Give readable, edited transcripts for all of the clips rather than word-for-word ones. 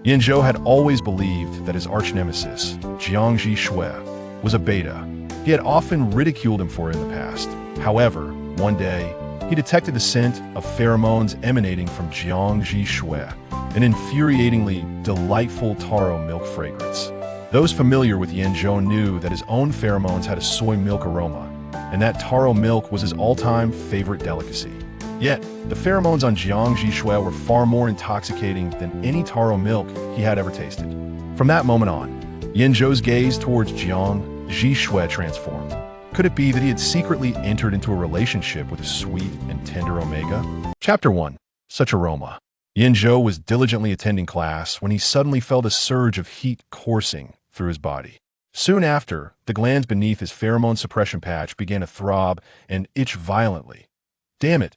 Yan Zhou had always believed that his arch-nemesis, Jiang Zhi Xue, was a beta. He had often ridiculed him for it in the past. However, one day, he detected the scent of pheromones emanating from Jiang Zhi Xue, an infuriatingly delightful taro milk fragrance. Those familiar with Yan Zhou knew that his own pheromones had a soy milk aroma, and that taro milk was his all-time favorite delicacy. Yet, the pheromones on Jiang Zhi Xue were far more intoxicating than any taro milk he had ever tasted. From that moment on, Yan Zhou's gaze towards Jiang Zhi Xue transformed. Could it be that he had secretly entered into a relationship with a sweet and tender omega? Chapter 1. Such aroma. Yan Zhou was diligently attending class when he suddenly felt a surge of heat coursing through his body. Soon after, the glands beneath his pheromone suppression patch began to throb and itch violently. Damn it!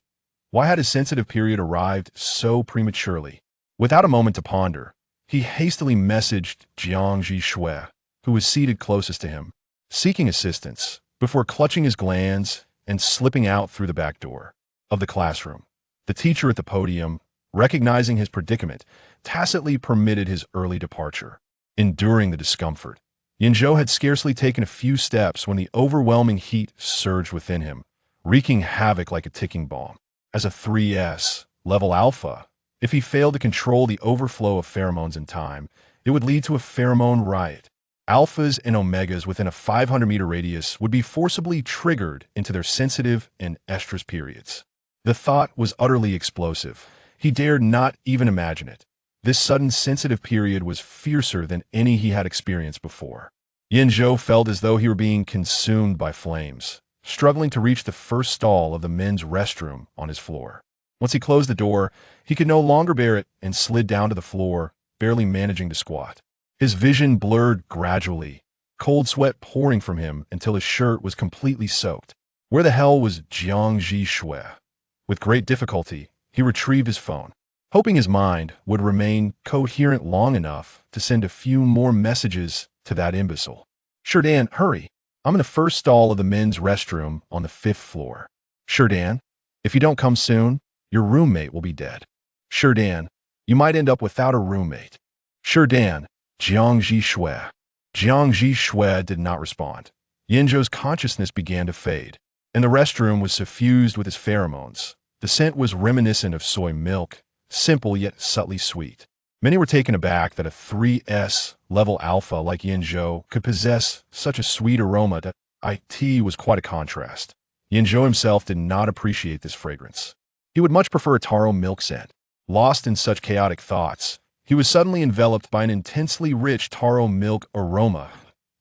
Why had his sensitive period arrived so prematurely? Without a moment to ponder, he hastily messaged Jiang Zhi Xue, who was seated closest to him, seeking assistance, before clutching his glands and slipping out through the back door of the classroom. The teacher at the podium, recognizing his predicament, tacitly permitted his early departure. Enduring the discomfort, Yan Zhou had scarcely taken a few steps when the overwhelming heat surged within him, wreaking havoc like a ticking bomb. As a 3S, level alpha, if he failed to control the overflow of pheromones in time, it would lead to a pheromone riot. Alphas and omegas within a 500-meter radius would be forcibly triggered into their sensitive and estrous periods. The thought was utterly explosive. He dared not even imagine it. This sudden sensitive period was fiercer than any he had experienced before. Yan Zhou felt as though he were being consumed by flames, struggling to reach the first stall of the men's restroom on his floor. Once he closed the door, he could no longer bear it and slid down to the floor, barely managing to squat. His vision blurred gradually, cold sweat pouring from him until his shirt was completely soaked. Where the hell was Jiang Zhi Xue? With great difficulty, he retrieved his phone, hoping his mind would remain coherent long enough to send a few more messages to that imbecile. Sure, Dan, hurry. I'm in the first stall of the men's restroom on the 5th floor. Sure, Dan, if you don't come soon, your roommate will be dead. Sure, Dan, you might end up without a roommate. Sure, Dan, Jiang Zhi Xue. Jiang Zhi Xue did not respond. Yan Zhou's consciousness began to fade, and the restroom was suffused with his pheromones. The scent was reminiscent of soy milk, simple yet subtly sweet. Many were taken aback that a 3S level alpha like Yan Zhou could possess such a sweet aroma that it was quite a contrast. Yan Zhou himself did not appreciate this fragrance. He would much prefer a taro milk scent. Lost in such chaotic thoughts, he was suddenly enveloped by an intensely rich taro milk aroma.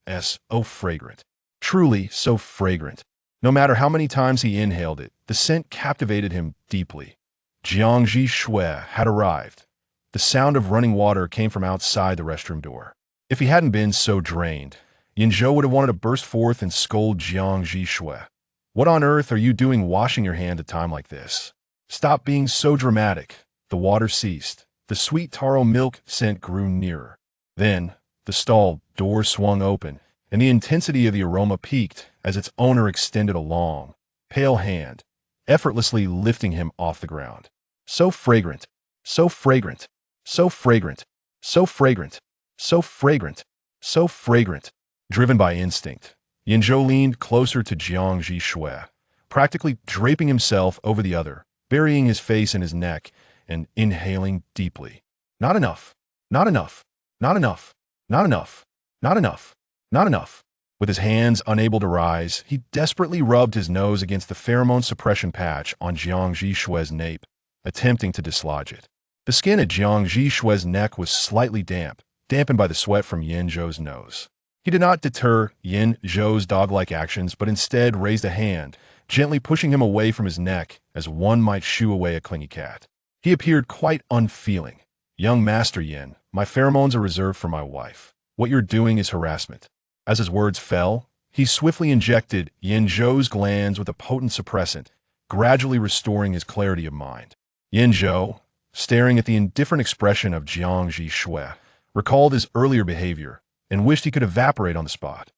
So fragrant. Truly so fragrant. No matter how many times he inhaled it, the scent captivated him deeply. Jiang Zhi Xue had arrived. The sound of running water came from outside the restroom door. If he hadn't been so drained, Yan Zhou would have wanted to burst forth and scold Jiang Zhi Xue. What on earth are you doing washing your hand at a time like this? Stop being so dramatic. The water ceased. The sweet taro milk scent grew nearer. Then, the stall door swung open, and the intensity of the aroma peaked as its owner extended a long, pale hand, effortlessly lifting him off the ground. So fragrant, so fragrant, so fragrant, so fragrant, so fragrant, so fragrant. Driven by instinct, Yan Zhou leaned closer to Jiang Zhi Xue, practically draping himself over the other, burying his face in his neck and inhaling deeply. Not enough, not enough, not enough, not enough, not enough, not enough. With his hands unable to rise, he desperately rubbed his nose against the pheromone suppression patch on Jiang Zhi Xue's nape, attempting to dislodge it. The skin at Jiang Zhi Xue's neck was slightly damp, dampened by the sweat from Yan Zhou's nose. He did not deter Yan Zhou's dog-like actions, but instead raised a hand, gently pushing him away from his neck as one might shoo away a clingy cat. He appeared quite unfeeling. Young Master Yan, my pheromones are reserved for my wife. What you're doing is harassment. As his words fell, he swiftly injected Yan Zhou's glands with a potent suppressant, gradually restoring his clarity of mind. Yan Zhou, staring at the indifferent expression of Jiang Zhi Xue, recalled his earlier behavior and wished he could evaporate on the spot.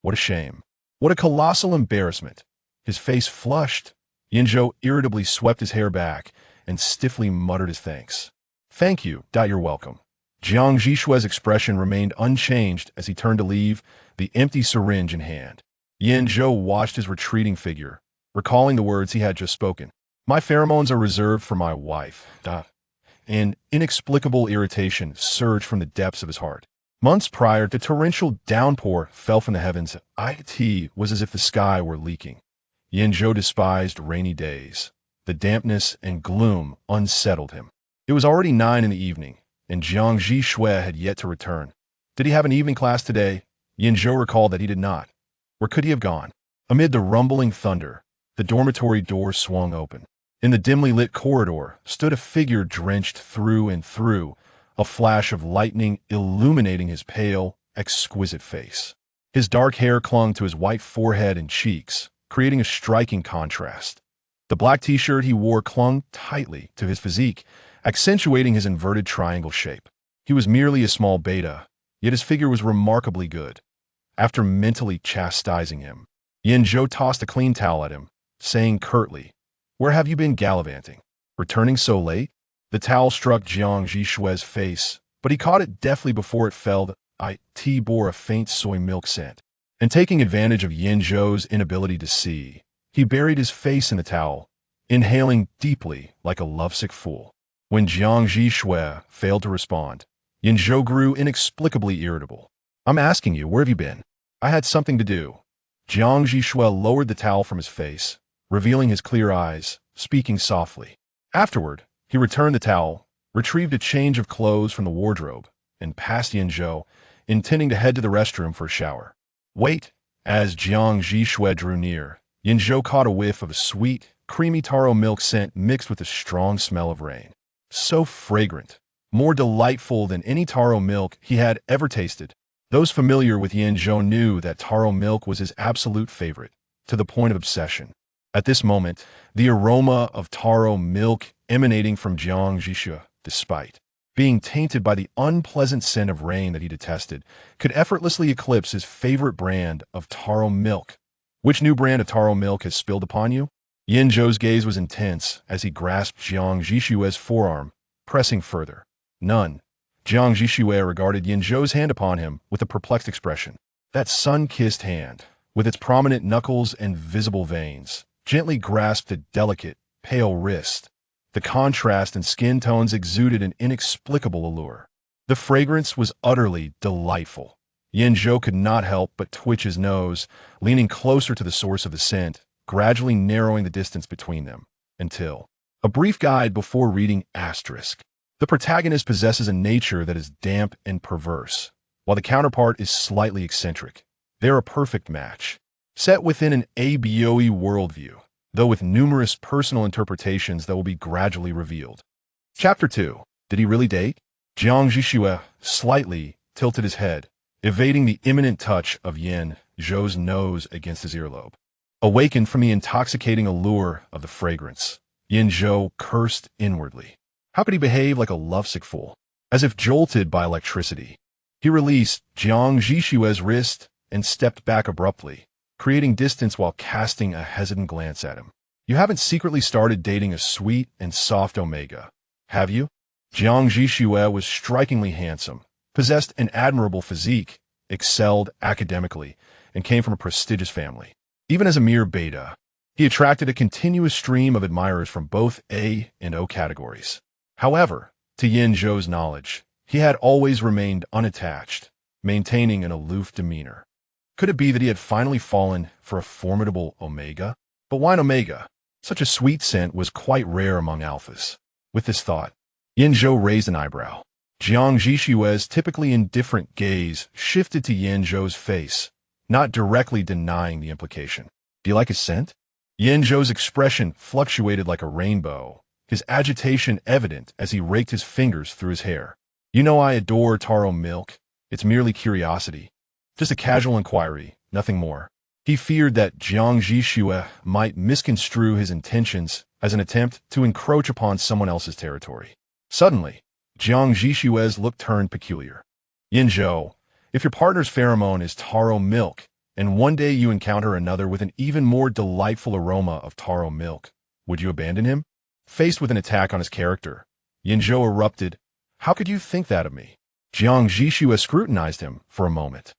What a shame. What a colossal embarrassment. His face flushed. Yan Zhou irritably swept his hair back and stiffly muttered his thanks. Thank you, you're welcome. Jiang Zhi Xue's expression remained unchanged as he turned to leave, the empty syringe in hand. Yan Zhou watched his retreating figure, recalling the words he had just spoken. My pheromones are reserved for my wife. An inexplicable irritation surged from the depths of his heart. Months prior, the torrential downpour fell from the heavens. It was as if the sky were leaking. Yan Zhou despised rainy days. The dampness and gloom unsettled him. It was already 9 in the evening, and Jiang Zhi Xue had yet to return. Did he have an evening class today? Yan Zhou recalled that he did not. Where could he have gone? Amid the rumbling thunder, the dormitory door swung open. In the dimly lit corridor stood a figure drenched through and through, a flash of lightning illuminating his pale, exquisite face. His dark hair clung to his white forehead and cheeks, creating a striking contrast. The black t-shirt he wore clung tightly to his physique, accentuating his inverted triangle shape. He was merely a small beta, yet his figure was remarkably good. After mentally chastising him, Yan Zhou tossed a clean towel at him, saying curtly, "Where have you been gallivanting? Returning so late?" The towel struck Jiang Zhi Xue's face, but he caught it deftly before it fell. It bore a faint soy milk scent. And taking advantage of Yan Zhou's inability to see, he buried his face in the towel, inhaling deeply like a lovesick fool. When Jiang Zhi Xue failed to respond, Yan Zhou grew inexplicably irritable. "I'm asking you, where have you been?" "I had something to do." Jiang Zhi Xue lowered the towel from his face, revealing his clear eyes, speaking softly. Afterward, he returned the towel, retrieved a change of clothes from the wardrobe, and passed Yan Zhou, intending to head to the restroom for a shower. "Wait!" As Jiang Zhi Xue drew near, Yan Zhou caught a whiff of a sweet, creamy taro milk scent mixed with the strong smell of rain. So fragrant, more delightful than any taro milk he had ever tasted. Those familiar with Yan Zhou knew that taro milk was his absolute favorite, to the point of obsession. At this moment, the aroma of taro milk emanating from Jiang Zhi Xue, despite being tainted by the unpleasant scent of rain that he detested, could effortlessly eclipse his favorite brand of taro milk. "Which new brand of taro milk has spilled upon you?" Yan Zhou's gaze was intense as he grasped Jiang Zhi Xue's forearm, pressing further. "None." Jiang Zhi Xue regarded Yan Zhou's hand upon him with a perplexed expression. That sun-kissed hand, with its prominent knuckles and visible veins, gently grasped a delicate, pale wrist. The contrast in skin tones exuded an inexplicable allure. The fragrance was utterly delightful. Yan Zhou could not help but twitch his nose, leaning closer to the source of the scent, gradually narrowing the distance between them, until a brief guide before reading asterisk. The protagonist possesses a nature that is damp and perverse, while the counterpart is slightly eccentric. They're a perfect match. Set within an ABOE worldview, though with numerous personal interpretations that will be gradually revealed. Chapter 2. Did he really date? Jiang Zhi Xue slightly tilted his head, evading the imminent touch of Yan Zhou's nose against his earlobe. Awakened from the intoxicating allure of the fragrance, Yan Zhou cursed inwardly. How could he behave like a lovesick fool? As if jolted by electricity, he released Jiang Zhi Xue's wrist and stepped back abruptly, creating distance while casting a hesitant glance at him. "You haven't secretly started dating a sweet and soft Omega, have you?" Jiang Zhi Xue was strikingly handsome, possessed an admirable physique, excelled academically, and came from a prestigious family. Even as a mere beta, he attracted a continuous stream of admirers from both A and O categories. However, to Yan Zhou's knowledge, he had always remained unattached, maintaining an aloof demeanor. Could it be that he had finally fallen for a formidable Omega? But why an Omega? Such a sweet scent was quite rare among alphas. With this thought, Yan Zhou raised an eyebrow. Jiang Zhi Xue's typically indifferent gaze shifted to Yan Zhou's face, not directly denying the implication. "Do you like his scent?" Yan Zhou's expression fluctuated like a rainbow, his agitation evident as he raked his fingers through his hair. "You know I adore taro milk. It's merely curiosity. Just a casual inquiry, nothing more." He feared that Jiang Zhi Xue might misconstrue his intentions as an attempt to encroach upon someone else's territory. Suddenly, Jiang Zhi Xue's look turned peculiar. "Yan Zhou, if your partner's pheromone is taro milk, and one day you encounter another with an even more delightful aroma of taro milk, would you abandon him?" Faced with an attack on his character, Yan Zhou erupted, "How could you think that of me? Jiang Zhi Xue scrutinized him for a moment,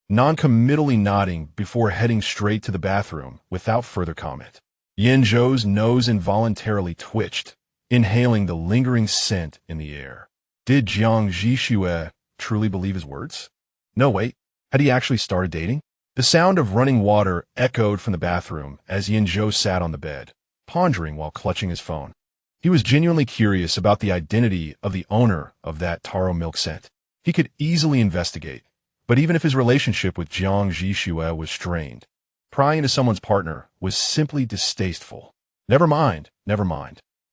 non-committally nodding before heading straight to the bathroom without further comment. Yan Zhou's nose involuntarily twitched, inhaling the lingering scent in the air. Did Jiang Zhi Xue truly believe his words? No, wait. Had he actually started dating? The sound of running water echoed from the bathroom as Yan Zhou sat on the bed, pondering while clutching his phone. He was genuinely curious about the identity of the owner of that taro milk scent. He could easily investigate, but even if his relationship with Jiang Zhi Xue was strained, prying into someone's partner was simply distasteful. Never mind.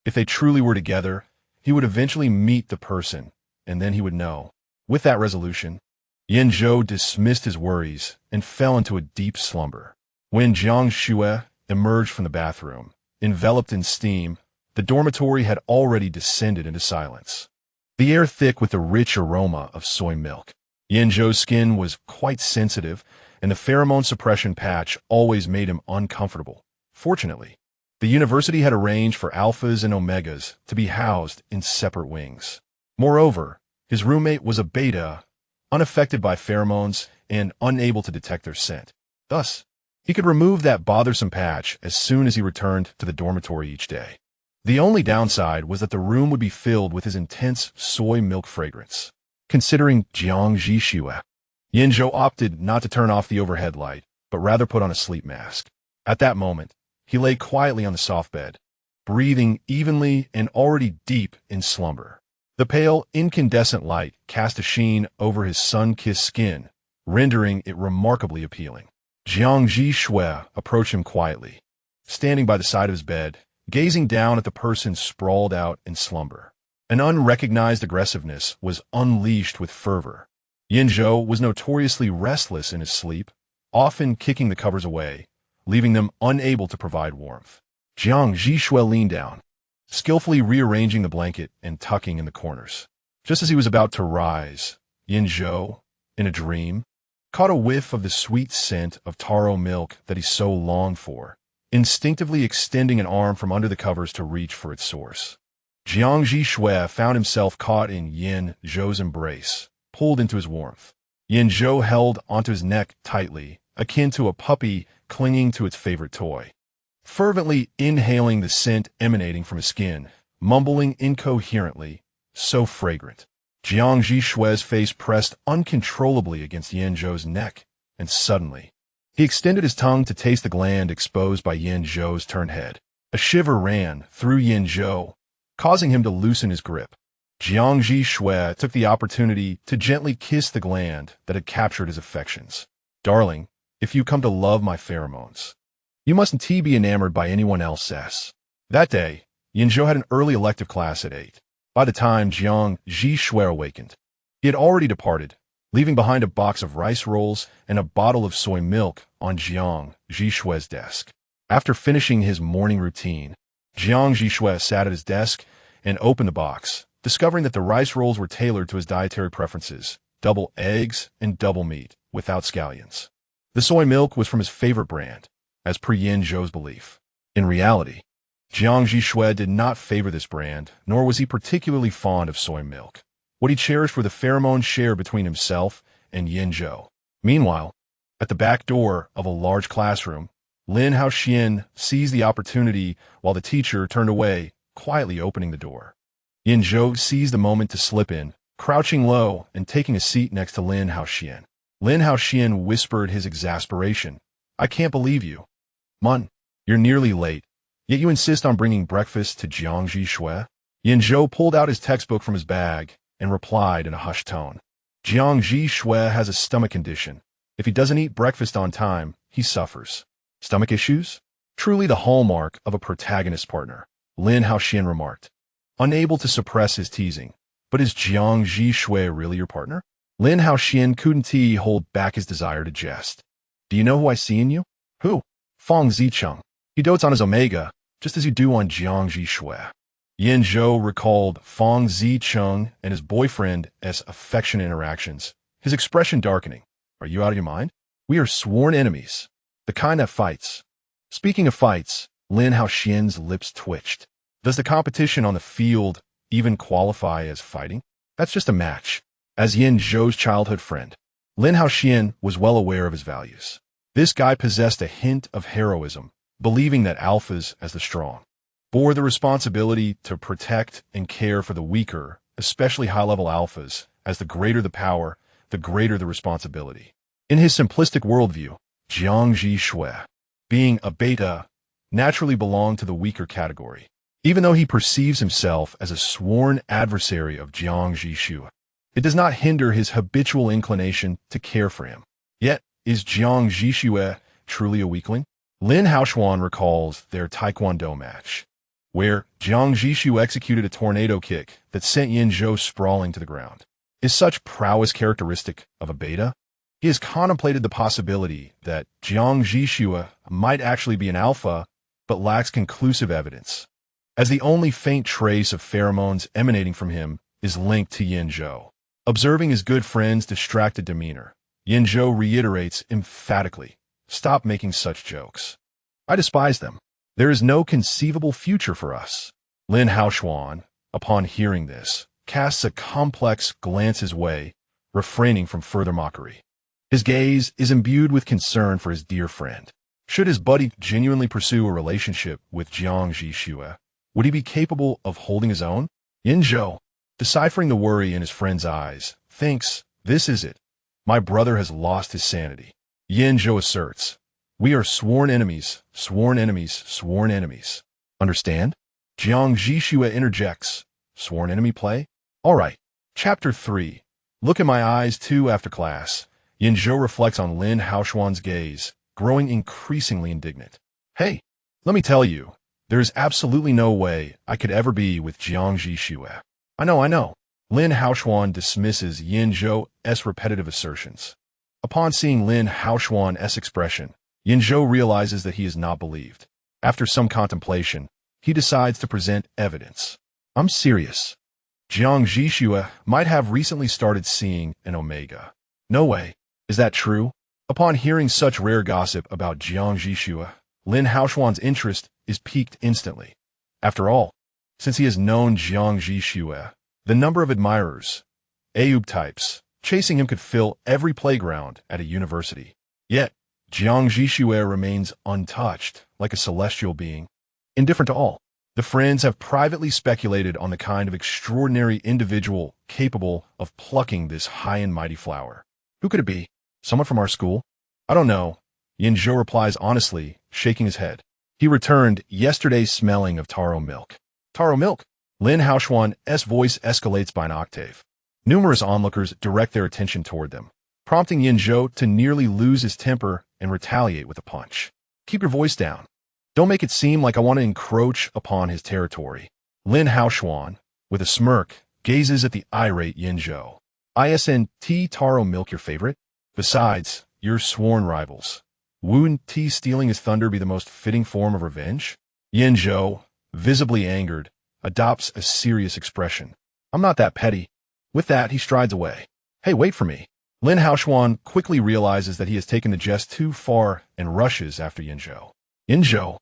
If they truly were together, he would eventually meet the person, and then he would know. With that resolution, Yan Zhou dismissed his worries and fell into a deep slumber. When Jiang Xue emerged from the bathroom, enveloped in steam, the dormitory had already descended into silence, the air thick with the rich aroma of soy milk. Yan Zhou's skin was quite sensitive, and the pheromone suppression patch always made him uncomfortable. Fortunately, the university had arranged for alphas and omegas to be housed in separate wings. Moreover, his roommate was a beta, unaffected by pheromones and unable to detect their scent. Thus, he could remove that bothersome patch as soon as he returned to the dormitory each day. The only downside was that the room would be filled with his intense soy milk fragrance. Considering Jiang Zhi Xue, Yan Zhou opted not to turn off the overhead light, but rather put on a sleep mask. At that moment, he lay quietly on the soft bed, breathing evenly and already deep in slumber. The pale, incandescent light cast a sheen over his sun-kissed skin, rendering it remarkably appealing. Jiang Zhi Xue approached him quietly, standing by the side of his bed, gazing down at the person sprawled out in slumber. An unrecognized aggressiveness was unleashed with fervor. Yan Zhou was notoriously restless in his sleep, often kicking the covers away, leaving them unable to provide warmth. Jiang Zhi Xue leaned down, skillfully rearranging the blanket and tucking in the corners. Just as he was about to rise, Yan Zhou, in a dream, caught a whiff of the sweet scent of taro milk that he so longed for, instinctively extending an arm from under the covers to reach for its source. Jiang Zhi Xue found himself caught in Yan Zhou's embrace, pulled into his warmth. Yan Zhou held onto his neck tightly, akin to a puppy clinging to its favorite toy. Fervently inhaling the scent emanating from his skin, mumbling incoherently, so fragrant. Jiang Zhi Xue's face pressed uncontrollably against Yan Zhou's neck, and suddenly, he extended his tongue to taste the gland exposed by Yan Zhou's turned head. A shiver ran through Yan Zhou, causing him to loosen his grip. Jiang Zhi Xue took the opportunity to gently kiss the gland that had captured his affections. Darling, if you come to love my pheromones, you mustn't be enamored by anyone else. That day, Yan Zhou had an early elective class at 8. By the time Jiang Zhi Xue awakened, he had already departed, leaving behind a box of rice rolls and a bottle of soy milk on Jiang Zhi Xue's desk. After finishing his morning routine, Jiang Zhi Xue sat at his desk and opened the box, discovering that the rice rolls were tailored to his dietary preferences: double eggs and double meat, without scallions. The soy milk was from his favorite brand, as per Yan Zhou's belief. In reality, Jiang Zhi Xue did not favor this brand, nor was he particularly fond of soy milk. What he cherished were the pheromones shared between himself and Yan Zhou. Meanwhile, at the back door of a large classroom, Lin Haoxian seized the opportunity while the teacher turned away, quietly opening the door. Yan Zhou seized the moment to slip in, crouching low and taking a seat next to Lin Haoxian. Lin Haoxian whispered his exasperation. "I can't believe you. Mun, you're nearly late, yet you insist on bringing breakfast to Jiang Zhi Xue?" Yan Zhou pulled out his textbook from his bag and replied in a hushed tone. "Jiang Zhi Xue has a stomach condition. If he doesn't eat breakfast on time, he suffers." "Stomach issues? Truly the hallmark of a protagonist partner," Lin Haoxian remarked, unable to suppress his teasing. "But is Jiang Zhi Xue really your partner?" Lin Haoxian couldn't hold back his desire to jest. "Do you know who I see in you?" "Who?" "Feng Zicheng. He dotes on his omega, just as you do on Jiang Zhi Xue." Yan Zhou recalled Feng Zicheng and his boyfriend as affectionate interactions, his expression darkening. "Are you out of your mind? We are sworn enemies. The kind that fights." Speaking of fights, Lin Haoxian's lips twitched. "Does the competition on the field even qualify as fighting? That's just a match. As Yan Zhou's childhood friend, Lin Haoxian was well aware of his values. This guy possessed a hint of heroism, believing that alphas, as the strong, bore the responsibility to protect and care for the weaker, especially high-level alphas, as the greater the power, the greater the responsibility. In his simplistic worldview, Jiang Zhi Xue, being a beta, naturally belonged to the weaker category, even though he perceives himself as a sworn adversary of Jiang Zhi Xue. It does not hinder his habitual inclination to care for him. Yet, is Jiang Zhi Xue truly a weakling? Lin Haoxian recalls their taekwondo match, where Jiang Zhi Xue executed a tornado kick that sent Yan Zhou sprawling to the ground. Is such prowess characteristic of a beta? He has contemplated the possibility that Jiang Zhi Xue might actually be an alpha, but lacks conclusive evidence, as the only faint trace of pheromones emanating from him is linked to Yan Zhou. Observing his good friend's distracted demeanor, Yan Zhou reiterates emphatically, "Stop making such jokes. I despise them. There is no conceivable future for us." Lin Haoxian, upon hearing this, casts a complex glance his way, refraining from further mockery. His gaze is imbued with concern for his dear friend. Should his buddy genuinely pursue a relationship with Jiang Zhi Xue, would he be capable of holding his own? Yan Zhou, deciphering the worry in his friend's eyes, thinks, "This is it. My brother has lost his sanity." Yan Zhou asserts, "We are sworn enemies, sworn enemies, sworn enemies. Understand?" Jiang Zhi Xue interjects, "Sworn enemy play? All right." Chapter 3. Look in my eyes too after class. Yan Zhou reflects on Lin Haoxian's gaze, growing increasingly indignant. "Hey, let me tell you, there is absolutely no way I could ever be with Jiang Zhi Xue." I know. Lin Haoxian dismisses Yan Zhou's repetitive assertions. Upon seeing Lin Haoxian's expression, Yan Zhou realizes that he is not believed. After some contemplation, he decides to present evidence. "I'm serious. Jiang Zhi Xue might have recently started seeing an omega." "No way. Is that true?" Upon hearing such rare gossip about Jiang Zhi Xue, Lin Haoxian's interest is piqued instantly. After all, since he has known Jiang Zhi Xue, the number of admirers, Aube types, chasing him could fill every playground at a university. Yet, Jiang Zhi Xue remains untouched, like a celestial being, indifferent to all. The friends have privately speculated on the kind of extraordinary individual capable of plucking this high and mighty flower. Who could it be? Someone from our school? I don't know. Yan Zhou replies honestly, shaking his head. He returned yesterday smelling of taro milk. Taro milk? Lin Haoxian's voice escalates by an octave. Numerous onlookers direct their attention toward them, prompting Yan Zhou to nearly lose his temper and retaliate with a punch. "Keep your voice down. Don't make it seem like I want to encroach upon his territory." Lin Haoxian, with a smirk, gazes at the irate Yan Zhou. "Isn't taro milk your favorite? Besides, you're sworn rivals. Wouldn't tea stealing his thunder be the most fitting form of revenge?" Yan Zhou, visibly angered, adopts a serious expression. "I'm not that petty." With that, he strides away. "Hey, wait for me." Lin Haoxian quickly realizes that he has taken the jest too far and rushes after Yan Zhou. "Yan Zhou,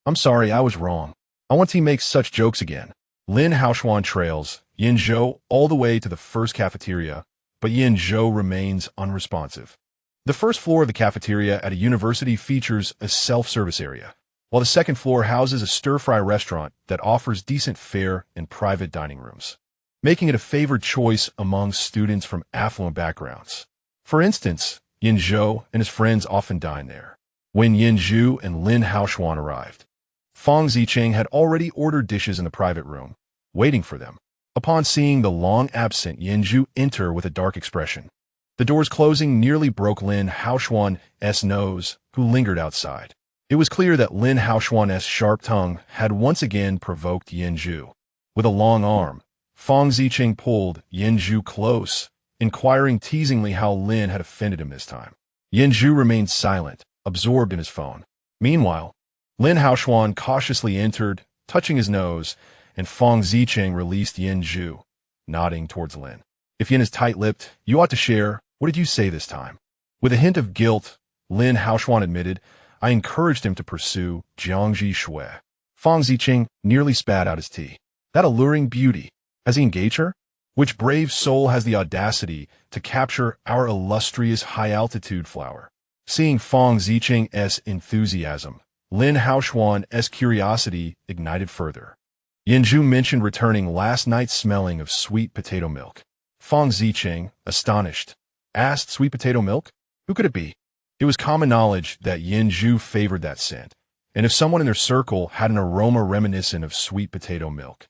I'm sorry, I was wrong. I won't make such jokes again." Lin Haoxian trails Yan Zhou all the way to the first cafeteria, but Yan Zhou remains unresponsive. The first floor of the cafeteria at a university features a self-service area, while the second floor houses a stir-fry restaurant that offers decent fare and private dining rooms, making it a favored choice among students from affluent backgrounds. For instance, Yan Zhou and his friends often dine there. When Yan Zhou and Lin Haoxian arrived, Fang Zicheng had already ordered dishes in the private room, waiting for them. Upon seeing the long-absent Yan Zhou enter with a dark expression, the doors closing nearly broke Lin Haoxian's nose, who lingered outside. It was clear that Lin Haoxian's sharp tongue had once again provoked Yan Zhou. With a long arm, Fang Zicheng pulled Yan Zhou close, inquiring teasingly how Lin had offended him this time. Yan Zhou remained silent, absorbed in his phone. Meanwhile, Lin Haoxian cautiously entered, touching his nose, and Fang Zicheng released Yan Zhou, nodding towards Lin. "If Yan is tight-lipped, you ought to share. What did you say this time?" With a hint of guilt, Lin Haoxian admitted, "I encouraged him to pursue Jiang Zhi Xue." Fang Zicheng nearly spat out his tea. "That alluring beauty. Has he engaged her?" Which brave soul has the audacity to capture our illustrious high-altitude flower? Seeing Fang Zicheng's enthusiasm, Lin Haoxuan's curiosity ignited further. Yan Zhou mentioned returning last night smelling of sweet potato milk. Fang Zicheng, astonished, asked, "Sweet potato milk? Who could it be?" It was common knowledge that Yan Zhou favored that scent, and if someone in their circle had an aroma reminiscent of sweet potato milk,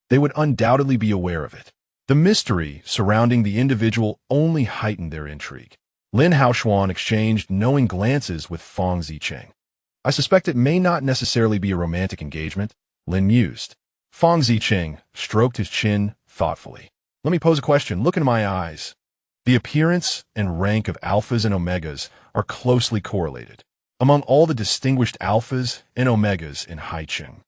they would undoubtedly be aware of it. The mystery surrounding the individual only heightened their intrigue. Lin Haoxuan exchanged knowing glances with Fang Zicheng. "I suspect it may not necessarily be a romantic engagement," Lin mused. Fang Zicheng stroked his chin thoughtfully. "Let me pose a question. Look into my eyes." The appearance and rank of alphas and omegas are closely correlated. Among all the distinguished alphas and omegas in Haicheng,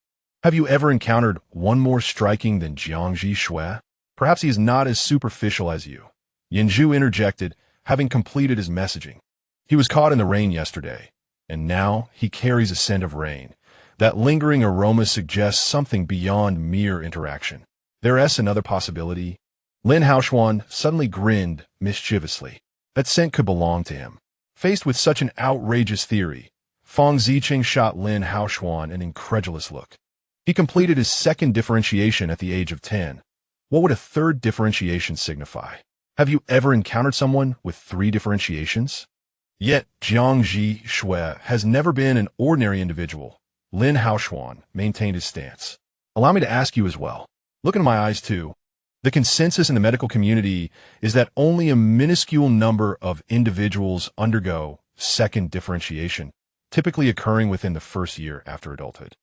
have you ever encountered one more striking than Jiang Zhi Xue? Perhaps he is not as superficial as you. Yan Zhou interjected, having completed his messaging. He was caught in the rain yesterday, and now he carries a scent of rain. That lingering aroma suggests something beyond mere interaction. There's another possibility. Lin Haoxuan suddenly grinned mischievously. That scent could belong to him. Faced with such an outrageous theory, Fang Zicheng shot Lin Haoxuan an incredulous look. He completed his second differentiation at the age of 10. What would a third differentiation signify? Have you ever encountered someone with 3 differentiations? Yet, Jiang Zhi Xue has never been an ordinary individual. Lin Haoxuan maintained his stance. "Allow me to ask you as well. Look into my eyes too." The consensus in the medical community is that only a minuscule number of individuals undergo second differentiation, typically occurring within the first year after adulthood.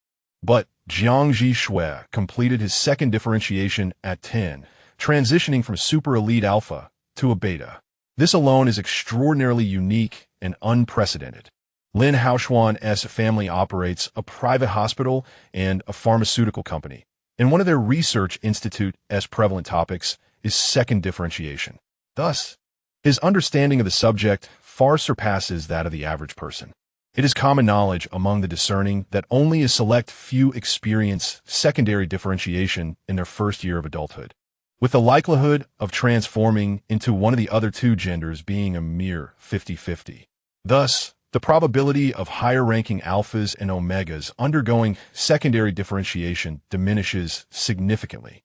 But Jiang Zhi Xue completed his second differentiation at 10, transitioning from super elite alpha to a beta. This alone is extraordinarily unique and unprecedented. Lin Haoxuan's family operates a private hospital and a pharmaceutical company, and one of their research institute's prevalent topics is second differentiation. Thus, his understanding of the subject far surpasses that of the average person. It is common knowledge among the discerning that only a select few experience secondary differentiation in their first year of adulthood, with the likelihood of transforming into one of the other two genders being a mere 50-50. Thus, the probability of higher-ranking alphas and omegas undergoing secondary differentiation diminishes significantly,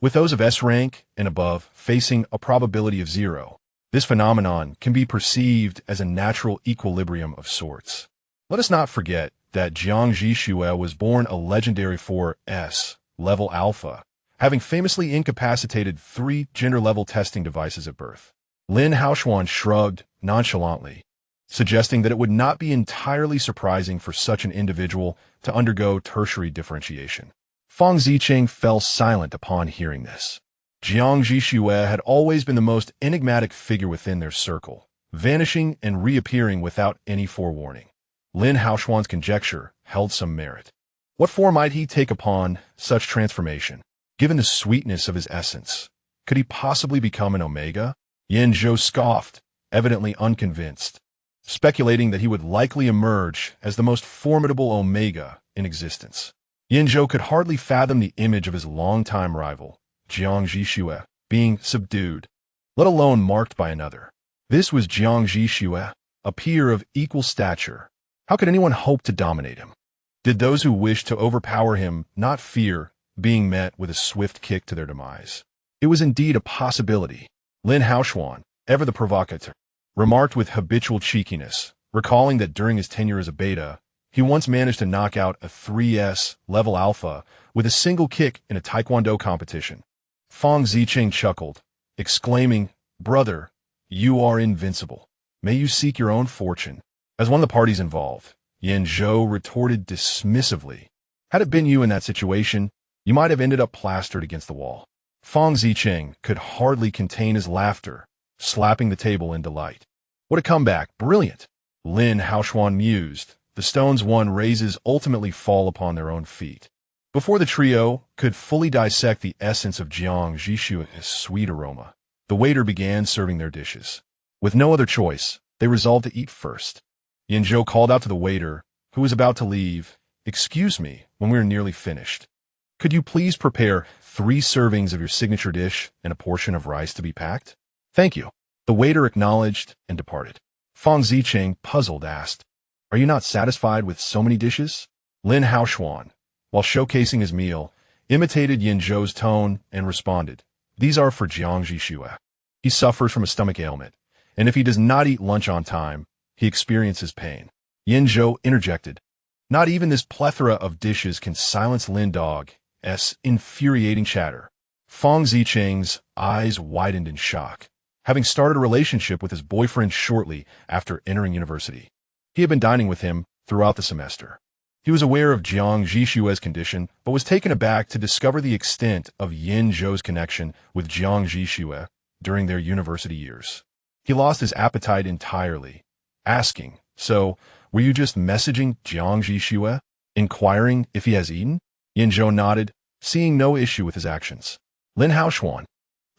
with those of S rank and above facing a probability of 0. This phenomenon can be perceived as a natural equilibrium of sorts. Let us not forget that Jiang Zhi Xue was born a legendary 4S level alpha, having famously incapacitated 3 gender-level testing devices at birth. Lin Haoxuan shrugged nonchalantly, suggesting that it would not be entirely surprising for such an individual to undergo tertiary differentiation. Fang Zicheng fell silent upon hearing this. Jiang Zhi Xue had always been the most enigmatic figure within their circle, vanishing and reappearing without any forewarning. Lin Haoxuan's conjecture held some merit. What form might he take upon such transformation? Given the sweetness of his essence, could he possibly become an omega? Yan Zhou scoffed, evidently unconvinced, speculating that he would likely emerge as the most formidable omega in existence. Yan Zhou could hardly fathom the image of his longtime rival, Jiang Zhi Xue, being subdued, let alone marked by another. This was Jiang Zhi Xue, a peer of equal stature. How could anyone hope to dominate him? Did those who wished to overpower him not fear being met with a swift kick to their demise? It was indeed a possibility. Lin Haoxuan, ever the provocateur, remarked with habitual cheekiness, recalling that during his tenure as a beta, he once managed to knock out a 3S level alpha with a single kick in a taekwondo competition. Fang Zicheng chuckled, exclaiming, "Brother, you are invincible. May you seek your own fortune." As one of the parties involved, Yan Zhou retorted dismissively, "Had it been you in that situation, you might have ended up plastered against the wall." Fang Zicheng could hardly contain his laughter, slapping the table in delight. "What a comeback! Brilliant!" Lin Haoxuan mused. The stones one raises ultimately fall upon their own feet. Before the trio could fully dissect the essence of Jiang Zhi Xue's sweet aroma, the waiter began serving their dishes. With no other choice, they resolved to eat first. Yan Zhou called out to the waiter, who was about to leave, "Excuse me, when we are nearly finished." Could you please prepare 3 servings of your signature dish and a portion of rice to be packed? Thank you. The waiter acknowledged and departed. Fang Zicheng, puzzled, asked, Are you not satisfied with so many dishes? Lin Haoshuan, while showcasing his meal, imitated Yan Zhou's tone and responded, These are for Jiang Zhi Xue. He suffers from a stomach ailment, and if he does not eat lunch on time, he experiences pain. Yan Zhou interjected, Not even this plethora of dishes can silence Lin Dog's infuriating chatter. Fang Zicheng's eyes widened in shock, having started a relationship with his boyfriend shortly after entering university. He had been dining with him throughout the semester. He was aware of Jiang Zhi Xue's condition, but was taken aback to discover the extent of Yan Zhou's connection with Jiang Zhi Xue during their university years. He lost his appetite entirely, asking, So, were you just messaging Jiang Zhi Xue, inquiring if he has eaten? Yan Zhou nodded, seeing no issue with his actions. Lin Haoshuan,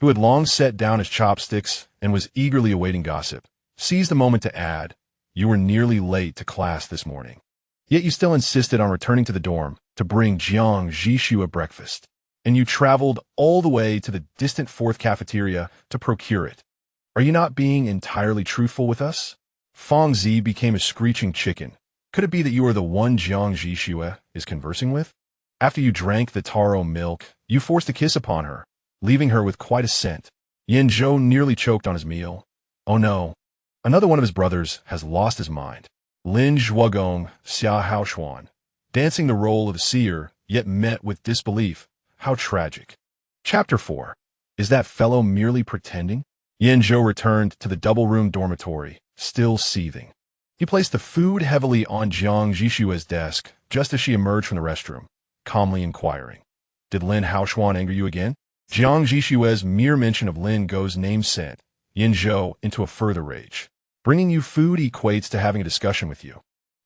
who had long set down his chopsticks and was eagerly awaiting gossip, seized the moment to add, You were nearly late to class this morning. Yet you still insisted on returning to the dorm to bring Jiang Zhi Xue breakfast, and you traveled all the way to the distant 4th cafeteria to procure it. Are you not being entirely truthful with us? Fang Zi became a screeching chicken. Could it be that you are the one Jiang Zhi Xue is conversing with? After you drank the taro milk, you forced a kiss upon her, leaving her with quite a scent. Yan Zhou nearly choked on his meal. Oh no, another one of his brothers has lost his mind. Lin Zhuogong Xia Haoshuan, dancing the role of a seer, yet met with disbelief. How tragic. Chapter 4. Is that fellow merely pretending? Yan Zhou returned to the double-room dormitory, still seething. He placed the food heavily on Jiang Zhi Xue's desk just as she emerged from the restroom, calmly inquiring, Did Lin Haoshuan anger you again? Jiang Zhi Xue's mere mention of Lin Go's name sent Yan Zhou into a further rage. Bringing you food equates to having a discussion with you.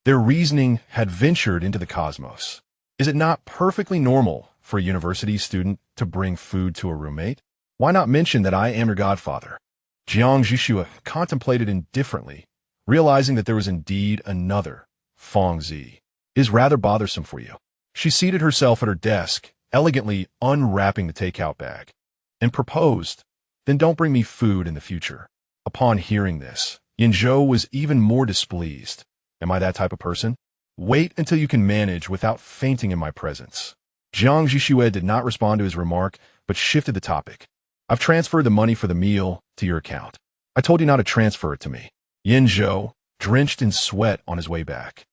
Their reasoning had ventured into the cosmos. Is it not perfectly normal for a university student to bring food to a roommate? Why not mention that I am your godfather? Jiang Zhi Xue contemplated indifferently, realizing that there was indeed another Fang Zi. Is rather bothersome for you. She seated herself at her desk, elegantly unwrapping the takeout bag, and proposed, Then don't bring me food in the future. Upon hearing this, Yan Zhou was even more displeased. Am I that type of person? Wait until you can manage without fainting in my presence. Jiang Zhi Xue did not respond to his remark, but shifted the topic. I've transferred the money for the meal to your account. I told you not to transfer it to me. Yan Zhou, drenched in sweat on his way back,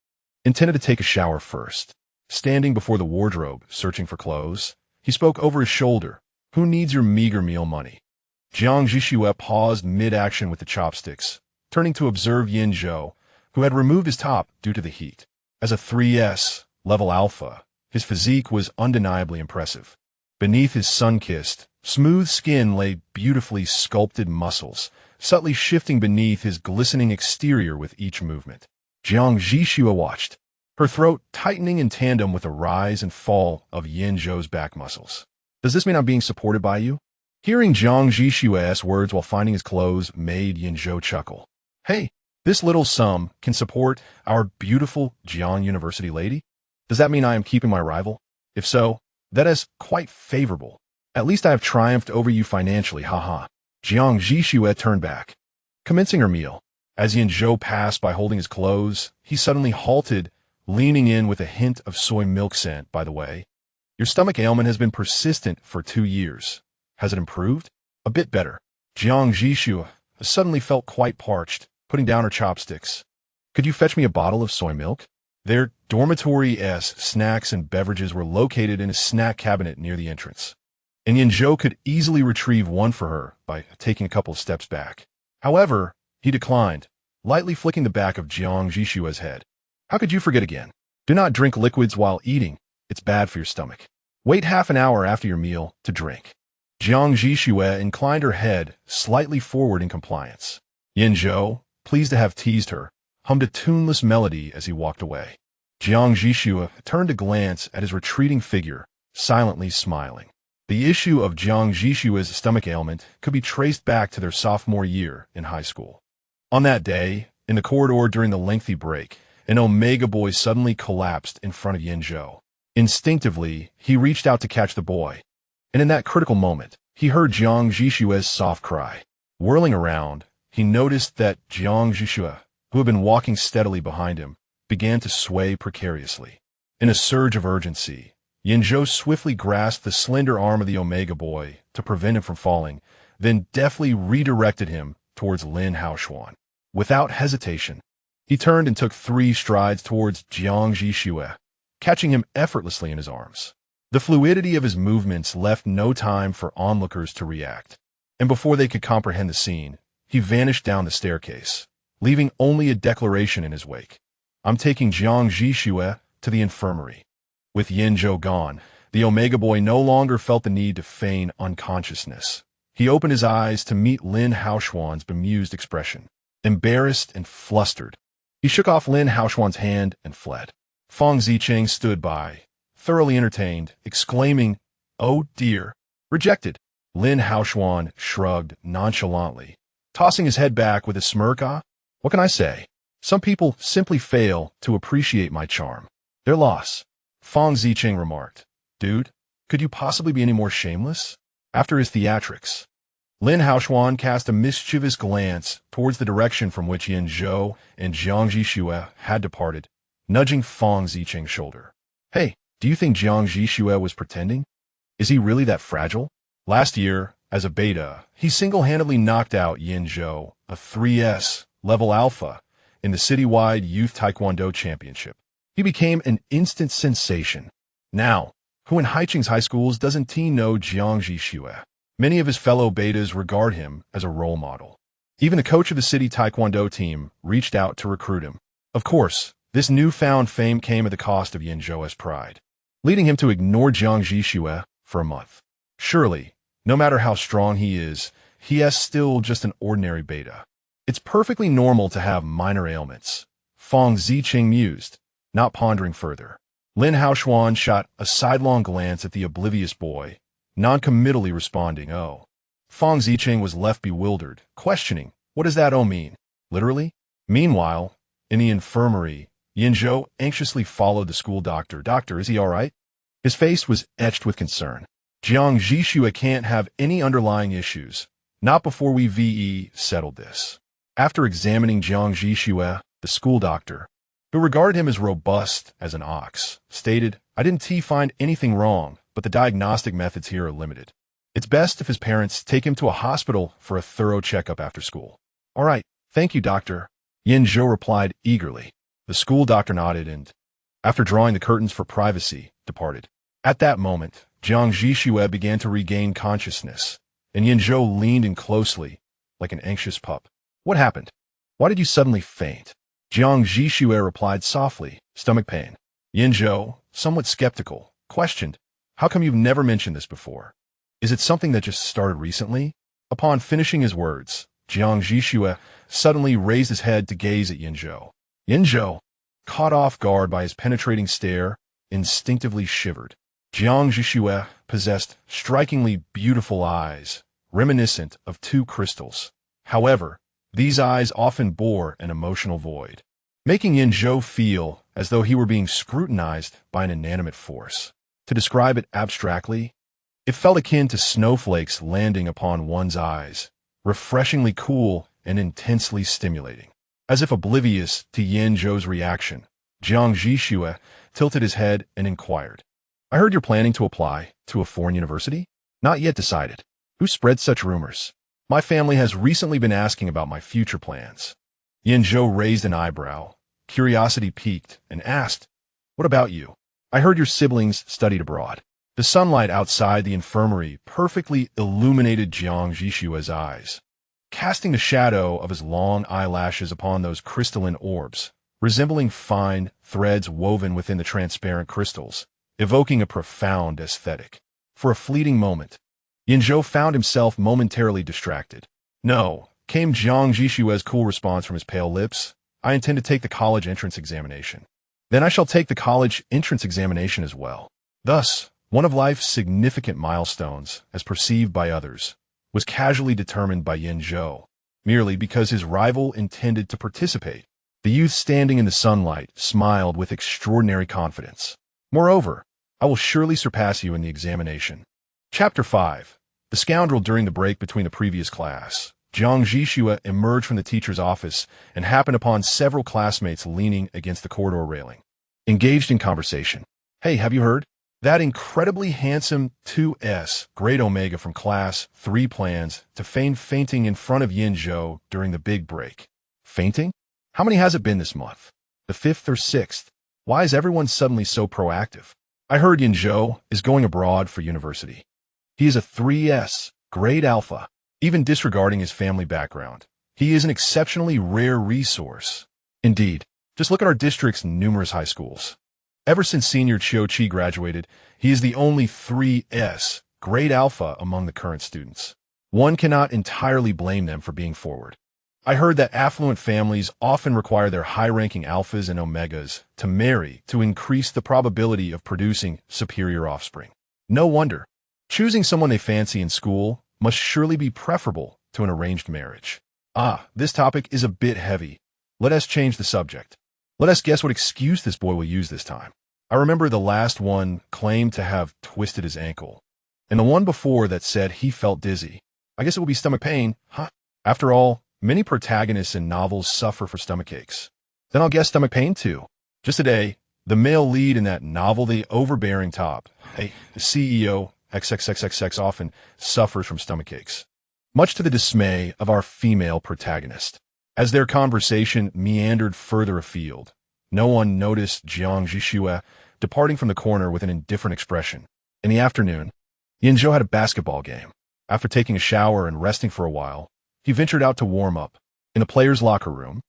intended to take a shower first. Standing before the wardrobe, searching for clothes, he spoke over his shoulder. Who needs your meager meal money? Jiang Zhi Xue paused mid-action with the chopsticks, turning to observe Yan Zhou, who had removed his top due to the heat. As a 3S, level alpha, his physique was undeniably impressive. Beneath his sun-kissed, smooth skin lay beautifully sculpted muscles, subtly shifting beneath his glistening exterior with each movement. Jiang Zhi Xue watched, her throat tightening in tandem with the rise and fall of Yan Zhou's back muscles. Does this mean I'm being supported by you? Hearing Jiang Zhi Xue's words while finding his clothes made Yan Zhou chuckle. Hey, this little sum can support our beautiful Jiang University lady? Does that mean I am keeping my rival? If so, that is quite favorable. At least I have triumphed over you financially, haha. Jiang Zhi Xue turned back, commencing her meal. As Yan Zhou passed by holding his clothes, he suddenly halted, leaning in with a hint of soy milk scent, by the way. Your stomach ailment has been persistent for 2 years. Has it improved? A bit better. Jiang Zhi Xue suddenly felt quite parched, putting down her chopsticks. Could you fetch me a bottle of soy milk? Their dormitory's snacks and beverages were located in a snack cabinet near the entrance, and Yan Zhou could easily retrieve one for her by taking a couple of steps back. However, he declined, lightly flicking the back of Jiang Zhi Xue's head. How could you forget again? Do not drink liquids while eating. It's bad for your stomach. Wait half an hour after your meal to drink. Jiang Zhi Xue inclined her head slightly forward in compliance. Yan Zhou, pleased to have teased her, hummed a tuneless melody as he walked away. Jiang Zhi Xue turned to glance at his retreating figure, silently smiling. The issue of Jiang Zhi Xue's stomach ailment could be traced back to their sophomore year in high school. On that day, in the corridor during the lengthy break, an Omega boy suddenly collapsed in front of Yan Zhou. Instinctively, he reached out to catch the boy. And in that critical moment, he heard Jiang Zhi Xue's soft cry. Whirling around, he noticed that Jiang Zhi Xue, who had been walking steadily behind him, began to sway precariously. In a surge of urgency, Yan Zhou swiftly grasped the slender arm of the Omega boy to prevent him from falling, then deftly redirected him towards Lin Haoshuan. Without hesitation, he turned and took 3 strides towards Jiang Zhi Xue, catching him effortlessly in his arms. The fluidity of his movements left no time for onlookers to react, and before they could comprehend the scene, he vanished down the staircase, leaving only a declaration in his wake. "I'm taking Jiang Zhi Xue to the infirmary." With Yan Zhou gone, the Omega boy no longer felt the need to feign unconsciousness. He opened his eyes to meet Lin Haoshuan's bemused expression. Embarrassed and flustered, he shook off Lin Haoshuan's hand and fled. Feng Zicheng stood by, thoroughly entertained, exclaiming, "Oh dear, rejected." Lin Haoshuan shrugged nonchalantly, tossing his head back with a smirk. What can I say? Some people simply fail to appreciate my charm. Their loss." Feng Zicheng remarked, "Dude, could you possibly be any more shameless?" After his theatrics, Lin Haoshuan cast a mischievous glance towards the direction from which Yan Zhou and Jiang Zhi Xue had departed, nudging Feng Zicheng's shoulder. "Hey, do you think Jiang Zhi Xue was pretending? Is he really that fragile? Last year, as a beta, he single-handedly knocked out Yan Zhou, a 3S level alpha, in the citywide Youth Taekwondo Championship. He became an instant sensation. Now, who in Haicheng's high schools doesn't know Jiang Zhi Xue? Many of his fellow betas regard him as a role model. Even the coach of the city Taekwondo team reached out to recruit him. Of course, this newfound fame came at the cost of Yan Zhou's pride, leading him to ignore Jiang Zhi Xue for a month. Surely, no matter how strong he is still just an ordinary beta. It's perfectly normal to have minor ailments, Feng Zicheng mused, not pondering further. Lin Haoshuan shot a sidelong glance at the oblivious boy, non-committally responding, "Oh." Feng Zicheng was left bewildered, questioning, "What does that 'oh' mean? Literally?" Meanwhile, in the infirmary, Yan Zhou anxiously followed the school doctor. "Doctor, is he all right?" His face was etched with concern. "Jiang Zhi Xue can't have any underlying issues. Not before we settled this." After examining Jiang Zhi Xue, the school doctor, who regarded him as robust as an ox, stated, "I didn't find anything wrong, but the diagnostic methods here are limited. It's best if his parents take him to a hospital for a thorough checkup after school." "All right, thank you, doctor," Yan Zhou replied eagerly. The school doctor nodded and, after drawing the curtains for privacy, departed. At that moment, Jiang Zhi Xue began to regain consciousness, and Yan Zhou leaned in closely, like an anxious pup. "What happened? Why did you suddenly faint?" Jiang Zhi Xue replied softly, "Stomach pain." Yan Zhou, somewhat skeptical, questioned, "How come you've never mentioned this before? Is it something that just started recently?" Upon finishing his words, Jiang Zhi Xue suddenly raised his head to gaze at Yan Zhou. Yan Zhou, caught off guard by his penetrating stare, instinctively shivered. Jiang Zhi Xue possessed strikingly beautiful eyes, reminiscent of 2 crystals. However, these eyes often bore an emotional void, making Yan Zhou feel as though he were being scrutinized by an inanimate force. To describe it abstractly, it felt akin to snowflakes landing upon one's eyes, refreshingly cool and intensely stimulating. As if oblivious to Yan Zhou's reaction, Jiang Zhi Xue tilted his head and inquired, "I heard you're planning to apply to a foreign university?" "Not yet decided." "Who spread such rumors?" "My family has recently been asking about my future plans." Yan Zhou raised an eyebrow, curiosity piqued, and asked, "What about you? I heard your siblings studied abroad." The sunlight outside the infirmary perfectly illuminated Jiang Zhi Xue's eyes, casting the shadow of his long eyelashes upon those crystalline orbs, resembling fine threads woven within the transparent crystals, evoking a profound aesthetic. For a fleeting moment, Yan Zhou found himself momentarily distracted. "No," came Jiang Zhi Xue's cool response from his pale lips. "I intend to take the college entrance examination. Then I shall take the college entrance examination as well." Thus, one of life's significant milestones, as perceived by others, was casually determined by Yan Zhou, merely because his rival intended to participate. The youth standing in the sunlight smiled with extraordinary confidence. Moreover, I will surely surpass you in the examination. Chapter 5. The scoundrel during the break between the previous class. Jiang Zhi Xue emerged from the teacher's office and happened upon several classmates leaning against the corridor railing, engaged in conversation. Hey, have you heard? That incredibly handsome 2S grade Omega from class 3 plans to feign fainting in front of Yan Zhou during the big break. Fainting? How many has it been this month? The 5th or 6th? Why is everyone suddenly so proactive? I heard Yan Zhou is going abroad for university. He is a 3S, grade alpha, even disregarding his family background. He is an exceptionally rare resource. Indeed, just look at our district's numerous high schools. Ever since Senior Chiu Chi graduated, he is the only 3S, grade alpha among the current students. One cannot entirely blame them for being forward. I heard that affluent families often require their high-ranking alphas and omegas to marry to increase the probability of producing superior offspring. No wonder. Choosing someone they fancy in school must surely be preferable to an arranged marriage. This topic is a bit heavy. Let us change the subject. Let us guess what excuse this boy will use this time. I remember the last one claimed to have twisted his ankle, and the one before that said he felt dizzy. I guess it will be stomach pain, huh? After all, many protagonists in novels suffer for stomach aches. Then I'll guess stomach pain too. Just today, the male lead in that novel, The Overbearing Top, the CEO, XXXXX, often suffers from stomach aches, much to the dismay of our female protagonist. As their conversation meandered further afield, no one noticed Jiang Zhi Xue departing from the corner with an indifferent expression. In the afternoon, Yan Zhou had a basketball game. After taking a shower and resting for a while, he ventured out to warm up. In the players' locker room,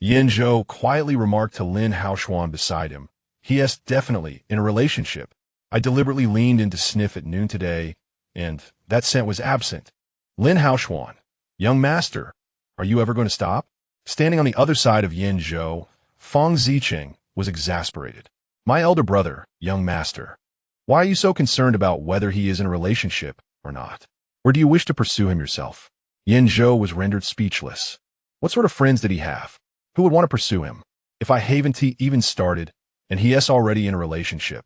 Yan Zhou quietly remarked to Lin Haoxuan beside him, "He is definitely in a relationship. I deliberately leaned in to sniff at noon today, and that scent was absent." Lin Haoxuan, "Young master, are you ever going to stop?" Standing on the other side of Yan Zhou, Feng Zicheng was exasperated. "My elder brother, young master, why are you so concerned about whether he is in a relationship or not? Or do you wish to pursue him yourself?" Yan Zhou was rendered speechless. What sort of friends did he have? Who would want to pursue him? If I haven't even started, and he is already in a relationship,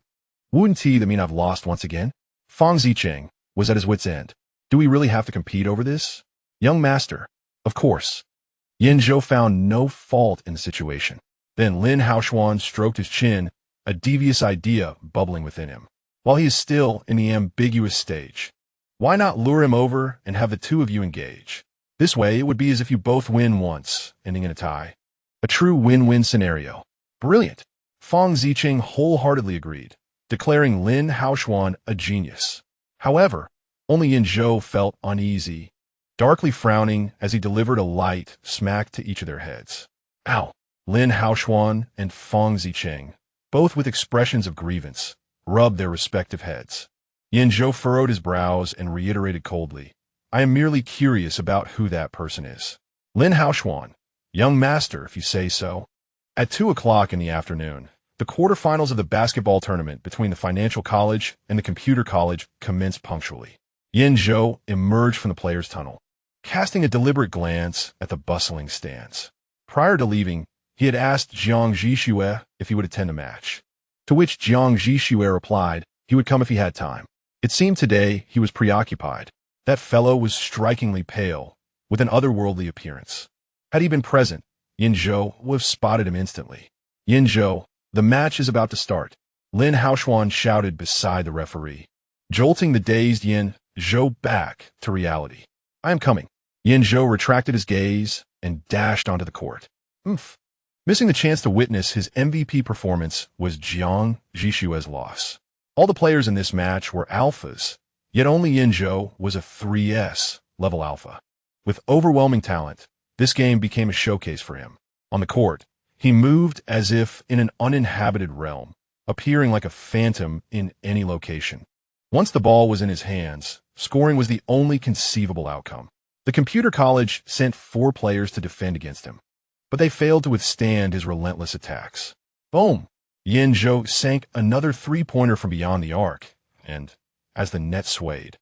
wouldn't that mean I've lost once again? Feng Zicheng was at his wit's end. Do we really have to compete over this? Young master, of course. Yan Zhou found no fault in the situation. Then Lin Haoxuan stroked his chin, a devious idea bubbling within him. While he is still in the ambiguous stage, why not lure him over and have the two of you engage? This way, it would be as if you both win once, ending in a tie. A true win-win scenario. Brilliant. Feng Zicheng wholeheartedly agreed, declaring Lin Haoxuan a genius. However, only Yan Zhou felt uneasy, darkly frowning as he delivered a light smack to each of their heads. Ow! Lin Haoxuan and Feng Zicheng, both with expressions of grievance, rubbed their respective heads. Yan Zhou furrowed his brows and reiterated coldly, "I am merely curious about who that person is." Lin Haoxuan, "Young master, if you say so." At 2 o'clock in the afternoon, the quarterfinals of the basketball tournament between the financial college and the computer college commenced punctually. Yan Zhou emerged from the players' tunnel, casting a deliberate glance at the bustling stands. Prior to leaving, he had asked Jiang Zhi Xue if he would attend a match, to which Jiang Zhi Xue replied he would come if he had time. It seemed today he was preoccupied. That fellow was strikingly pale, with an otherworldly appearance. Had he been present, Yan Zhou would have spotted him instantly. "Yan Zhou, the match is about to start," Lin Haoxuan shouted beside the referee, jolting the dazed Yan Zhou back to reality. "I am coming." Yan Zhou retracted his gaze and dashed onto the court. Missing the chance to witness his MVP performance was Jiang Zhi Xue's loss. All the players in this match were alphas, yet only Yan Zhou was a 3S level alpha. With overwhelming talent, this game became a showcase for him. On the court, he moved as if in an uninhabited realm, appearing like a phantom in any location. Once the ball was in his hands, scoring was the only conceivable outcome. The computer college sent 4 players to defend against him, but they failed to withstand his relentless attacks. Boom! Yan Zhou sank another 3-pointer from beyond the arc, and, as the net swayed,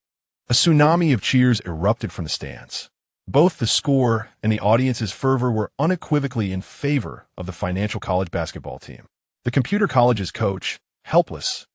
a tsunami of cheers erupted from the stands. Both the score and the audience's fervor were unequivocally in favor of the financial college basketball team. The computer college's coach, helpless,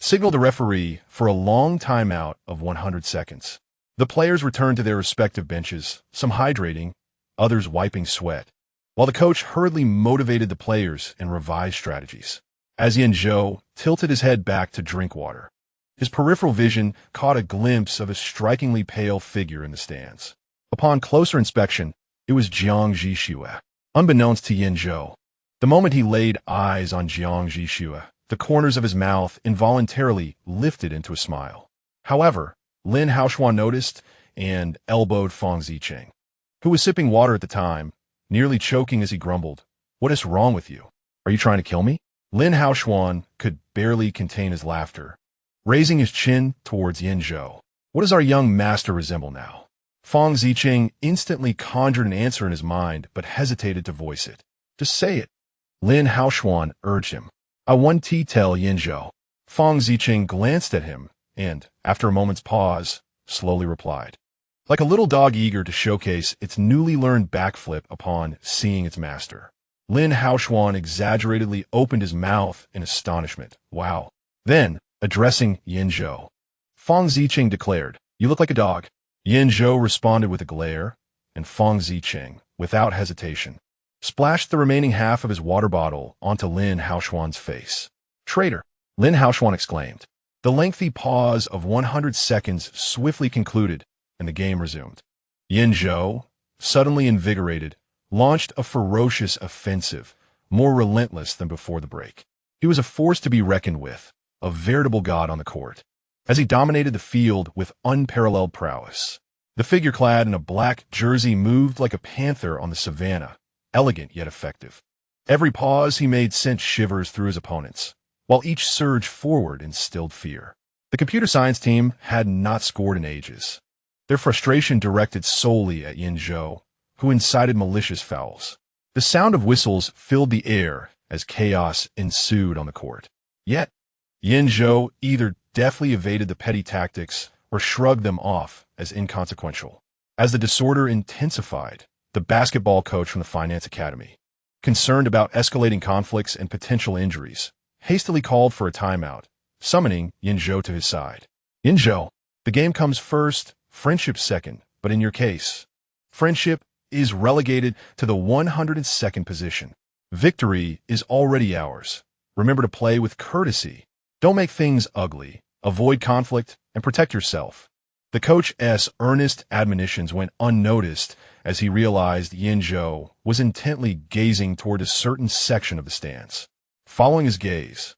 signaled the referee for a long timeout of 100 seconds. The players returned to their respective benches, some hydrating, others wiping sweat, while the coach hurriedly motivated the players and revised strategies. As Yan Zhou tilted his head back to drink water, his peripheral vision caught a glimpse of a strikingly pale figure in the stands. Upon closer inspection, it was Jiang Zhi Xue. Unbeknownst to Yan Zhou, the moment he laid eyes on Jiang Zhi Xue, the corners of his mouth involuntarily lifted into a smile. However, Lin Haoshuan noticed and elbowed Fang Zicheng, who was sipping water at the time, nearly choking as he grumbled, "What is wrong with you? Are you trying to kill me?" Lin Haoshuan could barely contain his laughter, raising his chin towards Yan Zhou. "What does our young master resemble now?" Fang Zicheng instantly conjured an answer in his mind, but hesitated to voice it. "Just say it," Lin Haoshuan urged him. "I want to tell Yan Zhou." Fang Zicheng glanced at him and, after a moment's pause, slowly replied, like a little dog eager to showcase its newly learned backflip upon seeing its master. Lin Haoshuan exaggeratedly opened his mouth in astonishment. "Wow." Then, addressing Yan Zhou, Fang Zicheng declared, "You look like a dog." Yan Zhou responded with a glare, and Fang Zicheng, without hesitation, splashed the remaining half of his water bottle onto Lin Haoshuan's face. "Traitor!" Lin Haoshuan exclaimed. The lengthy pause of 100 seconds swiftly concluded, and the game resumed. Yan Zhou, suddenly invigorated, launched a ferocious offensive, more relentless than before the break. He was a force to be reckoned with, a veritable god on the court, as he dominated the field with unparalleled prowess. The figure clad in a black jersey moved like a panther on the savannah, elegant yet effective. Every pause he made sent shivers through his opponents, while each surge forward instilled fear. The computer science team had not scored in ages, their frustration directed solely at Yan Zhou, who incited malicious fouls. The sound of whistles filled the air as chaos ensued on the court. Yet, Yan Zhou either deftly evaded the petty tactics or shrugged them off as inconsequential. As the disorder intensified, the basketball coach from the Finance Academy, concerned about escalating conflicts and potential injuries, hastily called for a timeout, summoning Yan Zhou to his side. "Yan Zhou, the game comes first, friendship second, but in your case, friendship is relegated to the 102nd position. Victory is already ours. Remember to play with courtesy. Don't make things ugly. Avoid conflict and protect yourself." The coach's earnest admonitions went unnoticed as he realized Yan Zhou was intently gazing toward a certain section of the stands. Following his gaze,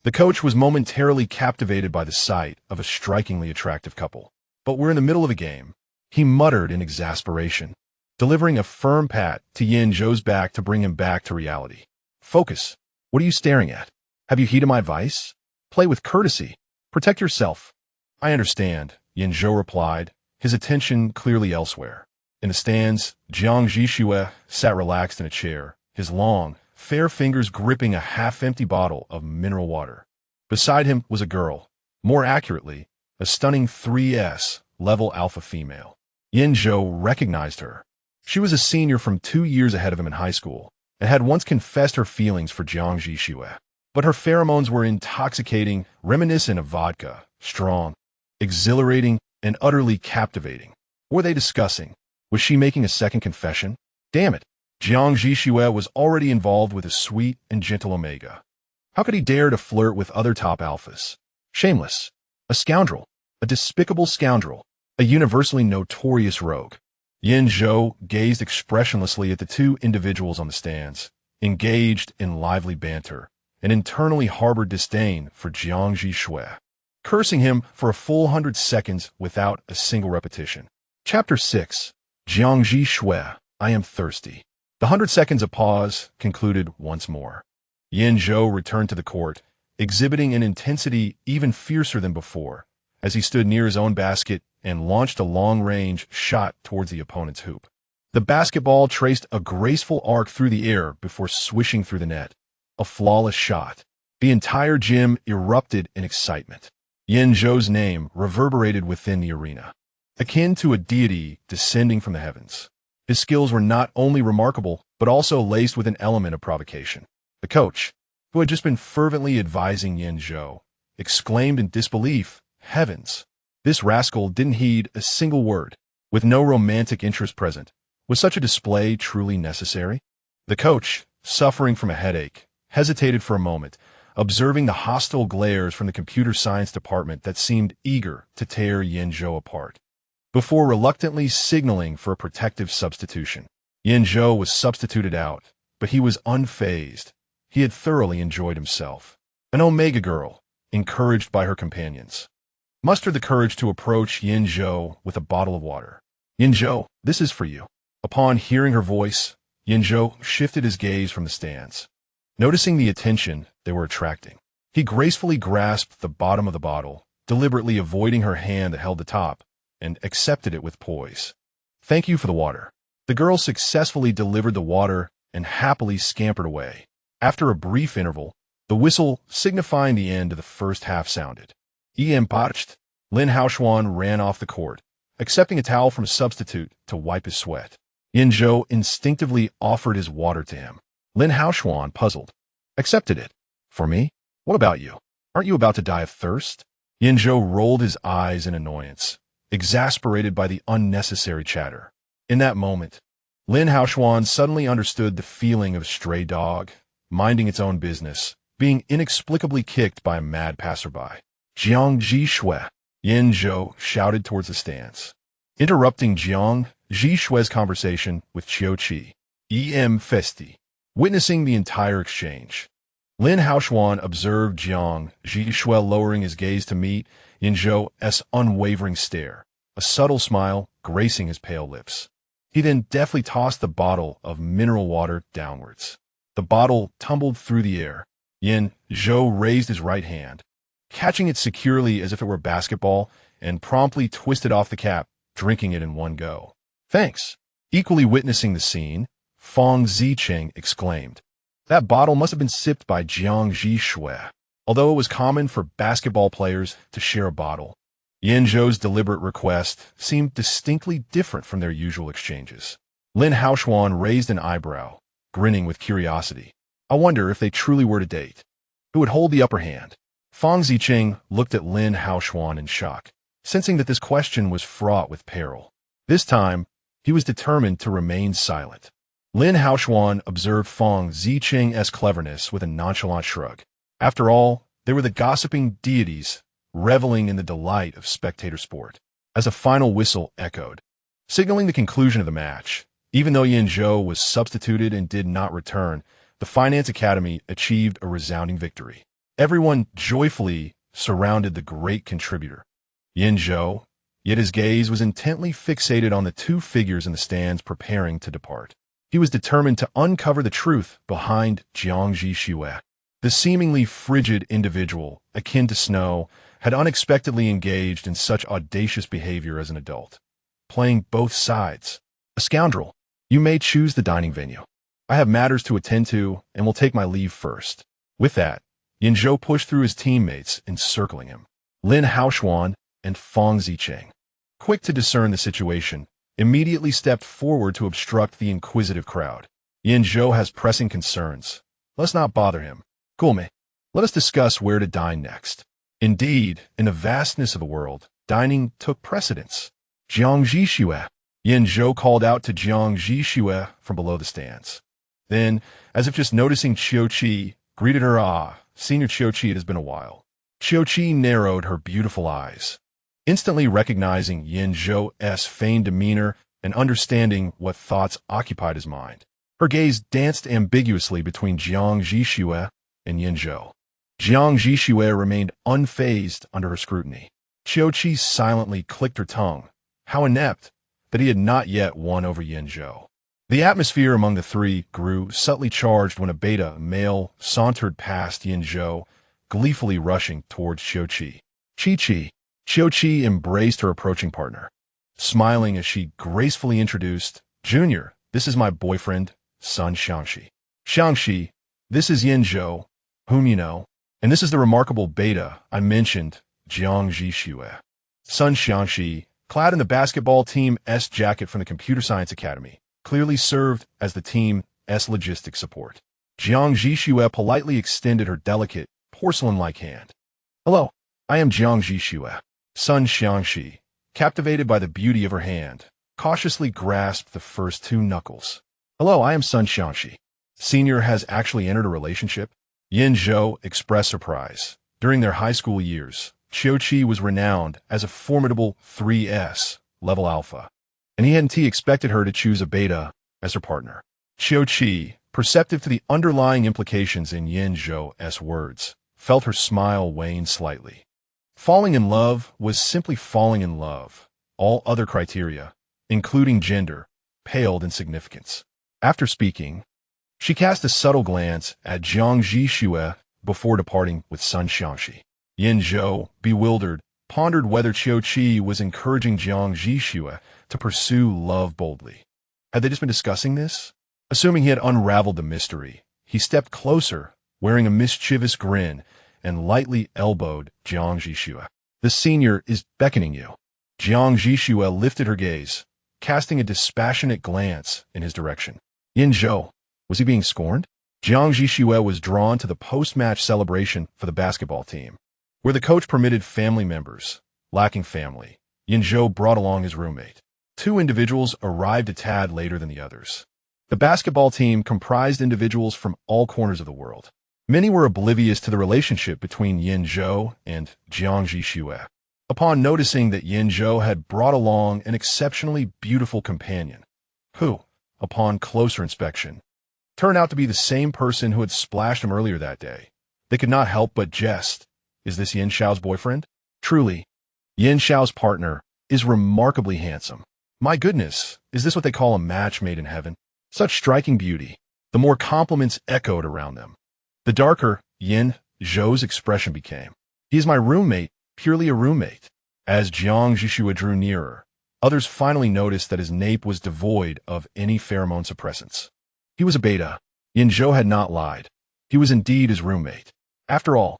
the coach was momentarily captivated by the sight of a strikingly attractive couple. "But we're in the middle of a game," he muttered in exasperation, delivering a firm pat to Yan Zhou's back to bring him back to reality. "Focus. What are you staring at? Have you heeded my advice? Play with courtesy. Protect yourself." "I understand," Yan Zhou replied, his attention clearly elsewhere. In the stands, Jiang Zhi Xue sat relaxed in a chair, his long, fair fingers gripping a half-empty bottle of mineral water. Beside him was a girl, more accurately, a stunning 3S level alpha female. Yan Zhou recognized her. She was a senior from 2 years ahead of him in high school, and had once confessed her feelings for Jiang Zhi Xue. But her pheromones were intoxicating, reminiscent of vodka, strong, exhilarating, and utterly captivating. What were they discussing? Was she making a second confession? Damn it! Jiang Zhi Xue was already involved with a sweet and gentle Omega. How could he dare to flirt with other top alphas? Shameless. A scoundrel. A despicable scoundrel. A universally notorious rogue. Yan Zhou gazed expressionlessly at the two individuals on the stands, engaged in lively banter, and internally harbored disdain for Jiang Zhi Xue, cursing him for a full 100 seconds without a single repetition. Chapter 6. Jiang Zhi Xue, I am thirsty. The 100 seconds of pause concluded once more. Yan Zhou returned to the court, exhibiting an intensity even fiercer than before, as he stood near his own basket and launched a long-range shot towards the opponent's hoop. The basketball traced a graceful arc through the air before swishing through the net. A flawless shot. The entire gym erupted in excitement. Yan Zhou's name reverberated within the arena, akin to a deity descending from the heavens. His skills were not only remarkable, but also laced with an element of provocation. The coach, who had just been fervently advising Yan Zhou, exclaimed in disbelief. Heavens! This rascal didn't heed a single word. With no romantic interest present, was such a display truly necessary? The coach, suffering from a headache, hesitated for a moment, observing the hostile glares from the computer science department that seemed eager to tear Yan Zhou apart, before reluctantly signaling for a protective substitution. Yan Zhou was substituted out, but he was unfazed. He had thoroughly enjoyed himself. An Omega girl, encouraged by her companions, mustered the courage to approach Yan Zhou with a bottle of water. Yan Zhou, this is for you. Upon hearing her voice, Yan Zhou shifted his gaze from the stands. Noticing the attention they were attracting, he gracefully grasped the bottom of the bottle, deliberately avoiding her hand that held the top, and accepted it with poise. Thank you for the water. The girl successfully delivered the water and happily scampered away. After a brief interval, the whistle signifying the end of the first half sounded. Parched. Lin Haoxuan ran off the court, accepting a towel from a substitute to wipe his sweat. Yan Zhou instinctively offered his water to him. Lin Haoxuan, puzzled, accepted it. For me? What about you? Aren't you about to die of thirst? Yan Zhou rolled his eyes in annoyance, exasperated by the unnecessary chatter. In that moment, Lin Haoxuan suddenly understood the feeling of a stray dog, minding its own business, being inexplicably kicked by a mad passerby. Jiang Zhi Xue, Yan Zhou shouted towards the stands, interrupting Jiang Zhi Xue's conversation with Qiu Qi. Festi. Witnessing the entire exchange, Lin Haoxuan observed Jiang Zhi Xue lowering his gaze to meet Yan Zhou's unwavering stare, a subtle smile gracing his pale lips. He then deftly tossed the bottle of mineral water downwards. The bottle tumbled through the air. Yan Zhou raised his right hand, catching it securely as if it were basketball, and promptly twisted off the cap, drinking it in one go. Thanks. Equally witnessing the scene, Fang Zicheng exclaimed, that bottle must have been sipped by Jiang Zhi Xue. Although it was common for basketball players to share a bottle, Yan Zhou's deliberate request seemed distinctly different from their usual exchanges. Lin Haoxuan raised an eyebrow, grinning with curiosity. I wonder if they truly were to date. Who would hold the upper hand? Fang Zicheng looked at Lin Haoxuan in shock, sensing that this question was fraught with peril. This time, he was determined to remain silent. Lin Haoxuan observed Fang Zicheng's cleverness with a nonchalant shrug. After all, they were the gossiping deities, reveling in the delight of spectator sport. As a final whistle echoed, signaling the conclusion of the match, even though Yan Zhou was substituted and did not return, the Finance Academy achieved a resounding victory. Everyone joyfully surrounded the great contributor, Yan Zhou, yet his gaze was intently fixated on the two figures in the stands preparing to depart. He was determined to uncover the truth behind Jiang Zhi Xue. The seemingly frigid individual, akin to snow, had unexpectedly engaged in such audacious behavior as an adult, playing both sides. A scoundrel. You may choose the dining venue. I have matters to attend to and will take my leave first. With that, Yan Zhou pushed through his teammates, encircling him. Lin Haoxuan and Fang Zicheng, quick to discern the situation, immediately stepped forward to obstruct the inquisitive crowd. Yan Zhou has pressing concerns. Let's not bother him. Gulme, let us discuss where to dine next. Indeed, in the vastness of the world, dining took precedence. Jiang Zhi Xue. Yan Zhou called out to Jiang Zhi Xue from below the stands. Then, as if just noticing Qiu Qi, greeted her. Senior Qiu Qi, it has been a while. Qiu Qi narrowed her beautiful eyes, instantly recognizing Yan Zhou's feigned demeanor and understanding what thoughts occupied his mind. Her gaze danced ambiguously between Jiang Zhi Xue and Yan Zhou. Jiang Zhi Xue remained unfazed under her scrutiny. Qiu Qi silently clicked her tongue. How inept that he had not yet won over Yan Zhou. The atmosphere among the three grew subtly charged when a beta male sauntered past Yan Zhou, gleefully rushing towards Qiu Qi. Qiu Qi embraced her approaching partner, smiling as she gracefully introduced, Junior, this is my boyfriend, Sun Xiangxi. Xiangxi, this is Yan Zhou, whom you know, and this is the remarkable beta I mentioned, Jiang Zhi Xue. Sun Xiangxi, clad in the basketball team's jacket from the Computer Science Academy, clearly served as the team's logistics support. Jiang Zhi Xue politely extended her delicate, porcelain-like hand. Hello, I am Jiang Zhi Xue. Sun Xiangxi, captivated by the beauty of her hand, cautiously grasped the first two knuckles. Hello, I am Sun Xiangxi. Senior has actually entered a relationship? Yan Zhou expressed surprise. During their high school years, Qiuqi was renowned as a formidable 3S level alpha, and he hadn't expected her to choose a beta as her partner. Qiuqi, perceptive to the underlying implications in Yan Zhou's words, felt her smile wane slightly. Falling in love was simply falling in love. All other criteria, including gender, paled in significance. After speaking, she cast a subtle glance at Jiang Zhi Xue before departing with Sun Xiangxi. Yan Zhou, bewildered, pondered whether Qiuqi was encouraging Jiang Zhi Xue to pursue love boldly. Had they just been discussing this? Assuming he had unraveled the mystery, he stepped closer, wearing a mischievous grin, and lightly elbowed Jiang Zhi Xue. The senior is beckoning you. Jiang Zhi Xue lifted her gaze, casting a dispassionate glance in his direction. Yan Zhou, was he being scorned? Jiang Zhi Xue was drawn to the post-match celebration for the basketball team, where the coach permitted family members. Lacking family, Yan Zhou brought along his roommate. Two individuals arrived a tad later than the others. The basketball team comprised individuals from all corners of the world. Many were oblivious to the relationship between Yan Zhou and Jiang Zhi Xue. Upon noticing that Yan Zhou had brought along an exceptionally beautiful companion, who, upon closer inspection, turned out to be the same person who had splashed him earlier that day, they could not help but jest. Is this Yan Xiao's boyfriend? Truly, Yan Xiao's partner is remarkably handsome. My goodness, is this what they call a match made in heaven? Such striking beauty. The more compliments echoed around them, the darker Yan Zhou's expression became. He is my roommate, purely a roommate. As Jiang Zhi Xue drew nearer, others finally noticed that his nape was devoid of any pheromone suppressants. He was a beta. Yan Zhou had not lied. He was indeed his roommate. After all,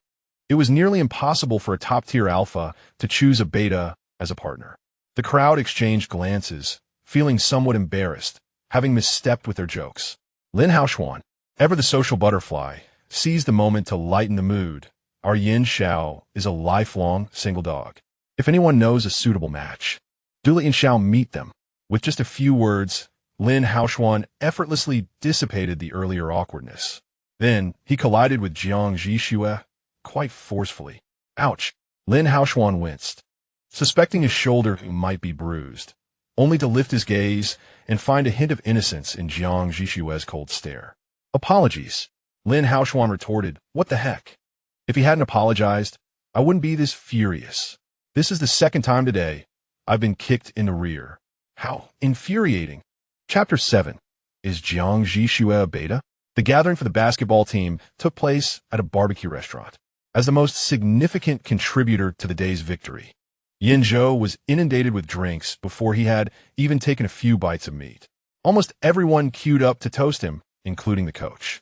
it was nearly impossible for a top-tier alpha to choose a beta as a partner. The crowd exchanged glances, feeling somewhat embarrassed, having misstepped with their jokes. Lin Haoshuan, ever the social butterfly, seized the moment to lighten the mood. Our Yan Xiao is a lifelong single dog. If anyone knows a suitable match, do let Yan Xiao meet them. With just a few words, Lin Haoshuan effortlessly dissipated the earlier awkwardness. Then, he collided with Jiang Zhi Xue quite forcefully. Ouch! Lin Haoshuan winced, suspecting his shoulder might be bruised, only to lift his gaze and find a hint of innocence in Jiang Zhi Xue's cold stare. Apologies, Lin Haoshuan retorted. What the heck? If he hadn't apologized, I wouldn't be this furious. This is the second time today I've been kicked in the rear. How infuriating. Chapter 7. Is Jiang Zhi Xue a beta? The gathering for the basketball team took place at a barbecue restaurant. As the most significant contributor to the day's victory, Yan Zhou was inundated with drinks before he had even taken a few bites of meat. Almost everyone queued up to toast him, including the coach.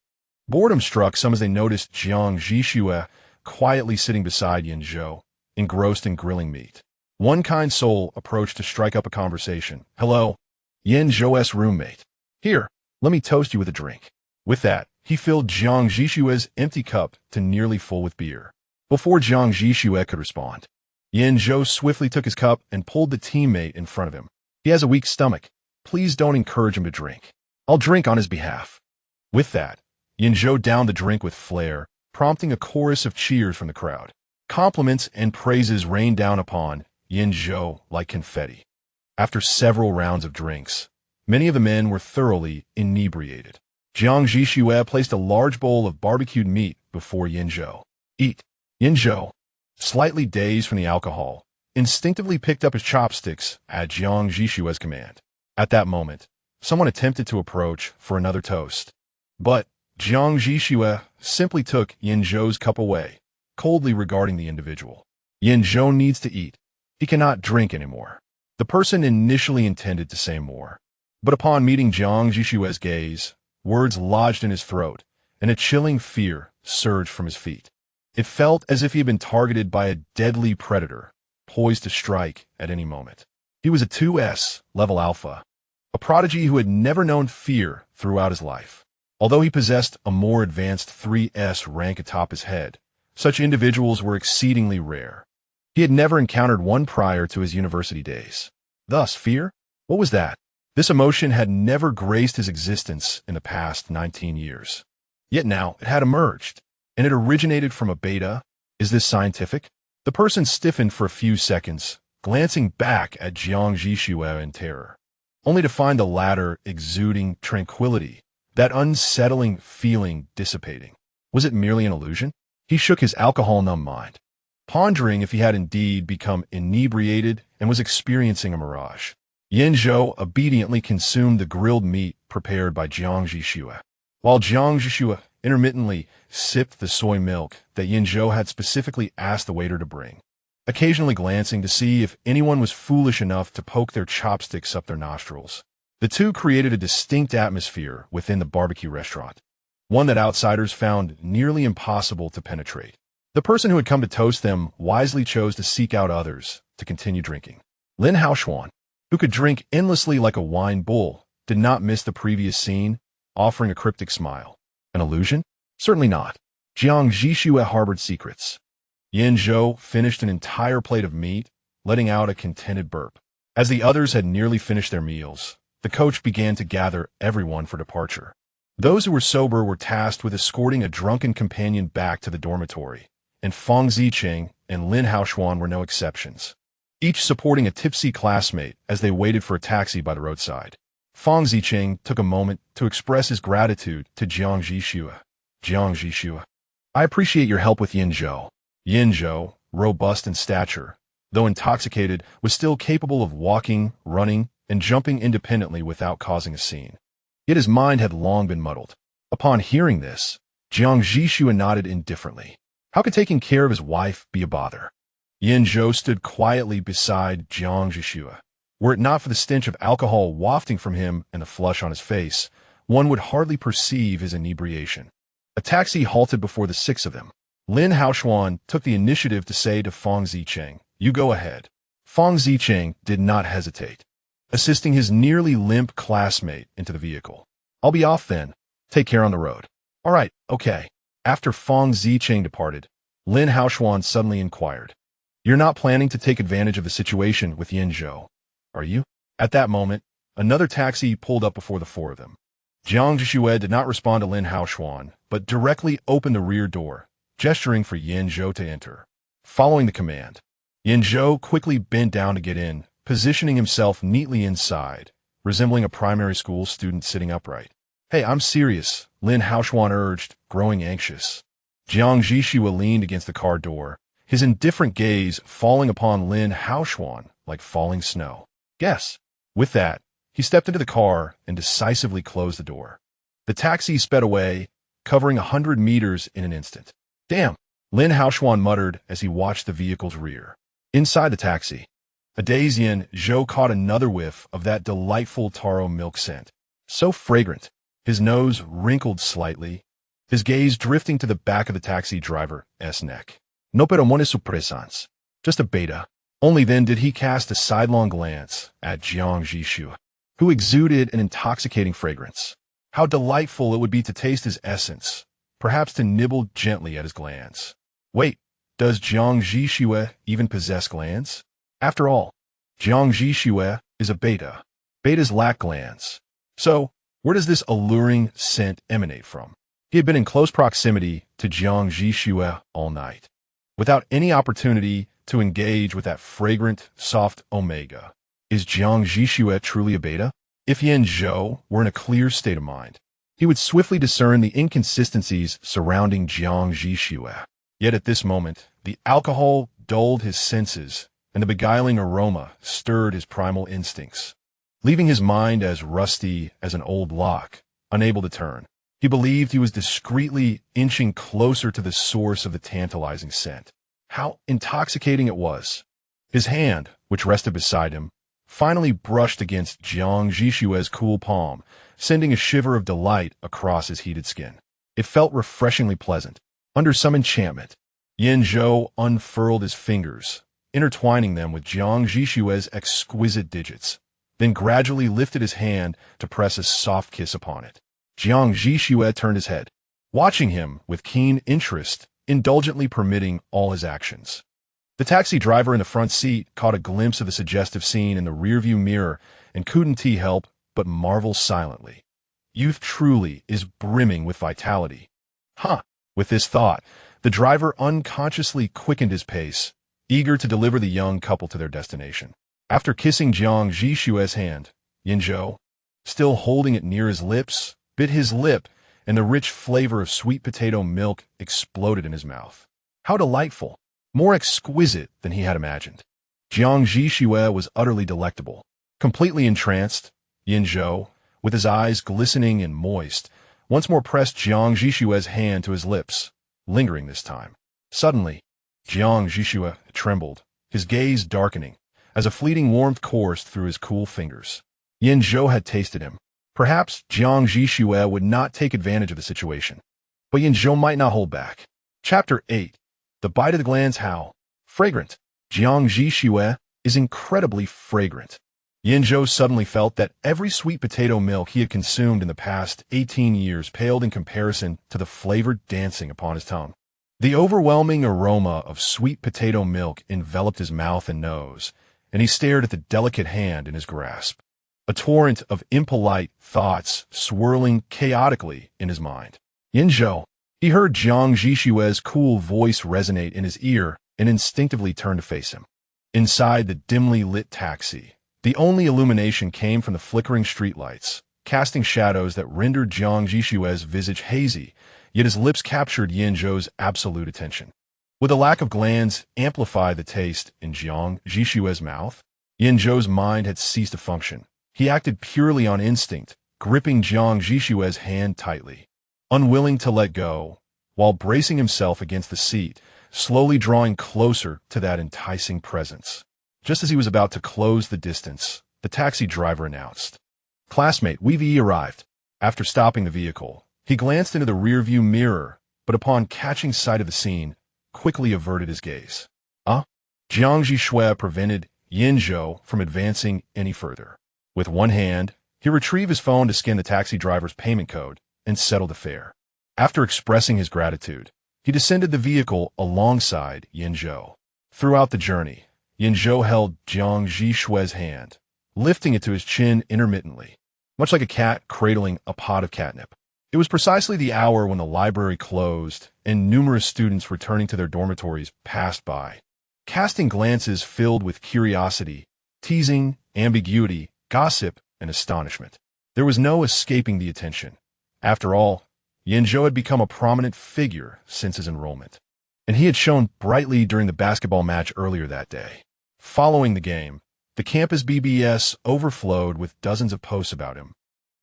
Boredom struck some as they noticed Jiang Zhi Xue quietly sitting beside Yan Zhou, engrossed in grilling meat. One kind soul approached to strike up a conversation. Hello, Yan Zhou's roommate. Here, let me toast you with a drink. With that, he filled Jiang Zhi Xue's empty cup to nearly full with beer. Before Jiang Zhi Xue could respond, Yan Zhou swiftly took his cup and pulled the teammate in front of him. He has a weak stomach. Please don't encourage him to drink. I'll drink on his behalf. With that, Yan Zhou downed the drink with flair, prompting a chorus of cheers from the crowd. Compliments and praises rained down upon Yan Zhou like confetti. After several rounds of drinks, many of the men were thoroughly inebriated. Jiang Zhi Xue placed a large bowl of barbecued meat before Yan Zhou. Eat. Yan Zhou, slightly dazed from the alcohol, instinctively picked up his chopsticks at Jiang Zhi Xue's command. At that moment, someone attempted to approach for another toast, but Jiang Zhi Xue simply took Yan Zhou's cup away, coldly regarding the individual. Yan Zhou needs to eat. He cannot drink anymore. The person initially intended to say more, but upon meeting Jiang Zhi Xue's gaze, words lodged in his throat, and a chilling fear surged from his feet. It felt as if he had been targeted by a deadly predator, poised to strike at any moment. He was a 2S level alpha, a prodigy who had never known fear throughout his life. Although he possessed a more advanced 3S rank atop his head, Such individuals were exceedingly rare. He had never encountered one prior to his university days. Thus, fear? What was that? This emotion had never graced his existence in the past 19 years. Yet now it had emerged, and it originated from a beta. Is this scientific? The person stiffened for a few seconds, glancing back at Jiang Zhi Xue in terror, only to find the latter exuding tranquility, that unsettling feeling dissipating. Was it merely an illusion? He shook his alcohol-numb mind, pondering if he had indeed become inebriated and was experiencing a mirage. Yan Zhou obediently consumed the grilled meat prepared by Jiang Zhi Xue, while Jiang Zhi Xue intermittently sipped the soy milk that Yan Zhou had specifically asked the waiter to bring, occasionally glancing to see if anyone was foolish enough to poke their chopsticks up their nostrils. The two created a distinct atmosphere within the barbecue restaurant, one that outsiders found nearly impossible to penetrate. The person who had come to toast them wisely chose to seek out others to continue drinking. Lin Haoshuan, who could drink endlessly like a wine bull, did not miss the previous scene, offering a cryptic smile. An illusion? Certainly not. Jiang Zhi Xue harbored secrets. Yan Zhou finished an entire plate of meat, letting out a contented burp. As the others had nearly finished their meals, the coach began to gather everyone for departure. Those who were sober were tasked with escorting a drunken companion back to the dormitory, and Feng Zicheng and Lin Haoshuan were no exceptions, each supporting a tipsy classmate as they waited for a taxi by the roadside. Feng Zicheng took a moment to express his gratitude to Jiang Zhi Xue. Jiang Zhi Xue, I appreciate your help with Yan Zhou. Yan Zhou, robust in stature, though intoxicated, was still capable of walking, running, and jumping independently without causing a scene. Yet his mind had long been muddled. Upon hearing this, Jiang Zhi Xue nodded indifferently. How could taking care of his wife be a bother? Yan Zhou stood quietly beside Jiang Zhi Xue. Were it not for the stench of alcohol wafting from him and the flush on his face, one would hardly perceive his inebriation. A taxi halted before the six of them. Lin Haoshuan took the initiative to say to Feng Zicheng, "You go ahead." Feng Zicheng did not hesitate, assisting his nearly limp classmate into the vehicle. "I'll be off then. Take care on the road." "All right, okay." After Feng Zicheng departed, Lin Haoshuan suddenly inquired, "You're not planning to take advantage of the situation with Yan Zhou, are you?" At that moment, another taxi pulled up before the four of them. Jiang Zhi Xue did not respond to Lin Haoshuan, but directly opened the rear door, gesturing for Yan Zhou to enter. Following the command, Yan Zhou quickly bent down to get in, positioning himself neatly inside, resembling a primary school student sitting upright. "Hey, I'm serious," Lin Haoshuan urged, growing anxious. Jiang Zhi Xue leaned against the car door, his indifferent gaze falling upon Lin Haoshuan like falling snow. "Guess." With that, he stepped into the car and decisively closed the door. The taxi sped away, covering 100 meters in an instant. "Damn," Lin Haoshuan muttered as he watched the vehicle's rear. Inside the taxi, a dazed Yan Zhou caught another whiff of that delightful taro milk scent. So fragrant, his nose wrinkled slightly, his gaze drifting to the back of the taxi driver's neck. "No pero mone supresans." Just a beta. Only then did he cast a sidelong glance at Jiang Zhi Xue, who exuded an intoxicating fragrance. How delightful it would be to taste his essence, perhaps to nibble gently at his glands. Wait, does Jiang Zhi Xue even possess glands? After all, Jiang Zhi Xue is a beta. Betas lack glands. So, where does this alluring scent emanate from? He had been in close proximity to Jiang Zhi Xue all night, without any opportunity to engage with that fragrant, soft omega. Is Jiang Zhi Xue truly a beta? If Yan Zhou were in a clear state of mind, he would swiftly discern the inconsistencies surrounding Jiang Zhi Xue. Yet at this moment, the alcohol dulled his senses, and the beguiling aroma stirred his primal instincts, leaving his mind as rusty as an old lock, unable to turn. He believed he was discreetly inching closer to the source of the tantalizing scent. How intoxicating it was! His hand, which rested beside him, finally brushed against Jiang Zhi Xue's cool palm, sending a shiver of delight across his heated skin. It felt refreshingly pleasant. Under some enchantment, Yan Zhou unfurled his fingers, intertwining them with Jiang Zhi Xue's exquisite digits, then gradually lifted his hand to press a soft kiss upon it. Jiang Zhi Xue turned his head, watching him with keen interest indulgently permitting all his actions. The taxi driver in the front seat caught a glimpse of the suggestive scene in the rearview mirror and couldn't help but marvel silently. Youth truly is brimming with vitality. Huh. With this thought, the driver unconsciously quickened his pace, eager to deliver the young couple to their destination. After kissing Jiang Zhi Xue's hand, Yan Zhou, still holding it near his lips, bit his lip, and the rich flavor of sweet potato milk exploded in his mouth. How delightful! More exquisite than he had imagined. Jiang Zhi Xue was utterly delectable. Completely entranced, Yan Zhou, with his eyes glistening and moist, once more pressed Jiang Zhi Xue's hand to his lips, lingering this time. Suddenly, Jiang Zhi Xue trembled, his gaze darkening, as a fleeting warmth coursed through his cool fingers. Yan Zhou had tasted him. Perhaps Jiang Zhi Xue would not take advantage of the situation. But Yan Zhou might not hold back. Chapter 8. The Bite of the Glands. How fragrant! Jiang Zhi Xue is incredibly fragrant. Yan Zhou suddenly felt that every sweet potato milk he had consumed in the past 18 years paled in comparison to the flavor dancing upon his tongue. The overwhelming aroma of sweet potato milk enveloped his mouth and nose, and he stared at the delicate hand in his grasp. A torrent of impolite thoughts swirling chaotically in his mind. Yan Zhou. He heard Jiang Zhi Xue's cool voice resonate in his ear and instinctively turned to face him. Inside the dimly lit taxi, the only illumination came from the flickering streetlights, casting shadows that rendered Jiang Zhi Xue's visage hazy, yet his lips captured Yan Zhou's absolute attention. Would the lack of glands amplify the taste in Jiang Zhi Xue's mouth? Yan Zhou's mind had ceased to function. He acted purely on instinct, gripping Jiang Zhi Xue's hand tightly, unwilling to let go, while bracing himself against the seat, slowly drawing closer to that enticing presence. Just as he was about to close the distance, the taxi driver announced, "Classmate, we've arrived." After stopping the vehicle, he glanced into the rearview mirror, but upon catching sight of the scene, quickly averted his gaze. Jiang Zhi Xue prevented Yan Zhou from advancing any further. With one hand, he retrieved his phone to scan the taxi driver's payment code and settle the fare. After expressing his gratitude, he descended the vehicle alongside Yan Zhou. Throughout the journey, Yan Zhou held Jiang Zhi Xue's hand, lifting it to his chin intermittently, much like a cat cradling a pot of catnip. It was precisely the hour when the library closed and numerous students returning to their dormitories passed by, casting glances filled with curiosity, teasing, ambiguity, gossip, and astonishment. There was no escaping the attention. After all, Yan Zhou had become a prominent figure since his enrollment, and he had shone brightly during the basketball match earlier that day. Following the game, the campus BBS overflowed with dozens of posts about him,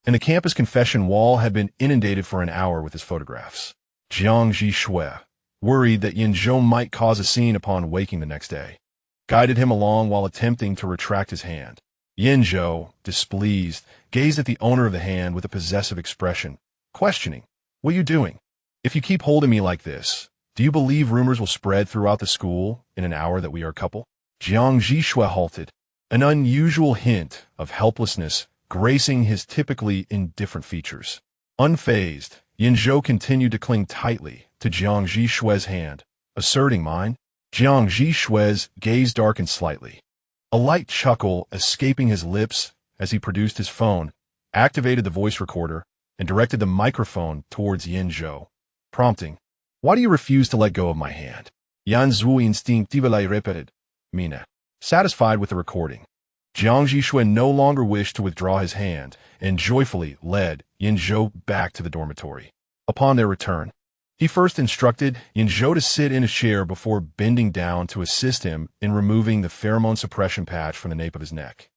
and the campus confession wall had been inundated for an hour with his photographs. Jiang Zhi Xue, worried that Yan Zhou might cause a scene upon waking the next day, guided him along while attempting to retract his hand. Yan Zhou, displeased, gazed at the owner of the hand with a possessive expression, questioning, "What are you doing? If you keep holding me like this, do you believe rumors will spread throughout the school in an hour that we are a couple?" Jiang Zhi Xue halted, an unusual hint of helplessness gracing his typically indifferent features. Unfazed, Yan Zhou continued to cling tightly to Jiang Zhi Xue's hand, asserting, "Mine." Jiang Zhi Xue's gaze darkened slightly. A light chuckle escaping his lips as he produced his phone, activated the voice recorder, and directed the microphone towards Yan Zhou, prompting, "Why do you refuse to let go of my hand?" Yan Zhou instinctively repeated, "Mina." Satisfied with the recording, Jiang Zhi Xue no longer wished to withdraw his hand and joyfully led Yan Zhou back to the dormitory. Upon their return, he first instructed Yan Zhou to sit in a chair before bending down to assist him in removing the pheromone suppression patch from the nape of his neck.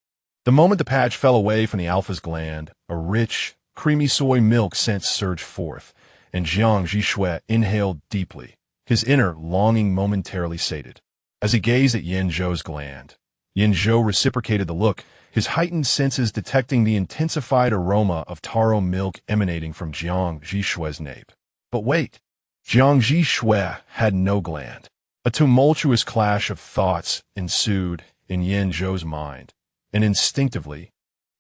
The moment the patch fell away from the alpha's gland, a rich, creamy soy milk scent surged forth, and Jiang Zhi Xue inhaled deeply, his inner longing momentarily sated. As he gazed at Yan Zhou's gland, Yan Zhou reciprocated the look, his heightened senses detecting the intensified aroma of taro milk emanating from Jiang Zhi Xue's nape. But wait, Jiang Zhi Xue had no gland. A tumultuous clash of thoughts ensued in Yan Zhou's mind, and instinctively,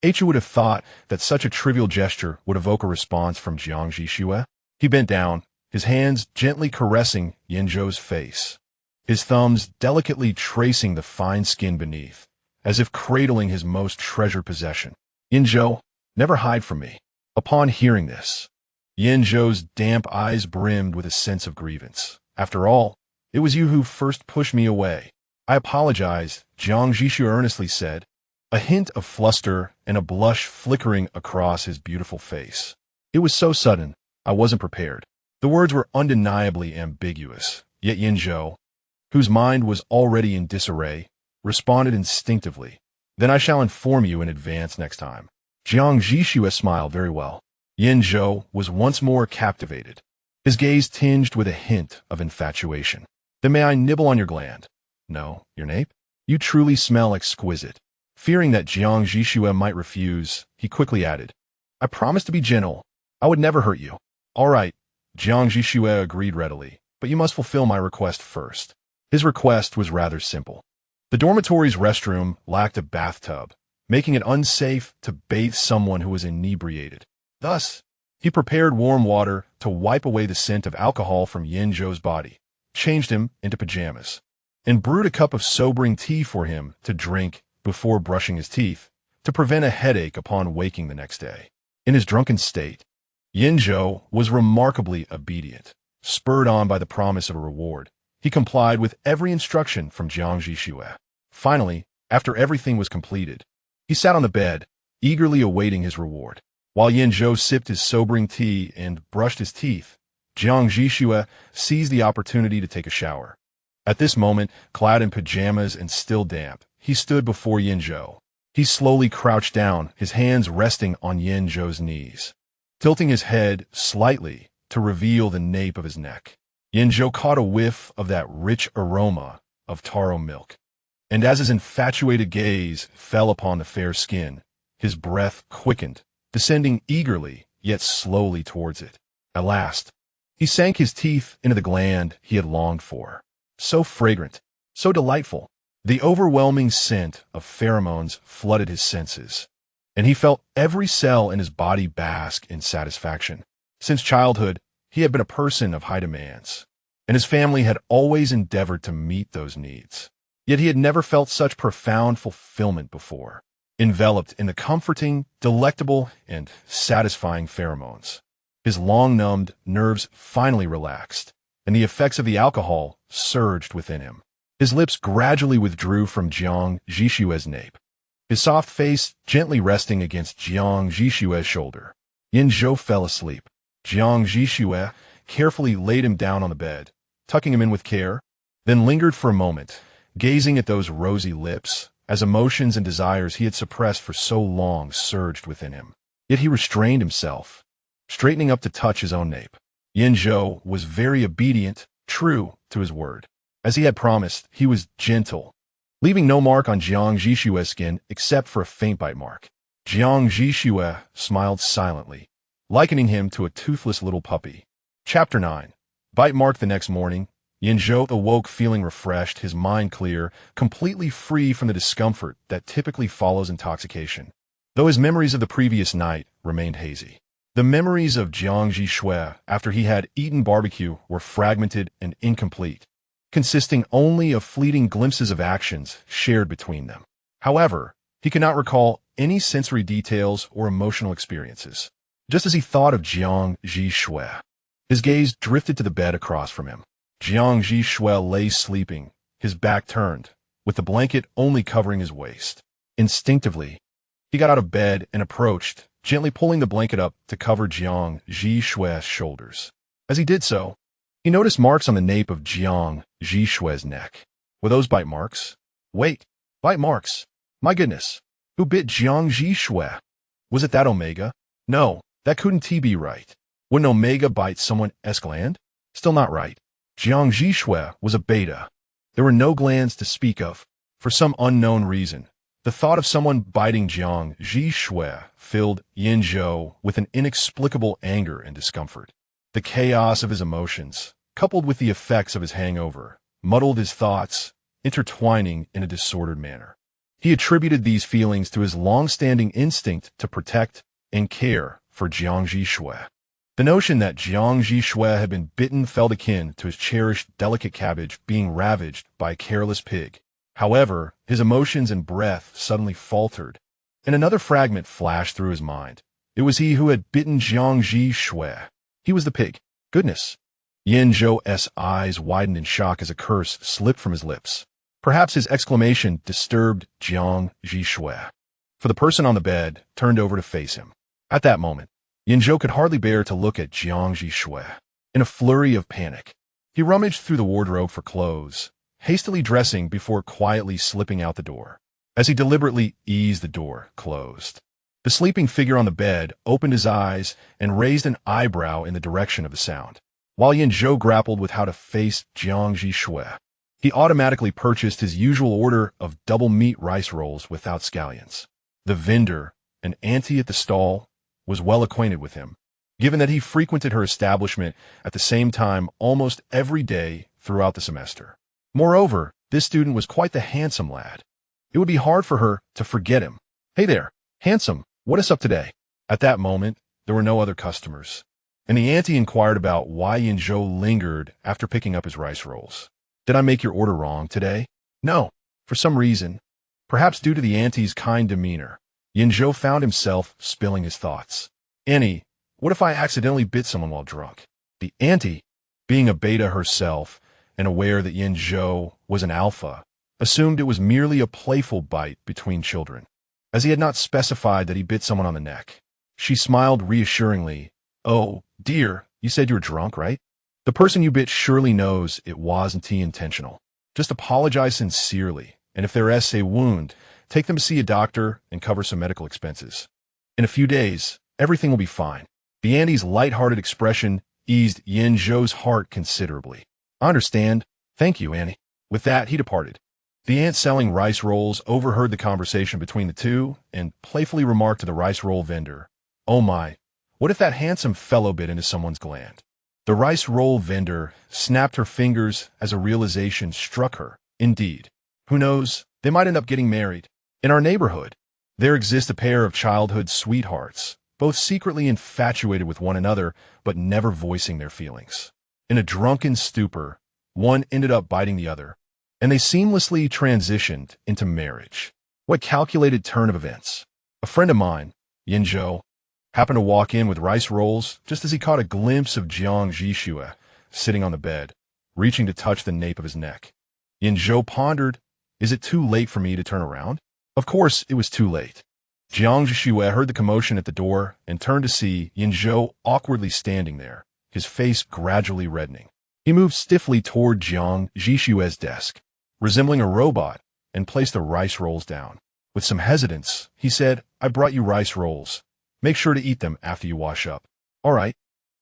H would have thought that such a trivial gesture would evoke a response from Jiang Zhi Xue. He bent down, his hands gently caressing Yan Zhou's face, his thumbs delicately tracing the fine skin beneath, as if cradling his most treasured possession. Yan Zhou, never hide from me. Upon hearing this, Yan Zhou's damp eyes brimmed with a sense of grievance. After all, it was you who first pushed me away. I apologize, Jiang Zhi Xue earnestly said, a hint of fluster and a blush flickering across his beautiful face. It was so sudden, I wasn't prepared. The words were undeniably ambiguous, yet Yan Zhou, whose mind was already in disarray, responded instinctively. Then I shall inform you in advance next time. Jiang Zhi Xue smiled very well. Yan Zhou was once more captivated, his gaze tinged with a hint of infatuation. Then may I nibble on your gland? No, your nape? You truly smell exquisite. Fearing that Jiang Zhi Xue might refuse, he quickly added, I promise to be gentle. I would never hurt you. All right, Jiang Zhi Xue agreed readily, but you must fulfill my request first. His request was rather simple. The dormitory's restroom lacked a bathtub, making it unsafe to bathe someone who was inebriated. Thus, he prepared warm water to wipe away the scent of alcohol from Yan Zhou's body, changed him into pajamas, and brewed a cup of sobering tea for him to drink before brushing his teeth to prevent a headache upon waking the next day. In his drunken state, Yan Zhou was remarkably obedient. Spurred on by the promise of a reward, he complied with every instruction from Jiang Zhi Xue. Finally, after everything was completed, he sat on the bed, eagerly awaiting his reward. While Yan Zhou sipped his sobering tea and brushed his teeth, Jiang Zhi Xue seized the opportunity to take a shower. At this moment, clad in pajamas and still damp, he stood before Yan Zhou. He slowly crouched down, his hands resting on Yan Zhou's knees, tilting his head slightly to reveal the nape of his neck. Yan Zhou caught a whiff of that rich aroma of taro milk, and as his infatuated gaze fell upon the fair skin, his breath quickened, descending eagerly yet slowly towards it. At last, he sank his teeth into the gland he had longed for. So fragrant, so delightful. The overwhelming scent of pheromones flooded his senses, and he felt every cell in his body bask in satisfaction. Since childhood, he had been a person of high demands, and his family had always endeavored to meet those needs. Yet he had never felt such profound fulfillment before, enveloped in the comforting, delectable, and satisfying pheromones. His long-numbed nerves finally relaxed, and the effects of the alcohol surged within him. His lips gradually withdrew from Jiang Zhi Xue's nape, his soft face gently resting against Jiang Zhi Xue's shoulder. Yan Zhou fell asleep. Jiang Zhi Xue carefully laid him down on the bed, tucking him in with care, then lingered for a moment, gazing at those rosy lips, as emotions and desires he had suppressed for so long surged within him. Yet he restrained himself, straightening up to touch his own nape. Yan Zhou was very obedient, true to his word. As he had promised, he was gentle, leaving no mark on Jiang Zhi Xue's skin except for a faint bite mark. Jiang Zhi Xue smiled silently, likening him to a toothless little puppy. Chapter 9. Bite mark. The next morning, Yan Zhou awoke feeling refreshed, his mind clear, completely free from the discomfort that typically follows intoxication. Though his memories of the previous night remained hazy, the memories of Jiang Zhi Xue after he had eaten barbecue were fragmented and incomplete, consisting only of fleeting glimpses of actions shared between them. However, he could not recall any sensory details or emotional experiences. Just as he thought of Jiang Zhi Xue, his gaze drifted to the bed across from him. Jiang Zhi Xue lay sleeping, his back turned, with the blanket only covering his waist. Instinctively, he got out of bed and approached, gently pulling the blanket up to cover Jiang Zhi Xue's shoulders. As he did so, he noticed marks on the nape of Jiang Zhi Xue's neck. Were those bite marks? Wait, bite marks? My goodness, who bit Jiang Zhi Xue? Was it that Omega? No, that couldn't be right. Wouldn't Omega bite someone's gland? Still not right. Jiang Zhi Xue was a beta. There were no glands to speak of. For some unknown reason, the thought of someone biting Jiang Zhi Xue filled Yan Zhou with an inexplicable anger and discomfort. The chaos of his emotions, coupled with the effects of his hangover, muddled his thoughts, intertwining in a disordered manner. He attributed these feelings to his long-standing instinct to protect and care for Jiang Zhi Xue. The notion that Jiang Zhi Xue had been bitten felt akin to his cherished delicate cabbage being ravaged by a careless pig. However, his emotions and breath suddenly faltered, and another fragment flashed through his mind. It was he who had bitten Jiang Zhi Xue. He was the pig. Goodness. Yan Zhou's eyes widened in shock as a curse slipped from his lips. Perhaps his exclamation disturbed Jiang Zhi Xue, for the person on the bed turned over to face him. At that moment, Yan Zhou could hardly bear to look at Jiang Zhi Xue. In a flurry of panic, he rummaged through the wardrobe for clothes, hastily dressing before quietly slipping out the door. As he deliberately eased the door closed, the sleeping figure on the bed opened his eyes and raised an eyebrow in the direction of the sound. While Yan Zhou grappled with how to face Jiang Zhi Xue, he automatically purchased his usual order of double meat rice rolls without scallions. The vendor, an auntie at the stall, was well acquainted with him, given that he frequented her establishment at the same time almost every day throughout the semester. Moreover, this student was quite the handsome lad. It would be hard for her to forget him. "Hey there, handsome, what is up today?" At that moment, there were no other customers, and the auntie inquired about why Yan Zhou lingered after picking up his rice rolls. "Did I make your order wrong today?" "No." For some reason, perhaps due to the auntie's kind demeanor, Yan Zhou found himself spilling his thoughts. "Annie, what if I accidentally bit someone while drunk?" The auntie, being a beta herself and aware that Yan Zhou was an alpha, assumed it was merely a playful bite between children, as he had not specified that he bit someone on the neck. She smiled reassuringly. "Oh, dear, you said you were drunk, right? The person you bit surely knows it wasn't intentional. Just apologize sincerely, and if there is a wound, take them to see a doctor and cover some medical expenses. In a few days, everything will be fine." The auntie's light-hearted expression eased Yan Zhou's heart considerably. "I understand. Thank you, Annie." With that, he departed. The aunt selling rice rolls overheard the conversation between the two and playfully remarked to the rice roll vendor, "Oh my, what if that handsome fellow bit into someone's gland?" The rice roll vendor snapped her fingers as a realization struck her. Indeed. Who knows, they might end up getting married. In our neighborhood, there exists a pair of childhood sweethearts, both secretly infatuated with one another, but never voicing their feelings. In a drunken stupor, one ended up biting the other, and they seamlessly transitioned into marriage. What calculated turn of events! A friend of mine, Yan Zhou, happened to walk in with rice rolls just as he caught a glimpse of Jiang Zhi Xue sitting on the bed, reaching to touch the nape of his neck. Yan Zhou pondered, "Is it too late for me to turn around?" Of course, it was too late. Jiang Zhi Xue heard the commotion at the door and turned to see Yan Zhou awkwardly standing there, his face gradually reddening. He moved stiffly toward Jiang Zhi Xue's desk, resembling a robot, and placed the rice rolls down. With some hesitance, he said, "I brought you rice rolls. Make sure to eat them after you wash up." "All right."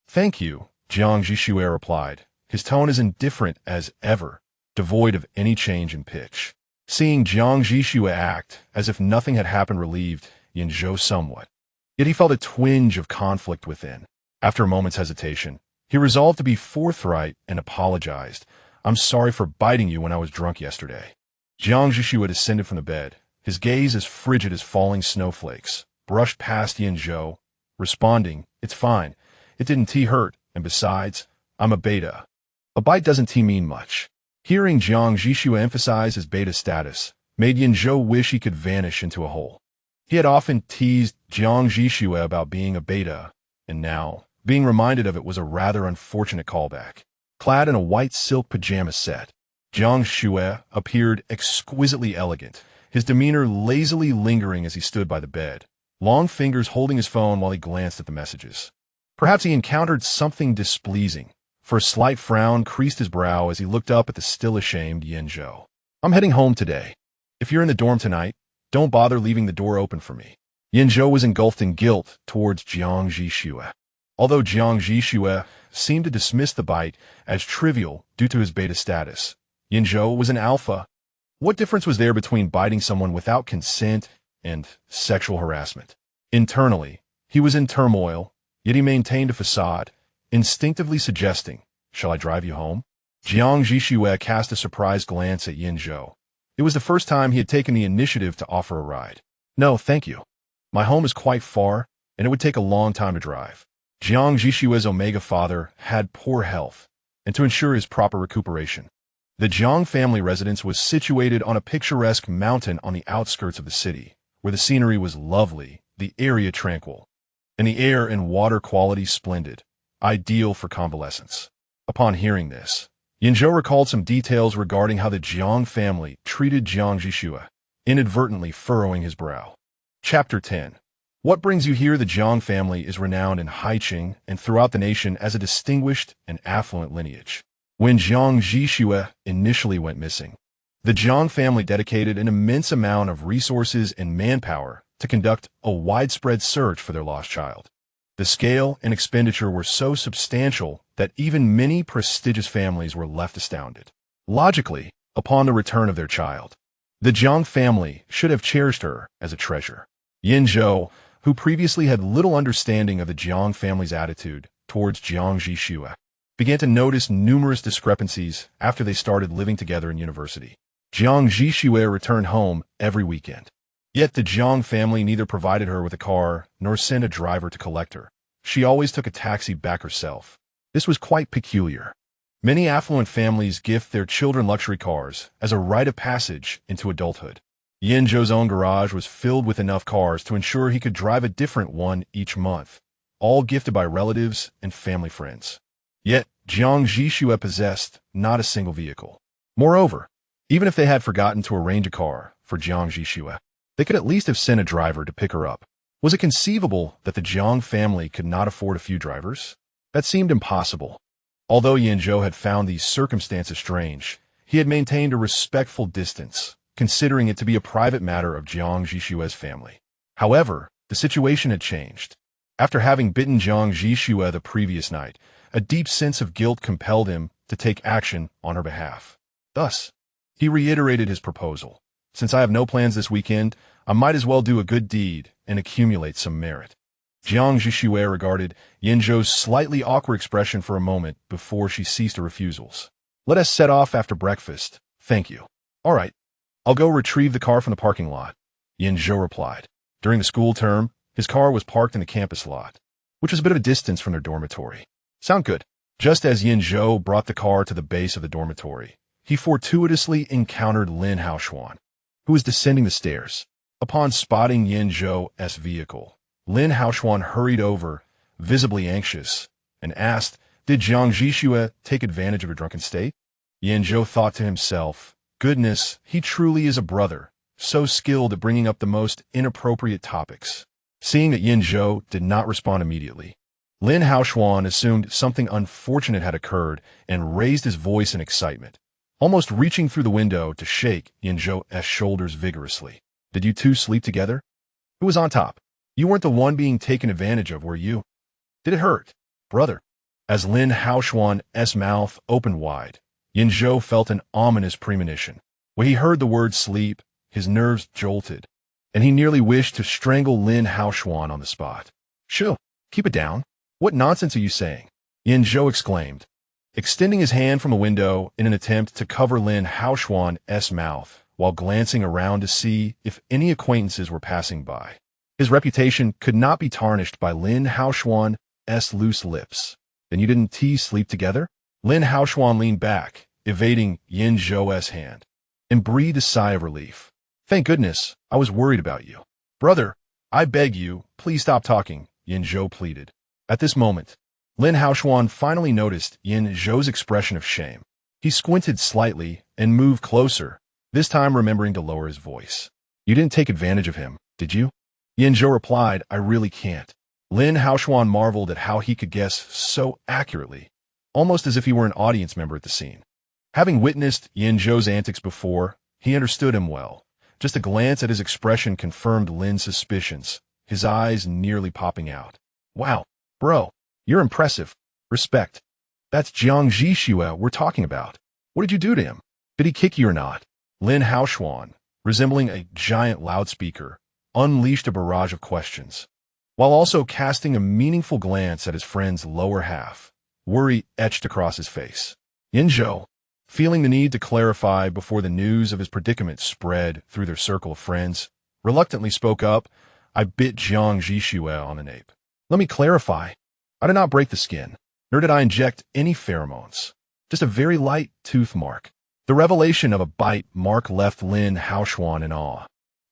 "Thank you," Jiang Zhi Xue replied, his tone as indifferent as ever, devoid of any change in pitch. Seeing Jiang Zhi Xue act as if nothing had happened relieved Yan Zhou somewhat. Yet he felt a twinge of conflict within. After a moment's hesitation, he resolved to be forthright and apologized. "I'm sorry for biting you when I was drunk yesterday." Jiang Zhi Xue descended from the bed, his gaze as frigid as falling snowflakes, brushed past Yan Zhou, responding, "It's fine. It didn't hurt, and besides, I'm a beta. A bite doesn't mean much." Hearing Jiang Zhi Xue emphasize his beta status made Yan Zhou wish he could vanish into a hole. He had often teased Jiang Zhi Xue about being a beta, and now, being reminded of it was a rather unfortunate callback. Clad in a white silk pajama set, Jiang Xue appeared exquisitely elegant, his demeanor lazily lingering as he stood by the bed, long fingers holding his phone while he glanced at the messages. Perhaps he encountered something displeasing, for a slight frown creased his brow as he looked up at the still ashamed Yan Zhou. "I'm heading home today. If you're in the dorm tonight, don't bother leaving the door open for me." Yan Zhou was engulfed in guilt towards Jiang Zhi Xue. Although Jiang Zhi Xue seemed to dismiss the bite as trivial due to his beta status, Yan Zhou was an alpha. What difference was there between biting someone without consent and sexual harassment? Internally, he was in turmoil, yet he maintained a facade, instinctively suggesting, "Shall I drive you home?" Jiang Zhi Xue cast a surprised glance at Yan Zhou. It was the first time he had taken the initiative to offer a ride. "No, thank you. My home is quite far, and it would take a long time to drive." Jiang Zhi Xue's Omega father had poor health, and to ensure his proper recuperation, the Jiang family residence was situated on a picturesque mountain on the outskirts of the city, where the scenery was lovely, the area tranquil, and the air and water quality splendid, ideal for convalescence. Upon hearing this, Yan Zhou recalled some details regarding how the Jiang family treated Jiang Zhi Xue, inadvertently furrowing his brow. Chapter 10. What brings you here? The Jiang family is renowned in Haiqing and throughout the nation as a distinguished and affluent lineage. When Jiang Zhi Xue initially went missing, the Jiang family dedicated an immense amount of resources and manpower to conduct a widespread search for their lost child. The scale and expenditure were so substantial that even many prestigious families were left astounded. Logically, upon the return of their child, the Jiang family should have cherished her as a treasure. Yan Zhou, who previously had little understanding of the Jiang family's attitude towards Jiang Zhi Xue, began to notice numerous discrepancies after they started living together in university. Jiang Zhi Xue returned home every weekend. Yet the Jiang family neither provided her with a car nor sent a driver to collect her. She always took a taxi back herself. This was quite peculiar. Many affluent families gift their children luxury cars as a rite of passage into adulthood. Yan Zhou's own garage was filled with enough cars to ensure he could drive a different one each month, all gifted by relatives and family friends. Yet, Jiang Zhi Xue possessed not a single vehicle. Moreover, even if they had forgotten to arrange a car for Jiang Zhi Xue, they could at least have sent a driver to pick her up. Was it conceivable that the Jiang family could not afford a few drivers? That seemed impossible. Although Yan Zhou had found these circumstances strange, he had maintained a respectful distance, considering it to be a private matter of Jiang Zhi Xue's family. However, the situation had changed. After having bitten Jiang Zhi Xue the previous night, a deep sense of guilt compelled him to take action on her behalf. Thus, he reiterated his proposal. Since I have no plans this weekend, I might as well do a good deed and accumulate some merit. Jiang Zhi Xue regarded Yan Zhou's slightly awkward expression for a moment before she ceased her refusals. Let us set off after breakfast. Thank you. All right. I'll go retrieve the car from the parking lot, Yan Zhou replied. During the school term, his car was parked in the campus lot, which was a bit of a distance from their dormitory. Sound good? Just as Yan Zhou brought the car to the base of the dormitory, he fortuitously encountered Lin Haoshuan, who was descending the stairs. Upon spotting Yan Zhou's vehicle, Lin Haoshuan hurried over, visibly anxious, and asked, "Did Jiang Zhi Xue take advantage of her drunken state?" Yan Zhou thought to himself, "Goodness, he truly is a brother, so skilled at bringing up the most inappropriate topics." Seeing that Yan Zhou did not respond immediately, Lin Haoshuan assumed something unfortunate had occurred and raised his voice in excitement, almost reaching through the window to shake Yan Zhou's shoulders vigorously. "Did you two sleep together? Who was on top? You weren't the one being taken advantage of, were you? Did it hurt, brother?" As Lin Haoshuan's mouth opened wide, Yan Zhou felt an ominous premonition. When he heard the word sleep, his nerves jolted, and he nearly wished to strangle Lin Haoshuan on the spot. "Shoo, keep it down. What nonsense are you saying?" Yan Zhou exclaimed, extending his hand from the window in an attempt to cover Lin Haoshuan's mouth while glancing around to see if any acquaintances were passing by. His reputation could not be tarnished by Lin Haoshuan's loose lips. "Then you didn't sleep together?" Lin Haoshuan leaned back, evading Yan Zhou's hand, and breathed a sigh of relief. "Thank goodness, I was worried about you." "Brother, I beg you, please stop talking," Yan Zhou pleaded. At this moment, Lin Haoshuan finally noticed Yan Zhou's expression of shame. He squinted slightly and moved closer, this time remembering to lower his voice. "You didn't take advantage of him, did you?" Yan Zhou replied, "I really can't." Lin Haoshuan marveled at how he could guess so accurately, almost as if he were an audience member at the scene. Having witnessed Yan Zhou's antics before, he understood him well. Just a glance at his expression confirmed Lin's suspicions, his eyes nearly popping out. "Wow, bro, you're impressive. Respect. That's Jiang Zhi Xue we're talking about. What did you do to him? Did he kick you or not?" Lin Haoshuan, resembling a giant loudspeaker, unleashed a barrage of questions, while also casting a meaningful glance at his friend's lower half. Worry etched across his face. Yan Zhou, feeling the need to clarify before the news of his predicament spread through their circle of friends, reluctantly spoke up, "I bit Jiang Zhi Xue on the nape." "Let me clarify. I did not break the skin, nor did I inject any pheromones. Just a very light tooth mark. The revelation of a bite mark left Lin Haoxuan in awe.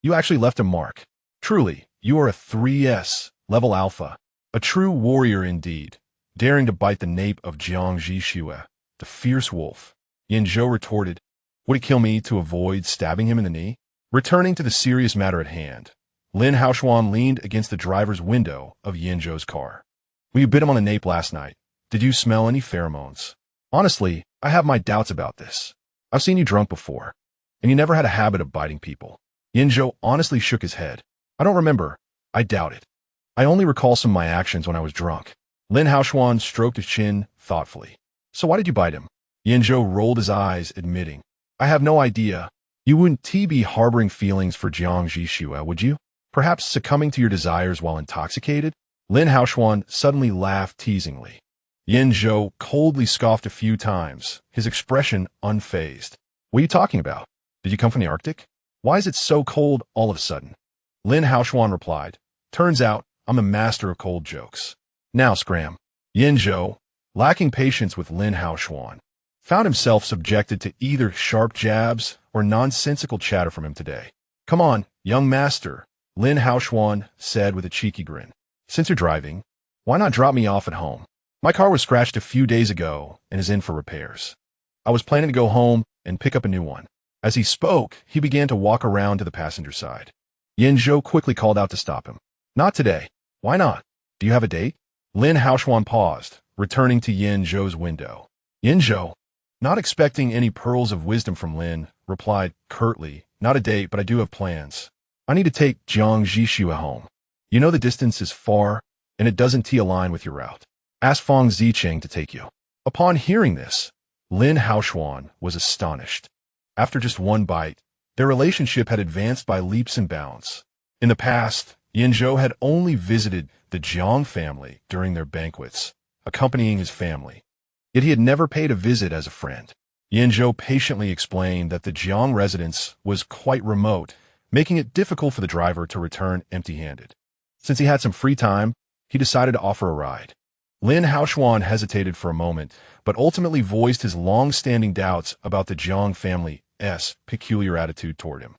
You actually left a mark. Truly, you are a 3S level alpha. A true warrior indeed, daring to bite the nape of Jiang Zhi Xue, the fierce wolf. Yan Zhou retorted, would it kill me to avoid stabbing him in the knee? Returning to the serious matter at hand, Lin Haoxuan leaned against the driver's window of Yan Zhou's car. When you bit him on the nape last night, did you smell any pheromones? Honestly, I have my doubts about this. I've seen you drunk before, and you never had a habit of biting people. Yan Zhou honestly shook his head. I don't remember. I doubt it. I only recall some of my actions when I was drunk. Lin Haoxuan stroked his chin thoughtfully. So why did you bite him? Yan Zhou rolled his eyes, admitting, I have no idea. You wouldn't be harboring feelings for Jiang Zhi Xue, would you? Perhaps succumbing to your desires while intoxicated? Lin Haoxuan suddenly laughed teasingly. Yan Zhou coldly scoffed a few times, his expression unfazed. What are you talking about? Did you come from the Arctic? Why is it so cold all of a sudden? Lin Haoxuan replied, turns out I'm a master of cold jokes. Now scram. Yan Zhou, lacking patience with Lin Haoxuan, found himself subjected to either sharp jabs or nonsensical chatter from him today. Come on, young master, Lin Haoxuan said with a cheeky grin. Since you're driving, why not drop me off at home? My car was scratched a few days ago and is in for repairs. I was planning to go home and pick up a new one. As he spoke, he began to walk around to the passenger side. Yan Zhou quickly called out to stop him. Not today. Why not? Do you have a date? Lin Haoxuan paused, returning to Yan Zhou's window. Yan Zhou, not expecting any pearls of wisdom from Lin, replied curtly, not a date, but I do have plans. I need to take Jiang Zhi Xue home. You know the distance is far, and it doesn't align with your route. Ask Feng Zicheng to take you. Upon hearing this, Lin Haoxuan was astonished. After just one bite, their relationship had advanced by leaps and bounds. In the past, Yan Zhou had only visited the Jiang family during their banquets, accompanying his family. Yet he had never paid a visit as a friend. Yan Zhou patiently explained that the Jiang residence was quite remote, making it difficult for the driver to return empty-handed. Since he had some free time, he decided to offer a ride. Lin Haoxuan hesitated for a moment, but ultimately voiced his long-standing doubts about the Jiang family's peculiar attitude toward him.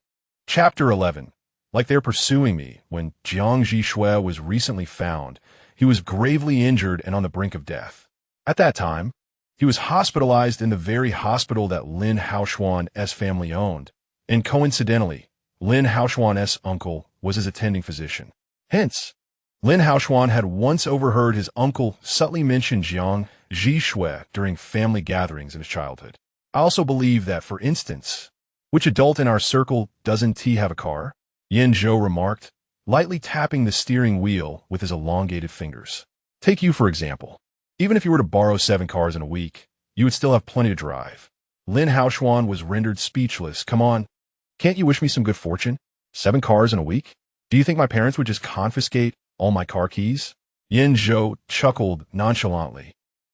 Chapter 11. Like they're pursuing me, when Jiang Zhi Xue was recently found, he was gravely injured and on the brink of death. At that time, he was hospitalized in the very hospital that Lin Haoxuan's family owned, and coincidentally, Lin Haoxuan's uncle was his attending physician. Hence, Lin Haoxuan had once overheard his uncle subtly mention Jiang Zhi Xue during family gatherings in his childhood. I also believe that, for instance, which adult in our circle doesn't have a car? Yan Zhou remarked, lightly tapping the steering wheel with his elongated fingers. Take you, for example. Even if you were to borrow 7 cars in a week, you would still have plenty to drive. Lin Haoxuan was rendered speechless. Come on, can't you wish me some good fortune? 7 cars in a week? Do you think my parents would just confiscate all my car keys? Yan Zhou chuckled nonchalantly.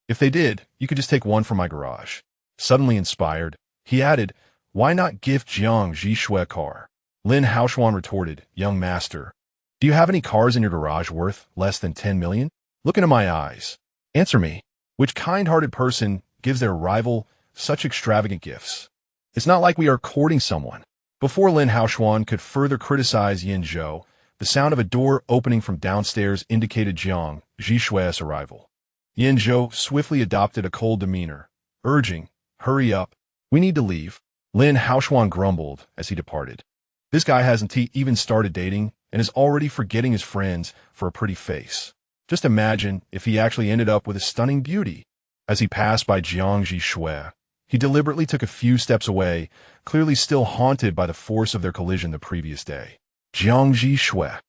If they did, you could just take one from my garage. Suddenly inspired, he added, why not gift Jiang Zhi Xue a car? Lin Haoxuan retorted, young master, do you have any cars in your garage worth less than 10 million? Look into my eyes. Answer me, which kind-hearted person gives their rival such extravagant gifts? It's not like we are courting someone. Before Lin Haoxuan could further criticize Yan Zhou, the sound of a door opening from downstairs indicated Jiang Zhi Xue's arrival. Yan Zhou swiftly adopted a cold demeanor, urging, hurry up, we need to leave. Lin Haoxuan grumbled as he departed. This guy hasn't even started dating and is already forgetting his friends for a pretty face. Just imagine if he actually ended up with a stunning beauty. As he passed by Jiang Zhi Xue, he deliberately took a few steps away, clearly still haunted by the force of their collision the previous day. Jiang Zhi Xue,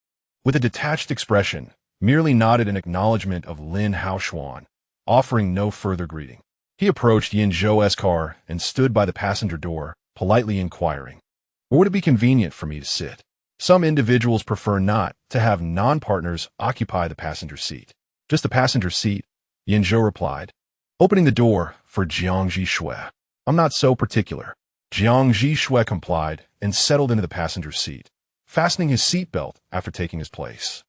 with a detached expression, merely nodded in acknowledgement of Lin Haoxuan, offering no further greeting. He approached Yan Zhou's car and stood by the passenger door, politely inquiring, where would it be convenient for me to sit? Some individuals prefer not to have non-partners occupy the passenger seat. Just the passenger seat, Yan Zhou replied, opening the door for Jiang Zhi Xue. I'm not so particular. Jiang Zhi Xue complied and settled into the passenger seat, fastening his seatbelt after taking his place.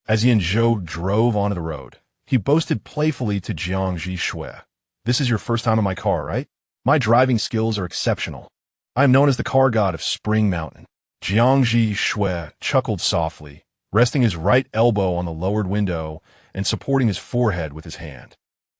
As Yan Zhou drove onto the road, He boasted playfully to Jiang Zhi Xue. "This is your first time in my car, right? My driving skills are exceptional. I am known as the car god of Spring Mountain." Jiang Zhi Xue chuckled softly, resting his right elbow on the lowered window and supporting his forehead with his hand.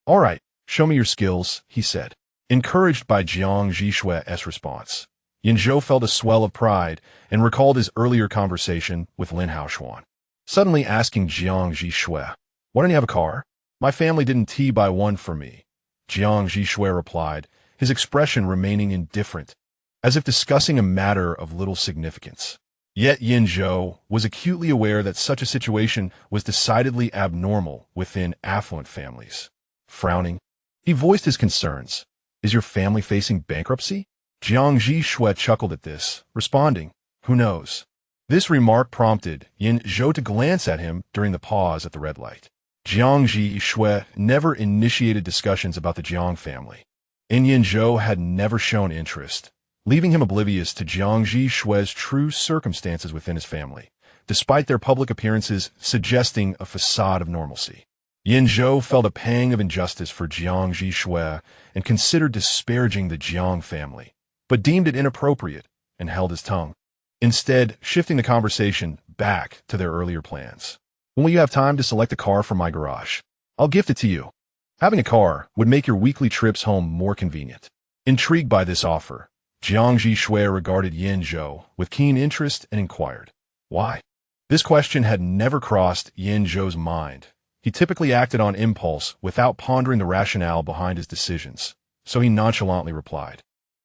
"All right, show me your skills," he said. Encouraged by Jiang Zhi Xue's response, Yan Zhou felt a swell of pride and recalled his earlier conversation with Lin Haoshuan. Suddenly asking Jiang Zhi Xue, "Why don't you have a car? My family didn't buy one for me." Jiang Zhi Xue replied, his expression remaining indifferent, as if discussing a matter of little significance. Yet Yan Zhou was acutely aware that such a situation was decidedly abnormal within affluent families. Frowning, he voiced his concerns. "Is your family facing bankruptcy?" Jiang Zhi Xue chuckled at this, responding, "Who knows?" This remark prompted Yan Zhou to glance at him during the pause at the red light. Jiang Zhi Xue never initiated discussions about the Jiang family, and Yan Zhou had never shown interest, leaving him oblivious to Jiang Zhi Xue's true circumstances within his family, despite their public appearances suggesting a facade of normalcy. Yan Zhou felt a pang of injustice for Jiang Zhi Xue and considered disparaging the Jiang family, but deemed it inappropriate and held his tongue, instead shifting the conversation back to their earlier plans. "When will you have time to select a car from my garage? I'll gift it to you. Having a car would make your weekly trips home more convenient." Intrigued by this offer, Jiang Zhi Xue regarded Yan Zhou with keen interest and inquired, "Why?" This question had never crossed Yan Zhou's mind. He typically acted on impulse without pondering the rationale behind his decisions, so he nonchalantly replied,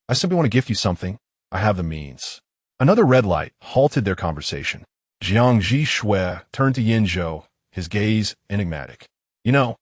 "I simply want to gift you something. I have the means." Another red light halted their conversation. Jiang Zhi Xue turned to Yan Zhou, his gaze enigmatic. "You know,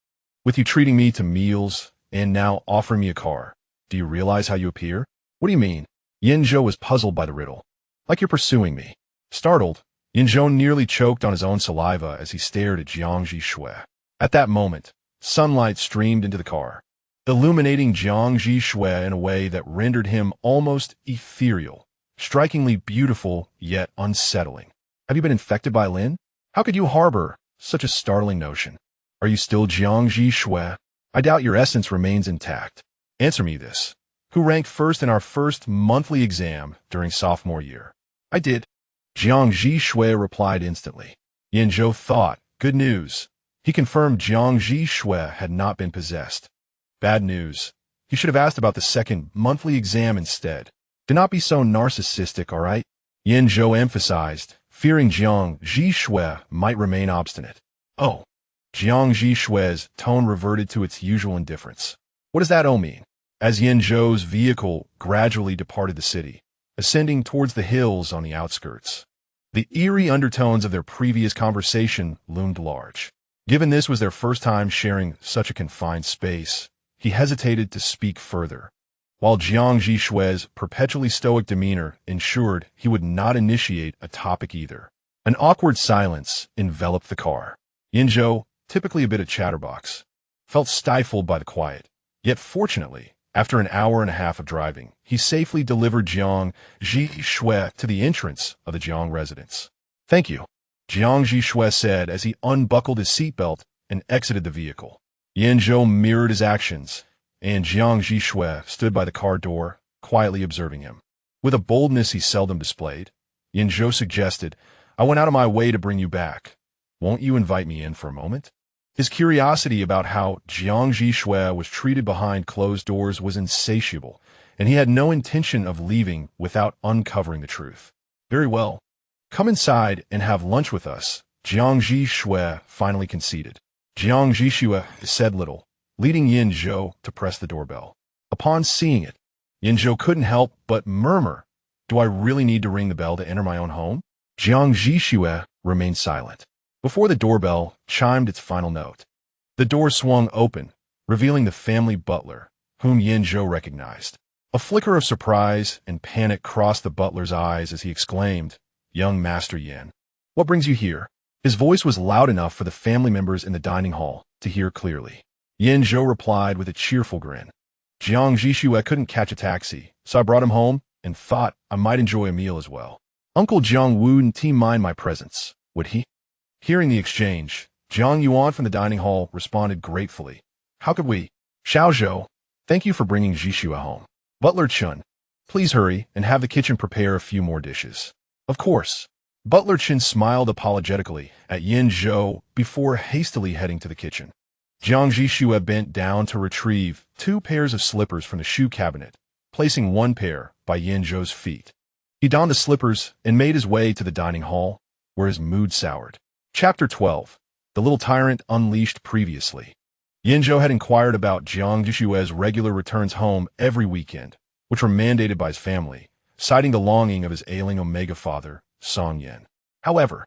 with you treating me to meals and now offering me a car, do you realize how you appear?" "What do you mean?" Yan Zhou was puzzled by the riddle. "Like you're pursuing me." Startled, Yan Zhou nearly choked on his own saliva as he stared at Jiang Zhi Xue. At that moment, sunlight streamed into the car, illuminating Jiang Zhi Xue in a way that rendered him almost ethereal, strikingly beautiful yet unsettling. "Have you been infected by Lin? How could you harbor such a startling notion? Are you still Jiang Zhi Xue? I doubt your essence remains intact. Answer me this. Who ranked first in our first monthly exam during sophomore year?" "I did." Jiang Zhi Xue replied instantly. Yan Zhou thought, good news. He confirmed Jiang Zhi Xue had not been possessed. Bad news. He should have asked about the second monthly exam instead. "Do not be so narcissistic, all right?" Yan Zhou emphasized, fearing Jiang Zhi Xue might remain obstinate. "Oh." Jiang Zhi Xue's tone reverted to its usual indifference. "What does that mean?" As Yan Zhou's vehicle gradually departed the city, ascending towards the hills on the outskirts, the eerie undertones of their previous conversation loomed large. Given this was their first time sharing such a confined space, he hesitated to speak further, while Jiang Zhi Xue's perpetually stoic demeanor ensured he would not initiate a topic either. An awkward silence enveloped the car. Yan Zhou, typically a bit of chatterbox, felt stifled by the quiet. Yet fortunately, after an hour and a half of driving, he safely delivered Jiang Zhi Xue to the entrance of the Jiang residence. "Thank you," Jiang Zhi Xue said as he unbuckled his seatbelt and exited the vehicle. Yan Zhou mirrored his actions, and Jiang Zhi Xue stood by the car door, quietly observing him. With a boldness he seldom displayed, Yan Zhou suggested, "I went out of my way to bring you back. Won't you invite me in for a moment?" His curiosity about how Jiang Zhi Xue was treated behind closed doors was insatiable, and he had no intention of leaving without uncovering the truth. "Very well. Come inside and have lunch with us," Jiang Zhi Xue finally conceded. Jiang Zhi Xue said little, leading Yan Zhou to press the doorbell. Upon seeing it, Yan Zhou couldn't help but murmur, "Do I really need to ring the bell to enter my own home?" Jiang Zhi Xue remained silent. Before the doorbell chimed its final note, the door swung open, revealing the family butler, whom Yan Zhou recognized. A flicker of surprise and panic crossed the butler's eyes as he exclaimed, "Young Master Yan, what brings you here?" His voice was loud enough for the family members in the dining hall to hear clearly. Yan Zhou replied with a cheerful grin. "Jiang Zhi Xue couldn't catch a taxi, so I brought him home and thought I might enjoy a meal as well. Uncle Jiang wouldn't mind my presence, would he?" Hearing the exchange, Jiang Yuan from the dining hall responded gratefully. How could we? Xiao Zhou, thank you for bringing Zhi Xue home. Butler Chun, please hurry and have the kitchen prepare a few more dishes. Of course. Butler Chen smiled apologetically at Yan Zhou before hastily heading to the kitchen. Jiang Zhi Xue bent down to retrieve 2 pairs of slippers from the shoe cabinet, placing 1 pair by Yan Zhou's feet. He donned the slippers and made his way to the dining hall, where his mood soured. Chapter 12. The Little Tyrant Unleashed Previously. Yan Zhou had inquired about Jiang Zhi Xue's regular returns home every weekend, which were mandated by his family, citing the longing of his ailing Omega father, Song Yan. However,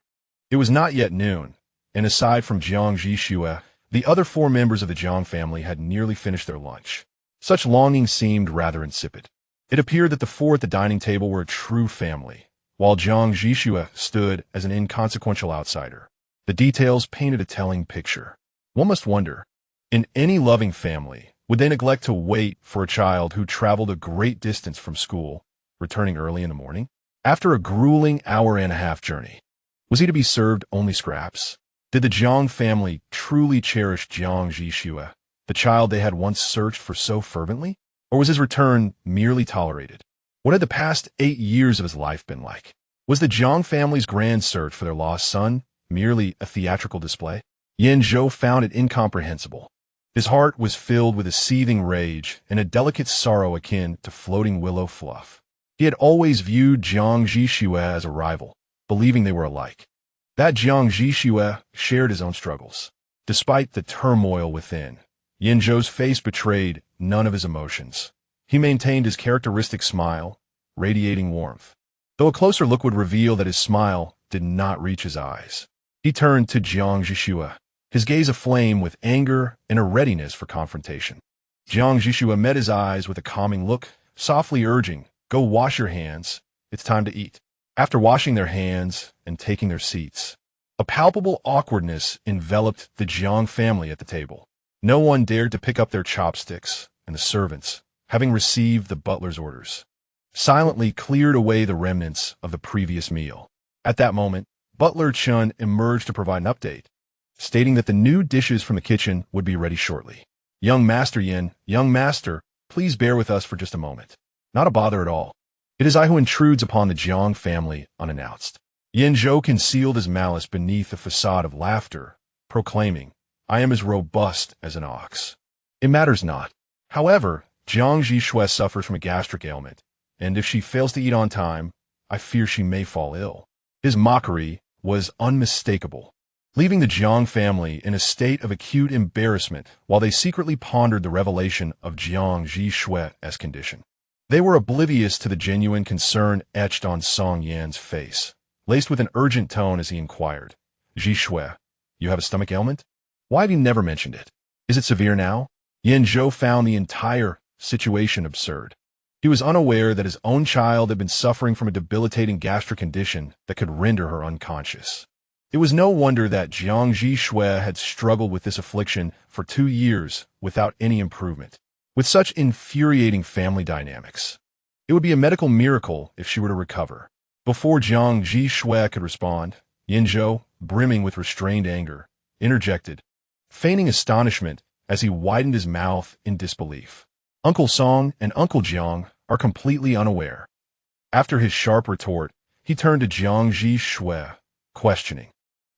it was not yet noon, and aside from Jiang Zhi Xue, the other 4 members of the Jiang family had nearly finished their lunch. Such longing seemed rather insipid. It appeared that the 4 at the dining table were a true family, while Jiang Zhi Xue stood as an inconsequential outsider. The details painted a telling picture. One must wonder, in any loving family, would they neglect to wait for a child who traveled a great distance from school, returning early in the morning? After a grueling hour-and-a-half journey, was he to be served only scraps? Did the Jiang family truly cherish Jiang Zhi Xue, the child they had once searched for so fervently? Or was his return merely tolerated? What had the past 8 years of his life been like? Was the Jiang family's grand search for their lost son merely a theatrical display? Yan Zhou found it incomprehensible. His heart was filled with a seething rage and a delicate sorrow akin to floating willow fluff. He had always viewed Jiang Zhi Xue as a rival, believing they were alike. That Jiang Zhi Xue shared his own struggles. Despite the turmoil within, Yan Zhou's face betrayed none of his emotions. He maintained his characteristic smile, radiating warmth, though a closer look would reveal that his smile did not reach his eyes. He turned to Jiang Zhi Xue, his gaze aflame with anger and a readiness for confrontation. Jiang Zhi Xue met his eyes with a calming look, softly urging, "Go wash your hands. It's time to eat." After washing their hands and taking their seats, a palpable awkwardness enveloped the Jiang family at the table. No one dared to pick up their chopsticks, and the servants, having received the butler's orders, silently cleared away the remnants of the previous meal. At that moment, Butler Chun emerged to provide an update, stating that the new dishes from the kitchen would be ready shortly. Young Master Yin, young master, please bear with us for just a moment. Not a bother at all. It is I who intrudes upon the Jiang family unannounced. Yan Zhou concealed his malice beneath a facade of laughter, proclaiming, "I am as robust as an ox." It matters not. However, Jiang Zhi Xue suffers from a gastric ailment, and if she fails to eat on time, I fear she may fall ill. His mockery was unmistakable, leaving the Jiang family in a state of acute embarrassment while they secretly pondered the revelation of Jiang Zhi Xue's condition. They were oblivious to the genuine concern etched on Song Yan's face, laced with an urgent tone as he inquired, "Zhi Xue, you have a stomach ailment? Why have you never mentioned it? Is it severe now?" Yan Zhou found the entire situation absurd. He was unaware that his own child had been suffering from a debilitating gastric condition that could render her unconscious. It was no wonder that Jiang Zhi Xue had struggled with this affliction for 2 years without any improvement. With such infuriating family dynamics, it would be a medical miracle if she were to recover. Before Jiang Zhi Xue could respond, Yan Zhou, brimming with restrained anger, interjected, feigning astonishment as he widened his mouth in disbelief. Uncle Song and Uncle Jiang are completely unaware. After his sharp retort, he turned to Jiang Zhi Xue, questioning,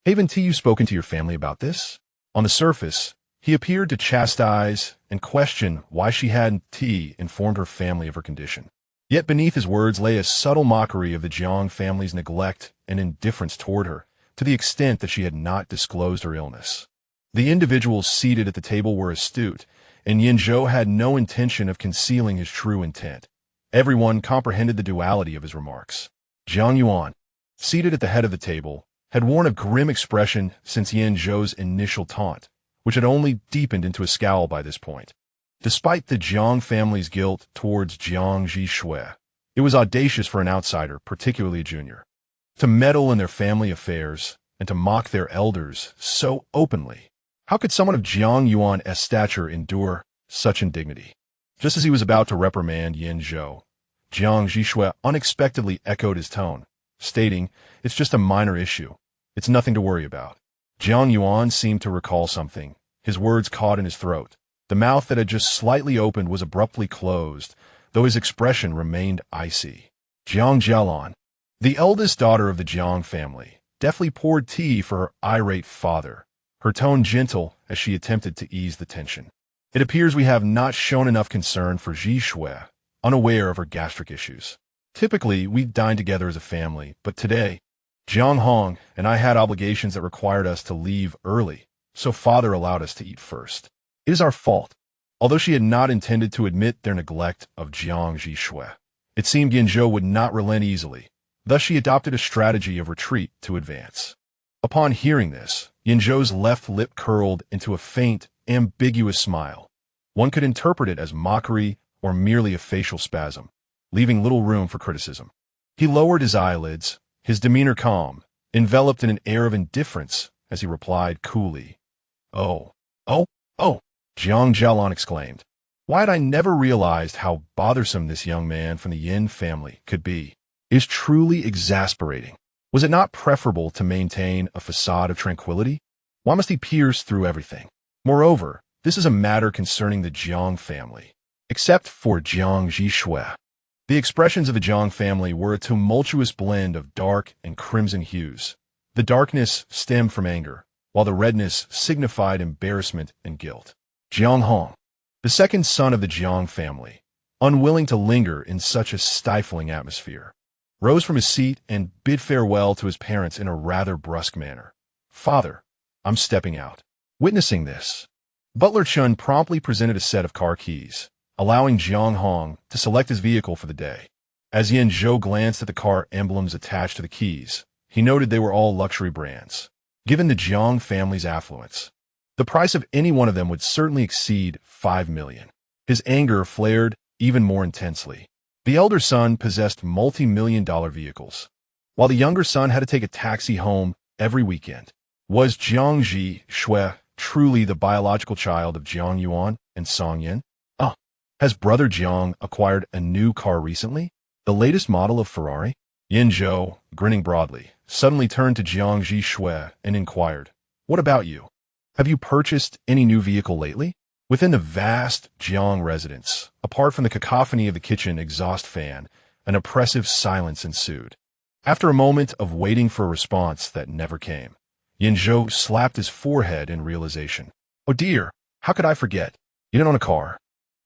"Haven't you spoken to your family about this?" On the surface, he appeared to chastise and question why she hadn't informed her family of her condition. Yet beneath his words lay a subtle mockery of the Jiang family's neglect and indifference toward her, to the extent that she had not disclosed her illness. The individuals seated at the table were astute, and Yan Zhou had no intention of concealing his true intent. Everyone comprehended the duality of his remarks. Jiang Yuan, seated at the head of the table, had worn a grim expression since Yan Zhou's initial taunt, which had only deepened into a scowl by this point. Despite the Jiang family's guilt towards Jiang Zhi Xue, it was audacious for an outsider, particularly a junior, to meddle in their family affairs and to mock their elders so openly. How could someone of Jiang Yuan's stature endure such indignity? Just as he was about to reprimand Yan Zhou, Jiang Zhi Xue unexpectedly echoed his tone, stating, "It's just a minor issue. It's nothing to worry about." Jiang Yuan seemed to recall something, his words caught in his throat. The mouth that had just slightly opened was abruptly closed, though his expression remained icy. Jiang Jialan, the eldest daughter of the Jiang family, deftly poured tea for her irate father, her tone gentle as she attempted to ease the tension. It appears we have not shown enough concern for Zhi Xue, unaware of her gastric issues. Typically, we dine together as a family, but today, Jiang Hong and I had obligations that required us to leave early, so father allowed us to eat first. It is our fault. Although she had not intended to admit their neglect of Jiang Zhi Xue, it seemed Yan Zhou would not relent easily. Thus she adopted a strategy of retreat to advance. Upon hearing this, Yan Zhou's left lip curled into a faint, ambiguous smile. One could interpret it as mockery or merely a facial spasm, leaving little room for criticism. He lowered his eyelids, his demeanor calm, enveloped in an air of indifference as he replied coolly, "Oh, oh, oh," Jiang Jialan exclaimed. "Why had I never realized how bothersome this young man from the Yin family could be? It is truly exasperating. Was it not preferable to maintain a facade of tranquility? Why must he pierce through everything? Moreover, this is a matter concerning the Jiang family. Except for Jiang Zhi Xue." The expressions of the Jiang family were a tumultuous blend of dark and crimson hues. The darkness stemmed from anger, while the redness signified embarrassment and guilt. Jiang Hong, the second son of the Jiang family, unwilling to linger in such a stifling atmosphere, rose from his seat and bid farewell to his parents in a rather brusque manner. "Father, I'm stepping out." Witnessing this, Butler Chun promptly presented a set of car keys, allowing Jiang Hong to select his vehicle for the day. As Yan Zhou glanced at the car emblems attached to the keys, he noted they were all luxury brands. Given the Jiang family's affluence, the price of any one of them would certainly exceed 5 million. His anger flared even more intensely. The elder son possessed multi-million-dollar vehicles, while the younger son had to take a taxi home every weekend. Was Jiang Zhi Xue truly the biological child of Jiang Yuan and Song Yin? Has brother Jiang acquired a new car recently? The latest model of Ferrari? Yan Zhou, grinning broadly, suddenly turned to Jiang Zhi Xue and inquired, "What about you? Have you purchased any new vehicle lately?" Within the vast Jiang residence, apart from the cacophony of the kitchen exhaust fan, an oppressive silence ensued. After a moment of waiting for a response that never came, Yan Zhou slapped his forehead in realization. "Oh dear, how could I forget? You don't own a car.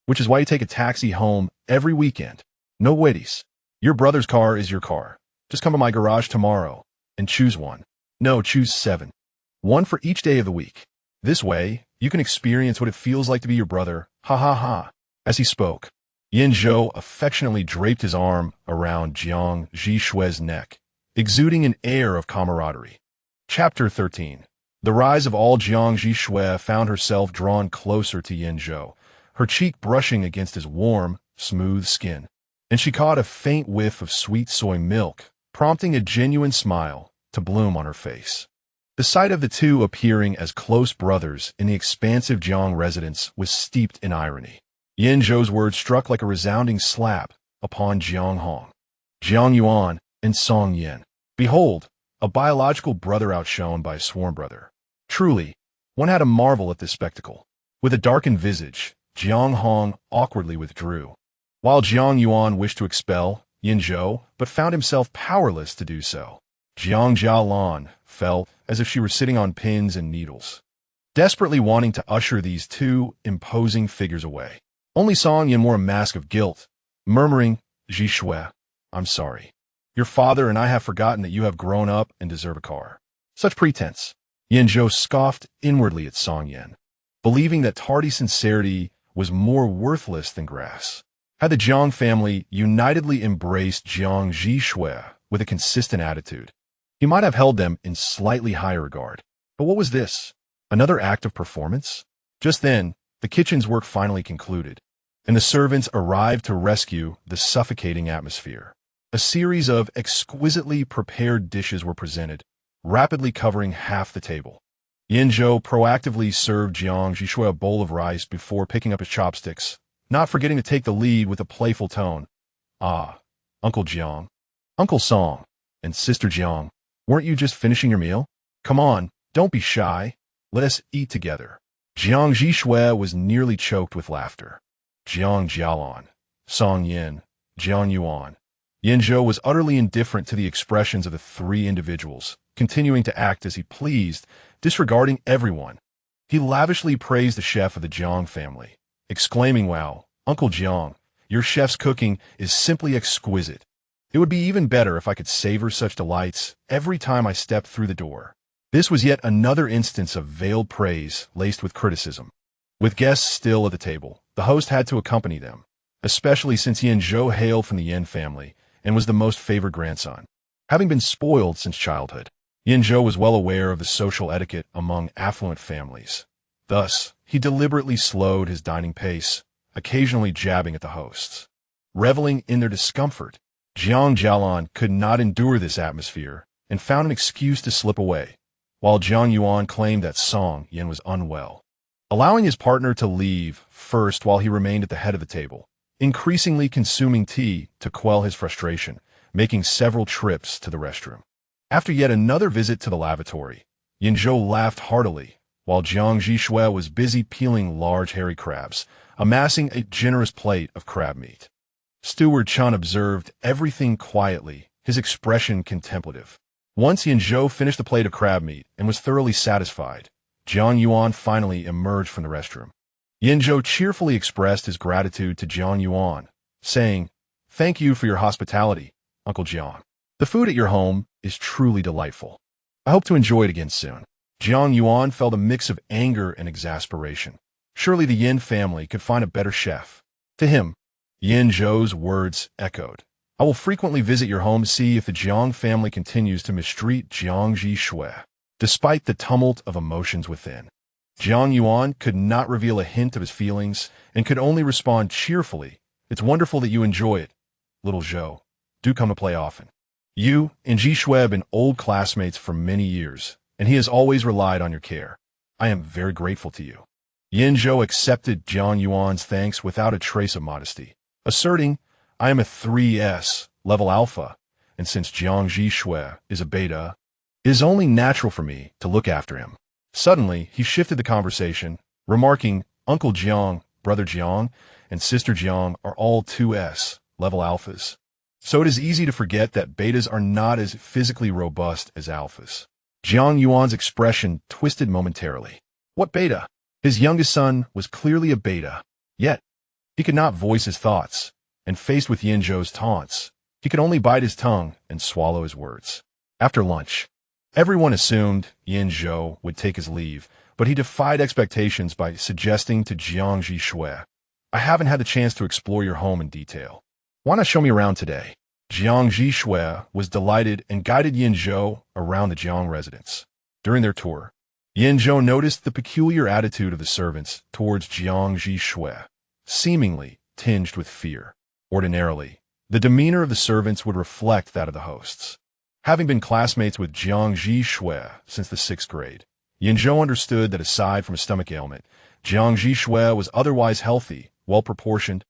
Which is why you take a taxi home every weekend. No waities. Your brother's car is your car. Just come to my garage tomorrow and choose one. No, choose 7. One for each day of the week. This way, you can experience what it feels like to be your brother. Ha ha ha." As he spoke, Yan Zhou affectionately draped his arm around Jiang Zhi Xue's neck, exuding an air of camaraderie. Chapter 13. The rise of all Jiang Zhi Xue found herself drawn closer to Yan Zhou, her cheek brushing against his warm, smooth skin, and she caught a faint whiff of sweet soy milk, prompting a genuine smile to bloom on her face. The sight of the two appearing as close brothers in the expansive Jiang residence was steeped in irony. Yan Zhou's words struck like a resounding slap upon Jiang Hong, Jiang Yuan, and Song Yin. Behold, a biological brother outshone by a sworn brother. Truly, one had to marvel at this spectacle. With a darkened visage, Jiang Hong awkwardly withdrew, while Jiang Yuan wished to expel Yan Zhou, but found himself powerless to do so. Jiang Jialan felt as if she were sitting on pins and needles, desperately wanting to usher these two imposing figures away. Only Song Yin wore a mask of guilt, murmuring, "Zhi Xue, I'm sorry. Your father and I have forgotten that you have grown up and deserve a car." Such pretense. Yan Zhou scoffed inwardly at Song Yin, believing that tardy sincerity was more worthless than grass. Had the Jiang family unitedly embraced Jiang Zhi Xue with a consistent attitude, he might have held them in slightly higher regard. But what was this? Another act of performance? Just then, the kitchen's work finally concluded, and the servants arrived to rescue the suffocating atmosphere. A series of exquisitely prepared dishes were presented, rapidly covering half the table. Yan Zhou proactively served Jiang Zhi Xue a bowl of rice before picking up his chopsticks, not forgetting to take the lead with a playful tone. "Ah, Uncle Jiang, Uncle Song, and Sister Jiang, weren't you just finishing your meal? Come on, Don't be shy. Let us eat together. Jiang Zhi Xue was nearly choked with laughter. Jiang Jialan, Song Yin, Jiang Yuan. Yan Zhou was utterly indifferent to the expressions of the three individuals, continuing to act as he pleased, disregarding everyone. He lavishly praised the chef of the Jiang family, exclaiming, "Wow, Uncle Jiang, your chef's cooking is simply exquisite. It would be even better if I could savor such delights every time I stepped through the door." This was yet another instance of veiled praise laced with criticism. With guests still at the table, the host had to accompany them, especially since Yan Zhou hailed from the Yan family and was the most favored grandson. Having been spoiled since childhood, Yan Zhou was well aware of the social etiquette among affluent families. Thus, he deliberately slowed his dining pace, occasionally jabbing at the hosts. Reveling in their discomfort, Jiang Jialan could not endure this atmosphere and found an excuse to slip away, while Jiang Yuan claimed that Song Yin was unwell. Allowing his partner to leave first while he remained at the head of the table, increasingly consuming tea to quell his frustration, making several trips to the restroom. After yet another visit to the lavatory, Yan Zhou laughed heartily, while Jiang Zhi Xue was busy peeling large hairy crabs, amassing a generous plate of crab meat. Steward Chen observed everything quietly, his expression contemplative. Once Yan Zhou finished the plate of crab meat and was thoroughly satisfied, Jiang Yuan finally emerged from the restroom. Yan Zhou cheerfully expressed his gratitude to Jiang Yuan, saying, "Thank you for your hospitality, Uncle Jiang. The food at your home is truly delightful. I hope to enjoy it again soon." Jiang Yuan felt a mix of anger and exasperation. Surely the Yin family could find a better chef. To him, Yan Zhou's words echoed. "I will frequently visit your home to see if the Jiang family continues to mistreat Jiang Zhi Xue." Despite the tumult of emotions within, Jiang Yuan could not reveal a hint of his feelings and could only respond cheerfully, "It's wonderful that you enjoy it, little Zhou. Do come to play often. You and Zhi Xue have been old classmates for many years, and he has always relied on your care. I am very grateful to you." Yan Zhou accepted Jiang Yuan's thanks without a trace of modesty, asserting, "I am a 3S, level alpha, and since Jiang Zhi Xue is a beta, it is only natural for me to look after him." Suddenly, he shifted the conversation, remarking, "Uncle Jiang, Brother Jiang, and Sister Jiang are all 2S, level alphas. So it is easy to forget that betas are not as physically robust as alphas." Jiang Yuan's expression twisted momentarily. What beta? His youngest son was clearly a beta. Yet, he could not voice his thoughts, and faced with Yan Zhou's taunts, he could only bite his tongue and swallow his words. After lunch, everyone assumed Yan Zhou would take his leave, but he defied expectations by suggesting to Jiang Zhi Xue, "I haven't had the chance to explore your home in detail. Why not show me around today?" Jiang Zhi Xue was delighted and guided Yan Zhou around the Jiang residence. During their tour, Yan Zhou noticed the peculiar attitude of the servants towards Jiang Zhi Xue, seemingly tinged with fear. Ordinarily, the demeanor of the servants would reflect that of the hosts. Having been classmates with Jiang Zhi Xue since the 6th grade, Yan Zhou understood that aside from a stomach ailment, Jiang Zhi Xue was otherwise healthy, well-proportioned,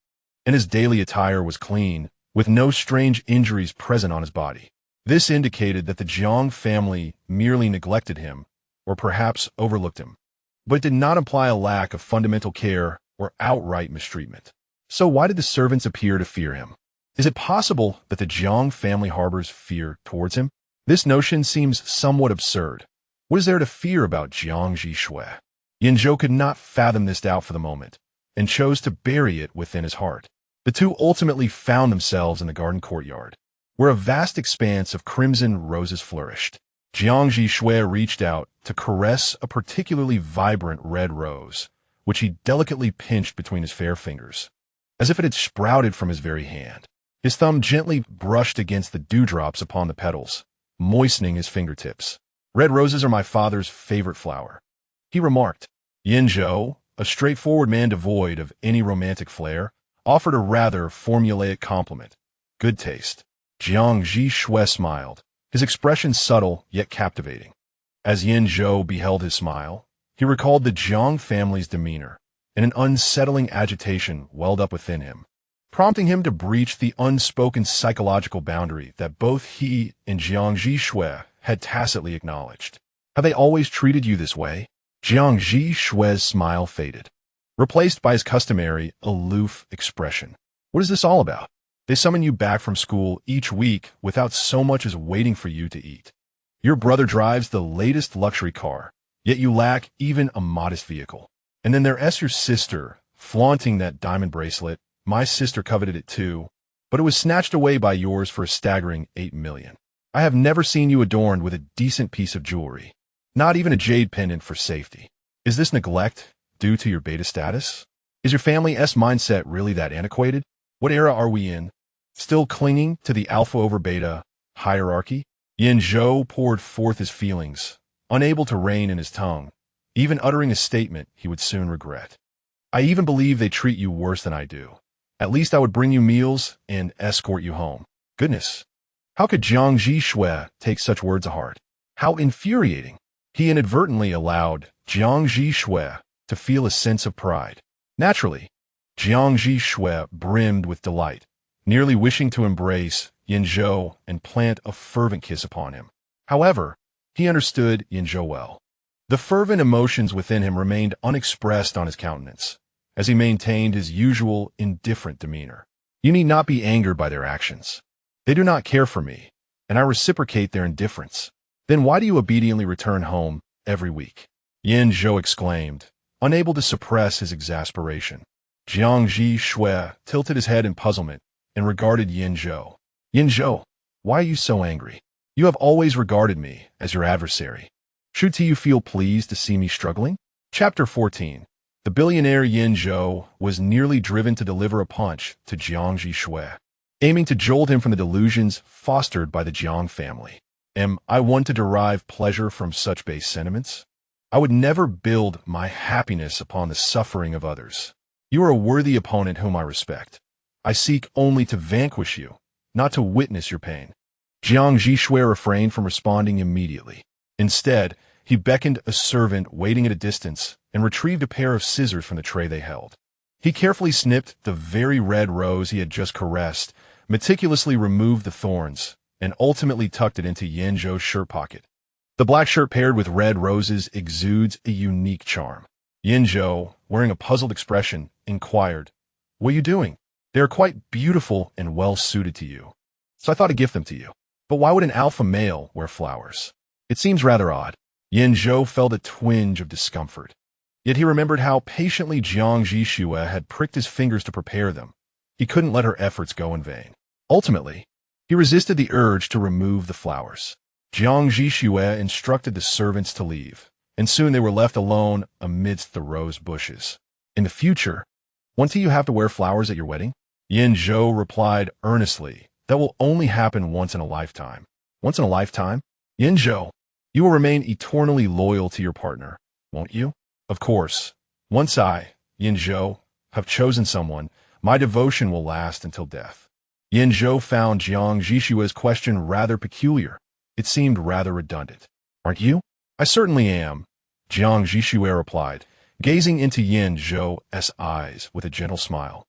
and his daily attire was clean, with no strange injuries present on his body. This indicated that the Jiang family merely neglected him, or perhaps overlooked him, but it did not imply a lack of fundamental care or outright mistreatment. So why did the servants appear to fear him? Is it possible that the Jiang family harbors fear towards him? This notion seems somewhat absurd. What is there to fear about Jiang Zhi Xue? Yan Zhou could not fathom this doubt for the moment, and chose to bury it within his heart. The two ultimately found themselves in the garden courtyard, where a vast expanse of crimson roses flourished. Jiang Zhi Xue reached out to caress a particularly vibrant red rose, which he delicately pinched between his fair fingers, as if it had sprouted from his very hand. His thumb gently brushed against the dewdrops upon the petals, moistening his fingertips. "Red roses are my father's favorite flower," he remarked. Yan Zhou, a straightforward man devoid of any romantic flair, offered a rather formulaic compliment. "Good taste." Jiang Zhi Xue smiled, his expression subtle yet captivating. As Yan Zhou beheld his smile, he recalled the Jiang family's demeanor, and an unsettling agitation welled up within him, prompting him to breach the unspoken psychological boundary that both he and Jiang Zhi Xue had tacitly acknowledged. Have they always treated you this way? Jiang Zhi Xue's smile faded, replaced by his customary, aloof expression. What is this all about? They summon you back from school each week without so much as waiting for you to eat. Your brother drives the latest luxury car, yet you lack even a modest vehicle. And then there's your sister, flaunting that diamond bracelet. My sister coveted it too, but it was snatched away by yours for a staggering $8 million. I have never seen you adorned with a decent piece of jewelry, not even a jade pendant for safety. Is this neglect due to your beta status? Is your family's mindset really that antiquated? What era are we in? Still clinging to the alpha over beta hierarchy? Yan Zhou poured forth his feelings, unable to rein in his tongue, even uttering a statement he would soon regret. I even believe they treat you worse than I do. At least I would bring you meals and escort you home. Goodness. How could Jiang Zhi Xue take such words to heart? How infuriating. He inadvertently allowed Jiang Zhi Xue to feel a sense of pride. Naturally, Jiang Zhi Xue brimmed with delight, nearly wishing to embrace Yan Zhou and plant a fervent kiss upon him. However, he understood Yan Zhou well. The fervent emotions within him remained unexpressed on his countenance, as he maintained his usual indifferent demeanor. You need not be angered by their actions. They do not care for me, and I reciprocate their indifference. Then why do you obediently return home every week? Yan Zhou exclaimed, unable to suppress his exasperation. Jiang Zhi Xue tilted his head in puzzlement and regarded Yan Zhou. Yan Zhou, why are you so angry? You have always regarded me as your adversary. Should you feel pleased to see me struggling? Chapter 14. The billionaire Yan Zhou was nearly driven to deliver a punch to Jiang Zhi Xue, aiming to jolt him from the delusions fostered by the Jiang family. Am I one to derive pleasure from such base sentiments? I would never build my happiness upon the suffering of others. You are a worthy opponent whom I respect. I seek only to vanquish you, not to witness your pain. Jiang Zhi Xue refrained from responding immediately. Instead, he beckoned a servant waiting at a distance and retrieved a pair of scissors from the tray they held. He carefully snipped the very red rose he had just caressed, meticulously removed the thorns, and ultimately tucked it into Yan Zhou's shirt pocket. The black shirt paired with red roses exudes a unique charm. Yan Zhou, wearing a puzzled expression, inquired, "What are you doing? They are quite beautiful and well-suited to you. So I thought to gift them to you. But why would an alpha male wear flowers? It seems rather odd." Yan Zhou felt a twinge of discomfort. Yet he remembered how patiently Jiang Zhi Xue had pricked his fingers to prepare them. He couldn't let her efforts go in vain. Ultimately, he resisted the urge to remove the flowers. Jiang Zhi Xue instructed the servants to leave, and soon they were left alone amidst the rose bushes. In the future, won't you have to wear flowers at your wedding? Yan Zhou replied earnestly, that will only happen once in a lifetime. Once in a lifetime? Yan Zhou, you will remain eternally loyal to your partner, won't you? Of course. Once I, Yan Zhou, have chosen someone, my devotion will last until death. Yan Zhou found Jiang Zhi Xue's question rather peculiar. It seemed rather redundant. Aren't you? I certainly am, Jiang Zhi Xue replied, gazing into Yan Zhou's eyes with a gentle smile.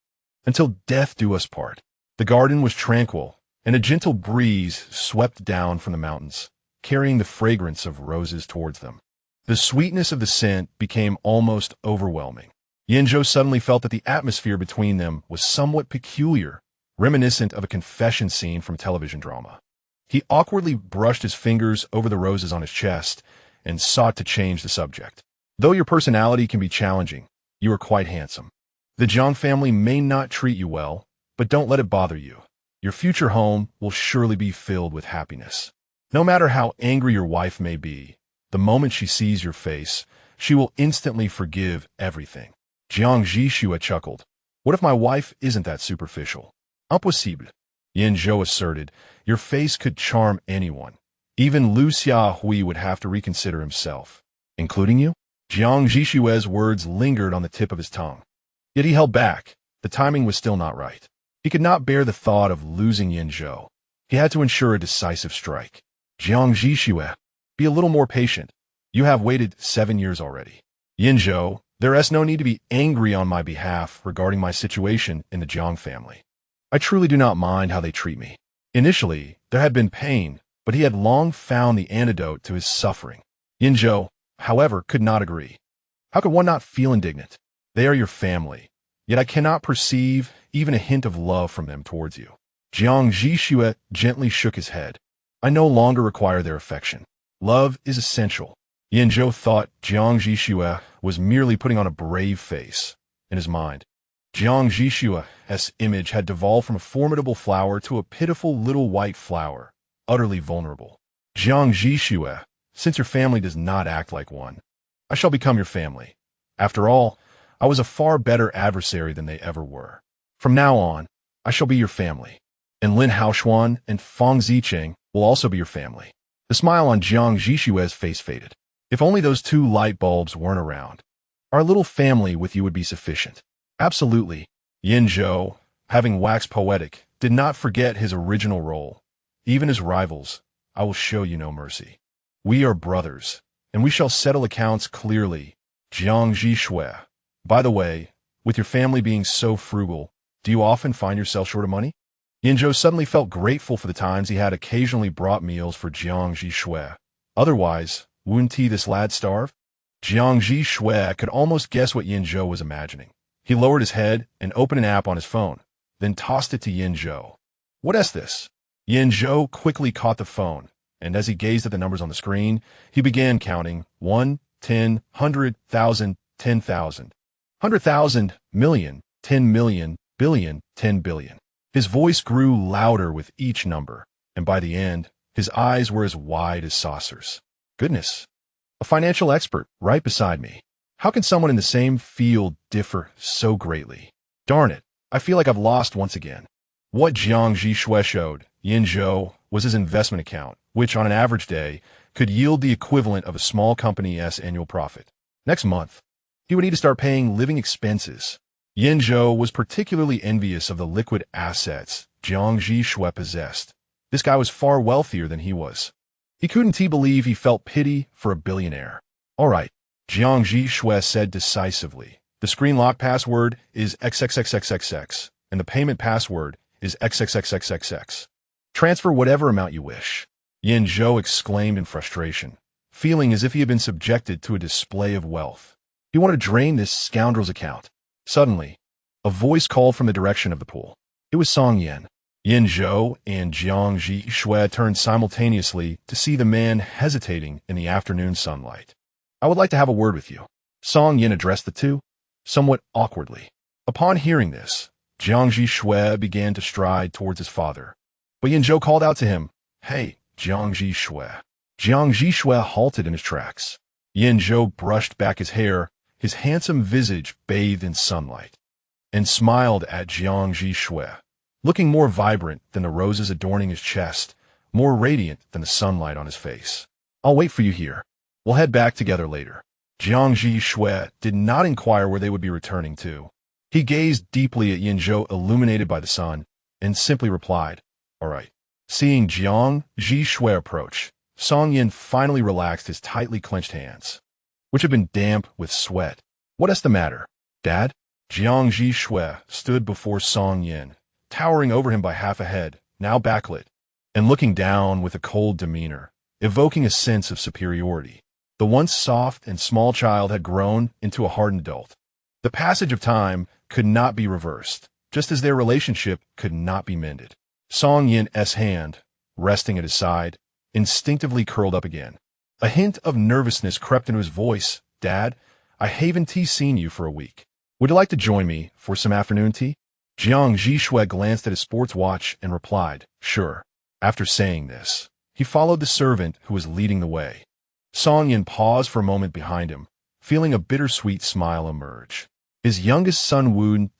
Until death do us part. The garden was tranquil, and a gentle breeze swept down from the mountains, carrying the fragrance of roses towards them. The sweetness of the scent became almost overwhelming. Yan Zhou suddenly felt that the atmosphere between them was somewhat peculiar, reminiscent of a confession scene from a television drama. He awkwardly brushed his fingers over the roses on his chest and sought to change the subject. Though your personality can be challenging, you are quite handsome. The Jiang family may not treat you well, but don't let it bother you. Your future home will surely be filled with happiness. No matter how angry your wife may be, the moment she sees your face, she will instantly forgive everything. Jiang Zhi Xue chuckled. What if my wife isn't that superficial? Impossible. Yan Zhou asserted, your face could charm anyone. Even Liu Xiahui would have to reconsider himself. Including you? Jiang Zhi Xue's words lingered on the tip of his tongue. Yet he held back. The timing was still not right. He could not bear the thought of losing Yan Zhou. He had to ensure a decisive strike. Jiang Zhi Xue, be a little more patient. You have waited 7 years already. Yan Zhou, there is no need to be angry on my behalf regarding my situation in the Jiang family. I truly do not mind how they treat me. Initially, there had been pain, but he had long found the antidote to his suffering. Yan Zhou, however, could not agree. How could one not feel indignant? They are your family, yet I cannot perceive even a hint of love from them towards you. Jiang Zhi Xue gently shook his head. I no longer require their affection. Love is essential. Yan Zhou thought Jiang Zhi Xue was merely putting on a brave face. In his mind, Jiang Zhi Xue's image had devolved from a formidable flower to a pitiful little white flower, utterly vulnerable. Jiang Zhi Xue, since your family does not act like one, I shall become your family. After all, I was a far better adversary than they ever were. From now on, I shall be your family. And Lin Haoshuan and Feng Zicheng will also be your family. The smile on Jiang Zhi Xue's face faded. If only those two light bulbs weren't around. Our little family with you would be sufficient. Absolutely. Yan Zhou, having waxed poetic, did not forget his original role. Even as rivals, I will show you no mercy. We are brothers, and we shall settle accounts clearly. Jiang Zhi Xue. By the way, with your family being so frugal, do you often find yourself short of money? Yan Zhou suddenly felt grateful for the times he had occasionally brought meals for Jiang Zhi Xue. Otherwise, wouldn't he this lad starve? Jiang Zhi Xue could almost guess what Yan Zhou was imagining. He lowered his head and opened an app on his phone, then tossed it to Yan Zhou. What is this? Yan Zhou quickly caught the phone, and as he gazed at the numbers on the screen, he began counting 1, 10, 100,000, 10,000, 100,000, million, 10 million, billion, 10 billion. His voice grew louder with each number, and by the end, his eyes were as wide as saucers. Goodness, a financial expert right beside me. How can someone in the same field differ so greatly? Darn it, I feel like I've lost once again. What Jiang Zhi Xue showed Yan Zhou was his investment account, which on an average day could yield the equivalent of a small company's annual profit. Next month, he would need to start paying living expenses. Yan Zhou was particularly envious of the liquid assets Jiang Zhi Xue possessed. This guy was far wealthier than he was. He couldn't believe he felt pity for a billionaire. All right, Jiang Zhi Xue said decisively. The screen lock password is XXXXXX, and the payment password is XXXXXX. Transfer whatever amount you wish. Yan Zhou exclaimed in frustration, feeling as if he had been subjected to a display of wealth. He wanted to drain this scoundrel's account. Suddenly, a voice called from the direction of the pool. It was Song Yan. Yan Zhou and Jiang Zhi Xue turned simultaneously to see the man hesitating in the afternoon sunlight. I would like to have a word with you. Song Yan addressed the two, somewhat awkwardly. Upon hearing this, Jiang Zhi Xue began to stride towards his father. But Yan Zhou called out to him, Hey, Jiang Zhi Xue. Jiang Zhi Xue halted in his tracks. Yan Zhou brushed back his hair, his handsome visage bathed in sunlight, and smiled at Jiang Zhi Xue, looking more vibrant than the roses adorning his chest, more radiant than the sunlight on his face. I'll wait for you here. We'll head back together later. Jiang Zhi Xue did not inquire where they would be returning to. He gazed deeply at Yan Zhou illuminated by the sun, and simply replied, All right. Seeing Jiang Zhi Xue approach, Song Yan finally relaxed his tightly clenched hands, which had been damp with sweat. What is the matter, Dad? Jiang Zhi Xue stood before Song Yan, towering over him by half a head, now backlit, and looking down with a cold demeanor, evoking a sense of superiority. The once soft and small child had grown into a hardened adult. The passage of time could not be reversed, just as their relationship could not be mended. Song Yan's hand, resting at his side, instinctively curled up again. A hint of nervousness crept into his voice. Dad, I haven't seen you for a week. Would you like to join me for some afternoon tea? Jiang Zhi Xue glanced at his sports watch and replied, Sure. After saying this, he followed the servant who was leading the way. Song Yan paused for a moment behind him, feeling a bittersweet smile emerge. His youngest son wouldn't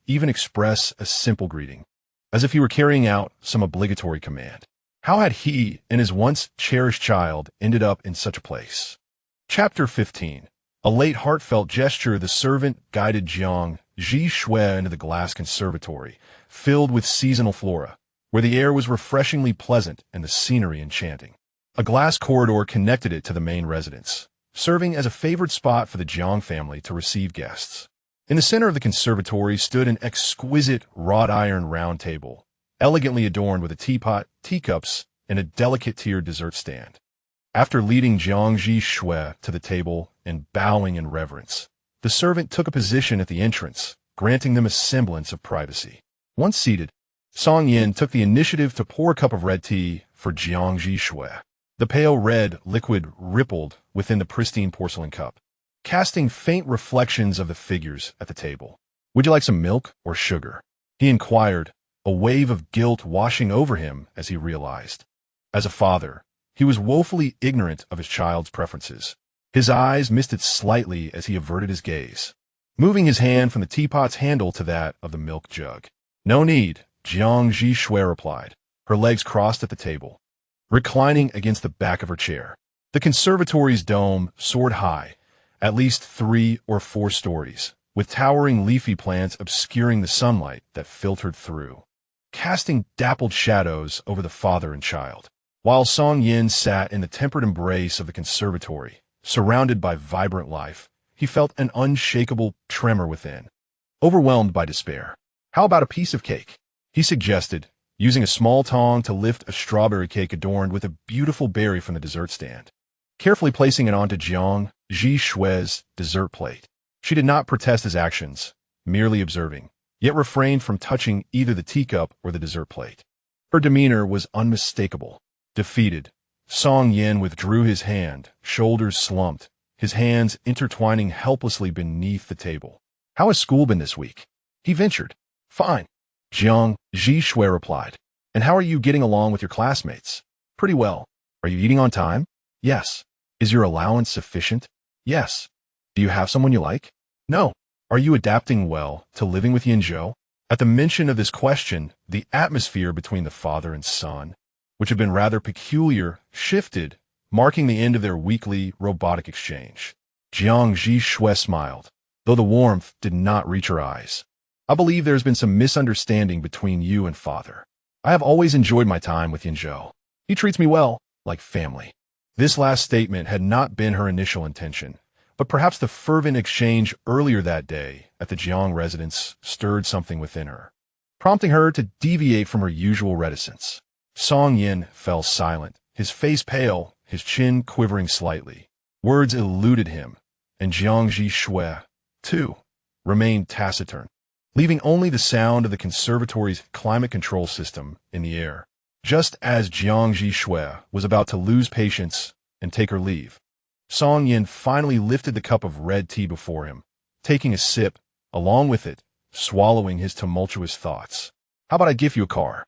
even express a simple greeting, as if he were carrying out some obligatory command. How had he and his once cherished child ended up in such a place? Chapter 15. A late heartfelt gesture, the servant guided Jiang Zhi Xue into the glass conservatory, filled with seasonal flora, where the air was refreshingly pleasant and the scenery enchanting. A glass corridor connected it to the main residence, serving as a favored spot for the Jiang family to receive guests. In the center of the conservatory stood an exquisite wrought iron round table, elegantly adorned with a teapot, teacups, and a delicate tiered dessert stand. After leading Jiang Zhi Xue to the table and bowing in reverence, the servant took a position at the entrance, granting them a semblance of privacy. Once seated, Song Yin took the initiative to pour a cup of red tea for Jiang Zhi Xue. The pale red liquid rippled within the pristine porcelain cup, casting faint reflections of the figures at the table. "Would you like some milk or sugar?" he inquired, a wave of guilt washing over him as he realized. As a father, he was woefully ignorant of his child's preferences. His eyes misted slightly as he averted his gaze, moving his hand from the teapot's handle to that of the milk jug. "No need," Jiang Zhi Xue replied, her legs crossed at the table, reclining against the back of her chair. The conservatory's dome soared high, at least 3 or 4 stories, with towering leafy plants obscuring the sunlight that filtered through, casting dappled shadows over the father and child. While Song Yin sat in the tempered embrace of the conservatory, surrounded by vibrant life, he felt an unshakable tremor within, overwhelmed by despair. "How about a piece of cake?" he suggested, using a small tong to lift a strawberry cake adorned with a beautiful berry from the dessert stand, carefully placing it onto Jiang Zhi Xue's dessert plate. She did not protest his actions, merely observing, yet refrained from touching either the teacup or the dessert plate. Her demeanor was unmistakable. Defeated, Song Yin withdrew his hand, shoulders slumped, his hands intertwining helplessly beneath the table. "How has school been this week?" he ventured. "Fine," Jiang Zhi Xue replied. "And how are you getting along with your classmates?" "Pretty well." "Are you eating on time?" "Yes." "Is your allowance sufficient?" "Yes." "Do you have someone you like?" "No." "Are you adapting well to living with Yan Zhou?" At the mention of this question, the atmosphere between the father and son, which had been rather peculiar, shifted, marking the end of their weekly robotic exchange. Jiang Zhi Xue smiled, though the warmth did not reach her eyes. "I believe there has been some misunderstanding between you and father. I have always enjoyed my time with Yan Zhou. He treats me well, like family." This last statement had not been her initial intention, but perhaps the fervent exchange earlier that day at the Jiang residence stirred something within her, prompting her to deviate from her usual reticence. Song Yin fell silent, his face pale, his chin quivering slightly. Words eluded him, and Jiang Zhi Xue, too, remained taciturn, leaving only the sound of the conservatory's climate control system in the air. Just as Jiang Zhi Xue was about to lose patience and take her leave, Song Yin finally lifted the cup of red tea before him, taking a sip, along with it, swallowing his tumultuous thoughts. "How about I give you a car?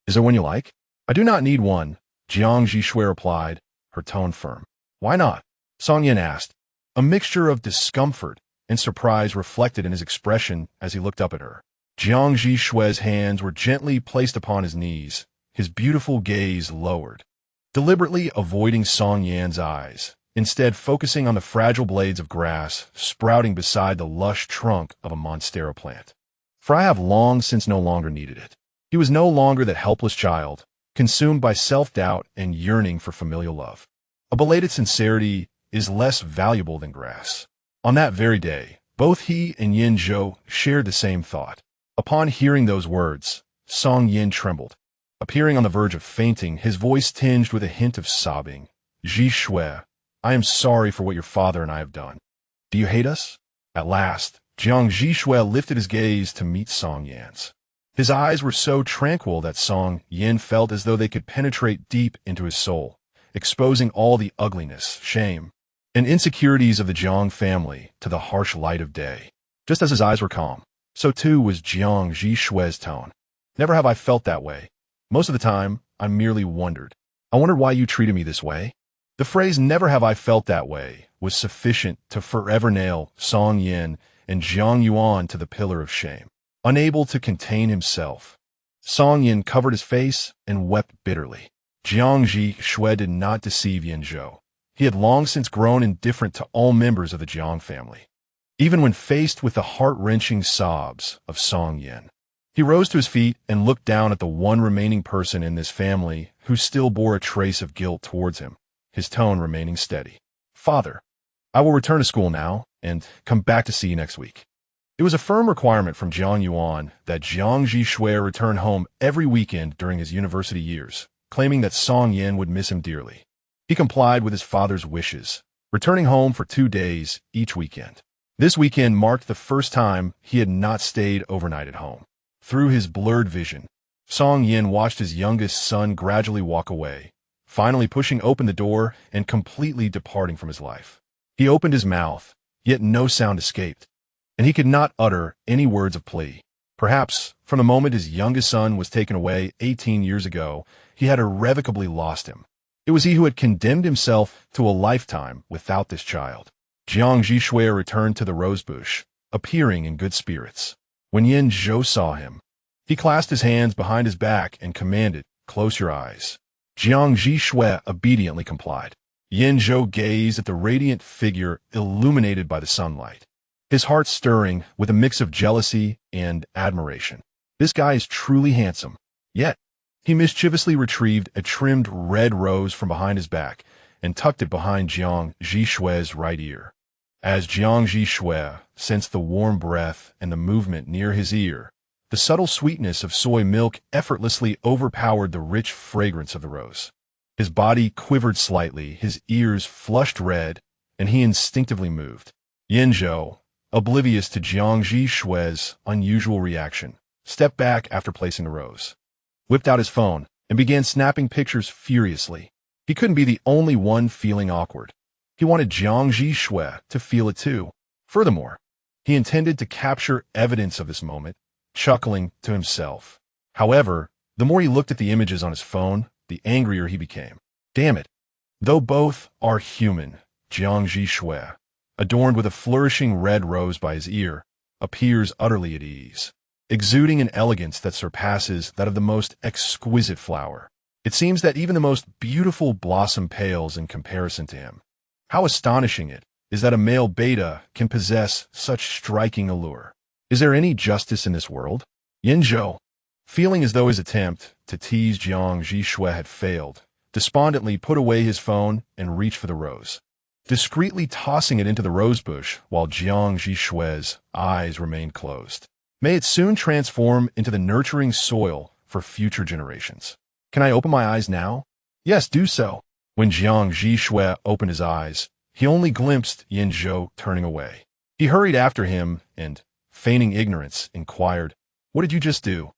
Is there one you like?" "I do not need one," Jiang Zhi Xue replied, her tone firm. "Why not?" Song Yin asked, a mixture of discomfort and surprise reflected in his expression as he looked up at her. Jiang Zhi Xue's hands were gently placed upon his knees, his beautiful gaze lowered, deliberately avoiding Song Yan's eyes, instead focusing on the fragile blades of grass sprouting beside the lush trunk of a monstera plant. "For I have long since no longer needed it." He was no longer that helpless child, consumed by self-doubt and yearning for familial love. A belated sincerity is less valuable than grass. On that very day, both he and Yan Zhou shared the same thought. Upon hearing those words, Song Yin trembled. Appearing on the verge of fainting, his voice tinged with a hint of sobbing. "Zhi Xue, I am sorry for what your father and I have done. Do you hate us?" At last, Jiang Zhi Xue lifted his gaze to meet Song Yan's. His eyes were so tranquil that Song Yin felt as though they could penetrate deep into his soul, exposing all the ugliness, shame, and insecurities of the Jiang family to the harsh light of day. Just as his eyes were calm, so too was Jiang Zhi Xue's tone. "Never have I felt that way. Most of the time, I merely wondered. I wondered why you treated me this way." The phrase "never have I felt that way" was sufficient to forever nail Song Yin and Jiang Yuan to the pillar of shame. Unable to contain himself, Song Yin covered his face and wept bitterly. Jiang Zhi Xue did not deceive Yan Zhou. He had long since grown indifferent to all members of the Jiang family, even when faced with the heart-wrenching sobs of Song Yin. He rose to his feet and looked down at the one remaining person in this family who still bore a trace of guilt towards him, his tone remaining steady. "Father, I will return to school now and come back to see you next week." It was a firm requirement from Jiang Yuan that Jiang Zhi Xue return home every weekend during his university years, claiming that Song Yin would miss him dearly. He complied with his father's wishes, returning home for 2 days each weekend. This weekend marked the first time he had not stayed overnight at home. Through his blurred vision, Song Yin watched his youngest son gradually walk away, finally pushing open the door and completely departing from his life. He opened his mouth, yet no sound escaped, and he could not utter any words of plea. Perhaps, from the moment his youngest son was taken away 18 years ago, he had irrevocably lost him. It was he who had condemned himself to a lifetime without this child. Jiang Zhi Xue returned to the rosebush, appearing in good spirits. When Yan Zhou saw him, he clasped his hands behind his back and commanded, "Close your eyes." Jiang Zhi Xue obediently complied. Yan Zhou gazed at the radiant figure illuminated by the sunlight, his heart stirring with a mix of jealousy and admiration. This guy is truly handsome. Yet, he mischievously retrieved a trimmed red rose from behind his back and tucked it behind Jiang Zhi Xue's right ear. As Jiang Zhi Xue sensed the warm breath and the movement near his ear, the subtle sweetness of soy milk effortlessly overpowered the rich fragrance of the rose. His body quivered slightly, his ears flushed red, and he instinctively moved. Yan Zhou, oblivious to Jiang Zhi Xue's unusual reaction, stepped back after placing the rose, whipped out his phone, and began snapping pictures furiously. He couldn't be the only one feeling awkward. He wanted Jiang Zhi Xue to feel it too. Furthermore, he intended to capture evidence of this moment, chuckling to himself. However, the more he looked at the images on his phone, the angrier he became. Damn it. Though both are human, Jiang Zhi Xue, adorned with a flourishing red rose by his ear, appears utterly at ease, exuding an elegance that surpasses that of the most exquisite flower. It seems that even the most beautiful blossom pales in comparison to him. How astonishing it is that a male beta can possess such striking allure. Is there any justice in this world? Yan Zhou, feeling as though his attempt to tease Jiang Zhi Xue had failed, despondently put away his phone and reached for the rose, discreetly tossing it into the rosebush while Jiang Zhi Xue's eyes remained closed. May it soon transform into the nurturing soil for future generations. Can I open my eyes now? Yes, do so. When Jiang Zhi Xue opened his eyes, he only glimpsed Yan Zhou turning away. He hurried after him and, feigning ignorance, inquired, "What did you just do?"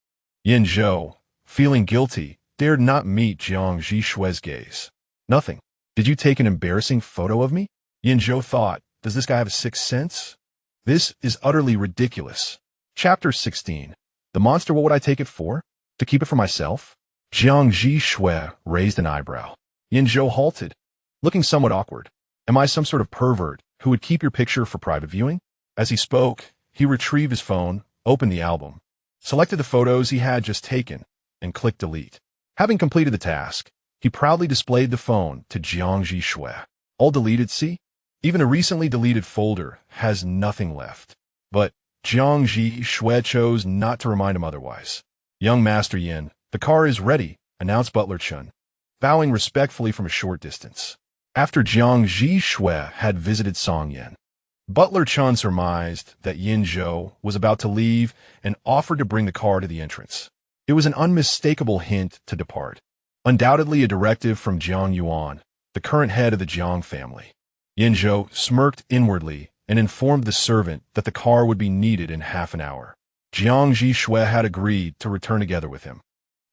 Yan Zhou, feeling guilty, dared not meet Jiang Zhi Xue's gaze. "Nothing. Did you take an embarrassing photo of me?" Yan Zhou thought, does this guy have a sixth sense? This is utterly ridiculous. Chapter 16. The monster, what would I take it for? To keep it for myself? Jiang Zhi Xue raised an eyebrow. Yan Zhou halted, looking somewhat awkward. Am I some sort of pervert who would keep your picture for private viewing? As he spoke, he retrieved his phone, opened the album, selected the photos he had just taken, and clicked delete. Having completed the task, he proudly displayed the phone to Jiang Zhi Xue. All deleted, see? Even a recently deleted folder has nothing left. But Jiang Zhi Xue chose not to remind him otherwise. Young Master Yin, the car is ready, announced Butler Chun, bowing respectfully from a short distance. After Jiang Zhi Xue had visited Song Yin, Butler Chun surmised that Yan Zhou was about to leave and offered to bring the car to the entrance. It was an unmistakable hint to depart. Undoubtedly a directive from Jiang Yuan, the current head of the Jiang family. Yan Zhou smirked inwardly and informed the servant that the car would be needed in half an hour. Jiang Zhi Xue had agreed to return together with him,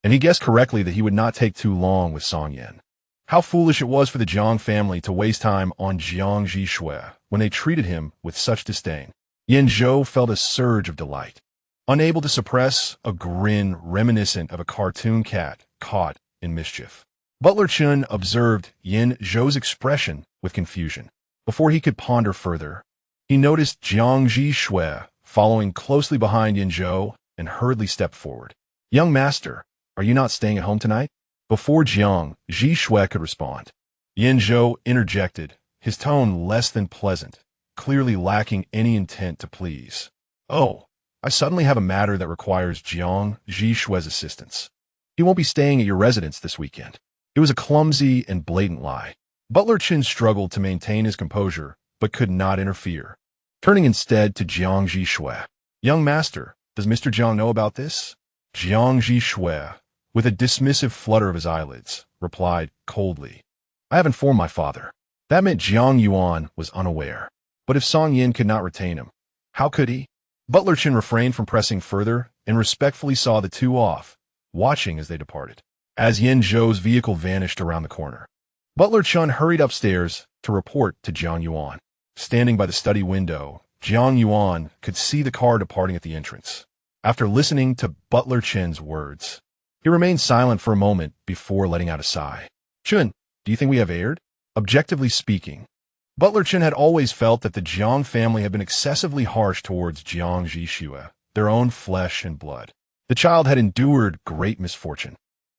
and he guessed correctly that he would not take too long with Song Yin. How foolish it was for the Jiang family to waste time on Jiang Zhi Xue when they treated him with such disdain. Yan Zhou felt a surge of delight, unable to suppress a grin reminiscent of a cartoon cat caught in mischief. Butler Chun observed Yan Zhou's expression with confusion. Before he could ponder further, he noticed Jiang Zhi Xue following closely behind Yan Zhou and hurriedly stepped forward. "Young master, are you not staying at home tonight?" Before Jiang Zhi Xue could respond, Yan Zhou interjected, his tone less than pleasant, clearly lacking any intent to please. "Oh, I suddenly have a matter that requires Jiang Zhi Xue's assistance. He won't be staying at your residence this weekend." It was a clumsy and blatant lie. Butler Chin struggled to maintain his composure, but could not interfere, turning instead to Jiang Zhi Xue. "Young master, does Mr. Jiang know about this?" Jiang Zhi Xue, with a dismissive flutter of his eyelids, replied coldly, I have informed my father. That meant Jiang Yuan was unaware. But if Song Yin could not retain him, how could he? Butler Chen refrained from pressing further and respectfully saw the two off, watching as they departed. As Yan Zhou's vehicle vanished around the corner, Butler Chen hurried upstairs to report to Jiang Yuan. Standing by the study window, Jiang Yuan could see the car departing at the entrance. After listening to Butler Chen's words, he remained silent for a moment before letting out a sigh. Chen, do you think we have erred? Objectively speaking, Butler Chen had always felt that the Jiang family had been excessively harsh towards Jiang Zhi Xue, their own flesh and blood. The child had endured great misfortune.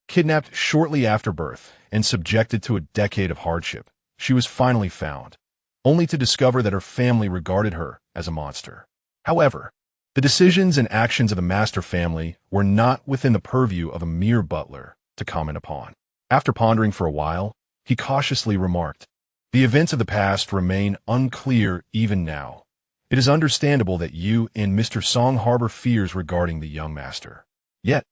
Kidnapped shortly after birth and subjected to a decade of hardship, she was finally found, only to discover that her family regarded her as a monster. However, the decisions and actions of the master family were not within the purview of a mere butler to comment upon. After pondering for a while, he cautiously remarked, "The events of the past remain unclear even now. It is understandable that you and Mr. Song harbor fears regarding the young master. Yet,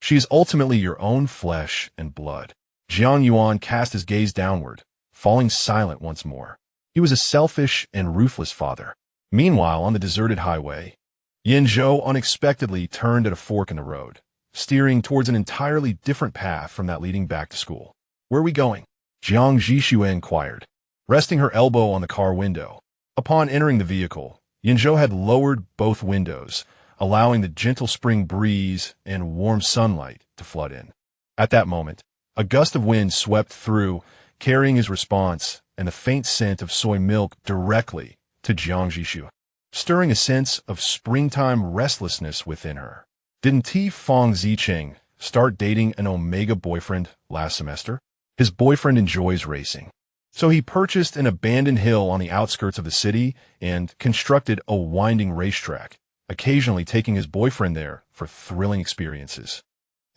she is ultimately your own flesh and blood." Jiang Yuan cast his gaze downward, falling silent once more. He was a selfish and ruthless father. Meanwhile, on the deserted highway, Yan Zhou unexpectedly turned at a fork in the road, steering towards an entirely different path from that leading back to school. "Where are we going?" Jiang Zhi Xue inquired, resting her elbow on the car window. Upon entering the vehicle, Yan Zhou had lowered both windows, allowing the gentle spring breeze and warm sunlight to flood in. At that moment, a gust of wind swept through, carrying his response and the faint scent of soy milk directly to Jiang Zhi Xue, stirring a sense of springtime restlessness within her. Didn't T. Fong Zicheng start dating an Omega boyfriend last semester? His boyfriend enjoys racing. So he purchased an abandoned hill on the outskirts of the city and constructed a winding racetrack, occasionally taking his boyfriend there for thrilling experiences,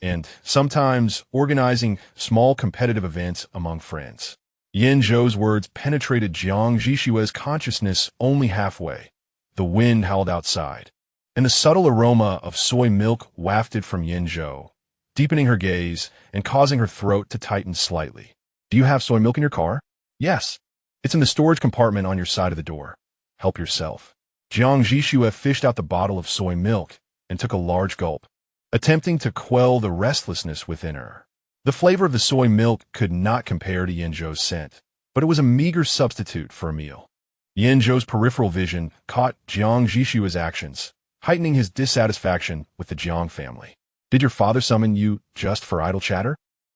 and sometimes organizing small competitive events among friends. Yan Zhou's words penetrated Jiang Zhi Xue's consciousness only halfway. The wind howled outside, and the subtle aroma of soy milk wafted from Yan Zhou, deepening her gaze and causing her throat to tighten slightly. "Do you have soy milk in your car?" "Yes. It's in the storage compartment on your side of the door. Help yourself." Jiang Zhi Xue fished out the bottle of soy milk and took a large gulp, attempting to quell the restlessness within her. The flavor of the soy milk could not compare to Yan Zhou's scent, but it was a meager substitute for a meal. Yan Zhou's peripheral vision caught Jiang Zhi Xue's actions, heightening his dissatisfaction with the Jiang family. "Did your father summon you just for idle chatter?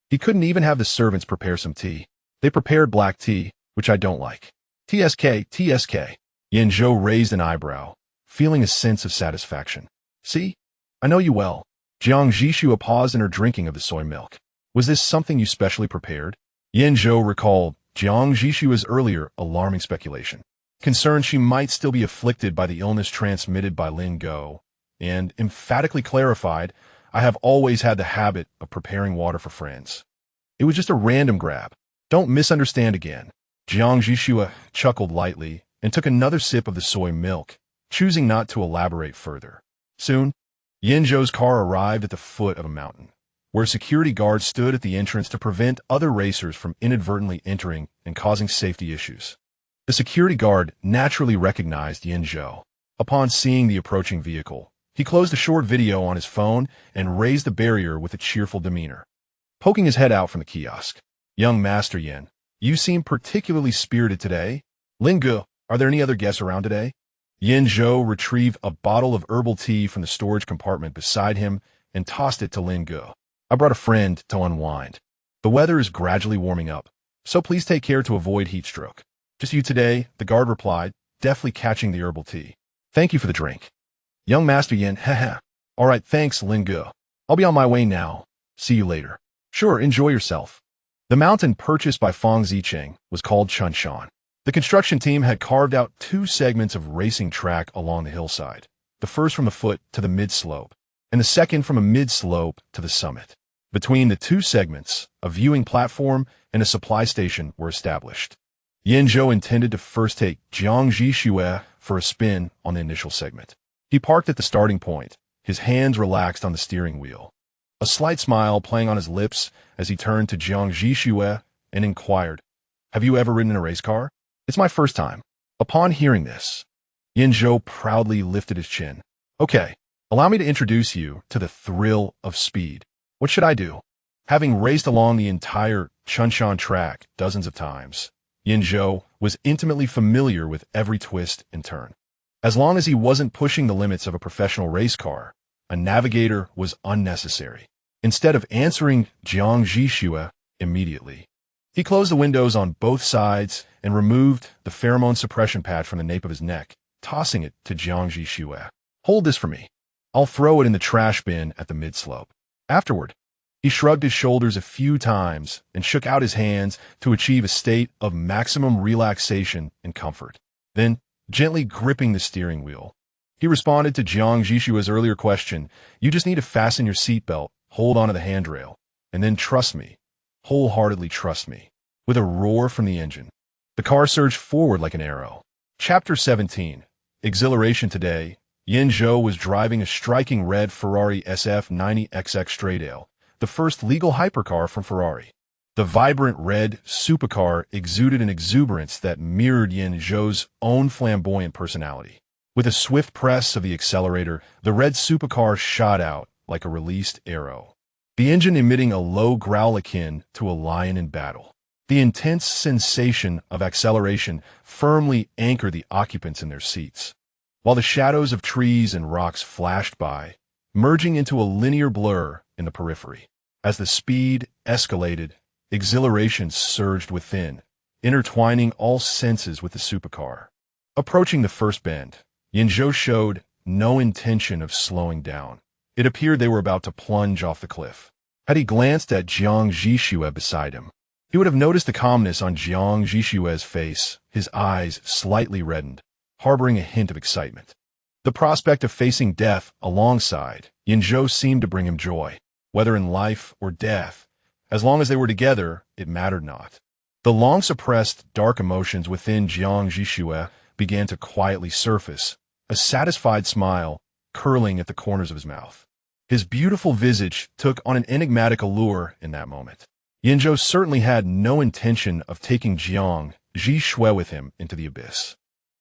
He couldn't even have the servants prepare some tea. They prepared black tea, which I don't like." TSK. Yan Zhou raised an eyebrow, feeling a sense of satisfaction. "See? I know you well." Jiang Zhi Xue paused in her drinking of the soy milk. "Was this something you specially prepared?" Yan Zhou recalled Jiang Zhi Xue's earlier alarming speculation, concerned she might still be afflicted by the illness transmitted by Lin Go, and emphatically clarified, "I have always had the habit of preparing water for friends. It was just a random grab. Don't misunderstand again." Jiang Zhi Xue chuckled lightly and took another sip of the soy milk, choosing not to elaborate further. Soon, Yan Zhou's car arrived at the foot of a mountain, where security guards stood at the entrance to prevent other racers from inadvertently entering and causing safety issues. The security guard naturally recognized Yan Zhou. Upon seeing the approaching vehicle, he closed a short video on his phone and raised the barrier with a cheerful demeanor. Poking his head out from the kiosk, "Young Master Yan, you seem particularly spirited today. Lin Ge, are there any other guests around today?" Yan Zhou retrieved a bottle of herbal tea from the storage compartment beside him and tossed it to Lin Ge. "I brought a friend to unwind. The weather is gradually warming up, so please take care to avoid heat stroke." "Just you today," the guard replied, deftly catching the herbal tea. "Thank you for the drink." "Young Master Yan, haha. All right, thanks, Lin Ge. I'll be on my way now. See you later." "Sure, enjoy yourself." The mountain purchased by Fong Zicheng was called Chunshan. The construction team had carved out 2 segments of racing track along the hillside, the first from the foot to the mid-slope, and the second from a mid-slope to the summit. Between the 2 segments, a viewing platform and a supply station were established. Yan Zhou intended to first take Jiang Zhi Xue for a spin on the initial segment. He parked at the starting point, his hands relaxed on the steering wheel, a slight smile playing on his lips as he turned to Jiang Zhi Xue and inquired, Have you ever ridden in a race car? It's my first time. Upon hearing this, Yan Zhou proudly lifted his chin. Okay, allow me to introduce you to the thrill of speed. What should I do? Having raced along the entire Chunshan track dozens of times, Yan Zhou was intimately familiar with every twist and turn. As long as he wasn't pushing the limits of a professional race car, a navigator was unnecessary. Instead of answering Jiang Zhi Xue immediately, he closed the windows on both sides and removed the pheromone suppression pad from the nape of his neck, tossing it to Jiang Zhi Xue. Hold this for me. I'll throw it in the trash bin at the mid-slope. Afterward, he shrugged his shoulders a few times and shook out his hands to achieve a state of maximum relaxation and comfort. Then, gently gripping the steering wheel, he responded to Jiang Zhi Xue's earlier question, "You just need to fasten your seatbelt, hold onto the handrail, and then trust me, wholeheartedly trust me." With a roar from the engine, the car surged forward like an arrow. Chapter 17. Exhilaration. Today, Yan Zhou was driving a striking red Ferrari SF90XX Stradale, the first legal hypercar from Ferrari. The vibrant red supercar exuded an exuberance that mirrored Yan Zhou's own flamboyant personality. With a swift press of the accelerator, the red supercar shot out like a released arrow, the engine emitting a low growl akin to a lion in battle. The intense sensation of acceleration firmly anchored the occupants in their seats, while the shadows of trees and rocks flashed by, merging into a linear blur in the periphery. As the speed escalated, exhilaration surged within, intertwining all senses with the supercar. Approaching the first bend, Yan Zhou showed no intention of slowing down. It appeared they were about to plunge off the cliff. Had he glanced at Jiang Zhi Xue beside him, he would have noticed the calmness on Jiang Zhi Xue's face, his eyes slightly reddened, harboring a hint of excitement. The prospect of facing death alongside Yan Zhou seemed to bring him joy. Whether in life or death, as long as they were together, it mattered not. The long-suppressed dark emotions within Jiang Zhi Xue began to quietly surface, a satisfied smile curling at the corners of his mouth. His beautiful visage took on an enigmatic allure in that moment. Yan Zhou certainly had no intention of taking Jiang Zhi Xue with him into the abyss.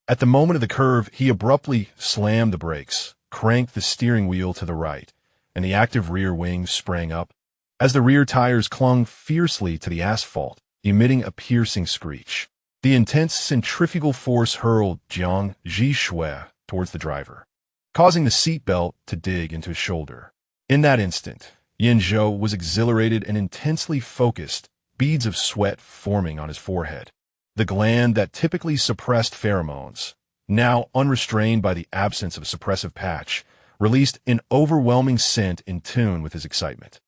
At the moment of the curve, he abruptly slammed the brakes, cranked the steering wheel to the right, and the active rear wing sprang up, as the rear tires clung fiercely to the asphalt, emitting a piercing screech. The intense centrifugal force hurled Jiang Zhi Xue towards the driver, causing the seatbelt to dig into his shoulder. In that instant, Yan Zhou was exhilarated and intensely focused, beads of sweat forming on his forehead. The gland that typically suppressed pheromones, now unrestrained by the absence of a suppressive patch, released an overwhelming scent in tune with his excitement.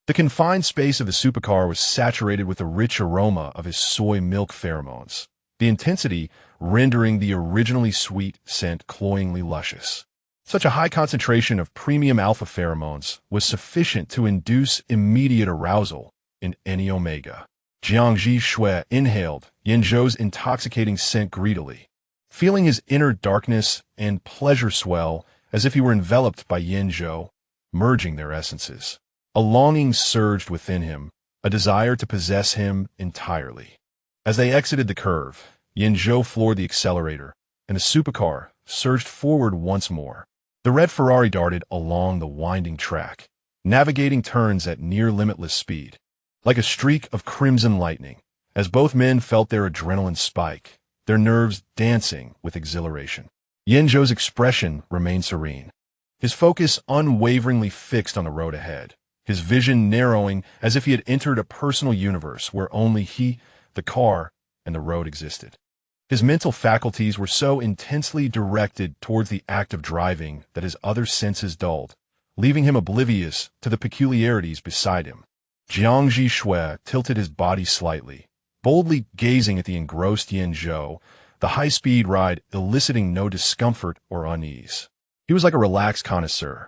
The confined space of the supercar was saturated with the rich aroma of his soy milk pheromones, the intensity rendering the originally sweet scent cloyingly luscious. Such a high concentration of premium alpha pheromones was sufficient to induce immediate arousal in any omega. Jiang Zhi Xue inhaled Yan Zhou's intoxicating scent greedily, feeling his inner darkness and pleasure swell as if he were enveloped by Yan Zhou, merging their essences. A longing surged within him, a desire to possess him entirely. As they exited the curve, Yan Zhou floored the accelerator, and the supercar surged forward once more. The red Ferrari darted along the winding track, navigating turns at near-limitless speed, like a streak of crimson lightning, as both men felt their adrenaline spike, their nerves dancing with exhilaration. Yan Zhou's expression remained serene, his focus unwaveringly fixed on the road ahead, his vision narrowing as if he had entered a personal universe where only he, the car, and the road existed. His mental faculties were so intensely directed towards the act of driving that his other senses dulled, leaving him oblivious to the peculiarities beside him. Jiang Zhi Xue tilted his body slightly, boldly gazing at the engrossed Yan Zhou, the high-speed ride eliciting no discomfort or unease. He was like a relaxed connoisseur,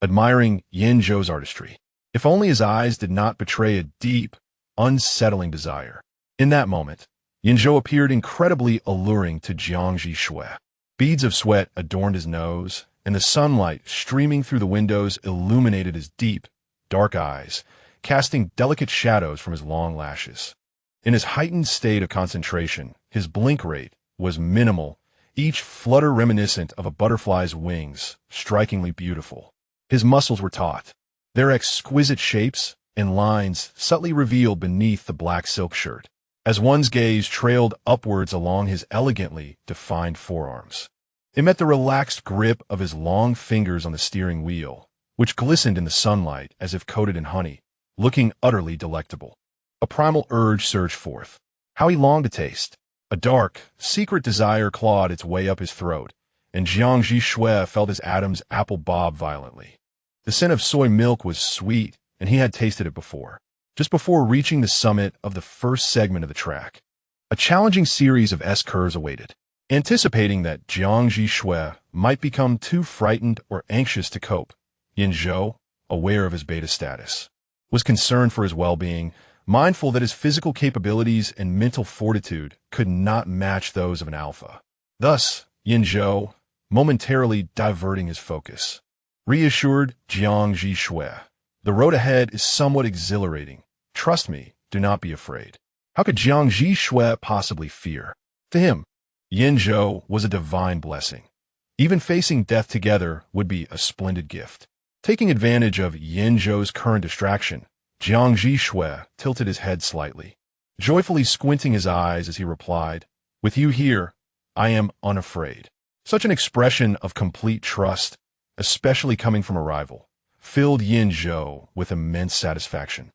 admiring Yan Zhou's artistry, if only his eyes did not betray a deep, unsettling desire. In that moment, Yan Zhou appeared incredibly alluring to Jiang Zhi Xue. Beads of sweat adorned his nose, and the sunlight streaming through the windows illuminated his deep, dark eyes, casting delicate shadows from his long lashes. In his heightened state of concentration, his blink rate was minimal, each flutter reminiscent of a butterfly's wings, strikingly beautiful. His muscles were taut, their exquisite shapes and lines subtly revealed beneath the black silk shirt, as one's gaze trailed upwards along his elegantly defined forearms. It met the relaxed grip of his long fingers on the steering wheel, which glistened in the sunlight as if coated in honey, looking utterly delectable. A primal urge surged forth. How he longed to taste. A dark, secret desire clawed its way up his throat, and Jiang Zhi Xue felt his atoms apple bob violently. The scent of soy milk was sweet, and he had tasted it before, just before reaching the summit of the first segment of the track. A challenging series of S-curves awaited. Anticipating that Jiang Zhi Xue might become too frightened or anxious to cope, Yan Zhou, aware of his beta status, was concerned for his well-being, mindful that his physical capabilities and mental fortitude could not match those of an alpha. Thus, Yan Zhou, momentarily diverting his focus, reassured Jiang Zhi Xue. The road ahead is somewhat exhilarating. Trust me, do not be afraid. How could Jiang Zhi Xue possibly fear? To him, Yan Zhou was a divine blessing. Even facing death together would be a splendid gift. Taking advantage of Yan Zhou's current distraction, Jiang Zhi Xue tilted his head slightly, joyfully squinting his eyes as he replied, "With you here, I am unafraid." Such an expression of complete trust, especially coming from a rival, filled Yan Zhou with immense satisfaction,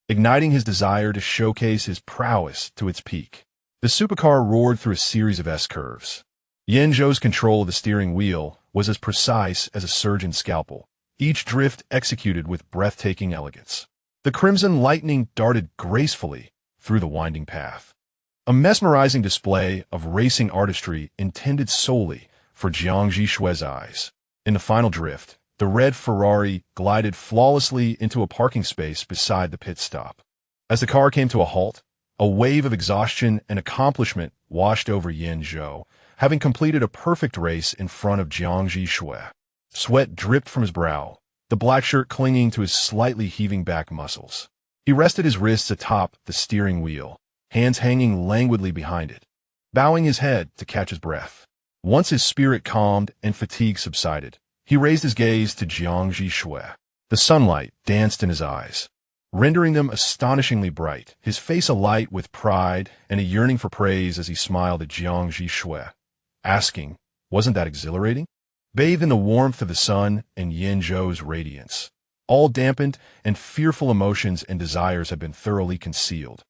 igniting his desire to showcase his prowess to its peak. The supercar roared through a series of S-curves. Yan Zhou's control of the steering wheel was as precise as a surgeon's scalpel, each drift executed with breathtaking elegance. The crimson lightning darted gracefully through the winding path, a mesmerizing display of racing artistry intended solely for Jiang Zhi Xue's eyes. In the final drift, the red Ferrari glided flawlessly into a parking space beside the pit stop. As the car came to a halt, a wave of exhaustion and accomplishment washed over Yan Zhou, having completed a perfect race in front of Jiang Zhi Xue. Sweat dripped from his brow, the black shirt clinging to his slightly heaving back muscles. He rested his wrists atop the steering wheel, hands hanging languidly behind it, bowing his head to catch his breath. Once his spirit calmed and fatigue subsided, he raised his gaze to Jiang Zhi Xue. The sunlight danced in his eyes, rendering them astonishingly bright, his face alight with pride and a yearning for praise as he smiled at Jiang Zhi Xue, asking, "Wasn't that exhilarating?" Bathed in the warmth of the sun and Yan Zhou's radiance, all dampened and fearful emotions and desires had been thoroughly concealed,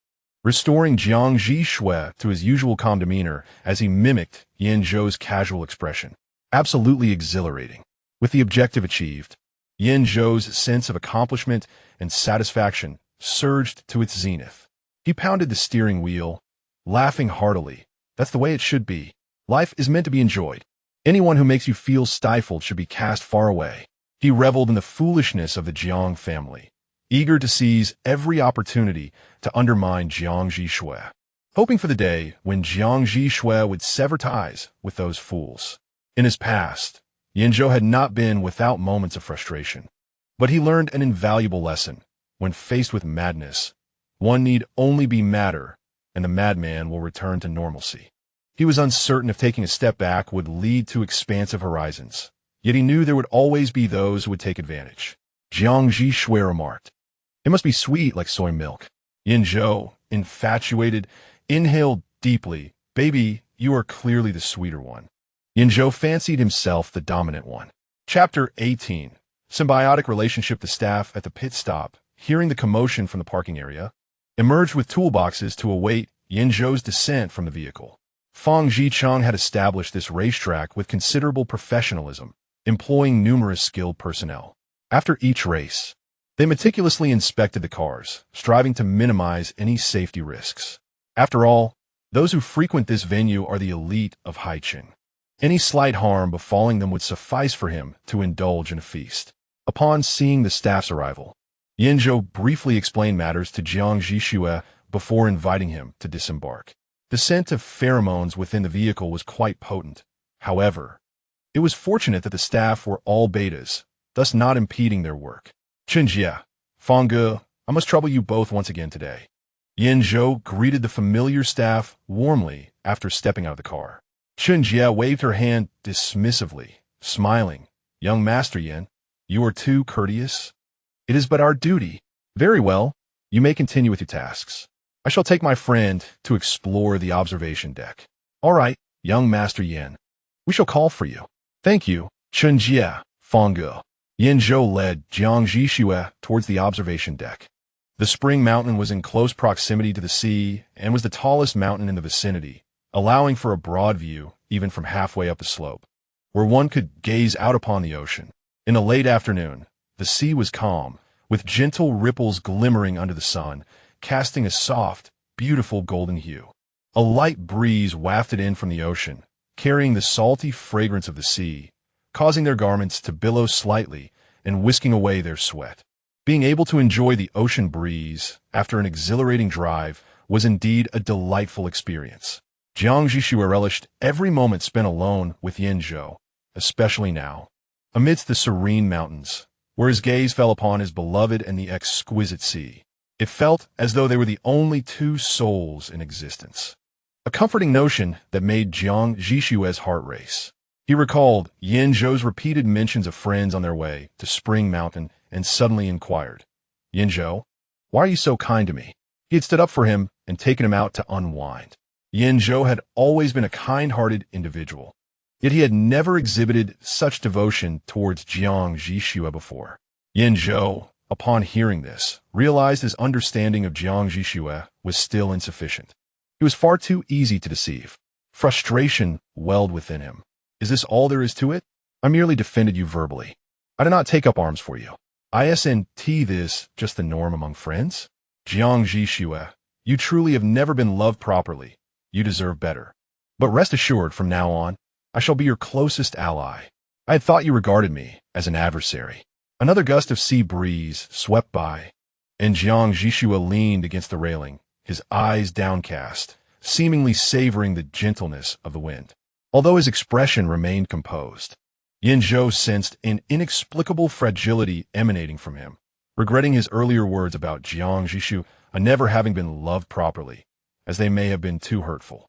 restoring Jiang Zhi Xue to his usual calm demeanor as he mimicked Yan Zhou's casual expression. Absolutely exhilarating. With the objective achieved, Yan Zhou's sense of accomplishment and satisfaction surged to its zenith. He pounded the steering wheel, laughing heartily. That's the way it should be. Life is meant to be enjoyed. Anyone who makes you feel stifled should be cast far away. He reveled in the foolishness of the Jiang family, eager to seize every opportunity to undermine Jiang Zhi Xue, hoping for the day when Jiang Zhi Xue would sever ties with those fools. In his past, Yan Zhou had not been without moments of frustration, but he learned an invaluable lesson. When faced with madness, one need only be madder, and the madman will return to normalcy. He was uncertain if taking a step back would lead to expansive horizons, yet he knew there would always be those who would take advantage. Jiang Zhi Xue remarked, "It must be sweet like soy milk." Yan Zhou, infatuated, inhaled deeply. "Baby, you are clearly the sweeter one." Yan Zhou fancied himself the dominant one. Chapter 18. Symbiotic relationship. The staff at the pit stop, hearing the commotion from the parking area, emerged with toolboxes to await Yan Zhou's descent from the vehicle. Fang Zhichang had established this racetrack with considerable professionalism, employing numerous skilled personnel. After each race, they meticulously inspected the cars, striving to minimize any safety risks. After all, those who frequent this venue are the elite of Haiqin. Any slight harm befalling them would suffice for him to indulge in a feast. Upon seeing the staff's arrival, Yan Zhou briefly explained matters to Jiang Zhi Xue before inviting him to disembark. The scent of pheromones within the vehicle was quite potent. However, it was fortunate that the staff were all betas, thus not impeding their work. "Chenjie, Fangge, I must trouble you both once again today. Yan Zhou greeted the familiar staff warmly after stepping out of the car. Chen Jie waved her hand dismissively, smiling. Young Master Yan, you are too courteous. It is but our duty. Very well, you may continue with your tasks. I shall take my friend to explore the observation deck. All right, young Master Yan. We shall call for you. Thank you, Chen Jie, Fangge. Yan Zhou led Jiang Zhi Xue towards the observation deck. The spring mountain was in close proximity to the sea and was the tallest mountain in the vicinity, allowing for a broad view even from halfway up the slope, where one could gaze out upon the ocean. In the late afternoon, the sea was calm, with gentle ripples glimmering under the sun, casting a soft, beautiful golden hue. A light breeze wafted in from the ocean, carrying the salty fragrance of the sea, causing their garments to billow slightly and whisking away their sweat. Being able to enjoy the ocean breeze after an exhilarating drive was indeed a delightful experience. Jiang Zhi Xue relished every moment spent alone with Yan Zhou, especially now, amidst the serene mountains, where his gaze fell upon his beloved and the exquisite sea. It felt as though they were the only two souls in existence. A comforting notion that made Jiang Zhi Xue's heart race. He recalled Yan Zhou's repeated mentions of friends on their way to Spring Mountain and suddenly inquired, Yan Zhou, why are you so kind to me? He had stood up for him and taken him out to unwind. Yan Zhou had always been a kind-hearted individual, yet he had never exhibited such devotion towards Jiang Zhi Xue before. Yan Zhou, upon hearing this, realized his understanding of Jiang Zhi Xue was still insufficient. He was far too easy to deceive. Frustration welled within him. Is this all there is to it? I merely defended you verbally. I did not take up arms for you. Isn't this just the norm among friends? Jiang Zhi Xue, you truly have never been loved properly. You deserve better. But rest assured, from now on, I shall be your closest ally. I had thought you regarded me as an adversary. Another gust of sea breeze swept by, and Jiang Zhi Xue leaned against the railing, his eyes downcast, seemingly savoring the gentleness of the wind. Although his expression remained composed, Yan Zhou sensed an inexplicable fragility emanating from him, regretting his earlier words about Jiang Zhi Xue never having been loved properly, as they may have been too hurtful.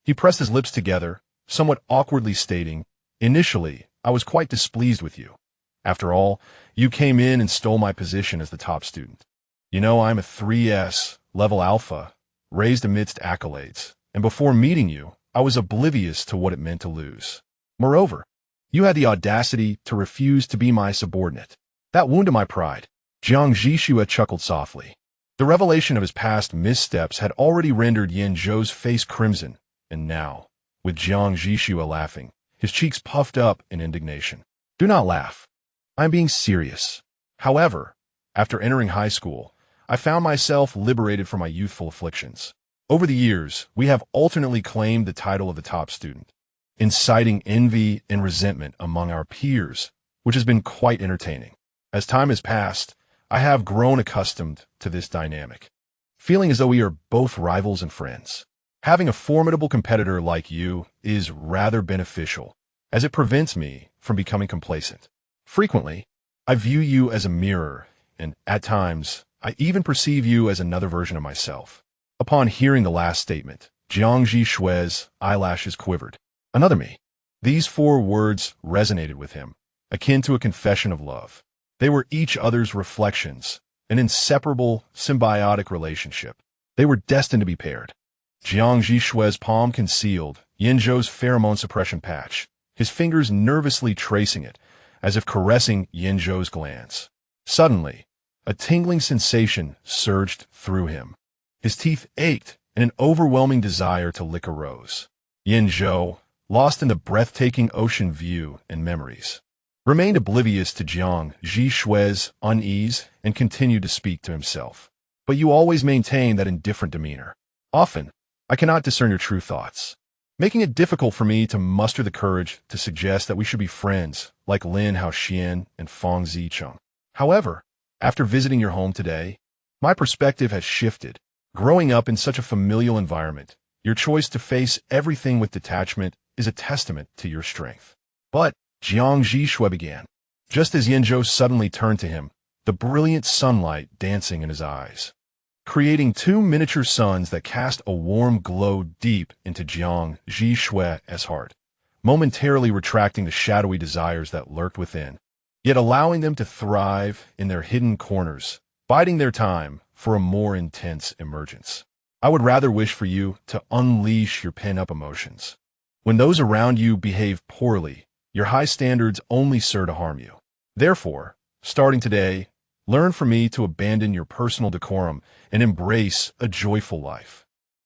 He pressed his lips together, somewhat awkwardly stating, Initially, I was quite displeased with you. After all, you came in and stole my position as the top student. You know, I'm a 3S, level alpha, raised amidst accolades, and before meeting you, I was oblivious to what it meant to lose. Moreover, you had the audacity to refuse to be my subordinate. That wounded my pride. Jiang Zhi Xue chuckled softly. The revelation of his past missteps had already rendered Yan Zhou's face crimson, and now, with Jiang Zhi Xue laughing, his cheeks puffed up in indignation. Do not laugh. I am being serious. However, after entering high school, I found myself liberated from my youthful afflictions. Over the years, we have alternately claimed the title of the top student, inciting envy and resentment among our peers, which has been quite entertaining. As time has passed, I have grown accustomed to this dynamic, feeling as though we are both rivals and friends. Having a formidable competitor like you is rather beneficial, as it prevents me from becoming complacent. Frequently, I view you as a mirror, and at times, I even perceive you as another version of myself. Upon hearing the last statement, Jiang Zhi Xue's eyelashes quivered. Another me. These 4 words resonated with him, akin to a confession of love. They were each other's reflections, an inseparable, symbiotic relationship. They were destined to be paired. Jiang Zhi Xue's palm concealed Yan Zhou's pheromone suppression patch, his fingers nervously tracing it, as if caressing Yan Zhou's glands. Suddenly, a tingling sensation surged through him. His teeth ached, and an overwhelming desire to lick arose. Yan Zhou, lost in the breathtaking ocean view and memories, remained oblivious to Jiang Zhi Xue's unease and continued to speak to himself. But you always maintain that indifferent demeanor. Often, I cannot discern your true thoughts, making it difficult for me to muster the courage to suggest that we should be friends like Lin Haoxian and Fang Zicheng. However, after visiting your home today, my perspective has shifted. Growing up in such a familial environment, your choice to face everything with detachment is a testament to your strength. But Jiang Zhi Xue began, just as Yan Zhou suddenly turned to him, the brilliant sunlight dancing in his eyes. creating two miniature suns that cast a warm glow deep into Jiang Zhi Xue's heart, momentarily retracting the shadowy desires that lurked within, yet allowing them to thrive in their hidden corners, biding their time for a more intense emergence. I would rather wish for you to unleash your pent-up emotions. When those around you behave poorly, your high standards only serve to harm you. Therefore, starting today, learn from me to abandon your personal decorum and embrace a joyful life.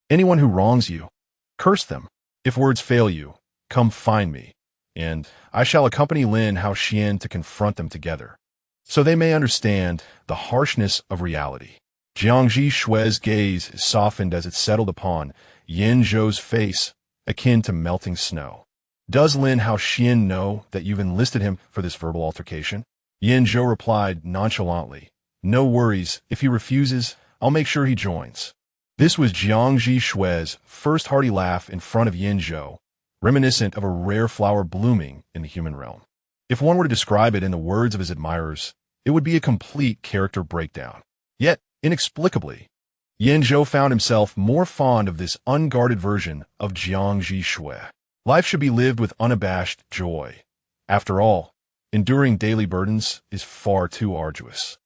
Anyone who wrongs you, curse them. If words fail you, come find me, and I shall accompany Lin Hao Xian to confront them together, so they may understand the harshness of reality. Jiang Zhi Xue's gaze softened as it settled upon Yan Zhou's face, akin to melting snow. Does Lin Hao Xian know that you've enlisted him for this verbal altercation? Yan Zhou replied nonchalantly, "No worries, if he refuses, I'll make sure he joins." This was Jiang Zhi Xue's first hearty laugh in front of Yan Zhou, reminiscent of a rare flower blooming in the human realm. If one were to describe it in the words of his admirers, it would be a complete character breakdown. Yet, inexplicably, Yan Zhou found himself more fond of this unguarded version of Jiang Zhi Xue. Life should be lived with unabashed joy. After all, enduring daily burdens is far too arduous.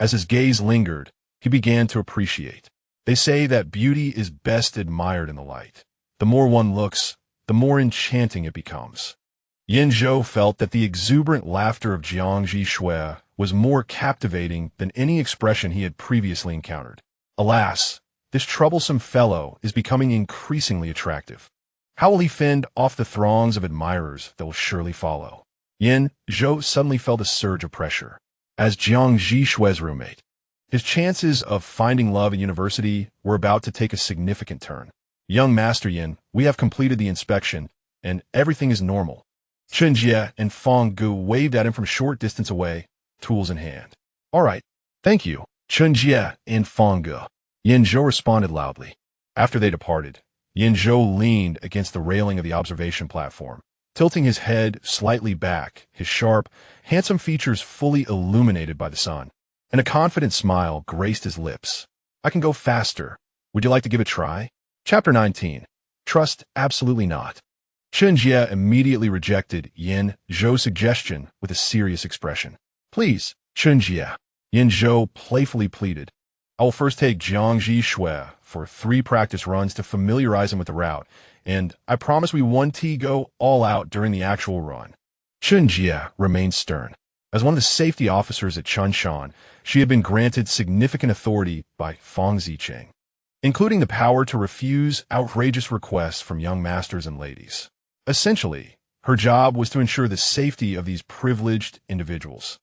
As his gaze lingered, he began to appreciate. They say that beauty is best admired in the light. The more one looks, the more enchanting it becomes. Yan Zhou felt that the exuberant laughter of Jiang Zhi Xue was more captivating than any expression he had previously encountered. Alas, this troublesome fellow is becoming increasingly attractive. How will he fend off the throngs of admirers that will surely follow? Yan Zhou suddenly felt a surge of pressure. As Jiang Zhi Xue's roommate, his chances of finding love at university were about to take a significant turn. "Young Master Yan, we have completed the inspection, and everything is normal." Chen Jie and Feng Gu waved at him from a short distance away, tools in hand. "All right, thank you, Chen Jie and Feng Gu," Yan Zhou responded loudly. After they departed, Yan Zhou leaned against the railing of the observation platform, tilting his head slightly back, his sharp, handsome features fully illuminated by the sun, and a confident smile graced his lips. "I can go faster. Would you like to give it a try?" Chapter 19. Trust absolutely not. Chen Jie immediately rejected Yan Zhou's suggestion with a serious expression. "Please, Chen Jie," Yan Zhou playfully pleaded. "I will first take Jiang Zhi Xue for 3 practice runs to familiarize him with the route, and I promise we won't go all out during the actual run." Chen Jie remained stern. As one of the safety officers at Chunshan, she had been granted significant authority by Feng Zicheng, including the power to refuse outrageous requests from young masters and ladies. Essentially, her job was to ensure the safety of these privileged individuals.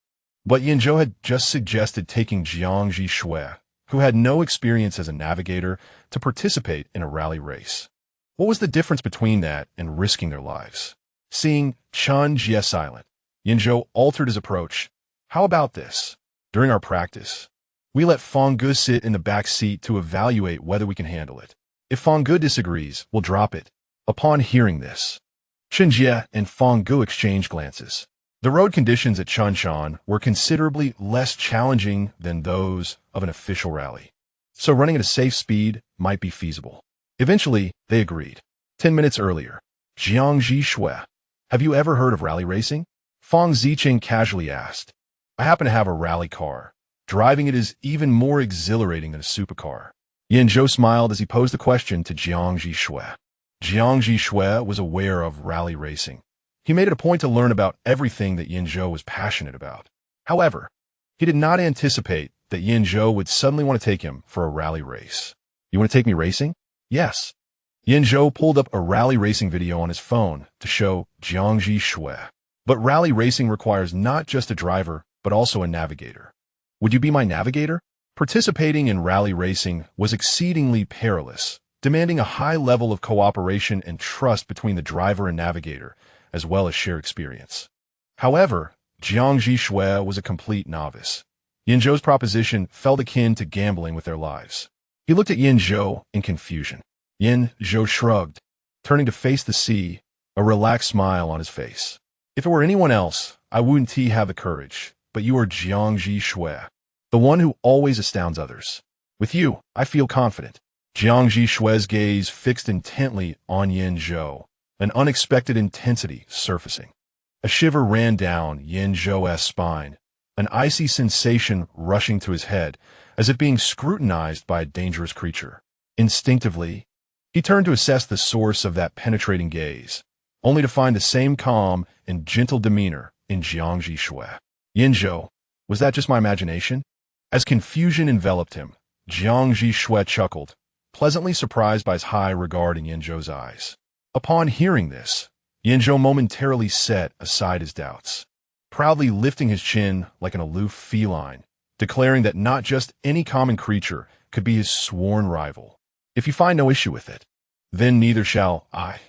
But Yan Zhou had just suggested taking Jiang Zhi Xue, who had no experience as a navigator, to participate in a rally race. What was the difference between that and risking their lives? Seeing Chen Jie silent, Yan Zhou altered his approach. "How about this? During our practice, we let Feng Gu sit in the back seat to evaluate whether we can handle it. If Feng Gu disagrees, we'll drop it." Upon hearing this, Chen Jie and Feng Gu exchanged glances. The road conditions at Chunshan were considerably less challenging than those of an official rally, so running at a safe speed might be feasible. Eventually, they agreed. 10 minutes earlier, Jiang Zhi Xue, "Have you ever heard of rally racing?" Feng Zicheng casually asked. "I happen to have a rally car. Driving it is even more exhilarating than a supercar." Yan Zhou smiled as he posed the question to Jiang Zhi Xue. Jiang Zhi Xue was aware of rally racing. He made it a point to learn about everything that Yan Zhou was passionate about. However, he did not anticipate that Yan Zhou would suddenly want to take him for a rally race. "You want to take me racing?" "Yes." Yan Zhou pulled up a rally racing video on his phone to show Jiang Zhi Xue. But rally racing requires not just a driver, but also a navigator. "Would you be my navigator?" Participating in rally racing was exceedingly perilous, demanding a high level of cooperation and trust between the driver and navigator, as well as shared experience. However, Jiang Zhi Xue was a complete novice. Yan Zhou's proposition felt akin to gambling with their lives. He looked at Yan Zhou in confusion. Yan Zhou shrugged, turning to face the sea, a relaxed smile on his face. "If it were anyone else, I wouldn't have the courage, but you are Jiang Zhi Xue, the one who always astounds others." With you, I feel confident. Jiang Zhi Xue's gaze fixed intently on Yan Zhou, an unexpected intensity surfacing. A shiver ran down Yan Zhou's spine, an icy sensation rushing to his head, as if being scrutinized by a dangerous creature. Instinctively, he turned to assess the source of that penetrating gaze, only to find the same calm and gentle demeanor in Jiang Zhi Xue. Yan Zhou, was that just my imagination? As confusion enveloped him, Jiang Zhi Xue chuckled, pleasantly surprised by his high regard in Yan Zhou's eyes. Upon hearing this, Yan Zhou momentarily set aside his doubts, proudly lifting his chin like an aloof feline, declaring that not just any common creature could be his sworn rival. If you find no issue with it, then neither shall I.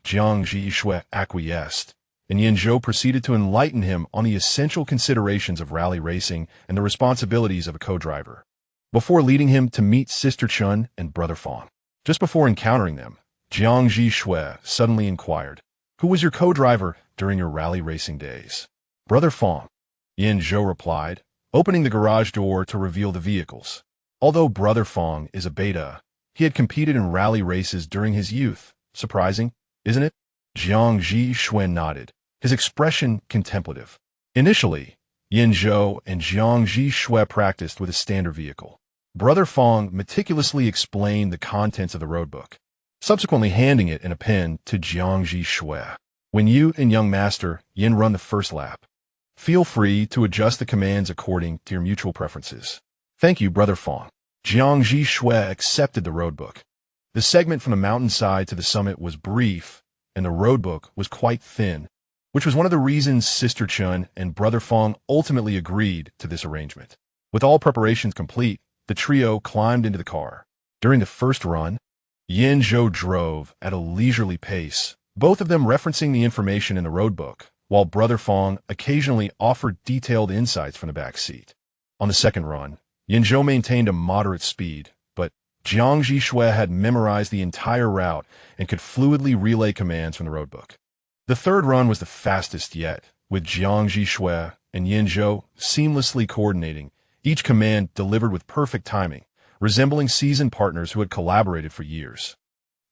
Jiang Zhi Xue acquiesced, and Yan Zhou proceeded to enlighten him on the essential considerations of rally racing and the responsibilities of a co-driver, before leading him to meet Sister Chun and Brother Fong. Just before encountering them, Jiang Zhi Xue suddenly inquired, "Who was your co-driver during your rally racing days?" "Brother Fong," Yan Zhou replied, opening the garage door to reveal the vehicles. Although Brother Fong is a beta, he had competed in rally races during his youth. Surprising, isn't it? Jiang Zhi Xue nodded, his expression contemplative. Initially, Yan Zhou and Jiang Zhi Xue practiced with a standard vehicle. Brother Fong meticulously explained the contents of the roadbook, subsequently handing it in a pen to Jiang Zhi Xue. "When you and young master Yin run the first lap, feel free to adjust the commands according to your mutual preferences." "Thank you, Brother Fong." Jiang Zhi Xue accepted the roadbook. The segment from the mountainside to the summit was brief, and the roadbook was quite thin, which was one of the reasons Sister Chun and Brother Fong ultimately agreed to this arrangement. With all preparations complete, the trio climbed into the car. During the first run, Yan Zhou drove at a leisurely pace, both of them referencing the information in the roadbook, while Brother Fong occasionally offered detailed insights from the back seat. On the second run, Yan Zhou maintained a moderate speed, but Jiang Zhi Xue had memorized the entire route and could fluidly relay commands from the roadbook. The third run was the fastest yet, with Jiang Zhi Xue and Yan Zhou seamlessly coordinating, each command delivered with perfect timing, resembling seasoned partners who had collaborated for years.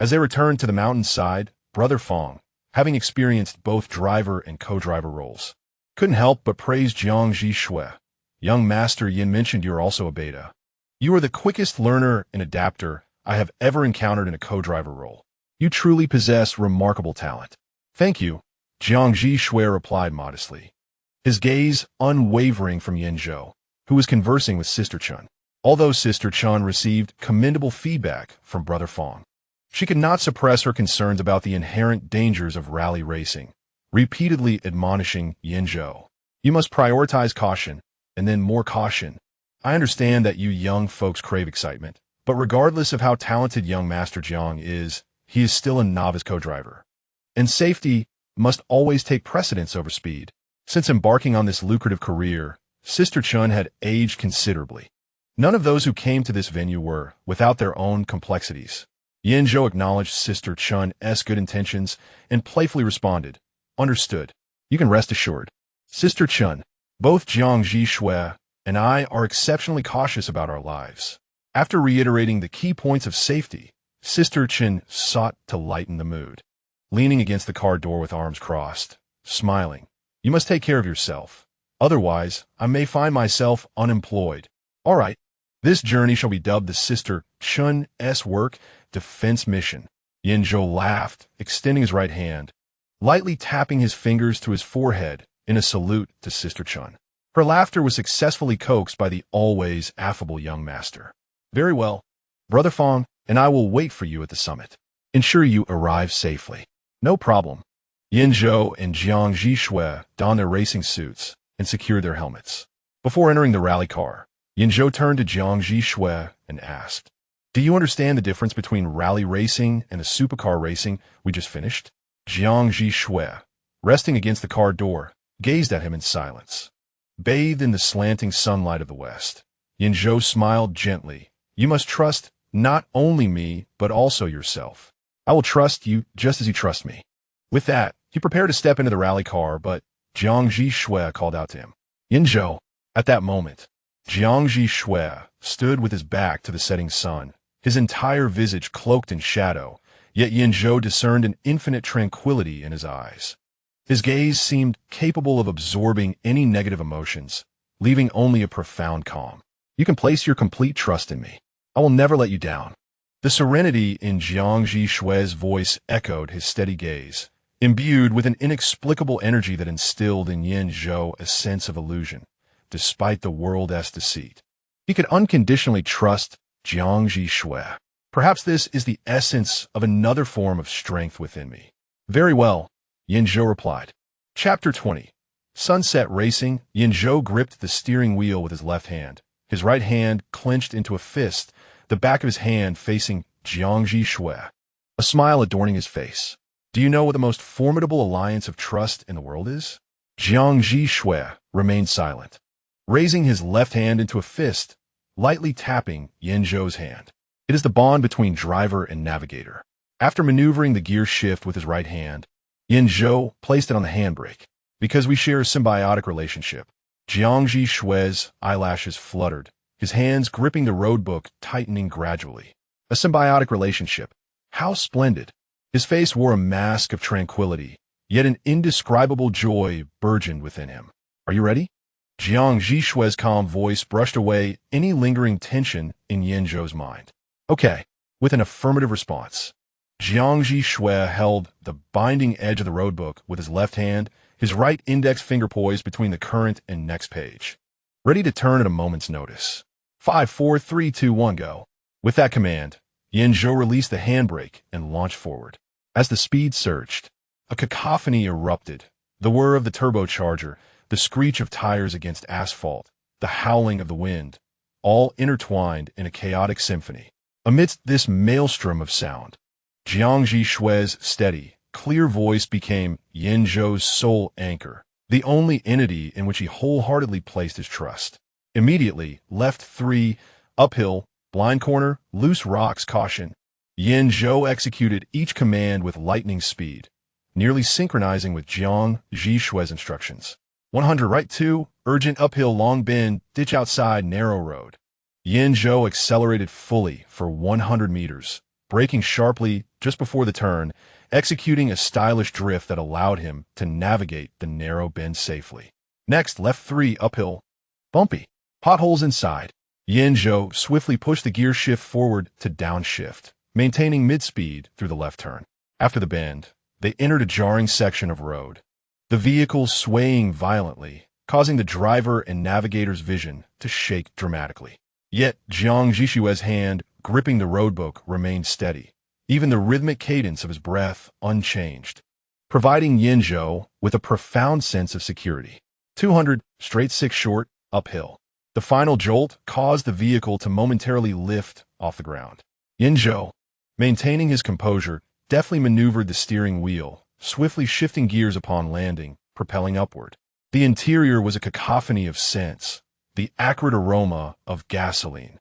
As they returned to the mountainside, Brother Fong, having experienced both driver and co-driver roles, couldn't help but praise Jiang Zhi Xue. "Young Master Yin mentioned you are also a beta. You are the quickest learner and adapter I have ever encountered in a co-driver role. You truly possess remarkable talent." "Thank you," Jiang Zhi Xue replied modestly, his gaze unwavering from Yan Zhou, who was conversing with Sister Chun. Although Sister Chun received commendable feedback from Brother Fong, she could not suppress her concerns about the inherent dangers of rally racing, repeatedly admonishing Yan Zhou, "You must prioritize caution, and then more caution. I understand that you young folks crave excitement, but regardless of how talented young Master Jiang is, he is still a novice co-driver. And safety must always take precedence over speed." Since embarking on this lucrative career, Sister Chun had aged considerably. None of those who came to this venue were without their own complexities. Yan Zhou acknowledged Sister Chun's good intentions and playfully responded, "Understood. You can rest assured. Sister Chun, both Jiang Zhi Xue and I are exceptionally cautious about our lives." After reiterating the key points of safety, Sister Chun sought to lighten the mood. Leaning against the car door with arms crossed, smiling, "You must take care of yourself. Otherwise, I may find myself unemployed. All right. This journey shall be dubbed the Sister Chun's Work Defense Mission." Yan Zhou laughed, extending his right hand, lightly tapping his fingers to his forehead in a salute to Sister Chun. Her laughter was successfully coaxed by the always affable young master. "Very well. Brother Fong and I will wait for you at the summit. Ensure you arrive safely." "No problem." Yan Zhou and Jiang Zhi Xue donned their racing suits and secured their helmets. Before entering the rally car, Yan Zhou turned to Jiang Zhi Xue and asked, "Do you understand the difference between rally racing and the supercar racing we just finished?" Jiang Zhi Xue, resting against the car door, gazed at him in silence. Bathed in the slanting sunlight of the west, Yan Zhou smiled gently. "You must trust not only me, but also yourself. I will trust you just as you trust me." With that, he prepared to step into the rally car, but Jiang Zhi Xue called out to him, "Yan Zhou." At that moment, Jiang Zhi Xue stood with his back to the setting sun, his entire visage cloaked in shadow, yet Yan Zhou discerned an infinite tranquility in his eyes. His gaze seemed capable of absorbing any negative emotions, leaving only a profound calm. You can place your complete trust in me. I will never let you down. The serenity in Jiang Zhi Xue's voice echoed his steady gaze, imbued with an inexplicable energy that instilled in Yan Zhou a sense of illusion, despite the world's deceit. He could unconditionally trust Jiang Zhi Xue. Perhaps this is the essence of another form of strength within me. Very well, Yan Zhou replied. Chapter 20. Sunset Racing. Yan Zhou gripped the steering wheel with his left hand, his right hand clenched into a fist, the back of his hand facing Jiang Zhi Xue, a smile adorning his face. Do you know what the most formidable alliance of trust in the world is? Jiang Zhi Xue remained silent, raising his left hand into a fist, lightly tapping Yan Zhou's hand. It is the bond between driver and navigator. After maneuvering the gear shift with his right hand, Yan Zhou placed it on the handbrake. Because we share a symbiotic relationship, Jiang Zhi Xue's eyelashes fluttered, his hands gripping the roadbook tightening gradually. A symbiotic relationship. How splendid! His face wore a mask of tranquility, yet an indescribable joy burgeoned within him. Are you ready? Jiang Zhi Xue's calm voice brushed away any lingering tension in Yan Zhou's mind. Okay, with an affirmative response. Jiang Zhi Xue held the binding edge of the roadbook with his left hand, his right index finger poised between the current and next page, ready to turn at a moment's notice. 5, 4, 3, 2, 1, go. With that command, Yan Zhou released the handbrake and launched forward. As the speed surged, a cacophony erupted. The whir of the turbocharger, the screech of tires against asphalt, the howling of the wind, all intertwined in a chaotic symphony. Amidst this maelstrom of sound, Jiang Zhi Xue's steady, clear voice became Yan Zhou's sole anchor, the only entity in which he wholeheartedly placed his trust. Immediately, left 3, uphill, blind corner, loose rocks, caution. Yan Zhou executed each command with lightning speed, nearly synchronizing with Jiang Zhi Xue's instructions. 100 right 2, urgent uphill long bend, ditch outside, narrow road. Yan Zhou accelerated fully for 100 meters, braking sharply just before the turn, executing a stylish drift that allowed him to navigate the narrow bend safely. Next, left 3, uphill, bumpy, potholes inside. Yan Zhou swiftly pushed the gear shift forward to downshift, maintaining mid-speed through the left turn. After the bend, they entered a jarring section of road, the vehicle swaying violently, causing the driver and navigator's vision to shake dramatically. Yet, Jiang Zhi Xue's hand gripping the roadbook remained steady, even the rhythmic cadence of his breath unchanged, providing Yan Zhou with a profound sense of security. 200, straight 6 short, uphill. The final jolt caused the vehicle to momentarily lift off the ground. Yan Zhou, maintaining his composure, deftly maneuvered the steering wheel, swiftly shifting gears upon landing, propelling upward. The interior was a cacophony of scents, the acrid aroma of gasoline,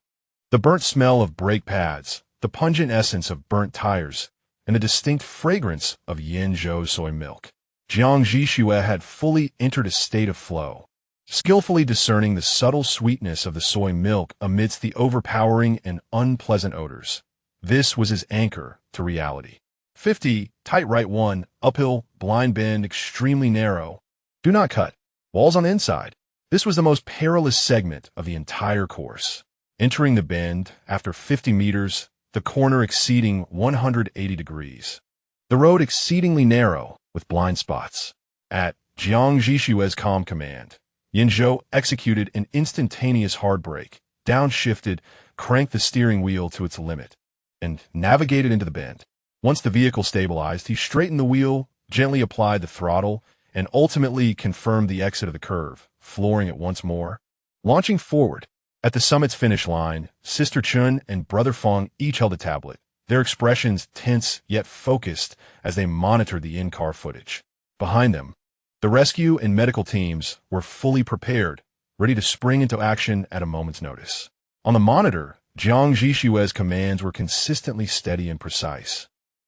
the burnt smell of brake pads, the pungent essence of burnt tires, and the distinct fragrance of Yan Zhou's soy milk. Jiang Zhi Xue had fully entered a state of flow, skillfully discerning the subtle sweetness of the soy milk amidst the overpowering and unpleasant odors. This was his anchor to reality. 50, tight right 1, uphill, blind bend, extremely narrow. Do not cut. Walls on the inside. This was the most perilous segment of the entire course. Entering the bend, after 50 meters, the corner exceeding 180 degrees. The road exceedingly narrow, with blind spots. At Jiang Zhi Xue's calm command, Yan Zhou executed an instantaneous hard brake, downshifted, cranked the steering wheel to its limit, and navigated into the bend. Once the vehicle stabilized, he straightened the wheel, gently applied the throttle, and ultimately confirmed the exit of the curve, flooring it once more. Launching forward, at the summit's finish line, Sister Chun and Brother Feng each held a tablet, their expressions tense yet focused as they monitored the in-car footage. Behind them, the rescue and medical teams were fully prepared, ready to spring into action at a moment's notice. On the monitor, Jiang Zhi Xue's commands were consistently steady and precise,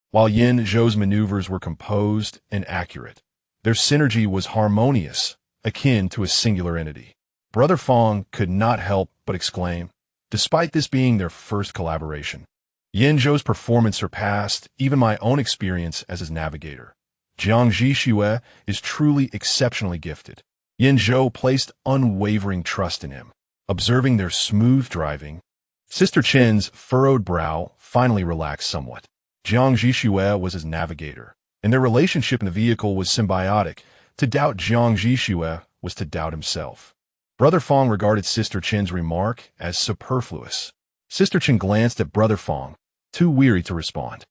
while Yan Zhou's maneuvers were composed and accurate. Their synergy was harmonious, akin to a singular entity. Brother Fong could not help but exclaim, despite this being their first collaboration. Yan Zhou's performance surpassed even my own experience as his navigator. Jiang Zhi Xue is truly exceptionally gifted. Yan Zhou placed unwavering trust in him. Observing their smooth driving, Sister Chen's furrowed brow finally relaxed somewhat. Jiang Zhi Xue was his navigator, and their relationship in the vehicle was symbiotic. To doubt Jiang Zhi Xue was to doubt himself. Brother Fong regarded Sister Chen's remark as superfluous. Sister Chen glanced at Brother Fong, too weary to respond.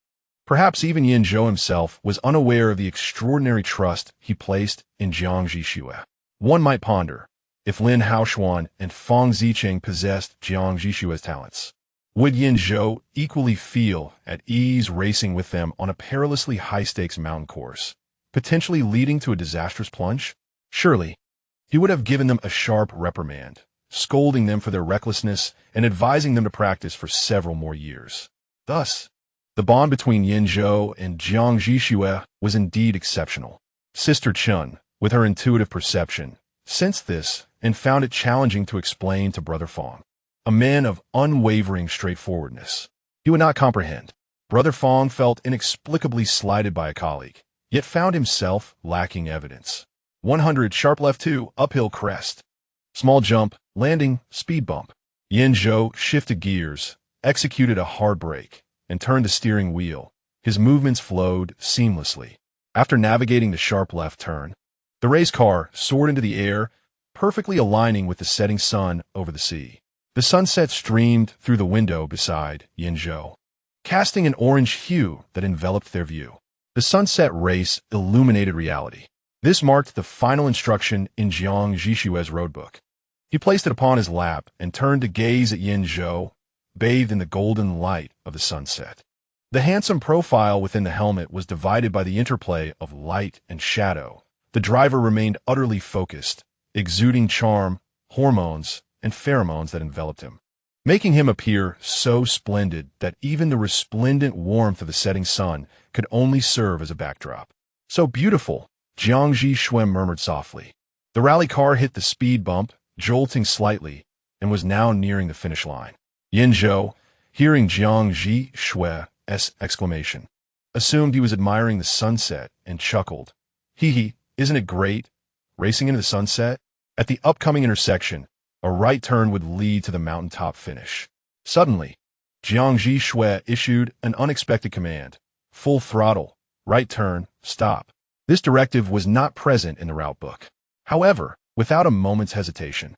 Perhaps even Yan Zhou himself was unaware of the extraordinary trust he placed in Jiang Zhi Xue. One might ponder, if Lin Haoshuan and Fong Zicheng possessed Jiang Zhi Xue's talents, would Yan Zhou equally feel at ease racing with them on a perilously high-stakes mountain course, potentially leading to a disastrous plunge? Surely, he would have given them a sharp reprimand, scolding them for their recklessness and advising them to practice for several more years. Thus, the bond between Yan Zhou and Jiang Zhi Xue was indeed exceptional. Sister Chen, with her intuitive perception, sensed this and found it challenging to explain to Brother Fong. A man of unwavering straightforwardness. He would not comprehend. Brother Fong felt inexplicably slighted by a colleague, yet found himself lacking evidence. 100 sharp left 2, uphill crest. Small jump, landing, speed bump. Yan Zhou shifted gears, executed a hard brake, and turned the steering wheel. His movements flowed seamlessly. After navigating the sharp left turn, the race car soared into the air, perfectly aligning with the setting sun over the sea. The sunset streamed through the window beside Yan Zhou, casting an orange hue that enveloped their view. The sunset race illuminated reality. This marked the final instruction in Jiang Zhi Xue's roadbook. He placed it upon his lap and turned to gaze at Yan Zhou, bathed in the golden light of the sunset. The handsome profile within the helmet was divided by the interplay of light and shadow. The driver remained utterly focused, exuding charm, hormones, and pheromones that enveloped him, making him appear so splendid that even the resplendent warmth of the setting sun could only serve as a backdrop. So beautiful, Jiang Zhi Xue murmured softly. The rally car hit the speed bump, jolting slightly, and was now nearing the finish line. Yan Zhou, hearing Jiang Zhi Xue's exclamation, assumed he was admiring the sunset and chuckled. Hee, isn't it great? Racing into the sunset? At the upcoming intersection, a right turn would lead to the mountaintop finish. Suddenly, Jiang Zhi Xue issued an unexpected command. Full throttle, right turn, stop. This directive was not present in the route book. However, without a moment's hesitation,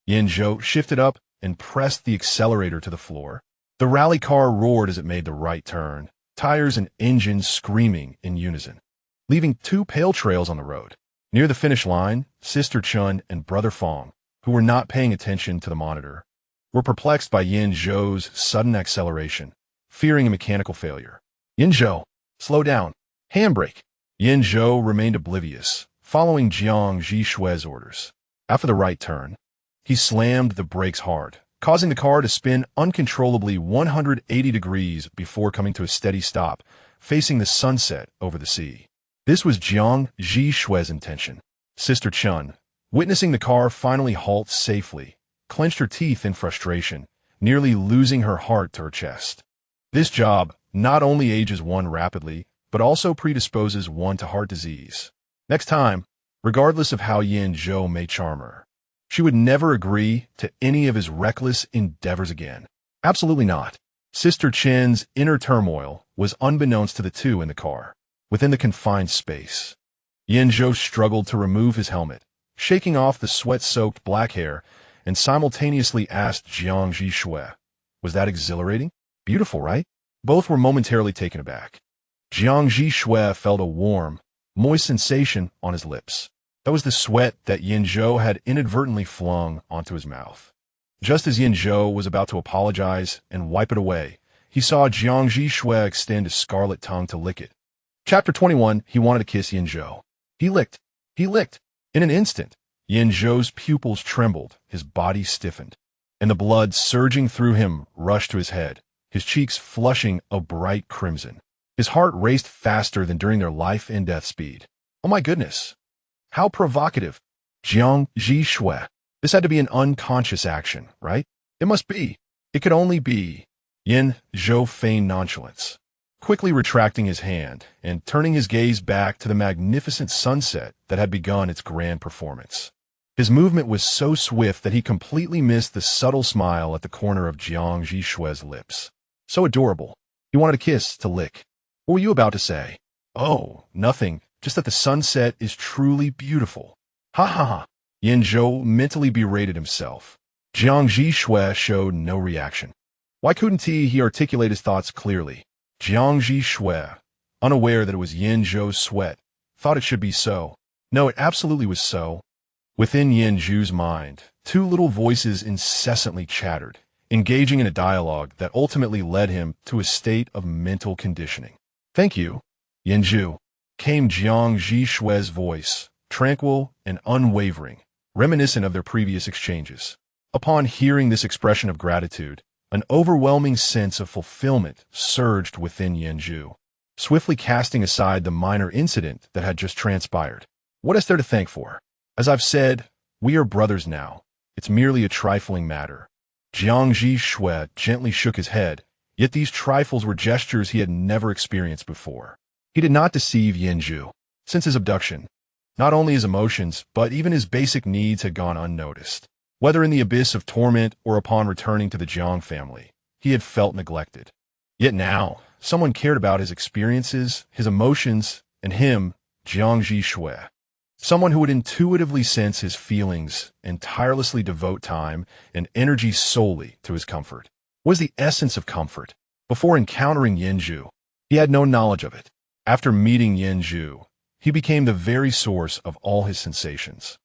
Yan Zhou shifted up and pressed the accelerator to the floor. The rally car roared as it made the right turn, tires and engines screaming in unison, leaving 2 pale trails on the road. Near the finish line, Sister Chen and Brother Fong, who were not paying attention to the monitor, were perplexed by Yan Zhou's sudden acceleration, fearing a mechanical failure. Yan Zhou, slow down. Handbrake. Yan Zhou remained oblivious, following Jiang Zhi Xue's orders. After the right turn, he slammed the brakes hard, causing the car to spin uncontrollably 180 degrees before coming to a steady stop, facing the sunset over the sea. This was Jiang Zhi Xue's intention. Sister Chen, witnessing the car finally halt safely, clenched her teeth in frustration, nearly losing her heart to her chest. This job not only ages one rapidly, but also predisposes one to heart disease. Next time, regardless of how Yan Zhou may charm her, she would never agree to any of his reckless endeavors again. Absolutely not. Sister Chen's inner turmoil was unbeknownst to the two in the car. Within the confined space, Yan Zhou struggled to remove his helmet, shaking off the sweat-soaked black hair, and simultaneously asked Jiang Zhi Xue, "Was that exhilarating? Beautiful, right?" Both were momentarily taken aback. Jiang Zhi Xue felt a warm, moist sensation on his lips. That was the sweat that Yan Zhou had inadvertently flung onto his mouth. Just as Yan Zhou was about to apologize and wipe it away, he saw Jiang Zhi Xue extend his scarlet tongue to lick it. Chapter 21, he wanted to kiss Yan Zhou. He licked. In an instant, Yan Zhou's pupils trembled, his body stiffened, and the blood surging through him rushed to his head, his cheeks flushing a bright crimson. His heart raced faster than during their life and death speed. Oh my goodness! How provocative! Jiang Zhi Xue. This had to be an unconscious action, right? It must be. It could only be. Yan Zhou feigned nonchalance, quickly retracting his hand and turning his gaze back to the magnificent sunset that had begun its grand performance. His movement was so swift that he completely missed the subtle smile at the corner of Jiang Zhi Xue's lips. So adorable. He wanted a kiss to lick. What were you about to say? Oh, nothing. Just that the sunset is truly beautiful. Ha ha ha. Yan Zhou mentally berated himself. Jiang Zhi Xue showed no reaction. Why couldn't he articulate his thoughts clearly? Jiang Zhi Xue, unaware that it was Yan Zhou's sweat, thought it should be so. No, it absolutely was so. Within Yan Zhou's mind, two little voices incessantly chattered, engaging in a dialogue that ultimately led him to a state of mental conditioning. Thank you, Yan Zhou, came Jiang Zhi Xue's voice, tranquil and unwavering, reminiscent of their previous exchanges. Upon hearing this expression of gratitude, an overwhelming sense of fulfillment surged within Yan Zhou, swiftly casting aside the minor incident that had just transpired. What is there to thank for? As I've said, we are brothers now. It's merely a trifling matter. Jiang Zhi Xue gently shook his head, yet these trifles were gestures he had never experienced before. He did not deceive Yan Zhou. Since his abduction, not only his emotions, but even his basic needs had gone unnoticed. Whether in the abyss of torment or upon returning to the Jiang family, he had felt neglected. Yet now, someone cared about his experiences, his emotions, and him, Jiang Zhi Xue. Someone who would intuitively sense his feelings and tirelessly devote time and energy solely to his comfort. What was the essence of comfort? Before encountering Yan Zhou, he had no knowledge of it. After meeting Yan Zhou, he became the very source of all his sensations.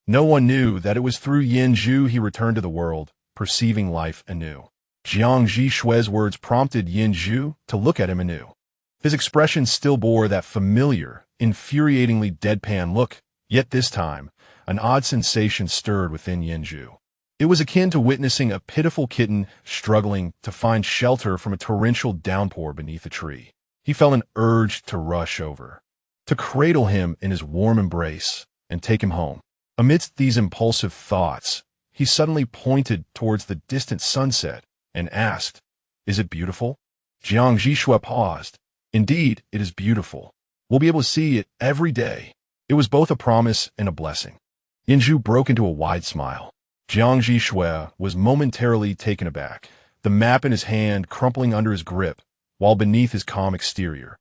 No one knew that it was through Yan Zhou he returned to the world, perceiving life anew. Jiang Zhi Xue's words prompted Yan Zhou to look at him anew. His expression still bore that familiar, infuriatingly deadpan look, yet this time, an odd sensation stirred within Yan Zhou. It was akin to witnessing a pitiful kitten struggling to find shelter from a torrential downpour beneath a tree. He felt an urge to rush over, to cradle him in his warm embrace, and take him home. Amidst these impulsive thoughts, he suddenly pointed towards the distant sunset and asked, "Is it beautiful?" Jiang Zhi Xue paused. "Indeed, it is beautiful. We'll be able to see it every day." It was both a promise and a blessing. Yan Zhou broke into a wide smile. Jiang Zhi Xue was momentarily taken aback, the map in his hand crumpling under his grip, while beneath his calm exterior,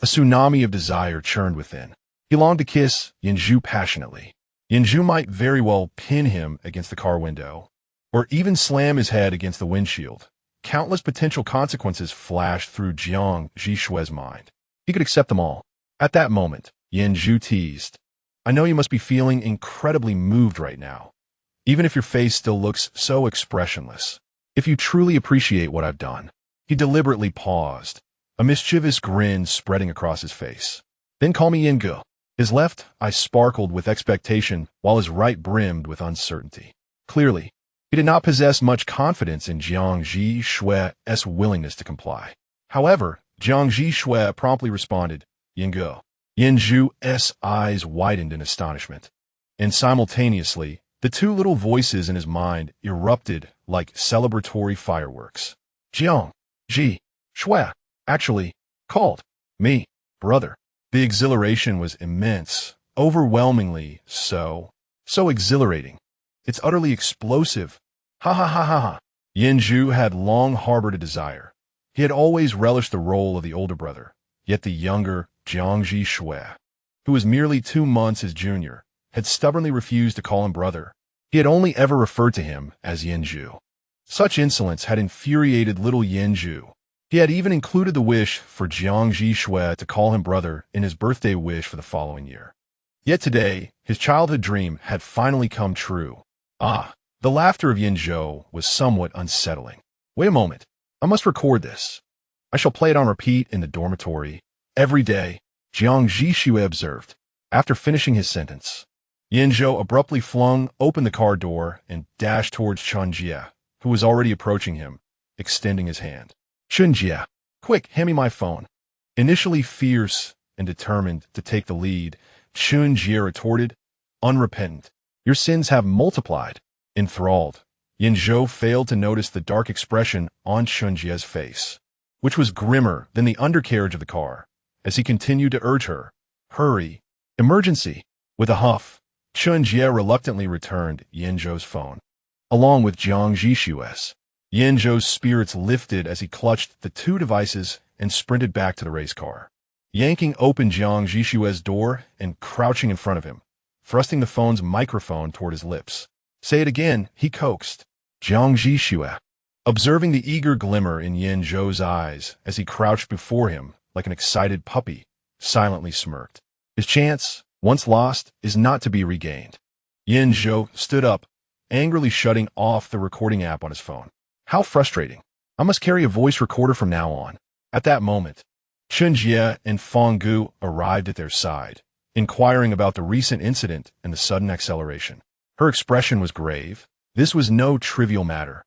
a tsunami of desire churned within. He longed to kiss Yan Zhou passionately. Yan Zhou might very well pin him against the car window, or even slam his head against the windshield. Countless potential consequences flashed through Jiang Zhi Xue's mind. He could accept them all. At that moment, Yan Zhou teased, "I know you must be feeling incredibly moved right now, even if your face still looks so expressionless. If you truly appreciate what I've done." He deliberately paused, a mischievous grin spreading across his face. "Then call me Yan Ge." His left eye sparkled with expectation, while his right brimmed with uncertainty. Clearly, he did not possess much confidence in Jiang Zhi Xue's willingness to comply. However, Jiang Zhi Xue promptly responded, "Yan Ge." Yan Zhou's eyes widened in astonishment, and simultaneously, the two little voices in his mind erupted like celebratory fireworks. Jiang Zhi Xue actually called me brother. The exhilaration was immense, overwhelmingly so exhilarating. It's utterly explosive. Ha ha ha ha ha. Yan Zhou had long harbored a desire. He had always relished the role of the older brother, yet the younger Jiang Zhi Xue, who was merely 2 months his junior, had stubbornly refused to call him brother. He had only ever referred to him as Yan Zhou. Such insolence had infuriated little Yan Zhou. He had even included the wish for Jiang Zhi Xue to call him brother in his birthday wish for the following year. Yet today, his childhood dream had finally come true. Ah, the laughter of Yan Zhou was somewhat unsettling. Wait a moment, I must record this. I shall play it on repeat in the dormitory every day, Jiang Zhi Xue observed. After finishing his sentence, Yan Zhou abruptly flung open the car door and dashed towards Chun Jie, who was already approaching him, extending his hand. "Chun Jie, quick, hand me my phone." Initially fierce and determined to take the lead, Chun Jie retorted, unrepentant, "Your sins have multiplied. Enthralled, Yan Zhou failed to notice the dark expression on Chunjie's face, which was grimmer than the undercarriage of the car, as he continued to urge her, "Hurry! Emergency!" With a huff, Chunjie reluctantly returned Yan Zhou's phone, along with Jiang Zhi Xue's. Yan Zhou's spirits lifted as he clutched the two devices and sprinted back to the race car, yanking open Jiang Zhi Xue's door and crouching in front of him, thrusting the phone's microphone toward his lips. "Say it again," he coaxed. Jiang Zhi Xue, observing the eager glimmer in Yan Zhou's eyes as he crouched before him like an excited puppy, silently smirked. His chance, once lost, is not to be regained. Yan Zhou stood up, angrily shutting off the recording app on his phone. How frustrating. I must carry a voice recorder from now on. At that moment, Chunjie and Feng Gu arrived at their side, inquiring about the recent incident and the sudden acceleration. Her expression was grave. This was no trivial matter,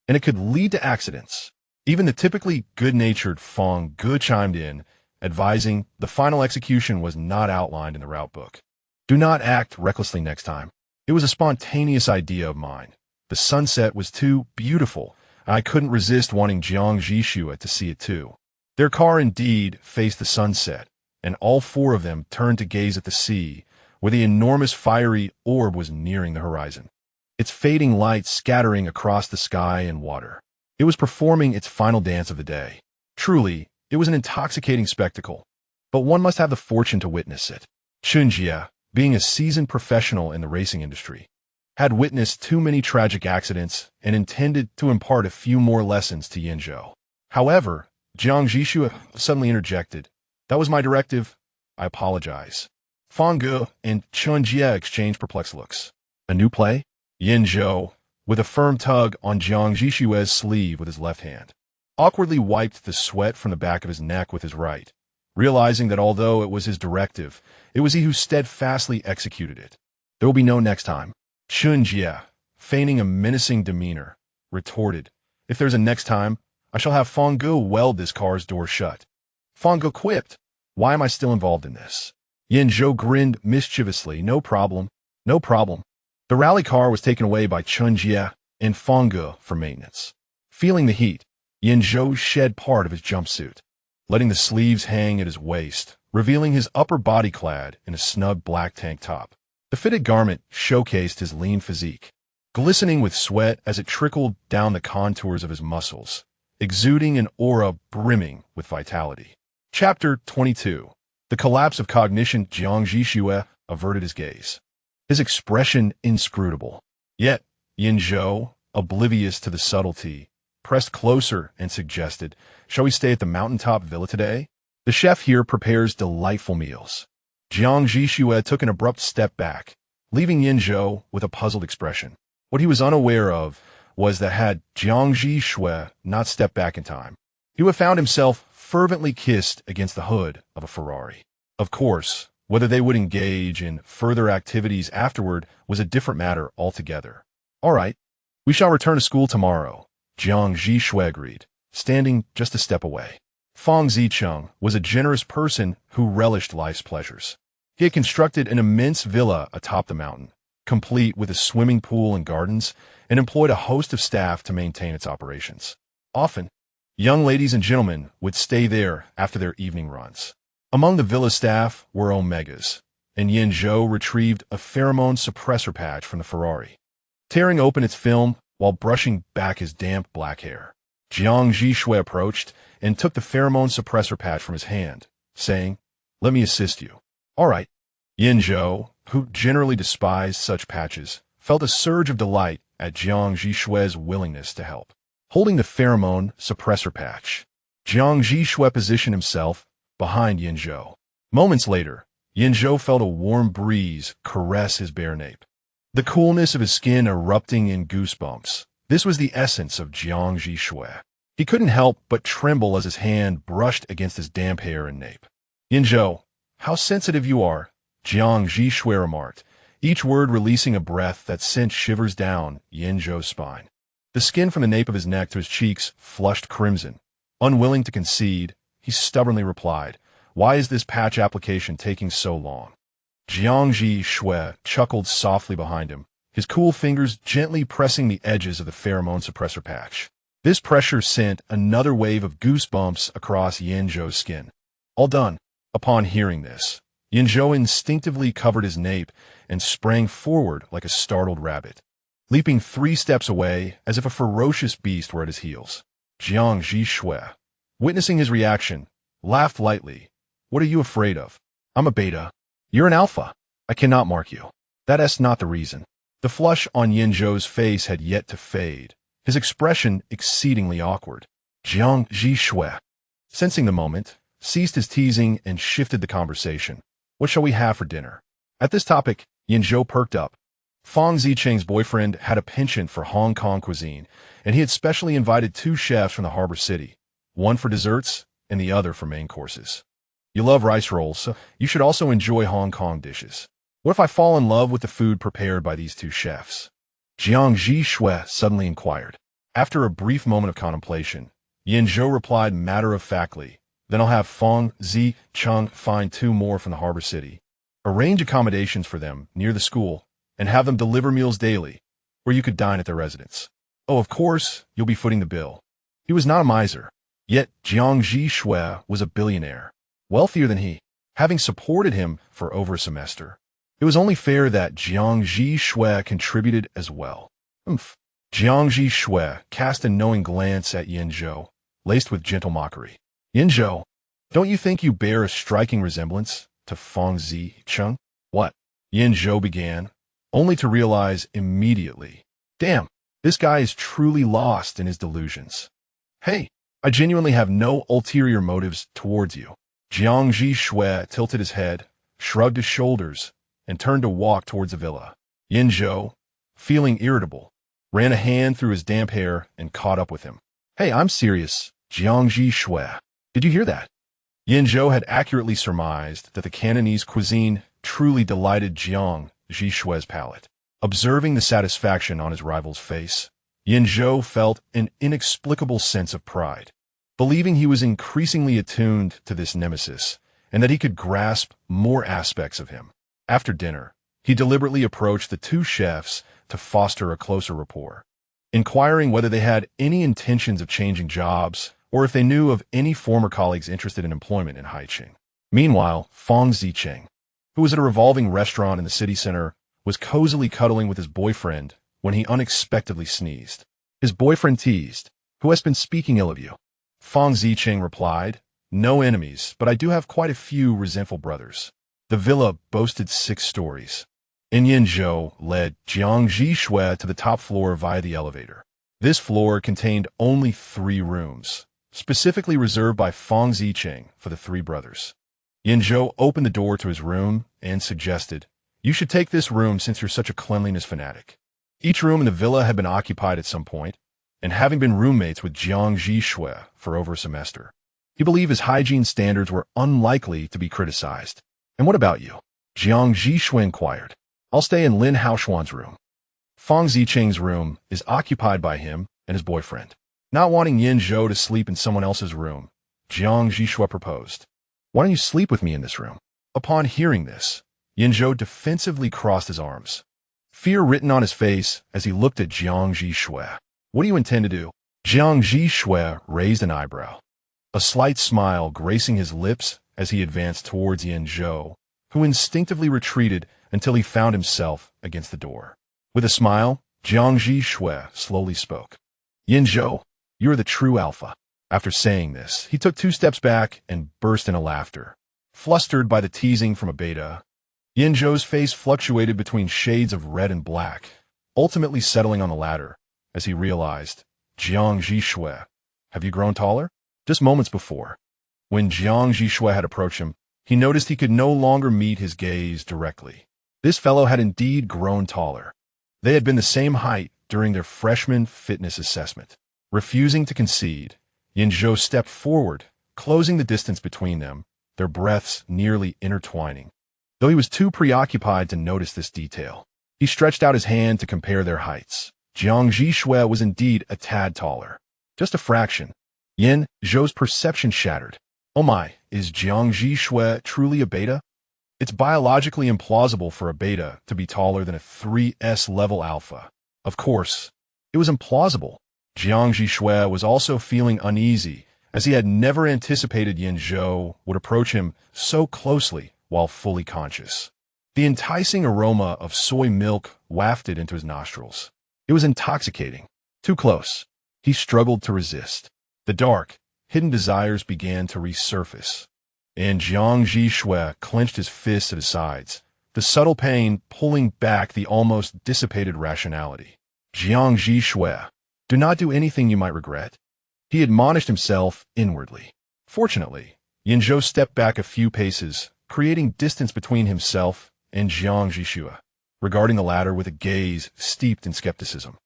and it could lead to accidents. Even the typically good-natured Feng Gu chimed in, advising the final execution was not outlined in the route book. Do not act recklessly next time. It was a spontaneous idea of mine. The sunset was too beautiful, and I couldn't resist wanting Jiang Zhi Xue to see it too. Their car indeed faced the sunset, and all four of them turned to gaze at the sea, where the enormous fiery orb was nearing the horizon, its fading light scattering across the sky and water. It was performing its final dance of the day. Truly, it was an intoxicating spectacle, but one must have the fortune to witness it. Chunjie, being a seasoned professional in the racing industry, had witnessed too many tragic accidents and intended to impart a few more lessons to Yan Zhou. However, Jiang Zhi Xue suddenly interjected. That was my directive. I apologize. Feng Gu and Chunjie exchanged perplexed looks. A new play? Yan Zhou, with a firm tug on Jiang Zhi Xue's sleeve with his left hand, awkwardly wiped the sweat from the back of his neck with his right, realizing that although it was his directive, it was he who steadfastly executed it. There will be no next time. Chunjie, feigning a menacing demeanor, retorted, If there's a next time, I shall have Feng Gu weld this car's door shut. Feng Gu quipped, Why am I still involved in this? Yan Zhou grinned mischievously. No problem. No problem. The rally car was taken away by Chunjie and Feng Gu for maintenance. Feeling the heat, Yan Zhou shed part of his jumpsuit, letting the sleeves hang at his waist, revealing his upper body clad in a snug black tank top. The fitted garment showcased his lean physique, glistening with sweat as it trickled down the contours of his muscles, exuding an aura brimming with vitality. Chapter 22. The collapse of cognition. Jiang Zhi Xue averted his gaze, his expression inscrutable. Yet, Yan Zhou, oblivious to the subtlety, pressed closer and suggested, Shall we stay at the mountaintop villa today? The chef here prepares delightful meals. Jiang Zhi Xue took an abrupt step back, leaving Yan Zhou with a puzzled expression. What he was unaware of was that had Jiang Zhi Xue not stepped back in time, he would have found himself fervently kissed against the hood of a Ferrari. Of course, whether they would engage in further activities afterward was a different matter altogether. All right, we shall return to school tomorrow, Jiang Zhi Xue agreed, standing just a step away. Feng Zicheng was a generous person who relished life's pleasures. He had constructed an immense villa atop the mountain, complete with a swimming pool and gardens, and employed a host of staff to maintain its operations. Often, young ladies and gentlemen would stay there after their evening runs. Among the villa staff were Omegas, and Yan Zhou retrieved a pheromone suppressor patch from the Ferrari, tearing open its film while brushing back his damp black hair. Jiang Zhi Xue approached and took the pheromone suppressor patch from his hand, saying, Let me assist you. All right. Yan Zhou, who generally despised such patches, felt a surge of delight at Jiang Zhi Xue's willingness to help. Holding the pheromone suppressor patch, Jiang Zhi Xue positioned himself behind Yan Zhou. Moments later, Yan Zhou felt a warm breeze caress his bare nape, the coolness of his skin erupting in goosebumps. This was the essence of Jiang Zhi Xue. He couldn't help but tremble as his hand brushed against his damp hair and nape. Yan Zhou, how sensitive you are, Jiang Zhi Xue remarked, each word releasing a breath that sent shivers down Yan Zhou's spine. The skin from the nape of his neck to his cheeks flushed crimson. Unwilling to concede, he stubbornly replied, Why is this patch application taking so long? Jiang Zhi Xue chuckled softly behind him, his cool fingers gently pressing the edges of the pheromone suppressor patch. This pressure sent another wave of goosebumps across Yan Zhou's skin. All done. Upon hearing this, Yan Zhou instinctively covered his nape and sprang forward like a startled rabbit, leaping 3 steps away as if a ferocious beast were at his heels. Jiang Zhi Xue, witnessing his reaction, laughed lightly. What are you afraid of? I'm a beta. You're an alpha. I cannot mark you. That's not the reason. The flush on Yan Zhou's face had yet to fade, his expression exceedingly awkward. Jiang Zhi Xue, sensing the moment, ceased his teasing and shifted the conversation. What shall we have for dinner? At this topic, Yan Zhou perked up. Fang Zicheng's boyfriend had a penchant for Hong Kong cuisine, and he had specially invited 2 chefs from the harbor city, one for desserts and the other for main courses. You love rice rolls, so you should also enjoy Hong Kong dishes. What if I fall in love with the food prepared by these 2 chefs? Jiang Zhi Xue suddenly inquired. After a brief moment of contemplation, Yan Zhou replied matter-of-factly, then I'll have Fang Zicheng find 2 more from the harbor city. Arrange accommodations for them near the school, and have them deliver meals daily, or you could dine at their residence. Oh, of course, you'll be footing the bill. He was not a miser, yet Jiang Zhi Xue was a billionaire, wealthier than he, having supported him for over a semester. It was only fair that Jiang Zhi Xue contributed as well. Jiang Zhi Xue cast a knowing glance at Yan Zhou, laced with gentle mockery. Yan Zhou, don't you think you bear a striking resemblance to Fang Zicheng? What? Yan Zhou began, only to realize immediately. Damn, this guy is truly lost in his delusions. Hey, I genuinely have no ulterior motives towards you. Jiang Zhi Xue tilted his head, shrugged his shoulders, and turned to walk towards the villa. Yan Zhou, feeling irritable, ran a hand through his damp hair and caught up with him. Hey, I'm serious, Jiang Zhi Xue. Did you hear that? Yan Zhou had accurately surmised that the Cantonese cuisine truly delighted Jiang Zhi Xue's palate. Observing the satisfaction on his rival's face, Yan Zhou felt an inexplicable sense of pride, believing he was increasingly attuned to this nemesis and that he could grasp more aspects of him. After dinner, he deliberately approached the 2 chefs to foster a closer rapport, inquiring whether they had any intentions of changing jobs or if they knew of any former colleagues interested in employment in Haiqing. Meanwhile, Fang Zicheng, who was at a revolving restaurant in the city center, was cozily cuddling with his boyfriend when he unexpectedly sneezed. His boyfriend teased, "Who has been speaking ill of you?" Fang Zicheng replied, "No enemies, but I do have quite a few resentful brothers." The villa boasted 6 stories. Yan Zhou led Jiang Zhi Xue to the top floor via the elevator. This floor contained only 3 rooms, specifically reserved by Fang Zicheng for the 3 brothers. Yan Zhou opened the door to his room and suggested, "You should take this room since you're such a cleanliness fanatic." Each room in the villa had been occupied at some point, and having been roommates with Jiang Zhi Xue for over a semester, he believed his hygiene standards were unlikely to be criticized. "And what about you?" Jiang Zhi Xue inquired. "I'll stay in Lin Haoshuan's room." Fang Zicheng's room is occupied by him and his boyfriend. Not wanting Yan Zhou to sleep in someone else's room, Jiang Zhi Xue proposed, "Why don't you sleep with me in this room?" Upon hearing this, Yan Zhou defensively crossed his arms, fear written on his face as he looked at Jiang Zhi Xue. "What do you intend to do?" Jiang Zhi Xue raised an eyebrow, a slight smile gracing his lips as he advanced towards Yan Zhou, who instinctively retreated until he found himself against the door. With a smile, Jiang Zhi Xue slowly spoke. "Yan Zhou, you're the true alpha." After saying this, he took 2 steps back and burst into laughter. Flustered by the teasing from a beta, Yan Zhou's face fluctuated between shades of red and black, ultimately settling on the latter as he realized, "Jiang Zhi Xue, have you grown taller?" Just moments before, when Jiang Zhi Xue had approached him, he noticed he could no longer meet his gaze directly. This fellow had indeed grown taller. They had been the same height during their freshman fitness assessment. Refusing to concede, Yan Zhou stepped forward, closing the distance between them, their breaths nearly intertwining. Though he was too preoccupied to notice this detail, he stretched out his hand to compare their heights. Jiang Zhi Xue was indeed a tad taller. Just a fraction. Yan Zhou's perception shattered. "Oh my, is Jiang Zhi Xue truly a beta?" It's biologically implausible for a beta to be taller than a 3S level alpha. Of course, it was implausible. Jiang Zhi Xue was also feeling uneasy, as he had never anticipated Yan Zhou would approach him so closely while fully conscious. The enticing aroma of soy milk wafted into his nostrils. It was intoxicating. Too close. He struggled to resist. The dark, hidden desires began to resurface. And Jiang Zhi Xue clenched his fists at his sides, the subtle pain pulling back the almost dissipated rationality. Jiang Zhi Xue, do not do anything you might regret. He admonished himself inwardly. Fortunately, Yan Zhou stepped back a few paces, creating distance between himself and Jiang Zhi Xue, regarding the latter with a gaze steeped in skepticism.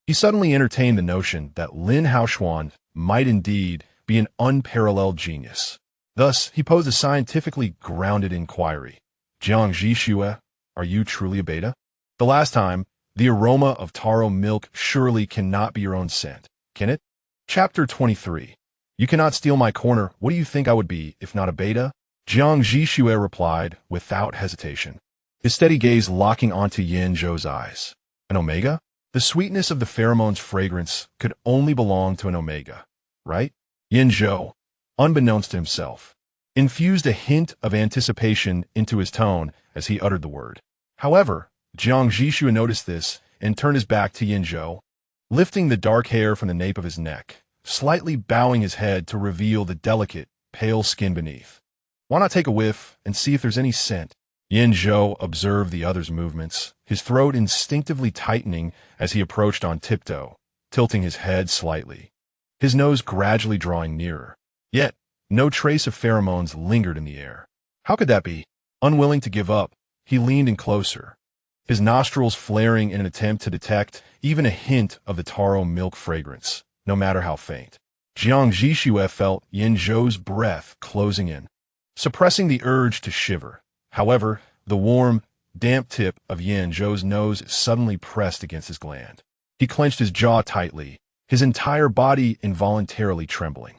He suddenly entertained the notion that Lin Haoshuan might indeed be an unparalleled genius. Thus, he posed a scientifically grounded inquiry. Jiang Zhi Xue, are you truly a beta? The last time, the aroma of taro milk surely cannot be your own scent, can it? Chapter 23. You cannot steal my corner. What do you think I would be, if not a beta? Jiang Zhi Xue replied without hesitation, his steady gaze locking onto Yan Zhou's eyes. An omega? The sweetness of the pheromones' fragrance could only belong to an omega, right? Yan Zhou, unbeknownst to himself, infused a hint of anticipation into his tone as he uttered the word. However, Jiang Zhi Xue noticed this and turned his back to Yan Zhou, lifting the dark hair from the nape of his neck, slightly bowing his head to reveal the delicate, pale skin beneath. Why not take a whiff and see if there's any scent? Yan Zhou observed the other's movements, his throat instinctively tightening as he approached on tiptoe, tilting his head slightly, his nose gradually drawing nearer. Yet, no trace of pheromones lingered in the air. How could that be? Unwilling to give up, he leaned in closer, his nostrils flaring in an attempt to detect even a hint of the taro milk fragrance, no matter how faint. Jiang Zhi Xue felt Yan Zhou's breath closing in, suppressing the urge to shiver. However, the warm, damp tip of Yan Zhou's nose suddenly pressed against his gland. He clenched his jaw tightly, his entire body involuntarily trembling.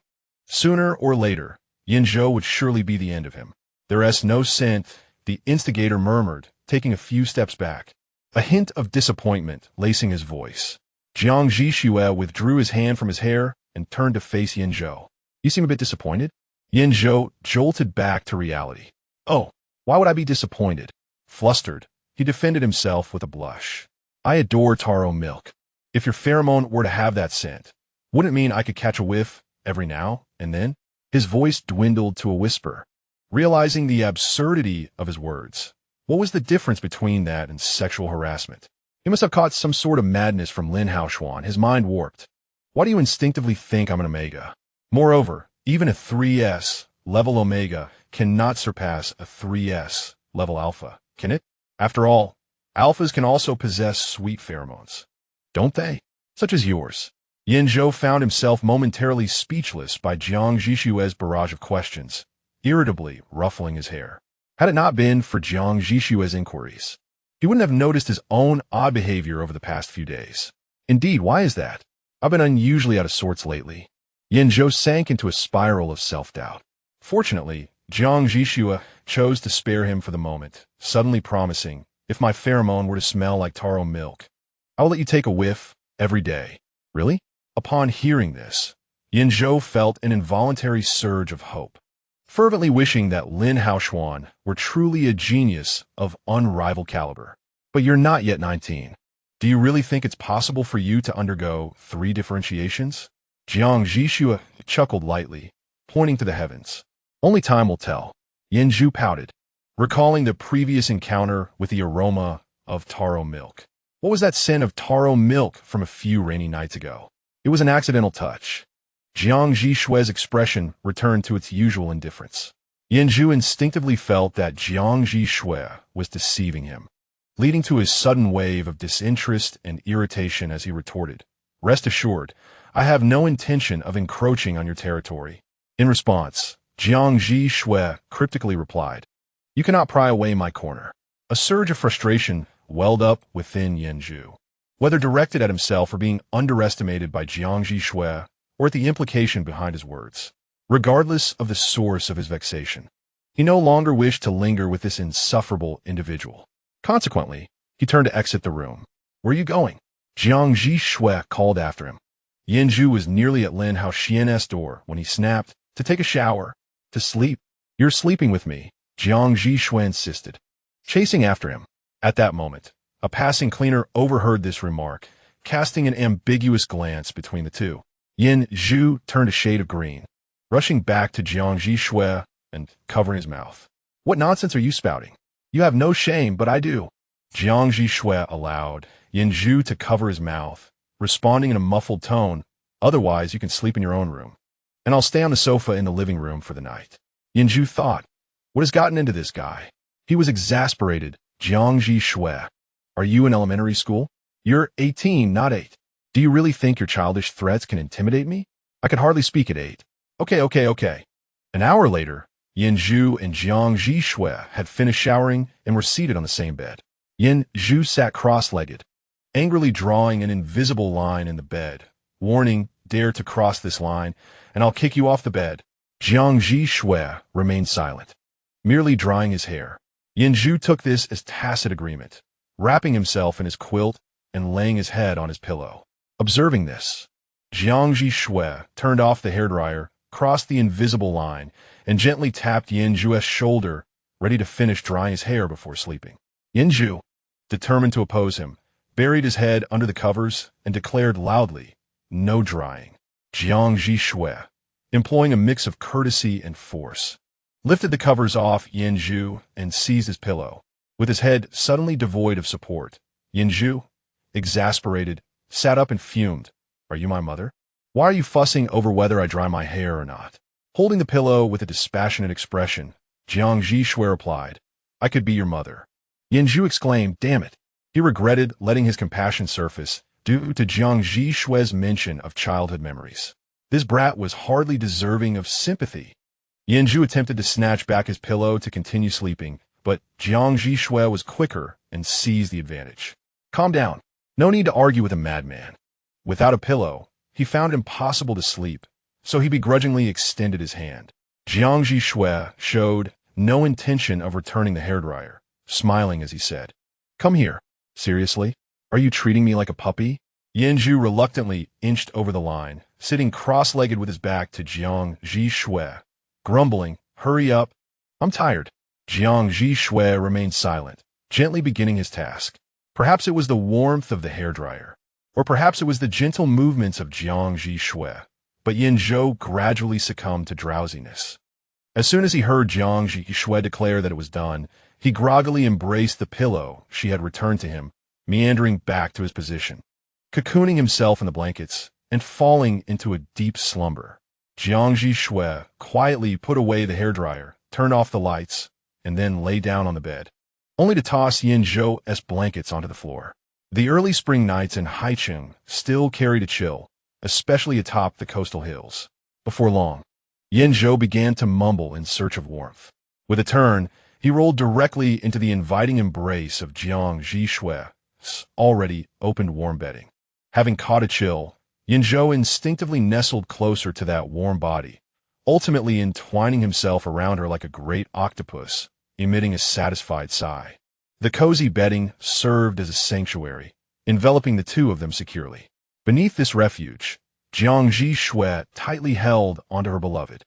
Sooner or later, Yan Zhou would surely be the end of him. There's no scent, the instigator murmured, taking a few steps back, a hint of disappointment lacing his voice. Jiang Zhi Xue withdrew his hand from his hair and turned to face Yan Zhou. You seem a bit disappointed? Yan Zhou jolted back to reality. Oh, why would I be disappointed? Flustered, he defended himself with a blush. I adore taro milk. If your pheromone were to have that scent, wouldn't it mean I could catch a whiff every now and then? His voice dwindled to a whisper. Realizing the absurdity of his words, what was the difference between that and sexual harassment? He must have caught some sort of madness from Lin Haoshuan, his mind warped. Why do you instinctively think I'm an omega? Moreover, even a 3S level omega cannot surpass a 3S level alpha, can it? After all, alphas can also possess sweet pheromones, don't they? Such as yours. Yan Zhou found himself momentarily speechless by Jiang Zhi Xue's barrage of questions, irritably ruffling his hair. Had it not been for Jiang Zhi Xue's inquiries, he wouldn't have noticed his own odd behavior over the past few days. Indeed, why is that? I've been unusually out of sorts lately. Yan Zhou sank into a spiral of self-doubt. Fortunately, Jiang Zhi Xue chose to spare him for the moment, suddenly promising, if my pheromone were to smell like taro milk, I will let you take a whiff every day. Really? Upon hearing this, Yan Zhou felt an involuntary surge of hope, fervently wishing that Lin Haoshuan were truly a genius of unrivaled caliber. But you're not yet 19. Do you really think it's possible for you to undergo 3 differentiations? Jiang Zhi Xue chuckled lightly, pointing to the heavens. Only time will tell. Yan Zhou pouted, recalling the previous encounter with the aroma of taro milk. What was that scent of taro milk from a few rainy nights ago? It was an accidental touch. Jiang Zhi Xue's expression returned to its usual indifference. Yan Zhou instinctively felt that Jiang Zhi Xue was deceiving him, leading to his sudden wave of disinterest and irritation as he retorted, "Rest assured, I have no intention of encroaching on your territory." In response, Jiang Zhi Xue cryptically replied, "You cannot pry away my corner." A surge of frustration welled up within Yan Zhou, whether directed at himself or being underestimated by Jiang Zhi Xue, or at the implication behind his words. Regardless of the source of his vexation, He no longer wished to linger with this insufferable individual. Consequently, he turned to exit the room. "Where are you going?" Jiang Zhi Xue called after him. Yan Zhou was nearly at Lin Hao Xian's door when he snapped, "To take a shower. To sleep." "You're sleeping with me," Jiang Zhi Xue insisted, chasing after him. At that moment, a passing cleaner overheard this remark, casting an ambiguous glance between the two. Yan Zhou turned a shade of green, rushing back to Jiang Zhi Xue and covering his mouth. "What nonsense are you spouting? You have no shame, but I do." Jiang Zhi Xue allowed Yan Zhou to cover his mouth, responding in a muffled tone, "Otherwise, you can sleep in your own room, and I'll stay on the sofa in the living room for the night." Yan Zhou thought, what has gotten into this guy? He was exasperated. "Jiang Zhi Xue, are you in elementary school? You're 18, not 8. Do you really think your childish threats can intimidate me? I could hardly speak at 8. Okay. An hour later, Yan Zhou and Jiang Zhi Xue had finished showering and were seated on the same bed. Yan Zhou sat cross-legged, angrily drawing an invisible line in the bed. Warning, dare to cross this line, and I'll kick you off the bed. Jiang Zhi Xue remained silent, merely drying his hair. Yan Zhou took this as tacit agreement, wrapping himself in his quilt and laying his head on his pillow. Observing this, Jiang Zhi Xue turned off the hairdryer, crossed the invisible line, and gently tapped Yan Zhou's shoulder, ready to finish drying his hair before sleeping. Yan Zhou, determined to oppose him, buried his head under the covers and declared loudly, "No drying." Jiang Zhi Xue, employing a mix of courtesy and force, lifted the covers off Yan Zhou and seized his pillow. With his head suddenly devoid of support, Yan Zhou, exasperated, sat up and fumed. "Are you my mother? Why are you fussing over whether I dry my hair or not?" Holding the pillow with a dispassionate expression, Jiang Zhi Xue replied, "I could be your mother." Yan Zhou exclaimed, "Damn it." He regretted letting his compassion surface due to Jiang Zhi Xue's mention of childhood memories. This brat was hardly deserving of sympathy. Yan Zhou attempted to snatch back his pillow to continue sleeping, but Jiang Zhi Xue was quicker and seized the advantage. "Calm down. No need to argue with a madman." Without a pillow, he found it impossible to sleep, so he begrudgingly extended his hand. Jiang Zhi Xue showed no intention of returning the hairdryer, smiling as he said, "Come here. Seriously? Are you treating me like a puppy?" Yan Zhou reluctantly inched over the line, sitting cross-legged with his back to Jiang Zhi Xue, grumbling, "Hurry up. I'm tired." Jiang Zhi Xue remained silent, gently beginning his task. Perhaps it was the warmth of the hairdryer, or perhaps it was the gentle movements of Jiang Zhi Xue, but Yan Zhou gradually succumbed to drowsiness. As soon as he heard Jiang Zhi Xue declare that it was done, he groggily embraced the pillow she had returned to him, meandering back to his position, cocooning himself in the blankets, and falling into a deep slumber. Jiang Zhi Xue quietly put away the hairdryer, turned off the lights, and then lay down on the bed, only to toss Yan Zhou's blankets onto the floor. The early spring nights in Haicheng still carried a chill, especially atop the coastal hills. Before long, Yan Zhou began to mumble in search of warmth. With a turn, he rolled directly into the inviting embrace of Jiang Zhi Xue's already opened warm bedding. Having caught a chill, Yan Zhou instinctively nestled closer to that warm body, ultimately entwining himself around her like a great octopus, emitting a satisfied sigh. The cozy bedding served as a sanctuary, enveloping the two of them securely. Beneath this refuge, Jiang Zhi Xue tightly held onto her beloved.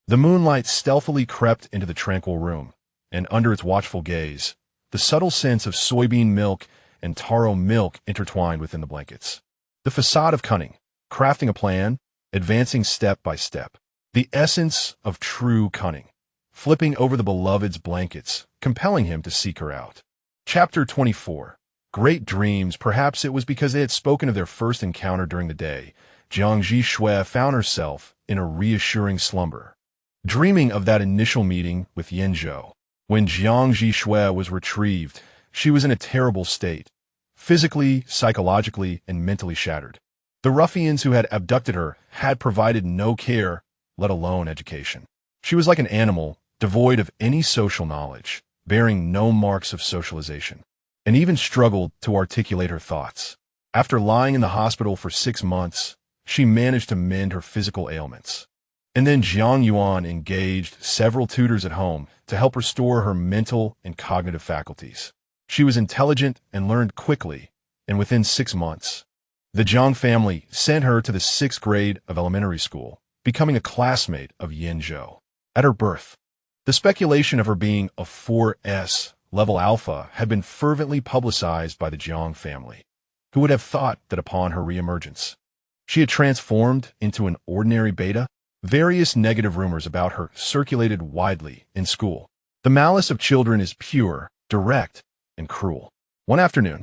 The moonlight stealthily crept into the tranquil room, and under its watchful gaze, the subtle scents of soybean milk and taro milk intertwined within the blankets. The facade of cunning, crafting a plan, advancing step by step. The essence of true cunning, flipping over the beloved's blankets, compelling him to seek her out. Chapter 24. Great dreams. Perhaps it was because they had spoken of their first encounter during the day. Jiang Zhi Xue found herself in a reassuring slumber, dreaming of that initial meeting with Yan Zhou. When Jiang Zhi Xue was retrieved, she was in a terrible state, physically, psychologically, and mentally shattered. The ruffians who had abducted her had provided no care, let alone education. She was like an animal, devoid of any social knowledge, bearing no marks of socialization, and even struggled to articulate her thoughts. After lying in the hospital for 6 months, she managed to mend her physical ailments. And then Jiang Yuan engaged several tutors at home to help restore her mental and cognitive faculties. She was intelligent and learned quickly, and within 6 months, the Jiang family sent her to the 6th grade of elementary school, becoming a classmate of Yan Zhou. At her birth, the speculation of her being a 4S level alpha had been fervently publicized by the Jiang family, who would have thought that upon her reemergence, she had transformed into an ordinary beta. Various negative rumors about her circulated widely in school. The malice of children is pure, direct, and cruel. One afternoon,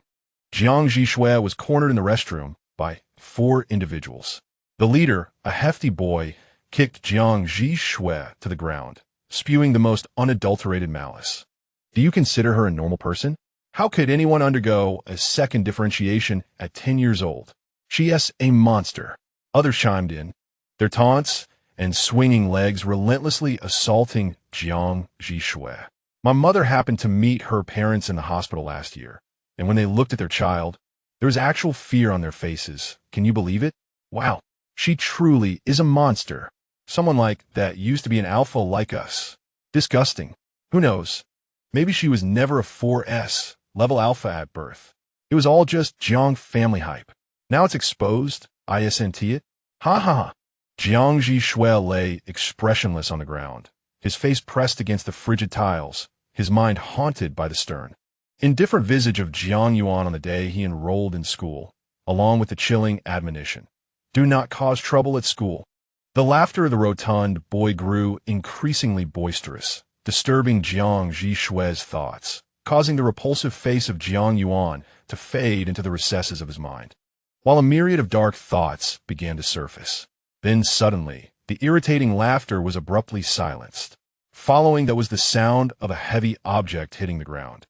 Jiang Zhi Xue was cornered in the restroom by 4 individuals. The leader, a hefty boy, kicked Jiang Zhi Xue to the ground, spewing the most unadulterated malice. Do you consider her a normal person? How could anyone undergo a second differentiation at 10 years old? She is a monster. Others chimed in, their taunts and swinging legs relentlessly assaulting Jiang Zhi Xue. My mother happened to meet her parents in the hospital last year, and when they looked at their child, there was actual fear on their faces. Can you believe it? Wow, she truly is a monster. Someone like that used to be an alpha like us. Disgusting. Who knows? Maybe she was never a 4S level alpha at birth. It was all just Jiang family hype. Now it's exposed. Isn't it? Ha ha ha. Jiang Zhi Xue lay expressionless on the ground, his face pressed against the frigid tiles, his mind haunted by the stern, indifferent visage of Jiang Yuan on the day he enrolled in school, along with the chilling admonition, do not cause trouble at school. The laughter of the rotund boy grew increasingly boisterous, disturbing Jiang Zhi Xue's thoughts, causing the repulsive face of Jiang Yuan to fade into the recesses of his mind, while a myriad of dark thoughts began to surface. Then suddenly, the irritating laughter was abruptly silenced. Following that was the sound of a heavy object hitting the ground.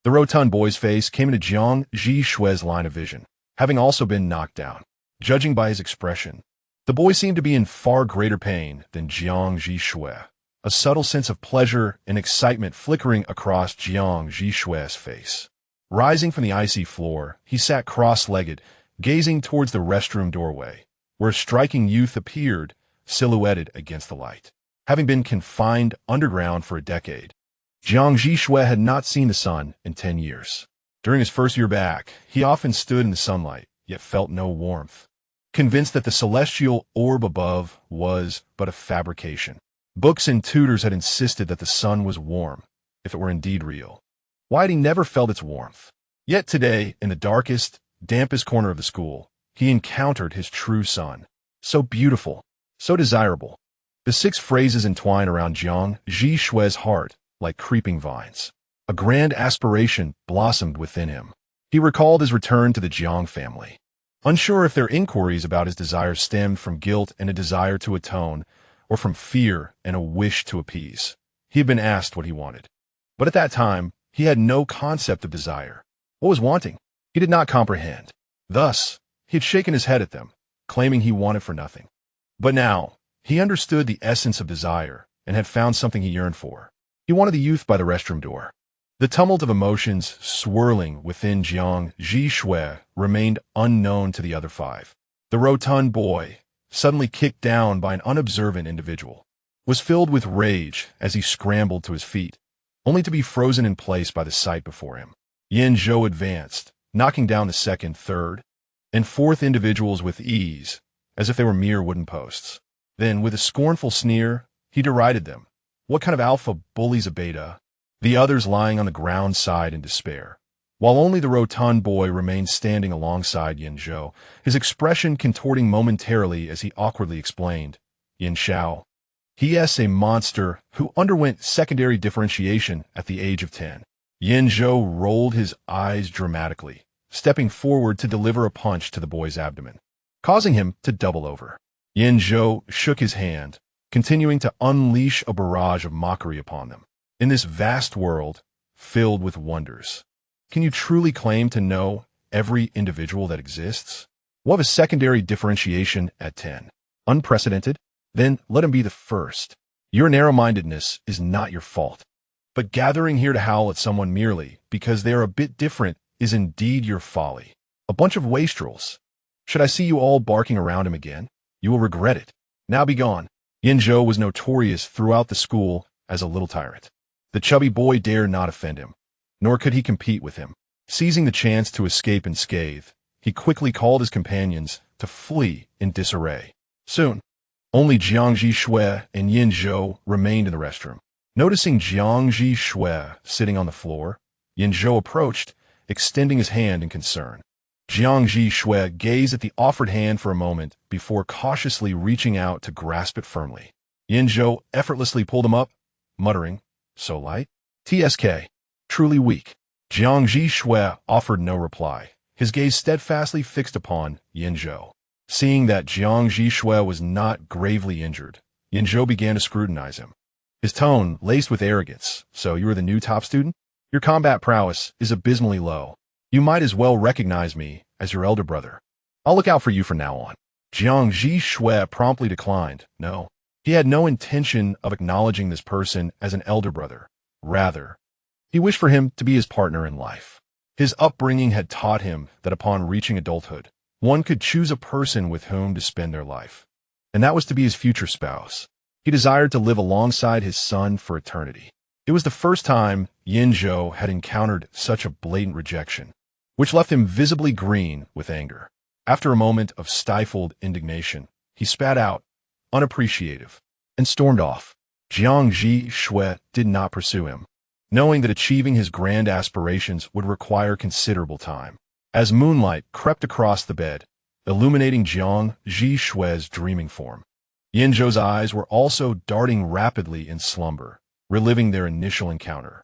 The rotund boy's face came into Jiang Zhi Xue's line of vision, having also been knocked down. Judging by his expression, the boy seemed to be in far greater pain than Jiang Zhi Xue, a subtle sense of pleasure and excitement flickering across Jiang Zhi Xue's face. Rising from the icy floor, he sat cross-legged, gazing towards the restroom doorway, where a striking youth appeared, silhouetted against the light. Having been confined underground for a decade, Jiang Zhi Xue had not seen the sun in 10 years. During his first year back, he often stood in the sunlight, yet felt no warmth, convinced that the celestial orb above was but a fabrication. Books and tutors had insisted that the sun was warm, if it were indeed real. Why had he never felt its warmth? Yet today, in the darkest, dampest corner of the school, he encountered his true sun. So beautiful, so desirable. The 6 phrases entwined around Jiang Zhi Xue's heart like creeping vines. A grand aspiration blossomed within him. He recalled his return to the Jiang family. Unsure if their inquiries about his desires stemmed from guilt and a desire to atone, or from fear and a wish to appease. He had been asked what he wanted. But at that time, he had no concept of desire. What was wanting? He did not comprehend. Thus, he had shaken his head at them, claiming he wanted for nothing. But now, he understood the essence of desire and had found something he yearned for. He wanted the youth by the restroom door. The tumult of emotions swirling within Jiang Zhi Xue remained unknown to the other 5. The rotund boy, suddenly kicked down by an unobservant individual, was filled with rage as he scrambled to his feet, only to be frozen in place by the sight before him. Yan Zhou advanced, knocking down the 2nd, 3rd, and 4th individuals with ease, as if they were mere wooden posts. Then, with a scornful sneer, he derided them. What kind of alpha bullies a beta? The others lying on the ground sighed in despair, while only the rotund boy remained standing alongside Yan Zhou, his expression contorting momentarily as he awkwardly explained, Yan Xiao. He is a monster who underwent secondary differentiation at the age of 10. Yan Zhou rolled his eyes dramatically, stepping forward to deliver a punch to the boy's abdomen, causing him to double over. Yan Zhou shook his hand, continuing to unleash a barrage of mockery upon them. In this vast world, filled with wonders, can you truly claim to know every individual that exists? What of a secondary differentiation at 10? Unprecedented? Then let him be the first. Your narrow-mindedness is not your fault. But gathering here to howl at someone merely because they are a bit different is indeed your folly. A bunch of wastrels. Should I see you all barking around him again? You will regret it. Now be gone. Yan Zhou was notorious throughout the school as a little tyrant. The chubby boy dared not offend him, nor could he compete with him. Seizing the chance to escape unscathed, he quickly called his companions to flee in disarray. Soon, only Jiang Zhi Xue and Yan Zhou remained in the restroom. Noticing Jiang Zhi Xue sitting on the floor, Yan Zhou approached, extending his hand in concern. Jiang Zhi Xue gazed at the offered hand for a moment before cautiously reaching out to grasp it firmly. Yan Zhou effortlessly pulled him up, muttering, "So light? TSK. Truly weak." Jiang Zhi Xue offered no reply, his gaze steadfastly fixed upon Yan Zhou. Seeing that Jiang Zhi Xue was not gravely injured, Yan Zhou began to scrutinize him. His tone laced with arrogance. "So you are the new top student? Your combat prowess is abysmally low. You might as well recognize me as your elder brother. I'll look out for you from now on." Jiang Zhi Xue promptly declined. No, he had no intention of acknowledging this person as an elder brother. Rather, he wished for him to be his partner in life. His upbringing had taught him that upon reaching adulthood, one could choose a person with whom to spend their life, and that was to be his future spouse. He desired to live alongside his son for eternity. It was the first time Yan Zhou had encountered such a blatant rejection, which left him visibly green with anger. After a moment of stifled indignation, he spat out, unappreciative, and stormed off. Jiang Zhi Xue did not pursue him, knowing that achieving his grand aspirations would require considerable time. As moonlight crept across the bed, illuminating Jiang Zhi Xue's dreaming form, Yan Zhou's eyes were also darting rapidly in slumber, reliving their initial encounter.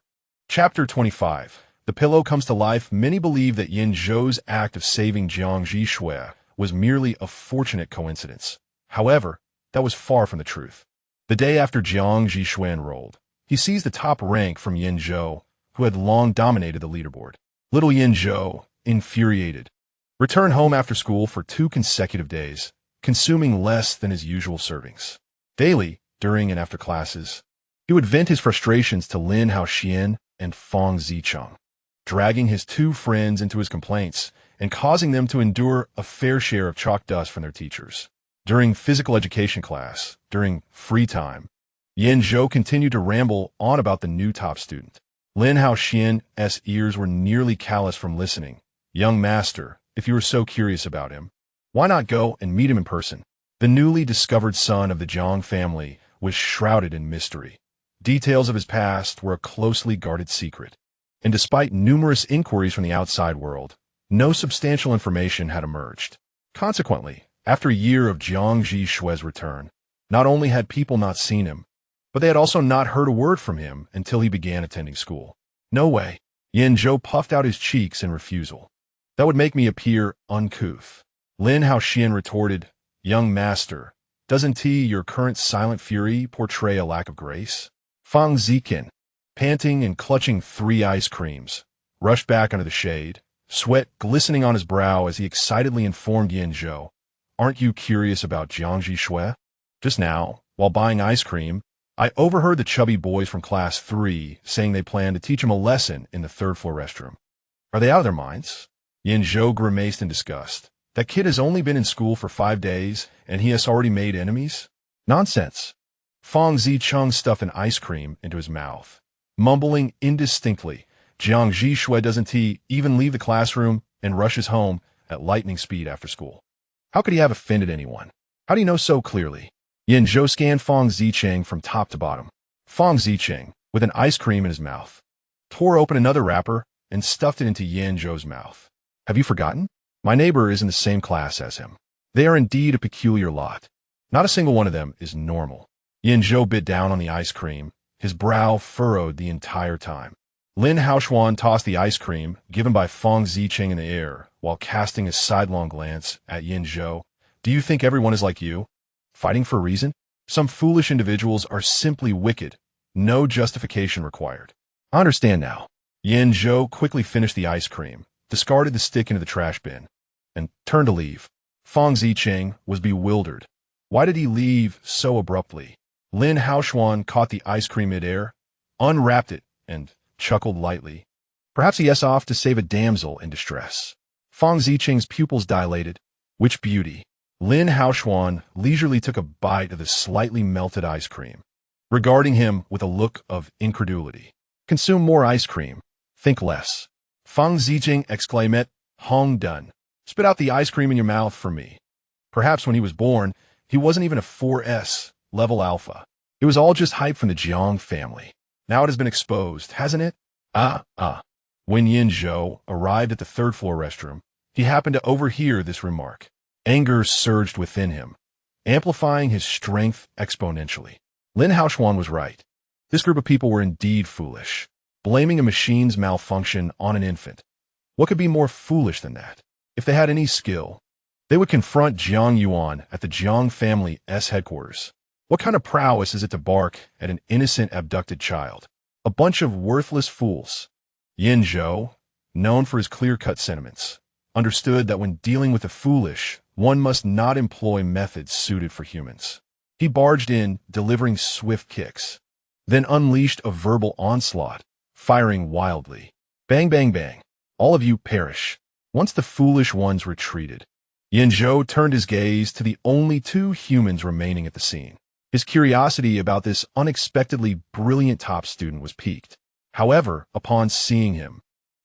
Chapter 25. The pillow comes to life. Many believe that Yan Zhou's act of saving Jiang Zhi Xue was merely a fortunate coincidence. However, that was far from the truth. The day after Jiang Zhi Xue enrolled, he seized the top rank from Yan Zhou, who had long dominated the leaderboard. Little Yan Zhou, infuriated, returned home after school for 2 consecutive days, consuming less than his usual servings. Daily, during and after classes, he would vent his frustrations to Lin Haoxian and Fang Zicheng, dragging his 2 friends into his complaints and causing them to endure a fair share of chalk dust from their teachers. During physical education class, during free time, Yan Zhou continued to ramble on about the new top student. Lin Haoxian's ears were nearly callous from listening. "Young master, if you were so curious about him, why not go and meet him in person?" The newly discovered son of the Jiang family was shrouded in mystery. Details of his past were a closely guarded secret, and despite numerous inquiries from the outside world, no substantial information had emerged. Consequently, after a year of Jiang Zhi Xue's return, not only had people not seen him, but they had also not heard a word from him until he began attending school. "No way." Yan Zhou puffed out his cheeks in refusal. "That would make me appear uncouth." Lin Haoxian retorted, "Young master, doesn't your current silent fury portray a lack of grace?" Fang Zicheng, panting and clutching 3 ice creams, rushed back under the shade, sweat glistening on his brow as he excitedly informed Yan Zhou, "Aren't you curious about Jiang Zhi Xue? Just now, while buying ice cream, I overheard the chubby boys from class 3 saying they plan to teach him a lesson in the 3rd floor restroom. Are they out of their minds?" Yan Zhou grimaced in disgust. "That kid has only been in school for 5 days, and he has already made enemies? Nonsense." Fang Zicheng stuffed an ice cream into his mouth, mumbling indistinctly. Jiang Zhi Xue doesn't even leave the classroom and rushes home at lightning speed after school. How could he have offended anyone? How do you know so clearly? Yan Zhou scanned Fang Zicheng from top to bottom. Fang Zicheng, with an ice cream in his mouth, tore open another wrapper and stuffed it into Yan Zhou's mouth. "Have you forgotten? My neighbor is in the same class as him. They are indeed a peculiar lot. Not a single one of them is normal." Yan Zhou bit down on the ice cream, his brow furrowed the entire time. Lin Haoxian tossed the ice cream, given by Fang Zicheng, in the air, while casting a sidelong glance at Yan Zhou. "Do you think everyone is like you? Fighting for a reason? Some foolish individuals are simply wicked. No justification required. I understand now." Yan Zhou quickly finished the ice cream, discarded the stick into the trash bin, and turned to leave. Fang Zicheng was bewildered. Why did he leave so abruptly? Lin Haoxian caught the ice cream midair, unwrapped it, and chuckled lightly. Perhaps he is off to save a damsel in distress. Fang Zicheng's pupils dilated. Which beauty? Lin Haoshuan leisurely took a bite of the slightly melted ice cream, regarding him with a look of incredulity. Consume more ice cream. Think less. Feng Zijing exclaimed, Hong done. Spit out the ice cream in your mouth for me. Perhaps when he was born, he wasn't even a 4S level alpha. It was all just hype from the Jiang family. Now it has been exposed, hasn't it? When Yan Zhou arrived at the third-floor restroom, he happened to overhear this remark. Anger surged within him, amplifying his strength exponentially. Lin Haoshuan was right. This group of people were indeed foolish, blaming a machine's malfunction on an infant. What could be more foolish than that? If they had any skill, they would confront Jiang Yuan at the Jiang family's headquarters. What kind of prowess is it to bark at an innocent abducted child? A bunch of worthless fools. Yan Zhou, known for his clear-cut sentiments, understood that when dealing with the foolish, one must not employ methods suited for humans. He barged in, delivering swift kicks, then unleashed a verbal onslaught, firing wildly. Bang, bang, bang. All of you perish. Once the foolish ones retreated, Yan Zhou turned his gaze to the only two humans remaining at the scene. His curiosity about this unexpectedly brilliant top student was piqued. However, upon seeing him,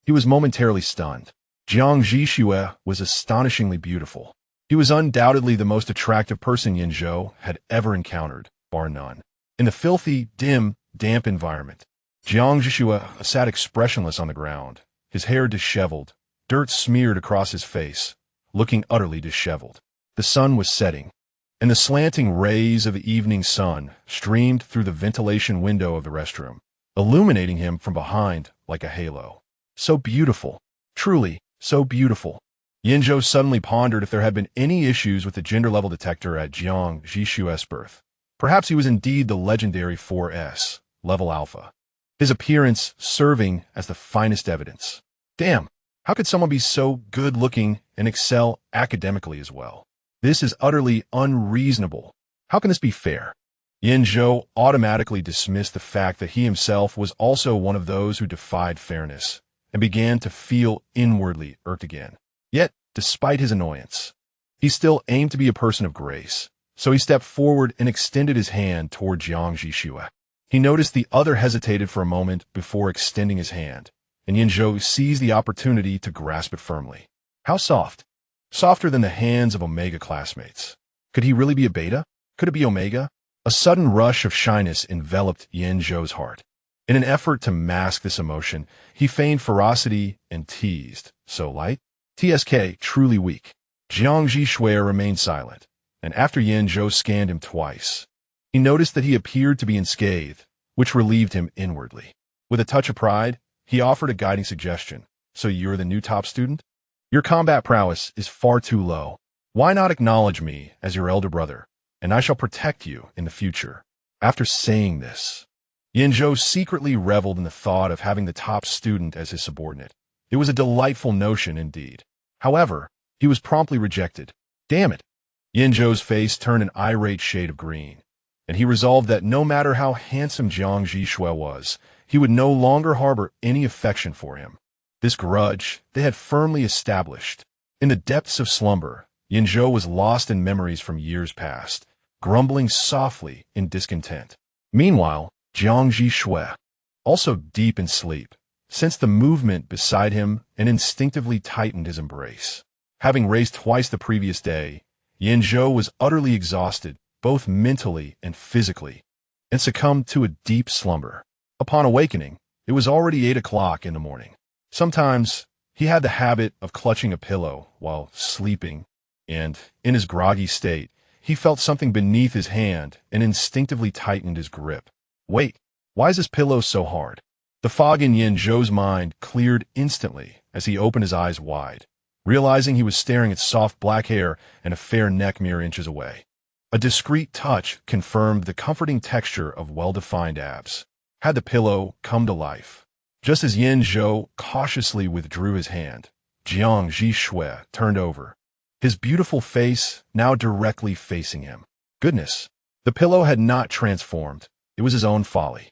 he was momentarily stunned. Jiang Zhi Xue was astonishingly beautiful. He was undoubtedly the most attractive person Yan Zhou had ever encountered, bar none. In the filthy, dim, damp environment, Jiang Zhi Xue sat expressionless on the ground, his hair disheveled, dirt smeared across his face, looking utterly disheveled. The sun was setting, and the slanting rays of the evening sun streamed through the ventilation window of the restroom, illuminating him from behind like a halo. So beautiful, truly so beautiful. Yan Zhou suddenly pondered if there had been any issues with the gender level detector at Jiang Zhi Xue's birth. Perhaps he was indeed the legendary 4S level alpha, his appearance serving as the finest evidence. Damn, how could someone be so good-looking and excel academically as well? This is utterly unreasonable. How can this be fair? Yan Zhou automatically dismissed the fact that he himself was also one of those who defied fairness, and began to feel inwardly irked again. Yet, despite his annoyance, he still aimed to be a person of grace, so he stepped forward and extended his hand toward Jiang Zhi Xue. He noticed the other hesitated for a moment before extending his hand, and Yan Zhou seized the opportunity to grasp it firmly. How soft? Softer than the hands of Omega classmates. Could he really be a beta? Could it be Omega? A sudden rush of shyness enveloped Yan Zhou's heart. In an effort to mask this emotion, he feigned ferocity and teased. So light? TSK, truly weak. Jiang Zhi Xue remained silent, and after Yan Zhou scanned him twice, he noticed that he appeared to be unscathed, which relieved him inwardly. With a touch of pride, he offered a guiding suggestion. So you're the new top student? Your combat prowess is far too low. Why not acknowledge me as your elder brother, and I shall protect you in the future? After saying this, Yan Zhou secretly reveled in the thought of having the top student as his subordinate. It was a delightful notion indeed. However, he was promptly rejected. Damn it! Yan Zhou's face turned an irate shade of green, and he resolved that no matter how handsome Jiang Zhi Xue was, he would no longer harbor any affection for him. This grudge they had firmly established. In the depths of slumber, Yan Zhou was lost in memories from years past, grumbling softly in discontent. Meanwhile, Jiang Zhi Xue, also deep in sleep, sensed the movement beside him and instinctively tightened his embrace. Having raced twice the previous day, Yan Zhou was utterly exhausted, both mentally and physically, and succumbed to a deep slumber. Upon awakening, it was already 8 o'clock in the morning. Sometimes, he had the habit of clutching a pillow while sleeping, and, in his groggy state, he felt something beneath his hand and instinctively tightened his grip. Wait, why is this pillow so hard? The fog in Yan Zhou's mind cleared instantly as he opened his eyes wide, realizing he was staring at soft black hair and a fair neck mere inches away. A discreet touch confirmed the comforting texture of well-defined abs. Had the pillow come to life? Just as Yan Zhou cautiously withdrew his hand, Jiang Zhi Xue turned over, his beautiful face now directly facing him. Goodness, the pillow had not transformed. It was his own folly.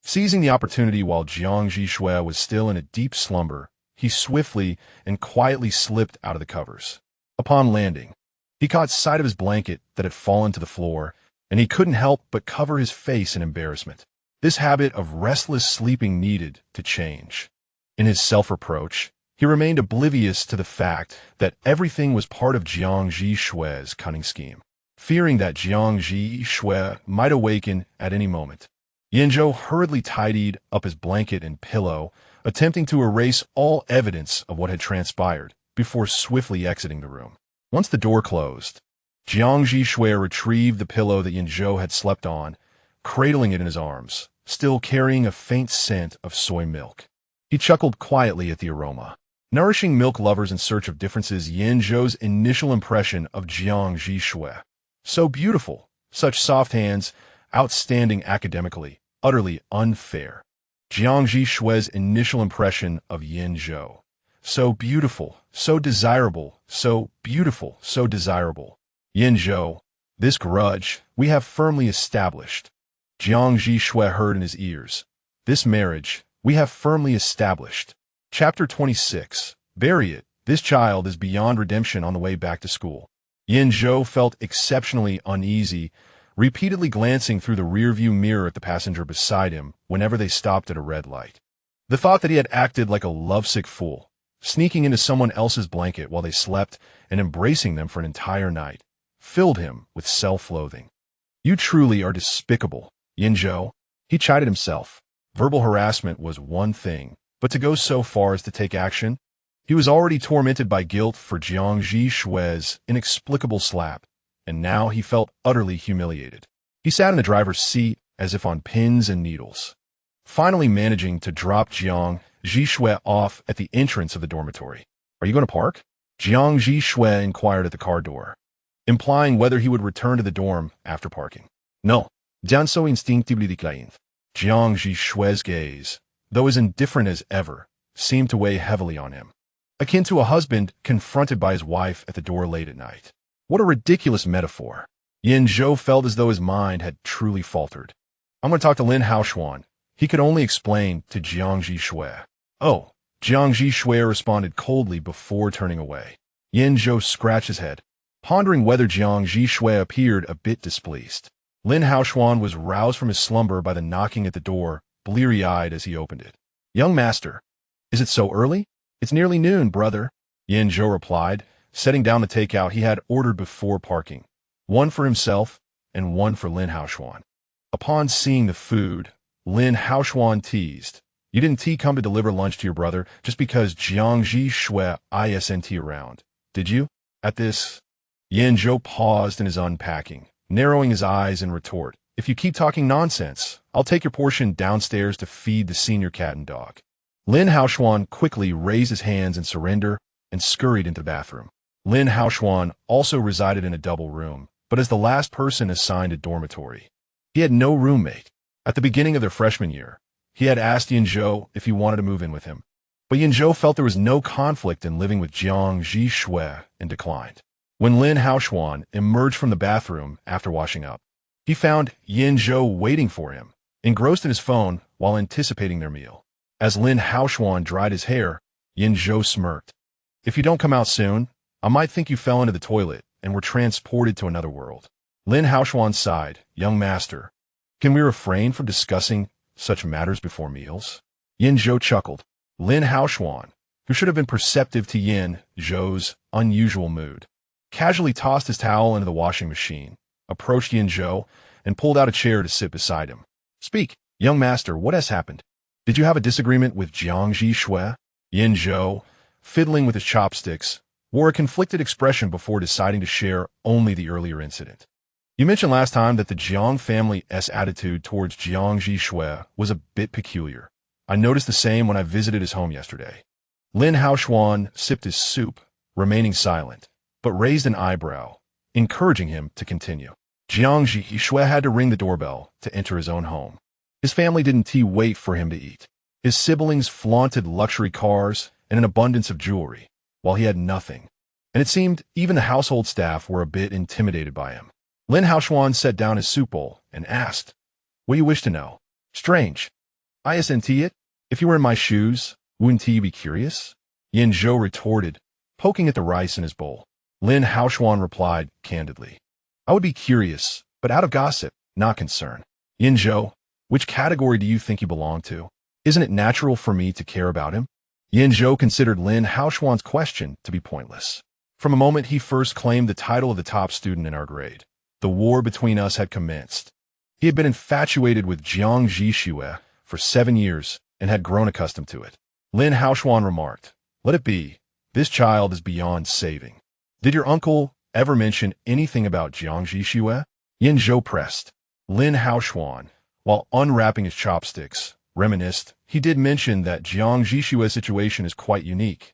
Seizing the opportunity while Jiang Zhi Xue was still in a deep slumber, he swiftly and quietly slipped out of the covers. Upon landing, He caught sight of his blanket that had fallen to the floor, and he couldn't help but cover his face in embarrassment. This habit of restless sleeping needed to change. In his self-reproach, he remained oblivious to the fact that everything was part of Jiang Zhi Xue's cunning scheme. Fearing that Jiang Zhi Xue might awaken at any moment, Yan Zhou hurriedly tidied up his blanket and pillow, attempting to erase all evidence of what had transpired before swiftly exiting the room. Once the door closed, Jiang Zhi Xue retrieved the pillow that Yan Zhou had slept on, cradling it in his arms, still carrying a faint scent of soy milk. He chuckled quietly at the aroma. Nourishing milk lovers in search of differences, Yan Zhou's initial impression of Jiang Zhi Xue. So beautiful, such soft hands, outstanding academically, utterly unfair. Jiang Zhi Xue's initial impression of Yan Zhou. So beautiful, so desirable, so beautiful, so desirable. Yan Zhou, this grudge we have firmly established. Jiang Zhi Xue heard in his ears. This marriage we have firmly established. Chapter 26. Bury it. This child is beyond redemption on the way back to school. Yan Zhou felt exceptionally uneasy, repeatedly glancing through the rearview mirror at the passenger beside him whenever they stopped at a red light. The thought that he had acted like a lovesick fool, sneaking into someone else's blanket while they slept and embracing them for an entire night, filled him with self-loathing. You truly are despicable, Yan Zhou. He chided himself. Verbal harassment was one thing, but to go so far as to take action? He was already tormented by guilt for Jiang Zhi Xue's inexplicable slap, and now he felt utterly humiliated. He sat in the driver's seat as if on pins and needles, finally managing to drop Jiang Zhi Xue off at the entrance of the dormitory. Are you going to park? Jiang Zhi Xue inquired at the car door, implying whether he would return to the dorm after parking. No. Yan Zhou instinctively declined. Jiang Zhi Xue's gaze, though as indifferent as ever, seemed to weigh heavily on him, akin to a husband confronted by his wife at the door late at night. What a ridiculous metaphor. Yan Zhou felt as though his mind had truly faltered. I'm going to talk to Lin Haoshuan. He could only explain to Jiang Zhi Xue. Oh, Jiang Zhi Xue responded coldly before turning away. Yan Zhou scratched his head, pondering whether Jiang Zhi Xue appeared a bit displeased. Lin Haoshuan was roused from his slumber by the knocking at the door, bleary-eyed as he opened it. Young master, is it so early? It's nearly noon, brother, Yan Zhou replied, setting down the takeout he had ordered before parking, one for himself and one for Lin Haoshuan. Upon seeing the food, Lin Haoshuan teased, You didn't come to deliver lunch to your brother just because Jiang Zhi Xue isn't around, did you? At this, Yan Zhou paused in his unpacking, narrowing his eyes in retort. If you keep talking nonsense, I'll take your portion downstairs to feed the senior cat and dog. Lin Haoshuan quickly raised his hands in surrender and scurried into the bathroom. Lin Haoshuan also resided in a double room, but as the last person assigned a dormitory. He had no roommate. At the beginning of their freshman year, he had asked Yan Zhou if he wanted to move in with him, but Yan Zhou felt there was no conflict in living with Jiang Zhi Xue and declined. When Lin Haoshuan emerged from the bathroom after washing up, he found Yan Zhou waiting for him, engrossed in his phone while anticipating their meal. As Lin Haoshuan dried his hair, Yan Zhou smirked. If you don't come out soon, I might think you fell into the toilet and were transported to another world. Lin Haoshuan sighed. Young master, can we refrain from discussing such matters before meals? Yan Zhou chuckled. Lin Haoshuan, who should have been perceptive to Yan Zhou's unusual mood, casually tossed his towel into the washing machine, approached Yan Zhou, and pulled out a chair to sit beside him. Speak, young master, what has happened? Did you have a disagreement with Jiang Zhi Xue? Yan Zhou, fiddling with his chopsticks, wore a conflicted expression before deciding to share only the earlier incident. You mentioned last time that the Jiang family's attitude towards Jiang Zhi Xue was a bit peculiar. I noticed the same when I visited his home yesterday. Lin Haoshuan sipped his soup, remaining silent, but raised an eyebrow, encouraging him to continue. Jiang Zhi Xue had to ring the doorbell to enter his own home. His family didn't wait for him to eat. His siblings flaunted luxury cars and an abundance of jewelry, while he had nothing. And it seemed even the household staff were a bit intimidated by him. Lin Haoshuan set down his soup bowl and asked, What do you wish to know? Strange. Isn't it? If you were in my shoes, wouldn't you be curious? Yan Zhou retorted, poking at the rice in his bowl. Lin Haoshuan replied candidly. I would be curious, but out of gossip, not concern. Yan Zhou, which category do you think you belong to? Isn't it natural for me to care about him? Yan Zhou considered Lin Haoshuan's question to be pointless. From a moment he first claimed the title of the top student in our grade, the war between us had commenced. He had been infatuated with Jiang Zhi Xue for 7 years and had grown accustomed to it. Lin Haoshuan remarked, Let it be. This child is beyond saving. Did your uncle ever mention anything about Jiang Zhi Xue? Yan Zhou pressed. Lin Haoshuan, while unwrapping his chopsticks, reminisced. He did mention that Jiang Zhi Xue's situation is quite unique.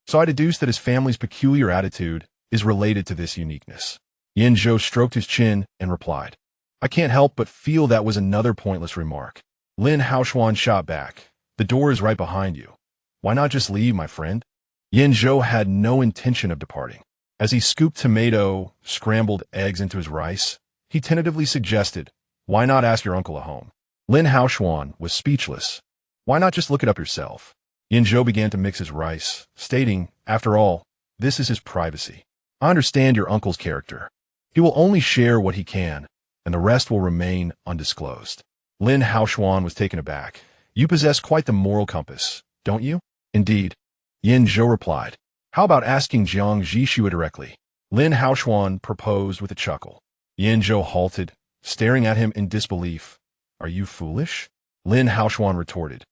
So I deduced that his family's peculiar attitude is related to this uniqueness. Yan Zhou stroked his chin and replied, I can't help but feel that was another pointless remark. Lin Haoshuan shot back. The door is right behind you. Why not just leave, my friend? Yan Zhou had no intention of departing. As he scooped tomato, scrambled eggs into his rice, he tentatively suggested, Why not ask your uncle a home? Lin Haoshuan was speechless. Why not just look it up yourself? Yan Zhou began to mix his rice, stating, After all, this is his privacy. I understand your uncle's character. He will only share what he can, and the rest will remain undisclosed. Lin Haoshuan was taken aback. You possess quite the moral compass, don't you? Indeed. Yan Zhou replied. How about asking Jiang Zhi Xue directly? Lin Haoshuan proposed with a chuckle. Yan Zhou halted, staring at him in disbelief. Are you foolish? Lin Haoshuan retorted.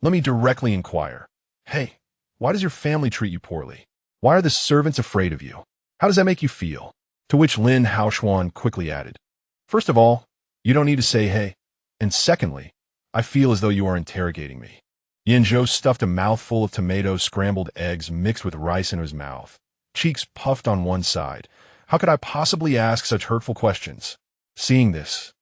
Let me directly inquire. Hey, why does your family treat you poorly? Why are the servants afraid of you? How does that make you feel? To which Lin Haoshuan quickly added. First of all, you don't need to say hey. And secondly, I feel as though you are interrogating me. Yan Zhou stuffed a mouthful of tomato scrambled eggs mixed with rice into his mouth. Cheeks puffed on one side. How could I possibly ask such hurtful questions? Seeing this,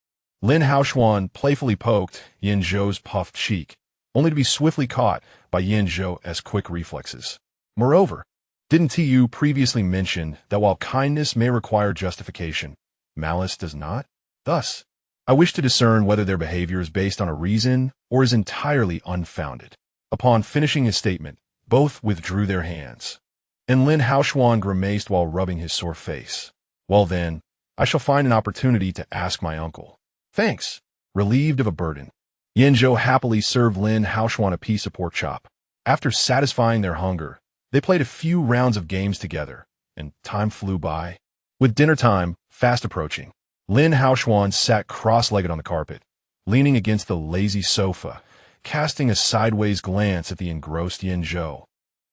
Lin Haoshuan playfully poked Yan Zhou's puffed cheek, only to be swiftly caught by Yan Zhou's quick reflexes. Moreover, didn't you previously mention that while kindness may require justification, malice does not? Thus, I wish to discern whether their behavior is based on a reason or is entirely unfounded. Upon finishing his statement, both withdrew their hands, and Lin Haoshuan grimaced while rubbing his sore face. Well then, I shall find an opportunity to ask my uncle. Thanks. Relieved of a burden, Yan Zhou happily served Lin Haoshuan a piece of pork chop. After satisfying their hunger, they played a few rounds of games together, and time flew by. With dinner time fast approaching, Lin Haoshuan sat cross-legged on the carpet, leaning against the lazy sofa, casting a sideways glance at the engrossed Yan Zhou.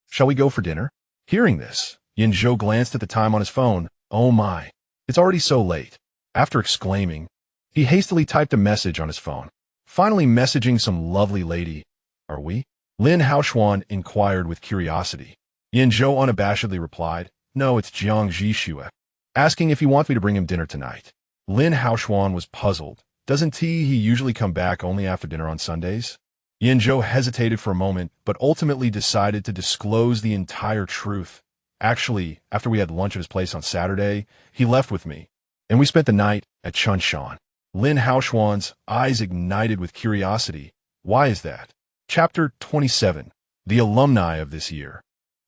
Shall we go for dinner? Hearing this, Yan Zhou glanced at the time on his phone. Oh my, it's already so late. After exclaiming, he hastily typed a message on his phone. Finally messaging some lovely lady. Are we? Lin Haoshuan inquired with curiosity. Yan Zhou unabashedly replied, No, it's Jiang Zhi Xue, asking if he wants me to bring him dinner tonight. Lin Haoshuan was puzzled. Doesn't he usually come back only after dinner on Sundays? Yan Zhou hesitated for a moment, but ultimately decided to disclose the entire truth. Actually, after we had lunch at his place on Saturday, he left with me, and we spent the night at Chunshan. Lin Haoshuan's eyes ignited with curiosity. Why is that? Chapter 27. The alumni of this year.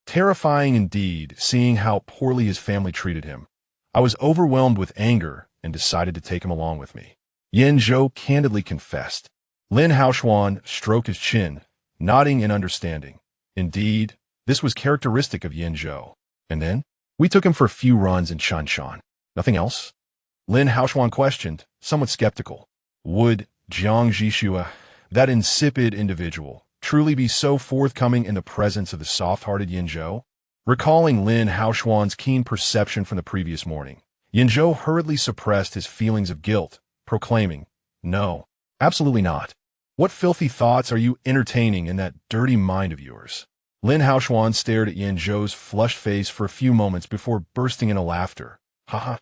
Terrifying indeed, seeing how poorly his family treated him. I was overwhelmed with anger and decided to take him along with me. Yan Zhou candidly confessed. Lin Haoshuan stroked his chin, nodding in understanding. Indeed, this was characteristic of Yan Zhou. And then, we took him for a few runs in Shanshan. Nothing else? Lin Haoshuan questioned, somewhat skeptical. Would Jiang Zhi Xue, that insipid individual, truly be so forthcoming in the presence of the soft-hearted Yan Zhou? Recalling Lin Haoshuan's keen perception from the previous morning, Yan Zhou hurriedly suppressed his feelings of guilt, proclaiming, No, absolutely not. What filthy thoughts are you entertaining in that dirty mind of yours? Lin Haoshuan stared at Yan Zhou's flushed face for a few moments before bursting into laughter. Haha.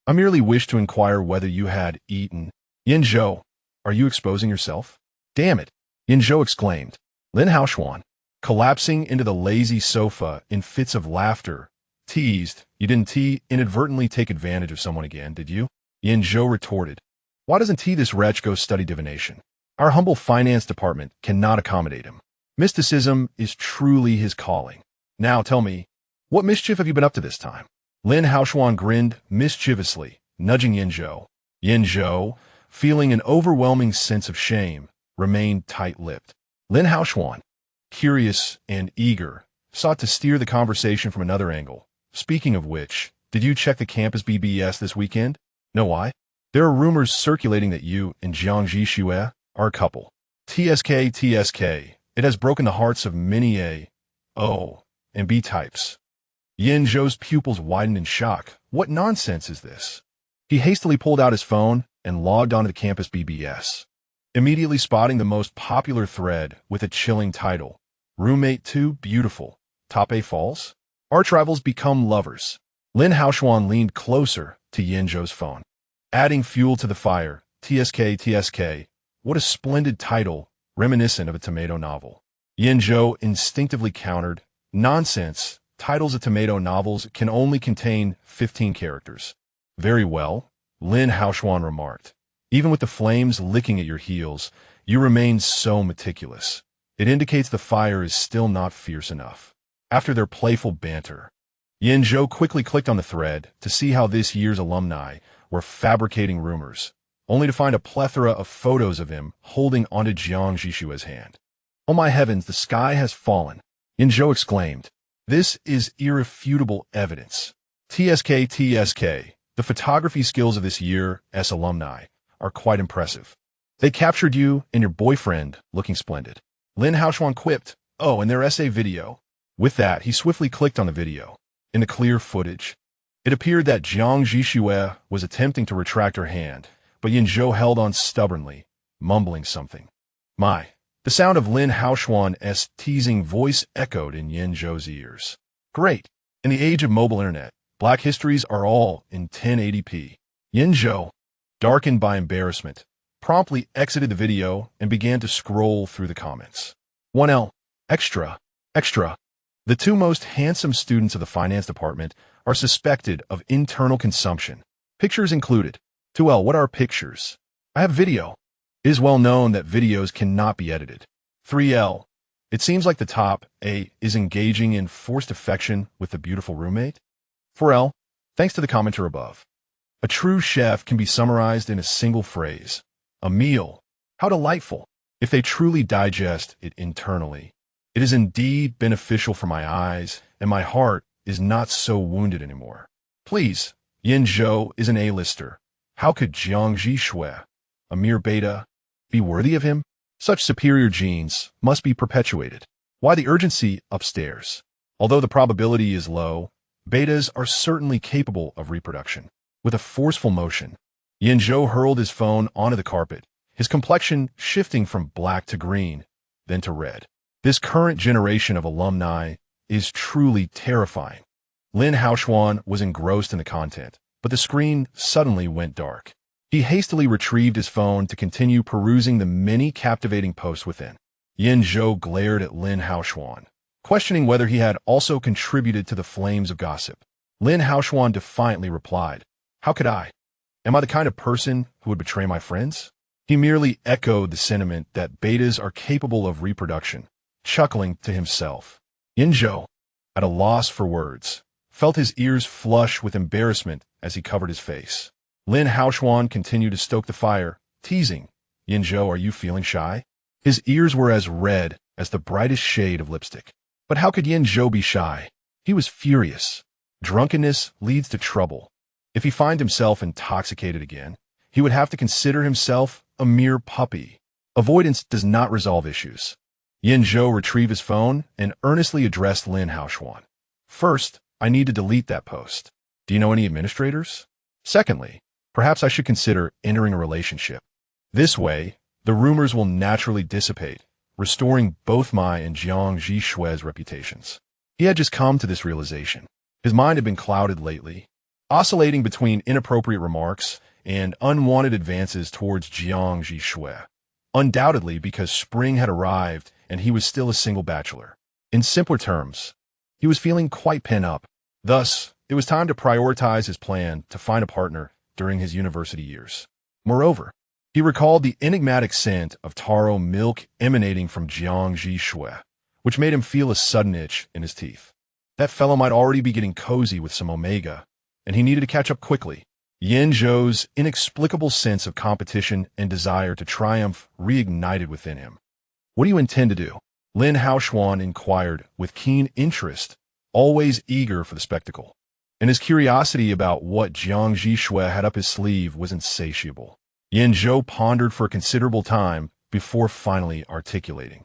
I merely wished to inquire whether you had eaten. Yan Zhou, are you exposing yourself? Damn it, Yan Zhou exclaimed. Lin Haoshuan, collapsing into the lazy sofa in fits of laughter, teased, You didn't inadvertently take advantage of someone again, did you? Yan Zhou retorted. Why doesn't this wretch go study divination? Our humble finance department cannot accommodate him. Mysticism is truly his calling. Now tell me, what mischief have you been up to this time? Lin Haoshuan grinned mischievously, nudging Yan Zhou. Yan Zhou, feeling an overwhelming sense of shame, remained tight-lipped. Lin Haoshuan, curious and eager, sought to steer the conversation from another angle. Speaking of which, did you check the campus BBS this weekend? No, why? There are rumors circulating that you and Jiang Zhi Xue are a couple. TSK, it has broken the hearts of many A, O, and B types. Yan Zhou's pupils widened in shock. What nonsense is this? He hastily pulled out his phone and logged onto the campus BBS, immediately spotting the most popular thread with a chilling title. Roommate 2 beautiful. Top A falls? Arch rivals become lovers. Lin Haoshuan leaned closer to Yan Zhou's phone, adding fuel to the fire. TSK, what a splendid title, reminiscent of a tomato novel. Yan Zhou instinctively countered, nonsense, titles of tomato novels can only contain 15 characters. Very well, Lin Haoshuan remarked. Even with the flames licking at your heels, you remain so meticulous. It indicates the fire is still not fierce enough. After their playful banter, Yan Zhou quickly clicked on the thread to see how this year's alumni were fabricating rumors, only to find a plethora of photos of him holding onto Jiang Zhi Xue's hand. Oh my heavens, the sky has fallen, Yan Zhou exclaimed. This is irrefutable evidence. TSK, the photography skills of this year's alumni are quite impressive. They captured you and your boyfriend looking splendid. Lin Haoshuan quipped, oh, and their essay video. With that, he swiftly clicked on the video. In the clear footage, it appeared that Jiang Zhi Xue was attempting to retract her hand, but Yan Zhou held on stubbornly, mumbling something. The sound of Lin Haoshuan's teasing voice echoed in Yan Zhou's ears. Great. In the age of mobile internet, black histories are all in 1080p. Yan Zhou, darkened by embarrassment, promptly exited the video and began to scroll through the comments. 1L. Extra. The two most handsome students of the finance department are suspected of internal consumption. Pictures included. 2L. What are pictures? I have video. It is well known that videos cannot be edited. 3L. It seems like the top A is engaging in forced affection with the beautiful roommate. 4L. Thanks to the commenter above. A true chef can be summarized in a single phrase. A meal. How delightful. If they truly digest it internally, it is indeed beneficial for my eyes, and my heart is not so wounded anymore. Please, Yan Zhou is an A-lister. How could Jiang Zhi Xue, a mere beta, be worthy of him? Such superior genes must be perpetuated. Why the urgency upstairs? Although the probability is low, betas are certainly capable of reproduction. With a forceful motion, Yan Zhou hurled his phone onto the carpet, his complexion shifting from black to green, then to red. This current generation of alumni is truly terrifying. Lin Haoshuan was engrossed in the content, but the screen suddenly went dark. He hastily retrieved his phone to continue perusing the many captivating posts within. Yan Zhou glared at Lin Haoshuan, questioning whether he had also contributed to the flames of gossip. Lin Haoshuan defiantly replied, How could I? Am I the kind of person who would betray my friends? He merely echoed the sentiment that betas are capable of reproduction, chuckling to himself. Yan Zhou, at a loss for words, felt his ears flush with embarrassment as he covered his face. Lin Haoshuan continued to stoke the fire, teasing, Yan Zhou, are you feeling shy? His ears were as red as the brightest shade of lipstick. But how could Yan Zhou be shy? He was furious. Drunkenness leads to trouble. If he find himself intoxicated again, he would have to consider himself a mere puppy. Avoidance does not resolve issues. Yan Zhou retrieved his phone and earnestly addressed Lin Haoshuan. First, I need to delete that post. Do you know any administrators? Secondly, perhaps I should consider entering a relationship. This way, the rumors will naturally dissipate, restoring both my and Jiang Zhi Xue's reputations. He had just come to this realization. His mind had been clouded lately, oscillating between inappropriate remarks and unwanted advances towards Jiang Zhi Xue, undoubtedly because spring had arrived and he was still a single bachelor. In simpler terms, he was feeling quite pent up. Thus, it was time to prioritize his plan to find a partner during his university years. Moreover, he recalled the enigmatic scent of taro milk emanating from Jiang Zhi Xue, which made him feel a sudden itch in his teeth. That fellow might already be getting cozy with some omega and he needed to catch up quickly. Yan Zhou's inexplicable sense of competition and desire to triumph reignited within him. "What do you intend to do?" Lin Haoshuan inquired with keen interest, always eager for the spectacle. And his curiosity about what Jiang Zhi Xue had up his sleeve was insatiable. Yan Zhou pondered for a considerable time before finally articulating.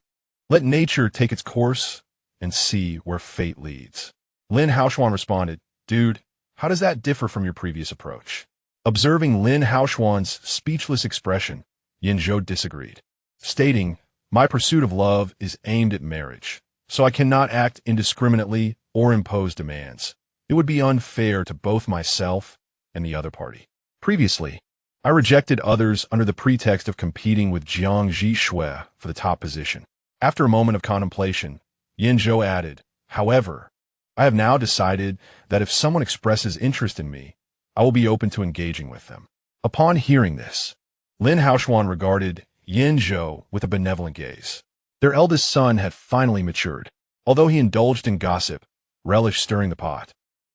"Let nature take its course and see where fate leads." Lin Haoshuan responded, "Dude, how does that differ from your previous approach?" Observing Lin Haoshuan's speechless expression, Yan Zhou disagreed, stating, "My pursuit of love is aimed at marriage, so I cannot act indiscriminately or impose demands. It would be unfair to both myself and the other party. Previously, I rejected others under the pretext of competing with Jiang Zhi Xue for the top position." After a moment of contemplation, Yan Zhou added, "However, I have now decided that if someone expresses interest in me, I will be open to engaging with them." Upon hearing this, Lin Haoshuan regarded Yan Zhou with a benevolent gaze. Their eldest son had finally matured, although he indulged in gossip, relished stirring the pot,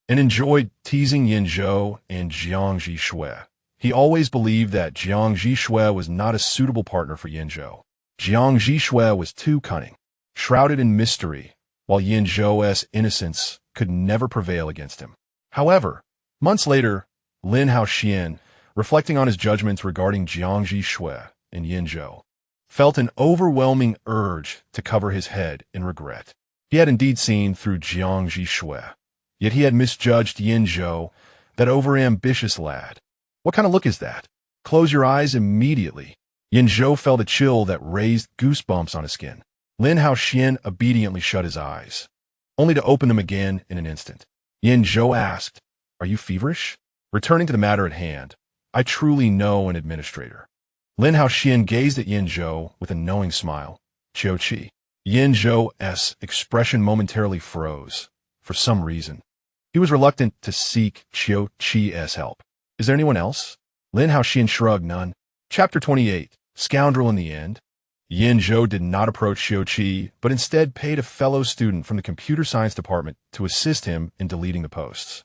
and enjoyed teasing Yan Zhou and Jiang Zhi Xue. He always believed that Jiang Zhi Xue was not a suitable partner for Yan Zhou. Jiang Zhi Xue was too cunning, shrouded in mystery, while Yan Zhou's innocence could never prevail against him. However, months later, Lin Haoshuan, reflecting on his judgments regarding Jiang Zhi Xue and Yan Zhou, felt an overwhelming urge to cover his head in regret. He had indeed seen through Jiang Zhi Xue, yet he had misjudged Yan Zhou, that overambitious lad. What kind of look is that? Close your eyes immediately. Yan Zhou felt a chill that raised goosebumps on his skin. Lin Haoshuan obediently shut his eyes, only to open them again in an instant. Yan Zhou asked, "Are you feverish?" Returning to the matter at hand, "I truly know an administrator." Lin Haoshuan gazed at Yan Zhou with a knowing smile. "Qiu Qi." Yan Zhou's expression momentarily froze. For some reason, he was reluctant to seek Qiu Qi's help. "Is there anyone else?" Lin Haoshuan shrugged. "None." Chapter 28. Scoundrel in the End. Yan Zhou did not approach Qiu Qi, but instead paid a fellow student from the computer science department to assist him in deleting the posts.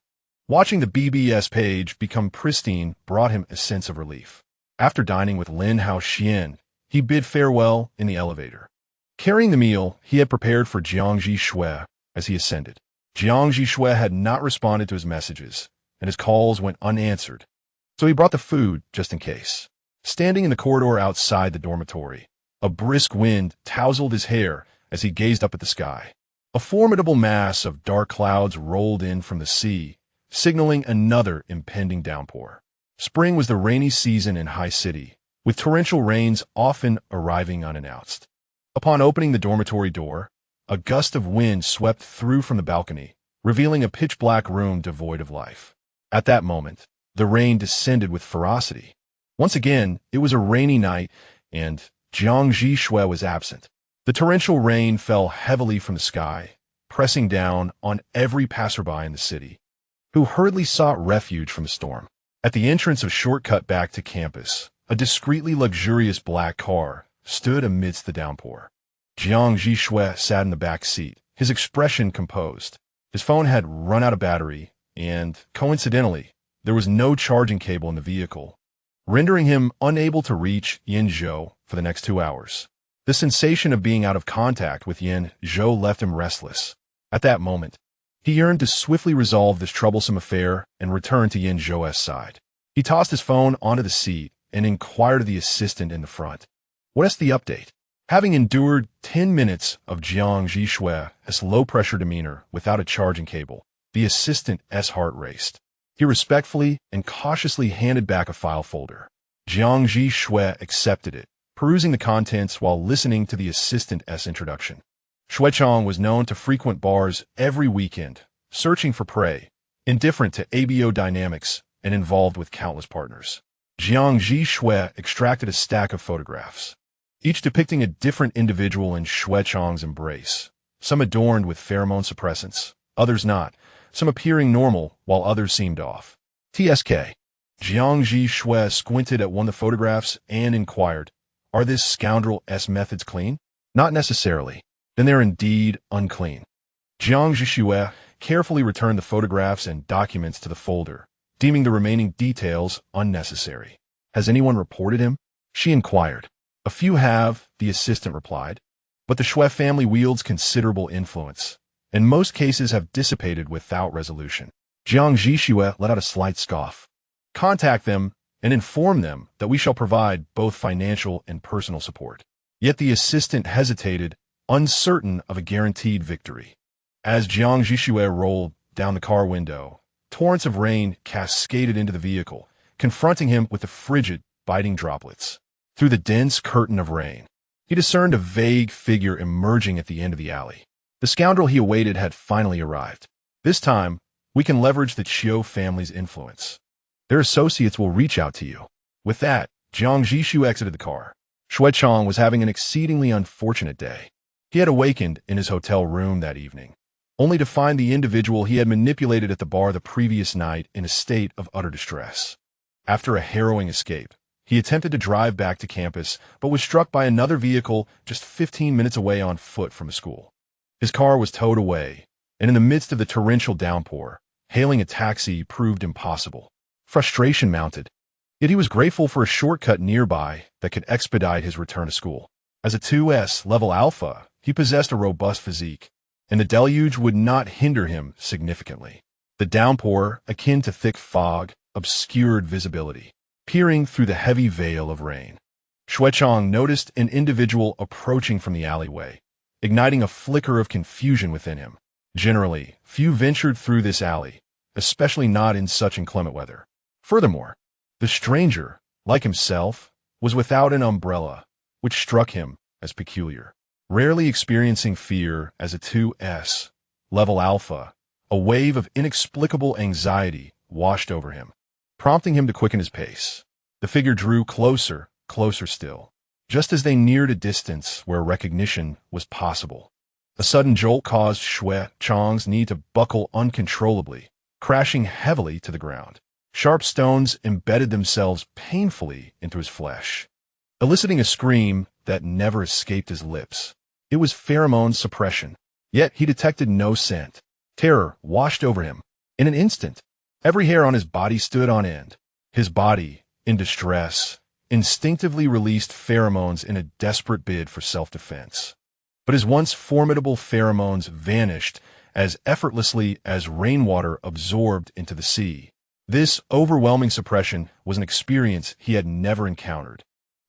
Watching the BBS page become pristine brought him a sense of relief. After dining with Lin Haoshuan, he bid farewell in the elevator, carrying the meal he had prepared for Jiang Zhi Xue as he ascended. Jiang Zhi Xue had not responded to his messages, and his calls went unanswered, so he brought the food just in case. Standing in the corridor outside the dormitory, a brisk wind tousled his hair as he gazed up at the sky. A formidable mass of dark clouds rolled in from the sea, signaling another impending downpour. Spring was the rainy season in High City, with torrential rains often arriving unannounced. Upon opening the dormitory door, a gust of wind swept through from the balcony, revealing a pitch-black room devoid of life. At that moment, the rain descended with ferocity. Once again, it was a rainy night, and Jiang Zhi Xue was absent. The torrential rain fell heavily from the sky, pressing down on every passerby in the city, who hurriedly sought refuge from the storm. At the entrance of shortcut back to campus, a discreetly luxurious black car stood amidst the downpour. Jiang Zhi Xue sat in the back seat, his expression composed. His phone had run out of battery, and, coincidentally, there was no charging cable in the vehicle, rendering him unable to reach Yan Zhou for the next 2 hours. The sensation of being out of contact with Yan Zhou left him restless. At that moment, he yearned to swiftly resolve this troublesome affair and return to Yan Zhou's side. He tossed his phone onto the seat and inquired of the assistant in the front, "What's the update?" Having endured 10 minutes of Jiang Zhi Xue's low-pressure demeanor without a charging cable, the assistant's heart raced. He respectfully and cautiously handed back a file folder. Jiang Zhi Xue accepted it, perusing the contents while listening to the assistant's introduction. Xuechang was known to frequent bars every weekend, searching for prey, indifferent to ABO dynamics, and involved with countless partners. Jiang Zhi Xue extracted a stack of photographs, each depicting a different individual in Xuechang's embrace, some adorned with pheromone suppressants, others not, some appearing normal while others seemed off. TSK. Jiang Zhi Xue squinted at one of the photographs and inquired, "Are this scoundrel's methods clean?" "Not necessarily. Then they're indeed unclean." Jiang Zhi Xue carefully returned the photographs and documents to the folder deeming the remaining details unnecessary. Has anyone reported him? She inquired. A few have, the assistant replied, but the Xue family wields considerable influence. In most cases have dissipated without resolution. Jiang Zhi Xue let out a slight scoff. Contact them and inform them that we shall provide both financial and personal support. Yet the assistant hesitated, uncertain of a guaranteed victory. As Jiang Zhi Xue rolled down the car window, torrents of rain cascaded into the vehicle, confronting him with the frigid, biting droplets. Through the dense curtain of rain, he discerned a vague figure emerging at the end of the alley. The scoundrel he awaited had finally arrived. This time, we can leverage the Xue family's influence. Their associates will reach out to you. With that, Jiang Zhi Xue exited the car. Xue Chang was having an exceedingly unfortunate day. He had awakened in his hotel room that evening, only to find the individual he had manipulated at the bar the previous night in a state of utter distress. After a harrowing escape, he attempted to drive back to campus, but was struck by another vehicle just 15 minutes away on foot from the school. His car was towed away, and in the midst of the torrential downpour, hailing a taxi proved impossible. Frustration mounted, yet he was grateful for a shortcut nearby that could expedite his return to school. As a 2S level alpha, he possessed a robust physique, and the deluge would not hinder him significantly. The downpour, akin to thick fog, obscured visibility, peering through the heavy veil of rain. Xue Chang noticed an individual approaching from the alleyway, igniting a flicker of confusion within him. Generally, few ventured through this alley, especially not in such inclement weather. Furthermore, the stranger, like himself, was without an umbrella, which struck him as peculiar. Rarely experiencing fear as a 2S level alpha, a wave of inexplicable anxiety washed over him, prompting him to quicken his pace. The figure drew closer, closer still, just as they neared a distance where recognition was possible. A sudden jolt caused Xue Chang's knee to buckle uncontrollably, crashing heavily to the ground. Sharp stones embedded themselves painfully into his flesh, eliciting a scream that never escaped his lips. It was pheromone suppression, yet he detected no scent. Terror washed over him. In an instant, every hair on his body stood on end. His body, in distress, instinctively released pheromones in a desperate bid for self-defense. But his once formidable pheromones vanished as effortlessly as rainwater absorbed into the sea. This overwhelming suppression was an experience he had never encountered.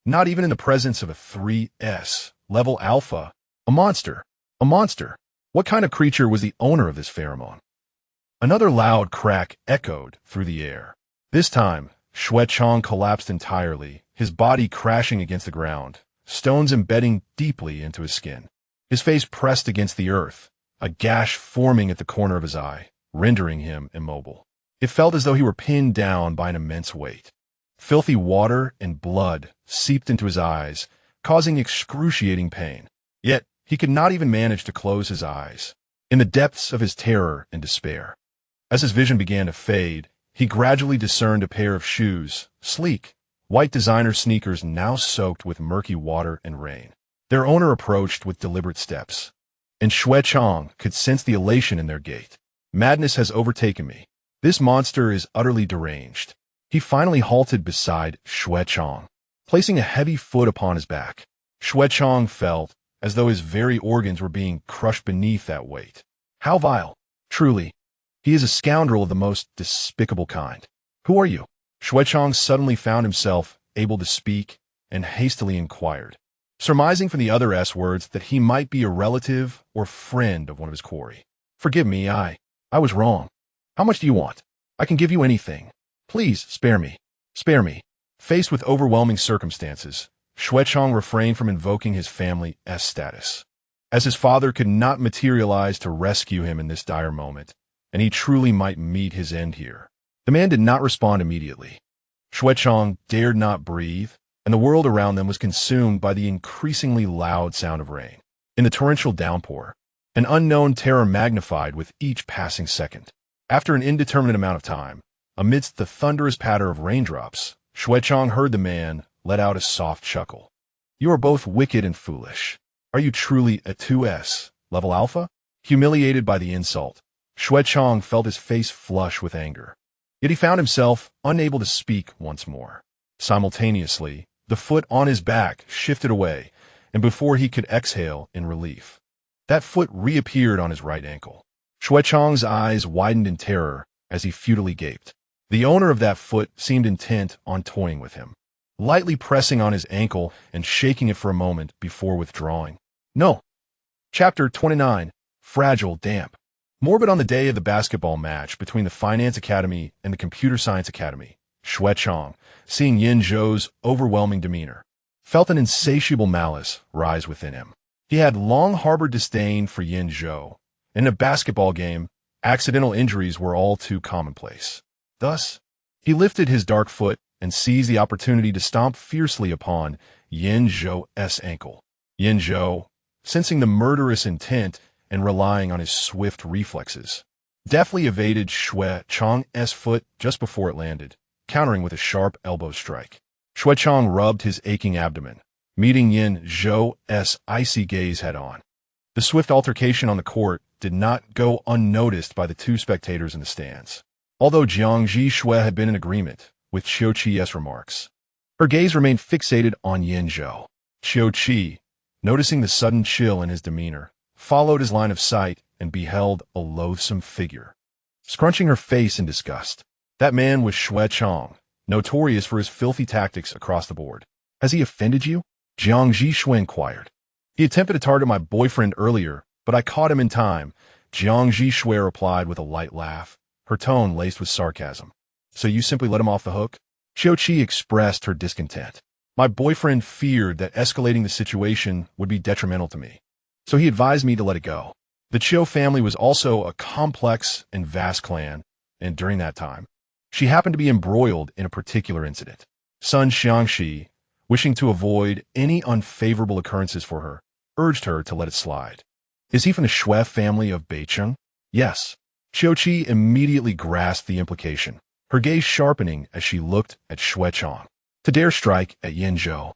Not even in the presence of a 3S level alpha. A monster. A monster. What kind of creature was the owner of this pheromone? Another loud crack echoed through the air. This time, Xue Chang collapsed entirely, his body crashing against the ground, stones embedding deeply into his skin. His face pressed against the earth, a gash forming at the corner of his eye, rendering him immobile. It felt as though he were pinned down by an immense weight. Filthy water and blood seeped into his eyes, causing excruciating pain. Yet, he could not even manage to close his eyes, in the depths of his terror and despair. As his vision began to fade, he gradually discerned a pair of shoes, sleek, white designer sneakers now soaked with murky water and rain. Their owner approached with deliberate steps, and Xue Chang could sense the elation in their gait. Madness has overtaken me. This monster is utterly deranged. He finally halted beside Xue Chang, placing a heavy foot upon his back. Xue Chang felt as though his very organs were being crushed beneath that weight. How vile! Truly, he is a scoundrel of the most despicable kind. Who are you? Xue Chang suddenly found himself able to speak and hastily inquired, surmising from the other S words that he might be a relative or friend of one of his quarry. Forgive me, I was wrong. How much do you want? I can give you anything. Please, spare me. Spare me. Faced with overwhelming circumstances, Xue Chang refrained from invoking his family S status, as his father could not materialize to rescue him in this dire moment, and he truly might meet his end here. The man did not respond immediately. Xue Chang dared not breathe, and the world around them was consumed by the increasingly loud sound of rain. In the torrential downpour, an unknown terror magnified with each passing second. After an indeterminate amount of time, amidst the thunderous patter of raindrops, Xue Chang heard the man let out a soft chuckle. You are both wicked and foolish. Are you truly a 2S level alpha? Humiliated by the insult, Xue Chang felt his face flush with anger. Yet he found himself unable to speak once more. Simultaneously, the foot on his back shifted away, and before he could exhale in relief, that foot reappeared on his right ankle. Xuechang's eyes widened in terror as he futilely gaped. The owner of that foot seemed intent on toying with him, lightly pressing on his ankle and shaking it for a moment before withdrawing. No. Chapter 29. Fragile Damp. Morbid. On the day of the basketball match between the Finance Academy and the Computer Science Academy, Xuechang, seeing Yan Zhou's overwhelming demeanor, felt an insatiable malice rise within him. He had long harbored disdain for Yan Zhou. In a basketball game, accidental injuries were all too commonplace. Thus, he lifted his dark foot and seized the opportunity to stomp fiercely upon Yan Zhou's ankle. Yan Zhou, sensing the murderous intent and relying on his swift reflexes, deftly evaded Xuechang's foot just before it landed, countering with a sharp elbow strike. Xuechang rubbed his aching abdomen, meeting Yan Zhou's icy gaze head-on. The swift altercation on the court did not go unnoticed by the two spectators in the stands. Although Jiang Zhi Xue had been in agreement with Qiuqi's remarks, her gaze remained fixated on Yan Zhou. Qiuqi, noticing the sudden chill in his demeanor, followed his line of sight and beheld a loathsome figure, scrunching her face in disgust. That man was Xuechang, notorious for his filthy tactics across the board. Has he offended you? Jiang Zhi Xue inquired. He attempted to target my boyfriend earlier, but I caught him in time, Jiang Zhi Xue replied with a light laugh, her tone laced with sarcasm. So you simply let him off the hook? Qiuqi expressed her discontent. My boyfriend feared that escalating the situation would be detrimental to me, so he advised me to let it go. The Qiu family was also a complex and vast clan, and during that time, she happened to be embroiled in a particular incident. Sun Xiangxi, wishing to avoid any unfavorable occurrences for her, urged her to let it slide. Is he from the Xue family of Beicheng? Yes. Qiuqi immediately grasped the implication, her gaze sharpening as she looked at Xuechang. To dare strike at Yan Zhou.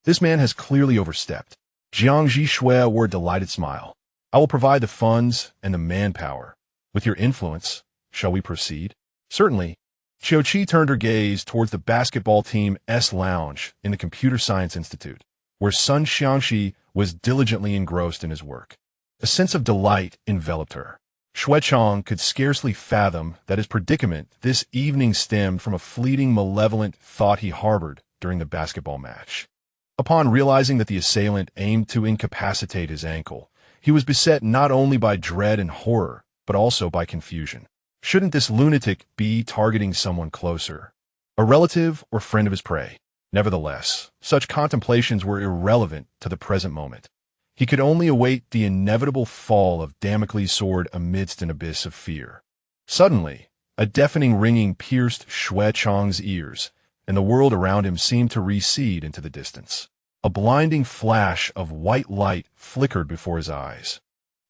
This man has clearly overstepped. Jiang Zhi Xue wore a delighted smile. I will provide the funds and the manpower. With your influence, shall we proceed? Certainly. Qiuqi turned her gaze towards the basketball team's lounge in the Computer Science Institute, where Sun Xiangxi was diligently engrossed in his work. A sense of delight enveloped her. Xuechang could scarcely fathom that his predicament this evening stemmed from a fleeting malevolent thought he harbored during the basketball match. Upon realizing that the assailant aimed to incapacitate his ankle, he was beset not only by dread and horror, but also by confusion. Shouldn't this lunatic be targeting someone closer, a relative or friend of his prey? Nevertheless, such contemplations were irrelevant to the present moment. He could only await the inevitable fall of Damocles' sword amidst an abyss of fear. Suddenly, a deafening ringing pierced Xuechang's ears, and the world around him seemed to recede into the distance. A blinding flash of white light flickered before his eyes,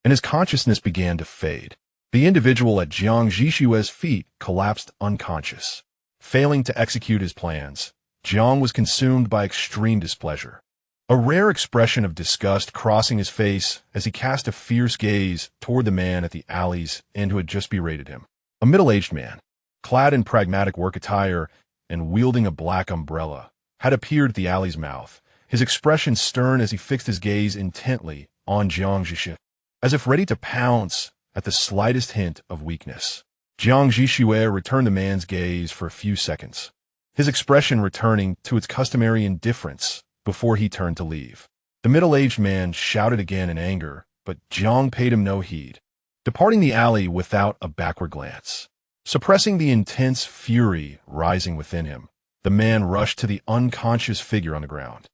and his consciousness began to fade. The individual at Jiang Zhi Xue's feet collapsed unconscious. Failing to execute his plans, Jiang was consumed by extreme displeasure, a rare expression of disgust crossing his face as he cast a fierce gaze toward the man at the alley's end who had just berated him. A middle-aged man, clad in pragmatic work attire and wielding a black umbrella, had appeared at the alley's mouth, his expression stern as he fixed his gaze intently on Jiang Zhi Xue, as if ready to pounce at the slightest hint of weakness. Jiang Zhi Xue returned the man's gaze for a few seconds, his expression returning to its customary indifference before he turned to leave. The middle-aged man shouted again in anger, but Jiang paid him no heed, departing the alley without a backward glance. Suppressing the intense fury rising within him, the man rushed to the unconscious figure on the ground,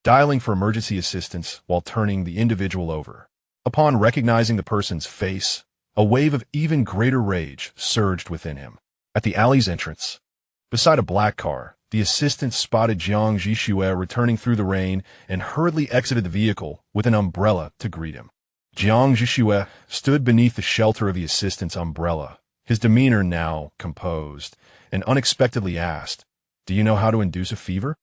dialing for emergency assistance while turning the individual over. Upon recognizing the person's face, a wave of even greater rage surged within him. At the alley's entrance, beside a black car, the assistant spotted Jiang Zhi Xue returning through the rain and hurriedly exited the vehicle with an umbrella to greet him. Jiang Zhi Xue stood beneath the shelter of the assistant's umbrella, his demeanor now composed, and unexpectedly asked, "Do you know how to induce a fever?"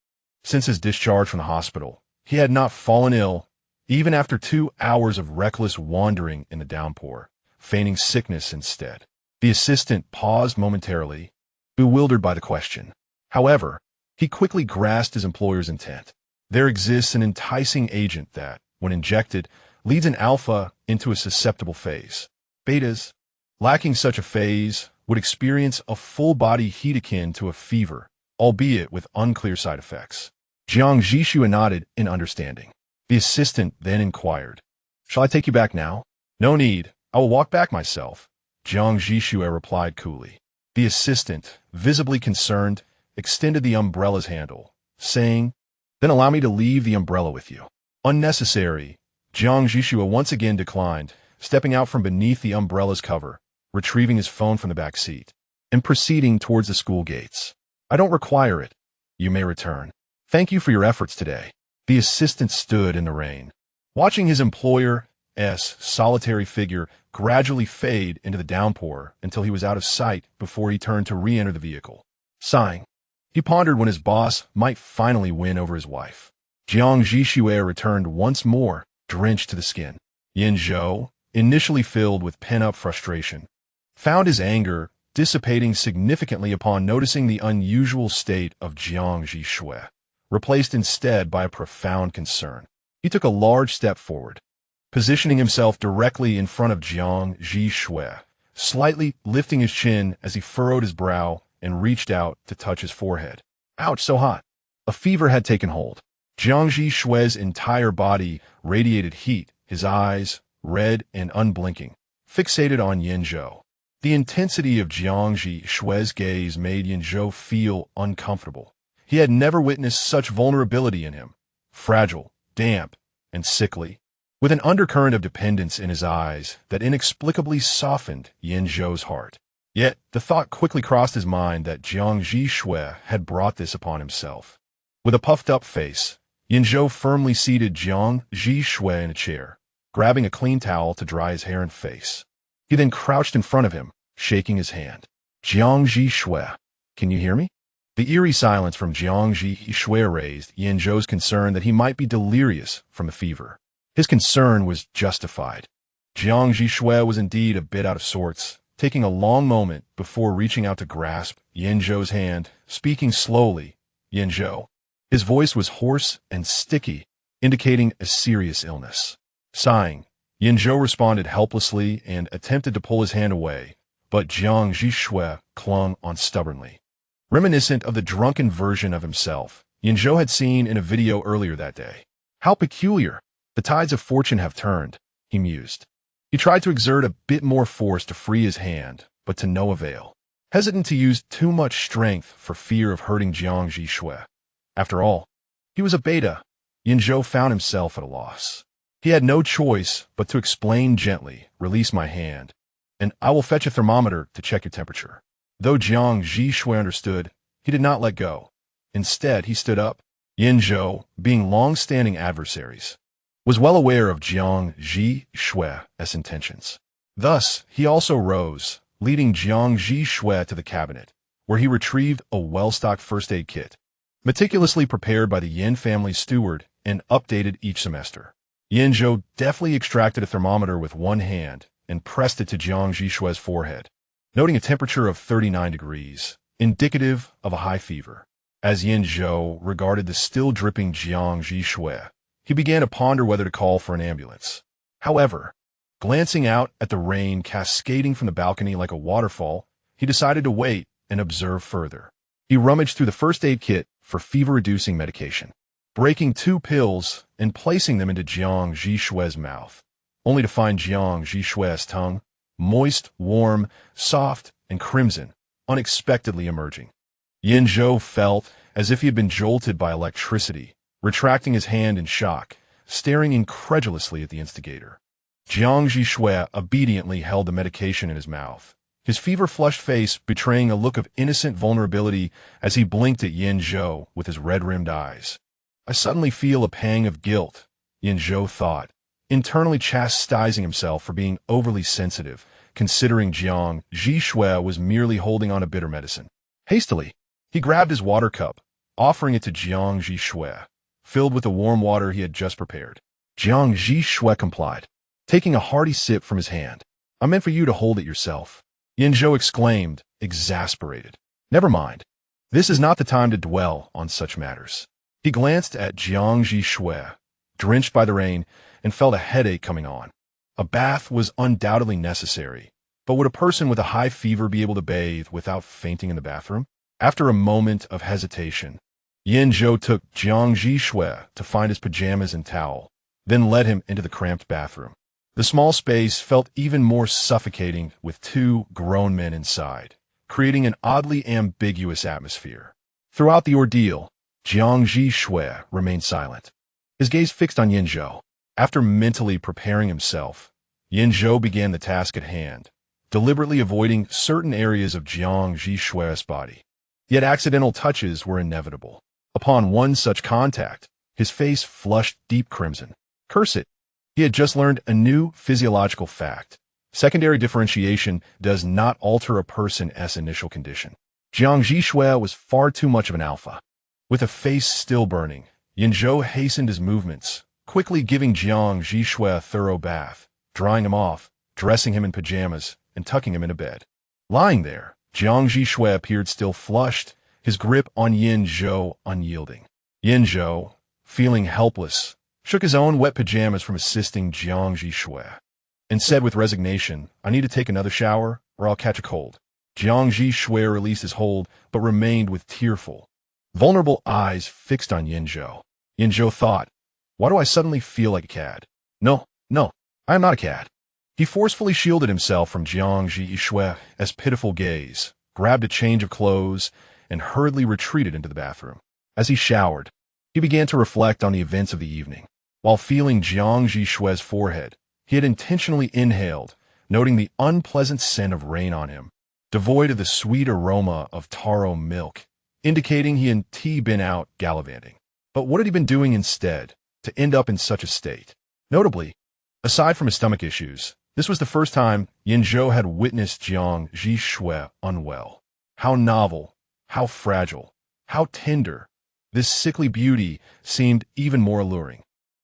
Since his discharge from the hospital, he had not fallen ill, even after 2 hours of reckless wandering in the downpour, feigning sickness instead. The assistant paused momentarily, bewildered by the question. However, he quickly grasped his employer's intent. There exists an enticing agent that, when injected, leads an alpha into a susceptible phase. Betas, lacking such a phase, would experience a full-body heat akin to a fever, albeit with unclear side effects. Jiang Zhi Xue nodded in understanding. The assistant then inquired, "Shall I take you back now?" "No need. I will walk back myself," Jiang Zhi Xue replied coolly. The assistant, visibly concerned, extended the umbrella's handle, saying, "Then allow me to leave the umbrella with you." "Unnecessary," Jiang Zhi Xue once again declined, stepping out from beneath the umbrella's cover, retrieving his phone from the back seat, and proceeding towards the school gates. "I don't require it. You may return. Thank you for your efforts today." The assistant stood in the rain, watching his employer's solitary figure gradually fade into the downpour until he was out of sight before he turned to re-enter the vehicle. Sighing, he pondered when his boss might finally win over his wife. Jiang Zhi Xue returned once more, drenched to the skin. Yan Zhou, initially filled with pent-up frustration, found his anger dissipating significantly upon noticing the unusual state of Jiang Zhi Xue, replaced instead by a profound concern. He took a large step forward, positioning himself directly in front of Jiang Zhi Xue, slightly lifting his chin as he furrowed his brow and reached out to touch his forehead. Ouch, so hot. A fever had taken hold. Jiang Zhi Xue's entire body radiated heat, his eyes, red and unblinking, fixated on Yan Zhou. The intensity of Jiang Zhi Xue's gaze made Yan Zhou feel uncomfortable. He had never witnessed such vulnerability in him, fragile, damp, and sickly, with an undercurrent of dependence in his eyes that inexplicably softened Yan Zhou's heart. Yet the thought quickly crossed his mind that Jiang Zhi Xue had brought this upon himself. With a puffed-up face, Yan Zhou firmly seated Jiang Zhi Xue in a chair, grabbing a clean towel to dry his hair and face. He then crouched in front of him, shaking his hand. "Jiang Zhi Xue, can you hear me?" The eerie silence from Jiang Zhi Xue raised Yan Zhou's concern that he might be delirious from a fever. His concern was justified. Jiang Zhi Xue was indeed a bit out of sorts, taking a long moment before reaching out to grasp Yan Zhou's hand, speaking slowly, "Yan Zhou." His voice was hoarse and sticky, indicating a serious illness. Sighing, Yan Zhou responded helplessly and attempted to pull his hand away, but Jiang Zhi Xue clung on stubbornly. Reminiscent of the drunken version of himself Yan Zhou had seen in a video earlier that day. "How peculiar. The tides of fortune have turned," he mused. He tried to exert a bit more force to free his hand, but to no avail, hesitant to use too much strength for fear of hurting Jiang Zhi Xue. After all, he was a beta. Yan Zhou found himself at a loss. He had no choice but to explain gently, "Release my hand, and I will fetch a thermometer to check your temperature." Though Jiang Zhi Xue understood, he did not let go. Instead, he stood up. Yan Zhou, being long-standing adversaries, was well aware of Jiang Zhi Xue's intentions. Thus, he also rose, leading Jiang Zhi Xue to the cabinet, where he retrieved a well-stocked first aid kit, meticulously prepared by the Yan family steward and updated each semester. Yan Zhou deftly extracted a thermometer with one hand and pressed it to Jiang Zhi Xue's forehead, noting a temperature of 39 degrees, indicative of a high fever. As Yan Zhou regarded the still dripping Jiang Zhi Xue, he began to ponder whether to call for an ambulance. However, glancing out at the rain cascading from the balcony like a waterfall, he decided to wait and observe further. He rummaged through the first aid kit for fever-reducing medication, breaking 2 pills and placing them into Jiang Zhi Xue's mouth, only to find Jiang Zhi Xue's tongue, moist, warm, soft, and crimson, unexpectedly emerging. Yan Zhou felt as if he had been jolted by electricity, retracting his hand in shock, staring incredulously at the instigator. Jiang Zhi Xue obediently held the medication in his mouth, his fever-flushed face betraying a look of innocent vulnerability as he blinked at Yan Zhou with his red-rimmed eyes. "I suddenly feel a pang of guilt," Yan Zhou thought, internally chastising himself for being overly sensitive, considering Jiang Zhi Xue was merely holding on to bitter medicine. Hastily, he grabbed his water cup, offering it to Jiang Zhi Xue, filled with the warm water he had just prepared. Jiang Zhi Xue complied, taking a hearty sip from his hand. "I meant for you to hold it yourself," Yan Zhou exclaimed, exasperated. Never mind. This is not the time to dwell on such matters. He glanced at Jiang Zhi Xue, drenched by the rain, and felt a headache coming on. A bath was undoubtedly necessary, but would a person with a high fever be able to bathe without fainting in the bathroom? After a moment of hesitation, Yan Zhou took Jiang Zhi Xue to find his pajamas and towel, then led him into the cramped bathroom. The small space felt even more suffocating with two grown men inside, creating an oddly ambiguous atmosphere. Throughout the ordeal, Jiang Zhi Xue remained silent, his gaze fixed on Yan Zhou. After mentally preparing himself, Yan Zhou began the task at hand, deliberately avoiding certain areas of Jiang Zhi Xue's body. Yet accidental touches were inevitable. Upon one such contact, his face flushed deep crimson. Curse it! He had just learned a new physiological fact. Secondary differentiation does not alter a person's initial condition. Jiang Zhi Xue was far too much of an alpha. With a face still burning, Yan Zhou hastened his movements, quickly giving Jiang Zhi Xue a thorough bath, drying him off, dressing him in pajamas, and tucking him into bed. Lying there, Jiang Zhi Xue appeared still flushed, his grip on Yan Zhou unyielding. Yan Zhou, feeling helpless, shook his own wet pajamas from assisting Jiang Zhi Xue, and said with resignation, "I need to take another shower, or I'll catch a cold." Jiang Zhi Xue released his hold, but remained with tearful, vulnerable eyes fixed on Yan Zhou. Yan Zhou thought, "Why do I suddenly feel like a cad? No, I am not a cad." He forcefully shielded himself from Jiang Zhi Xue's pitiful gaze, grabbed a change of clothes, and hurriedly retreated into the bathroom. As he showered, he began to reflect on the events of the evening. While feeling Jiang Zhi Xue's forehead, he had intentionally inhaled, noting the unpleasant scent of rain on him, devoid of the sweet aroma of taro milk, indicating he had been out gallivanting. But what had he been doing instead to end up in such a state? Notably, aside from his stomach issues, this was the first time Yan Zhou had witnessed Jiang Zhi Xue unwell. How novel, how fragile, how tender. This sickly beauty seemed even more alluring.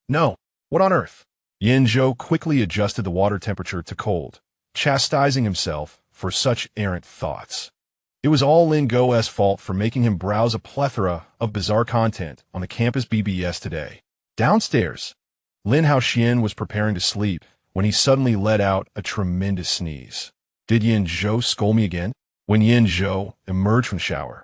No, what on earth? Yan Zhou quickly adjusted the water temperature to cold, chastising himself for such errant thoughts. It was all Lin Go's fault for making him browse a plethora of bizarre content on the campus BBS today. Downstairs, Lin Haoxian was preparing to sleep when he suddenly let out a tremendous sneeze. Did Yan Zhou scold me again? When Yan Zhou emerged from the shower,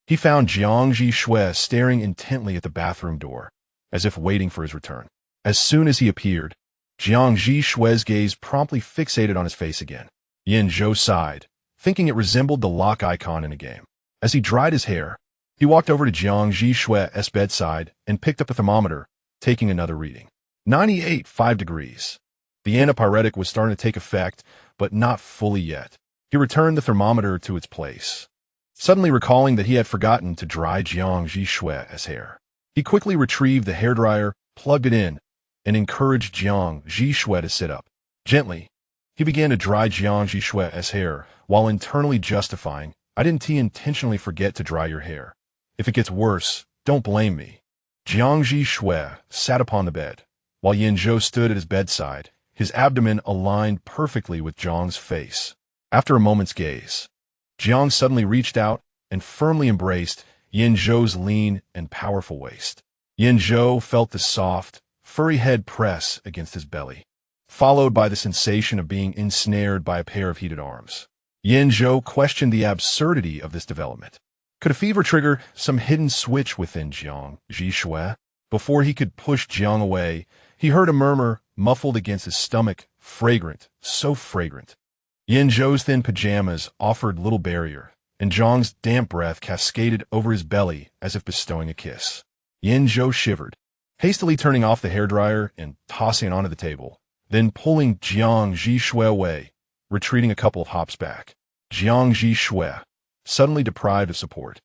he found Jiang Zhi Xue staring intently at the bathroom door, as if waiting for his return. As soon as he appeared, Jiang Zhi Xue's gaze promptly fixated on his face again. Yan Zhou sighed, thinking it resembled the lock icon in a game. As he dried his hair, he walked over to Jiang Zhi Xue's bedside and picked up the thermometer, taking another reading. 98.5 degrees. The antipyretic was starting to take effect, but not fully yet. He returned the thermometer to its place, suddenly recalling that he had forgotten to dry Jiang Zhi Xue's hair. He quickly retrieved the hairdryer, plugged it in, and encouraged Jiang Zhi Xue to sit up. Gently, he began to dry Jiang Zhi Xue's hair, while internally justifying, "I didn't intentionally forget to dry your hair. If it gets worse, don't blame me." Jiang Zhi Xue sat upon the bed, while Yan Zhou stood at his bedside, his abdomen aligned perfectly with Jiang's face. After a moment's gaze, Jiang suddenly reached out and firmly embraced Yan Zhou's lean and powerful waist. Yan Zhou felt the soft, furry head press against his belly, followed by the sensation of being ensnared by a pair of heated arms. Yan Zhou questioned the absurdity of this development. Could a fever trigger some hidden switch within Jiang Zhi Xue? Before he could push Jiang away, he heard a murmur muffled against his stomach, fragrant, so fragrant. Yan Zhou's thin pajamas offered little barrier, and Jiang's damp breath cascaded over his belly as if bestowing a kiss. Yan Zhou shivered, hastily turning off the hairdryer and tossing it onto the table, then pulling Jiang Zhi Xue away, retreating a couple of hops back. Jiang Zhi Xue, suddenly deprived of support,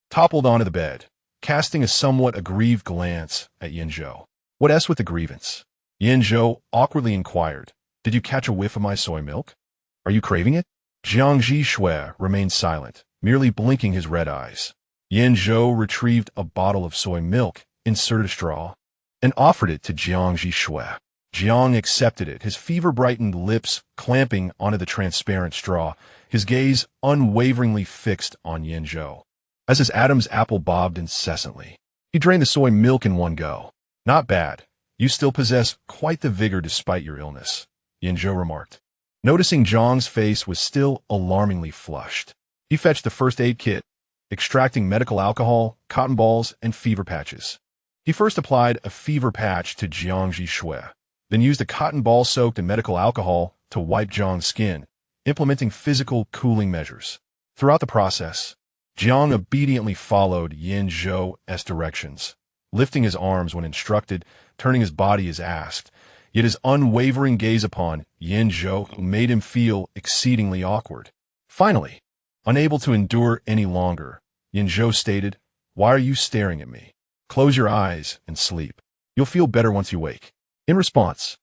toppled onto the bed, casting a somewhat aggrieved glance at Yan Zhou. "What s with the grievance?" Yan Zhou awkwardly inquired. "Did you catch a whiff of my soy milk? Are you craving it?" Jiang Zhi Xue remained silent, merely blinking his red eyes. Yan Zhou retrieved a bottle of soy milk, inserted a straw, and offered it to Jiang Zhi Xue. Jiang accepted it, his fever-brightened lips clamping onto the transparent straw, his gaze unwaveringly fixed on Yan Zhou. As his Adam's apple bobbed incessantly, he drained the soy milk in one go. "Not bad. You still possess quite the vigor despite your illness," Yan Zhou remarked. Noticing Jiang's face was still alarmingly flushed, he fetched the first aid kit, extracting medical alcohol, cotton balls, and fever patches. He first applied a fever patch to Jiang Zhi Xue, then used a cotton ball soaked in medical alcohol to wipe Jiang's skin, implementing physical cooling measures. Throughout the process, Jiang obediently followed Yan Zhou's directions, lifting his arms when instructed, turning his body as asked, yet his unwavering gaze upon Yan Zhou made him feel exceedingly awkward. Finally, unable to endure any longer, Yan Zhou stated, "Why are you staring at me? Close your eyes and sleep. You'll feel better once you wake." In response,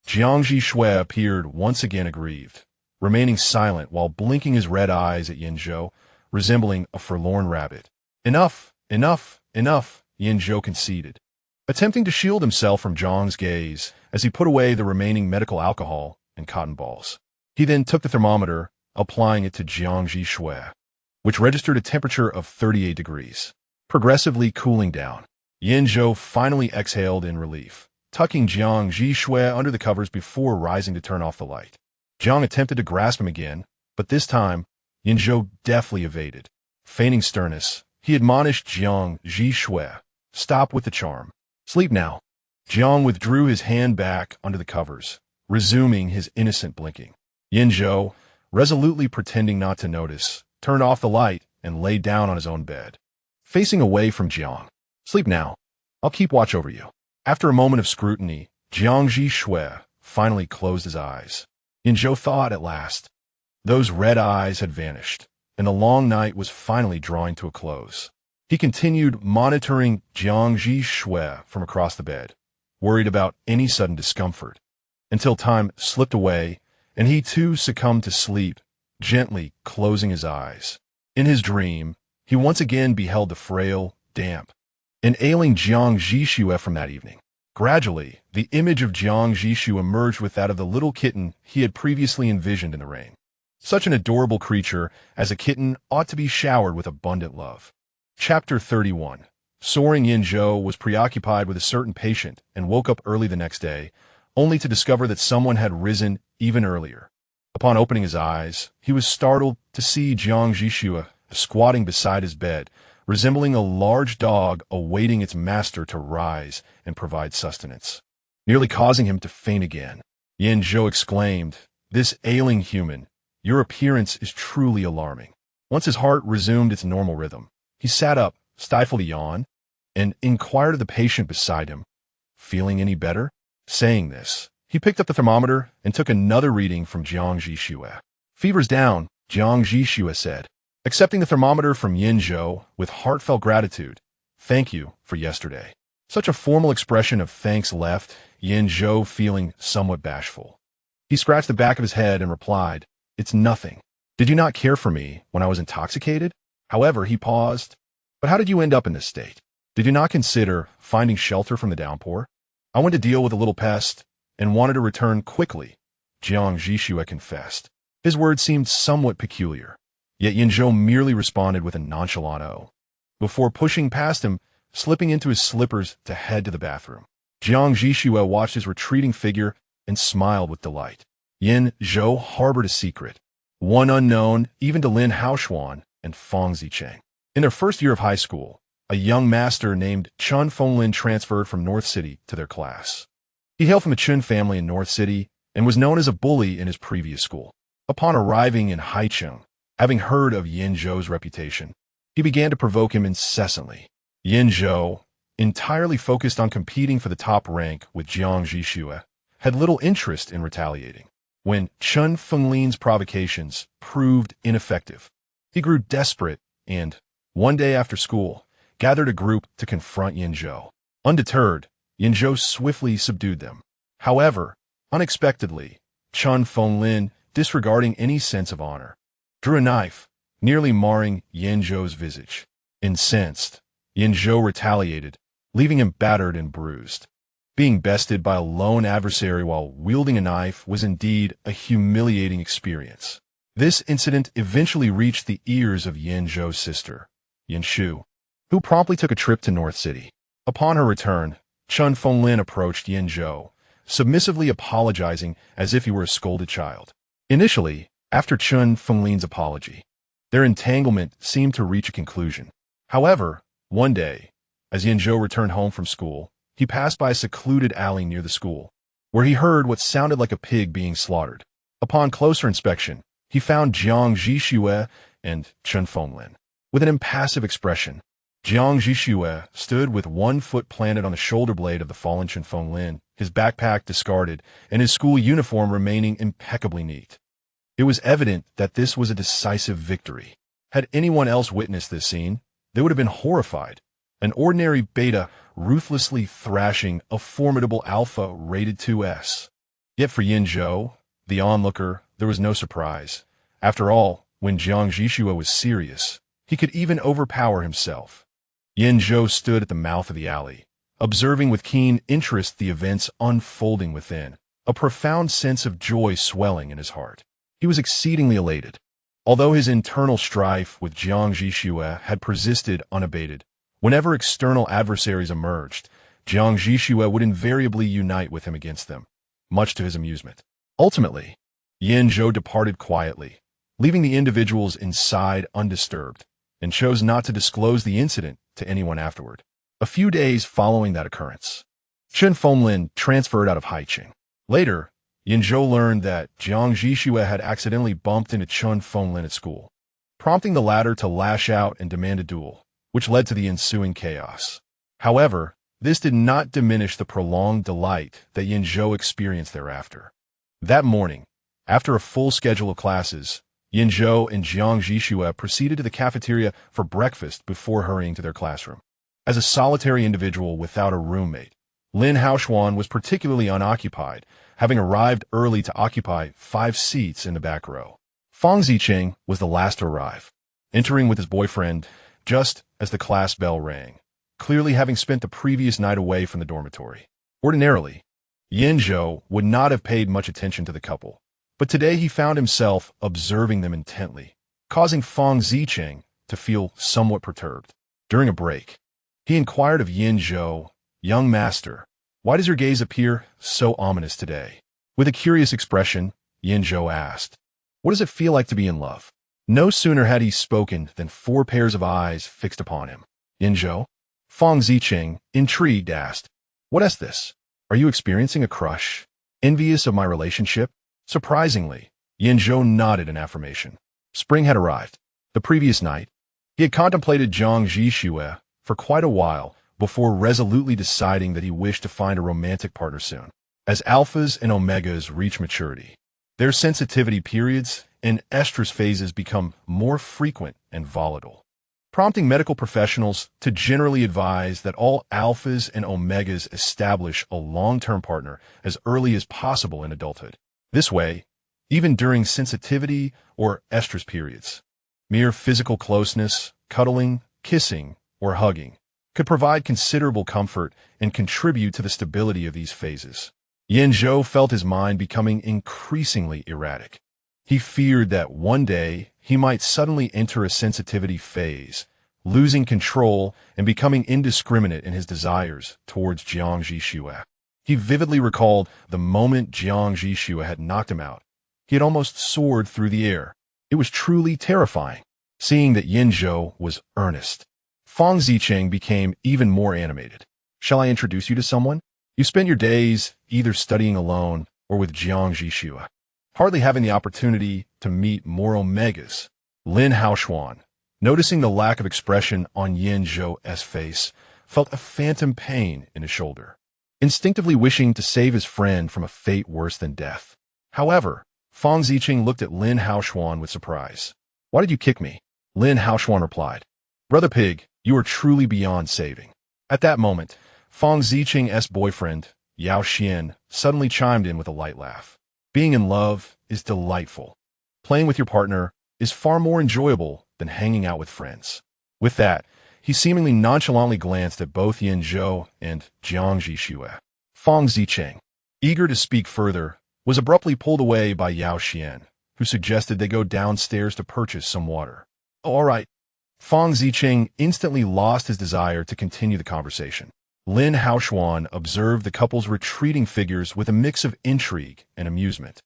Jiang Zhi Xue appeared once again aggrieved, remaining silent while blinking his red eyes at Yan Zhou, resembling a forlorn rabbit. "Enough, enough, enough," Yan Zhou conceded, attempting to shield himself from Jiang's gaze as he put away the remaining medical alcohol and cotton balls. He then took the thermometer, applying it to Jiang Zhi Xue, which registered a temperature of 38 degrees, progressively cooling down. Yan Zhou finally exhaled in relief, tucking Jiang Zhi Xue under the covers before rising to turn off the light. Jiang attempted to grasp him again, but this time, Yan Zhou deftly evaded. Feigning sternness, he admonished Jiang Zhi Xue, "Stop with the charm. Sleep now." Jiang withdrew his hand back under the covers, resuming his innocent blinking. Yan Zhou, resolutely pretending not to notice, turned off the light and lay down on his own bed, facing away from Jiang. "Sleep now. I'll keep watch over you." After a moment of scrutiny, Jiang Zhi Xue finally closed his eyes. Yan Zhou thought at last. Those red eyes had vanished, and the long night was finally drawing to a close. He continued monitoring Jiang Zhi Xue from across the bed, worried about any sudden discomfort, until time slipped away and he too succumbed to sleep, gently closing his eyes. In his dream, he once again beheld the frail, damp, and ailing Jiang Zhi Xue from that evening. Gradually, the image of Jiang Zhi Xue emerged with that of the little kitten he had previously envisioned in the rain. Such an adorable creature as a kitten ought to be showered with abundant love. Chapter 31. Soaring Yan Zhou was preoccupied with a certain patient and woke up early the next day, only to discover that someone had risen even earlier. Upon opening his eyes, he was startled to see Jiang Zhi Xue squatting beside his bed, resembling a large dog awaiting its master to rise and provide sustenance. Nearly causing him to faint again, Yan Zhou exclaimed, "This ailing human, your appearance is truly alarming." Once his heart resumed its normal rhythm, he sat up, stifled a yawn, and inquired of the patient beside him, "Feeling any better?" Saying this, he picked up the thermometer and took another reading from Jiang Zhi Xue. "Fever's down," Jiang Zhi Xue said, accepting the thermometer from Yan Zhou with heartfelt gratitude. "Thank you for yesterday." Such a formal expression of thanks left Yan Zhou feeling somewhat bashful. He scratched the back of his head and replied, "It's nothing. Did you not care for me when I was intoxicated?" However, he paused. "But how did you end up in this state? Did you not consider finding shelter from the downpour?" "I went to deal with a little pest and wanted to return quickly," Jiang Zhi Xue confessed. His words seemed somewhat peculiar, yet Yan Zhou merely responded with a nonchalant "oh," before pushing past him, slipping into his slippers to head to the bathroom. Jiang Zhi Xue watched his retreating figure and smiled with delight. Yan Zhou harbored a secret, one unknown even to Lin Haoshuan and Fang Zicheng. In their first year of high school, a young master named Chun Fenglin transferred from North City to their class. He hailed from the Chun family in North City and was known as a bully in his previous school. Upon arriving in Haicheng, having heard of Yan Zhou's reputation, he began to provoke him incessantly. Yan Zhou, entirely focused on competing for the top rank with Jiang Zhi Xue, had little interest in retaliating. When Chun Fenglin's provocations proved ineffective, he grew desperate and, one day after school, gathered a group to confront Yan Zhou. Undeterred, Yan Zhou swiftly subdued them. However, unexpectedly, Chun Fenglin, disregarding any sense of honor, drew a knife, nearly marring Yan Zhou's visage. Incensed, Yan Zhou retaliated, leaving him battered and bruised. Being bested by a lone adversary while wielding a knife was indeed a humiliating experience. This incident eventually reached the ears of Yan Zhou's sister, Yan Zhou, who promptly took a trip to North City. Upon her return, Chen Fenglin approached Yan Zhou, submissively apologizing as if he were a scolded child. Initially, after Chen Fenglin's apology, their entanglement seemed to reach a conclusion. However, one day, as Yan Zhou returned home from school, he passed by a secluded alley near the school, where he heard what sounded like a pig being slaughtered. Upon closer inspection, he found Jiang Zhi Xue and Chen Fenglin. With an impassive expression, Jiang Zhi Xue stood with one foot planted on the shoulder blade of the fallen Chen Fenglin, his backpack discarded, and his school uniform remaining impeccably neat. It was evident that this was a decisive victory. Had anyone else witnessed this scene, they would have been horrified. An ordinary beta ruthlessly thrashing a formidable alpha rated 2S. Yet for Yan Zhou, the onlooker, there was no surprise. After all, when Jiang Zhi Xue was serious, he could even overpower himself. Yan Zhou stood at the mouth of the alley, observing with keen interest the events unfolding within, a profound sense of joy swelling in his heart. He was exceedingly elated. Although his internal strife with Jiang Zhi Xue had persisted unabated, whenever external adversaries emerged, Jiang Zhi Xue would invariably unite with him against them, much to his amusement. Ultimately, Yan Zhou departed quietly, leaving the individuals inside undisturbed, and chose not to disclose the incident to anyone afterward. A few days following that occurrence, Chen Fenglin transferred out of Haiqing. Later, Yan Zhou learned that Jiang Zhi Xue had accidentally bumped into Chen Fenglin at school, prompting the latter to lash out and demand a duel, which led to the ensuing chaos. However, this did not diminish the prolonged delight that Yan Zhou experienced thereafter. That morning, after a full schedule of classes, Yan Zhou and Jiang Zhi Xue proceeded to the cafeteria for breakfast before hurrying to their classroom. As a solitary individual without a roommate, Lin Haoxuan was particularly unoccupied, having arrived early to occupy 5 seats in the back row. Fang Ziqing was the last to arrive, entering with his boyfriend just as the class bell rang, clearly having spent the previous night away from the dormitory. Ordinarily, Yan Zhou would not have paid much attention to the couple, but today he found himself observing them intently, causing Fang Ziqing to feel somewhat perturbed. During a break, he inquired of Yan Zhou, "Young master, why does your gaze appear so ominous today?" With a curious expression, Yan Zhou asked, "What does it feel like to be in love?" No sooner had he spoken than 4 pairs of eyes fixed upon him. "Yan Zhou?" Fang Ziqing, intrigued, asked, "What is this? Are you experiencing a crush? Envious of my relationship?" Surprisingly, Yan Zhou nodded in affirmation. Spring had arrived. The previous night, he had contemplated Jiang Zhi Xue for quite a while before resolutely deciding that he wished to find a romantic partner soon. As alphas and omegas reach maturity, their sensitivity periods and estrus phases become more frequent and volatile, prompting medical professionals to generally advise that all alphas and omegas establish a long-term partner as early as possible in adulthood. This way, even during sensitivity or estrus periods, mere physical closeness, cuddling, kissing, or hugging could provide considerable comfort and contribute to the stability of these phases. Yan Zhou felt his mind becoming increasingly erratic. He feared that one day he might suddenly enter a sensitivity phase, losing control and becoming indiscriminate in his desires towards Jiang Zhi Xue. He vividly recalled the moment Jiang Zhi Xue had knocked him out. He had almost soared through the air. It was truly terrifying. Seeing that Yan Zhou was earnest, Fang Ziqing became even more animated. "Shall I introduce you to someone? You spend your days either studying alone or with Jiang Zhi Xue, hardly having the opportunity to meet more omegas." Lin Haoxuan, noticing the lack of expression on Yan Zhou's face, felt a phantom pain in his shoulder, instinctively wishing to save his friend from a fate worse than death. However, Fang Ziqing looked at Lin Haoxuan with surprise. "Why did you kick me?" Lin Haoxuan replied, "Brother Pig, you are truly beyond saving." At that moment, Fang Ziqing's boyfriend, Yao Xian, suddenly chimed in with a light laugh. "Being in love is delightful. Playing with your partner is far more enjoyable than hanging out with friends." With that, he seemingly nonchalantly glanced at both Yan Zhou and Jiang Zhi Xue. Fang Zicheng, eager to speak further, was abruptly pulled away by Yao Xian, who suggested they go downstairs to purchase some water. "Oh, all right." Fang Zicheng instantly lost his desire to continue the conversation. Lin Haoshuan observed the couple's retreating figures with a mix of intrigue and amusement,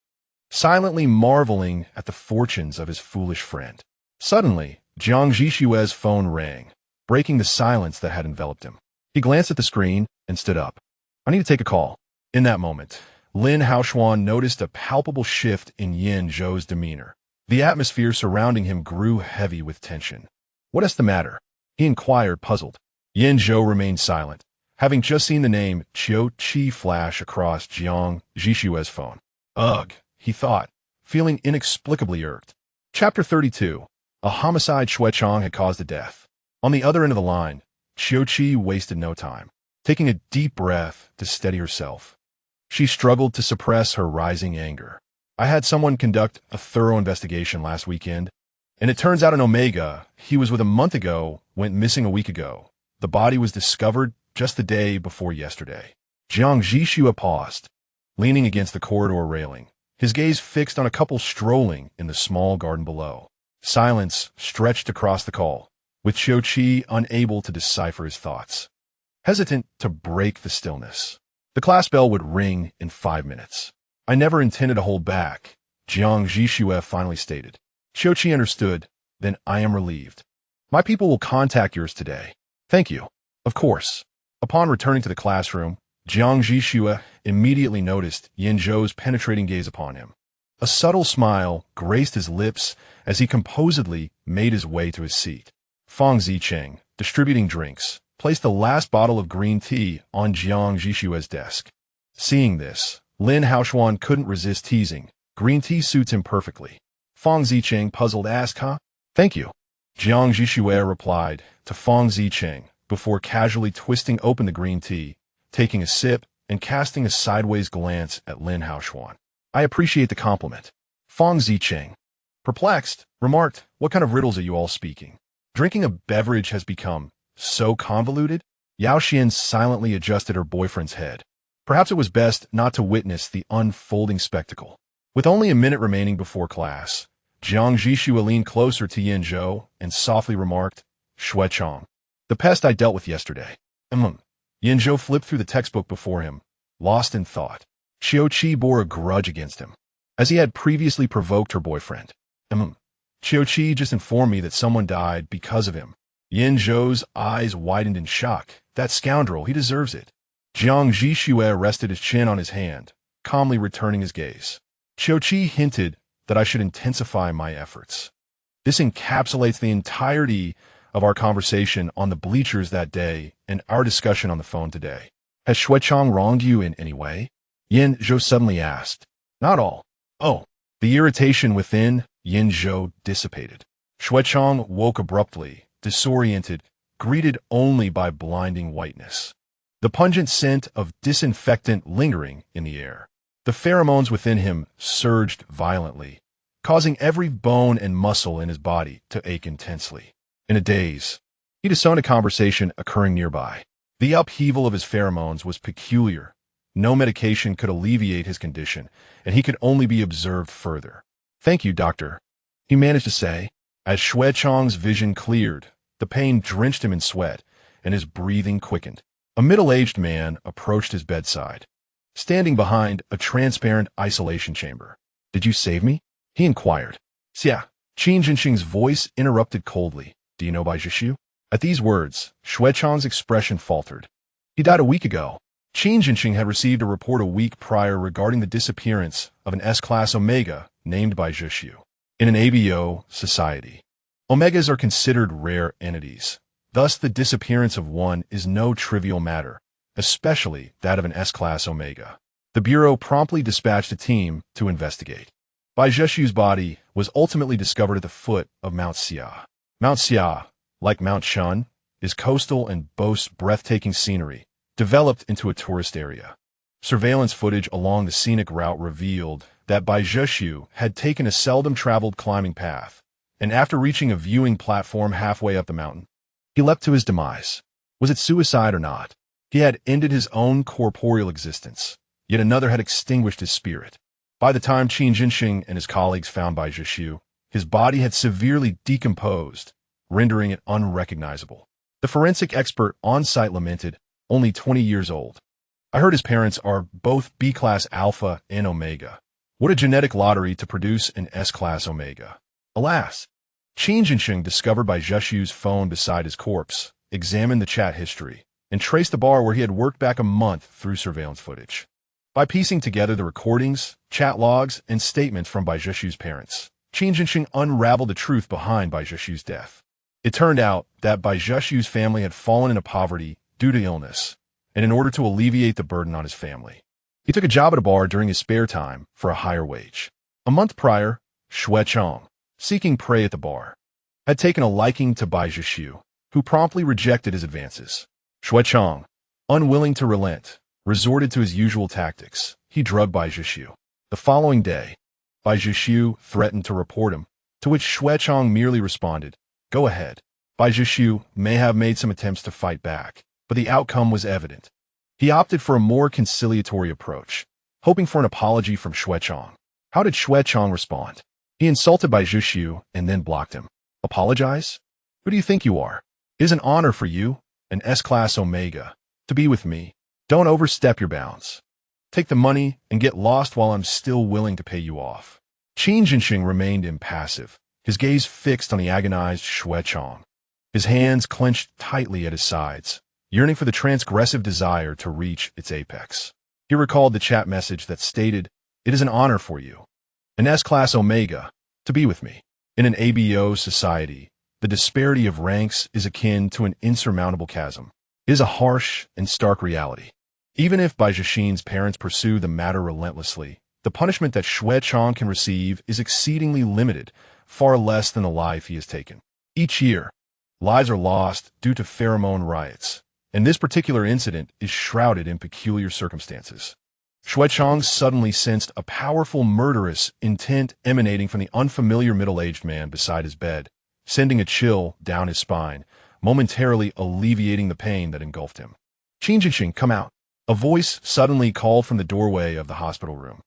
silently marveling at the fortunes of his foolish friend. Suddenly, Jiang Zhi Xue's phone rang, breaking the silence that had enveloped him. He glanced at the screen and stood up. "I need to take a call." In that moment, Lin Haoshuan noticed a palpable shift in Yan Zhou's demeanor. The atmosphere surrounding him grew heavy with tension. "What is the matter?" he inquired, puzzled. Yan Zhou remained silent, having just seen the name Qiu Qi flash across Jiang Zhi Xue's phone. Ugh, he thought, feeling inexplicably irked. Chapter 32. A homicide. Xue Chang had caused a death. On the other end of the line, Qiu Qi wasted no time, taking a deep breath to steady herself. She struggled to suppress her rising anger. "I had someone conduct a thorough investigation last weekend, and it turns out an Omega he was with a month ago went missing a week ago. The body was discovered just the day before yesterday." Jiang Zhi Xue paused, leaning against the corridor railing, his gaze fixed on a couple strolling in the small garden below. Silence stretched across the call, with Qiu Qi unable to decipher his thoughts, hesitant to break the stillness. The class bell would ring in 5 minutes. "I never intended to hold back," Jiang Zhi Xue finally stated. Qiu Qi understood. "Then I am relieved. My people will contact yours today." "Thank you." "Of course." Upon returning to the classroom, Jiang Zhi Xue immediately noticed Yan Zhou's penetrating gaze upon him. A subtle smile graced his lips as he composedly made his way to his seat. Fang Zicheng, distributing drinks, placed the last bottle of green tea on Jiang Zhi Xue's desk. Seeing this, Lin Haoshuan couldn't resist teasing. "Green tea suits him perfectly." Fang Zicheng, puzzled, asked, "Huh?" "Thank you," Jiang Zhi Xue replied to Fang Zicheng before casually twisting open the green tea, taking a sip, and casting a sideways glance at Lin Haoshuan. "I appreciate the compliment." Fang Zicheng, perplexed, remarked, "What kind of riddles are you all speaking? Drinking a beverage has become so convoluted?" Yao Xian silently adjusted her boyfriend's head. Perhaps it was best not to witness the unfolding spectacle. With only a minute remaining before class, Jiang Zhi Xue leaned closer to Yan Zhou and softly remarked, "Xue Chang, the pest I dealt with yesterday." Yan Zhou flipped through the textbook before him, lost in thought. Qiu Qi bore a grudge against him, as he had previously provoked her boyfriend. Qiu Qi just informed me that someone died because of him. Yan Zhou's eyes widened in shock. "That scoundrel, he deserves it." Jiang Zhi Xue rested his chin on his hand, calmly returning his gaze. Qiu Qi hinted that I should intensify my efforts. This encapsulates the entirety of our conversation on the bleachers that day and our discussion on the phone today. "Has Xue Chang wronged you in any way?" Yan Zhou suddenly asked. "Not all." "Oh." The irritation within Yan Zhou dissipated. Xue Chang woke abruptly, disoriented, greeted only by blinding whiteness. The pungent scent of disinfectant lingering in the air. The pheromones within him surged violently, causing every bone and muscle in his body to ache intensely. In a daze, he discerned a conversation occurring nearby. The upheaval of his pheromones was peculiar. No medication could alleviate his condition, and he could only be observed further. "Thank you, doctor," he managed to say. As Xue Chang's vision cleared, the pain drenched him in sweat, and his breathing quickened. A middle-aged man approached his bedside, standing behind a transparent isolation chamber. "Did you save me?" he inquired. "Xia." Qin Jinxing's voice interrupted coldly. "Do you know Bai Zhishu?" At these words, Xue Chang's expression faltered. "He died a week ago." Qin Jinxing had received a report a week prior regarding the disappearance of an S-class Omega named Bai Zhishu. In an ABO society, Omegas are considered rare entities. Thus, the disappearance of one is no trivial matter, especially that of an S-class Omega. The Bureau promptly dispatched a team to investigate. Bai Zhishu's body was ultimately discovered at the foot of Mount Xia. Mount Xia, like Mount Shun, is coastal and boasts breathtaking scenery, developed into a tourist area. Surveillance footage along the scenic route revealed that Bai Zhishu had taken a seldom-traveled climbing path, and after reaching a viewing platform halfway up the mountain, he leapt to his demise. Was it suicide or not? He had ended his own corporeal existence, yet another had extinguished his spirit. By the time Qin Jinxing and his colleagues found Bai Zhi Xue, his body had severely decomposed, rendering it unrecognizable. The forensic expert on-site lamented, only 20 years old. I heard his parents are both B-class Alpha and Omega. What a genetic lottery to produce an S-class Omega. Alas, Qin Jinxing discovered Bai Zhi Xue's phone beside his corpse, examined the chat history, and traced the bar where he had worked back a month through surveillance footage. By piecing together the recordings, chat logs, and statements from Bai Zhi Xue's parents, Qin Jinxing unraveled the truth behind Bai Zhi Xue's death. It turned out that Bai Zhi Xue's family had fallen into poverty due to illness, and in order to alleviate the burden on his family, he took a job at a bar during his spare time for a higher wage. A month prior, Xue Chong, seeking prey at the bar, had taken a liking to Bai Zhi Xue, who promptly rejected his advances. Xue Chong, unwilling to relent, resorted to his usual tactics. He drugged Bai Zhi Xue. The following day, Bai Zhi Xue threatened to report him, to which Xue Chong merely responded, "Go ahead." Bai Zhi Xue may have made some attempts to fight back, but the outcome was evident. He opted for a more conciliatory approach, hoping for an apology from Xue Chong. How did Xue Chong respond? He insulted Bai Zhi Xue and then blocked him. Apologize? Who do you think you are? It is an honor for you, an S-class Omega, to be with me. Don't overstep your bounds. Take the money and get lost while I'm still willing to pay you off. Qin Jinxing remained impassive, his gaze fixed on the agonized Xue Chong. His hands clenched tightly at his sides, yearning for the transgressive desire to reach its apex. He recalled the chat message that stated, "It is an honor for you, an S-class Omega, to be with me." In an ABO society, the disparity of ranks is akin to an insurmountable chasm. It is a harsh and stark reality. Even if Bai Zhi Xue's parents pursue the matter relentlessly, the punishment that Xue Chong can receive is exceedingly limited, far less than the life he has taken. Each year, lives are lost due to pheromone riots, and this particular incident is shrouded in peculiar circumstances. Xue Chong suddenly sensed a powerful murderous intent emanating from the unfamiliar middle-aged man beside his bed, sending a chill down his spine, momentarily alleviating the pain that engulfed him. "Qin Jinxing, come out." A voice suddenly called from the doorway of the hospital room.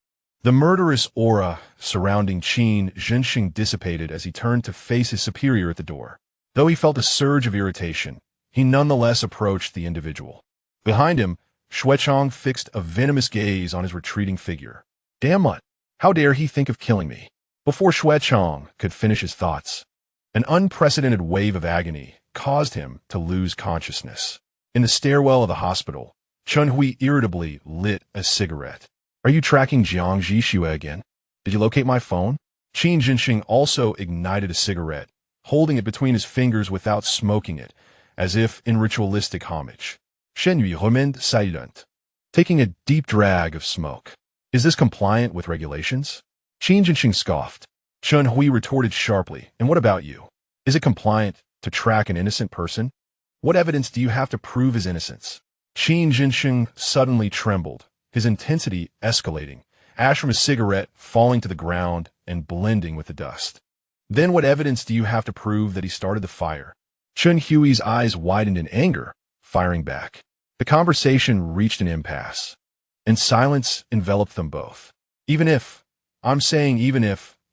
The murderous aura surrounding Qin Jinxing dissipated as he turned to face his superior at the door. Though he felt a surge of irritation, he nonetheless approached the individual. Behind him, Xue Chong fixed a venomous gaze on his retreating figure. "Damn mutt! How dare he think of killing me?" Before Xue Chong could finish his thoughts, an unprecedented wave of agony caused him to lose consciousness. In the stairwell of the hospital, Chun Hui irritably lit a cigarette. "Are you tracking Jiang Zhi Xue again? Did you locate my phone?" Qin Jinxing also ignited a cigarette, holding it between his fingers without smoking it, as if in ritualistic homage. Shen Yui remained silent, taking a deep drag of smoke. "Is this compliant with regulations?" Qin Jinxing scoffed. Chun Hui retorted sharply, "And what about you? Is it compliant to track an innocent person? What evidence do you have to prove his innocence?" Qin Jinxing suddenly trembled, his intensity escalating, ash from his cigarette falling to the ground and blending with the dust. "Then what evidence do you have to prove that he started the fire?" Chun Hui's eyes widened in anger, firing back. The conversation reached an impasse, and silence enveloped them both. Even if,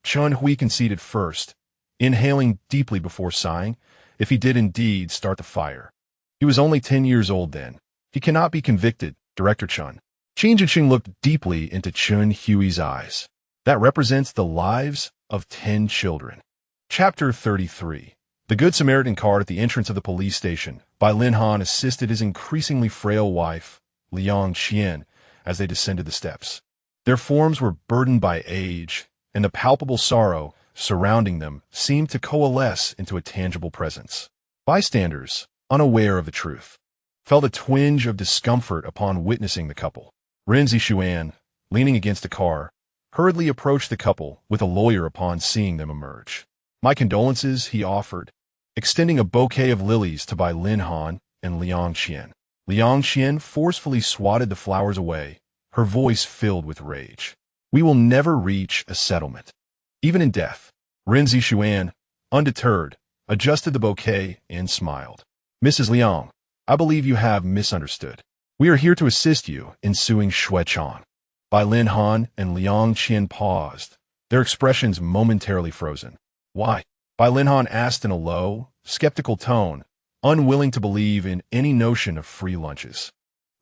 Chun Hui conceded first, inhaling deeply before sighing, if he did indeed start the fire. He was only 10 years old then. He cannot be convicted, Director Chun. Qin Jinxing looked deeply into Chun Hui's eyes. That represents the lives of 10 children. Chapter 33. The Good Samaritan card at the entrance of the police station by Lin Han assisted his increasingly frail wife, Liang Qian, as they descended the steps. Their forms were burdened by age, and the palpable sorrow surrounding them seemed to coalesce into a tangible presence. Bystanders, unaware of the truth, felt a twinge of discomfort upon witnessing the couple. Ren Zixuan, leaning against a car, hurriedly approached the couple with a lawyer upon seeing them emerge. "My condolences," he offered, extending a bouquet of lilies to Bai Lin Han and Liang Qian. Liang Qian forcefully swatted the flowers away, her voice filled with rage. "We will never reach a settlement, even in death." Ren Zixuan, undeterred, adjusted the bouquet and smiled. "Mrs. Liang, I believe you have misunderstood. We are here to assist you in suing Xue Chang. Bai Lin Han and Liang Qian paused, their expressions momentarily frozen. Why? Bai Lin Han asked in a low, skeptical tone, unwilling to believe in any notion of free lunches.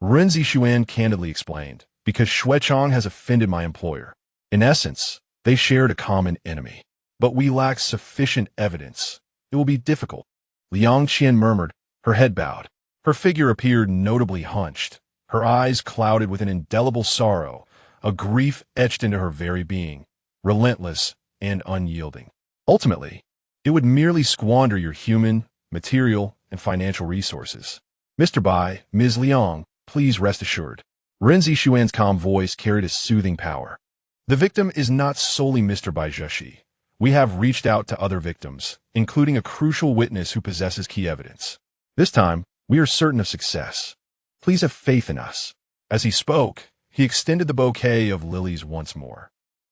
Yan Zhou candidly explained, because Xue Chang has offended my employer. In essence, they shared a common enemy. But we lack sufficient evidence. It will be difficult. Liang Qian murmured, her head bowed. Her figure appeared notably hunched, her eyes clouded with an indelible sorrow, a grief etched into her very being, relentless and unyielding. Ultimately, it would merely squander your human, material, and financial resources. Mr. Bai, Ms. Liang, please rest assured. Yan Zhu's calm voice carried a soothing power. The victim is not solely Mr. Bai Zheshi. We have reached out to other victims, including a crucial witness who possesses key evidence. This time, we are certain of success. Please have faith in us. As he spoke, he extended the bouquet of lilies once more.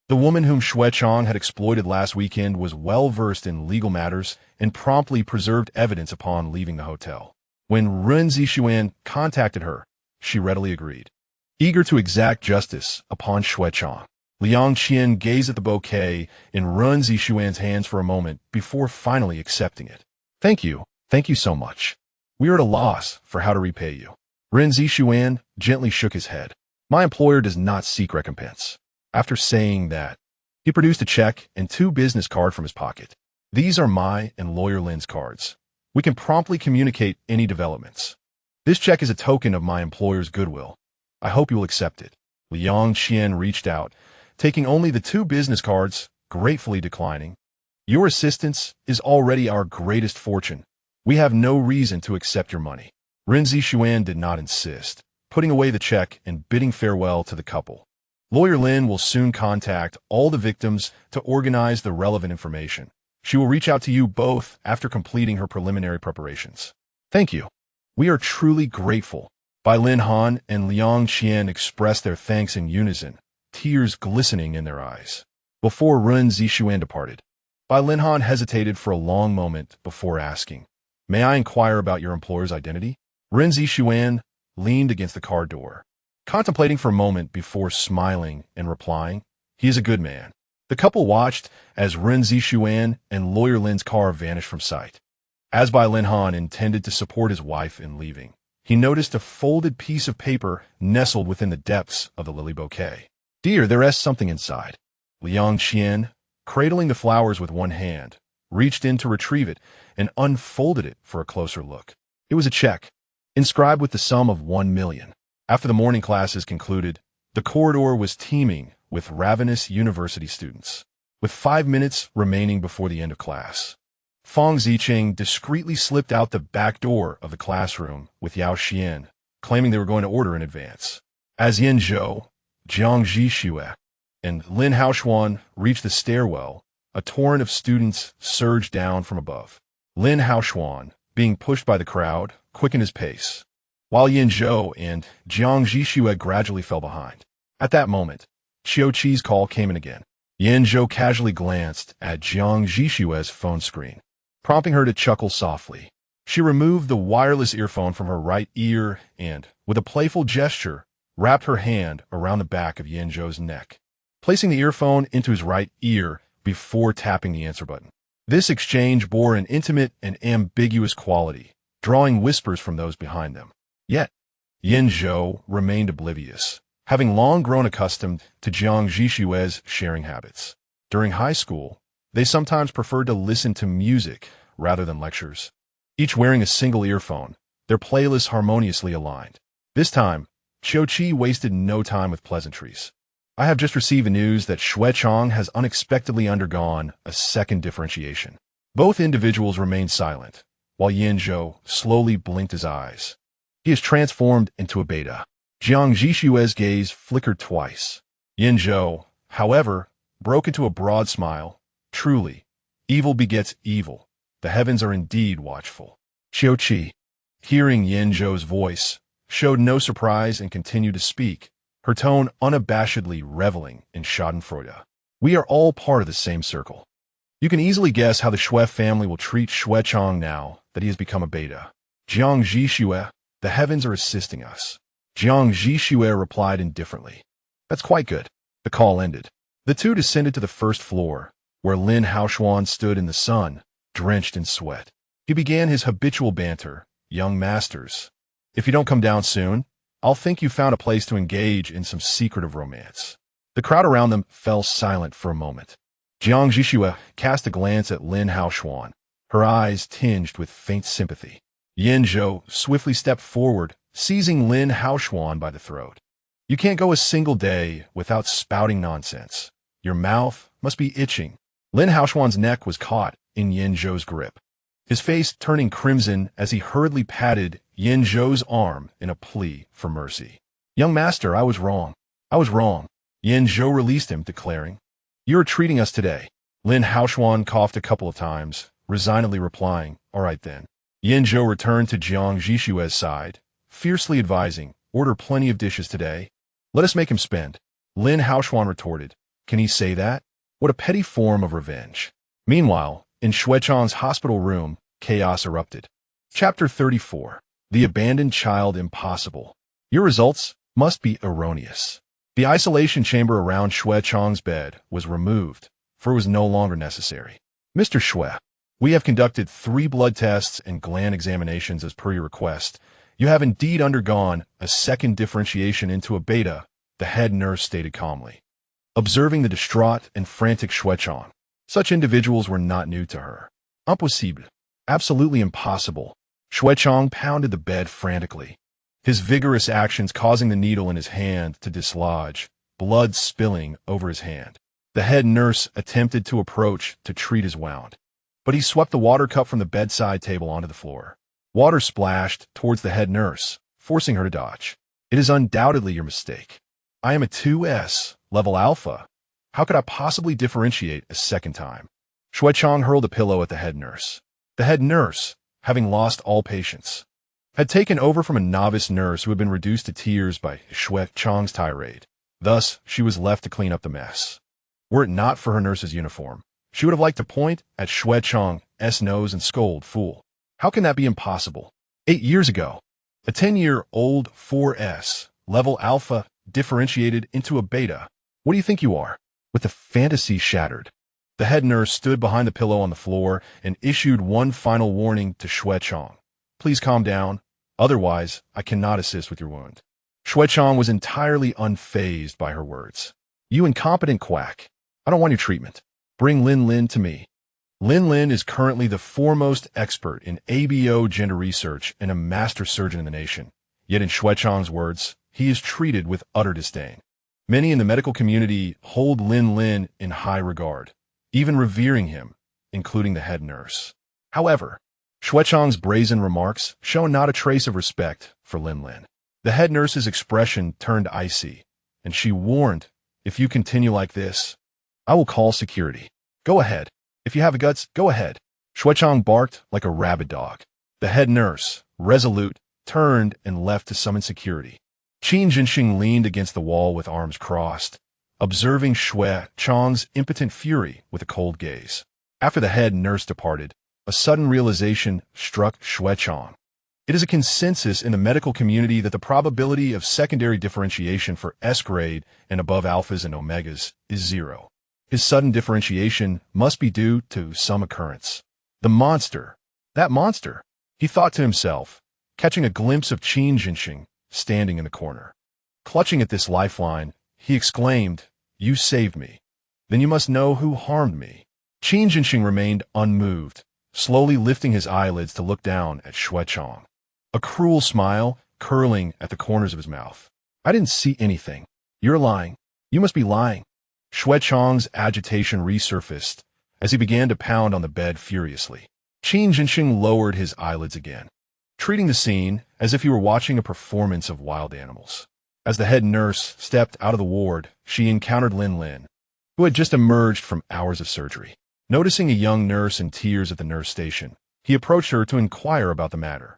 The woman whom Xue Chang had exploited last weekend was well-versed in legal matters and promptly preserved evidence upon leaving the hotel. When Yan Zhou contacted her, she readily agreed. Eager to exact justice upon Xue Chang, Liang Qian gazed at the bouquet in Yan Zhou's hands for a moment before finally accepting it. Thank you so much. We are at a loss for how to repay you. Yan Zhou gently shook his head. My employer does not seek recompense. After saying that, he produced a check and 2 business cards from his pocket. These are my and Lawyer Lin's cards. We can promptly communicate any developments. This check is a token of my employer's goodwill. I hope you will accept it. Liang Qian reached out, taking only the 2 business cards, gratefully declining. Your assistance is already our greatest fortune. We have no reason to accept your money. Yan Zhou did not insist, putting away the check and bidding farewell to the couple. Lawyer Lin will soon contact all the victims to organize the relevant information. She will reach out to you both after completing her preliminary preparations. Thank you. We are truly grateful. Bai Lin Han and Liang Qian expressed their thanks in unison, tears glistening in their eyes. Before Yan Zhou departed, Bai Lin Han hesitated for a long moment before asking, May I inquire about your employer's identity? Yan Zhou leaned against the car door, contemplating for a moment before smiling and replying, He is a good man. The couple watched as Yan Zhou and Lawyer Lin's car vanished from sight. As Bai Lin Han intended to support his wife in leaving, he noticed a folded piece of paper nestled within the depths of the lily bouquet. Dear, there is something inside. Liang Qian, cradling the flowers with one hand, reached in to retrieve it and unfolded it for a closer look. It was a check, inscribed with the sum of 1 million. After the morning classes concluded, the corridor was teeming with ravenous university students. With 5 minutes remaining before the end of class, Fang Ziqing discreetly slipped out the back door of the classroom with Yao Xian, claiming they were going to order in advance. As Yan Zhou, Jiang Zhi Xue, and Lin Haoshuan reached the stairwell, a torrent of students surged down from above. Lin Haoshuan, being pushed by the crowd, quickened his pace, while Yan Zhou and Jiang Zhi Xue gradually fell behind. At that moment, Qiu Qi's call came in again. Yan Zhou casually glanced at Jiang Zhi Xue's phone screen, prompting her to chuckle softly. She removed the wireless earphone from her right ear and, with a playful gesture, wrapped her hand around the back of Yan Zhou's neck, placing the earphone into his right ear before tapping the answer button. This exchange bore an intimate and ambiguous quality, drawing whispers from those behind them. Yet, Yan Zhou remained oblivious, having long grown accustomed to Jiang Zhi Xue's sharing habits. During high school, they sometimes preferred to listen to music rather than lectures, each wearing a single earphone, their playlists harmoniously aligned. This time, Qiu Qi wasted no time with pleasantries. I have just received the news that Xue Chang has unexpectedly undergone a second differentiation. Both individuals remained silent, while Yan Zhou slowly blinked his eyes. He is transformed into a beta. Jiang Zhi Xue's gaze flickered twice. Yan Zhou, however, broke into a broad smile. Truly, evil begets evil. The heavens are indeed watchful. Qiu Qi, hearing Yan Zhou's voice, showed no surprise and continued to speak, her tone unabashedly reveling in schadenfreude. We are all part of the same circle. You can easily guess how the Xue family will treat Xue Chang now that he has become a beta. Jiang Zhi Xue, the heavens are assisting us. Jiang Zhi Xue replied indifferently. That's quite good. The call ended. The two descended to the first floor, where Lin Haoshuan stood in the sun, drenched in sweat. He began his habitual banter. Young masters, if you don't come down soon, I'll think you found a place to engage in some secretive romance. The crowd around them fell silent for a moment. Jiang Zhi Xue cast a glance at Lin Haoshuan, her eyes tinged with faint sympathy. Yan Zhou swiftly stepped forward, seizing Lin Haoshuan by the throat. You can't go a single day without spouting nonsense. Your mouth must be itching. Lin Haoshuan's neck was caught in Yan Zhou's grip, his face turning crimson as he hurriedly patted Yan Zhou's arm in a plea for mercy. Young master, I was wrong. I was wrong. Yan Zhou released him, declaring, You're treating us today. Lin Haoshuan coughed a couple of times, resignedly replying, All right then. Yan Zhou returned to Jiang Zhi Xue's side, fiercely advising, Order plenty of dishes today. Let us make him spend. Lin Haoshuan retorted, Can he say that? What a petty form of revenge. Meanwhile, in Xuechang's hospital room, chaos erupted. Chapter 34. The Abandoned Child Impossible. Your results must be erroneous. The isolation chamber around Xuechang's bed was removed, for it was no longer necessary. Mr. Xue, we have conducted 3 blood tests and gland examinations as per your request. You have indeed undergone a second differentiation into a beta, the head nurse stated calmly. Observing the distraught and frantic Xuechang, such individuals were not new to her. Impossible. Absolutely impossible. Xuechang pounded the bed frantically, his vigorous actions causing the needle in his hand to dislodge, blood spilling over his hand. The head nurse attempted to approach to treat his wound, but he swept the water cup from the bedside table onto the floor. Water splashed towards the head nurse, forcing her to dodge. It is undoubtedly your mistake. I am a 2S, level alpha. How could I possibly differentiate a second time? Xuechang hurled a pillow at the head nurse. The head nurse, having lost all patience, had taken over from a novice nurse who had been reduced to tears by Xuechang's tirade. Thus, she was left to clean up the mess. Were it not for her nurse's uniform, she would have liked to point at Xuechang's nose and scold, Fool. How can that be impossible? 8 years ago, a 10-year-old 4S, level alpha, differentiated into a beta. What do you think you are? With the fantasy shattered, the head nurse stood behind the pillow on the floor and issued one final warning to Xuechang. Please calm down, otherwise I cannot assist with your wound. Xuechang was entirely unfazed by her words. You incompetent quack. I don't want your treatment. Bring Lin Lin to me. Lin Lin is currently the foremost expert in ABO gender research and a master surgeon in the nation. Yet in Xuechang's words, he is treated with utter disdain. Many in the medical community hold Lin Lin in high regard, even revering him, including the head nurse. However, Xuechang's brazen remarks show not a trace of respect for Lin Lin. The head nurse's expression turned icy, and she warned, If you continue like this, I will call security. Go ahead. If you have the guts, go ahead. Xuechang barked like a rabid dog. The head nurse, resolute, turned and left to summon security. Qin Jinxing leaned against the wall with arms crossed, observing Xuechang's impotent fury with a cold gaze. After the head nurse departed, a sudden realization struck Xuechang. It is a consensus in the medical community that the probability of secondary differentiation for S-grade and above alphas and omegas is 0. His sudden differentiation must be due to some occurrence. The monster, that monster, he thought to himself, catching a glimpse of Qin Jinxing standing in the corner. Clutching at this lifeline, he exclaimed, You saved me. Then you must know who harmed me. Qin Jinxing remained unmoved, slowly lifting his eyelids to look down at Xuechang, a cruel smile curling at the corners of his mouth. I didn't see anything. You're lying. You must be lying. Xuechang's agitation resurfaced as he began to pound on the bed furiously. Qin Jinxing lowered his eyelids again, treating the scene as if he were watching a performance of wild animals. As the head nurse stepped out of the ward, she encountered Lin Lin, who had just emerged from hours of surgery. Noticing a young nurse in tears at the nurse station, he approached her to inquire about the matter.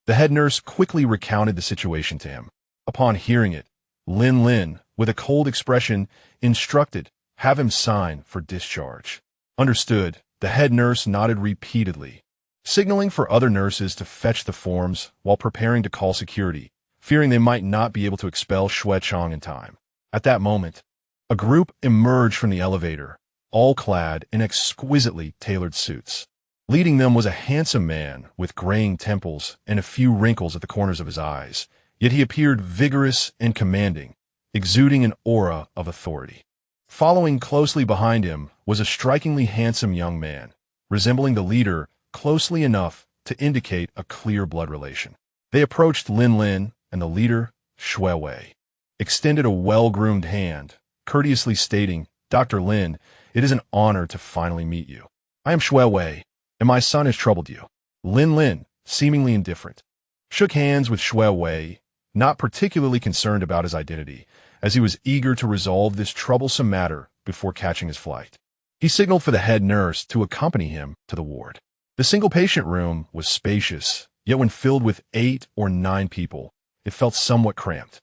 The head nurse quickly recounted the situation to him. Upon hearing it, Lin Lin, with a cold expression, instructed, Have him sign for discharge. Understood, the head nurse nodded repeatedly, signaling for other nurses to fetch the forms while preparing to call security, fearing they might not be able to expel Xue Chang in time. At that moment, a group emerged from the elevator, all clad in exquisitely tailored suits. Leading them was a handsome man with graying temples and a few wrinkles at the corners of his eyes, yet he appeared vigorous and commanding, exuding an aura of authority. Following closely behind him was a strikingly handsome young man, resembling the leader closely enough to indicate a clear blood relation. They approached Lin Lin, and the leader, Xue Wei, extended a well-groomed hand, courteously stating, "Dr. Lin, it is an honor to finally meet you. I am Xue Wei, and my son has troubled you." Lin Lin, seemingly indifferent, shook hands with Xue Wei, not particularly concerned about his identity, as he was eager to resolve this troublesome matter before catching his flight. He signaled for the head nurse to accompany him to the ward. The single-patient room was spacious, yet when filled with 8 or 9 people, it felt somewhat cramped.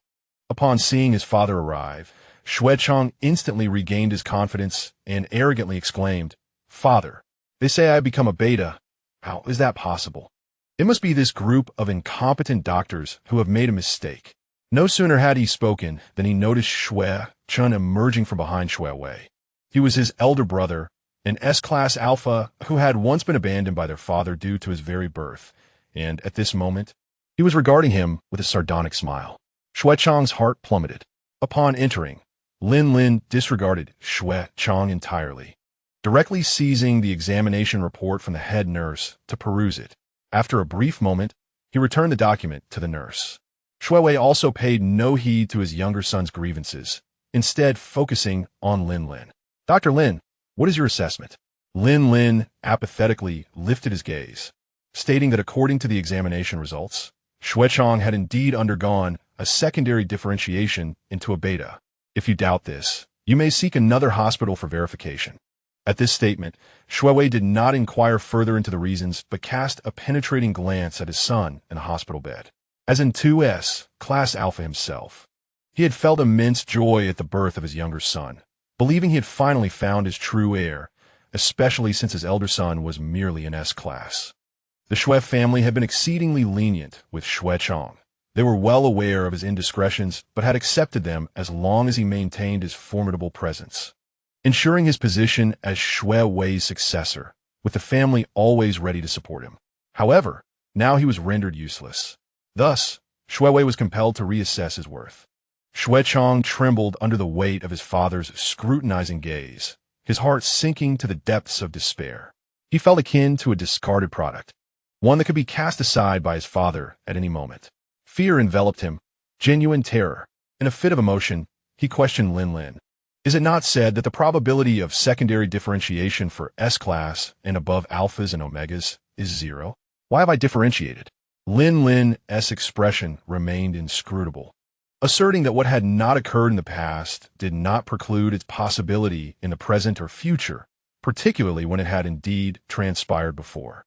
Upon seeing his father arrive, Xue Chang instantly regained his confidence and arrogantly exclaimed, "Father, they say I have become a beta. How is that possible? It must be this group of incompetent doctors who have made a mistake." No sooner had he spoken than he noticed Xue Chun emerging from behind Xue Wei. He was his elder brother, an S-class alpha who had once been abandoned by their father due to his very birth, and at this moment, he was regarding him with a sardonic smile. Xue Chang's heart plummeted. Upon entering, Lin Lin disregarded Xue Chang entirely, directly seizing the examination report from the head nurse to peruse it. After a brief moment, he returned the document to the nurse. Xue Wei also paid no heed to his younger son's grievances, instead focusing on Lin Lin. "Dr. Lin, what is your assessment?" Lin Lin apathetically lifted his gaze, stating that according to the examination results, Xue Chang had indeed undergone a secondary differentiation into a beta. "If you doubt this, you may seek another hospital for verification." At this statement, Xue Wei did not inquire further into the reasons, but cast a penetrating glance at his son in a hospital bed. As in 2S, Class Alpha himself, he had felt immense joy at the birth of his younger son, believing he had finally found his true heir, especially since his elder son was merely an S-class. The Xue family had been exceedingly lenient with Xue Chang. They were well aware of his indiscretions, but had accepted them as long as he maintained his formidable presence, ensuring his position as Xue Wei's successor, with the family always ready to support him. However, now he was rendered useless. Thus, Xue Wei was compelled to reassess his worth. Xue Chang trembled under the weight of his father's scrutinizing gaze, his heart sinking to the depths of despair. He felt akin to a discarded product, one that could be cast aside by his father at any moment. Fear enveloped him, genuine terror. In a fit of emotion, he questioned Lin Lin. "Is it not said that the probability of secondary differentiation for S-class and above alphas and omegas is 0? Why have I differentiated?" Lin Lin's expression remained inscrutable, asserting that what had not occurred in the past did not preclude its possibility in the present or future, particularly when it had indeed transpired before.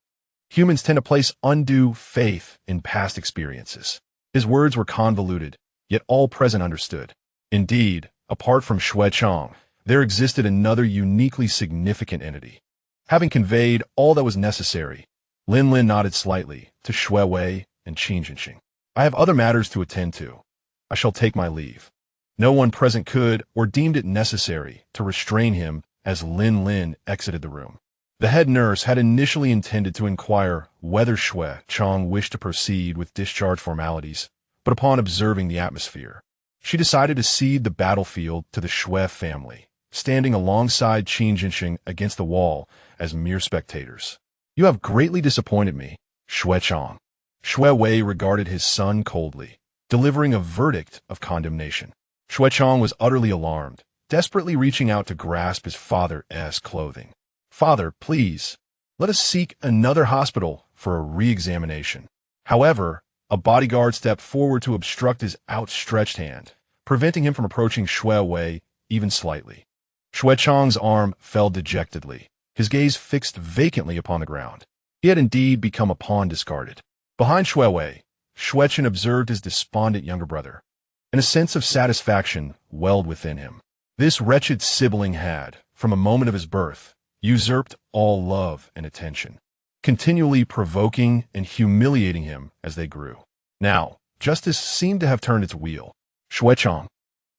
Humans tend to place undue faith in past experiences. His words were convoluted, yet all present understood. Indeed, apart from Xue Chang, there existed another uniquely significant entity. Having conveyed all that was necessary, Lin Lin nodded slightly to Xue Wei and Qin Jinxing. "I have other matters to attend to. I shall take my leave." No one present could or deemed it necessary to restrain him as Lin Lin exited the room. The head nurse had initially intended to inquire whether Xue Chang wished to proceed with discharge formalities, but upon observing the atmosphere, she decided to cede the battlefield to the Xue family, standing alongside Qin Jinxing against the wall as mere spectators. "You have greatly disappointed me, Xue Chang." Xue Wei regarded his son coldly, delivering a verdict of condemnation. Xue Chang was utterly alarmed, desperately reaching out to grasp his father's clothing. "Father, please, let us seek another hospital for a re-examination." However, a bodyguard stepped forward to obstruct his outstretched hand, preventing him from approaching Xue Wei even slightly. Xue Chang's arm fell dejectedly, his gaze fixed vacantly upon the ground. He had indeed become a pawn discarded. Behind Xue Wei, Xue Chen observed his despondent younger brother, and a sense of satisfaction welled within him. This wretched sibling had, from a moment of his birth, usurped all love and attention, continually provoking and humiliating him as they grew. Now, justice seemed to have turned its wheel. Xuechang,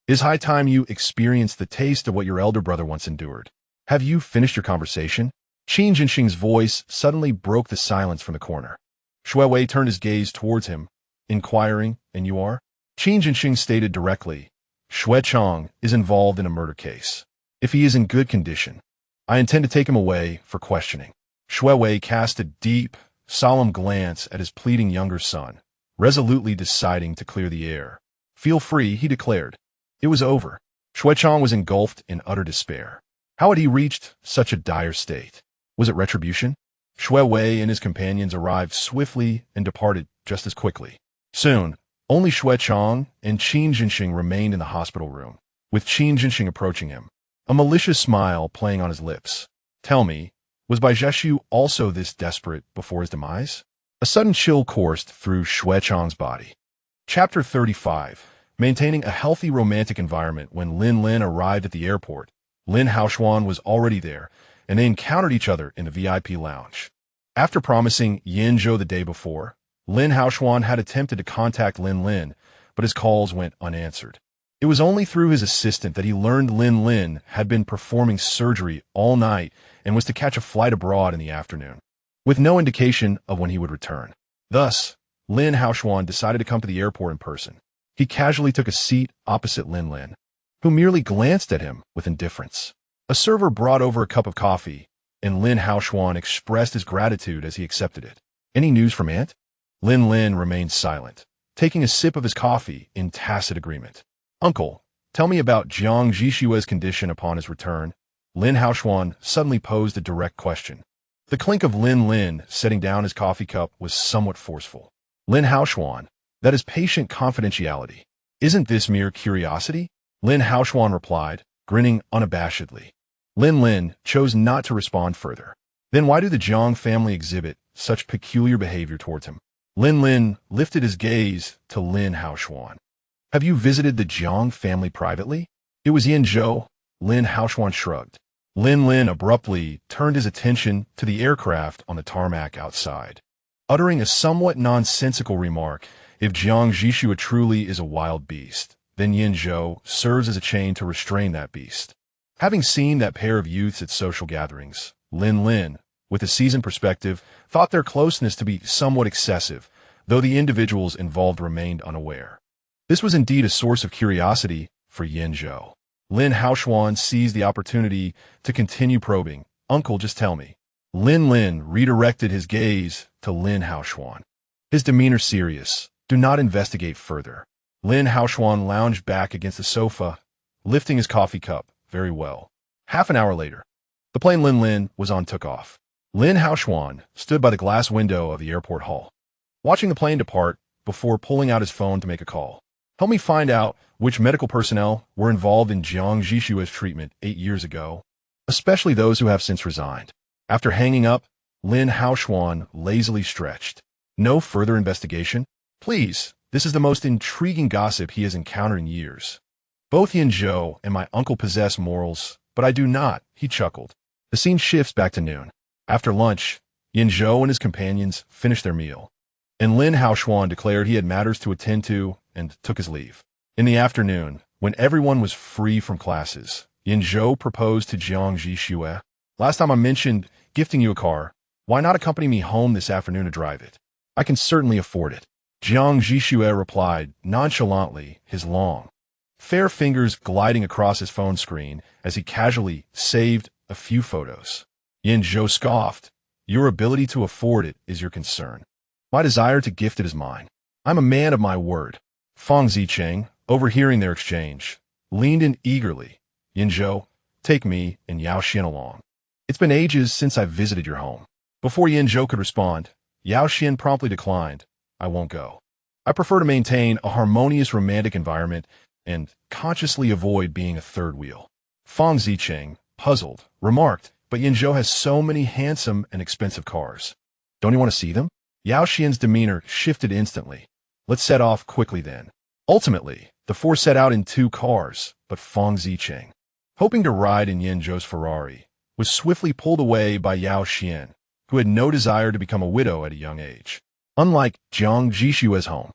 it's high time you experienced the taste of what your elder brother once endured. Have you finished your conversation? Qin Jinxing's voice suddenly broke the silence from the corner. Xue Wei turned his gaze towards him, inquiring, and you are? Qin Jinxing stated directly, Xuechang is involved in a murder case. If he is in good condition, I intend to take him away for questioning. Xue Wei cast a deep, solemn glance at his pleading younger son, resolutely deciding to clear the air. Feel free, he declared. It was over. Xuechang was engulfed in utter despair. How had he reached such a dire state? Was it retribution? Xue Wei and his companions arrived swiftly and departed just as quickly. Soon, only Xuechang and Qin Jinxing remained in the hospital room, with Qin Jinxing approaching him, a malicious smile playing on his lips. Tell me, was Bai Zhexu also this desperate before his demise? A sudden chill coursed through Xuechang's body. Chapter 35. Maintaining a healthy romantic environment. When Lin Lin arrived at the airport, Lin Haoshuan was already there, and they encountered each other in the VIP lounge. After promising Yan Zhou the day before, Lin Haoshuan had attempted to contact Lin Lin, but his calls went unanswered. It was only through his assistant that he learned Lin Lin had been performing surgery all night and was to catch a flight abroad in the afternoon, with no indication of when he would return. Thus, Lin Haoshuan decided to come to the airport in person. He casually took a seat opposite Lin Lin, who merely glanced at him with indifference. A server brought over a cup of coffee, and Lin Haoshuan expressed his gratitude as he accepted it. Any news from Aunt? Lin Lin remained silent, taking a sip of his coffee in tacit agreement. Uncle, tell me about Jiang Zhi Xue's condition upon his return. Lin Haoshuan suddenly posed a direct question. The clink of Lin Lin setting down his coffee cup was somewhat forceful. Lin Haoshuan, that is patient confidentiality. Isn't this mere curiosity? Lin Haoshuan replied, grinning unabashedly. Lin Lin chose not to respond further. Then why do the Jiang family exhibit such peculiar behavior towards him? Lin Lin lifted his gaze to Lin Haoshuan. Have you visited the Jiang family privately? It was Yan Zhou. Lin Haoshuan shrugged. Lin Lin abruptly turned his attention to the aircraft on the tarmac outside, uttering a somewhat nonsensical remark. If Jiang Zhi Xue truly is a wild beast, then Yan Zhou serves as a chain to restrain that beast. Having seen that pair of youths at social gatherings, Lin Lin, with a seasoned perspective, thought their closeness to be somewhat excessive, though the individuals involved remained unaware. This was indeed a source of curiosity for Yan Zhou. Lin Haoshuan seized the opportunity to continue probing. Uncle, just tell me. Lin Lin redirected his gaze to Lin Haoshuan, his demeanor serious. Do not investigate further. Lin Haoshuan lounged back against the sofa, lifting his coffee cup. Very well. Half an hour later, the plane Lin Lin was on took off. Lin Haoshuan stood by the glass window of the airport hall, watching the plane depart before pulling out his phone to make a call. Help me find out which medical personnel were involved in Jiang Zhi Xue's treatment 8 years ago, especially those who have since resigned. After hanging up, Lin Haoshuan lazily stretched. No further investigation? Please, this is the most intriguing gossip he has encountered in years. Both Yan Zhou and my uncle possess morals, but I do not, he chuckled. The scene shifts back to noon. After lunch, Yan Zhou and his companions finished their meal, and Lin Haoshuan declared he had matters to attend to and took his leave. In the afternoon, when everyone was free from classes, Yan Zhou proposed to Jiang Zhi Xue. Last time I mentioned gifting you a car. Why not accompany me home this afternoon to drive it? I can certainly afford it. Jiang Zhi Xue replied nonchalantly, his long, fair fingers gliding across his phone screen as he casually saved a few photos. Yan Zhou scoffed. Your ability to afford it is your concern. My desire to gift it is mine. I'm a man of my word. Fang Zicheng, overhearing their exchange, leaned in eagerly. Yan Zhou, take me and Yao Xian along. It's been ages since I visited your home. Before Yan Zhou could respond, Yao Xian promptly declined. I won't go. I prefer to maintain a harmonious romantic environment and consciously avoid being a third wheel. Fang Zicheng, puzzled, remarked, but Yan Zhou has so many handsome and expensive cars. Don't you want to see them? Yao Xian's demeanor shifted instantly. Let's set off quickly then. Ultimately, the four set out in 2 cars, but Fang Zicheng, hoping to ride in Yan Zhou's Ferrari, was swiftly pulled away by Yao Xian, who had no desire to become a widow at a young age. Unlike Jiang Zhi Xue's home,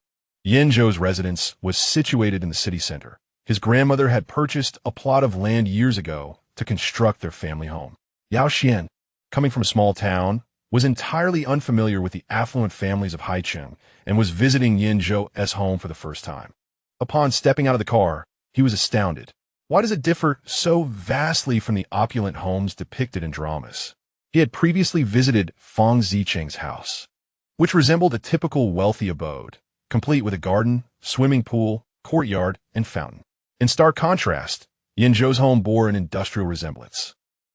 Yan Zhou's residence was situated in the city center. His grandmother had purchased a plot of land years ago to construct their family home. Yao Xian, coming from a small town, was entirely unfamiliar with the affluent families of Haicheng and was visiting Yan Zhou's home for the first time. Upon stepping out of the car, he was astounded. Why does it differ so vastly from the opulent homes depicted in dramas? He had previously visited Fang Zicheng's house, which resembled a typical wealthy abode, complete with a garden, swimming pool, courtyard, and fountain. In stark contrast, Yan Zhou's home bore an industrial resemblance.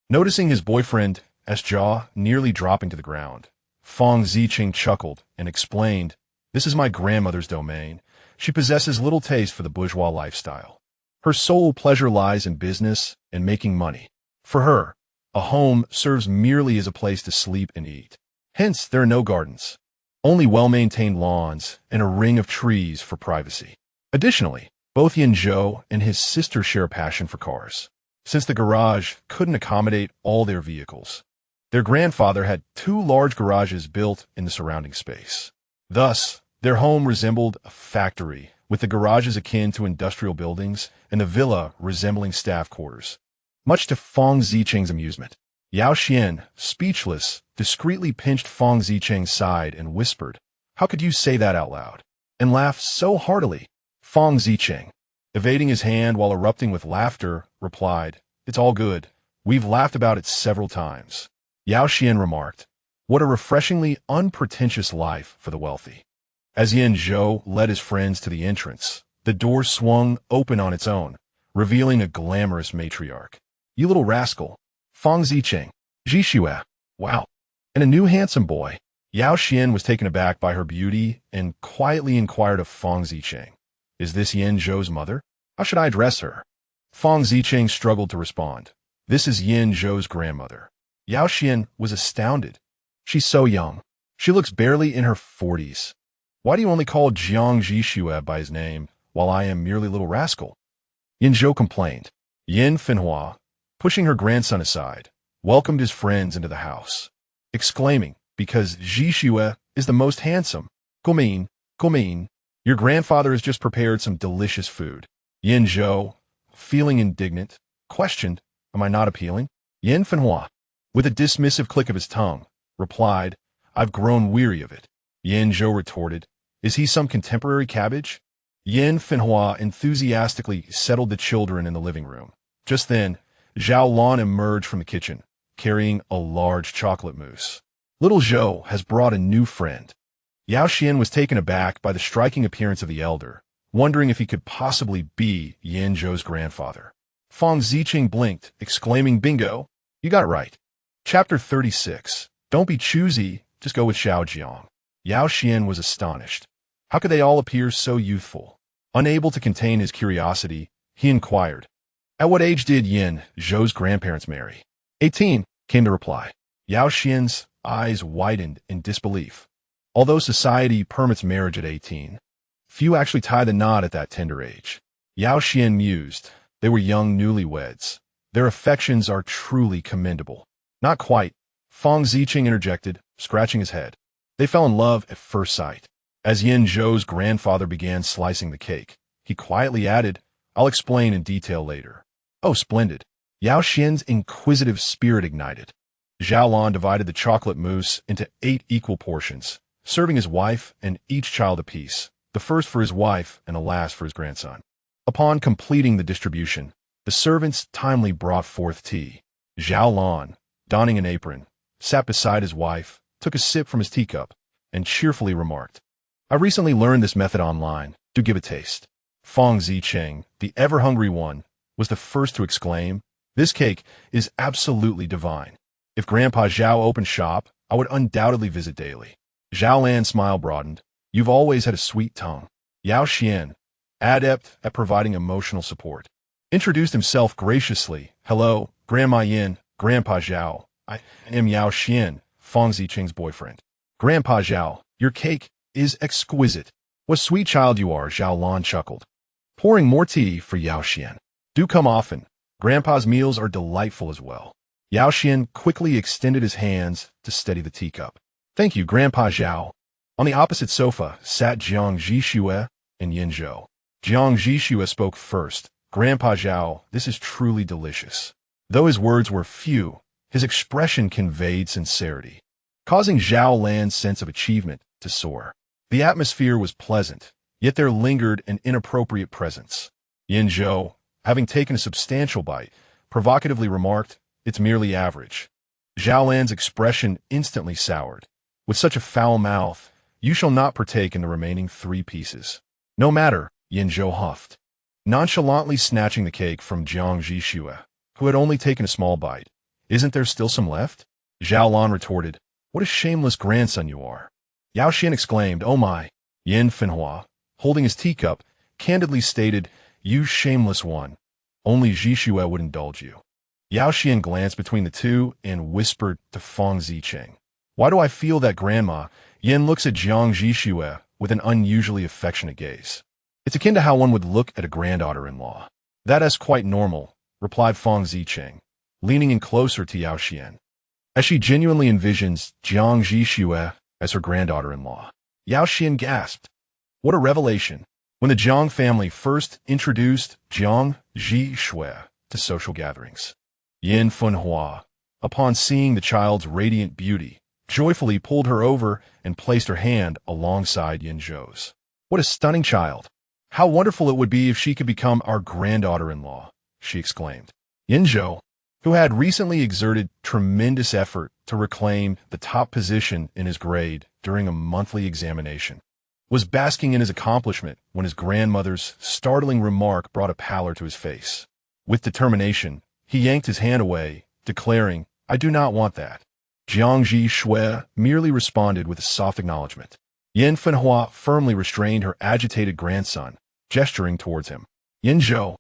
Noticing his boyfriend's jaw nearly dropping to the ground, Fang Zicheng chuckled and explained, "This is my grandmother's domain. She possesses little taste for the bourgeois lifestyle. Her sole pleasure lies in business and making money. For her, a home serves merely as a place to sleep and eat. Hence, there are no gardens, only well-maintained lawns and a ring of trees for privacy." Additionally, both Yan Zhou and his sister share a passion for cars. Since the garage couldn't accommodate all their vehicles, their grandfather had 2 large garages built in the surrounding space. Thus, their home resembled a factory, with the garages akin to industrial buildings and the villa resembling staff quarters. Much to Fang Zicheng's amusement, Yao Xian, speechless, discreetly pinched Fang Zicheng's side and whispered, "How could you say that out loud?" and laughed so heartily. Fang Zicheng, evading his hand while erupting with laughter, replied, "It's all good. We've laughed about it several times." Yao Xian remarked, "What a refreshingly unpretentious life for the wealthy." As Yan Zhou led his friends to the entrance, the door swung open on its own, revealing a glamorous matriarch. "You little rascal, Fang Zicheng, Zhi Xue, wow, and a new handsome boy." Yao Xian was taken aback by her beauty and quietly inquired of Fang Zicheng, "Is this Yan Zhou's mother? How should I address her?" Fang Zicheng struggled to respond. "This is Yan Zhou's grandmother." Yao Xian was astounded. "She's so young. She looks barely in her 40s. Why do you only call Jiang Zhi Xue by his name, while I am merely little rascal?" Yan Zhou complained. Yan Fenhua, pushing her grandson aside, welcomed his friends into the house, exclaiming, "Because Zhi Xue is the most handsome. Gumin, your grandfather has just prepared some delicious food." Yan Zhou, feeling indignant, questioned, "Am I not appealing?" Yan Fenhua, with a dismissive click of his tongue, replied, "I've grown weary of it." Yan Zhou retorted, "Is he some contemporary cabbage?" Yan Fenhua enthusiastically settled the children in the living room. Just then, Zhao Lan emerged from the kitchen, carrying a large chocolate mousse. "Little Zhou has brought a new friend." Yao Xian was taken aback by the striking appearance of the elder, wondering if he could possibly be Yan Zhou's grandfather. Fang Zicheng blinked, exclaiming, "Bingo! You got it right." Chapter 36. Don't be choosy, just go with Xiao Jiang. Yao Xian was astonished. How could they all appear so youthful? Unable to contain his curiosity, he inquired, "At what age did Yan Zhou's grandparents marry?" 18, came the reply. Yao Xian's eyes widened in disbelief. Although society permits marriage at 18, few actually tie the knot at that tender age. Yao Xian mused. They were young newlyweds. Their affections are truly commendable. Not quite, Fang Zicheng interjected, scratching his head. They fell in love at first sight. As Yan Zhou's grandfather began slicing the cake, he quietly added, "I'll explain in detail later." "Oh, splendid." Yao Xian's inquisitive spirit ignited. Zhao Lan divided the chocolate mousse into 8 equal portions, serving his wife and each child a piece, the first for his wife and the last for his grandson. Upon completing the distribution, the servants timely brought forth tea. Zhao Lan, donning an apron, sat beside his wife, took a sip from his teacup, and cheerfully remarked, "I recently learned this method online. Do give a taste." Fang Zicheng, the ever-hungry one, was the first to exclaim, "This cake is absolutely divine. If Grandpa Zhao opened shop, I would undoubtedly visit daily." Zhao Lan's smile broadened. "You've always had a sweet tongue." Yao Xian, adept at providing emotional support, introduced himself graciously. "Hello, Grandma Yin, Grandpa Zhao. I am Yao Xian, Fang Zicheng's boyfriend." "Grandpa Zhao, your cake is exquisite." "What sweet child you are," Zhao Lan chuckled, pouring more tea for Yao Xian. "Do come often. Grandpa's meals are delightful as well." Yao Xian quickly extended his hands to steady the teacup. "Thank you, Grandpa Zhao." On the opposite sofa sat Jiang Zhi Xue, and Yan Zhou. Jiang Zhi Xue spoke first. Grandpa Zhao, this is truly delicious. Though his words were few, his expression conveyed sincerity, causing Zhao Lan's sense of achievement to soar. The atmosphere was pleasant, yet there lingered an inappropriate presence. Yan Zhou, having taken a substantial bite, provocatively remarked, "It's merely average." Zhao Lan's expression instantly soured. "With such a foul mouth, you shall not partake in the remaining 3 pieces." "No matter," Yan Zhou huffed, nonchalantly snatching the cake from Jiang Zhi Xue, who had only taken a small bite. "Isn't there still some left?" Zhao Lan retorted, "What a shameless grandson you are." Yao Xian exclaimed, "Oh my." Yin Fenhua, holding his teacup, candidly stated, "You shameless one. Only Zhi Xue would indulge you." Yao Xian glanced between the two and whispered to Feng Zicheng, "Why do I feel that grandma?" Yin looks at Jiang Zhi Xue with an unusually affectionate gaze. "It's akin to how one would look at a granddaughter-in-law." "That is quite normal," replied Feng Zicheng, leaning in closer to Yao Xian, as she genuinely envisions Jiang Zhi Xue as her granddaughter-in-law. Yao Xian gasped. What a revelation! When the Jiang family first introduced Jiang Zhi Xue to social gatherings, Yin Fenhua, upon seeing the child's radiant beauty, joyfully pulled her over and placed her hand alongside Yan Zhou's. "What a stunning child! How wonderful it would be if she could become our granddaughter-in-law," she exclaimed. Yan Zhou, who had recently exerted tremendous effort to reclaim the top position in his grade during a monthly examination, was basking in his accomplishment when his grandmother's startling remark brought a pallor to his face. With determination, he yanked his hand away, declaring, "I do not want that." Jiang Zhi Xue merely responded with a soft acknowledgement. Yin Fenhua firmly restrained her agitated grandson, gesturing towards him. "Yan Zhou,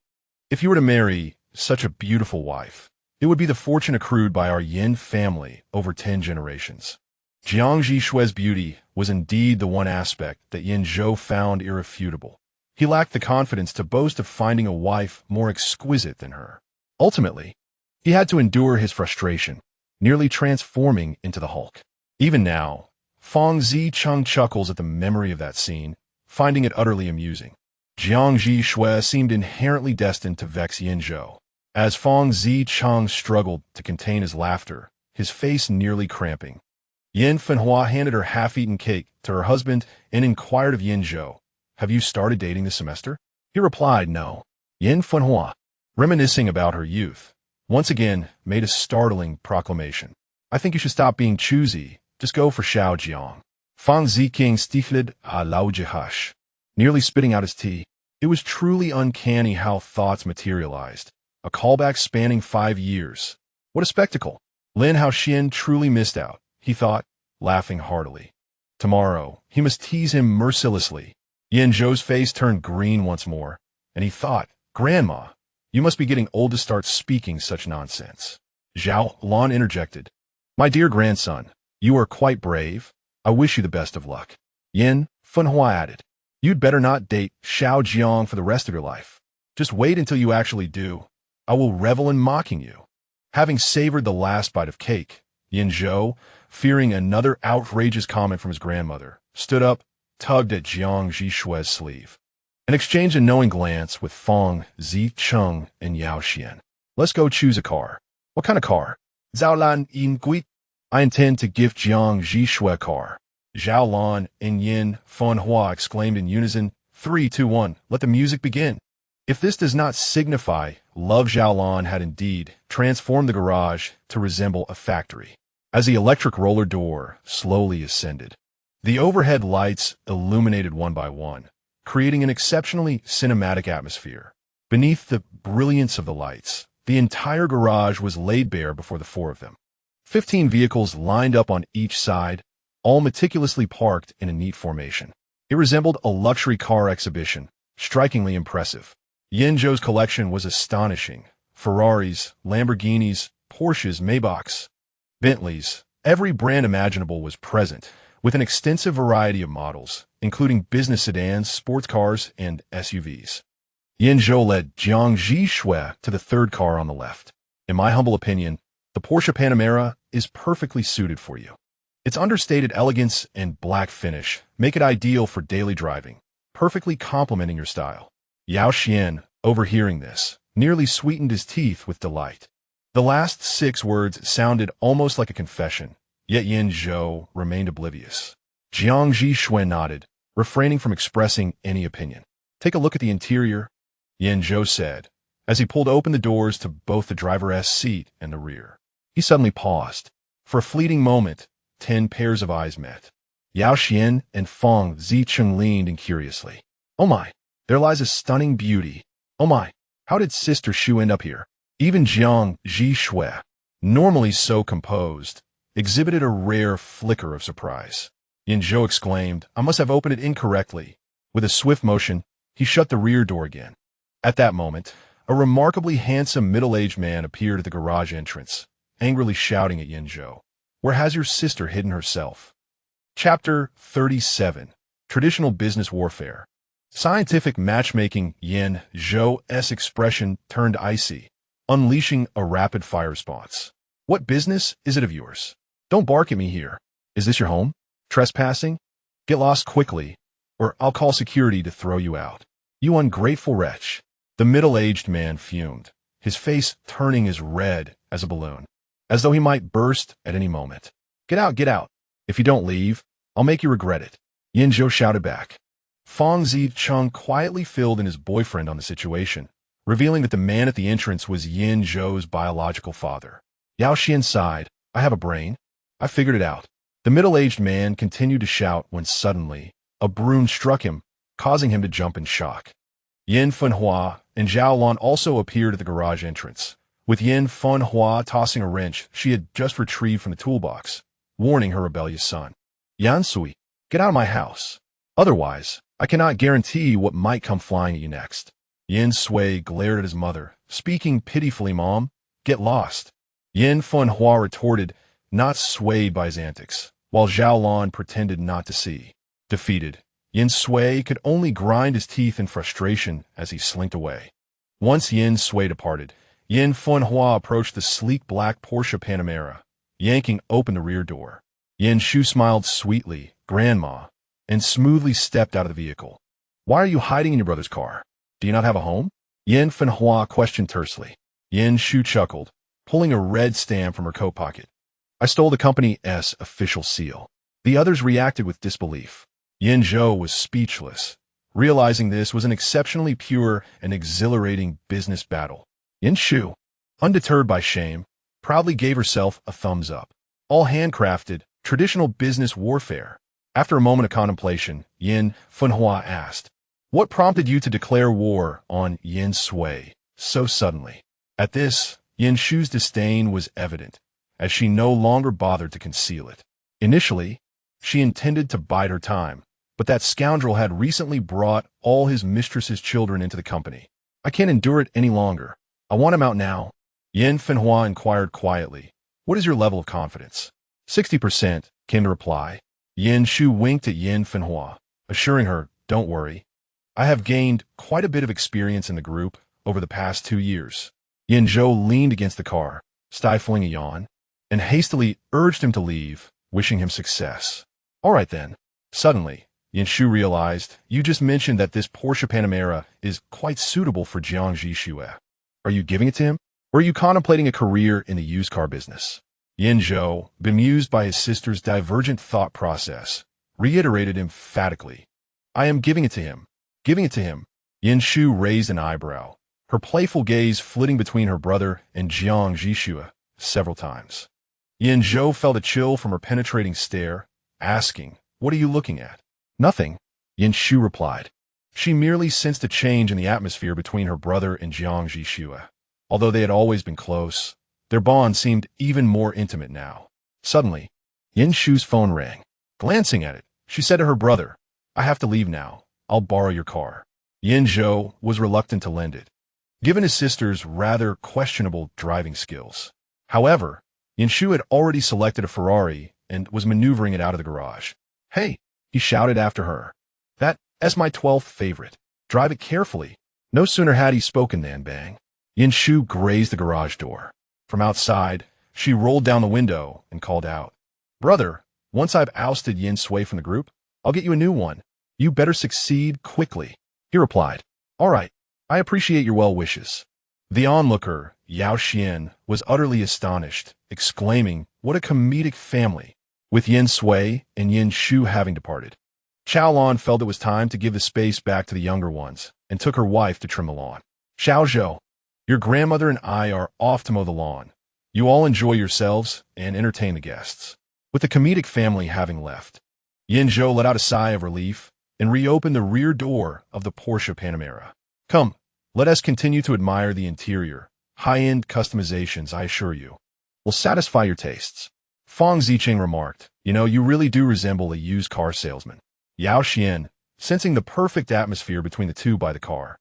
if you were to marry such a beautiful wife, it would be the fortune accrued by our Yin family over 10 generations." Jiang Zhi Xue's beauty was indeed the one aspect that Yan Zhou found irrefutable. He lacked the confidence to boast of finding a wife more exquisite than her. Ultimately, he had to endure his frustration, nearly transforming into the Hulk. Even now, Feng Zicheng chuckles at the memory of that scene, finding it utterly amusing. Jiang Zhi Xue seemed inherently destined to vex Yan Zhou. As Feng Zicheng struggled to contain his laughter, his face nearly cramping, Yin Fenhua handed her half-eaten cake to her husband and inquired of Yan Zhou, "Have you started dating this semester?" He replied, "No." Yin Fenhua, reminiscing about her youth, once again made a startling proclamation. "I think you should stop being choosy. Just go for Xiao Jiang." Feng Ziking stifled a loud hush, nearly spitting out his tea. It was truly uncanny how thoughts materialized. A callback spanning 5 years. What a spectacle! Lin Haoxian truly missed out, he thought, laughing heartily. Tomorrow, he must tease him mercilessly. Yan Zhou's face turned green once more, and he thought, "Grandma, you must be getting old to start speaking such nonsense." Zhao Lan interjected, "My dear grandson, you are quite brave. I wish you the best of luck." Yin Fenhua added, "You'd better not date Xiao Jiang for the rest of your life. Just wait until you actually do. I will revel in mocking you." Having savored the last bite of cake, Yan Zhou, fearing another outrageous comment from his grandmother, stood up, tugged at Jiang Zhi Xue's sleeve, and exchanged a knowing glance with Feng Zicheng and Yao Xian. "Let's go choose a car." "What kind of car?" "Zhao Lan Yin Gui." "I intend to gift Jiang Zhi Xue a car." Zhao Lan and Yin Fenhua exclaimed in unison, 3, 2, 1, let the music begin. If this does not signify love, Zhao Lan had indeed transformed the garage to resemble a factory. As the electric roller door slowly ascended, the overhead lights illuminated one by one, creating an exceptionally cinematic atmosphere. Beneath the brilliance of the lights, the entire garage was laid bare before the 4 of them. 15 vehicles lined up on each side, all meticulously parked in a neat formation. It resembled a luxury car exhibition, strikingly impressive. Yan Zhou's collection was astonishing. Ferraris, Lamborghinis, Porsches, Maybachs, Bentleys, every brand imaginable was present, with an extensive variety of models, including business sedans, sports cars, and SUVs. Yan Zhou led Jiang Zhi Xue to the 3rd car on the left. In my humble opinion, the Porsche Panamera is perfectly suited for you. Its understated elegance and black finish make it ideal for daily driving, perfectly complementing your style. Yao Xian, overhearing this, nearly sweetened his teeth with delight. The last 6 words sounded almost like a confession, yet Yan Zhou remained oblivious. Jiang Zhi Xue nodded, refraining from expressing any opinion. Take a look at the interior, Yan Zhou said, as he pulled open the doors to both the driver's seat and the rear. He suddenly paused. For a fleeting moment, 10 pairs of eyes met. Yao Xian and Feng Zicheng leaned in curiously. Oh my, there lies a stunning beauty. Oh my, how did Sister Xu end up here? Even Jiang Zhi Xue, normally so composed, exhibited a rare flicker of surprise. Yan Zhou exclaimed, I must have opened it incorrectly. With a swift motion, he shut the rear door again. At that moment, a remarkably handsome middle-aged man appeared at the garage entrance, angrily shouting at Yan Zhou. Where has your sister hidden herself? Chapter 37. Traditional Business Warfare. Scientific matchmaking. Yan Zhou's expression turned icy, unleashing a rapid-fire response. What business is it of yours? Don't bark at me here. Is this your home? Trespassing? Get lost quickly, or I'll call security to throw you out. You ungrateful wretch. The middle-aged man fumed, his face turning as red as a balloon, as though he might burst at any moment. Get out, get out. If you don't leave, I'll make you regret it. Yan Zhou shouted back. Feng Zicheng quietly filled in his boyfriend on the situation, revealing that the man at the entrance was Yan Zhou's biological father. Yao Xian sighed. I have a brain. I figured it out. The middle-aged man continued to shout when suddenly, a broom struck him, causing him to jump in shock. Yin Fenhua and Zhao Lan also appeared at the garage entrance, with Yin Fenhua tossing a wrench she had just retrieved from the toolbox, warning her rebellious son. Yan Zhou, get out of my house. Otherwise, I cannot guarantee what might come flying at you next. Yan Zhou glared at his mother, speaking pitifully, Mom, get lost. Yin Fenhua retorted, not swayed by his antics, while Zhao Lan pretended not to see. Defeated, Yan Zhou could only grind his teeth in frustration as he slinked away. Once Yan Zhou departed, Yin Fenhua approached the sleek black Porsche Panamera, yanking open the rear door. Yan Zhou smiled sweetly, Grandma, and smoothly stepped out of the vehicle. Why are you hiding in your brother's car? Do you not have a home? Yin Fenhua questioned tersely. Yan Zhou chuckled, pulling a red stamp from her coat pocket. I stole the company's official seal. The others reacted with disbelief. Yan Zhou was speechless, realizing this was an exceptionally pure and exhilarating business battle. Yan Zhou, undeterred by shame, proudly gave herself a thumbs up. All handcrafted, traditional business warfare. After a moment of contemplation, Yin Fenhua asked, what prompted you to declare war on Yan Zhou so suddenly? At this, Yan Zhou's disdain was evident, as she no longer bothered to conceal it. Initially, she intended to bide her time, but that scoundrel had recently brought all his mistress's children into the company. I can't endure it any longer. I want him out now. Yin Fenhua inquired quietly, what is your level of confidence? 60%, came the reply. Yan Zhou winked at Yin Fenhua, assuring her, don't worry. I have gained quite a bit of experience in the group over the past 2 years. Yan Zhou leaned against the car, stifling a yawn, and hastily urged him to leave, wishing him success. All right then. Suddenly, Yan Zhou realized, you just mentioned that this Porsche Panamera is quite suitable for Jiang Zhi Xue. Are you giving it to him? Or are you contemplating a career in the used car business? Yan Zhou, bemused by his sister's divergent thought process, reiterated emphatically, I am giving it to him. Giving it to him. Yan Zhou raised an eyebrow, her playful gaze flitting between her brother and Jiang Zhi Xue several times. Yan Zhou felt a chill from her penetrating stare, asking, what are you looking at? Nothing, Yan Zhou replied. She merely sensed a change in the atmosphere between her brother and Jiang Zhi Xue. Although they had always been close, their bond seemed even more intimate now. Suddenly, Yan Zhou's phone rang. Glancing at it, she said to her brother, I have to leave now. I'll borrow your car. Yan Zhou was reluctant to lend it, given his sister's rather questionable driving skills. However, Yan Zhou had already selected a Ferrari and was maneuvering it out of the garage. Hey, he shouted after her. That's my 12th favorite. Drive it carefully. No sooner had he spoken than bang. Yan Zhou grazed the garage door. From outside, she rolled down the window and called out, Brother, once I've ousted Yan Zhou from the group, I'll get you a new one. You better succeed quickly. He replied, All right, I appreciate your well wishes. The onlooker, Yao Xian, was utterly astonished, exclaiming, What a comedic family, with Yan Zhou and Yan Zhou having departed. Xiao Lan felt it was time to give the space back to the younger ones, and took her wife to trim the lawn. Xiao Zhou, your grandmother and I are off to mow the lawn. You all enjoy yourselves and entertain the guests. With the comedic family having left, Yan Zhou let out a sigh of relief and reopened the rear door of the Porsche Panamera. Come, let us continue to admire the interior. High-end customizations, I assure you, will satisfy your tastes. Fang Ziqing remarked, You really do resemble a used car salesman. Yao Xian, sensing the perfect atmosphere between the two by the car,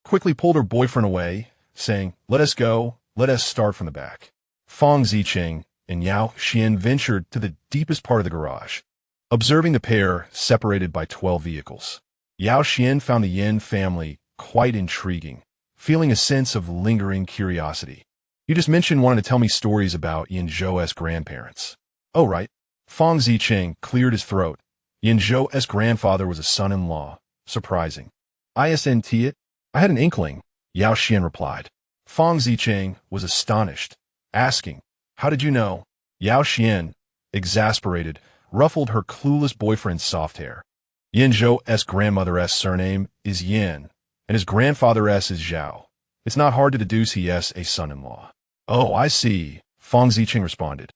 quickly pulled her boyfriend away, saying, Let us go, let us start from the back. Fang Ziqing and Yao Xian ventured to the deepest part of the garage, observing the pair separated by 12 vehicles. Yao Xian found the Yan family quite intriguing, feeling a sense of lingering curiosity. You just mentioned wanting to tell me stories about Yan Zhou's grandparents. Oh, right. Fang Ziqing cleared his throat. Yan Zhou's grandfather was a son-in-law. Surprising. Isn't it? I had an inkling, Yao Xian replied. Fang Ziqing was astonished, asking, How did you know? Yao Xian, exasperated, ruffled her clueless boyfriend's soft hair. Yan Zhou's grandmother's surname is Yan, and his grandfather's is Zhao. It's not hard to deduce he is a son-in-law. Oh, I see, Fang Ziqing responded,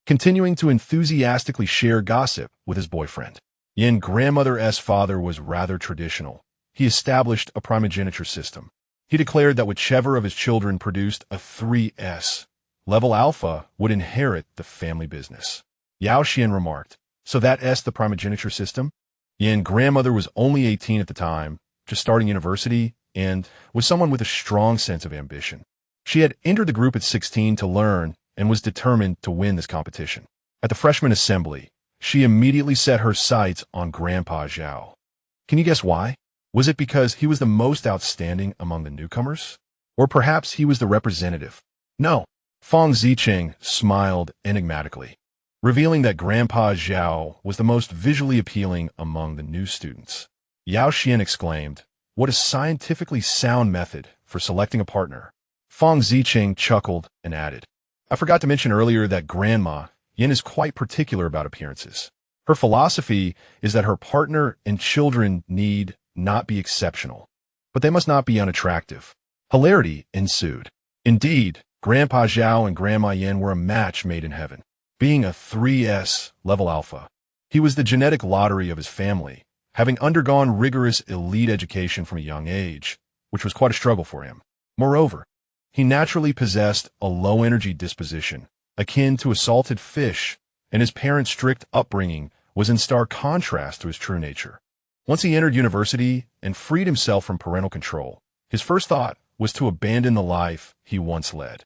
continuing to enthusiastically share gossip with his boyfriend. Yan grandmother's father was rather traditional. He established a primogeniture system. He declared that whichever of his children produced a 3S level alpha would inherit the family business. Yao Xian remarked, So that's the primogeniture system? Yan grandmother was only 18 at the time, just starting university, and was someone with a strong sense of ambition. She had entered the group at 16 to learn and was determined to win this competition. At the freshman assembly, she immediately set her sights on Grandpa Zhao. Can you guess why? Was it because he was the most outstanding among the newcomers? Or perhaps he was the representative? No. Fang Ziqing smiled enigmatically, revealing that Grandpa Zhao was the most visually appealing among the new students. Yao Xian exclaimed, What a scientifically sound method for selecting a partner. Fang Ziqing chuckled and added, I forgot to mention earlier that Grandma Yan is quite particular about appearances. Her philosophy is that her partner and children need not be exceptional, but they must not be unattractive. Hilarity ensued. Indeed, Grandpa Zhao and Grandma Yan were a match made in heaven. Being a 3S level alpha, he was the genetic lottery of his family, having undergone rigorous elite education from a young age, which was quite a struggle for him. Moreover, he naturally possessed a low-energy disposition, akin to a salted fish, and his parents' strict upbringing was in stark contrast to his true nature. Once he entered university and freed himself from parental control, his first thought was to abandon the life he once led.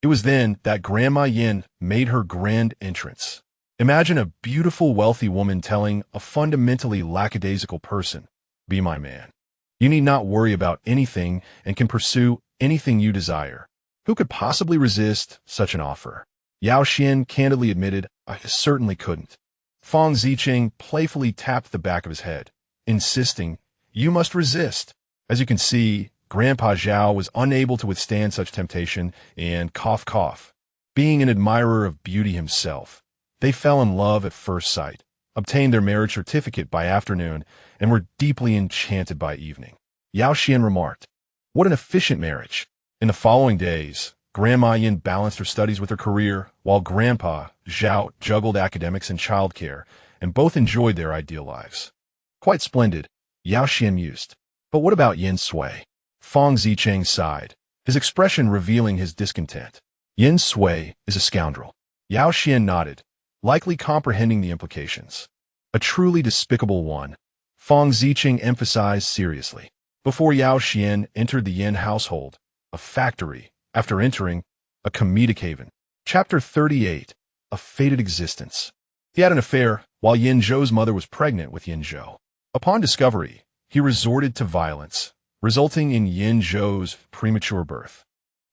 It was then that Grandma Yan made her grand entrance. Imagine a beautiful, wealthy woman telling a fundamentally lackadaisical person, Be my man. You need not worry about anything and can pursue anything you desire. Who could possibly resist such an offer? Yao Xian candidly admitted, I certainly couldn't. Fang Ziqing playfully tapped the back of his head, insisting, You must resist. As you can see, Grandpa Zhao was unable to withstand such temptation and cough. Being an admirer of beauty himself, they fell in love at first sight, obtained their marriage certificate by afternoon, and were deeply enchanted by evening. Yao Xian remarked, What an efficient marriage. In the following days, Grandma Yan balanced her studies with her career, while Grandpa Zhao juggled academics and childcare, and both enjoyed their ideal lives. Quite splendid, Yao Xian mused. But what about Yan Zhou? Fang Ziqing sighed, his expression revealing his discontent. Yan Zhou is a scoundrel. Yao Xian nodded, likely comprehending the implications. A truly despicable one, Fang Ziqing emphasized seriously. Before Yao Xian entered the Yan household, a factory, after entering, a comedic haven. Chapter 38, A Fated Existence. He had an affair while Yan Zhou's mother was pregnant with Yan Zhou. Upon discovery, he resorted to violence, resulting in Yan Zhou's premature birth.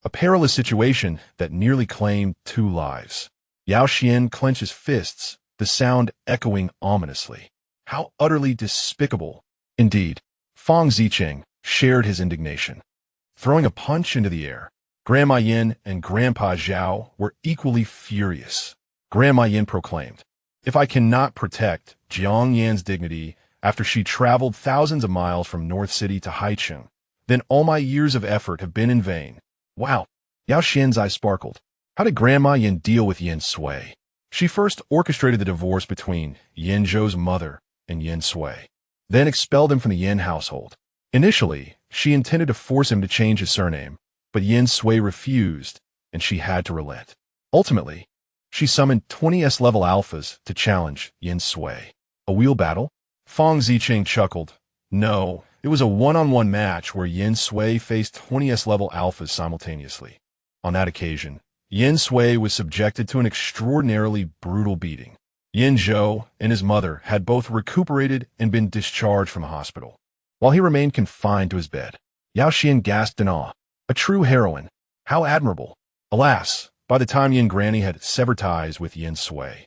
A perilous situation that nearly claimed 2 lives. Yao Xian clenched his fists, the sound echoing ominously. How utterly despicable, Indeed, Fang Zicheng shared his indignation. Throwing a punch into the air, Grandma Yin and Grandpa Zhao were equally furious. Grandma Yin proclaimed, "If I cannot protect Jiang Yan's dignity after she traveled thousands of miles from North City to Haicheng, then all my years of effort have been in vain." Wow! Yao Xian's eyes sparkled. How did Grandma Yin deal with Yan Zhou? She first orchestrated the divorce between Yan Zhou's mother and Yan Zhou, then expelled him from the Yan household. Initially, she intended to force him to change his surname, but Yan Zhou refused, and she had to relent. Ultimately, she summoned 20S level alphas to challenge Yan Zhou. A wheel battle? Fang Zicheng chuckled. No, it was a one-on-one match where Yan Zhou faced 20S level alphas simultaneously. On that occasion, Yan Zhou was subjected to an extraordinarily brutal beating. Yan Zhou and his mother had both recuperated and been discharged from a hospital. While he remained confined to his bed, Yao Xian gasped in awe. A true heroine. How admirable. Alas, by the time Yin Granny had severed ties with Yan Zhou,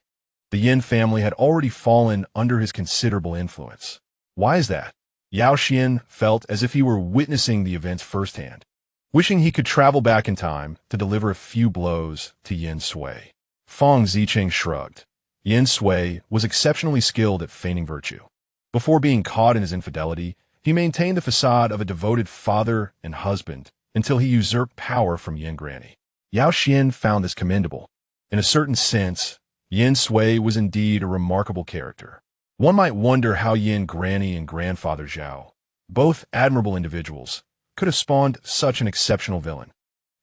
the Yin family had already fallen under his considerable influence. Why is that? Yao Xian felt as if he were witnessing the events firsthand, wishing he could travel back in time to deliver a few blows to Yan Zhou. Fang Zicheng shrugged. Yan Zhou was exceptionally skilled at feigning virtue. Before being caught in his infidelity, he maintained the facade of a devoted father and husband until he usurped power from Yin Granny. Yao Xian found this commendable. In a certain sense, Yan Zhou was indeed a remarkable character. One might wonder how Yin Granny and Grandfather Zhao, both admirable individuals, could have spawned such an exceptional villain.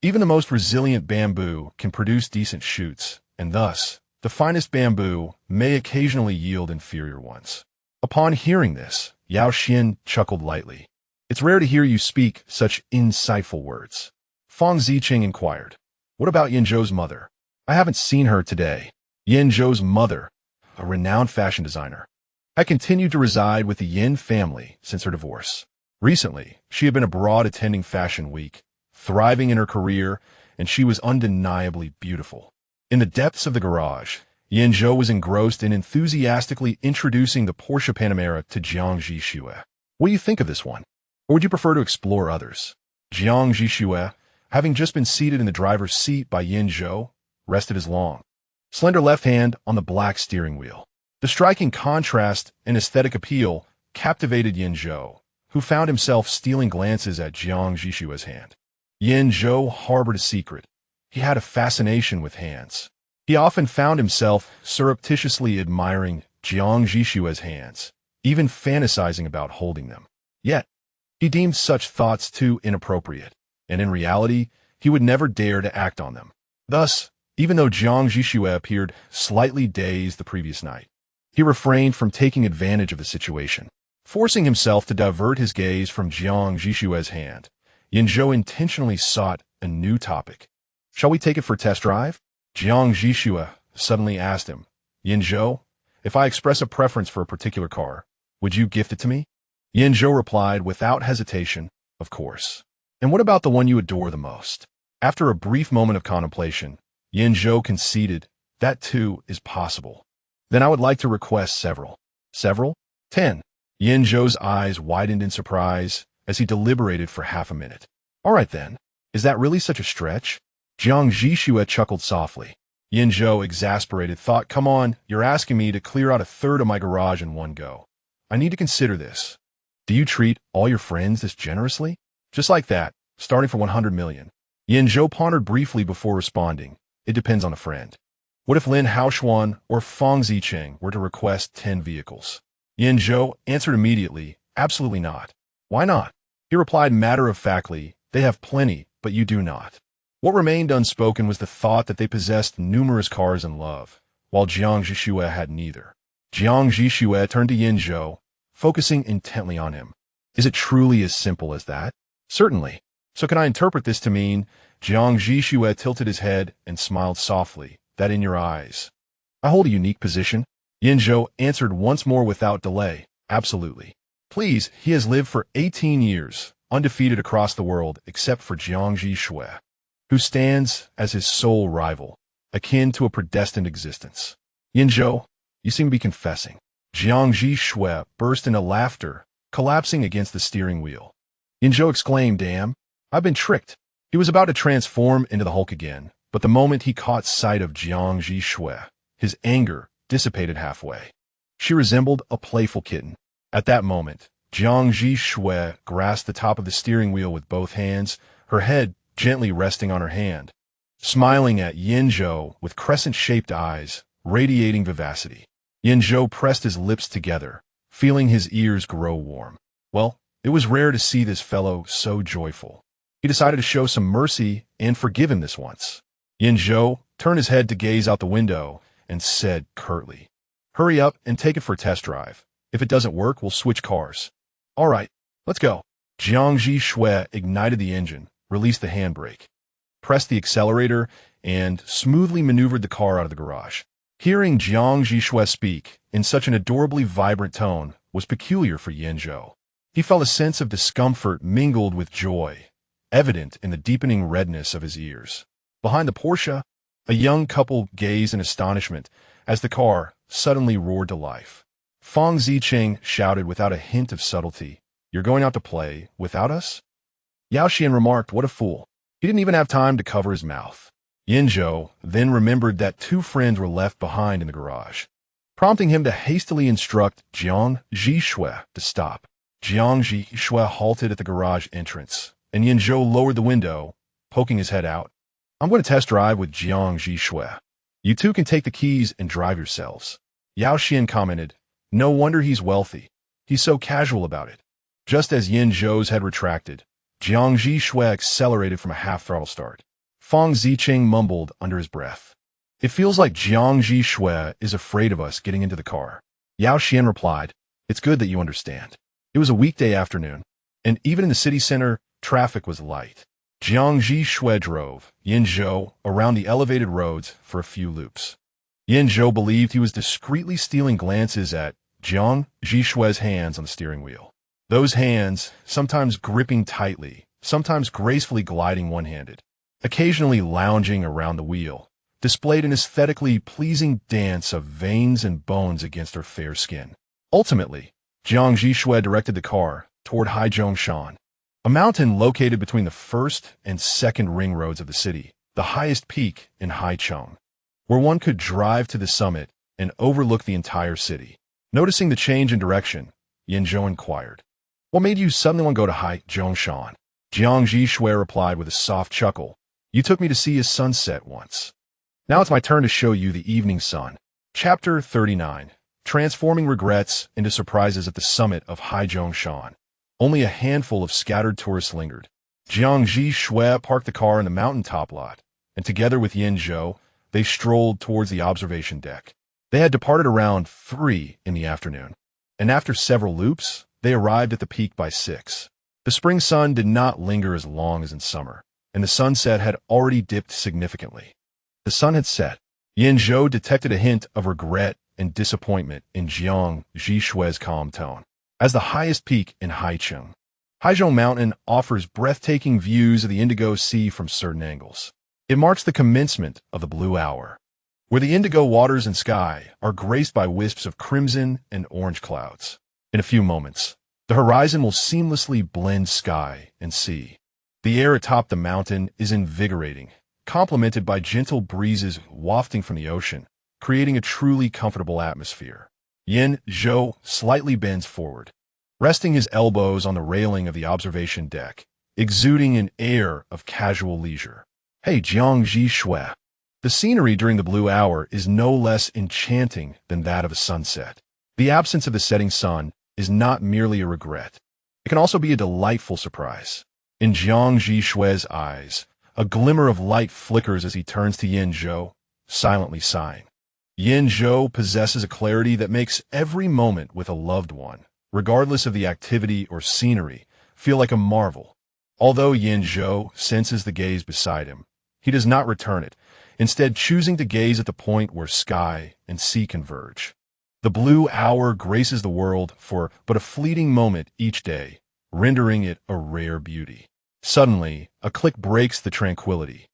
Even the most resilient bamboo can produce decent shoots, and thus, the finest bamboo may occasionally yield inferior ones. Upon hearing this, Yao Xian chuckled lightly. It's rare to hear you speak such insightful words. Fang Zicheng inquired, what about Yan Zhou's mother? I haven't seen her today. Yan Zhou's mother, a renowned fashion designer, had continued to reside with the Yin family since her divorce. Recently, she had been abroad attending Fashion Week, thriving in her career, and she was undeniably beautiful. In the depths of the garage, Yan Zhou was engrossed in enthusiastically introducing the Porsche Panamera to Jiang Zhi Xue. What do you think of this one? Or would you prefer to explore others? Jiang Zhi Xue, having just been seated in the driver's seat by Yan Zhou, rested his long, slender left hand on the black steering wheel. The striking contrast and aesthetic appeal captivated Yan Zhou, who found himself stealing glances at Jiang Zhi Xue's hand. Yan Zhou harbored a secret. He had a fascination with hands. He often found himself surreptitiously admiring Jiang Zhi Xue's hands, even fantasizing about holding them. Yet, he deemed such thoughts too inappropriate, and in reality, he would never dare to act on them. Thus, even though Jiang Zhi Xue appeared slightly dazed the previous night, he refrained from taking advantage of the situation. Forcing himself to divert his gaze from Jiang Zhi Xue's hand, Yan Zhou intentionally sought a new topic. Shall we take it for a test drive? Jiang Zhi Xue suddenly asked him, Yan Zhou, if I express a preference for a particular car, would you gift it to me? Yan Zhou replied without hesitation, of course. And what about the one you adore the most? After a brief moment of contemplation, Yan Zhou conceded, that too is possible. Then I would like to request several. Several? 10. Yan Zhou's eyes widened in surprise as he deliberated for half a minute. All right then, is that really such a stretch? Jiang Zhi Xue chuckled softly. Yan Zhou, exasperated, thought, come on, you're asking me to clear out a third of my garage in one go. I need to consider this. Do you treat all your friends this generously? Just like that, starting for 100 million. Yan Zhou pondered briefly before responding. It depends on a friend. What if Lin Haoshuan or Fang Zicheng were to request 10 vehicles? Yan Zhou answered immediately, absolutely not. Why not? He replied matter-of-factly, they have plenty, but you do not. What remained unspoken was the thought that they possessed numerous cars in love, while Jiang Zhi Xue had neither. Jiang Zhi Xue turned to Yan Zhou, focusing intently on him. Is it truly as simple as that? Certainly. So can I interpret this to mean, Jiang Zhi Xue tilted his head and smiled softly, that in your eyes I hold a unique position? Yan Zhou answered once more without delay, absolutely. Please, he has lived for 18 years, undefeated across the world except for Jiang Zhi Xue, who stands as his sole rival, akin to a predestined existence. Yan Zhou, you seem to be confessing. Jiang Zhi Xue burst into laughter, collapsing against the steering wheel. Yan Zhou exclaimed, "Damn, I've been tricked." He was about to transform into the Hulk again, but the moment he caught sight of Jiang Zhi Xue, his anger dissipated halfway. She resembled a playful kitten. At that moment, Jiang Zhi Xue grasped the top of the steering wheel with both hands, her head gently resting on her hand, smiling at Yan Zhou with crescent-shaped eyes, radiating vivacity. Yan Zhou pressed his lips together, feeling his ears grow warm. Well, it was rare to see this fellow so joyful. He decided to show some mercy and forgive him this once. Yan Zhou turned his head to gaze out the window and said curtly, "Hurry up and take it for a test drive. If it doesn't work, we'll switch cars." "All right, let's go." Jiang Zhi Xue ignited the engine, released the handbrake, pressed the accelerator, and smoothly maneuvered the car out of the garage. Hearing Jiang Zhi Xue speak in such an adorably vibrant tone was peculiar for Yan Zhou. He felt a sense of discomfort mingled with joy, evident in the deepening redness of his ears. Behind the Porsche, a young couple gazed in astonishment as the car suddenly roared to life. Fang Zicheng shouted without a hint of subtlety, "You're going out to play without us?" Yao Xian remarked, "What a fool. He didn't even have time to cover his mouth." Yan Zhou then remembered that two friends were left behind in the garage, prompting him to hastily instruct Jiang Zhi Xue to stop. Jiang Zhi Xue halted at the garage entrance, and Yan Zhou lowered the window, poking his head out. "I'm going to test drive with Jiang Zhi Xue. You two can take the keys and drive yourselves." Yao Xian commented, "No wonder he's wealthy. He's so casual about it." Just as Yan Zhou's had retracted, Jiang Zhi Xue accelerated from a half-throttle start. Fang Zicheng mumbled under his breath, "It feels like Jiang Zhi Xue is afraid of us getting into the car." Yao Xian replied, "It's good that you understand." It was a weekday afternoon, and even in the city center, traffic was light. Jiang Zhi Xue drove Yan Zhou around the elevated roads for a few loops. Yan Zhou believed he was discreetly stealing glances at Jiang Zhi Xue's hands on the steering wheel. Those hands, sometimes gripping tightly, sometimes gracefully gliding one-handed, occasionally lounging around the wheel, displayed an aesthetically pleasing dance of veins and bones against her fair skin. Ultimately, Jiang Zhi Xue directed the car toward Haizhongshan, a mountain located between the first and second ring roads of the city, the highest peak in Haicheng, where one could drive to the summit and overlook the entire city. Noticing the change in direction, Yan Zhou inquired, "What made you suddenly want to go to Haizhongshan?" Jiang Zhi Xue replied with a soft chuckle, "You took me to see a sunset once. Now it's my turn to show you the evening sun." Chapter 39. Transforming regrets into surprises at the summit of Haizhongshan. Only a handful of scattered tourists lingered. Jiang Zhi Xue parked the car in the mountaintop lot, and together with Yan Zhou, they strolled towards the observation deck. They had departed around 3 in the afternoon, and after several loops, they arrived at the peak by 6. The spring sun did not linger as long as in summer, and the sunset had already dipped significantly. The sun had set. Yan Zhou detected a hint of regret and disappointment in Jiang Zhi Xue's calm tone. As the highest peak in Haicheng, Haizhong Mountain offers breathtaking views of the Indigo Sea from certain angles. It marks the commencement of the blue hour, where the indigo waters and sky are graced by wisps of crimson and orange clouds. In a few moments, the horizon will seamlessly blend sky and sea. The air atop the mountain is invigorating, complemented by gentle breezes wafting from the ocean, creating a truly comfortable atmosphere. Yan Zhou slightly bends forward, resting his elbows on the railing of the observation deck, exuding an air of casual leisure. "Hey, Jiang Zhi Xue." The scenery during the blue hour is no less enchanting than that of a sunset. The absence of the setting sun is not merely a regret. It can also be a delightful surprise. In Jiang Zhi Xue's eyes, a glimmer of light flickers as he turns to Yan Zhou, silently sighing. Yan Zhou possesses a clarity that makes every moment with a loved one, regardless of the activity or scenery, feel like a marvel. Although Yan Zhou senses the gaze beside him, he does not return it, instead choosing to gaze at the point where sky and sea converge. The blue hour graces the world for but a fleeting moment each day, rendering it a rare beauty. Suddenly, a click breaks the tranquility,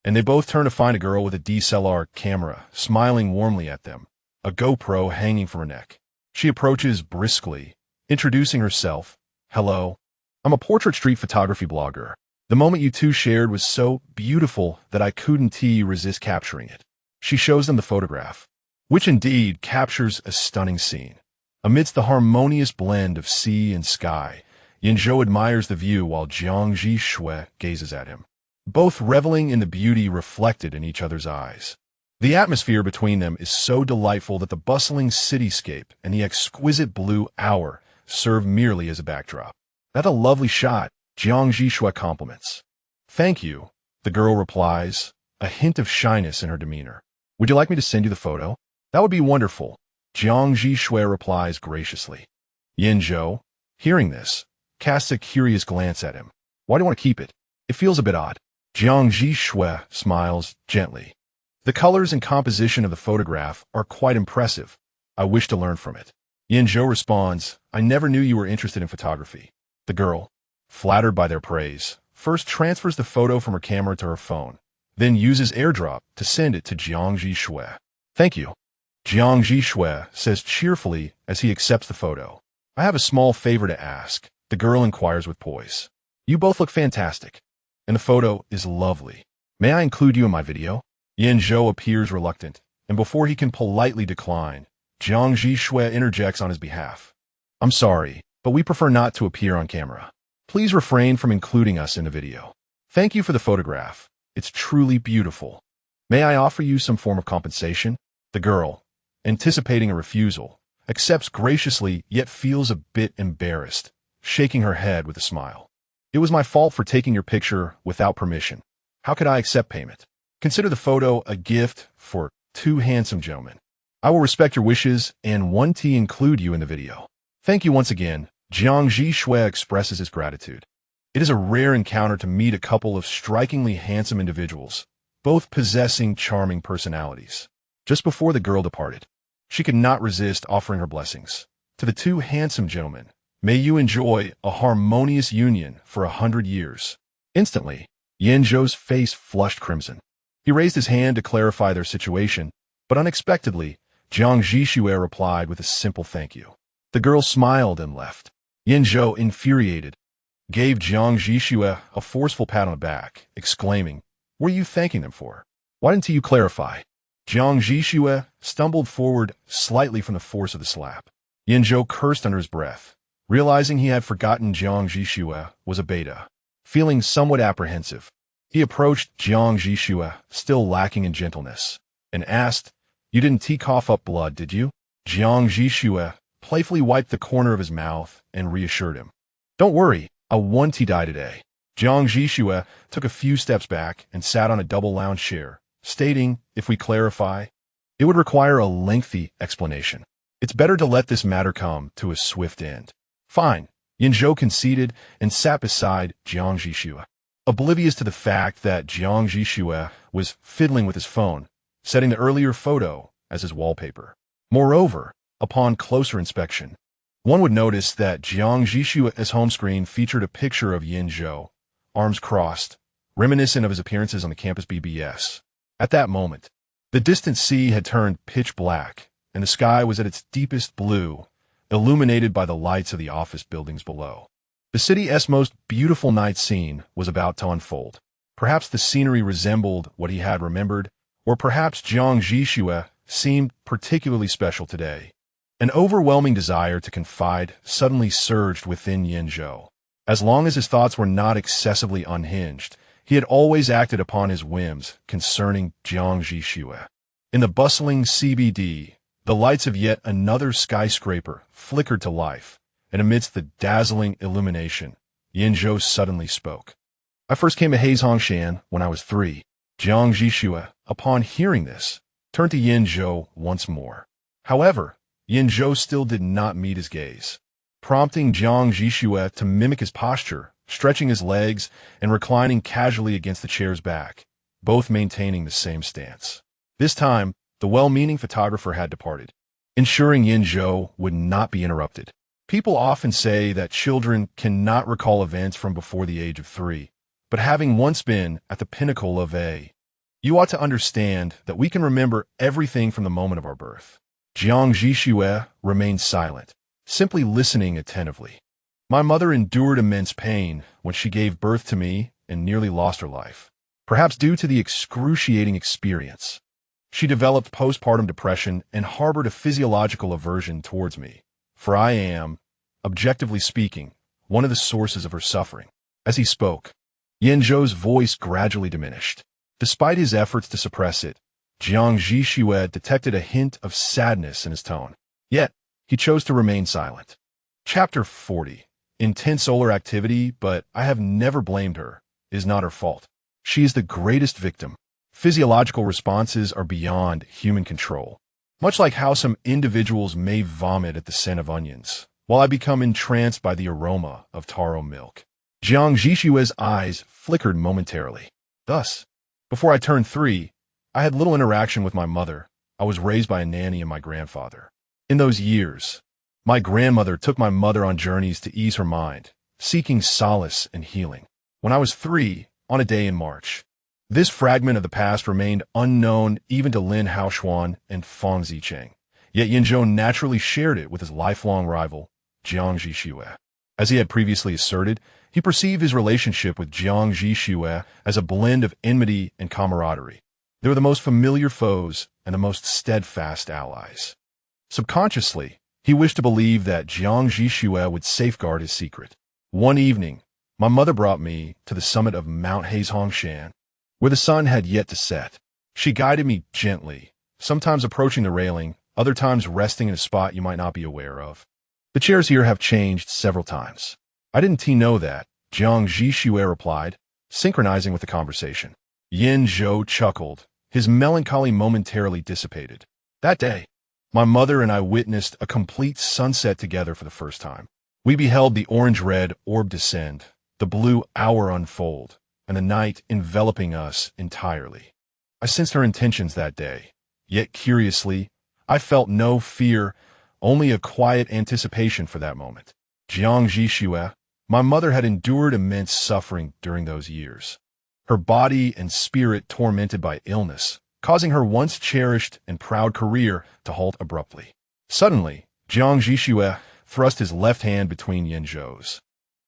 and they both turn to find a girl with a DSLR camera smiling warmly at them, a GoPro hanging from her neck. She approaches briskly, introducing herself. "Hello. I'm a portrait street photography blogger. The moment you two shared was so beautiful that I couldn't resist capturing it." She shows them the photograph, which indeed captures a stunning scene. Amidst the harmonious blend of sea and sky, Yan Zhou admires the view while Jiang Zhi Xue gazes at him, both reveling in the beauty reflected in each other's eyes. The atmosphere between them is so delightful that the bustling cityscape and the exquisite blue hour serve merely as a backdrop. "That's a lovely shot," Jiang Zhi Xue compliments. "Thank you," the girl replies, a hint of shyness in her demeanor. "Would you like me to send you the photo?" "That would be wonderful," Jiang Zhi Xue replies graciously. Yan Zhou, hearing this, casts a curious glance at him. "Why do you want to keep it? It feels a bit odd." Jiang Zhi Xue smiles gently. "The colors and composition of the photograph are quite impressive. I wish to learn from it." Yan Zhou responds, "I never knew you were interested in photography." The girl, flattered by their praise, first transfers the photo from her camera to her phone, then uses AirDrop to send it to Jiang Zhi Xue. "Thank you," Jiang Zhi Xue says cheerfully as he accepts the photo. "I have a small favor to ask," the girl inquires with poise. "You both look fantastic, and the photo is lovely. May I include you in my video?" Yan Zhou appears reluctant, and before he can politely decline, Jiang Zhi Xue interjects on his behalf. "I'm sorry, but we prefer not to appear on camera. Please refrain from including us in the video. Thank you for the photograph. It's truly beautiful. May I offer you some form of compensation?" The girl, anticipating a refusal, accepts graciously yet feels a bit embarrassed, shaking her head with a smile. "It was my fault for taking your picture without permission. How could I accept payment? Consider the photo a gift for two handsome gentlemen. I will respect your wishes and want to include you in the video." "Thank you once again," Jiang Zhi Xue expresses his gratitude. It is a rare encounter to meet a couple of strikingly handsome individuals, both possessing charming personalities. Just before the girl departed, she could not resist offering her blessings. "To the two handsome gentlemen, may you enjoy a harmonious union for 100 years. Instantly, Yan Zhou's face flushed crimson. He raised his hand to clarify their situation, but unexpectedly, Jiang Zhi Xue replied with a simple thank you. The girl smiled and left. Yan Zhou, infuriated, gave Jiang Zhi Xue a forceful pat on the back, exclaiming, "What are you thanking them for? Why didn't you clarify?" Jiang Zhi Xue stumbled forward slightly from the force of the slap. Yan Zhou cursed under his breath, realizing he had forgotten Jiang Zhi Xue was a beta. Feeling somewhat apprehensive, he approached Jiang Zhi Xue, still lacking in gentleness, and asked, "You didn't cough up blood, did you?" Jiang Zhi Xue playfully wiped the corner of his mouth and reassured him. "Don't worry, I won't die today." Jiang Zhi Xue took a few steps back and sat on a double lounge chair, stating, "If we clarify, it would require a lengthy explanation. It's better to let this matter come to a swift end." "Fine," Yan Zhou conceded and sat beside Jiang Zhi Xue, oblivious to the fact that Jiang Zhi Xue was fiddling with his phone, setting the earlier photo as his wallpaper. Moreover, upon closer inspection, one would notice that Jiang Zhi Xue's home screen featured a picture of Yan Zhou, arms crossed, reminiscent of his appearances on the campus BBS. At that moment, the distant sea had turned pitch black, and the sky was at its deepest blue, illuminated by the lights of the office buildings below. The city's most beautiful night scene was about to unfold. Perhaps the scenery resembled what he had remembered, or perhaps Jiang Zhi Xue seemed particularly special today. An overwhelming desire to confide suddenly surged within Yan Zhou. As long as his thoughts were not excessively unhinged, he had always acted upon his whims concerning Jiang Zhi Xue. In the bustling CBD, the lights of yet another skyscraper flickered to life, and amidst the dazzling illumination, Yan Zhou suddenly spoke. "I first came to Heizhongshan when I was 3. Jiang Zhi Xue, upon hearing this, turned to Yan Zhou once more. However, Yan Zhou still did not meet his gaze, prompting Jiang Zhi Xue to mimic his posture, stretching his legs and reclining casually against the chair's back, both maintaining the same stance. This time, the well-meaning photographer had departed, ensuring Yan Zhou would not be interrupted. People often say that children cannot recall events from before the age of 3, but having once been at the pinnacle of you ought to understand that we can remember everything from the moment of our birth. Jiang Zhi Xue remained silent, simply listening attentively. My mother endured immense pain when she gave birth to me and nearly lost her life, perhaps due to the excruciating experience. She developed postpartum depression and harbored a physiological aversion towards me, for I am, objectively speaking, one of the sources of her suffering. As he spoke, Yan Zhou's voice gradually diminished. Despite his efforts to suppress it, Jiang Zhi Xue detected a hint of sadness in his tone. Yet, he chose to remain silent. Chapter 40. Intense solar activity, but I have never blamed her, is not her fault. She is the greatest victim. Physiological responses are beyond human control. Much like how some individuals may vomit at the scent of onions, while I become entranced by the aroma of taro milk. Jiang Zhi Xue's eyes flickered momentarily. Thus, before I turned 3, I had little interaction with my mother. I was raised by a nanny and my grandfather. In those years, my grandmother took my mother on journeys to ease her mind, seeking solace and healing. When I was 3, on a day in March, this fragment of the past remained unknown even to Lin Haoshuan and Fang Zicheng. Yet Yan Zhou naturally shared it with his lifelong rival, Jiang Zhi Xue. As he had previously asserted, he perceived his relationship with Jiang Zhi Xue as a blend of enmity and camaraderie. They were the most familiar foes and the most steadfast allies. Subconsciously, he wished to believe that Jiang Zhi Xue would safeguard his secret. One evening, my mother brought me to the summit of Mount Heizhongshan, where the sun had yet to set. She guided me gently, sometimes approaching the railing, other times resting in a spot you might not be aware of. The chairs here have changed several times. I didn't know that, Jiang Zhi Xue replied, synchronizing with the conversation. Yan Zhou chuckled. His melancholy momentarily dissipated. That day, my mother and I witnessed a complete sunset together for the first time. We beheld the orange-red orb descend, the blue hour unfold, and the night enveloping us entirely. I sensed her intentions that day, yet curiously, I felt no fear, only a quiet anticipation for that moment. Jiang Zhi Xue, my mother had endured immense suffering during those years. Her body and spirit tormented by illness, causing her once cherished and proud career to halt abruptly. Suddenly, Jiang Zhi Xue thrust his left hand between Yan Zhou's,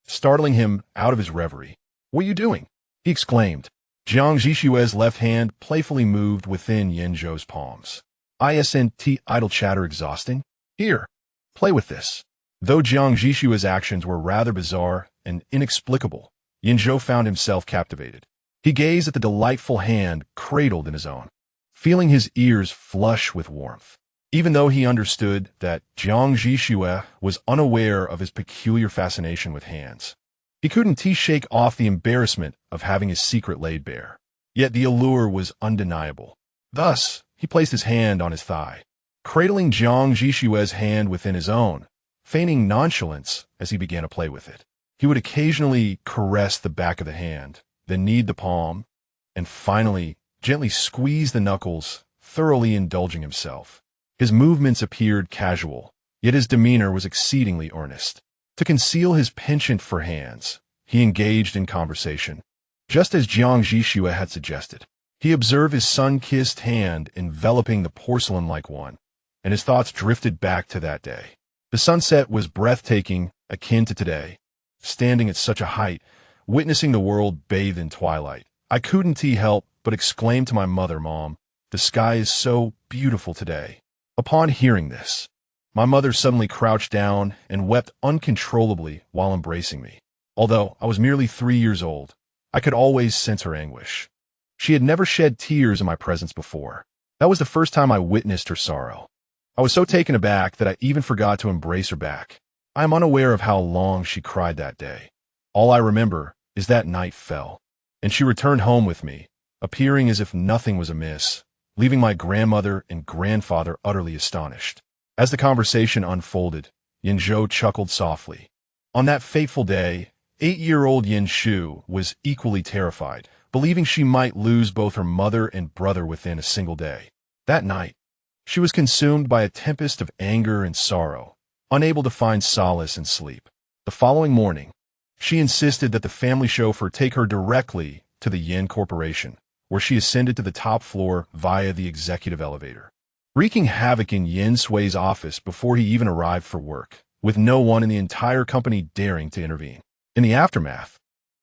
startling him out of his reverie. "What are you doing?" he exclaimed. Jiang Zhi Xue's left hand playfully moved within Yan Zhou's palms. "Isn't idle chatter exhausting? Here, play with this." Though Jiang Zhi Xue's actions were rather bizarre and inexplicable, Yan Zhou found himself captivated. He gazed at the delightful hand cradled in his own, feeling his ears flush with warmth. Even though he understood that Jiang Zhi Xue was unaware of his peculiar fascination with hands, he couldn't shake off the embarrassment of having his secret laid bare. Yet the allure was undeniable. Thus, he placed his hand on his thigh, cradling Jiang Zhi Xue's hand within his own, feigning nonchalance as he began to play with it. He would occasionally caress the back of the hand, then knead the palm, and finally gently squeeze the knuckles, thoroughly indulging himself. His movements appeared casual, yet his demeanor was exceedingly earnest. To conceal his penchant for hands, he engaged in conversation, just as Jiang Zhi Xue had suggested. He observed his sun-kissed hand enveloping the porcelain-like one, and his thoughts drifted back to that day. The sunset was breathtaking, akin to today. Standing at such a height, witnessing the world bathe in twilight, I couldn't help but exclaim to my mother, "Mom, the sky is so beautiful today." Upon hearing this, my mother suddenly crouched down and wept uncontrollably while embracing me. Although I was merely 3 years old, I could always sense her anguish. She had never shed tears in my presence before. That was the first time I witnessed her sorrow. I was so taken aback that I even forgot to embrace her back. I am unaware of how long she cried that day. All I remember is that night fell, and she returned home with me, appearing as if nothing was amiss, leaving my grandmother and grandfather utterly astonished. As the conversation unfolded, Yan Zhou chuckled softly. On that fateful day, 8-year-old Yan Zhou was equally terrified, believing she might lose both her mother and brother within a single day. That night, she was consumed by a tempest of anger and sorrow, unable to find solace in sleep. The following morning, she insisted that the family chauffeur take her directly to the Yan Corporation, where she ascended to the top floor via the executive elevator. Wreaking havoc in Yan Zui's office before he even arrived for work, with no one in the entire company daring to intervene. In the aftermath,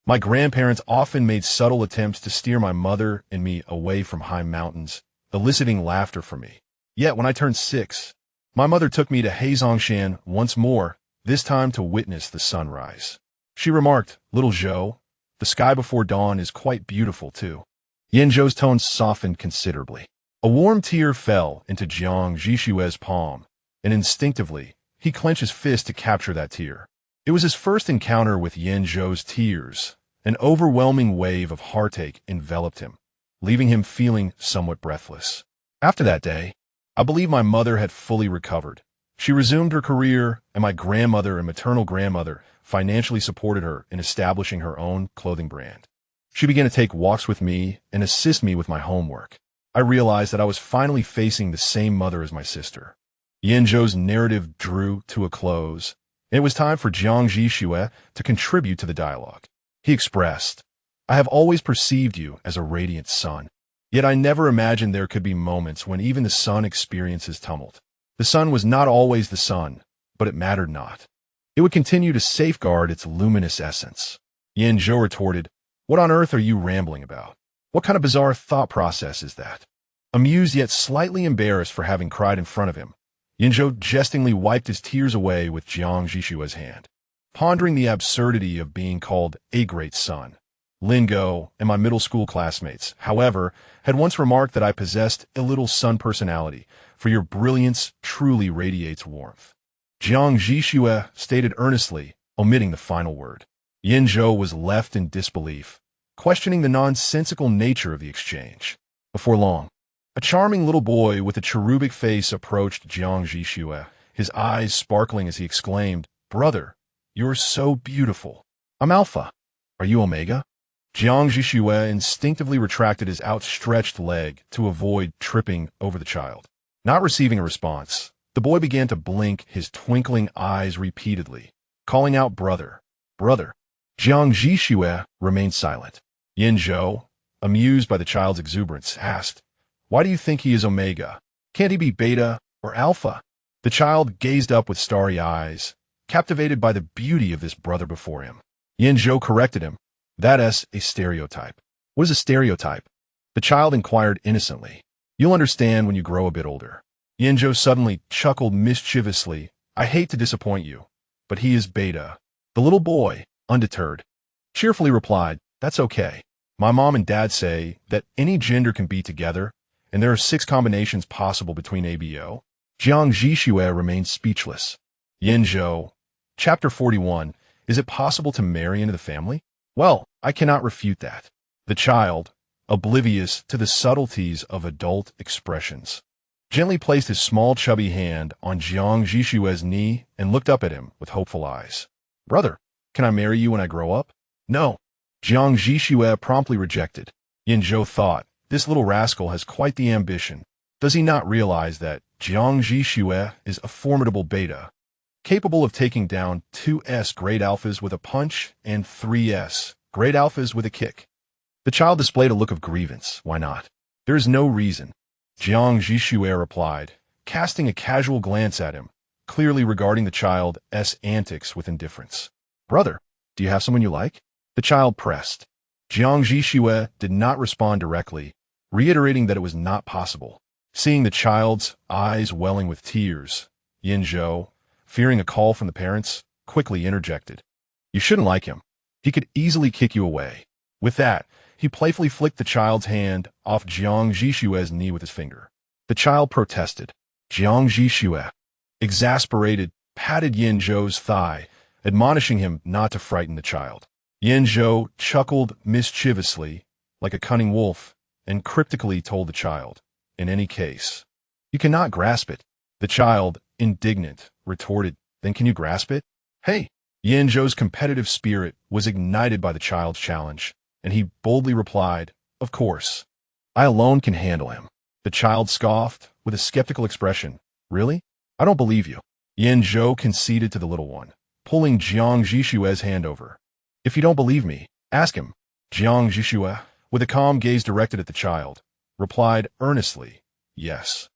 my grandparents often made subtle attempts to steer my mother and me away from high mountains, eliciting laughter from me. Yet when I turned 6, my mother took me to Heizongshan once more, this time to witness the sunrise. She remarked, "Little Zhou, the sky before dawn is quite beautiful too." Yan Zhou's tone softened considerably. A warm tear fell into Jiang Zhi Xue's palm, and instinctively, he clenched his fist to capture that tear. It was his first encounter with Yan Zhou's tears. An overwhelming wave of heartache enveloped him, leaving him feeling somewhat breathless. After that day, I believe my mother had fully recovered. She resumed her career, and my grandmother and maternal grandmother financially supported her in establishing her own clothing brand. She began to take walks with me and assist me with my homework. I realized that I was finally facing the same mother as my sister. Yan Zhou's narrative drew to a close, and it was time for Jiang Zhi Xue to contribute to the dialogue. He expressed, "I have always perceived you as a radiant sun, yet I never imagined there could be moments when even the sun experiences tumult. The sun was not always the sun, but it mattered not. It would continue to safeguard its luminous essence." Yan Zhou retorted, "What on earth are you rambling about? What kind of bizarre thought process is that?" Amused yet slightly embarrassed for having cried in front of him, Yan Zhou jestingly wiped his tears away with Jiang Zhi Xue's hand. Pondering the absurdity of being called a great sun, Lingo and my middle school classmates, however, had once remarked that I possessed a little sun personality, for your brilliance truly radiates warmth. Jiang Zhi Xue stated earnestly, omitting the final word. Yan Zhou was left in disbelief, questioning the nonsensical nature of the exchange. Before long, a charming little boy with a cherubic face approached Jiang Zhi Xue, his eyes sparkling as he exclaimed, "Brother, you're so beautiful. I'm Alpha. Are you Omega?" Jiang Zhi Xue instinctively retracted his outstretched leg to avoid tripping over the child. Not receiving a response, the boy began to blink his twinkling eyes repeatedly, calling out, "Brother, brother." Jiang Zhi Xue remained silent. Yan Zhou, amused by the child's exuberance, asked, "Why do you think he is Omega? Can't he be Beta or Alpha?" The child gazed up with starry eyes, captivated by the beauty of this brother before him. Yan Zhou corrected him. "That's a stereotype." "What is a stereotype?" the child inquired innocently. "You'll understand when you grow a bit older." Yan Zhou suddenly chuckled mischievously. "I hate to disappoint you, but he is Beta." The little boy, undeterred, cheerfully replied, "That's okay. My mom and dad say that any gender can be together, and there are 6 combinations possible between ABO. Jiang Zhi Xue remained speechless. Yan Zhou, Chapter 41, Is it possible to marry into the family? Well, I cannot refute that. The child, oblivious to the subtleties of adult expressions, gently placed his small chubby hand on Jiang Zhi Xue's knee and looked up at him with hopeful eyes. "Brother, can I marry you when I grow up?" "No." Jiang Zhi Xue promptly rejected. Yan Zhou thought, this little rascal has quite the ambition. Does he not realize that Jiang Zhi Xue is a formidable Beta, capable of taking down 2S grade alphas with a punch and 3S grade alphas with a kick? The child displayed a look of grievance. "Why not? There is no reason." Jiang Zhi Xue replied, casting a casual glance at him, clearly regarding the child's antics with indifference. "Brother, do you have someone you like?" The child pressed. Jiang Zhi Xue did not respond directly, reiterating that it was not possible. Seeing the child's eyes welling with tears, Yan Zhou, fearing a call from the parents, quickly interjected. "You shouldn't like him. He could easily kick you away." With that, he playfully flicked the child's hand off Jiang Zhi Xue's knee with his finger. The child protested. Jiang Zhi Xue, exasperated, patted Yan Zhou's thigh, admonishing him not to frighten the child. Yan Zhou chuckled mischievously, like a cunning wolf, and cryptically told the child, "In any case, you cannot grasp it." The child, indignant, retorted, "Then can you grasp it?" "Hey!" Yan Zhou's competitive spirit was ignited by the child's challenge, and he boldly replied, "Of course. I alone can handle him." The child scoffed, with a skeptical expression. "Really? I don't believe you." Yan Zhou conceded to the little one, pulling Jiang Zhi Xue's hand over. "If you don't believe me, ask him." Jiang Zhi Xue, with a calm gaze directed at the child, replied earnestly, "Yes.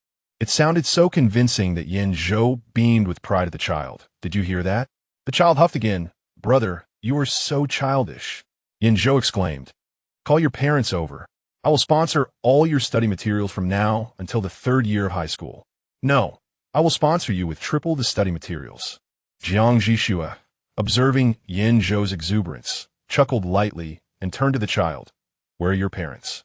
It sounded so convincing that Yan Zhou beamed with pride at the child. Did you hear that? The child huffed again. Brother, you are so childish. Yan Zhou exclaimed. Call your parents over. I will sponsor all your study materials from now until the 3rd year of high school. No, I will sponsor you with triple the study materials. Jiang Zhi Xue, observing Yan Zhou's exuberance, chuckled lightly and turned to the child. Where are your parents?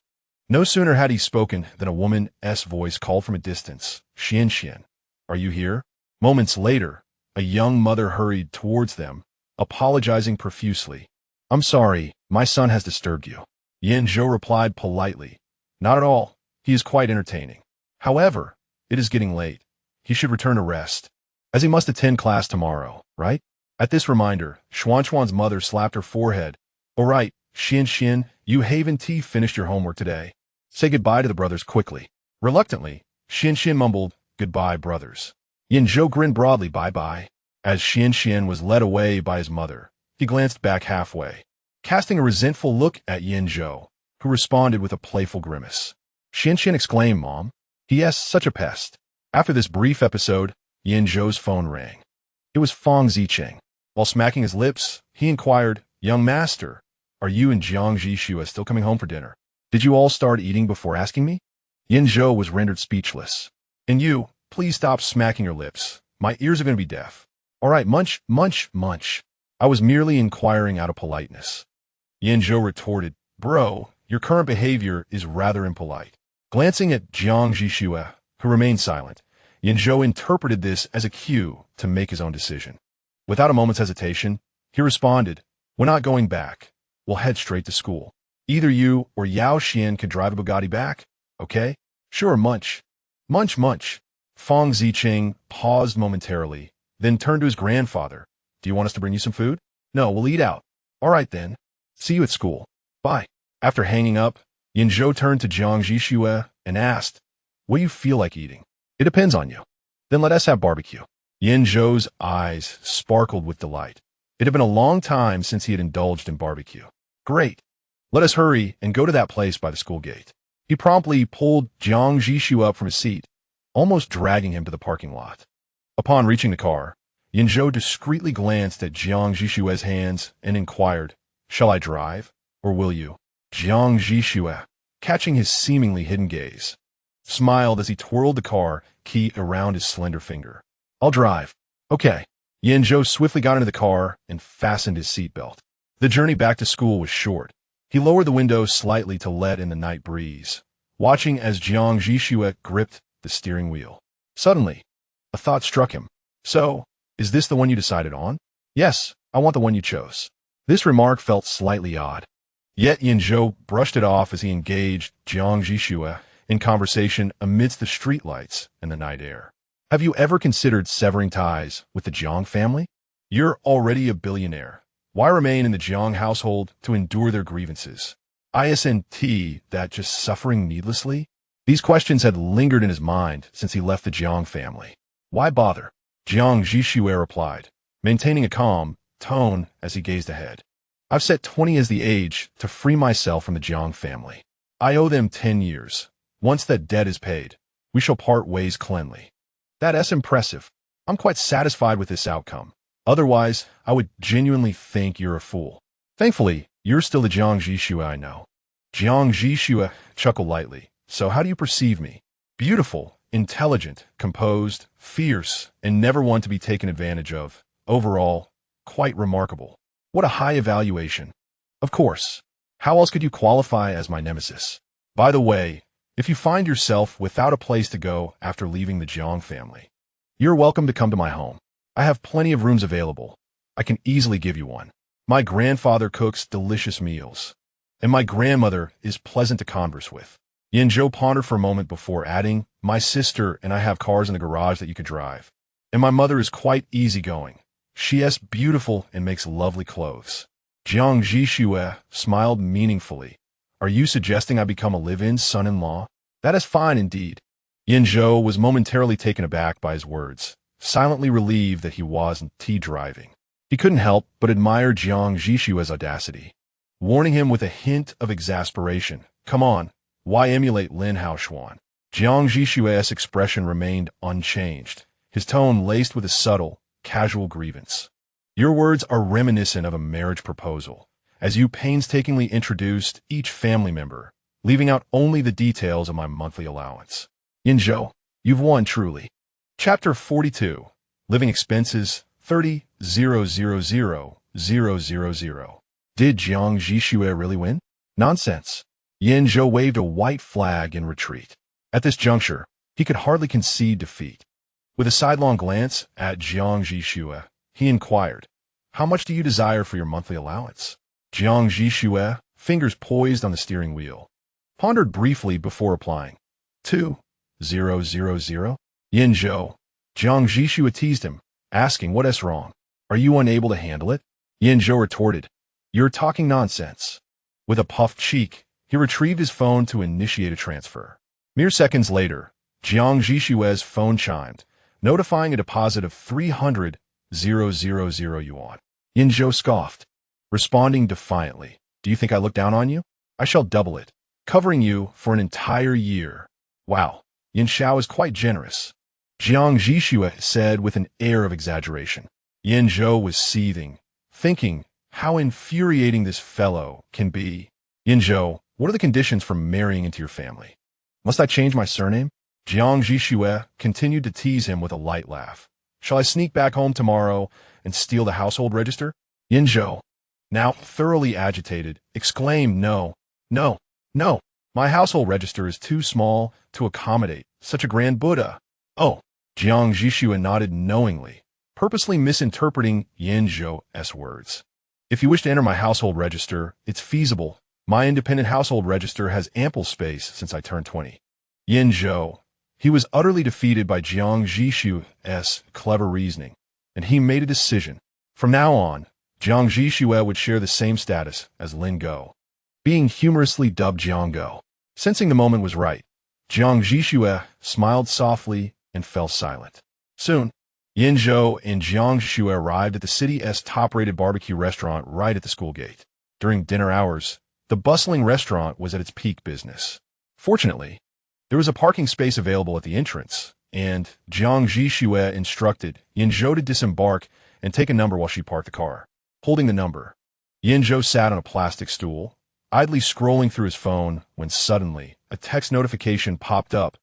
No sooner had he spoken than a woman's voice called from a distance. Xian, are you here? Moments later, a young mother hurried towards them, apologizing profusely. I'm sorry, my son has disturbed you. Yan Zhou replied politely. Not at all. He is quite entertaining. However, it is getting late. He should return to rest, as he must attend class tomorrow, right? At this reminder, Xuan's mother slapped her forehead. All right, Xian, you haven't finished your homework today. Say goodbye to the brothers quickly. Reluctantly, Xian mumbled, Goodbye, brothers. Yan Zhou grinned broadly bye-bye. As Xian was led away by his mother, he glanced back halfway, casting a resentful look at Yan Zhou, who responded with a playful grimace. Xian exclaimed, Mom. He is such a pest. After this brief episode, Yan Zhou's phone rang. It was Fang Zicheng. While smacking his lips, he inquired, Young master, are you and Jiang Zhi Xue still coming home for dinner? Did you all start eating before asking me? Yan Zhou was rendered speechless. And you, please stop smacking your lips. My ears are going to be deaf. All right, munch. I was merely inquiring out of politeness. Yan Zhou retorted, Bro, your current behavior is rather impolite. Glancing at Jiang Zhi Xue, who remained silent, Yan Zhou interpreted this as a cue to make his own decision. Without a moment's hesitation, he responded, We're not going back. We'll head straight to school. Either you or Yao Xian can drive a Bugatti back, okay? Sure, munch. Fang Zicheng paused momentarily, then turned to his grandfather. Do you want us to bring you some food? No, we'll eat out. All right then. See you at school. Bye. After hanging up, Yan Zhou turned to Jiang Zhi Xue and asked, What do you feel like eating? It depends on you. Then let us have barbecue. Yan Zhou's eyes sparkled with delight. It had been a long time since he had indulged in barbecue. Great. Let us hurry and go to that place by the school gate. He promptly pulled Jiang Zhi Xue up from his seat, almost dragging him to the parking lot. Upon reaching the car, Yan Zhou discreetly glanced at Jiang Zhi Xue's hands and inquired, Shall I drive, or will you? Jiang Zhi Xue, catching his seemingly hidden gaze, smiled as he twirled the car key around his slender finger. I'll drive. Okay. Yan Zhou swiftly got into the car and fastened his seatbelt. The journey back to school was short. He lowered the window slightly to let in the night breeze, watching as Jiang Zhi Xue gripped the steering wheel. Suddenly, a thought struck him. So, is this the one you decided on? Yes, I want the one you chose. This remark felt slightly odd. Yet Yan Zhou brushed it off as he engaged Jiang Zhi Xue in conversation amidst the streetlights and the night air. Have you ever considered severing ties with the Jiang family? You're already a billionaire. Why remain in the Jiang household to endure their grievances? Isn't that just suffering needlessly? These questions had lingered in his mind since he left the Jiang family. Why bother? Jiang Zhi Xue replied, maintaining a calm tone as he gazed ahead. I've set 20 as the age to free myself from the Jiang family. I owe them 10 years. Once that debt is paid, we shall part ways cleanly. That's impressive. I'm quite satisfied with this outcome. Otherwise, I would genuinely think you're a fool. Thankfully, you're still the Jiang Zhi Xue I know. Jiang Zhi Xue chuckled lightly. So how do you perceive me? Beautiful, intelligent, composed, fierce, and never one to be taken advantage of. Overall, quite remarkable. What a high evaluation. Of course. How else could you qualify as my nemesis? By the way, if you find yourself without a place to go after leaving the Jiang family, you're welcome to come to my home. I have plenty of rooms available. I can easily give you one. My grandfather cooks delicious meals, and my grandmother is pleasant to converse with. Yan Zhou pondered for a moment before adding, My sister and I have cars in the garage that you could drive. And my mother is quite easygoing. She is beautiful and makes lovely clothes. Jiang Zhi Xue smiled meaningfully. Are you suggesting I become a live-in son-in-law? That is fine indeed. Yan Zhou was momentarily taken aback by his words, silently relieved that he wasn't driving. He couldn't help but admire Jiang Zhi Xue's audacity, warning him with a hint of exasperation. Come on, why emulate Lin Haoshuan? Jiang Zhi Xue's expression remained unchanged, his tone laced with a subtle, casual grievance. Your words are reminiscent of a marriage proposal, as you painstakingly introduced each family member, leaving out only the details of my monthly allowance. Yan Zhou, you've won truly. Chapter 42. Living Expenses 30,000,000. Did Jiang Zhi Xue really win? Nonsense. Yan Zhou waved a white flag in retreat. At this juncture, he could hardly concede defeat. With a sidelong glance at Jiang Zhi Xue, he inquired, "How much do you desire for your monthly allowance?" Jiang Zhi Xue, fingers poised on the steering wheel, pondered briefly before replying, 2,000. Yan Zhou. Jiang Zhi Xue teased him, asking, "What's wrong? Are you unable to handle it?" Yan Zhou retorted, "You're talking nonsense." With a puffed cheek, he retrieved his phone to initiate a transfer. Mere seconds later, Jiang Zhi Xue's phone chimed, notifying a deposit of 300,000 yuan. Yan Zhou scoffed, responding defiantly, "Do you think I look down on you? I shall double it, covering you for an entire year." Wow, Yan Zhou is quite generous, Jiang Zhi Xue said with an air of exaggeration. Yan Zhou was seething, thinking how infuriating this fellow can be. Yan Zhou, what are the conditions for marrying into your family? Must I change my surname? Jiang Zhi Xue continued to tease him with a light laugh. Shall I sneak back home tomorrow and steal the household register? Yan Zhou, now thoroughly agitated, exclaimed, No. My household register is too small to accommodate such a grand Buddha. Oh, Jiang Zhi Xue nodded knowingly, purposely misinterpreting Yan Zhou's words. If you wish to enter my household register, it's feasible. My independent household register has ample space since I turned 20. Yan Zhou. He was utterly defeated by Jiang Zhi Xue's clever reasoning, and he made a decision. From now on, Jiang Zhi Xue would share the same status as Lin Go, being humorously dubbed Jiang Go. Sensing the moment was right, Jiang Zhi Xue smiled softly and fell silent. Soon, Yan Zhou and Jiang Zhi Xue arrived at the city's top-rated barbecue restaurant right at the school gate. During dinner hours, the bustling restaurant was at its peak business. Fortunately, there was a parking space available at the entrance, and Jiang Zhi Xue instructed Yan Zhou to disembark and take a number while she parked the car. Holding the number, Yan Zhou sat on a plastic stool, idly scrolling through his phone when suddenly a text notification popped up.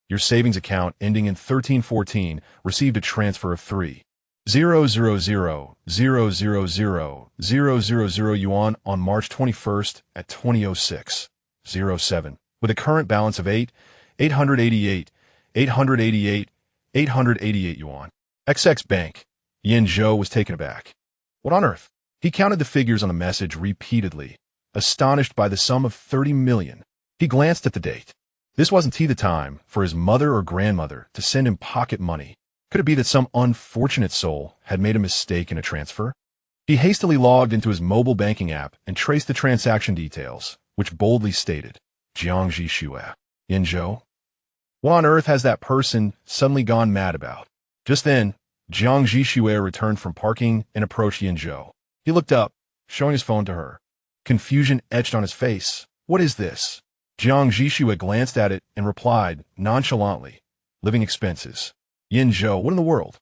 Your savings account ending in 1314 received a transfer of 3,000,000,000 yuan on March 21st at 20:06:07, with a current balance of 888 yuan. XX Bank. Yan Zhou was taken aback. What on earth? He counted the figures on the message repeatedly, astonished by the sum of 30 million. He glanced at the date. This wasn't the time for his mother or grandmother to send him pocket money. Could it be that some unfortunate soul had made a mistake in a transfer? He hastily logged into his mobile banking app and traced the transaction details, which boldly stated, Jiang Zhi Xue. Yan Zhou? What on earth has that person suddenly gone mad about? Just then, Jiang Zhi Xue returned from parking and approached Yan Zhou. He looked up, showing his phone to her. Confusion etched on his face. What is this? Jiang Zhi Xue glanced at it and replied, nonchalantly, Living expenses. Yan Zhou, what in the world?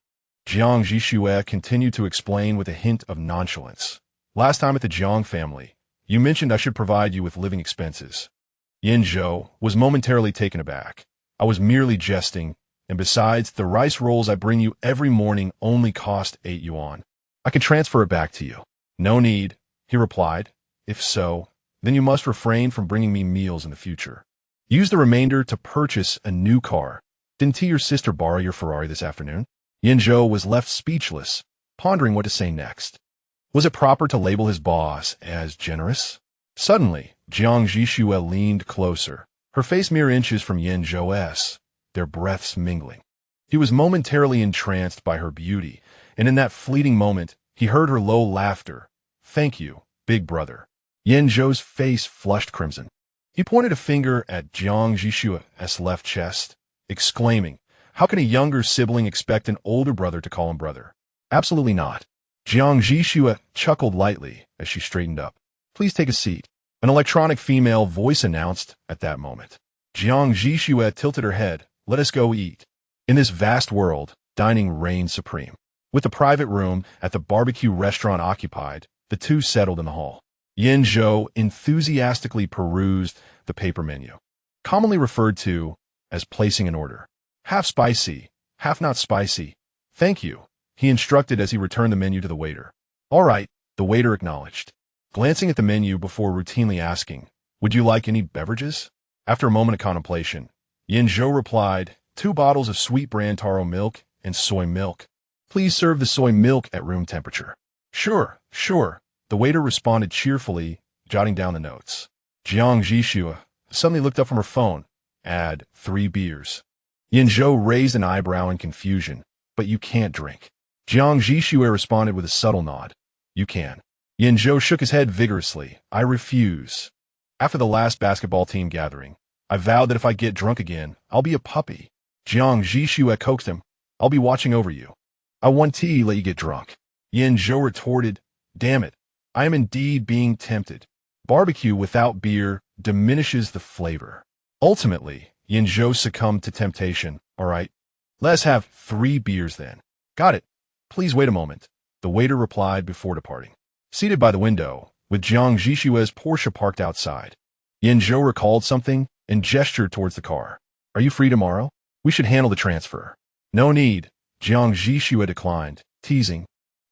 Jiang Zhi Xue continued to explain with a hint of nonchalance. Last time at the Jiang family, you mentioned I should provide you with living expenses. Yan Zhou was momentarily taken aback. I was merely jesting, and besides, the rice rolls I bring you every morning only cost 8 yuan. I can transfer it back to you. No need, he replied. If so, then you must refrain from bringing me meals in the future. Use the remainder to purchase a new car. Didn't your sister borrow your Ferrari this afternoon? Yan Zhou was left speechless, pondering what to say next. Was it proper to label his boss as generous? Suddenly, Jiang Zhi Xue leaned closer, her face mere inches from Yan Zhou's, their breaths mingling. He was momentarily entranced by her beauty, and in that fleeting moment, he heard her low laughter. Thank you, big brother. Yan Zhou's face flushed crimson. He pointed a finger at Jiang Zhi Xue's left chest, exclaiming, how can a younger sibling expect an older brother to call him brother? Absolutely not. Jiang Zhi Xue chuckled lightly as she straightened up. Please take a seat. An electronic female voice announced at that moment. Jiang Zhi Xue tilted her head. Let us go eat. In this vast world, dining reigned supreme. With the private room at the barbecue restaurant occupied, the two settled in the hall. Yan Zhou enthusiastically perused the paper menu, commonly referred to as placing an order. Half spicy, half not spicy. Thank you, he instructed as he returned the menu to the waiter. All right, the waiter acknowledged, glancing at the menu before routinely asking, would you like any beverages? After a moment of contemplation, Yan Zhou replied, 2 bottles of sweet brand taro milk and soy milk. Please serve the soy milk at room temperature. Sure, sure, the waiter responded cheerfully, jotting down the notes. Jiang Zhi Xue suddenly looked up from her phone. Add 3 beers. Yan Zhou raised an eyebrow in confusion. But you can't drink. Jiang Zhi Xue responded with a subtle nod. You can. Yan Zhou shook his head vigorously. I refuse. After the last basketball team gathering, I vowed that if I get drunk again, I'll be a puppy. Jiang Zhi Xue coaxed him. I'll be watching over you. I want tea, let you get drunk. Yan Zhou retorted, damn it, I am indeed being tempted. Barbecue without beer diminishes the flavor. Ultimately, Yan Zhou succumbed to temptation. All right, let's have 3 beers then. Got it. Please wait a moment, the waiter replied before departing. Seated by the window, with Jiang Zhi Xue's Porsche parked outside, Yan Zhou recalled something and gestured towards the car. Are you free tomorrow? We should handle the transfer. No need, Jiang Zhi Xue declined, teasing.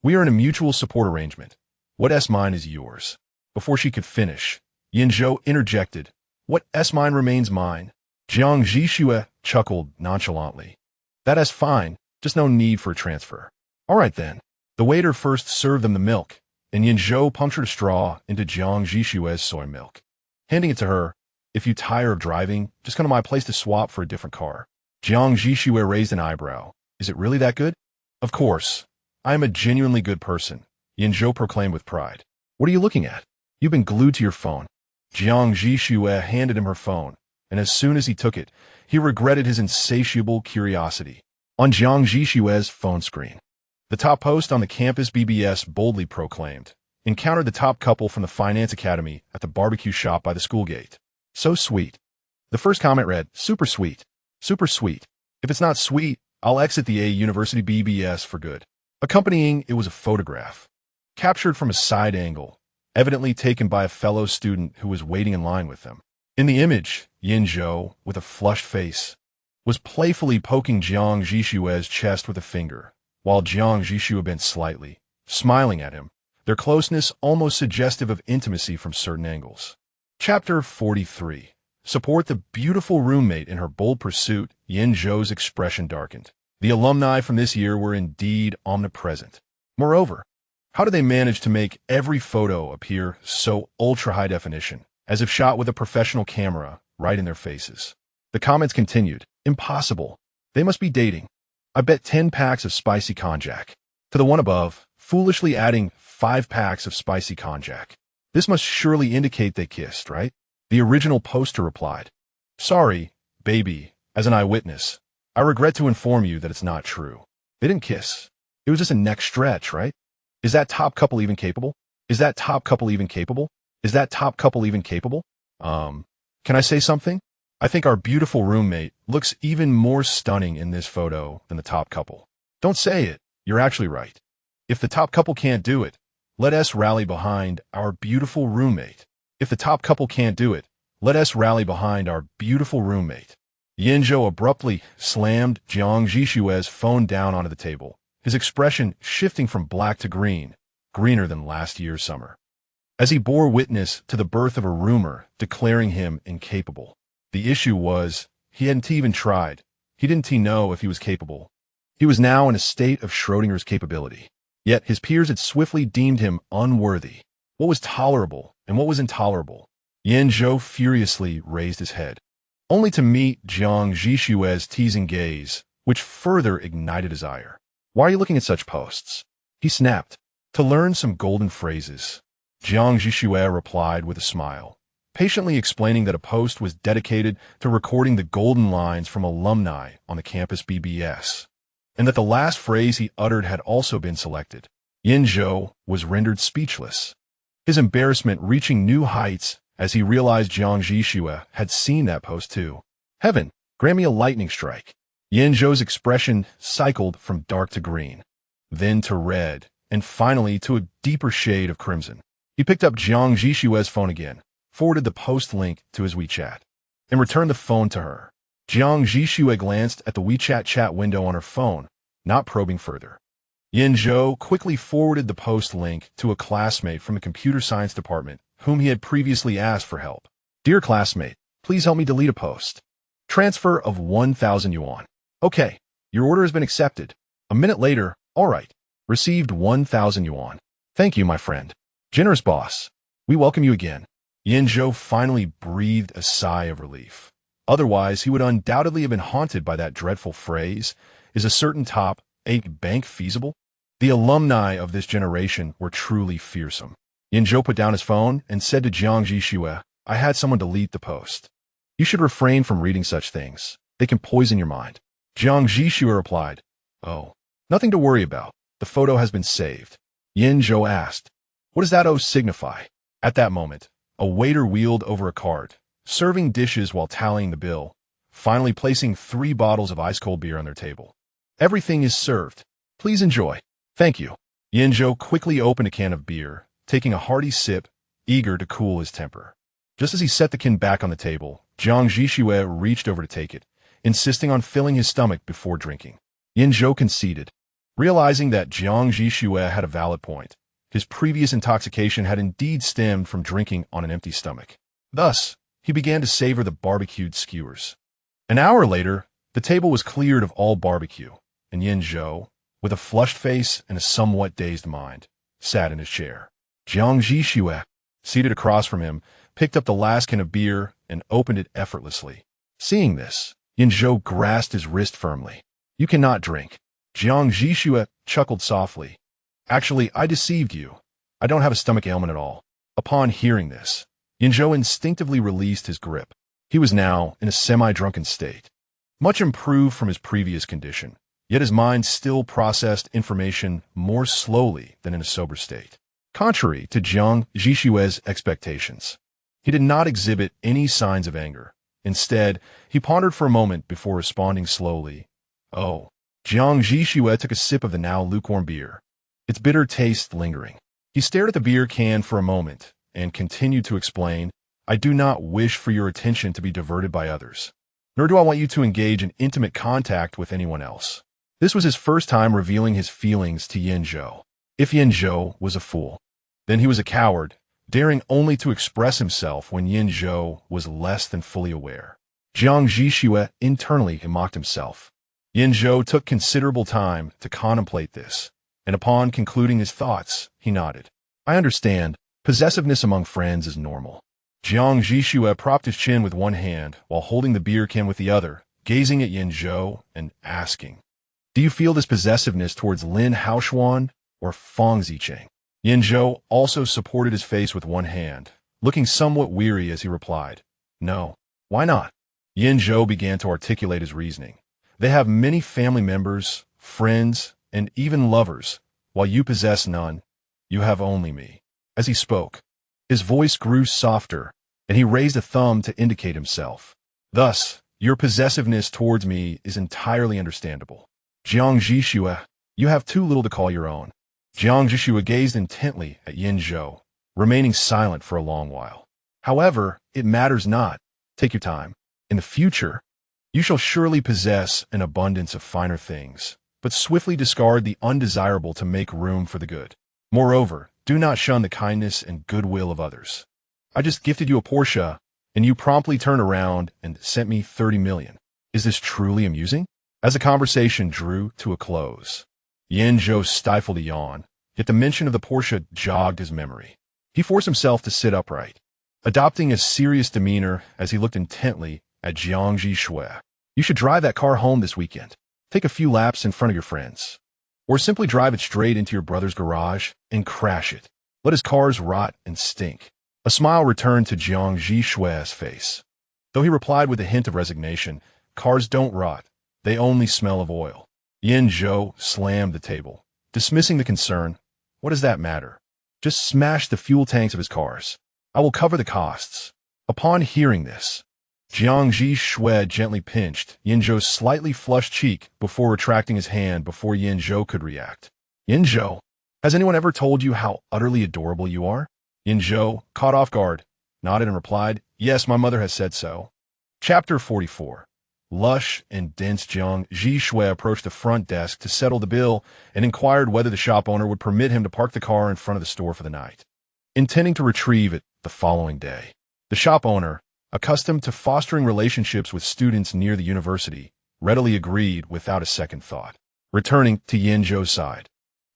We are in a mutual support arrangement. What S-mine is yours? Before she could finish, Yan Zhou interjected. What S-mine remains mine? Jiang Zhi Xue chuckled nonchalantly. That is fine, just no need for a transfer. All right then. The waiter first served them the milk, and Yan Zhou punctured a straw into Jiang Zhi Xue's soy milk. Handing it to her, if you tire of driving, just come to my place to swap for a different car. Jiang Zhi Xue raised an eyebrow. Is it really that good? Of course. I am a genuinely good person, Yan Zhou proclaimed with pride. What are you looking at? You've been glued to your phone. Jiang Zhi Xue handed him her phone, and as soon as he took it, he regretted his insatiable curiosity. On Jiang Zhi Xue's phone screen, the top post on the campus BBS boldly proclaimed, encountered the top couple from the Finance Academy at the barbecue shop by the school gate. So sweet. The first comment read, super sweet. Super sweet. If it's not sweet, I'll exit the University BBS for good. Accompanying it was a photograph, captured from a side angle, evidently taken by a fellow student who was waiting in line with them. In the image, Yan Zhou, with a flushed face, was playfully poking Jiang Zhi Xue's chest with a finger, while Jiang Zhi Xue bent slightly, smiling at him, their closeness almost suggestive of intimacy from certain angles. Chapter 43. Support the beautiful roommate in her bold pursuit. Yan Zhou's expression darkened. The alumni from this year were indeed omnipresent. Moreover, how did they manage to make every photo appear so ultra-high definition, as if shot with a professional camera right in their faces? The comments continued. Impossible. They must be dating. I bet 10 packs of spicy konjac. To the one above, foolishly adding 5 packs of spicy konjac. This must surely indicate they kissed, right? The original poster replied. Sorry, baby, as an eyewitness, I regret to inform you that it's not true. They didn't kiss. It was just a neck stretch, right? Is that top couple even capable? Is that top couple even capable? Is that top couple even capable? Can I say something? I think our beautiful roommate looks even more stunning in this photo than the top couple. Don't say it. You're actually right. If the top couple can't do it, let us rally behind our beautiful roommate. If the top couple can't do it, let us rally behind our beautiful roommate. Yan Zhou abruptly slammed Jiang Zhi Xue's phone down onto the table, his expression shifting from black to green, greener than last year's summer, as he bore witness to the birth of a rumor declaring him incapable. The issue was, he hadn't even tried. He didn't know if he was capable. He was now in a state of Schrodinger's capability. Yet his peers had swiftly deemed him unworthy. What was tolerable and what was intolerable? Yan Zhou furiously raised his head, only to meet Jiang Zhi Xue's teasing gaze, which further ignited his ire. Why are you looking at such posts? He snapped. To learn some golden phrases. Jiang Zhi Xue replied with a smile, patiently explaining that a post was dedicated to recording the golden lines from alumni on the campus BBS, and that the last phrase he uttered had also been selected. Yan Zhou was rendered speechless, his embarrassment reaching new heights as he realized Jiang Zhi Xue had seen that post too. Heaven, grant me a lightning strike. Yan Zhou's expression cycled from dark to green, then to red, and finally to a deeper shade of crimson. He picked up Jiang Zhi Xue's phone again, forwarded the post link to his WeChat, and returned the phone to her. Jiang Zhi Xue glanced at the WeChat chat window on her phone, not probing further. Yan Zhou quickly forwarded the post link to a classmate from the computer science department, whom he had previously asked for help. Dear classmate, please help me delete a post. Transfer of 1,000 yuan. Okay, your order has been accepted. A minute later, all right. Received 1,000 yuan. Thank you, my friend. Generous boss. We welcome you again. Yan Zhou finally breathed a sigh of relief. Otherwise, he would undoubtedly have been haunted by that dreadful phrase, is a certain top 8 bank feasible? The alumni of this generation were truly fearsome. Yan Zhou put down his phone and said to Jiang Zhi Xue, I had someone delete the post. You should refrain from reading such things. They can poison your mind. Jiang Zhi Xue replied, Oh, nothing to worry about. The photo has been saved. Yan Zhou asked, What does that O signify? At that moment, a waiter wheeled over a cart, serving dishes while tallying the bill, finally placing 3 bottles of ice-cold beer on their table. Everything is served. Please enjoy. Thank you. Yan Zhou quickly opened a can of beer, taking a hearty sip, eager to cool his temper. Just as he set the can back on the table, Jiang Zhi Xue reached over to take it, insisting on filling his stomach before drinking. Yan Zhou conceded. Realizing that Jiang Zhi Xue had a valid point, his previous intoxication had indeed stemmed from drinking on an empty stomach. Thus, he began to savor the barbecued skewers. An hour later, the table was cleared of all barbecue, and Yan Zhou, with a flushed face and a somewhat dazed mind, sat in his chair. Jiang Zhi Xue, seated across from him, picked up the last can of beer and opened it effortlessly. Seeing this, Yan Zhou grasped his wrist firmly. You cannot drink. Jiang Zhi Xue chuckled softly. Actually, I deceived you. I don't have a stomach ailment at all. Upon hearing this, Yan Zhou instinctively released his grip. He was now in a semi-drunken state, much improved from his previous condition, yet his mind still processed information more slowly than in a sober state. Contrary to Jiang Zhi Xue's expectations, he did not exhibit any signs of anger. Instead, he pondered for a moment before responding slowly. Oh. Jiang Zhi Xue took a sip of the now lukewarm beer, its bitter taste lingering. He stared at the beer can for a moment and continued to explain, I do not wish for your attention to be diverted by others, nor do I want you to engage in intimate contact with anyone else. This was his first time revealing his feelings to Yan Zhou. If Yan Zhou was a fool, then he was a coward, daring only to express himself when Yan Zhou was less than fully aware. Jiang Zhi Xue internally mocked himself. Yan Zhou took considerable time to contemplate this, and upon concluding his thoughts, he nodded. I understand. Possessiveness among friends is normal. Jiang Zhi Xue propped his chin with one hand while holding the beer can with the other, gazing at Yan Zhou and asking, Do you feel this possessiveness towards Lin Haoshuan or Fang Zicheng? Yan Zhou also supported his face with one hand, looking somewhat weary as he replied, No. Why not? Yan Zhou began to articulate his reasoning. They have many family members, friends, and even lovers, while you possess none. You have only me. As he spoke, his voice grew softer, and he raised a thumb to indicate himself. Thus, your possessiveness towards me is entirely understandable. Jiang Zhi Xue, you have too little to call your own. Jiang Zhi Xue gazed intently at Yan Zhou, remaining silent for a long while. However, it matters not. Take your time. In the future, you shall surely possess an abundance of finer things, but swiftly discard the undesirable to make room for the good. Moreover, do not shun the kindness and goodwill of others. I just gifted you a Porsche, and you promptly turned around and sent me 30 million. Is this truly amusing? As the conversation drew to a close, Yan Zhou stifled a yawn, yet the mention of the Porsche jogged his memory. He forced himself to sit upright, adopting a serious demeanor as he looked intently at Jiang Zhi Xue. You should drive that car home this weekend. Take a few laps in front of your friends. Or simply drive it straight into your brother's garage and crash it. Let his cars rot and stink. A smile returned to Jiang Zhi Xue's face. Though he replied with a hint of resignation, cars don't rot. They only smell of oil. Yan Zhou slammed the table, dismissing the concern. What does that matter? Just smash the fuel tanks of his cars. I will cover the costs. Upon hearing this, Jiang Zhi Xue gently pinched Yan Zhou's slightly flushed cheek before retracting his hand before Yan Zhou could react. Yan Zhou, has anyone ever told you how utterly adorable you are? Yan Zhou, caught off guard, nodded and replied, yes, my mother has said so. Chapter 44. Lush and dense Jiang Zhi Xue approached the front desk to settle the bill and inquired whether the shop owner would permit him to park the car in front of the store for the night, intending to retrieve it the following day. The shop owner, accustomed to fostering relationships with students near the university, readily agreed without a second thought. Returning to Yan Zhou's side,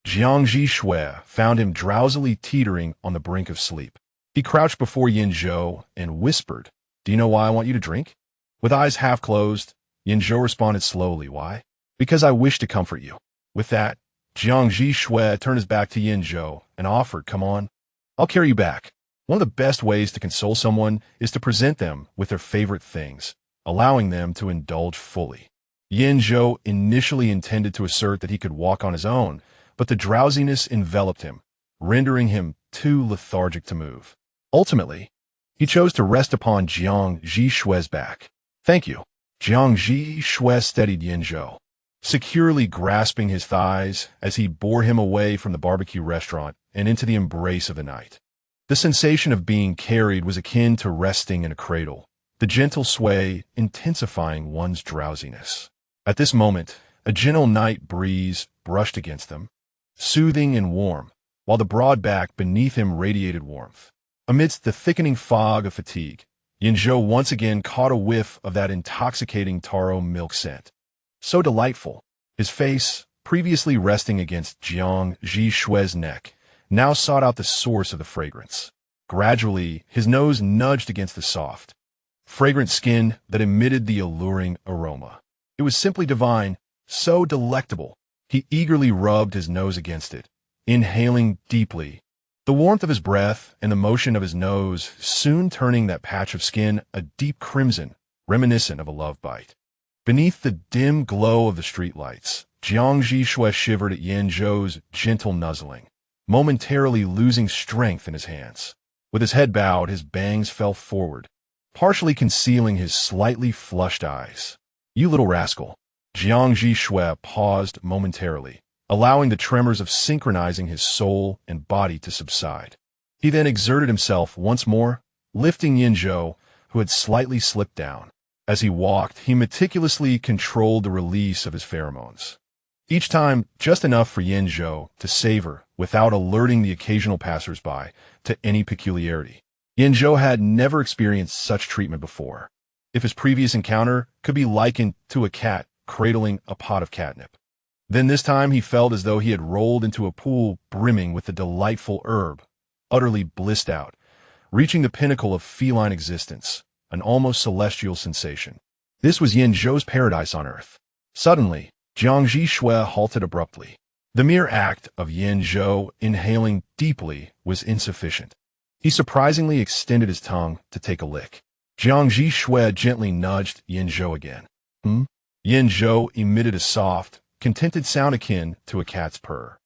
Jiang Zhi Xue found him drowsily teetering on the brink of sleep. He crouched before Yan Zhou and whispered, do you know why I want you to drink? With eyes half closed, Yan Zhou responded slowly, why? Because I wish to comfort you. With that, Jiang Zhi Xue turned his back to Yan Zhou and offered, come on, I'll carry you back. One of the best ways to console someone is to present them with their favorite things, allowing them to indulge fully. Yan Zhou initially intended to assert that he could walk on his own, but the drowsiness enveloped him, rendering him too lethargic to move. Ultimately, he chose to rest upon Jiang Zhi Xue's back. Thank you. Jiang Zhi Xue steadied Yan Zhou, securely grasping his thighs as he bore him away from the barbecue restaurant and into the embrace of the night. The sensation of being carried was akin to resting in a cradle, the gentle sway intensifying one's drowsiness. At this moment, a gentle night breeze brushed against them, soothing and warm, while the broad back beneath him radiated warmth. Amidst the thickening fog of fatigue, Yan Zhou once again caught a whiff of that intoxicating taro milk scent. So delightful, his face, previously resting against Jiang Zhi Xue's neck, now sought out the source of the fragrance. Gradually, his nose nudged against the soft, fragrant skin that emitted the alluring aroma. It was simply divine, so delectable. He eagerly rubbed his nose against it, inhaling deeply, the warmth of his breath and the motion of his nose soon turning that patch of skin a deep crimson, reminiscent of a love bite. Beneath the dim glow of the streetlights, Jiang Zhi Xue shivered at Yan Zhou's gentle nuzzling, momentarily losing strength in his hands. With his head bowed, his bangs fell forward, partially concealing his slightly flushed eyes. You little rascal. Jiang Zhi Xue paused momentarily, allowing the tremors of synchronizing his soul and body to subside. He then exerted himself once more, lifting Yan Zhou, who had slightly slipped down. As he walked, he meticulously controlled the release of his pheromones. Each time, just enough for Yan Zhou to savor without alerting the occasional passersby to any peculiarity. Yan Zhou had never experienced such treatment before, if his previous encounter could be likened to a cat cradling a pot of catnip. Then this time he felt as though he had rolled into a pool brimming with the delightful herb, utterly blissed out, reaching the pinnacle of feline existence, an almost celestial sensation. This was Yan Zhou's paradise on earth. Suddenly, Jiang Zhi Xue halted abruptly. The mere act of Yan Zhou inhaling deeply was insufficient. He surprisingly extended his tongue to take a lick. Jiang Zhi Xue gently nudged Yan Zhou again. Yan Zhou emitted a soft, contented sound akin to a cat's purr.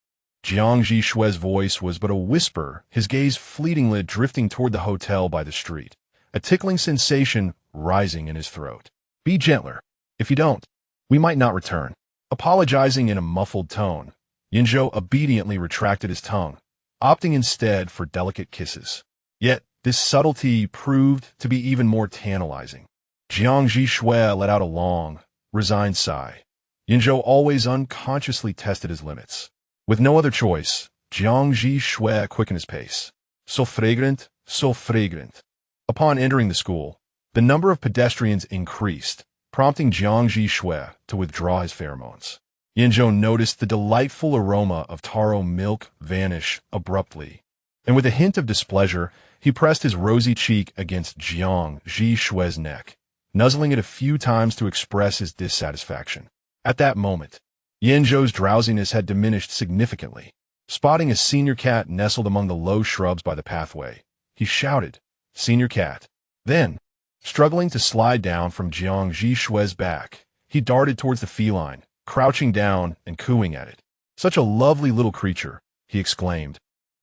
Jiang Zhi Xue's voice was but a whisper, his gaze fleetingly drifting toward the hotel by the street, a tickling sensation rising in his throat. Be gentler. If you don't, we might not return. Apologizing in a muffled tone, Yan Zhou obediently retracted his tongue, opting instead for delicate kisses. Yet, this subtlety proved to be even more tantalizing. Jiang Zhi Xue let out a long, resigned sigh. Yan Zhou always unconsciously tested his limits. With no other choice, Jiang Zhi Xue quickened his pace. So fragrant, so fragrant. Upon entering the school, the number of pedestrians increased, prompting Jiang Zhi Xue to withdraw his pheromones. Yan Zhou noticed the delightful aroma of taro milk vanish abruptly, and with a hint of displeasure, he pressed his rosy cheek against Jiang Zhi Xue's neck, nuzzling it a few times to express his dissatisfaction. At that moment, Yan Zhou's drowsiness had diminished significantly. Spotting a senior cat nestled among the low shrubs by the pathway, he shouted, "Senior cat." Then, struggling to slide down from Jiang Zhi Xue's back, he darted towards the feline, crouching down and cooing at it. "Such a lovely little creature," he exclaimed,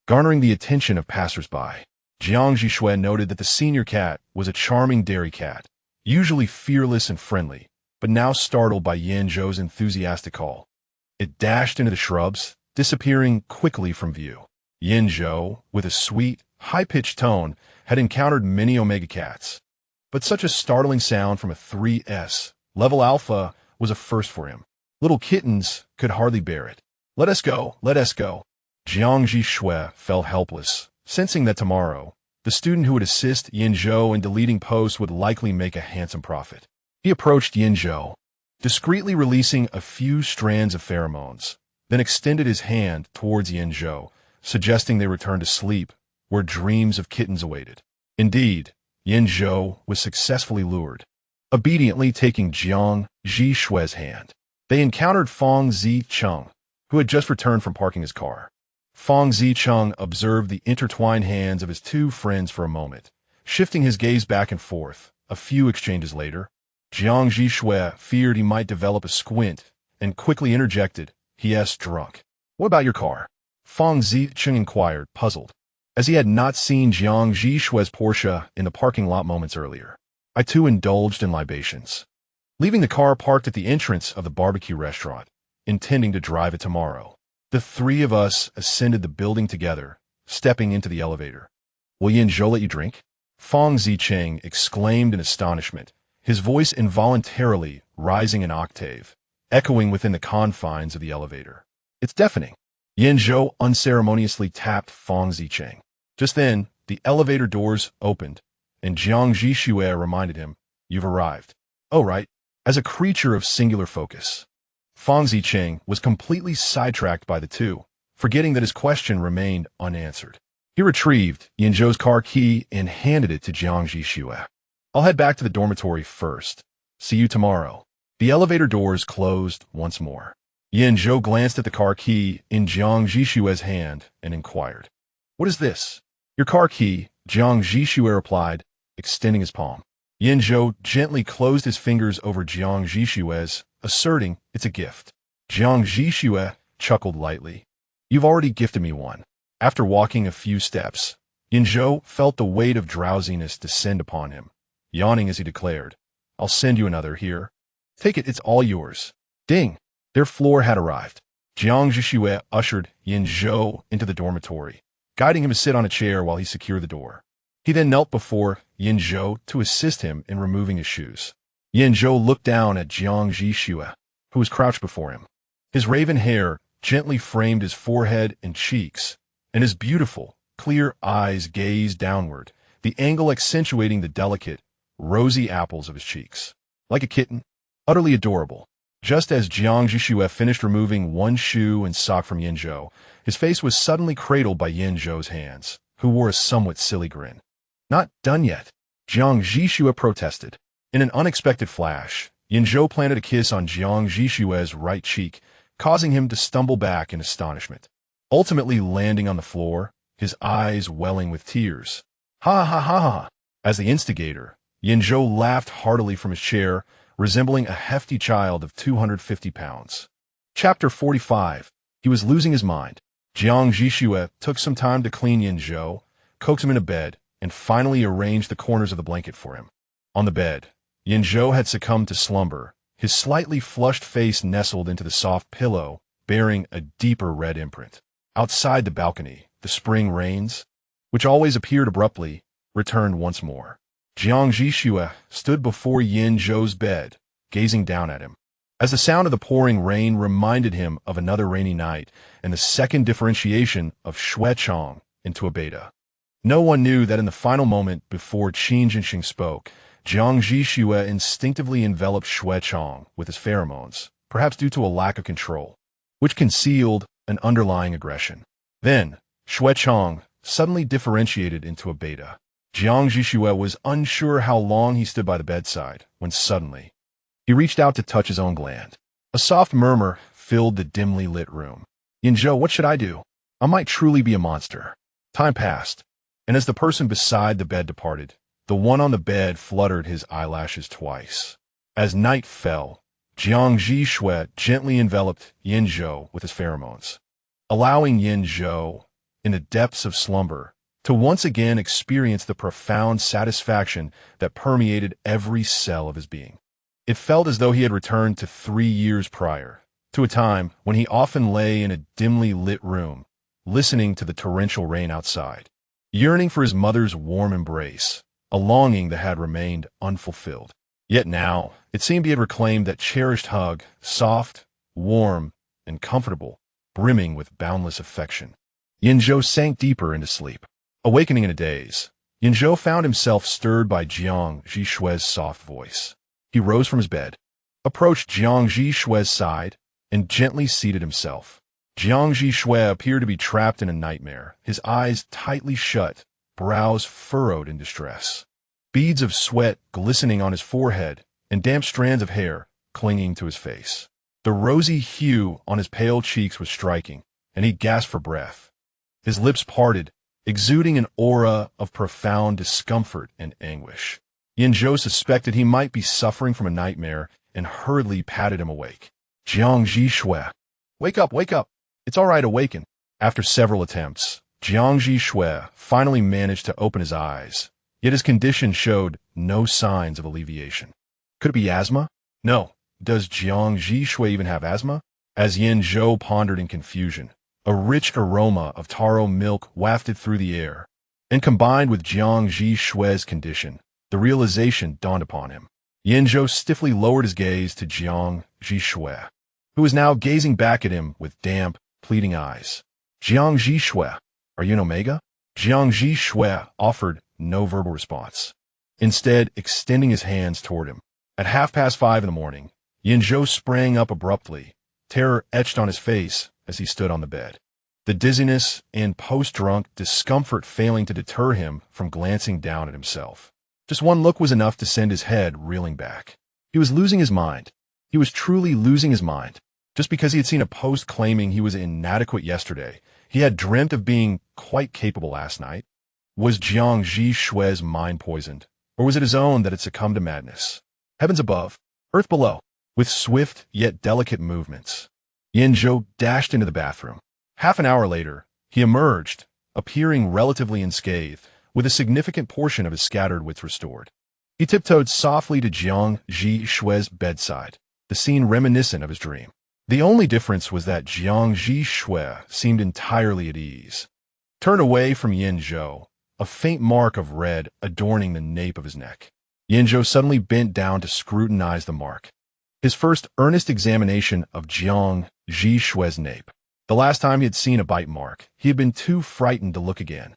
garnering the attention of passersby. Jiang Zhi Xue noted that the senior cat was a charming dairy cat, usually fearless and friendly, but now startled by Yan Zhou's enthusiastic call. It dashed into the shrubs, disappearing quickly from view. Yan Zhou, with a sweet, high-pitched tone, had encountered many omega cats. But such a startling sound from a 3S level alpha was a first for him. Little kittens could hardly bear it. Let us go, let us go. Jiang Zhi Xue felt helpless, sensing that tomorrow, the student who would assist Yan Zhou in deleting posts would likely make a handsome profit. He approached Yan Zhou, discreetly releasing a few strands of pheromones, then extended his hand towards Yan Zhou, suggesting they return to sleep, where dreams of kittens awaited. Indeed, Yan Zhou was successfully lured. Obediently taking Jiang Zhi Xue's hand, they encountered Feng Zicheng, who had just returned from parking his car. Feng Zicheng observed the intertwined hands of his two friends for a moment, shifting his gaze back and forth. A few exchanges later, Jiang Zhi Xue feared he might develop a squint and quickly interjected, "He*s drunk." "What about your car?" Feng Zicheng inquired, puzzled, as he had not seen Jiang Zhi Xue's Porsche in the parking lot moments earlier. "I too indulged in libations." Leaving the car parked at the entrance of the barbecue restaurant, intending to drive it tomorrow, the three of us ascended the building together, stepping into the elevator. "Will Yan Zhou let you drink?" Feng Zicheng exclaimed in astonishment, his voice involuntarily rising an octave, echoing within the confines of the elevator. "It's deafening." Yan Zhou unceremoniously tapped Feng Zicheng. Just then, the elevator doors opened, and Jiang Zhi Xue reminded him, "You've arrived." "Oh, right." As a creature of singular focus, Feng Zicheng was completely sidetracked by the two, forgetting that his question remained unanswered. He retrieved Yan Zhou's car key and handed it to Jiang Zhi Xue. "I'll head back to the dormitory first. See you tomorrow." The elevator doors closed once more. Yan Zhou glanced at the car key in Jiang Zhi Xue's hand and inquired, "What is this?" "Your car key," Jiang Zhi Xue replied, extending his palm. Yan Zhou gently closed his fingers over Jiang Zhi Xue's, asserting, "It's a gift." Jiang Zhi Xue chuckled lightly. "You've already gifted me one." After walking a few steps, Yan Zhou felt the weight of drowsiness descend upon him, yawning as he declared, "I'll send you another here. Take it, it's all yours." Ding! Their floor had arrived. Jiang Zhi Xue ushered Yan Zhou into the dormitory, guiding him to sit on a chair while he secured the door. He then knelt before Yan Zhou to assist him in removing his shoes. Yan Zhou looked down at Jiang Zhi Xue, who was crouched before him. His raven hair gently framed his forehead and cheeks, and his beautiful, clear eyes gazed downward, the angle accentuating the delicate, rosy apples of his cheeks. Like a kitten, utterly adorable. Just as Jiang Zhi Xue finished removing one shoe and sock from Yan Zhou, his face was suddenly cradled by Yan Zhou's hands, who wore a somewhat silly grin. "Not done yet," Jiang Zhi Xue protested. In an unexpected flash, Yan Zhou planted a kiss on Jiang Zhi Xue's right cheek, causing him to stumble back in astonishment, ultimately landing on the floor, his eyes welling with tears. "Ha ha ha ha!" As the instigator, Yan Zhou laughed heartily from his chair, resembling a hefty child of 250 pounds. Chapter 45. He was losing his mind. Jiang Zhi Xue took some time to clean Yan Zhou, coax him into bed, and finally arranged the corners of the blanket for him. On the bed, Yan Zhou had succumbed to slumber, his slightly flushed face nestled into the soft pillow, bearing a deeper red imprint. Outside the balcony, the spring rains, which always appeared abruptly, returned once more. Jiang Zhi Xue stood before Yan Zhou's bed, gazing down at him. As the sound of the pouring rain reminded him of another rainy night and the second differentiation of Xue Chong into a beta. No one knew that in the final moment before Qin Jinxing spoke, Jiang Zhi Xue instinctively enveloped Xue Chong with his pheromones, perhaps due to a lack of control, which concealed an underlying aggression. Then, Xue Chong suddenly differentiated into a beta. Jiang Zhi Xue was unsure how long he stood by the bedside, when suddenly, he reached out to touch his own gland. A soft murmur filled the dimly lit room. "Yan Zhou, what should I do? I might truly be a monster." Time passed, and as the person beside the bed departed, the one on the bed fluttered his eyelashes twice. As night fell, Jiang Zhi Xue gently enveloped Yan Zhou with his pheromones, allowing Yan Zhou, in the depths of slumber, to once again experience the profound satisfaction that permeated every cell of his being. It felt as though he had returned to 3 years prior, to a time when he often lay in a dimly lit room, listening to the torrential rain outside, yearning for his mother's warm embrace, a longing that had remained unfulfilled. Yet now, it seemed he had reclaimed that cherished hug, soft, warm, and comfortable, brimming with boundless affection. Yan Zhou sank deeper into sleep. Awakening in a daze, Yan Zhou found himself stirred by Jiang Zhi Xue's soft voice. He rose from his bed, approached Jiang Zhi Xue's side, and gently seated himself. Jiang Zhi Xue appeared to be trapped in a nightmare, his eyes tightly shut, brows furrowed in distress. Beads of sweat glistening on his forehead, and damp strands of hair clinging to his face. The rosy hue on his pale cheeks was striking, and he gasped for breath. His lips parted, exuding an aura of profound discomfort and anguish. Yan Zhou suspected he might be suffering from a nightmare and hurriedly patted him awake. Jiang Zhi Xue, wake up, wake up. It's all right, awaken. After several attempts, Jiang Zhi Xue finally managed to open his eyes, yet his condition showed no signs of alleviation. Could it be asthma? No. Does Jiang Zhi Xue even have asthma? As Yan Zhou pondered in confusion, a rich aroma of taro milk wafted through the air, and combined with Jiang Zhi Xue's condition, the realization dawned upon him. Yan Zhou stiffly lowered his gaze to Jiang Zhi Xue, who was now gazing back at him with damp, pleading eyes. Jiang Zhi Xue, are you an omega? Jiang Zhi Xue offered no verbal response, instead extending his hands toward him. At 5:30 in the morning, Yan Zhou sprang up abruptly, terror etched on his face as he stood on the bed. The dizziness and post-drunk discomfort failing to deter him from glancing down at himself. Just one look was enough to send his head reeling back. He was losing his mind. He was truly losing his mind. Just because he had seen a post claiming he was inadequate yesterday, he had dreamt of being quite capable last night. Was Jiang Zhi Xue's mind poisoned, or was it his own that had succumbed to madness? Heavens above, earth below. With swift yet delicate movements, Yan Zhou dashed into the bathroom. Half an hour later, he emerged, appearing relatively unscathed, with a significant portion of his scattered wits restored. He tiptoed softly to Jiang Zhi Xue's bedside, the scene reminiscent of his dream. The only difference was that Jiang Zhi Xue seemed entirely at ease. Turned away from Yan Zhou, a faint mark of red adorning the nape of his neck. Yan Zhou suddenly bent down to scrutinize the mark. His first earnest examination of Jiang Zhi Xue's nape. The last time he had seen a bite mark, he had been too frightened to look again.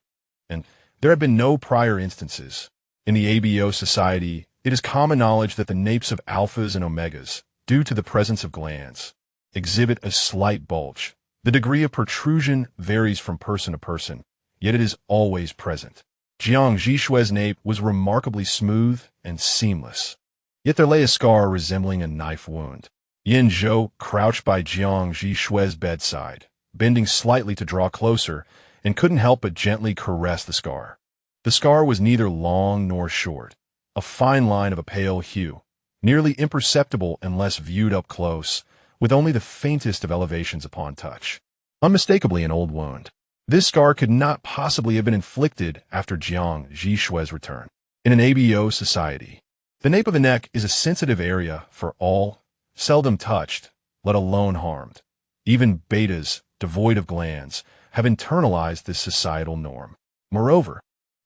And there had been no prior instances. In the ABO society, it is common knowledge that the napes of alphas and omegas, due to the presence of glands, exhibit a slight bulge. The degree of protrusion varies from person to person, yet it is always present. Jiang Zhi Xue's nape was remarkably smooth and seamless. Yet there lay a scar resembling a knife wound. Yan Zhou crouched by Jiang Zhi Xue's bedside, bending slightly to draw closer, and couldn't help but gently caress the scar. The scar was neither long nor short, a fine line of a pale hue, nearly imperceptible unless viewed up close, with only the faintest of elevations upon touch. Unmistakably an old wound. This scar could not possibly have been inflicted after Jiang Zhi Xue's return. In an ABO society, the nape of the neck is a sensitive area for all, seldom touched, let alone harmed. Even betas, devoid of glands, have internalized this societal norm. Moreover,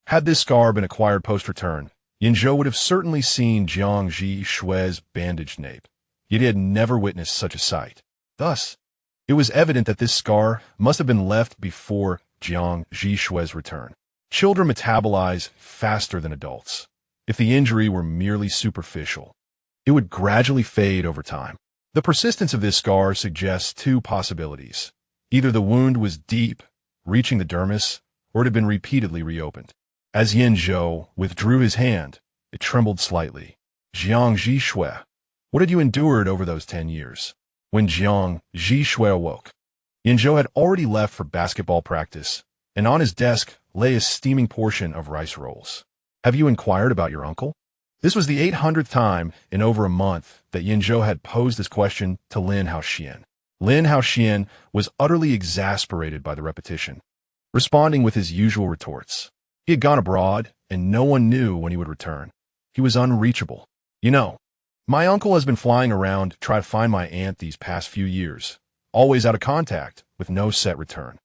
had this scar been acquired post-return, Yan Zhou would have certainly seen Jiang Zhi Xue's bandaged nape, yet he had never witnessed such a sight. Thus, it was evident that this scar must have been left before Jiang Zhi Xue's return. Children metabolize faster than adults. If the injury were merely superficial, it would gradually fade over time. The persistence of this scar suggests two possibilities. Either the wound was deep, reaching the dermis, or it had been repeatedly reopened. As Yan Zhou withdrew his hand, it trembled slightly. Jiang Zhi Xue, what had you endured over those 10 years? When Jiang Zhi Xue awoke, Yan Zhou had already left for basketball practice, and on his desk lay a steaming portion of rice rolls. Have you inquired about your uncle? This was the 800th time in over a month that Yan Zhou had posed this question to Lin Haoxian. Lin Haoxian was utterly exasperated by the repetition, responding with his usual retorts. He had gone abroad, and no one knew when he would return. He was unreachable. You know, my uncle has been flying around to try to find my aunt these past few years, always out of contact, with no set return.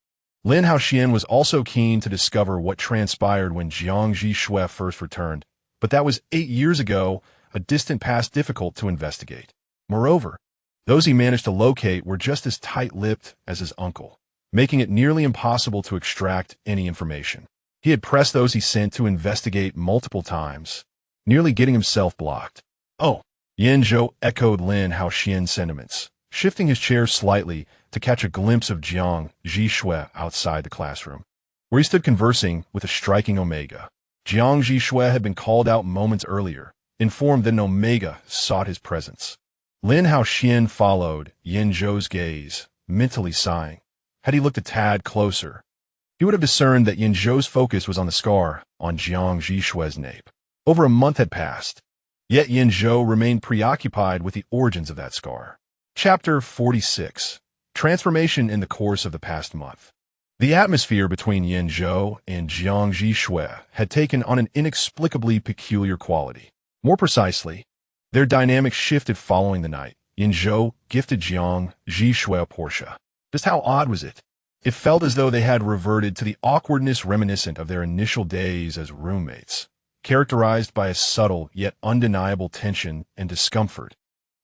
Lin Haoxian was also keen to discover what transpired when Jiang Zhi Xue first returned, but that was 8 years ago, a distant past difficult to investigate. Moreover, those he managed to locate were just as tight-lipped as his uncle, making it nearly impossible to extract any information. He had pressed those he sent to investigate multiple times, nearly getting himself blocked. Oh, Yan Zhou echoed Lin Haoxian's sentiments, shifting his chair slightly to catch a glimpse of Jiang Zhi Xue outside the classroom, where he stood conversing with a striking Omega. Jiang Zhi Xue had been called out moments earlier, informed that an Omega sought his presence. Lin Haoxian followed Yan Zhou's gaze, mentally sighing. Had he looked a tad closer, he would have discerned that Yan Zhou's focus was on the scar on Jiang Zhi Xue's nape. Over a month had passed, yet Yan Zhou remained preoccupied with the origins of that scar. Chapter 46. Transformation in the course of the past month. The atmosphere between Yan Zhou and Jiang Zhi Xue had taken on an inexplicably peculiar quality. More precisely, their dynamic shifted following the night. Yan Zhou gifted Jiang Zhi Xue a Porsche. Just how odd was it? It felt as though they had reverted to the awkwardness reminiscent of their initial days as roommates, characterized by a subtle yet undeniable tension and discomfort,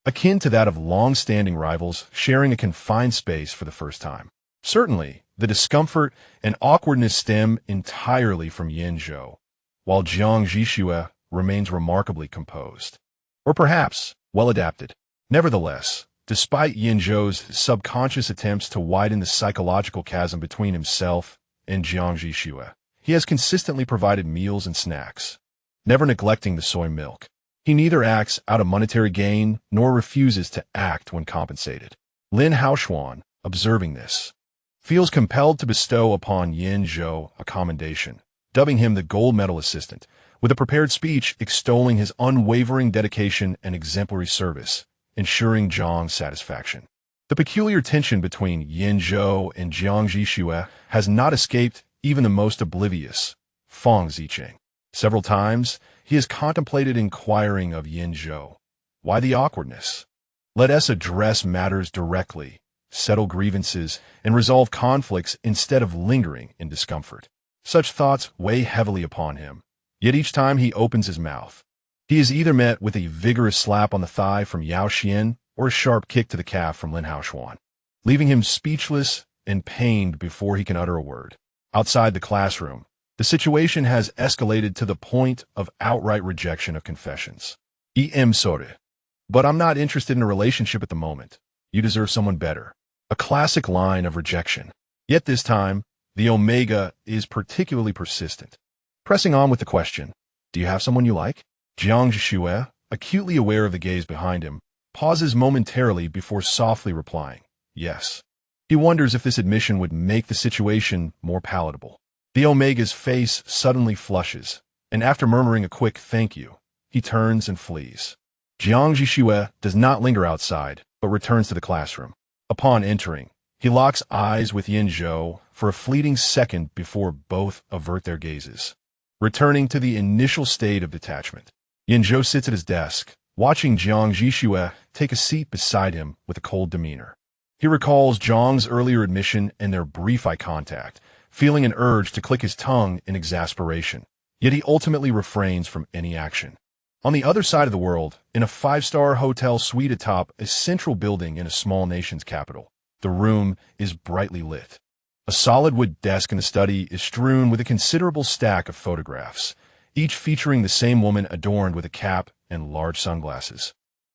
akin to that of long-standing rivals sharing a confined space for the first time. Certainly, the discomfort and awkwardness stem entirely from Yan Zhou, while Jiang Zhi Xue remains remarkably composed. Or perhaps, well-adapted. Nevertheless, despite Yan Zhou's subconscious attempts to widen the psychological chasm between himself and Jiang Zhi Xue, he has consistently provided meals and snacks, never neglecting the soy milk. He neither acts out of monetary gain nor refuses to act when compensated. Lin Haoxian, observing this, feels compelled to bestow upon Yan Zhou a commendation, dubbing him the gold medal assistant, with a prepared speech extolling his unwavering dedication and exemplary service, ensuring Jiang's satisfaction. The peculiar tension between Yan Zhou and Jiang Zhi Xue has not escaped even the most oblivious, Feng Ziqing. Several times, he has contemplated inquiring of Yan Zhou. Why the awkwardness? Let us address matters directly, settle grievances, and resolve conflicts instead of lingering in discomfort. Such thoughts weigh heavily upon him, yet each time he opens his mouth, he is either met with a vigorous slap on the thigh from Yao Xian or a sharp kick to the calf from Lin Haoxian, leaving him speechless and pained before he can utter a word. Outside the classroom, the situation has escalated to the point of outright rejection of confessions. Sorry, but I'm not interested in a relationship at the moment. You deserve someone better. A classic line of rejection. Yet this time, the Omega is particularly persistent, pressing on with the question, do you have someone you like? Jiang Zhi Xue, acutely aware of the gaze behind him, pauses momentarily before softly replying, yes. He wonders if this admission would make the situation more palatable. The Omega's face suddenly flushes, and after murmuring a quick thank you, he turns and flees. Jiang Zhi Xue does not linger outside, but returns to the classroom. Upon entering, he locks eyes with Yan Zhou for a fleeting second before both avert their gazes, returning to the initial state of detachment. Yan Zhou sits at his desk, watching Jiang Zhi Xue take a seat beside him with a cold demeanor. He recalls Zhang's earlier admission and their brief eye contact, feeling an urge to click his tongue in exasperation, yet he ultimately refrains from any action. On the other side of the world, in a 5-star hotel suite atop a central building in a small nation's capital, the room is brightly lit. A solid wood desk in the study is strewn with a considerable stack of photographs, each featuring the same woman adorned with a cap and large sunglasses,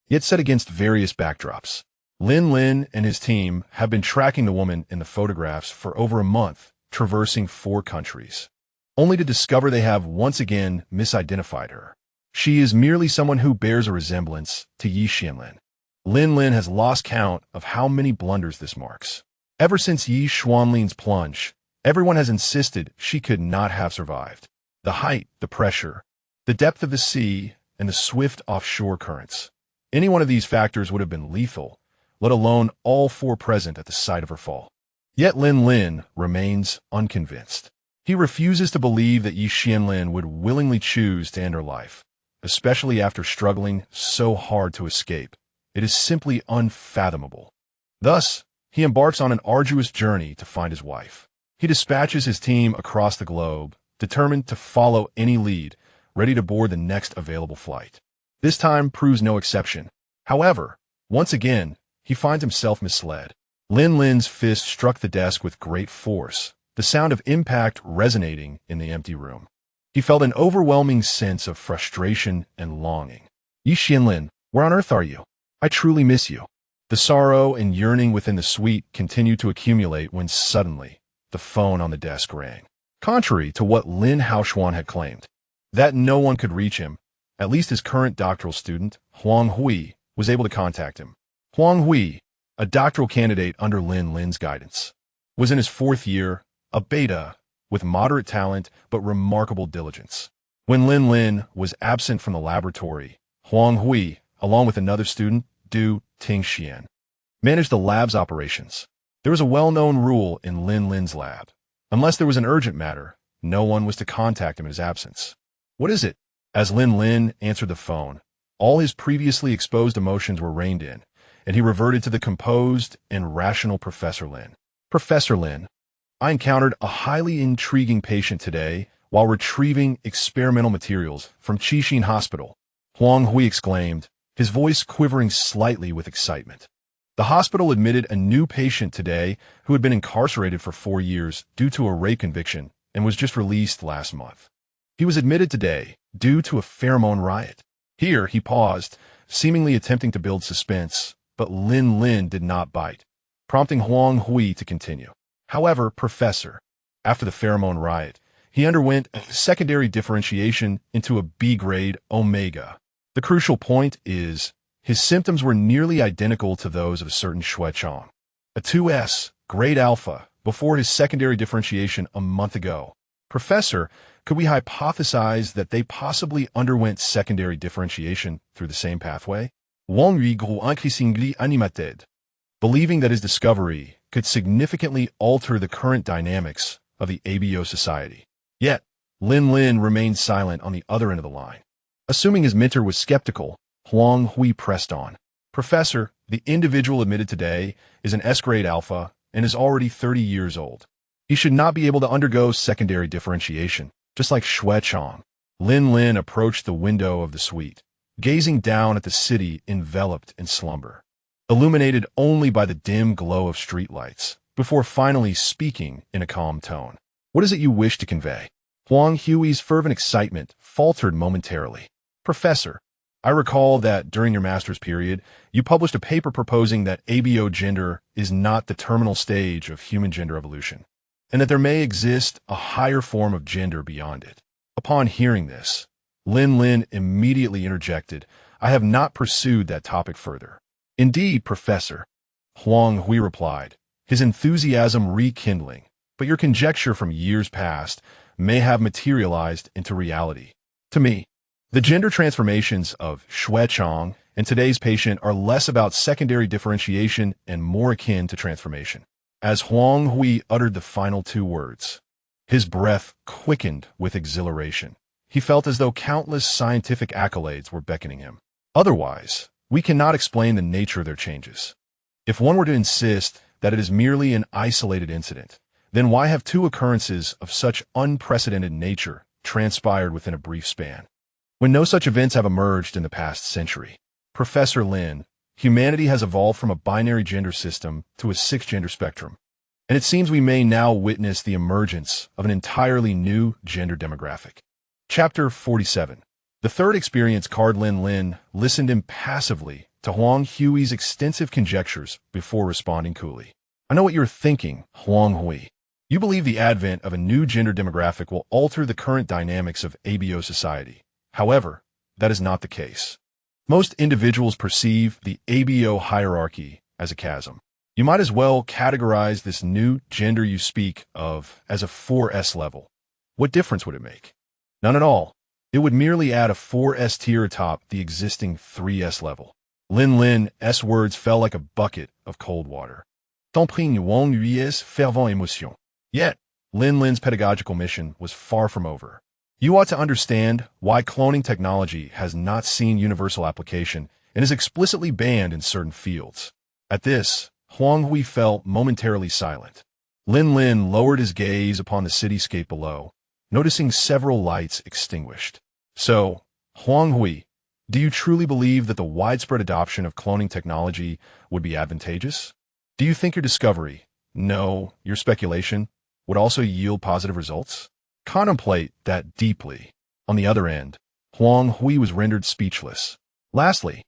yet set against various backdrops. Lin and his team have been tracking the woman in the photographs for over a month, traversing 4 countries, only to discover they have once again misidentified her. She is merely someone who bears a resemblance to Yi Xianlin. Lin has lost count of how many blunders this marks. Ever since Yi Xuanlin's plunge, everyone has insisted she could not have survived. The height, the pressure, the depth of the sea, and the swift offshore currents. Any one of these factors would have been lethal, let alone all 4 present at the site of her fall. Yet Lin remains unconvinced. He refuses to believe that Yi Xianlin would willingly choose to end her life, especially after struggling so hard to escape. It is simply unfathomable. Thus, he embarks on an arduous journey to find his wife. He dispatches his team across the globe, determined to follow any lead, ready to board the next available flight. This time proves no exception. However, once again, he finds himself misled. Lin Lin's fist struck the desk with great force, the sound of impact resonating in the empty room. He felt an overwhelming sense of frustration and longing. Yi Xianlin, where on earth are you? I truly miss you. The sorrow and yearning within the suite continued to accumulate when suddenly, the phone on the desk rang. Contrary to what Lin Haoshuan had claimed, that no one could reach him, at least his current doctoral student, Huang Hui, was able to contact him. Huang Hui, a doctoral candidate under Lin Lin's guidance, was in his 4th year, a beta, with moderate talent but remarkable diligence. When Lin Lin was absent from the laboratory, Huang Hui, along with another student, Du Tingxian, managed the lab's operations. There was a well-known rule in Lin Lin's lab. Unless there was an urgent matter, no one was to contact him in his absence. What is it? As Lin Lin answered the phone, all his previously exposed emotions were reined in, and he reverted to the composed and rational Professor Lin. Professor Lin, I encountered a highly intriguing patient today while retrieving experimental materials from Qixin Hospital, Huang Hui exclaimed, his voice quivering slightly with excitement. The hospital admitted a new patient today who had been incarcerated for 4 years due to a rape conviction and was just released last month. He was admitted today due to a pheromone riot. Here he paused, seemingly attempting to build suspense, but Lin Lin did not bite, prompting Huang Hui to continue. However, Professor, after the pheromone riot, he underwent a secondary differentiation into a B-grade omega. The crucial point is, his symptoms were nearly identical to those of a certain Xue Chang, a 2S, grade alpha, before his secondary differentiation a month ago. Professor, could we hypothesize that they possibly underwent secondary differentiation through the same pathway? Wang Yu grew increasingly animated, believing that his discovery could significantly alter the current dynamics of the ABO society. Yet, Lin Lin remained silent on the other end of the line. Assuming his mentor was skeptical, Huang Hui pressed on. Professor, the individual admitted today is an S-grade alpha and is already 30 years old. He should not be able to undergo secondary differentiation, just like Xue Chang. Lin Lin approached the window of the suite, gazing down at the city enveloped in slumber, illuminated only by the dim glow of streetlights, before finally speaking in a calm tone. What is it you wish to convey? Huang Hui's fervent excitement faltered momentarily. Professor, I recall that during your master's period, you published a paper proposing that ABO gender is not the terminal stage of human gender evolution, and that there may exist a higher form of gender beyond it. Upon hearing this, Lin Lin immediately interjected, I have not pursued that topic further. Indeed, Professor, Huang Hui replied, his enthusiasm rekindling, but your conjecture from years past may have materialized into reality. To me, the gender transformations of Xue Chang and today's patient are less about secondary differentiation and more akin to transformation. As Huang Hui uttered the final 2 words, his breath quickened with exhilaration. He felt as though countless scientific accolades were beckoning him. Otherwise, we cannot explain the nature of their changes. If one were to insist that it is merely an isolated incident, then why have 2 occurrences of such unprecedented nature transpired within a brief span, when no such events have emerged in the past century? Professor Lin, humanity has evolved from a binary gender system to a 6-gender spectrum, and it seems we may now witness the emergence of an entirely new gender demographic. Chapter 47. The third experience card. Lin Lin listened impassively to Huang Hui's extensive conjectures before responding coolly. I know what you're thinking, Huang Hui. You believe the advent of a new gender demographic will alter the current dynamics of ABO society. However, that is not the case. Most individuals perceive the ABO hierarchy as a chasm. You might as well categorize this new gender you speak of as a 4S level. What difference would it make? None at all. It would merely add a 4S tier atop the existing 3S level. Lin Lin's words fell like a bucket of cold water. T'en prie, Wang Yui's fervent émotion. Yet, Lin's pedagogical mission was far from over. You ought to understand why cloning technology has not seen universal application and is explicitly banned in certain fields. At this, Huanghui fell momentarily silent. Lin lowered his gaze upon the cityscape below, noticing several lights extinguished. So, Huanghui, do you truly believe that the widespread adoption of cloning technology would be advantageous? Do you think your discovery, no, your speculation, would also yield positive results? Contemplate that deeply. On the other end, Huanghui was rendered speechless. Lastly,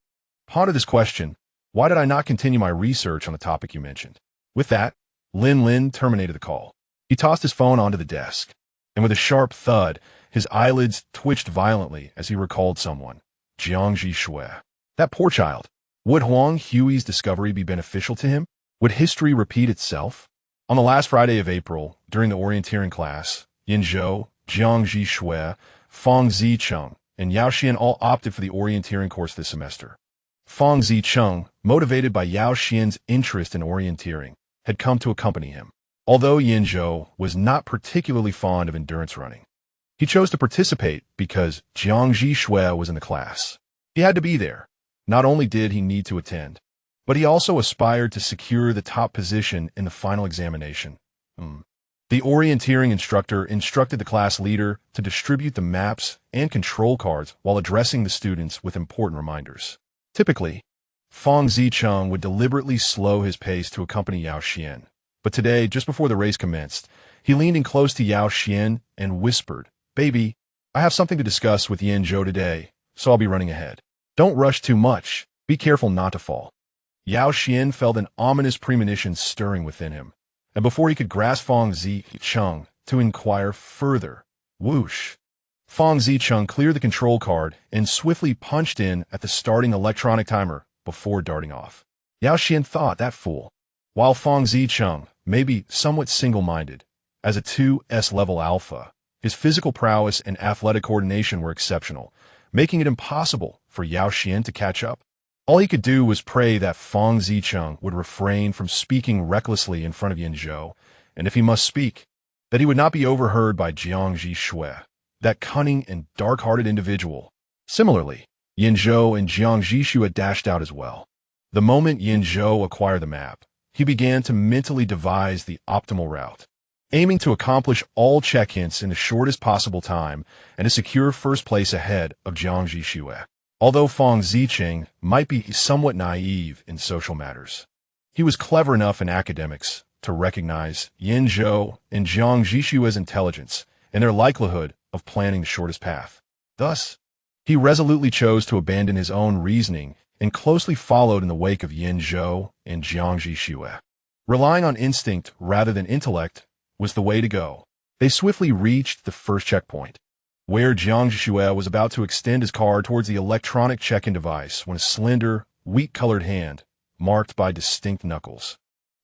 ponder this question: why did I not continue my research on the topic you mentioned? With that, Lin terminated the call. He tossed his phone onto the desk, and with a sharp thud, his eyelids twitched violently as he recalled someone: Jiang Zhi Xue. That poor child. Would Huanghui's discovery be beneficial to him? Would history repeat itself? On the last Friday of April, during the orienteering class, Yan Zhou, Jiang Zhi Xue, Feng Zicheng, and Yao Xian all opted for the orienteering course this semester. Feng Zicheng, motivated by Yao Xian's interest in orienteering, had come to accompany him. Although Yan Zhou was not particularly fond of endurance running, he chose to participate because Jiang Zhi Xue was in the class. He had to be there. Not only did he need to attend, but he also aspired to secure the top position in the final examination. The orienteering instructor instructed the class leader to distribute the maps and control cards while addressing the students with important reminders. Typically, Feng Zicheng would deliberately slow his pace to accompany Yao Xian. But today, just before the race commenced, he leaned in close to Yao Xian and whispered, "Baby, I have something to discuss with Yan Zhou today, so I'll be running ahead. Don't rush too much. Be careful not to fall." Yao Xian felt an ominous premonition stirring within him, and before he could grasp Feng Zicheng to inquire further, whoosh! Feng Zicheng cleared the control card and swiftly punched in at the starting electronic timer before darting off. Yao Xian thought, that fool. While Feng Zicheng may be somewhat single-minded, as a 2S-level alpha, his physical prowess and athletic coordination were exceptional, making it impossible for Yao Xian to catch up. All he could do was pray that Feng Zicheng would refrain from speaking recklessly in front of Yan Zhou, and if he must speak, that he would not be overheard by Jiang Zhi Xue, that cunning and dark-hearted individual. Similarly, Yan Zhou and Jiang Zhi Xue dashed out as well. The moment Yan Zhou acquired the map, he began to mentally devise the optimal route, aiming to accomplish all check hints in the shortest possible time and to secure first place ahead of Jiang Zhi Xue. Although Feng Zicheng might be somewhat naive in social matters, he was clever enough in academics to recognize Yan Zhou and Jiang Zhi Xue's intelligence and their likelihood of planning the shortest path. Thus, he resolutely chose to abandon his own reasoning and closely followed in the wake of Yan Zhou and Jiang Zhi Xue. Relying on instinct rather than intellect was the way to go. They swiftly reached the first checkpoint, where Jiang Zhi Xue was about to extend his card towards the electronic check-in device when a slender, wheat-colored hand, marked by distinct knuckles,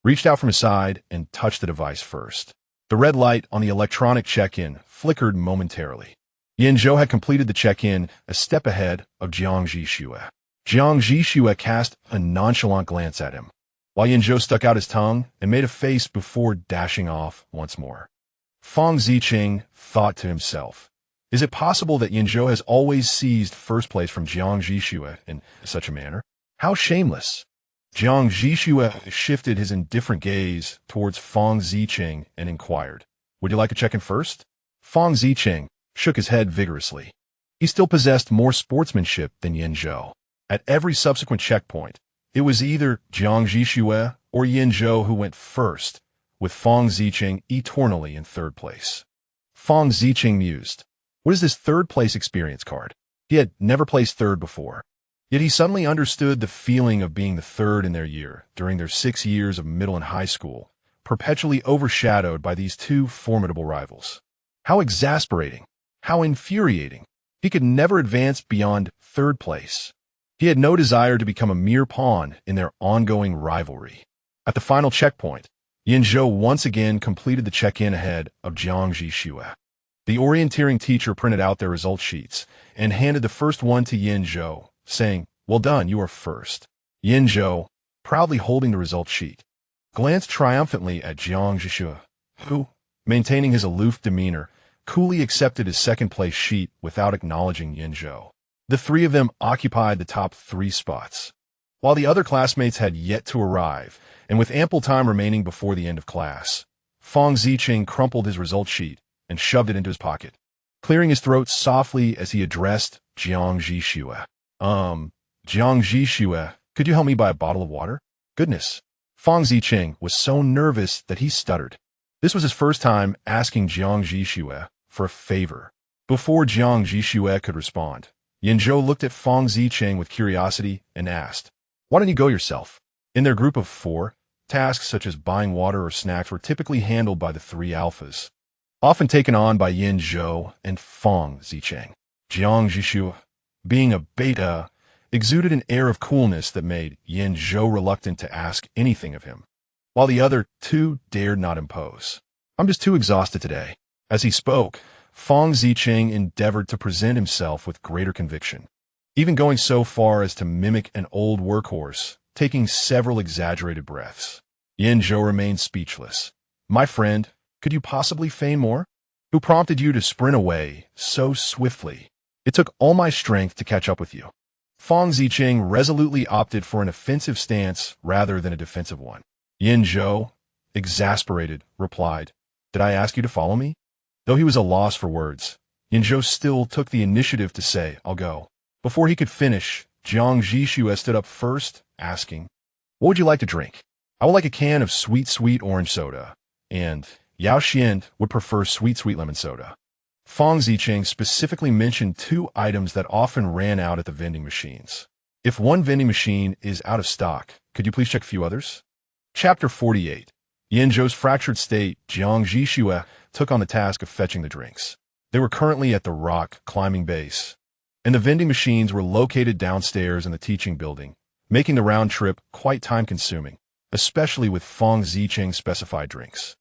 reached out from his side and touched the device first. The red light on the electronic check-in flickered momentarily. Yan Zhou had completed the check-in a step ahead of Jiang Zhi Xue. Jiang Zhi Xue cast a nonchalant glance at him, while Yan Zhou stuck out his tongue and made a face before dashing off once more. Feng Zicheng thought to himself, is it possible that Yan Zhou has always seized first place from Jiang Zhi Xue in such a manner? How shameless! Jiang Zhi Xue shifted his indifferent gaze towards Feng Zicheng and inquired, "Would you like a check-in first?" Feng Zicheng shook his head vigorously. He still possessed more sportsmanship than Yan Zhou. At every subsequent checkpoint, it was either Jiang Zhi Xue or Yan Zhou who went first, with Feng Zicheng eternally in third place. Feng Zicheng mused, what is this third-place experience card? He had never placed third before. Yet he suddenly understood the feeling of being the third in their year during their 6 years of middle and high school, perpetually overshadowed by these two formidable rivals. How exasperating! How infuriating! He could never advance beyond third place. He had no desire to become a mere pawn in their ongoing rivalry. At the final checkpoint, Yan Zhou once again completed the check-in ahead of Jiang Zhi Xue. The orienteering teacher printed out their result sheets and handed the first one to Yan Zhou, saying, "Well done, you are first." Yan Zhou, proudly holding the result sheet, glanced triumphantly at Jiang Zhi Xue, who, maintaining his aloof demeanor, coolly accepted his second-place sheet without acknowledging Yan Zhou. The three of them occupied the top 3 spots. While the other classmates had yet to arrive, and with ample time remaining before the end of class, Fang Ziqing crumpled his result sheet and shoved it into his pocket, clearing his throat softly as he addressed Jiang Zhi Xue. Jiang Zhi Xue, could you help me buy a bottle of water? Goodness. Fang Ziqing was so nervous that he stuttered. This was his first time asking Jiang Zhi Xue for a favor. Before Jiang Zhi Xue could respond, Yan Zhou looked at Fang Ziqing with curiosity and asked, "Why don't you go yourself?" In their group of 4, tasks such as buying water or snacks were typically handled by the 3 alphas, often taken on by Yan Zhou and Fang Ziqing. Jiang Zhi Xue, being a beta, exuded an air of coolness that made Yan Zhou reluctant to ask anything of him, while the other 2 dared not impose. "I'm just too exhausted today." As he spoke, Fang Ziqing endeavored to present himself with greater conviction, even going so far as to mimic an old workhorse, taking several exaggerated breaths. Yan Zhou remained speechless. "My friend, could you possibly feign more? Who prompted you to sprint away so swiftly? It took all my strength to catch up with you." Fang Ziqing resolutely opted for an offensive stance rather than a defensive one. Yan Zhou, exasperated, replied, "Did I ask you to follow me?" Though he was at a loss for words, Yan Zhou still took the initiative to say, "I'll go." Before he could finish, Jiang Zhi Xue stood up first, asking, "What would you like to drink?" "I would like a can of sweet orange soda," and Yao Xian would prefer sweet lemon soda. Fang Ziqing specifically mentioned 2 items that often ran out at the vending machines. "If one vending machine is out of stock, could you please check a few others?" Chapter 48. Yan Zhou's fractured state, Jiang Zhi Xue took on the task of fetching the drinks. They were currently at the rock climbing base, and the vending machines were located downstairs in the teaching building, making the round trip quite time-consuming, especially with Fang Ziqing's specified drinks.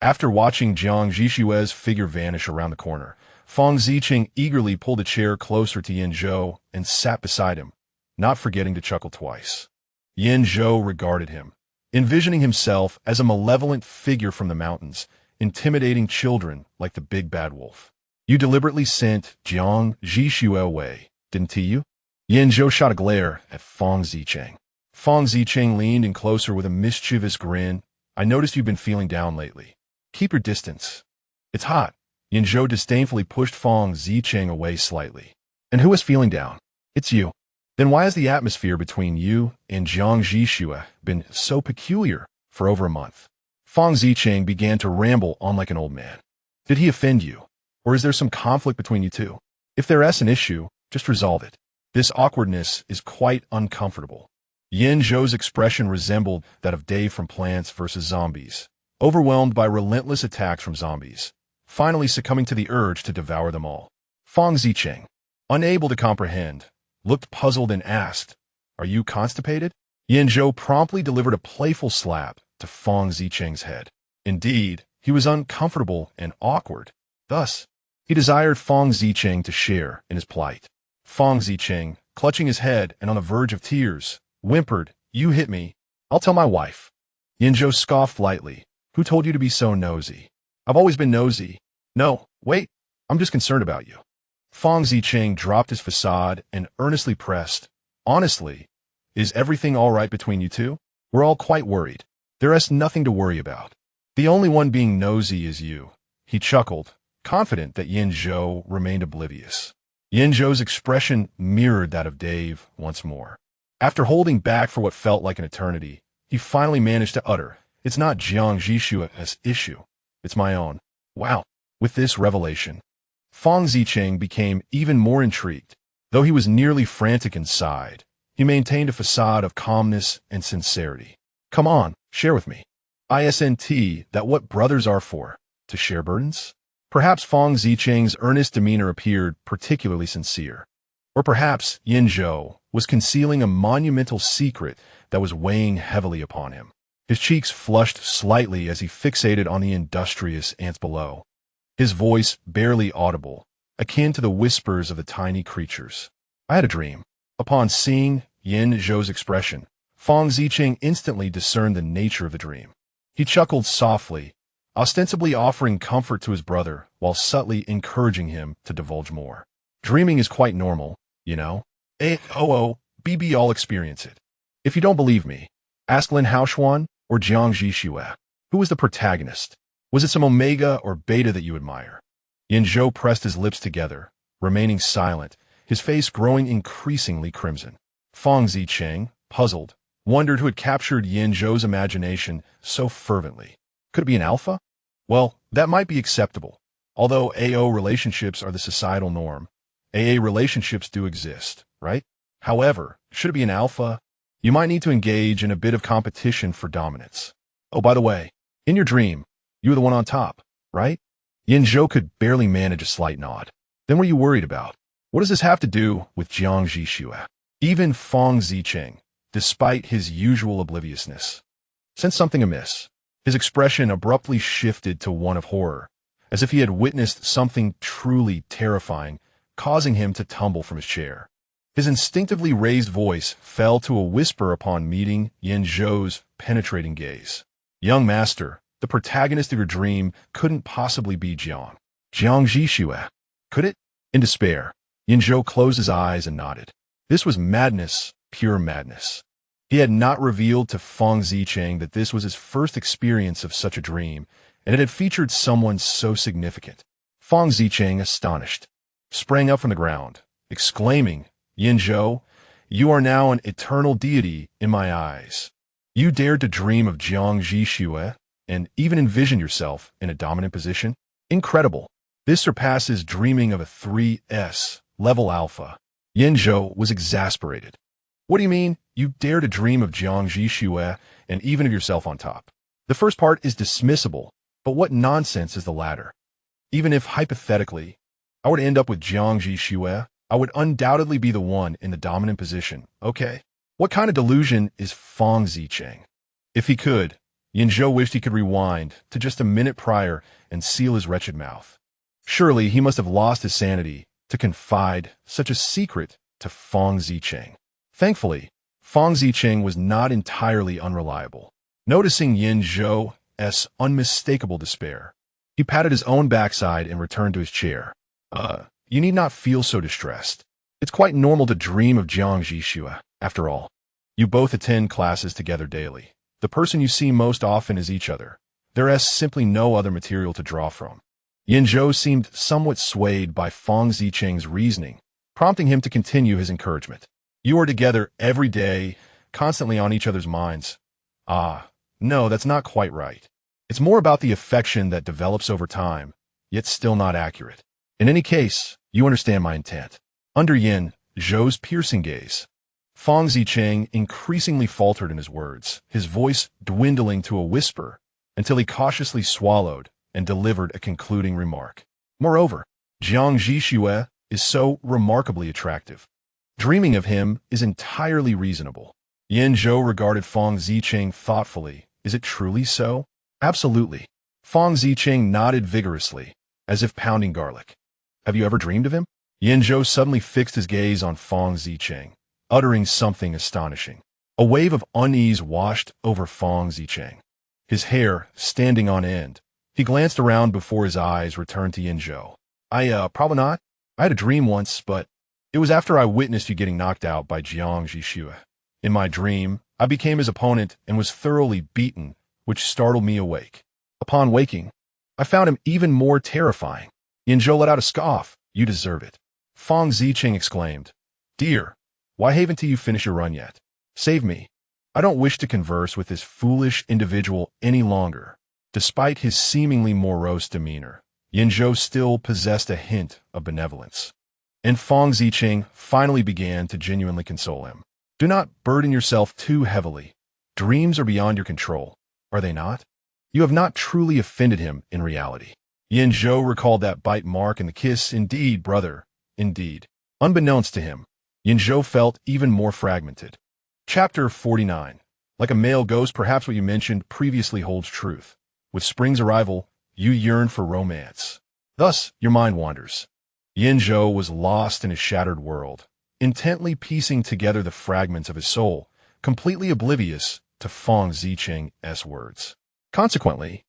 After watching Jiang Zhi Xue's figure vanish around the corner, Fang Ziqing eagerly pulled a chair closer to Yan Zhou and sat beside him, not forgetting to chuckle twice. Yan Zhou regarded him, envisioning himself as a malevolent figure from the mountains, intimidating children like the big bad wolf. "You deliberately sent Jiang Zhi Xue away, didn't you?" Yan Zhou shot a glare at Fang Ziqing. Fang Ziqing leaned in closer with a mischievous grin. "I noticed you've been feeling down lately. Keep your distance. It's hot." Yan Zhou disdainfully pushed Fang Ziqing away slightly. "And who is feeling down?" "It's you." "Then why has the atmosphere between you and Jiang Zhi Xue been so peculiar for over a month?" Fang Ziqing began to ramble on like an old man. "Did he offend you? Or is there some conflict between you two? If there is an issue, just resolve it. This awkwardness is quite uncomfortable." Yan Zhou's expression resembled that of Dave from Plants vs. Zombies, overwhelmed by relentless attacks from zombies, finally succumbing to the urge to devour them all. Fang Ziqing, unable to comprehend, looked puzzled and asked, "Are you constipated?" Yan Zhou promptly delivered a playful slap to Fang Ziqing's head. Indeed, he was uncomfortable and awkward. Thus, he desired Fang Ziqing to share in his plight. Fang Ziqing, clutching his head and on the verge of tears, whimpered, "You hit me. I'll tell my wife." Yan Zhou scoffed lightly. "Who told you to be so nosy?" "I've always been nosy." "No, wait, I'm just concerned about you." Fang Ziqing dropped his facade and earnestly pressed, "Honestly, is everything all right between you two? We're all quite worried." "There is nothing to worry about. The only one being nosy is you." He chuckled, confident that Yan Zhou remained oblivious. Yan Zhou's expression mirrored that of Dave once more. After holding back for what felt like an eternity, he finally managed to utter, "It's not Jiang Zhi Xue's issue. It's my own." Wow. With this revelation, Fang Ziqing became even more intrigued. Though he was nearly frantic inside, he maintained a facade of calmness and sincerity. "Come on, share with me. Isn't that what brothers are for? To share burdens?" Perhaps Fang Ziqing's earnest demeanor appeared particularly sincere. Or perhaps Yan Zhou was concealing a monumental secret that was weighing heavily upon him. His cheeks flushed slightly as he fixated on the industrious ants below, his voice barely audible, akin to the whispers of the tiny creatures. "I had a dream." Upon seeing Yan Zhou's expression, Fang Ziqing instantly discerned the nature of the dream. He chuckled softly, ostensibly offering comfort to his brother while subtly encouraging him to divulge more. Dreaming is quite normal, you know. BB all experience it. If you don't believe me, ask Lin Haoshuan or Jiang Zhi Xue. Who was the protagonist? Was it some omega or beta that you admire? Yan Zhou pressed his lips together, remaining silent, his face growing increasingly crimson. Fang Zicheng, puzzled, wondered who had captured Yan Zhou's imagination so fervently. Could it be an alpha? Well, that might be acceptable. Although AO relationships are the societal norm, AA relationships do exist, right? However, should it be an alpha, you might need to engage in a bit of competition for dominance. Oh, by the way, in your dream, you were the one on top, right? Yan Zhou could barely manage a slight nod. Then what are you worried about? What does this have to do with Jiang Zhi Xue? Even Fang Zicheng, despite his usual obliviousness, sensed something amiss. His expression abruptly shifted to one of horror, as if he had witnessed something truly terrifying, causing him to tumble from his chair. His instinctively raised voice fell to a whisper upon meeting Yan Zhou's penetrating gaze. Young master, the protagonist of your dream couldn't possibly be Jiang Zhi Xue. Could it? In despair, Yan Zhou closed his eyes and nodded. This was madness, pure madness. He had not revealed to Fang Zicheng that this was his first experience of such a dream, and it had featured someone so significant. Fang Zicheng, astonished, sprang up from the ground, exclaiming, Yan Zhou, you are now an eternal deity in my eyes. You dared to dream of Jiang Zhi Xue and even envision yourself in a dominant position? Incredible. This surpasses dreaming of a 3S level alpha. Yan Zhou was exasperated. What do you mean, you dare to dream of Jiang Zhi Xue and even of yourself on top? The first part is dismissible, but what nonsense is the latter? Even if, hypothetically, I were to end up with Jiang Zhi Xue, I would undoubtedly be the one in the dominant position, okay? What kind of delusion is Fang Zicheng? If he could, Yan Zhou wished he could rewind to just a minute prior and seal his wretched mouth. Surely he must have lost his sanity to confide such a secret to Fang Zicheng. Thankfully, Fang Zicheng was not entirely unreliable. Noticing Yan Zhou's unmistakable despair, he patted his own backside and returned to his chair. You need not feel so distressed. It's quite normal to dream of Jiang Zhi Xue. After all, you both attend classes together daily. The person you see most often is each other. There is simply no other material to draw from. Yan Zhou seemed somewhat swayed by Fang Zicheng's reasoning, prompting him to continue his encouragement. You are together every day, constantly on each other's minds. No, that's not quite right. It's more about the affection that develops over time, yet still not accurate. In any case, you understand my intent. Under Yan Zhou's piercing gaze, Fang Zicheng increasingly faltered in his words, his voice dwindling to a whisper until he cautiously swallowed and delivered a concluding remark. Moreover, Jiang Zhi Xue is so remarkably attractive. Dreaming of him is entirely reasonable. Yan Zhou regarded Fang Zicheng thoughtfully. Is it truly so? Absolutely. Fang Zicheng nodded vigorously, as if pounding garlic. Have you ever dreamed of him? Yan Zhou suddenly fixed his gaze on Fang Zicheng, uttering something astonishing. A wave of unease washed over Fang Zicheng, his hair standing on end. He glanced around before his eyes returned to Yan Zhou. Probably not. I had a dream once, but it was after I witnessed you getting knocked out by Jiang Zhi Xue. In my dream, I became his opponent and was thoroughly beaten, which startled me awake. Upon waking, I found him even more terrifying. Yan Zhou let out a scoff. You deserve it. Fang Zicheng exclaimed. Dear, why haven't you finished your run yet? Save me. I don't wish to converse with this foolish individual any longer. Despite his seemingly morose demeanor, Yan Zhou still possessed a hint of benevolence. And Fang Zicheng finally began to genuinely console him. Do not burden yourself too heavily. Dreams are beyond your control, are they not? You have not truly offended him in reality. Yan Zhou recalled that bite mark and the kiss. Indeed, brother, indeed. Unbeknownst to him, Yan Zhou felt even more fragmented. Chapter 49. Like a male ghost, perhaps what you mentioned previously holds truth. With spring's arrival, you yearn for romance. Thus, your mind wanders. Yan Zhou was lost in his shattered world, intently piecing together the fragments of his soul, completely oblivious to Fang Zicheng's words. Consequently,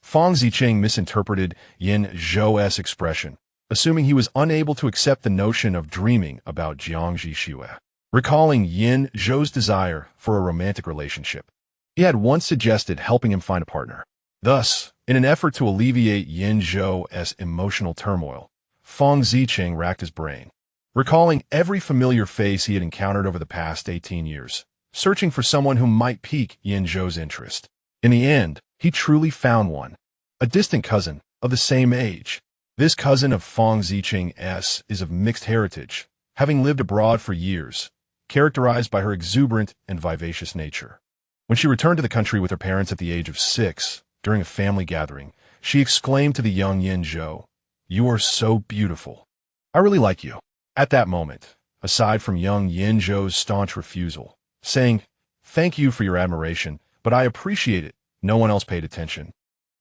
Fang Zicheng misinterpreted Yan Zhou's expression, assuming he was unable to accept the notion of dreaming about Jiang Zhi Xue. Recalling Yan Zhou's desire for a romantic relationship, he had once suggested helping him find a partner. Thus, in an effort to alleviate Yan Zhou's emotional turmoil, Fang Zicheng racked his brain, recalling every familiar face he had encountered over the past 18 years, searching for someone who might pique Yan Zhou's interest. In the end, he truly found one, a distant cousin of the same age. This cousin of Fang Zicheng's is of mixed heritage, having lived abroad for years, characterized by her exuberant and vivacious nature. When she returned to the country with her parents at the age of 6, during a family gathering, she exclaimed to the young Yan Zhou, "You are so beautiful. I really like you." At that moment, aside from young Yan Zhou's staunch refusal, saying, "Thank you for your admiration, but I appreciate it," no one else paid attention,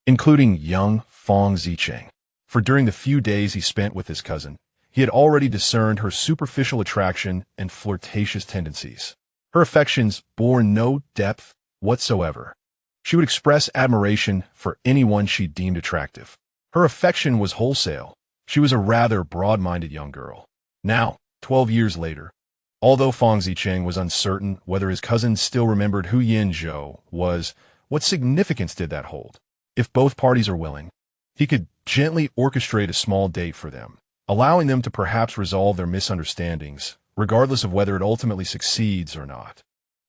including young Fang Zicheng. For during the few days he spent with his cousin, he had already discerned her superficial attraction and flirtatious tendencies. Her affections bore no depth whatsoever. She would express admiration for anyone she deemed attractive. Her affection was wholesale. She was a rather broad-minded young girl. Now, 12 years later, although Fang Zicheng was uncertain whether his cousin still remembered who Yan Zhou was, what significance did that hold? If both parties are willing, he could gently orchestrate a small date for them, allowing them to perhaps resolve their misunderstandings, regardless of whether it ultimately succeeds or not.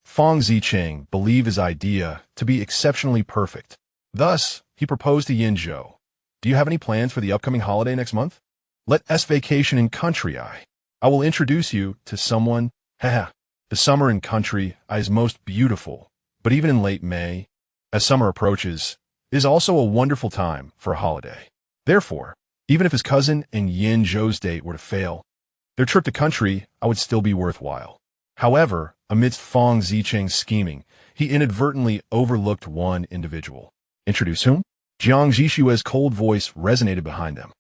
Fang Zicheng believed his idea to be exceptionally perfect. Thus, he proposed to Yan Zhou, "Do you have any plans for the upcoming holiday next month? Let us vacation in country I. I will introduce you to someone. Haha. The summer in country I is most beautiful, but even in late May, as summer approaches, is also a wonderful time for a holiday." Therefore, even if his cousin and Yan Zhou's date were to fail, their trip to country I would still be worthwhile. However, amidst Fang Zicheng's scheming, he inadvertently overlooked one individual. "Introduce whom?" Jiang Zhi Xue's cold voice resonated behind them.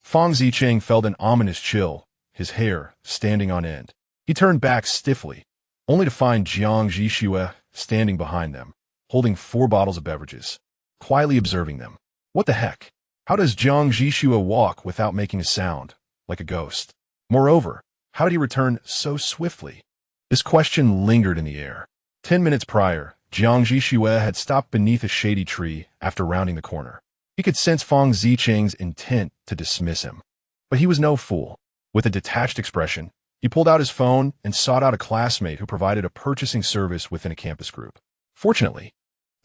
Fang Zicheng felt an ominous chill, his hair standing on end. He turned back stiffly, only to find Jiang Zhi Xue standing behind them, holding 4 bottles of beverages, quietly observing them. What the heck? How does Jiang Zhi Xue walk without making a sound, like a ghost? Moreover, how did he return so swiftly? This question lingered in the air. 10 minutes prior, Jiang Zhi Xue had stopped beneath a shady tree after rounding the corner. He could sense Fang Zicheng's intent to dismiss him. But he was no fool. With a detached expression, he pulled out his phone and sought out a classmate who provided a purchasing service within a campus group. Fortunately,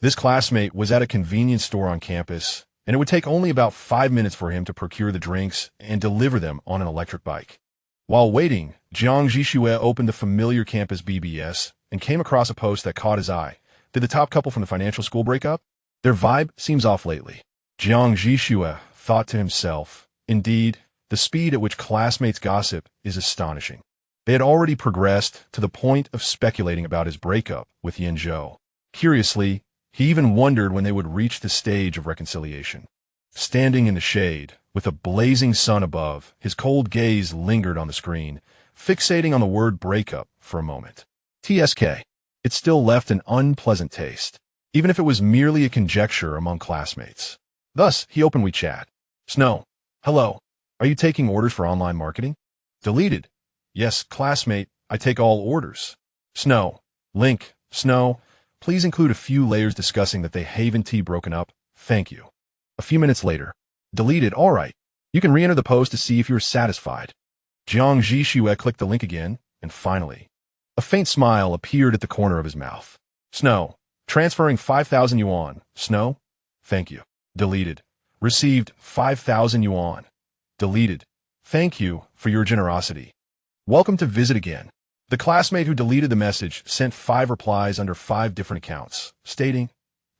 this classmate was at a convenience store on campus, and it would take only about 5 minutes for him to procure the drinks and deliver them on an electric bike. While waiting, Jiang Zhi Xue opened the familiar campus BBS and came across a post that caught his eye. Did the top couple from the financial school break up? Their vibe seems off lately. Jiang Zhi Xue thought to himself. Indeed, the speed at which classmates gossip is astonishing. They had already progressed to the point of speculating about his breakup with Yan Zhou. Curiously, he even wondered when they would reach the stage of reconciliation. Standing in the shade, with a blazing sun above, his cold gaze lingered on the screen, fixating on the word breakup for a moment. TSK. It still left an unpleasant taste, even if it was merely a conjecture among classmates. Thus, he opened WeChat. Snow. Hello. Are you taking orders for online marketing? Deleted. Yes, classmate, I take all orders. Snow. Link. Snow. Please include a few layers discussing that they haven't broken up. Thank you. A few minutes later. Deleted. All right. You can re-enter the post to see if you're satisfied. Jiang Zhi Xue clicked the link again, and finally, a faint smile appeared at the corner of his mouth. Snow. Transferring 5,000 yuan. Snow. Thank you. Deleted. Received 5,000 yuan. Deleted. Thank you for your generosity. Welcome to visit again. The classmate who deleted the message sent 5 replies under 5 different accounts, stating,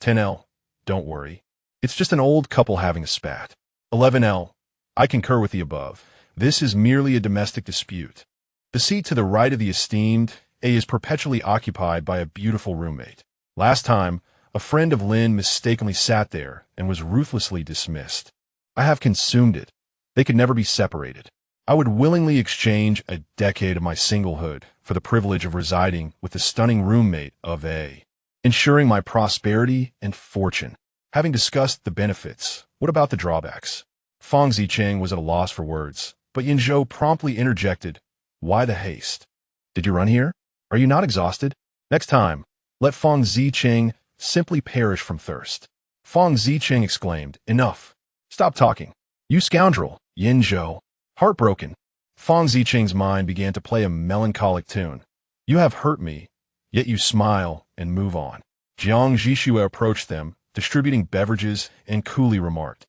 10L. Don't worry. It's just an old couple having a spat. 11L. I concur with the above. This is merely a domestic dispute. The seat to the right of the esteemed A is perpetually occupied by a beautiful roommate. Last time, a friend of Lin mistakenly sat there and was ruthlessly dismissed. I have consumed it. They could never be separated. I would willingly exchange a decade of my singlehood for the privilege of residing with the stunning roommate of A, ensuring my prosperity and fortune. Having discussed the benefits, what about the drawbacks? Fang Zicheng was at a loss for words, but Yan Zhou promptly interjected, "Why the haste? Did you run here? Are you not exhausted? Next time, let Fang Zicheng simply perish from thirst." Fang Zicheng exclaimed, "Enough. Stop talking. You scoundrel." Yan Zhou, heartbroken. Fang Zicheng's mind began to play a melancholic tune. "You have hurt me, yet you smile and move on." Jiang Zhi Xue approached them, distributing beverages, and coolly remarked,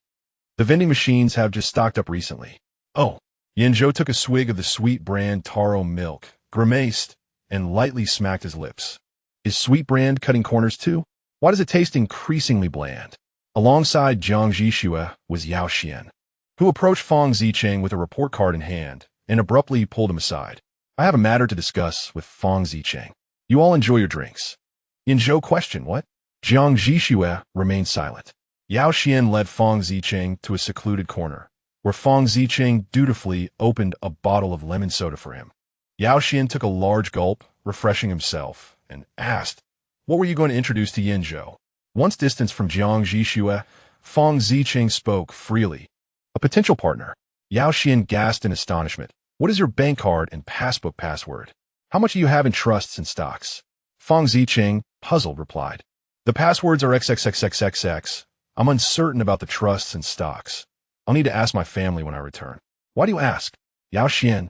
"The vending machines have just stocked up recently." "Oh." Yan Zhou took a swig of the sweet brand taro milk, grimaced, and lightly smacked his lips. "Is sweet brand cutting corners too? Why does it taste increasingly bland?" Alongside Jiang Zhi Xue was Yao Xian, who approached Fang Zicheng with a report card in hand and abruptly pulled him aside. "I have a matter to discuss with Fang Zicheng. You all enjoy your drinks." Yan Zhou questioned, "What?" Jiang Zhi Xue remained silent. Yao Xian led Fang Zicheng to a secluded corner, where Fang Zicheng dutifully opened a bottle of lemon soda for him. Yao Xian took a large gulp, refreshing himself, and asked, "What were you going to introduce to Yan Zhou?" Once distanced from Jiang Zhi Xue, Fang Zicheng spoke freely. "A potential partner." Yao Xian gasped in astonishment. "What is your bank card and passbook password? How much do you have in trusts and stocks?" Fang Zicheng, puzzled, replied, "The passwords are XXXXXX. I'm uncertain about the trusts and stocks. I'll need to ask my family when I return." "Why do you ask?" Yao Xian,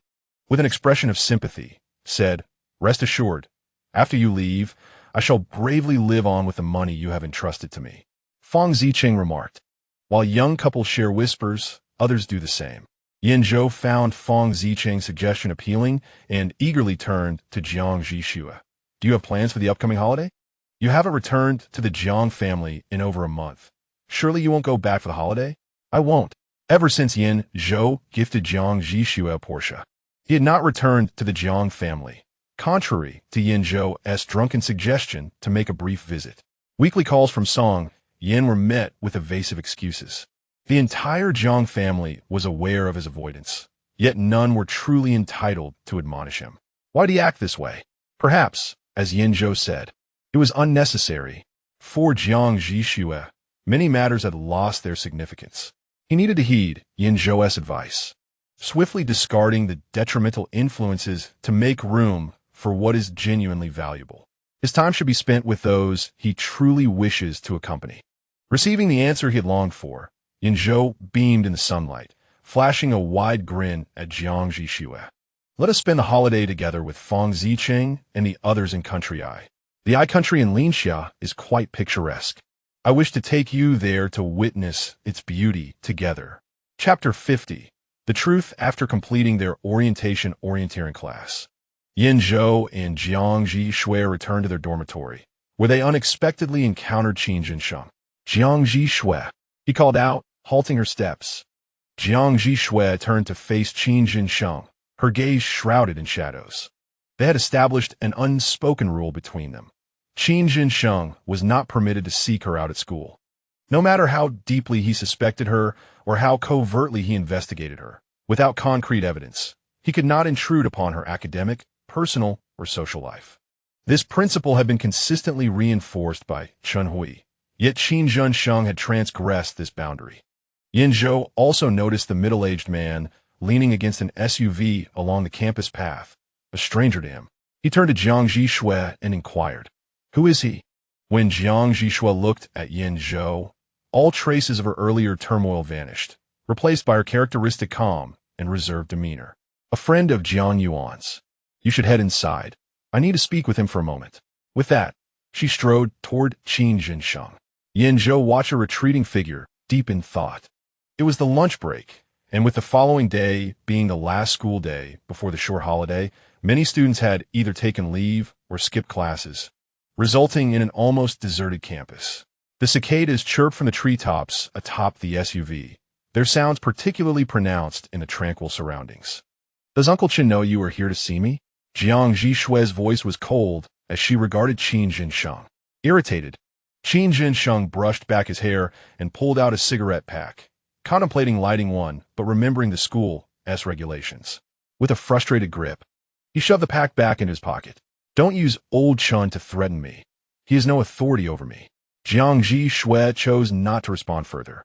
with an expression of sympathy, said, "Rest assured, after you leave, I shall bravely live on with the money you have entrusted to me." Fang Zicheng remarked, "While young couples share whispers, others do the same." Yan Zhou found Fang Zicheng's suggestion appealing and eagerly turned to Jiang Zhi Xue. "Do you have plans for the upcoming holiday? You haven't returned to the Jiang family in over a month. Surely you won't go back for the holiday?" "I won't." Ever since Yan Zhou gifted Jiang Zhi Xue a Porsche, he had not returned to the Jiang family, contrary to Yan Zhou's drunken suggestion to make a brief visit. Weekly calls from Song Yan were met with evasive excuses. The entire Jiang family was aware of his avoidance, yet none were truly entitled to admonish him. Why did he act this way? Perhaps, as Yan Zhou said, it was unnecessary. For Jiang Zhi Xue, many matters had lost their significance. He needed to heed Yan Zhou's advice, swiftly discarding the detrimental influences to make room for what is genuinely valuable. His time should be spent with those he truly wishes to accompany. Receiving the answer he had longed for, Yan Zhou beamed in the sunlight, flashing a wide grin at Jiang Zhi Xue. "Let us spend the holiday together with Fang Zicheng and the others in Country I. The I country in Linxia is quite picturesque. I wish to take you there to witness its beauty together." Chapter 50. The Truth After Completing Their Orienteering class. Yan Zhou and Jiang Zhi Xue returned to their dormitory, where they unexpectedly encountered Qin Jinsheng. "Jiang Zhi Xue," he called out, halting her steps. Jiang Zhi Xue turned to face Qin Jinsheng, her gaze shrouded in shadows. They had established an unspoken rule between them. Qin Jinsheng was not permitted to seek her out at school. No matter how deeply he suspected her or how covertly he investigated her, without concrete evidence, he could not intrude upon her academic, personal, or social life. This principle had been consistently reinforced by Chen Hui, yet Qin Jinsheng had transgressed this boundary. Yan Zhou also noticed the middle-aged man leaning against an SUV along the campus path, a stranger to him. He turned to Jiang Zhi Xue and inquired, "Who is he?" When Jiang Zhi Xue looked at Yan Zhou, all traces of her earlier turmoil vanished, replaced by her characteristic calm and reserved demeanor. "A friend of Jiang Yuan's. You should head inside. I need to speak with him for a moment." With that, she strode toward Qin Jinsheng. Yan Zhou watched her retreating figure, deep in thought. It was the lunch break, and with the following day being the last school day before the short holiday, many students had either taken leave or skipped classes, resulting in an almost deserted campus. The cicadas chirped from the treetops atop the SUV, their sounds particularly pronounced in the tranquil surroundings. "Does Uncle Chen know you are here to see me?" Jiang Zhi Xue's voice was cold as she regarded Qin Jinsheng. Irritated, Qin Jinsheng brushed back his hair and pulled out a cigarette pack, contemplating lighting one but remembering the school's regulations. With a frustrated grip, he shoved the pack back into his pocket. "Don't use old Chen to threaten me. He has no authority over me." Jiang Zhi Xue chose not to respond further,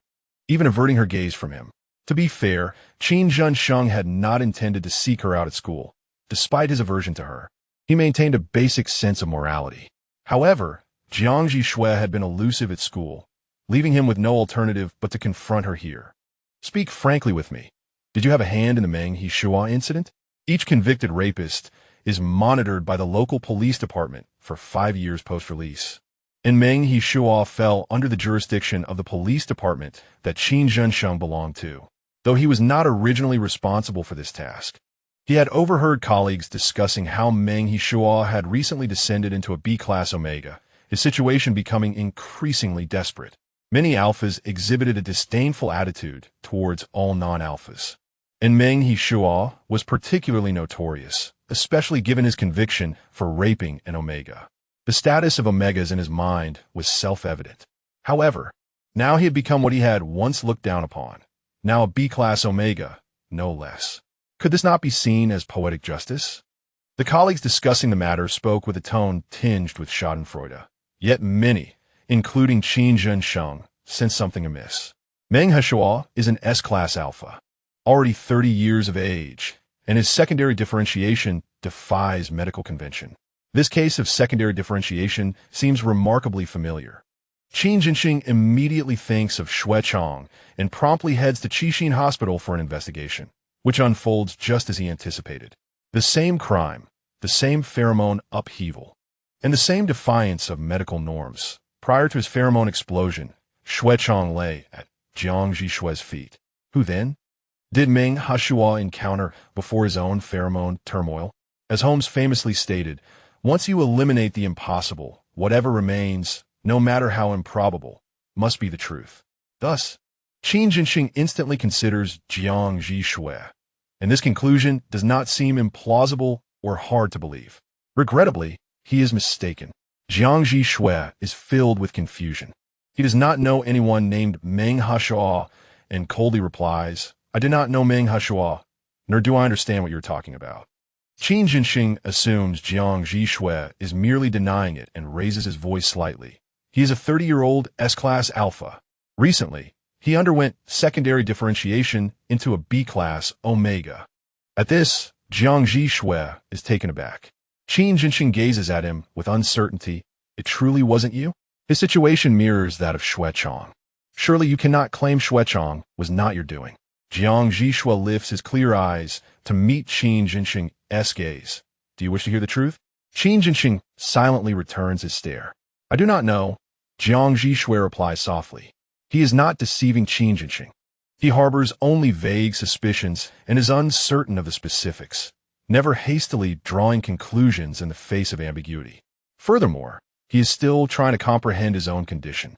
even averting her gaze from him. To be fair, Qin Zhensheng had not intended to seek her out at school, despite his aversion to her. He maintained a basic sense of morality. However, Jiang Zhi Xue had been elusive at school, leaving him with no alternative but to confront her here. Speak frankly with me. Did you have a hand in the Meng Hishua incident? Each convicted rapist is monitored by the local police department for 5 years post-release. And Meng Hishua fell under the jurisdiction of the police department that Qin Zhensheng belonged to, though he was not originally responsible for this task. He had overheard colleagues discussing how Meng Hishua had recently descended into a B-class omega, his situation becoming increasingly desperate. Many alphas exhibited a disdainful attitude towards all non-alphas. And Meng Hishua was particularly notorious, especially given his conviction for raping an omega. The status of omegas in his mind was self-evident. However, now he had become what he had once looked down upon, now a B-class omega, no less. Could this not be seen as poetic justice? The colleagues discussing the matter spoke with a tone tinged with schadenfreude. Yet many, including Qin Zhensheng, sensed something amiss. Meng Hishua is an S-class alpha, already 30 years of age, and his secondary differentiation defies medical convention. This case of secondary differentiation seems remarkably familiar. Qin Zhensheng immediately thinks of Xue Chang and promptly heads to Qixin Hospital for an investigation, which unfolds just as he anticipated. The same crime, the same pheromone upheaval, and the same defiance of medical norms. Prior to his pheromone explosion, Xue Chang lay at Jiang Zhi Xue's feet. Who then? Did Meng Hishua encounter before his own pheromone turmoil? As Holmes famously stated, once you eliminate the impossible, whatever remains, no matter how improbable, must be the truth. Thus, Qin Zhensheng instantly considers Jiang Zhi Xue, and this conclusion does not seem implausible or hard to believe. Regrettably, he is mistaken. Jiang Zhi Xue is filled with confusion. He does not know anyone named Meng Hishua and coldly replies, I do not know Meng Hishua, nor do I understand what you're talking about. Qin Zhensheng assumes Jiang Zhi Xue is merely denying it and raises his voice slightly. He is a 30-year-old S-class alpha. Recently, he underwent secondary differentiation into a B-class omega. At this, Jiang Zhi Xue is taken aback. Qin Zhensheng gazes at him with uncertainty. It truly wasn't you? His situation mirrors that of Xue Chang. Surely you cannot claim Xue Chang was not your doing. Jiang Zhi Xue lifts his clear eyes to meet Qin Zhensheng's gaze. Do you wish to hear the truth? Qin Zhensheng silently returns his stare. I do not know. Jiang Zhi Xue replies softly. He is not deceiving Qin Zhensheng. He harbors only vague suspicions and is uncertain of the specifics, never hastily drawing conclusions in the face of ambiguity. Furthermore, he is still trying to comprehend his own condition.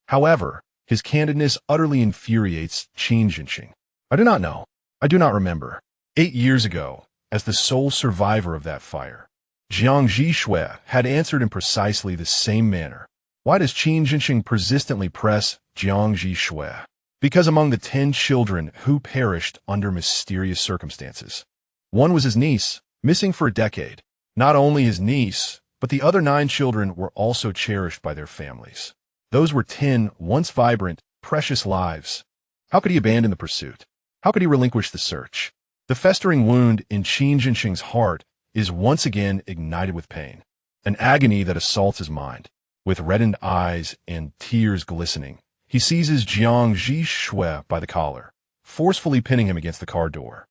However, his candidness utterly infuriates Qin Zhensheng. I do not know. I do not remember. 8 years ago, as the sole survivor of that fire, Jiang Zhi Xue had answered in precisely the same manner. Why does Qin Zhensheng persistently press Jiang Zhi Xue? Because among the 10 children who perished under mysterious circumstances, one was his niece, missing for a decade. Not only his niece, but the other 9 children were also cherished by their families. Those were 10 once vibrant, precious lives. How could he abandon the pursuit? How could he relinquish the search? The festering wound in Qin Zhensheng's heart is once again ignited with pain, an agony that assaults his mind. With reddened eyes and tears glistening, he seizes Jiang Zhi Xue by the collar, forcefully pinning him against the car door.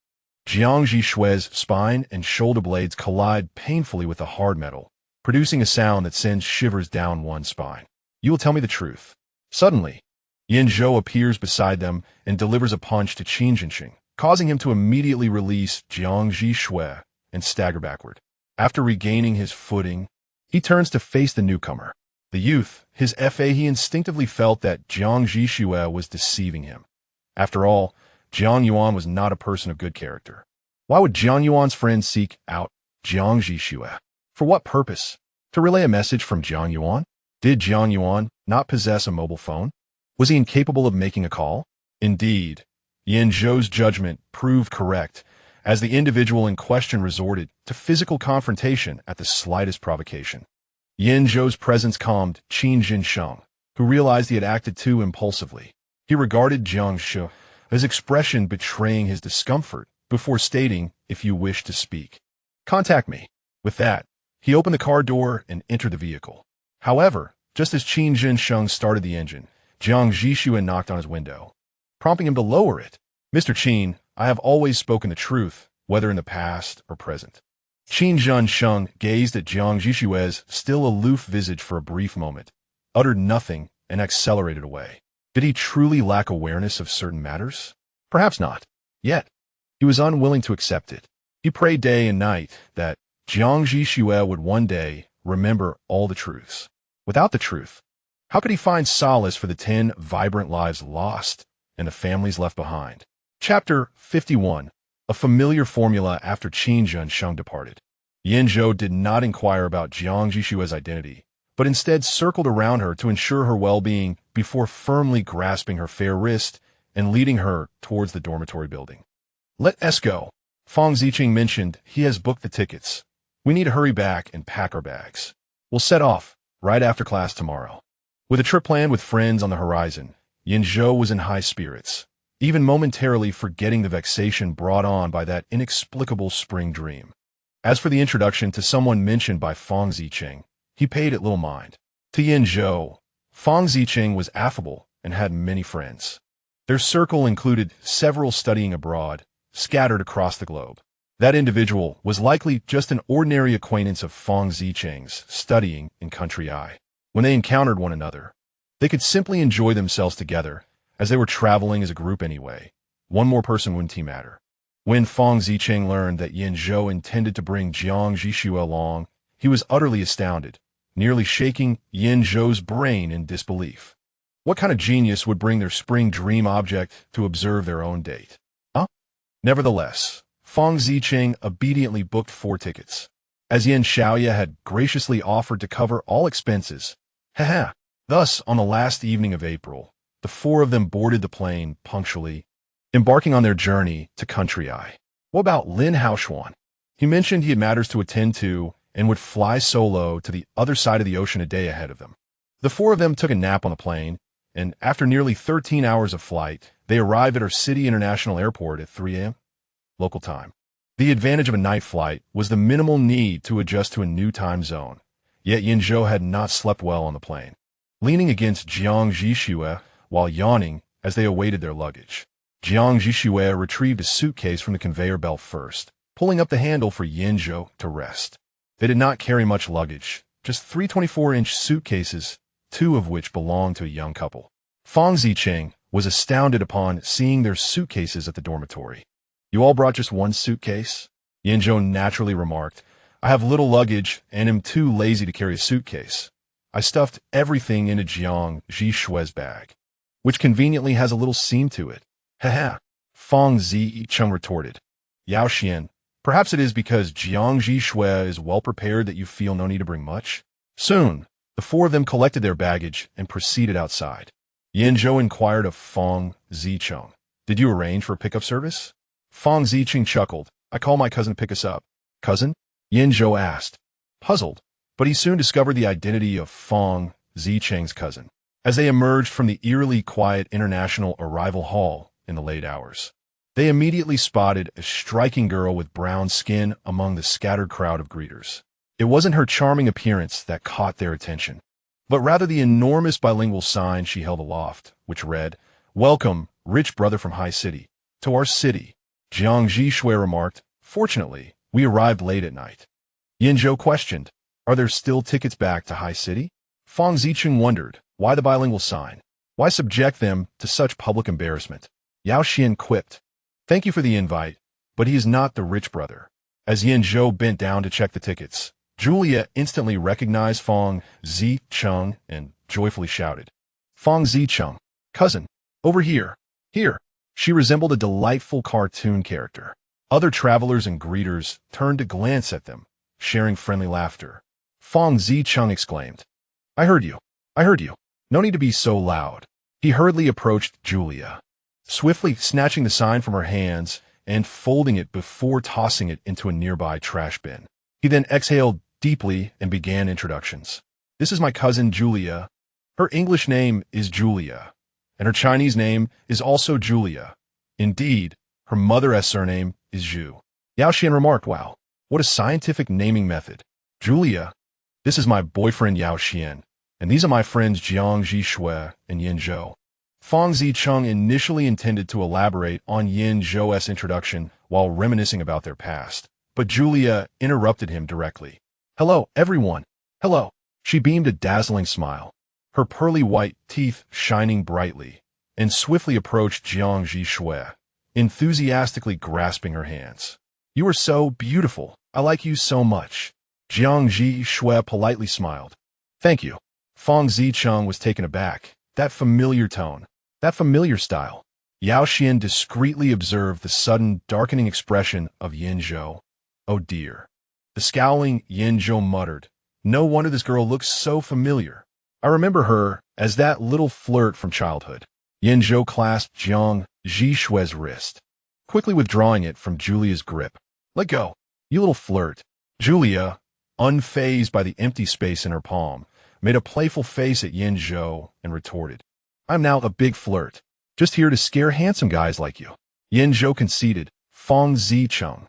Jiang Zhi Xue's spine and shoulder blades collide painfully with the hard metal, producing a sound that sends shivers down one's spine. You will tell me the truth. Suddenly, Yan Zhou appears beside them and delivers a punch to Qin Zhensheng, causing him to immediately release Jiang Zhi Xue and stagger backward. After regaining his footing, he turns to face the newcomer. The youth, his FA, he instinctively felt that Jiang Zhi Xue was deceiving him. After all, Jiang Yuan was not a person of good character. Why would Jiang Yuan's friend seek out Jiang Zhi Xue? For what purpose? To relay a message from Jiang Yuan? Did Jiang Yuan not possess a mobile phone? Was he incapable of making a call? Indeed, Yan Zhou's judgment proved correct, as the individual in question resorted to physical confrontation at the slightest provocation. Yan Zhou's presence calmed Qin Zhensheng, who realized he had acted too impulsively. He regarded Jiang Zhi, his expression betraying his discomfort, before stating, "If you wish to speak, contact me." With that, he opened the car door and entered the vehicle. However, just as Qin Jinsheng started the engine, Jiang Zhi Xue knocked on his window, prompting him to lower it. "Mr. Qin, I have always spoken the truth, whether in the past or present." Qin Jinsheng gazed at Jiang Zhi Xue's still aloof visage for a brief moment, uttered nothing, and accelerated away. Did he truly lack awareness of certain matters? Perhaps not. Yet, he was unwilling to accept it. He prayed day and night that Jiang Zhi Xue would one day remember all the truths. Without the truth, how could he find solace for the 10 vibrant lives lost and the families left behind? Chapter 51. A familiar formula after Qin Jinsheng departed. Yan Zhou did not inquire about Jiang Zhi Xue's identity, but instead circled around her to ensure her well-being before firmly grasping her fair wrist and leading her towards the dormitory building. "Let's go." Fang Ziqing mentioned he has booked the tickets. "We need to hurry back and pack our bags. We'll set off right after class tomorrow." With a trip planned with friends on the horizon, Yan Zhou was in high spirits, even momentarily forgetting the vexation brought on by that inexplicable spring dream. As for the introduction to someone mentioned by Fang Ziqing, he paid it little mind. To Yan Zhou, Fang Ziqing was affable and had many friends. Their circle included several studying abroad, scattered across the globe. That individual was likely just an ordinary acquaintance of Fang Ziqing's studying in Country I. When they encountered one another, they could simply enjoy themselves together, as they were traveling as a group anyway. One more person wouldn't matter. When Fang Ziqing learned that Yan Zhou intended to bring Jiang Zhi Xue along, he was utterly astounded, nearly shaking Yan Zhou's brain in disbelief. What kind of genius would bring their spring dream object to observe their own date? Nevertheless, Fang Ziqing obediently booked 4 tickets. As Yan Shaoya had graciously offered to cover all expenses. Thus, on the last evening of April, the 4 of them boarded the plane punctually, embarking on their journey to Country I. What about Lin Haoshuan? He mentioned he had matters to attend to and would fly solo to the other side of the ocean a day ahead of them. The 4 of them took a nap on the plane, and after nearly 13 hours of flight, they arrived at our city international airport at 3 a.m. local time. The advantage of a night flight was the minimal need to adjust to a new time zone, yet Yan Zhou had not slept well on the plane. Leaning against Jiang Zhi Xue while yawning as they awaited their luggage, Jiang Zhi Xue retrieved a suitcase from the conveyor belt first, pulling up the handle for Yan Zhou to rest. They did not carry much luggage, just 3 24-inch suitcases, 2 of which belonged to a young couple. Fang Ziqing was astounded upon seeing their suitcases at the dormitory. "You all brought just 1 suitcase?" Yan Zhou naturally remarked. "I have little luggage and am too lazy to carry a suitcase. I stuffed everything into Jiang Zhi Xue's bag, which conveniently has a little seam to it." Fang Ziqing retorted. "Yao Xian, perhaps it is because Jiang Zhi Xue is well prepared that you feel no need to bring much." Soon, the 4 of them collected their baggage and proceeded outside. Yan Zhou inquired of Fang Ziqing, "Did you arrange for a pickup service?" Fang Ziqing chuckled. "I call my cousin to pick us up." "Cousin?" Yan Zhou asked, puzzled, but he soon discovered the identity of Fang Ziqing's cousin, as they emerged from the eerily quiet international arrival hall in the late hours. They immediately spotted a striking girl with brown skin among the scattered crowd of greeters. It wasn't her charming appearance that caught their attention, but rather the enormous bilingual sign she held aloft, which read, "Welcome, rich brother from High City, to our city." Jiang Zhi Xue remarked, "Fortunately, we arrived late at night." Yan Zhou questioned, "Are there still tickets back to High City?" Fang Ziqing wondered, why the bilingual sign? Why subject them to such public embarrassment? Yao Xian quipped, "Thank you for the invite, but he is not the rich brother." As Yan Zhou bent down to check the tickets, Julia instantly recognized Fang Ziqing and joyfully shouted, "Fang Ziqing, cousin, over here, here." She resembled a delightful cartoon character. Other travelers and greeters turned to glance at them, sharing friendly laughter. Fang Ziqing exclaimed, I heard you. No need to be so loud." He hurriedly approached Julia, swiftly snatching the sign from her hands and folding it before tossing it into a nearby trash bin. He then exhaled deeply and began introductions. "This is my cousin Julia. Her English name is Julia, and her Chinese name is also Julia. Indeed, her mother's surname is Zhu. Yao Xian remarked, "Wow, what a scientific naming method. Julia, this is my boyfriend Yao Xian, and these are my friends Jiang Zhi Xue and Yan Zhou." Fang Zicheng initially intended to elaborate on Yan Zhou's introduction while reminiscing about their past, but Julia interrupted him directly. "Hello, everyone. Hello." She beamed a dazzling smile, her pearly white teeth shining brightly, and swiftly approached Jiang Zhi Xue, enthusiastically grasping her hands. "You are so beautiful. I like you so much." Jiang Zhi Xue politely smiled. "Thank you." Fang Zicheng was taken aback. That familiar tone, that familiar style. Yao Xian discreetly observed the sudden darkening expression of Yan Zhou. "Oh dear." The scowling Yan Zhou muttered, "No wonder this girl looks so familiar. I remember her as that little flirt from childhood." Yan Zhou clasped Jiang Zhi Xue's wrist, quickly withdrawing it from Julia's grip. "Let go, you little flirt." Julia, unfazed by the empty space in her palm, made a playful face at Yan Zhou and retorted, "I'm now a big flirt, just here to scare handsome guys like you." Yan Zhou conceded. Fang Zicheng,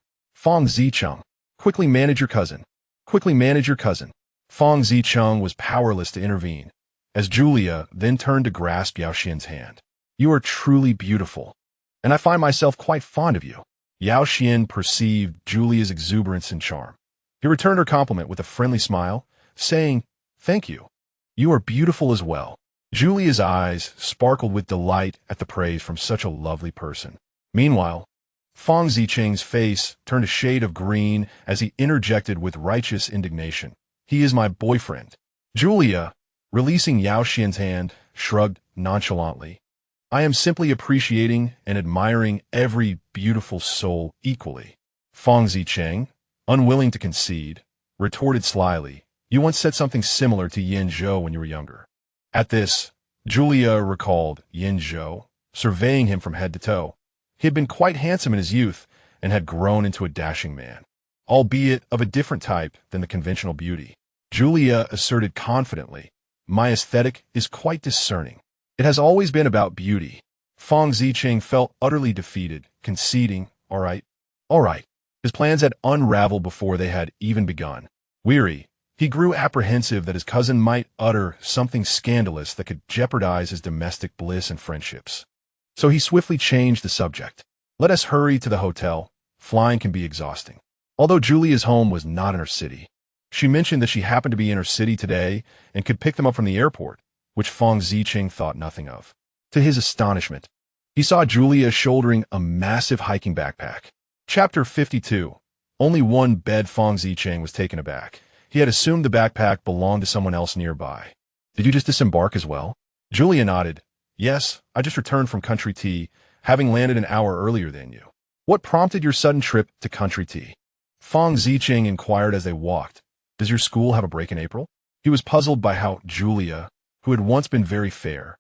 quickly manage your cousin. Quickly manage your cousin." Fang Zicheng was powerless to intervene, as Julia then turned to grasp Yao Xian's hand. "You are truly beautiful, and I find myself quite fond of you." Yao Xian perceived Julia's exuberance and charm. He returned her compliment with a friendly smile, saying, "Thank you. You are beautiful as well." Julia's eyes sparkled with delight at the praise from such a lovely person. Meanwhile, Fang Zicheng's face turned a shade of green as he interjected with righteous indignation, "He is my boyfriend." Julia, releasing Yao Xian's hand, shrugged nonchalantly. "I am simply appreciating and admiring every beautiful soul equally." Fang Zicheng, unwilling to concede, retorted slyly, "You once said something similar to Yan Zhou when you were younger." At this, Julia recalled Yan Zhou, surveying him from head to toe. He had been quite handsome in his youth and had grown into a dashing man, albeit of a different type than the conventional beauty. Julia asserted confidently, "My aesthetic is quite discerning. It has always been about beauty." Fang Zicheng felt utterly defeated, conceding, All right. His plans had unraveled before they had even begun. Weary, he grew apprehensive that his cousin might utter something scandalous that could jeopardize his domestic bliss and friendships. So he swiftly changed the subject. "Let us hurry to the hotel. Flying can be exhausting." Although Julia's home was not in her city, she mentioned that she happened to be in her city today and could pick them up from the airport, which Fang Zicheng thought nothing of. To his astonishment, he saw Julia shouldering a massive hiking backpack. Chapter 52. Only one bed. Fang Zicheng was taken aback. He had assumed the backpack belonged to someone else nearby. "Did you just disembark as well?" Julia nodded. "Yes, I just returned from Country Tea, having landed an hour earlier than you." "What prompted your sudden trip to Country Tea?" Fang Zicheng inquired as they walked. "Does your school have a break in April?" He was puzzled by how Julia, who had once been very fair,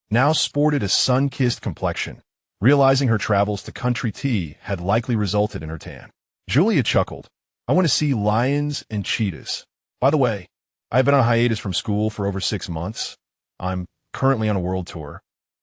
now sported a sun-kissed complexion, realizing her travels to Country Tea had likely resulted in her tan. Julia chuckled. "I want to see lions and cheetahs. By the way, I've been on hiatus from school for over 6 months. I'm currently on a world tour,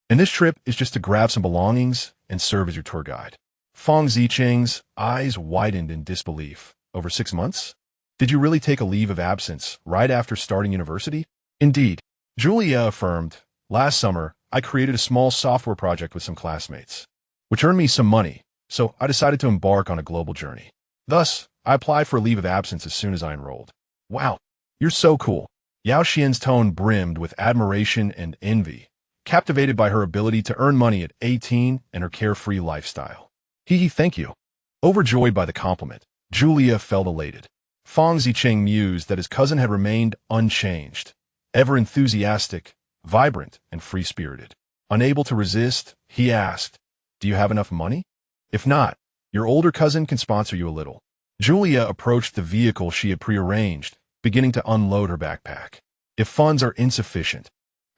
and this trip is just to grab some belongings and serve as your tour guide." Fang Zicheng's eyes widened in disbelief. "Over 6 months? Did you really take a leave of absence right after starting university?" "Indeed," Julia affirmed. "Last summer, I created a small software project with some classmates, which earned me some money, so I decided to embark on a global journey. Thus, I applied for a leave of absence as soon as I enrolled." "Wow, you're so cool." Yao Xian's tone brimmed with admiration and envy, captivated by her ability to earn money at 18 and her carefree lifestyle. Thank you." Overjoyed by the compliment, Julia felt elated. Fang Zicheng mused that his cousin had remained unchanged, ever enthusiastic, vibrant, and free-spirited. Unable to resist, he asked, "Do you have enough money? If not, your older cousin can sponsor you a little." Julia approached the vehicle she had prearranged, beginning to unload her backpack. "If funds are insufficient,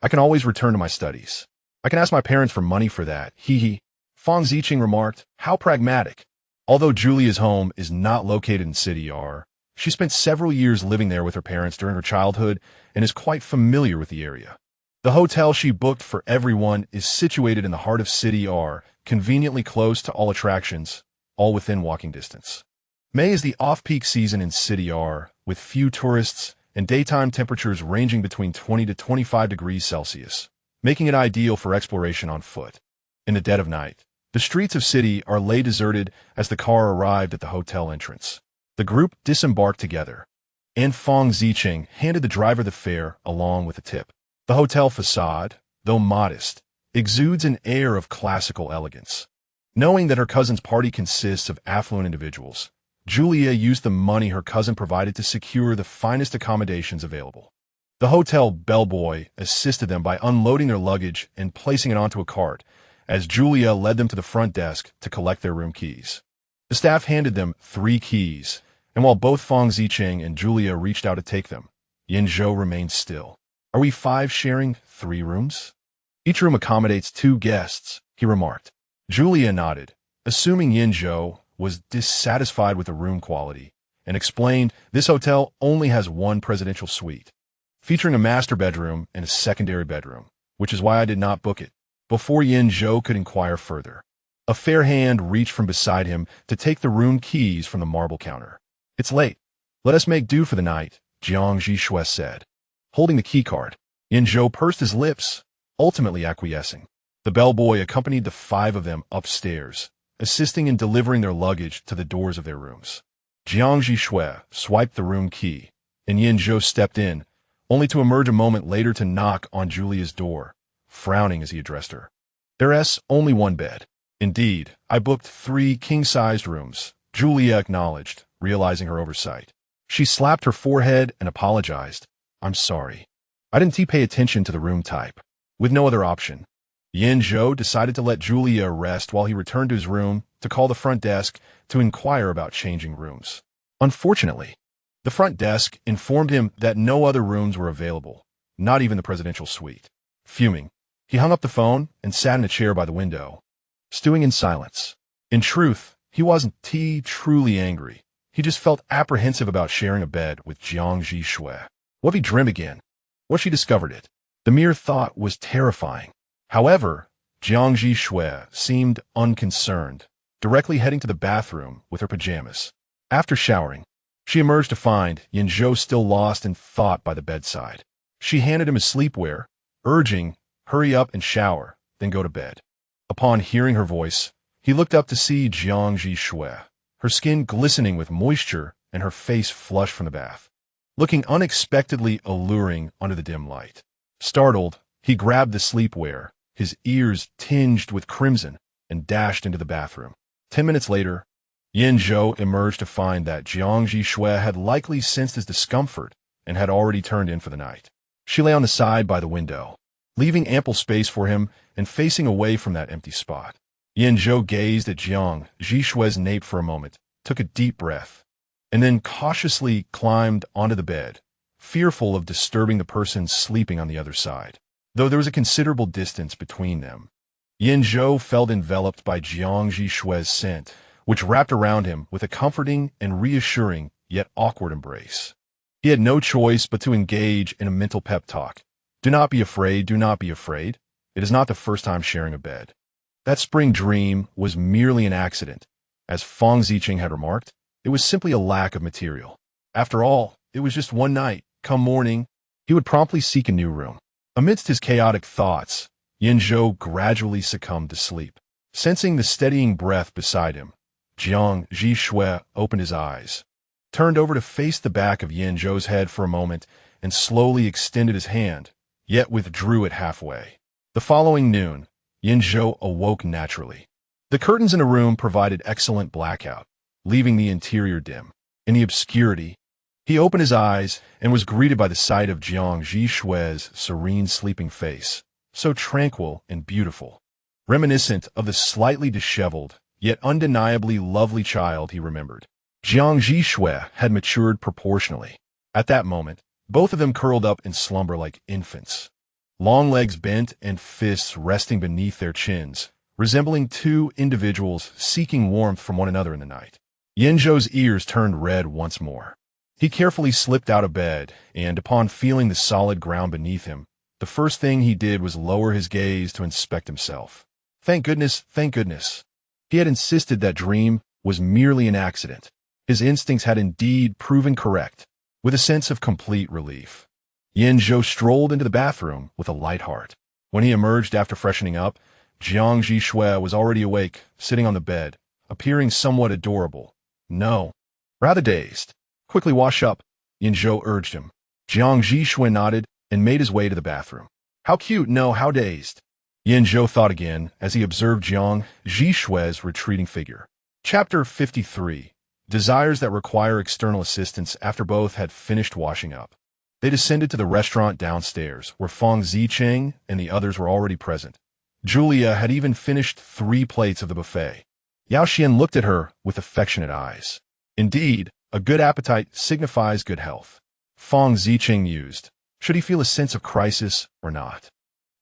I can always return to my studies. I can ask my parents for money for that." Fang Zicheng remarked, "How pragmatic." Although Julia's home is not located in City R, she spent several years living there with her parents during her childhood and is quite familiar with the area. The hotel she booked for everyone is situated in the heart of City R, conveniently close to all attractions, all within walking distance. May is the off-peak season in City R, with few tourists and daytime temperatures ranging between 20 to 25 degrees Celsius, making it ideal for exploration on foot. In the dead of night, the streets of City R lay deserted as the car arrived at the hotel entrance. The group disembarked together, and Feng Zicheng handed the driver the fare along with a tip. The hotel facade, though modest, exudes an air of classical elegance. Knowing that her cousin's party consists of affluent individuals, Julia used the money her cousin provided to secure the finest accommodations available. The hotel bellboy assisted them by unloading their luggage and placing it onto a cart, as Julia led them to the front desk to collect their room keys. The staff handed them 3 keys, and while both Feng Zicheng and Julia reached out to take them, Yan Zhou remained still. "Are we 5 sharing 3 rooms? Each room accommodates 2 guests," he remarked. Julia nodded, assuming Yan Zhou was dissatisfied with the room quality, and explained this hotel only has 1 presidential suite, featuring a master bedroom and a secondary bedroom, which is why I did not book it. Before Yan Zhou could inquire further, a fair hand reached from beside him to take the room keys from the marble counter. "It's late. Let us make do for the night," Jiang Zhi Xue said. Holding the keycard, Yan Zhou pursed his lips, ultimately acquiescing. The bellboy accompanied the 5 of them upstairs, assisting in delivering their luggage to the doors of their rooms. Jiang Zhi Xue swiped the room key, and Yan Zhou stepped in, only to emerge a moment later to knock on Julia's door, frowning as he addressed her. "There's only 1 bed." "Indeed, I booked 3 king-sized rooms," Julia acknowledged, realizing her oversight. She slapped her forehead and apologized. "I'm sorry. I didn't pay attention to the room type." With no other option, Yan Zhou decided to let Julia rest while he returned to his room to call the front desk to inquire about changing rooms. Unfortunately, the front desk informed him that no other rooms were available, not even the presidential suite. Fuming, he hung up the phone and sat in a chair by the window, stewing in silence. In truth, he wasn't truly angry. He just felt apprehensive about sharing a bed with Jiang Zhi Xue. What if he dreamed again? What if she discovered it? The mere thought was terrifying. However, Jiang Zhi Xue seemed unconcerned, directly heading to the bathroom with her pajamas. After showering, she emerged to find Yan Zhou still lost in thought by the bedside. She handed him his sleepwear, urging, "Hurry up and shower, then go to bed." Upon hearing her voice, he looked up to see Jiang Zhi Xue, her skin glistening with moisture and her face flushed from the bath, looking unexpectedly alluring under the dim light. Startled, he grabbed the sleepwear, his ears tinged with crimson, and dashed into the bathroom. 10 minutes later, Yan Zhou emerged to find that Jiang Zhi Xue had likely sensed his discomfort and had already turned in for the night. She lay on the side by the window, leaving ample space for him and facing away from that empty spot. Yan Zhou gazed at Jiang Zhi Xue's nape for a moment, took a deep breath, and then cautiously climbed onto the bed, fearful of disturbing the person sleeping on the other side. Though there was a considerable distance between them, Yan Zhou felt enveloped by Jiang Zhi Xue's scent, which wrapped around him with a comforting and reassuring yet awkward embrace. He had no choice but to engage in a mental pep talk. "Do not be afraid, do not be afraid. It is not the first time sharing a bed." That spring dream was merely an accident. As Feng Zicheng had remarked, it was simply a lack of material. After all, it was just one night. Come morning, he would promptly seek a new room. Amidst his chaotic thoughts, Yan Zhou gradually succumbed to sleep. Sensing the steadying breath beside him, Jiang Zhi Xue opened his eyes, turned over to face the back of Yan Zhou's head for a moment, and slowly extended his hand, yet withdrew it halfway. The following noon, Yan Zhou awoke naturally. The curtains in the room provided excellent blackout, leaving the interior dim. In the obscurity, he opened his eyes and was greeted by the sight of Jiang Zhi Xue's serene sleeping face, so tranquil and beautiful, reminiscent of the slightly disheveled, yet undeniably lovely child he remembered. Jiang Zhi Xue had matured proportionally. At that moment, both of them curled up in slumber like infants, long legs bent and fists resting beneath their chins, resembling 2 individuals seeking warmth from one another in the night. Yan Zhou's ears turned red once more. He carefully slipped out of bed and, upon feeling the solid ground beneath him, the first thing he did was lower his gaze to inspect himself. Thank goodness, thank goodness. He had insisted that dream was merely an accident. His instincts had indeed proven correct. With a sense of complete relief, Yan Zhou strolled into the bathroom with a light heart. When he emerged after freshening up, Jiang Zhi Xue was already awake, sitting on the bed, appearing somewhat adorable. No, rather dazed. Quickly wash up, Yan Zhou urged him. Jiang Zhi Xue nodded and made his way to the bathroom. How cute, no, how dazed. Yan Zhou thought again as he observed Jiang Zhi Xue's retreating figure. Chapter 53. Desires that require external assistance after both had finished washing up. They descended to the restaurant downstairs, where Feng Zicheng and the others were already present. Julia had even finished 3 plates of the buffet. Yao Xian looked at her with affectionate eyes. Indeed, a good appetite signifies good health. Feng Zicheng mused. Should he feel a sense of crisis or not?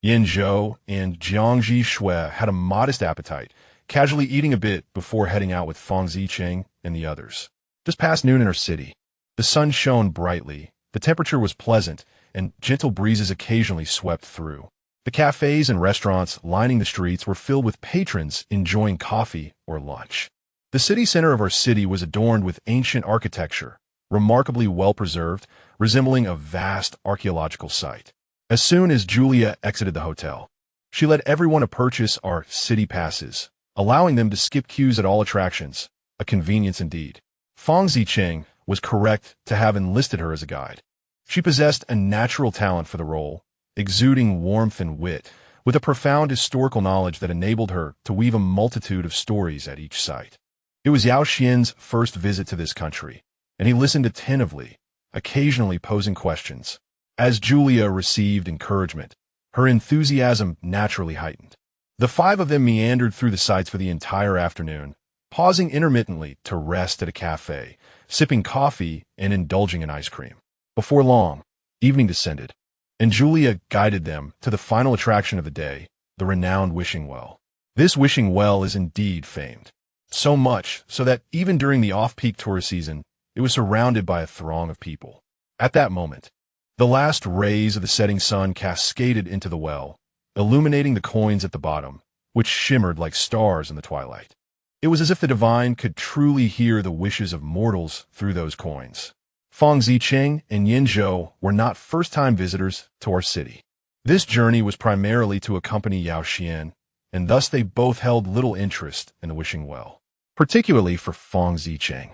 Yan Zhou and Jiang Zhi Xue had a modest appetite, casually eating a bit before heading out with Feng Zicheng and the others. Just past noon in our city. The sun shone brightly, the temperature was pleasant, and gentle breezes occasionally swept through. The cafes and restaurants lining the streets were filled with patrons enjoying coffee or lunch. The city center of our city was adorned with ancient architecture, remarkably well-preserved, resembling a vast archaeological site. As soon as Julia exited the hotel, she led everyone to purchase our city passes, allowing them to skip queues at all attractions, a convenience indeed. Feng Zicheng was correct to have enlisted her as a guide. She possessed a natural talent for the role, exuding warmth and wit, with a profound historical knowledge that enabled her to weave a multitude of stories at each site. It was Yao Xian's first visit to this country, and he listened attentively, occasionally posing questions. As Julia received encouragement, her enthusiasm naturally heightened. The 5 of them meandered through the sites for the entire afternoon, pausing intermittently to rest at a cafe, sipping coffee and indulging in ice cream. Before long, evening descended, and Julia guided them to the final attraction of the day, the renowned wishing well. This wishing well is indeed famed. So much so that even during the off-peak tourist season, it was surrounded by a throng of people. At that moment, the last rays of the setting sun cascaded into the well, illuminating the coins at the bottom, which shimmered like stars in the twilight. It was as if the divine could truly hear the wishes of mortals through those coins. Feng Zicheng and Yan Zhou were not first-time visitors to our city. This journey was primarily to accompany Yao Xian, and thus they both held little interest in the wishing well, particularly for Feng Zicheng.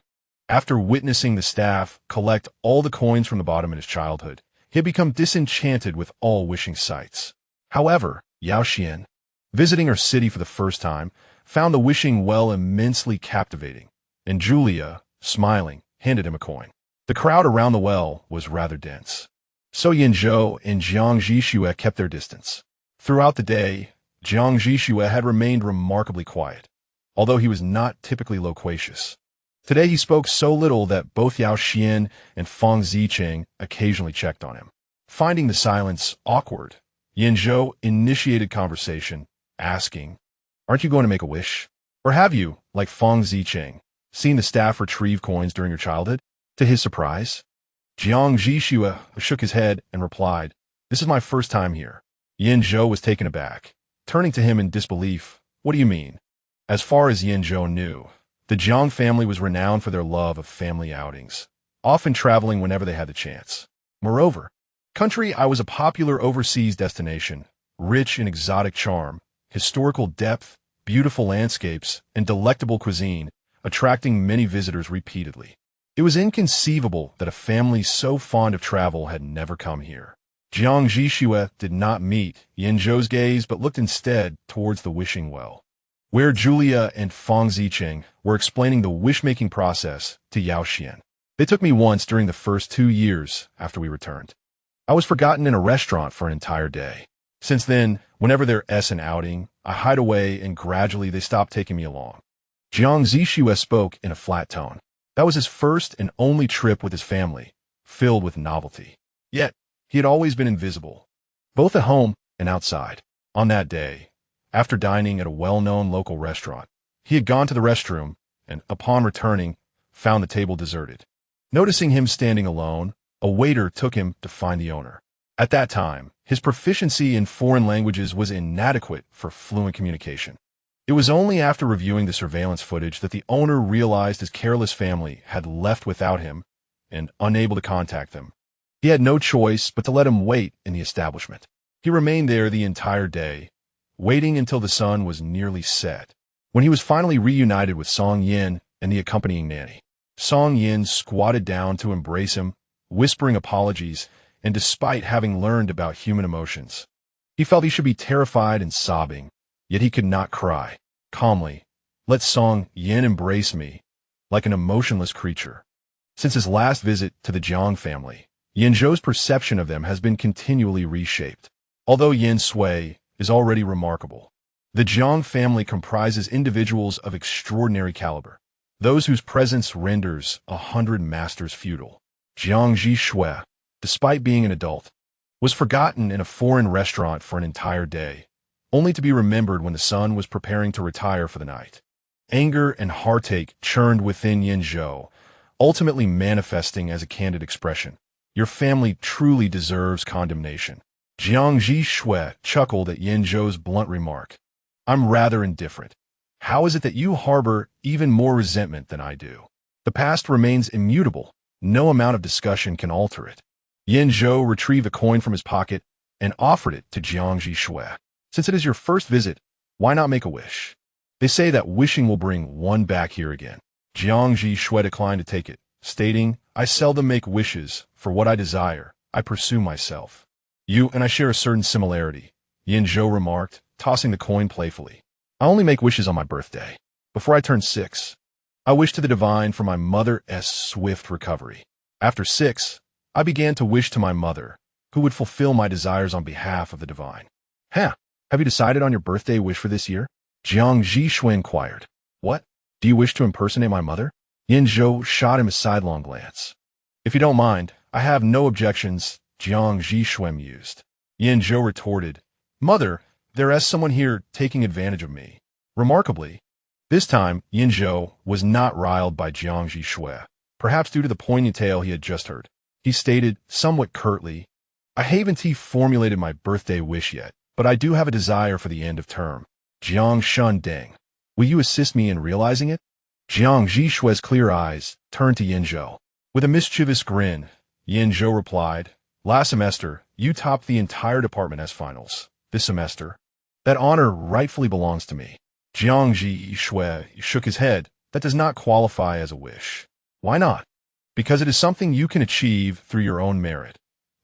After witnessing the staff collect all the coins from the bottom in his childhood, he had become disenchanted with all wishing sites. However, Yao Xian, visiting her city for the first time, found the wishing well immensely captivating, and Julia, smiling, handed him a coin. The crowd around the well was rather dense. So Yan Zhou and Jiang Zhi Xue kept their distance. Throughout the day, Jiang Zhi Xue had remained remarkably quiet, although he was not typically loquacious. Today he spoke so little that both Yao Xian and Feng Zicheng occasionally checked on him. Finding the silence awkward, Yan Zhou initiated conversation, asking, "Aren't you going to make a wish? Or have you, like Feng Zicheng, seen the staff retrieve coins during your childhood?" To his surprise, Jiang Zhi Xue shook his head and replied, "This is my first time here." Yan Zhou was taken aback. Turning to him in disbelief, "What do you mean?" As far as Yan Zhou knew, the Jiang family was renowned for their love of family outings, often traveling whenever they had the chance. Moreover, country I was a popular overseas destination, rich in exotic charm, historical depth, beautiful landscapes, and delectable cuisine, attracting many visitors repeatedly. It was inconceivable that a family so fond of travel had never come here. Jiang Zhi Xue did not meet Yan Zhou's gaze but looked instead towards the wishing well, where Julia and Feng Zicheng were explaining the wish-making process to Yao Xian. They took me once during the first 2 years after we returned. I was forgotten in a restaurant for an entire day. Since then, whenever there's an outing, I hide away and gradually they stopped taking me along. Jiang Zhi Xue spoke in a flat tone. That was his first and only trip with his family, filled with novelty. Yet, he had always been invisible, both at home and outside. On that day, after dining at a well-known local restaurant, he had gone to the restroom and, upon returning, found the table deserted. Noticing him standing alone, a waiter took him to find the owner. At that time, His proficiency in foreign languages was inadequate for fluent communication. It was only after reviewing the surveillance footage that the owner realized his careless family had left without him and unable to contact them. He had no choice but to let him wait in the establishment. He remained there the entire day, waiting until the sun was nearly set. When he was finally reunited with Song Yin and the accompanying nanny, Song Yin squatted down to embrace him, whispering apologies, and despite having learned about human emotions, he felt he should be terrified and sobbing, yet he could not cry. Calmly, let Song Yin embrace me, like an emotionless creature. Since his last visit to the Jiang family, Yan Zhou's perception of them has been continually reshaped. Although Yan Zhi is already remarkable, the Jiang family comprises individuals of extraordinary caliber, those whose presence renders 100 masters futile. Jiang Zhi Xue, despite being an adult, was forgotten in a foreign restaurant for an entire day, only to be remembered when the sun was preparing to retire for the night. Anger and heartache churned within Yan Zhou, ultimately manifesting as a candid expression. Your family truly deserves condemnation. Jiang Zhi Xue chuckled at Yan Zhou's blunt remark. I'm rather indifferent. How is it that you harbor even more resentment than I do? The past remains immutable. No amount of discussion can alter it. Yan Zhou retrieved a coin from his pocket and offered it to Jiang Zhi Xue. Since it is your first visit, why not make a wish? They say that wishing will bring one back here again. Jiang Zhi Xue declined to take it, stating, I seldom make wishes. For what I desire, I pursue myself. You and I share a certain similarity, Yan Zhou remarked, tossing the coin playfully. I only make wishes on my birthday. Before I turn 6, I wish to the divine for my mother's swift recovery. After 6, I began to wish to my mother, who would fulfill my desires on behalf of the divine. Have you decided on your birthday wish for this year? Jiang Zhi Xue inquired. What? Do you wish to impersonate my mother? Yan Zhou shot him a sidelong glance. If you don't mind, I have no objections, Jiang Zhi Xue mused. Yan Zhou retorted, Mother, there is someone here taking advantage of me. Remarkably, this time, Yan Zhou was not riled by Jiang Zhi Xue, perhaps due to the poignant tale he had just heard. He stated, somewhat curtly, I haven't formulated my birthday wish yet, but I do have a desire for the end of term. Jiang Shun Deng, will you assist me in realizing it? Jiang Zhi Xue's clear eyes turned to Yan Zhou. With a mischievous grin, Yan Zhou replied, last semester, you topped the entire department as finals. This semester, that honor rightfully belongs to me. Jiang Zhi Xue shook his head. That does not qualify as a wish. Why not? Because it is something you can achieve through your own merit.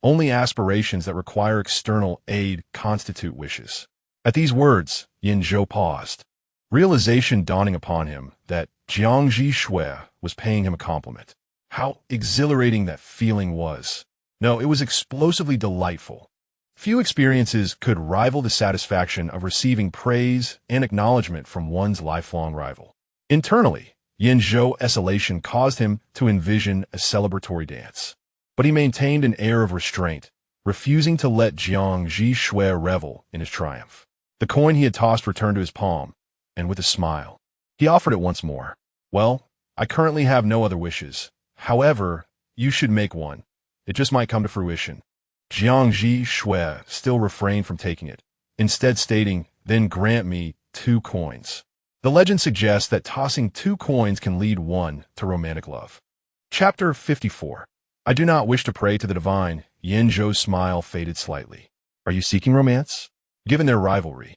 Only aspirations that require external aid constitute wishes. At these words, Yan Zhou paused, realization dawning upon him that Jiang Zhi Xue was paying him a compliment. How exhilarating that feeling was. No, it was explosively delightful. Few experiences could rival the satisfaction of receiving praise and acknowledgement from one's lifelong rival. Internally, Yan Zhou's elation caused him to envision a celebratory dance. But he maintained an air of restraint, refusing to let Jiang Zhi Xue revel in his triumph. The coin he had tossed returned to his palm, and with a smile, he offered it once more. Well, I currently have no other wishes. However, you should make one. It just might come to fruition. Jiang Zhi Xue still refrained from taking it, instead stating, then grant me 2 coins. The legend suggests that tossing 2 coins can lead one to romantic love. Chapter 54. I do not wish to pray to the divine. Yan Zhou's smile faded slightly. Are you seeking romance? Given their rivalry,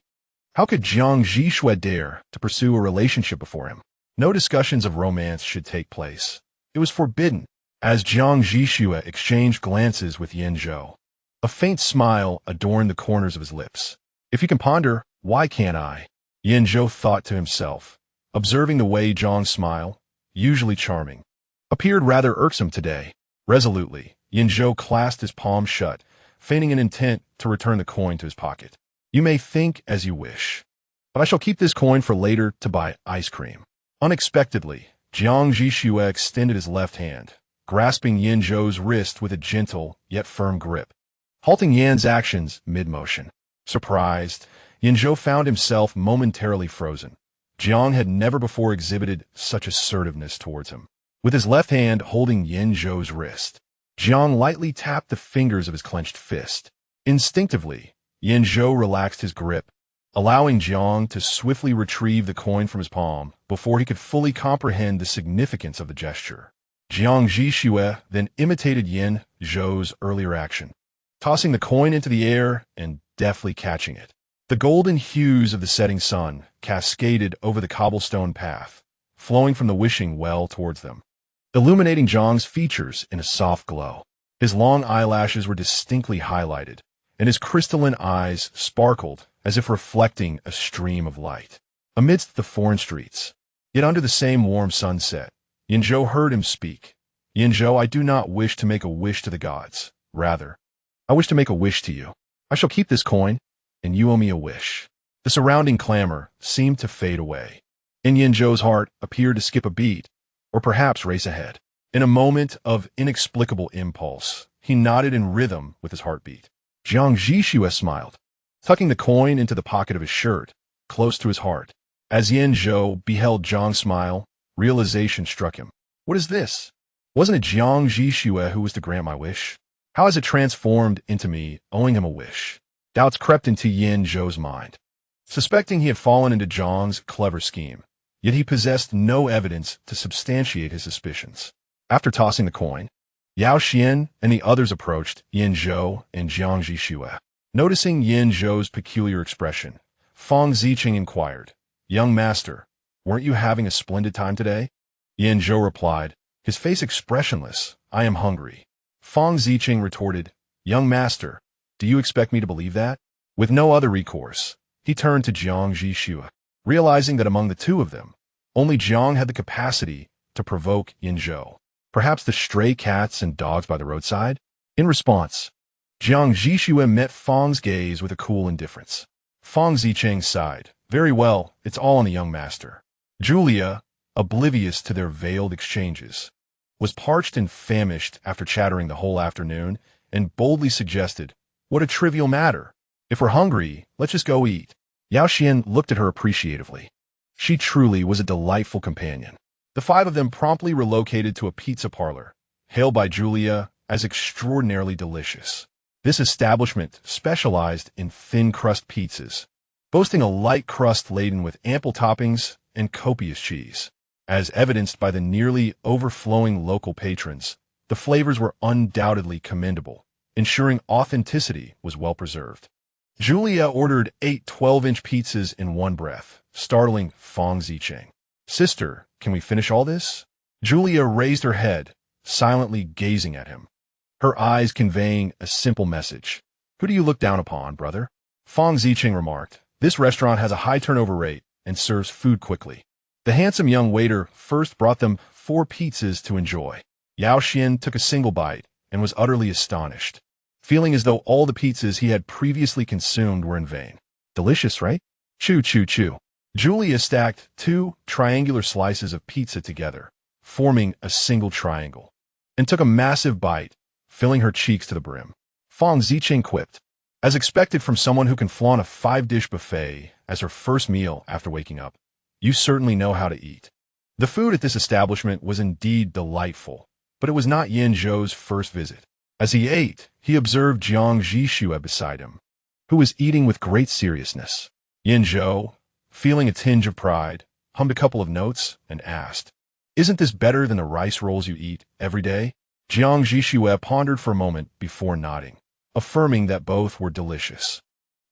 how could Jiang Zhi Xue dare to pursue a relationship before him? No discussions of romance should take place. It was forbidden, as Jiang Zhi Xue exchanged glances with Yan Zhou. A faint smile adorned the corners of his lips. If you can ponder, why can't I? Yan Zhou thought to himself, observing the way Jiang's smile, usually charming, appeared rather irksome today. Resolutely, Yan Zhou clasped his palm shut, feigning an intent to return the coin to his pocket. You may think as you wish, but I shall keep this coin for later to buy ice cream. Unexpectedly, Jiang Zhi Xue extended his left hand, grasping Yan Zhou's wrist with a gentle yet firm grip, halting Yan's actions mid-motion. Surprised, Yan Zhou found himself momentarily frozen. Jiang had never before exhibited such assertiveness towards him. With his left hand holding Yan Zhou's wrist, Jiang lightly tapped the fingers of his clenched fist. Instinctively, Yan Zhou relaxed his grip, allowing Jiang to swiftly retrieve the coin from his palm before he could fully comprehend the significance of the gesture. Jiang Zhi Xue then imitated Yan Zhou's earlier action, tossing the coin into the air and deftly catching it. The golden hues of the setting sun cascaded over the cobblestone path, flowing from the wishing well towards them, illuminating Jiang's features in a soft glow. His long eyelashes were distinctly highlighted, and his crystalline eyes sparkled as if reflecting a stream of light. Amidst the foreign streets, yet under the same warm sunset, Yan Zhou heard him speak. Yan Zhou, I do not wish to make a wish to the gods. Rather, I wish to make a wish to you. I shall keep this coin, and you owe me a wish. The surrounding clamor seemed to fade away, and Yan Zhou's heart appeared to skip a beat, or perhaps race ahead. In a moment of inexplicable impulse, he nodded in rhythm with his heartbeat. Jiang Zhi Xue smiled, tucking the coin into the pocket of his shirt, close to his heart. As Yan Zhou beheld Jiang's smile, realization struck him. What is this? Wasn't it Jiang Zhi Xue who was to grant my wish? How has it transformed into me, owing him a wish? Doubts crept into Yan Zhou's mind, suspecting he had fallen into Jiang's clever scheme, yet he possessed no evidence to substantiate his suspicions. After tossing the coin, Yao Xian and the others approached Yan Zhou and Jiang Zhi Xue. Noticing Yan Zhou's peculiar expression, Feng Ziqing inquired, Young master, weren't you having a splendid time today? Yan Zhou replied, his face expressionless, I am hungry. Feng Ziqing retorted, Young master, do you expect me to believe that? With no other recourse, he turned to Jiang Zhi Xue, realizing that among the two of them, only Jiang had the capacity to provoke Yan Zhou. Perhaps the stray cats and dogs by the roadside? In response, Jiang Zhi Xue met Feng's gaze with a cool indifference. Feng Ziqing sighed. Very well, it's all on the young master. Julia, oblivious to their veiled exchanges, was parched and famished after chattering the whole afternoon and boldly suggested, what a trivial matter. If we're hungry, let's just go eat. Yao Xian looked at her appreciatively. She truly was a delightful companion. The five of them promptly relocated to a pizza parlor, hailed by Julia as extraordinarily delicious. This establishment specialized in thin-crust pizzas, boasting a light crust laden with ample toppings and copious cheese. As evidenced by the nearly overflowing local patrons, the flavors were undoubtedly commendable, ensuring authenticity was well preserved. Julia ordered 8 12-inch pizzas in one breath, startling Feng Ziqing. Sister, can we finish all this? Julia raised her head, silently gazing at him, her eyes conveying a simple message. Who do you look down upon, brother? Feng Ziqing remarked, this restaurant has a high turnover rate and serves food quickly. The handsome young waiter first brought them 4 pizzas to enjoy. Yao Xian took a single bite and was utterly astonished, feeling as though all the pizzas he had previously consumed were in vain. Delicious, right? Chew, chew, chew. Julia stacked 2 triangular slices of pizza together, forming a single triangle, and took a massive bite, filling her cheeks to the brim. Feng Ziqing quipped, as expected from someone who can flaunt a 5-dish buffet as her first meal after waking up. You certainly know how to eat. The food at this establishment was indeed delightful, but it was not Yan Zhou's first visit. As he ate, he observed Jiang Zhi Xue beside him, who was eating with great seriousness. Yan Zhou, feeling a tinge of pride, hummed a couple of notes and asked, Isn't this better than the rice rolls you eat every day? Jiang Zhi Xue pondered for a moment before nodding, affirming that both were delicious.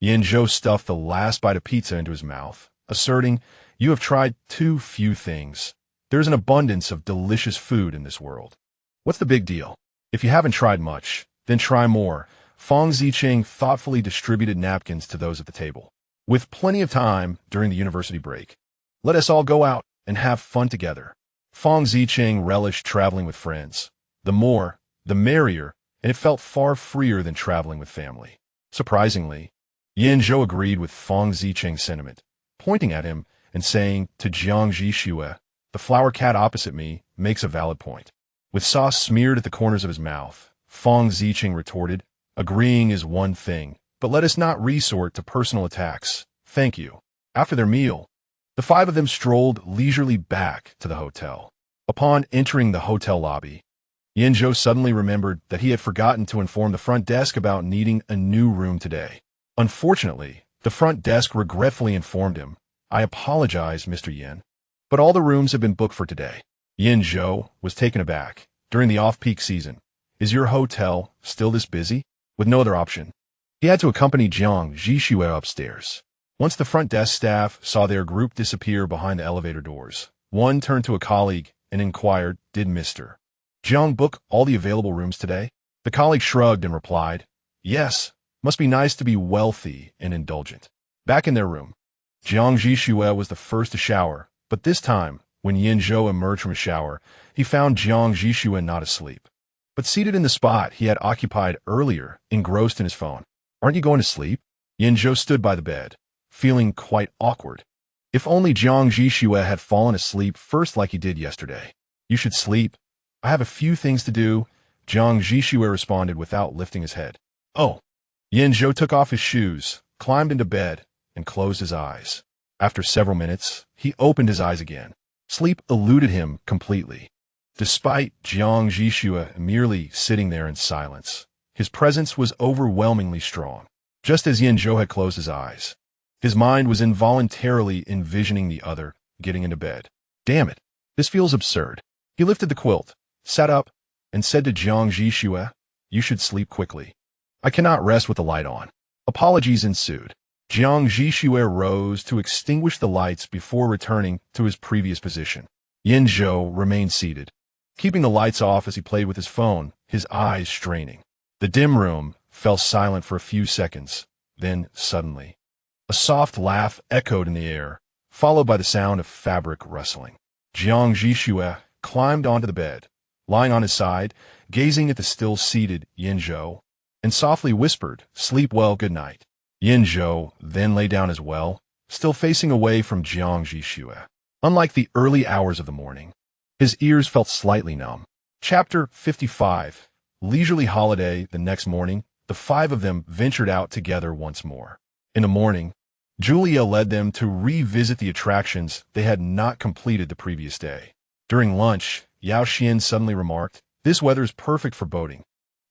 Yan Zhou stuffed the last bite of pizza into his mouth, asserting, You have tried too few things. There's an abundance of delicious food in this world. What's the big deal? If you haven't tried much, then try more. Feng Ziqing thoughtfully distributed napkins to those at the table. With plenty of time during the university break, let us all go out and have fun together. Feng Ziqing relished traveling with friends. The more, the merrier, and it felt far freer than traveling with family. Surprisingly, Yan Zhou agreed with Feng Ziqing's sentiment, pointing at him and saying to Jiang Zhi Xue, The flower cat opposite me makes a valid point. With sauce smeared at the corners of his mouth, Feng Ziqing retorted, Agreeing is one thing, but let us not resort to personal attacks. Thank you. After their meal, the 5 of them strolled leisurely back to the hotel. Upon entering the hotel lobby, Yan Zhou suddenly remembered that he had forgotten to inform the front desk about needing a new room today. Unfortunately, the front desk regretfully informed him, "I apologize, Mr. Yan, but all the rooms have been booked for today." Yan Zhou was taken aback. During the off-peak season, is your hotel still this busy? With no other option, he had to accompany Jiang Zhi Xue upstairs. Once the front desk staff saw their group disappear behind the elevator doors, one turned to a colleague and inquired, "Did Mr. Jiang book all the available rooms today?" The colleague shrugged and replied, "Yes, must be nice to be wealthy and indulgent." Back in their room, Jiang Zhi Xue was the first to shower, but this time, when Yan Zhou emerged from his shower, he found Jiang Zhi Xue not asleep, but seated in the spot he had occupied earlier, engrossed in his phone. "Aren't you going to sleep?" Yan Zhou stood by the bed, feeling quite awkward. If only Jiang Zhi Xue had fallen asleep first like he did yesterday. "You should sleep. I have a few things to do," Jiang Zhi Xue responded without lifting his head. "Oh." Yan Zhou took off his shoes, climbed into bed, and closed his eyes. After several minutes, he opened his eyes again. Sleep eluded him completely. Despite Jiang Zhi Xue merely sitting there in silence, his presence was overwhelmingly strong. Just as Yan Zhou had closed his eyes, his mind was involuntarily envisioning the other getting into bed. "Damn it, this feels absurd." He lifted the quilt, sat up, and said to Jiang Zhi Xue, "You should sleep quickly. I cannot rest with the light on." Apologies ensued. Jiang Zhi Xue rose to extinguish the lights before returning to his previous position. Yan Zhou remained seated, keeping the lights off as he played with his phone, his eyes straining. The dim room fell silent for a few seconds. Then, suddenly, a soft laugh echoed in the air, followed by the sound of fabric rustling. Jiang Zhi Xue climbed onto the bed, lying on his side, gazing at the still-seated Yan Zhou, and softly whispered, "Sleep well, good night." Yan Zhou then lay down as well, still facing away from Jiang Zhi Xue. Unlike the early hours of the morning, his ears felt slightly numb. Chapter 55. Leisurely holiday. The next morning, the five of them ventured out together once more. In the morning, Julia led them to revisit the attractions they had not completed the previous day. During lunch, Yao Xian suddenly remarked, "This weather is perfect for boating.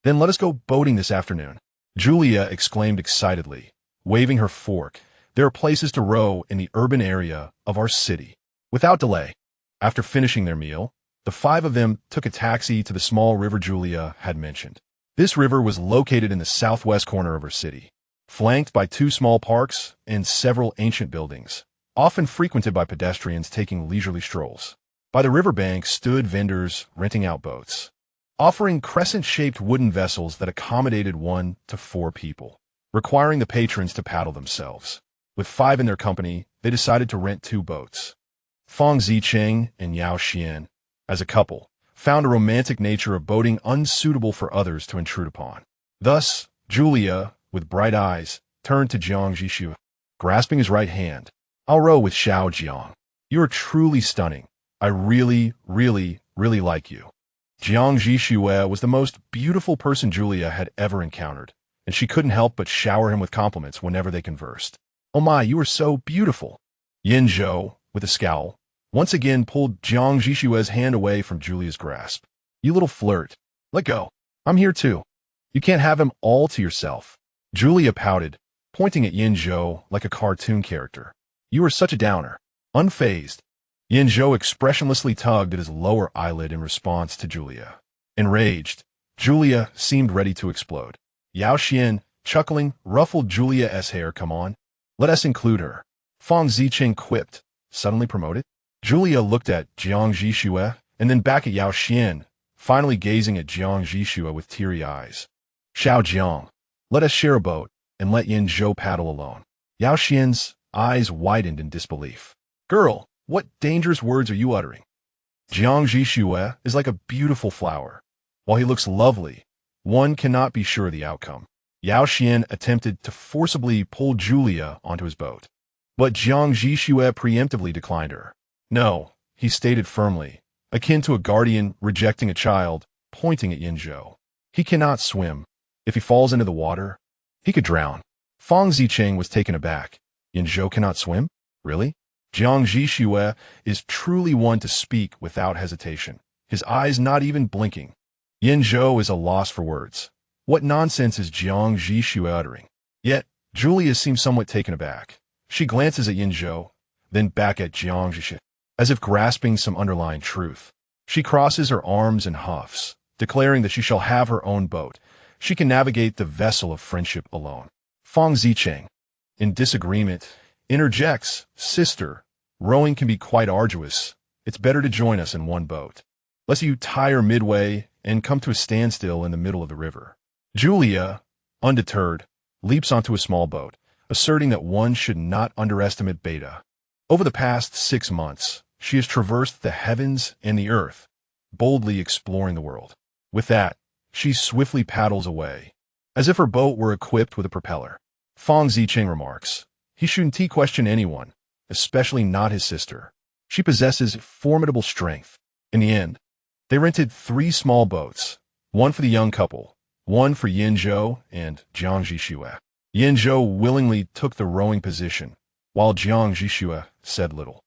Then let us go boating this afternoon." Julia exclaimed excitedly, waving her fork, "There are places to row in the urban area of our city." Without delay, after finishing their meal, the five of them took a taxi to the small river Julia had mentioned. This river was located in the southwest corner of her city, flanked by two small parks and several ancient buildings, often frequented by pedestrians taking leisurely strolls. By the riverbank stood vendors renting out boats, offering crescent-shaped wooden vessels that accommodated 1 to 4 people, requiring the patrons to paddle themselves. With 5 in their company, they decided to rent 2 boats. Fang Zicheng and Yao Xian, as a couple, found a romantic nature of boating unsuitable for others to intrude upon. Thus, Julia, with bright eyes, turned to Jiang Zhi Xue, grasping his right hand. "I'll row with Xiao Jiang. You are truly stunning. I really, really, really like you." Jiang Zhi Xue was the most beautiful person Julia had ever encountered, and she couldn't help but shower him with compliments whenever they conversed. "Oh my, you are so beautiful." Yan Zhou, with a scowl, once again pulled Jiang Zhi Xue's hand away from Julia's grasp. "You little flirt. Let go. I'm here too. You can't have him all to yourself." Julia pouted, pointing at Yan Zhou like a cartoon character. "You are such a downer." Unfazed, Yan Zhou expressionlessly tugged at his lower eyelid in response to Julia. Enraged, Julia seemed ready to explode. Yao Xian, chuckling, ruffled Julia's hair. "Come on, let us include her," Fang Zicheng quipped, suddenly promoted. Julia looked at Jiang Zhi Xue and then back at Yao Xian, finally gazing at Jiang Zhi Xue with teary eyes. "Xiao Jiang, let us share a boat and let Yan Zhou paddle alone." Yao Xian's eyes widened in disbelief. "Girl, what dangerous words are you uttering? Jiang Zhi Xue is like a beautiful flower. While he looks lovely, one cannot be sure of the outcome." Yao Xian attempted to forcibly pull Julia onto his boat, but Jiang Zhi Xue preemptively declined her. "No," he stated firmly, akin to a guardian rejecting a child, pointing at Yan Zhou. "He cannot swim. If he falls into the water, he could drown." Fang Zicheng was taken aback. "Yan Zhou cannot swim? Really?" Jiang Zhi Xue is truly one to speak without hesitation, his eyes not even blinking. Yan Zhou is a loss for words. What nonsense is Jiang Zhi Xue uttering? Yet, Julia seems somewhat taken aback. She glances at Yan Zhou, then back at Jiang Zhi Xue, as if grasping some underlying truth. She crosses her arms and huffs, declaring that she shall have her own boat. She can navigate the vessel of friendship alone. Fang Zicheng, in disagreement, interjects, "Sister, rowing can be quite arduous. It's better to join us in one boat, lest you tire midway and come to a standstill in the middle of the river." Julia, undeterred, leaps onto a small boat, asserting that one should not underestimate Beta. Over the past 6 months, she has traversed the heavens and the earth, boldly exploring the world. With that, she swiftly paddles away, as if her boat were equipped with a propeller. Fang Zicheng remarks, "He shouldn't question anyone, especially not his sister. She possesses formidable strength." In the end, they rented 3 small boats, one for the young couple, one for Yan Zhou and Jiang Zhi Xue. Yan Zhou willingly took the rowing position, while Jiang Zhi Xue said little.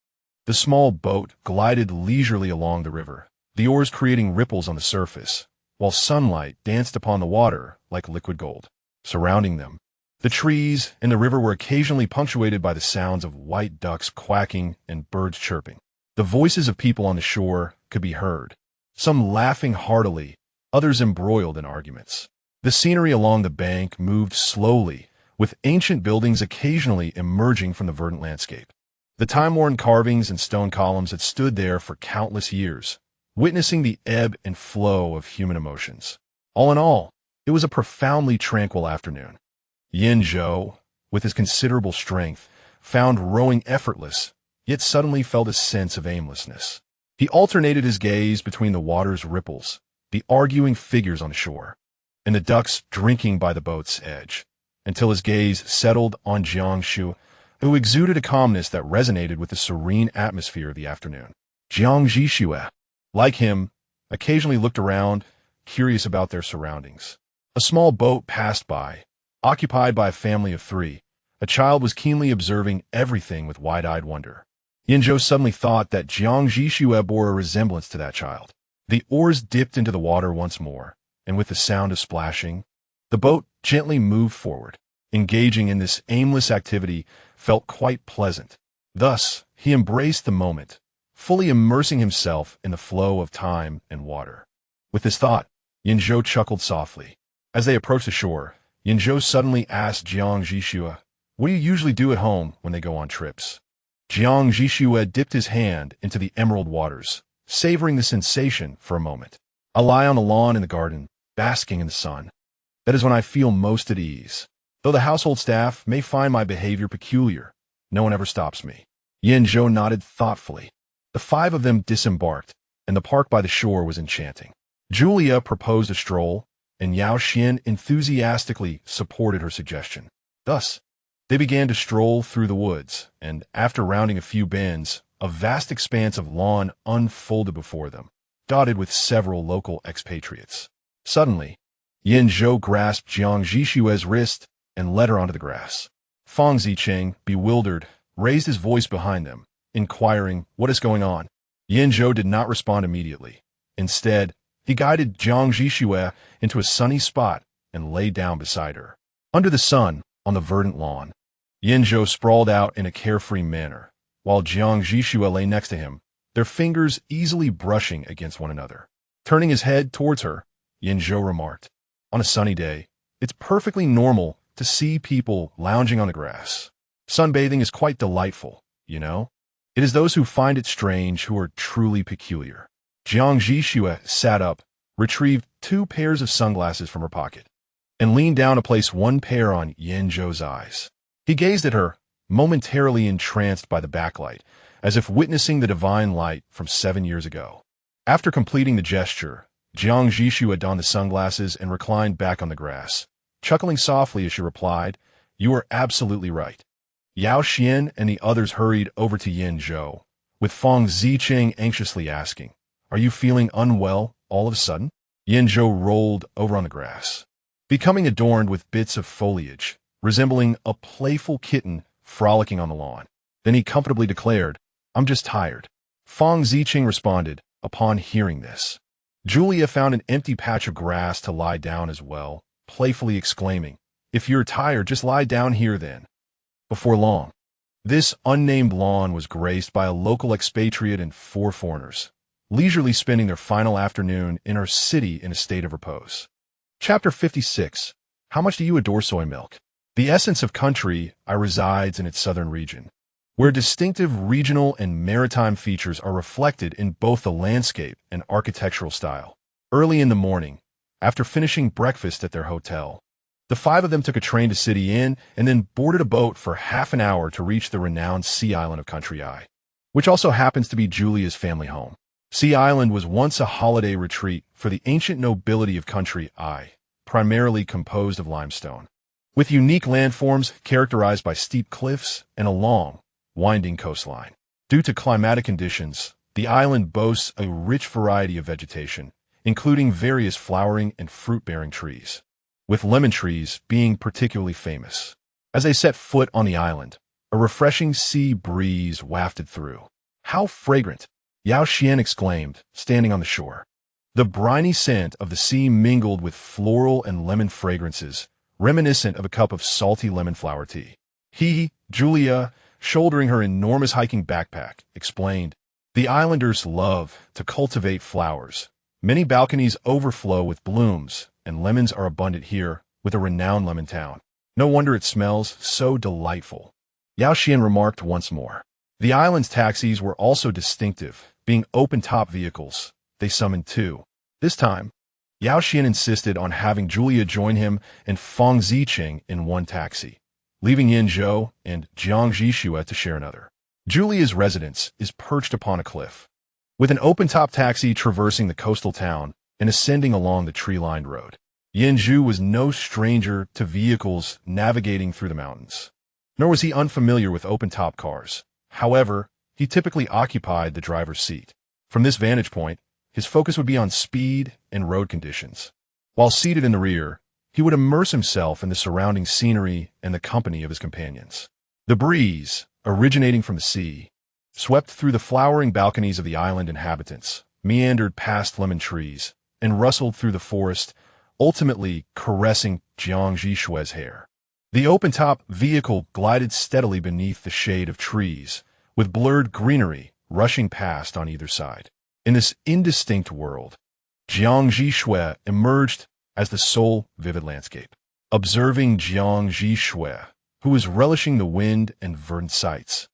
The small boat glided leisurely along the river, the oars creating ripples on the surface, while sunlight danced upon the water like liquid gold. Surrounding them, the trees and the river were occasionally punctuated by the sounds of white ducks quacking and birds chirping. The voices of people on the shore could be heard, some laughing heartily, others embroiled in arguments. The scenery along the bank moved slowly, with ancient buildings occasionally emerging from the verdant landscape. The time-worn carvings and stone columns had stood there for countless years, witnessing the ebb and flow of human emotions. All in all, it was a profoundly tranquil afternoon. Yan Zhou, with his considerable strength, found rowing effortless, yet suddenly felt a sense of aimlessness. He alternated his gaze between the water's ripples, the arguing figures on the shore, and the ducks drinking by the boat's edge, until his gaze settled on Jiang Zhi, who exuded a calmness that resonated with the serene atmosphere of the afternoon. Jiang Zhi Xue, like him, occasionally looked around, curious about their surroundings. A small boat passed by, occupied by a family of 3. A child was keenly observing everything with wide-eyed wonder. Yan Zhou suddenly thought that Jiang Zhi Xue bore a resemblance to that child. The oars dipped into the water once more, and with the sound of splashing, the boat gently moved forward. Engaging in this aimless activity felt quite pleasant. Thus, he embraced the moment, fully immersing himself in the flow of time and water. With this thought, Yan Zhou chuckled softly. As they approached the shore, Yan Zhou suddenly asked Jiang Zhi Xue, "What do you usually do at home when they go on trips?" Jiang Zhi Xue dipped his hand into the emerald waters, savoring the sensation for a moment. "I lie on the lawn in the garden, basking in the sun. That is when I feel most at ease. Though the household staff may find my behavior peculiar, no one ever stops me." Yan Zhou nodded thoughtfully. The 5 of them disembarked, and the park by the shore was enchanting. Julia proposed a stroll, and Yao Xian enthusiastically supported her suggestion. Thus, they began to stroll through the woods, and after rounding a few bends, a vast expanse of lawn unfolded before them, dotted with several local expatriates. Suddenly, Yan Zhou grasped Jiang Zhi Xue's wrist and led her onto the grass. Fang Zicheng, bewildered, raised his voice behind them, inquiring, "What is going on?" Yan Zhou did not respond immediately. Instead, he guided Jiang Zhi Xue into a sunny spot and lay down beside her. Under the sun, on the verdant lawn, Yan Zhou sprawled out in a carefree manner, while Jiang Zhi Xue lay next to him, their fingers easily brushing against one another. Turning his head towards her, Yan Zhou remarked, "On a sunny day, it's perfectly normal to see people lounging on the grass. Sunbathing is quite delightful, you know? It is those who find it strange who are truly peculiar." Jiang Zhi Xue sat up, retrieved 2 pairs of sunglasses from her pocket, and leaned down to place one pair on Yan Zhou's eyes. He gazed at her, momentarily entranced by the backlight, as if witnessing the divine light from 7 years ago. After completing the gesture, Jiang Zhi Xue donned the sunglasses and reclined back on the grass, chuckling softly as she replied, "You are absolutely right." Yao Xian and the others hurried over to Yan Zhou, with Fang Zicheng anxiously asking, "Are you feeling unwell all of a sudden?" Yan Zhou rolled over on the grass, becoming adorned with bits of foliage, resembling a playful kitten frolicking on the lawn. Then he comfortably declared, "I'm just tired." Fang Zicheng responded, upon hearing this, Julia found an empty patch of grass to lie down as well, playfully exclaiming, "If you're tired, just lie down here then." Before long, this unnamed lawn was graced by a local expatriate and 4 foreigners, leisurely spending their final afternoon in our city in a state of repose. Chapter 56. How much do you adore soy milk? The essence of country resides in its southern region, where distinctive regional and maritime features are reflected in both the landscape and architectural style. Early in the morning, after finishing breakfast at their hotel, the 5 of them took a train to City Inn and then boarded a boat for half an hour to reach the renowned Sea Island of Country Eye, which also happens to be Julia's family home. Sea Island was once a holiday retreat for the ancient nobility of Country Eye, primarily composed of limestone, with unique landforms characterized by steep cliffs and a long, winding coastline. Due to climatic conditions, the island boasts a rich variety of vegetation, including various flowering and fruit-bearing trees, with lemon trees being particularly famous. As they set foot on the island, a refreshing sea breeze wafted through. "How fragrant!" Yao Xian exclaimed, standing on the shore. The briny scent of the sea mingled with floral and lemon fragrances, reminiscent of a cup of salty lemon flower tea. Julia, shouldering her enormous hiking backpack, explained, "The islanders love to cultivate flowers. Many balconies overflow with blooms, and lemons are abundant here, with a renowned lemon town. No wonder it smells so delightful." Yao Xian remarked once more. The island's taxis were also distinctive, being open-top vehicles. They summoned 2. This time, Yao Xian insisted on having Julia join him and Fang Zicheng in one taxi, leaving Yan Zhou and Jiang Zhi Xue to share another. Julia's residence is perched upon a cliff, with an open-top taxi traversing the coastal town and ascending along the tree-lined road. Yan Zhou was no stranger to vehicles navigating through the mountains, nor was he unfamiliar with open-top cars. However, he typically occupied the driver's seat. From this vantage point, his focus would be on speed and road conditions. While seated in the rear, he would immerse himself in the surrounding scenery and the company of his companions. The breeze, originating from the sea, swept through the flowering balconies of the island inhabitants, meandered past lemon trees, and rustled through the forest, ultimately caressing Jiang Zhi Xue's hair. The open-top vehicle glided steadily beneath the shade of trees, with blurred greenery rushing past on either side. In this indistinct world, Jiang Zhi Xue emerged as the sole vivid landscape. Observing Jiang Zhi Xue, who was relishing the wind and verdant sights,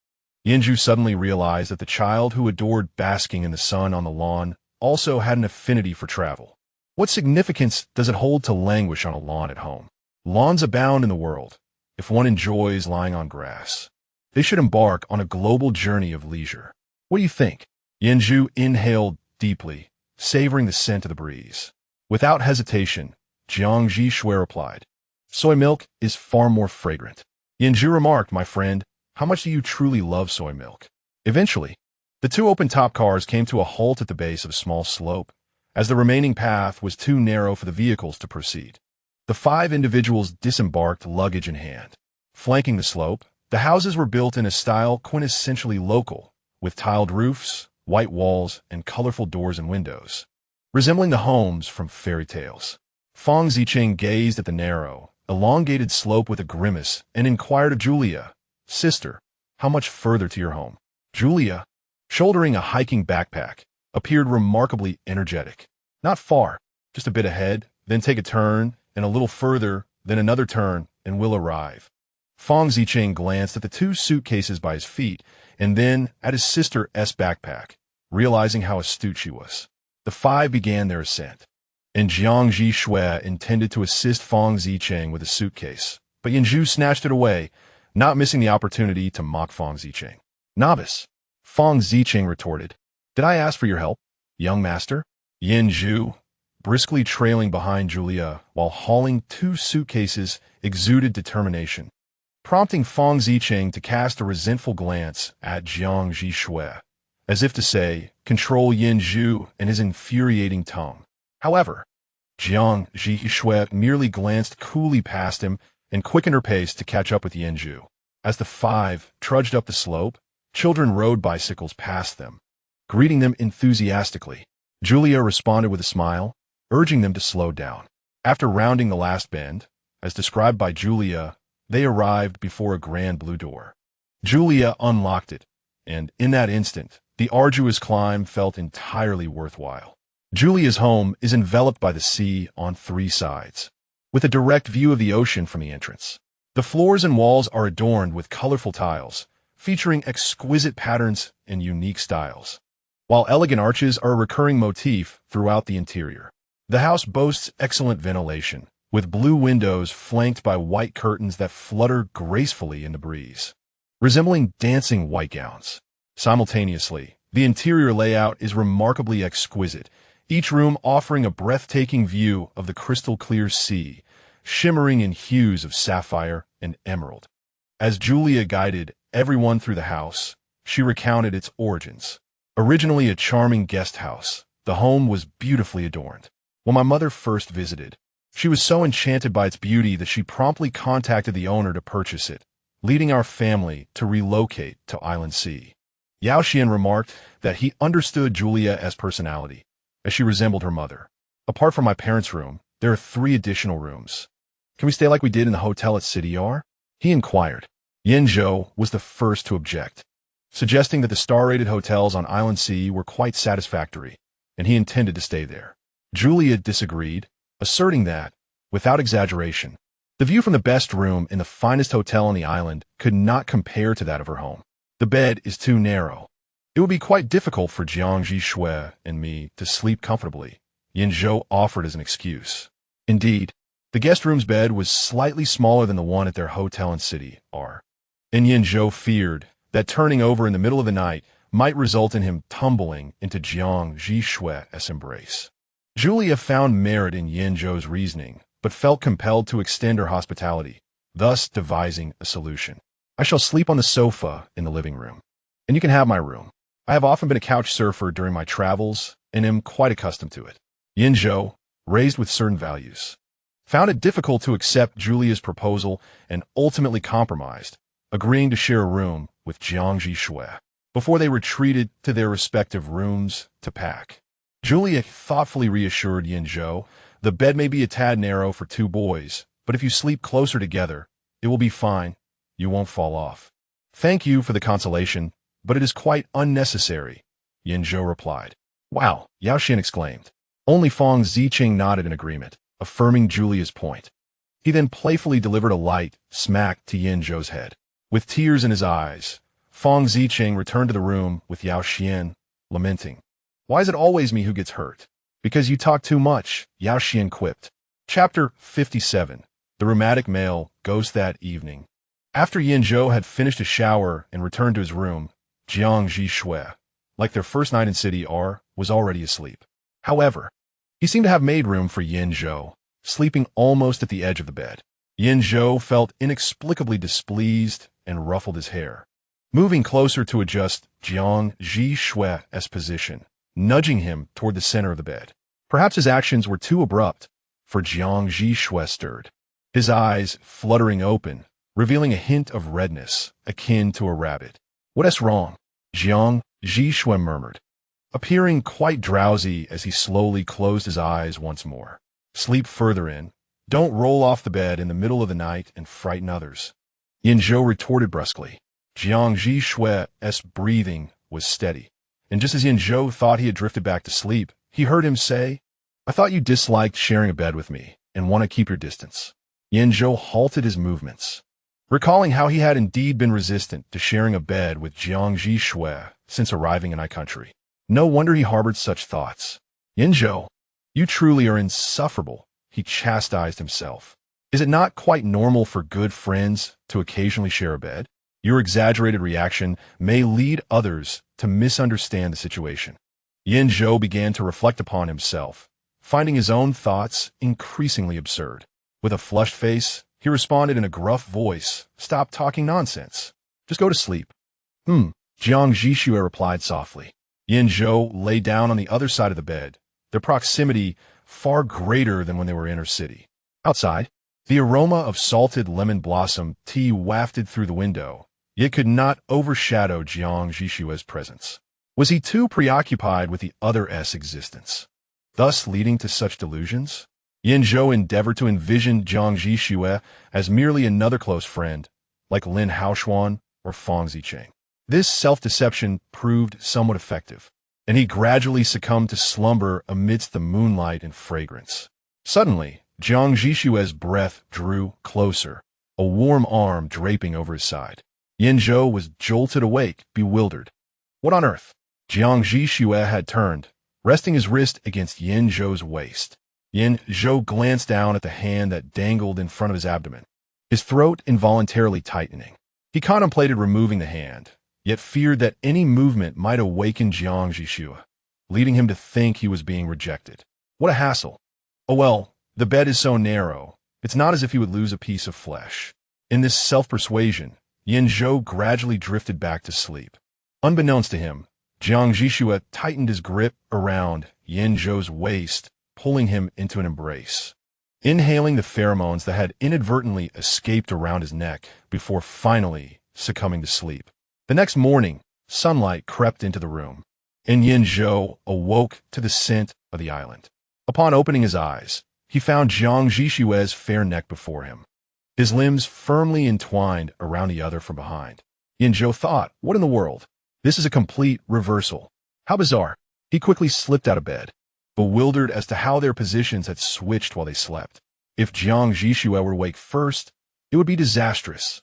Yan Zhou suddenly realized that the child who adored basking in the sun on the lawn also had an affinity for travel. What significance does it hold to languish on a lawn at home? Lawns abound in the world, if one enjoys lying on grass. They should embark on a global journey of leisure. What do you think? Yan Zhou inhaled deeply, savoring the scent of the breeze. Without hesitation, Jiang Zhi Xue replied, "Soy milk is far more fragrant." Yan Zhou remarked, "My friend, how much do you truly love soy milk?" Eventually, the 2 open-top cars came to a halt at the base of a small slope, as the remaining path was too narrow for the vehicles to proceed. The 5 individuals disembarked, luggage in hand. Flanking the slope, the houses were built in a style quintessentially local, with tiled roofs, white walls, and colorful doors and windows, resembling the homes from fairy tales. Fang Zicheng gazed at the narrow, elongated slope with a grimace and inquired of Julia, "Sister, how much further to your home?" Julia, shouldering a hiking backpack, appeared remarkably energetic. "Not far, just a bit ahead, then take a turn, and a little further, then another turn, and we'll arrive." Fang Zicheng glanced at the 2 suitcases by his feet, and then at his sister's backpack, realizing how astute she was. The 5 began their ascent, and Jiang Zhi Xue intended to assist Fang Zicheng with a suitcase, but Yan Zhou snatched it away, not missing the opportunity to mock Fang Zicheng. "Novice," Fang Zicheng retorted. "Did I ask for your help, young master?" Yan Zhou, briskly trailing behind Julia while hauling 2 suitcases, exuded determination, prompting Fang Zicheng to cast a resentful glance at Jiang Zhi Xue, as if to say, "Control Yan Zhou and his infuriating tongue." However, Jiang Zhi Xue merely glanced coolly past him and quickened her pace to catch up with Yan Zhou. As the 5 trudged up the slope, children rode bicycles past them, greeting them enthusiastically. Julia responded with a smile, urging them to slow down. After rounding the last bend, as described by Julia, they arrived before a grand blue door. Julia unlocked it, and in that instant, the arduous climb felt entirely worthwhile. Julia's home is enveloped by the sea on 3 sides, with a direct view of the ocean from the entrance. The floors and walls are adorned with colorful tiles, featuring exquisite patterns and unique styles, while elegant arches are a recurring motif throughout the interior. The house boasts excellent ventilation, with blue windows flanked by white curtains that flutter gracefully in the breeze, resembling dancing white gowns. Simultaneously, the interior layout is remarkably exquisite, each room offering a breathtaking view of the crystal-clear sea, shimmering in hues of sapphire and emerald. As Julia guided everyone through the house, she recounted its origins. Originally a charming guest house, the home was beautifully adorned. When my mother first visited, she was so enchanted by its beauty that she promptly contacted the owner to purchase it, leading our family to relocate to Island C. Yao Xian remarked that he understood Julia as personality, as she resembled her mother. Apart from my parents' room, there are 3 additional rooms. Can we stay like we did in the hotel at City R? He inquired. Yan Zhou was the first to object, suggesting that the star-rated hotels on Island C were quite satisfactory, and he intended to stay there. Julia disagreed, asserting that, without exaggeration, the view from the best room in the finest hotel on the island could not compare to that of her home. The bed is too narrow. It would be quite difficult for Jiang Zhi Xue and me to sleep comfortably, Yan Zhou offered as an excuse. Indeed, the guest room's bed was slightly smaller than the one at their hotel in City R, and Yan Zhou feared that turning over in the middle of the night might result in him tumbling into Jiang Zhi Xue's embrace. Julia found merit in Yan Zhou's reasoning, but felt compelled to extend her hospitality, thus devising a solution. I shall sleep on the sofa in the living room, and you can have my room. I have often been a couch surfer during my travels and am quite accustomed to it. Yan Zhou, raised with certain values, found it difficult to accept Julia's proposal and ultimately compromised, agreeing to share a room with Jiang Zhi Xue before they retreated to their respective rooms to pack. Julia thoughtfully reassured Yan Zhou, the bed may be a tad narrow for 2 boys, but if you sleep closer together, it will be fine. You won't fall off. Thank you for the consolation, but it is quite unnecessary, Yan Zhou replied. Wow, Yao Xian exclaimed. Only Feng Ziqing nodded in agreement, affirming Julia's point. He then playfully delivered a light smack to Yan Zhou's head. With tears in his eyes, Feng Ziqing returned to the room with Yao Xian, lamenting. Why is it always me who gets hurt? Because you talk too much, Yao Xian quipped. Chapter 57. The rheumatic male goes that evening. After Yan Zhou had finished a shower and returned to his room, Jiang Zhi Xue, like their first night in City R, was already asleep. However, he seemed to have made room for Yan Zhou, sleeping almost at the edge of the bed. Yan Zhou felt inexplicably displeased and ruffled his hair, moving closer to adjust Jiang Zhi Xue's position, nudging him toward the center of the bed. Perhaps his actions were too abrupt, for Jiang Zhi Xue stirred, his eyes fluttering open, revealing a hint of redness akin to a rabbit. What's wrong? Jiang Zhi Xue murmured, appearing quite drowsy as he slowly closed his eyes once more. Sleep further in. Don't roll off the bed in the middle of the night and frighten others. Yan Zhou retorted brusquely. Jiang Zhi Xue's breathing was steady, and just as Yan Zhou thought he had drifted back to sleep, he heard him say, I thought you disliked sharing a bed with me and want to keep your distance. Yan Zhou halted his movements, recalling how he had indeed been resistant to sharing a bed with Jiang Zhi Xue since arriving in our country. No wonder he harbored such thoughts. Yan Zhou, you truly are insufferable, he chastised himself. Is it not quite normal for good friends to occasionally share a bed? Your exaggerated reaction may lead others to misunderstand the situation. Yan Zhou began to reflect upon himself, finding his own thoughts increasingly absurd. With a flushed face, he responded in a gruff voice, Stop talking nonsense. Just go to sleep. Jiang Zhi Xue replied softly. Yan Zhou lay down on the other side of the bed, their proximity far greater than when they were in her city. Outside, the aroma of salted lemon blossom tea wafted through the window, yet could not overshadow Jiang Zhi Xue's presence. Was he too preoccupied with the other's existence, thus leading to such delusions? Yan Zhou endeavored to envision Jiang Zhi Xue as merely another close friend, like Lin Haoshuan or Fang Zicheng. This self-deception proved somewhat effective, and he gradually succumbed to slumber amidst the moonlight and fragrance. Suddenly, Jiang Zhi Xue's breath drew closer, a warm arm draping over his side. Yan Zhou was jolted awake, bewildered. What on earth? Jiang Zhi Xue had turned, resting his wrist against Yan Zhou's waist. Yan Zhou glanced down at the hand that dangled in front of his abdomen, his throat involuntarily tightening. He contemplated removing the hand, yet feared that any movement might awaken Jiang Zhi Xue, leading him to think he was being rejected. What a hassle. Oh well, the bed is so narrow, it's not as if he would lose a piece of flesh. In this self-persuasion, Yan Zhou gradually drifted back to sleep. Unbeknownst to him, Jiang Zhi Xue tightened his grip around Yan Zhou's waist, pulling him into an embrace. Inhaling the pheromones that had inadvertently escaped around his neck before finally succumbing to sleep. The next morning, sunlight crept into the room, and Yan Zhou awoke to the scent of the island. Upon opening his eyes, he found Jiang Zhi Xue's fair neck before him, his limbs firmly entwined around the other from behind. Yan Zhou thought, what in the world? This is a complete reversal. How bizarre. He quickly slipped out of bed, bewildered as to how their positions had switched while they slept. If Jiang Zhi Xue were awake first, it would be disastrous.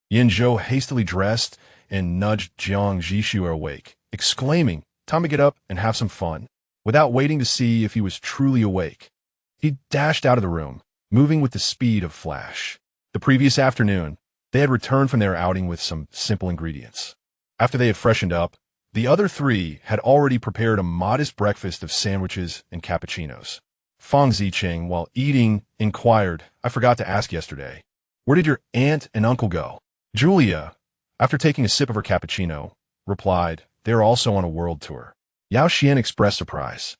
Yan Zhou hastily dressed and nudged Jiang Zhi Xue awake, exclaiming, time to get up and have some fun. Without waiting to see if he was truly awake, he dashed out of the room, moving with the speed of flash. The previous afternoon, they had returned from their outing with some simple ingredients. After they had freshened up, the other three had already prepared a modest breakfast of sandwiches and cappuccinos. Fang Zicheng, while eating, inquired, I forgot to ask yesterday, where did your aunt and uncle go? Julia, after taking a sip of her cappuccino, replied, they are also on a world tour. Yao Xian expressed surprise.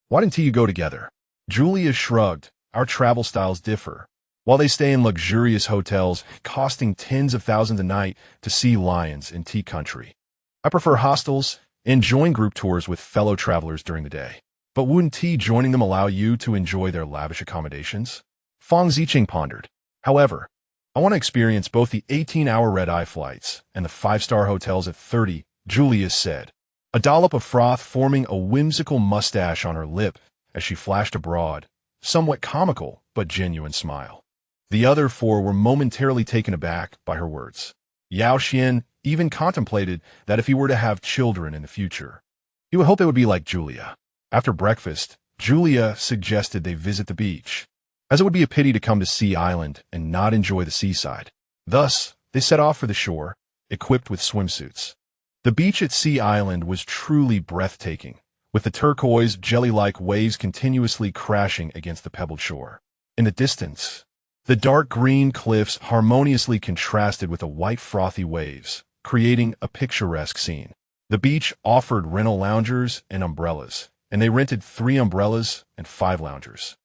Why didn't you go together? Julia shrugged, our travel styles differ. While they stay in luxurious hotels costing tens of thousands a night to see lions in tea country, I prefer hostels and join group tours with fellow travelers during the day. But wouldn't joining them allow you to enjoy their lavish accommodations? Fang Zicheng pondered. However, I want to experience both the 18-hour red-eye flights and the 5-star hotels at 30, Julia said, a dollop of froth forming a whimsical mustache on her lip as she flashed a broad, somewhat comical but genuine smile. The other four were momentarily taken aback by her words. Yao Xian even contemplated that if he were to have children in the future, he would hope they would be like Julia. After breakfast, Julia suggested they visit the beach, as it would be a pity to come to Sea Island and not enjoy the seaside. Thus, they set off for the shore, equipped with swimsuits. The beach at Sea Island was truly breathtaking, with the turquoise, jelly-like waves continuously crashing against the pebbled shore. In the distance, the dark green cliffs harmoniously contrasted with the white frothy waves, creating a picturesque scene. The beach offered rental loungers and umbrellas, and they rented 3 umbrellas and 5 loungers.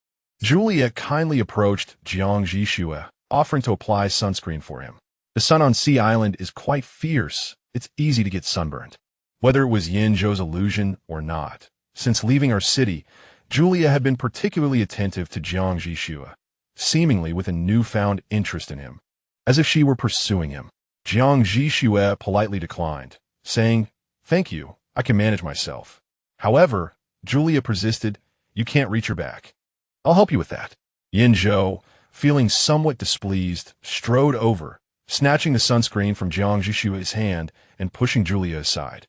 Julia kindly approached Jiang Zhi Xue, offering to apply sunscreen for him. The sun on Sea Island is quite fierce. It's easy to get sunburned. Whether it was Yan Zhou's illusion or not, since leaving our city, Julia had been particularly attentive to Jiang Zhi Xue, seemingly with a newfound interest in him, as if she were pursuing him. Jiang Zhi Xue politely declined, saying, thank you, I can manage myself. However, Julia persisted, you can't reach her back. I'll help you with that. Yan Zhou, feeling somewhat displeased, strode over, snatching the sunscreen from Jiang Zhi Xue's hand and pushing Julia aside.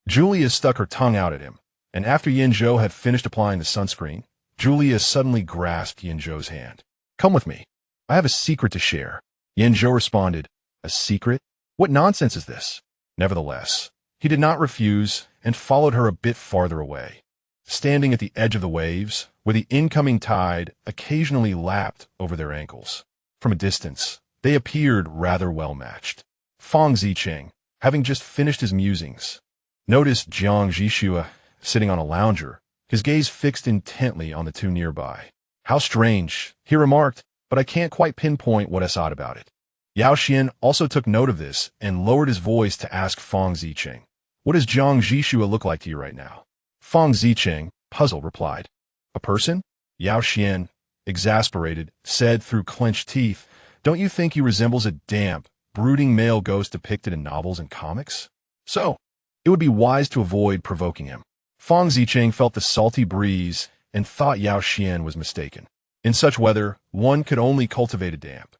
Julia stuck her tongue out at him, and after Yan Zhou had finished applying the sunscreen, Julia suddenly grasped Yan Zhou's hand. Come with me. I have a secret to share. Yan Zhou responded, a secret? What nonsense is this? Nevertheless, he did not refuse and followed her a bit farther away. Standing at the edge of the waves, where the incoming tide occasionally lapped over their ankles. From a distance, they appeared rather well-matched. Fang Zicheng, having just finished his musings, noticed Jiang Zhi Xue sitting on a lounger, his gaze fixed intently on the two nearby. How strange, he remarked, but I can't quite pinpoint what's odd about it. Yao Xian also took note of this and lowered his voice to ask Fang Zicheng, What does Jiang Zhi Xue look like to you right now? Feng Zicheng, puzzled, replied. A person? Yao Xian, exasperated, said through clenched teeth, don't you think he resembles a damp, brooding male ghost depicted in novels and comics? So, it would be wise to avoid provoking him. Feng Zicheng felt the salty breeze and thought Yao Xian was mistaken. In such weather, one could only cultivate a damp,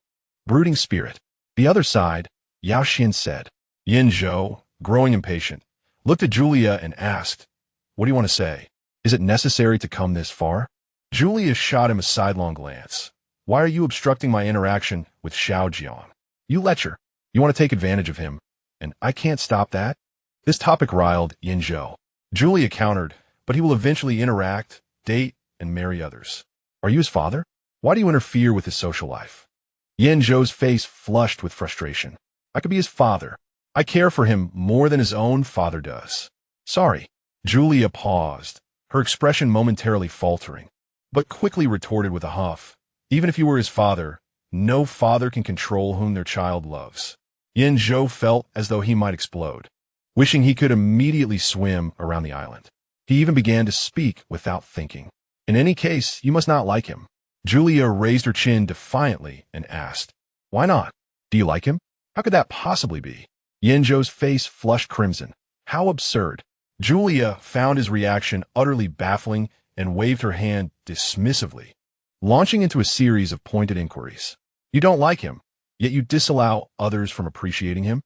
brooding spirit. The other side, Yao Xian said. Yan Zhou, growing impatient, looked at Julia and asked, what do you want to say? Is it necessary to come this far? Julia shot him a sidelong glance. Why are you obstructing my interaction with Xiao Jiang? You lecher. You want to take advantage of him, and I can't stop that? This topic riled Yan Zhou. Julia countered, but he will eventually interact, date, and marry others. Are you his father? Why do you interfere with his social life? Yan Zhou's face flushed with frustration. I could be his father. I care for him more than his own father does. Sorry. Julia paused, her expression momentarily faltering, but quickly retorted with a huff. Even if you were his father, no father can control whom their child loves. Yan Zhou felt as though he might explode, wishing he could immediately swim around the island. He even began to speak without thinking. In any case, you must not like him. Julia raised her chin defiantly and asked, why not? Do you like him? How could that possibly be? Yan Zhou's face flushed crimson. How absurd. Julia found his reaction utterly baffling and waved her hand dismissively, launching into a series of pointed inquiries. You don't like him, yet you disallow others from appreciating him?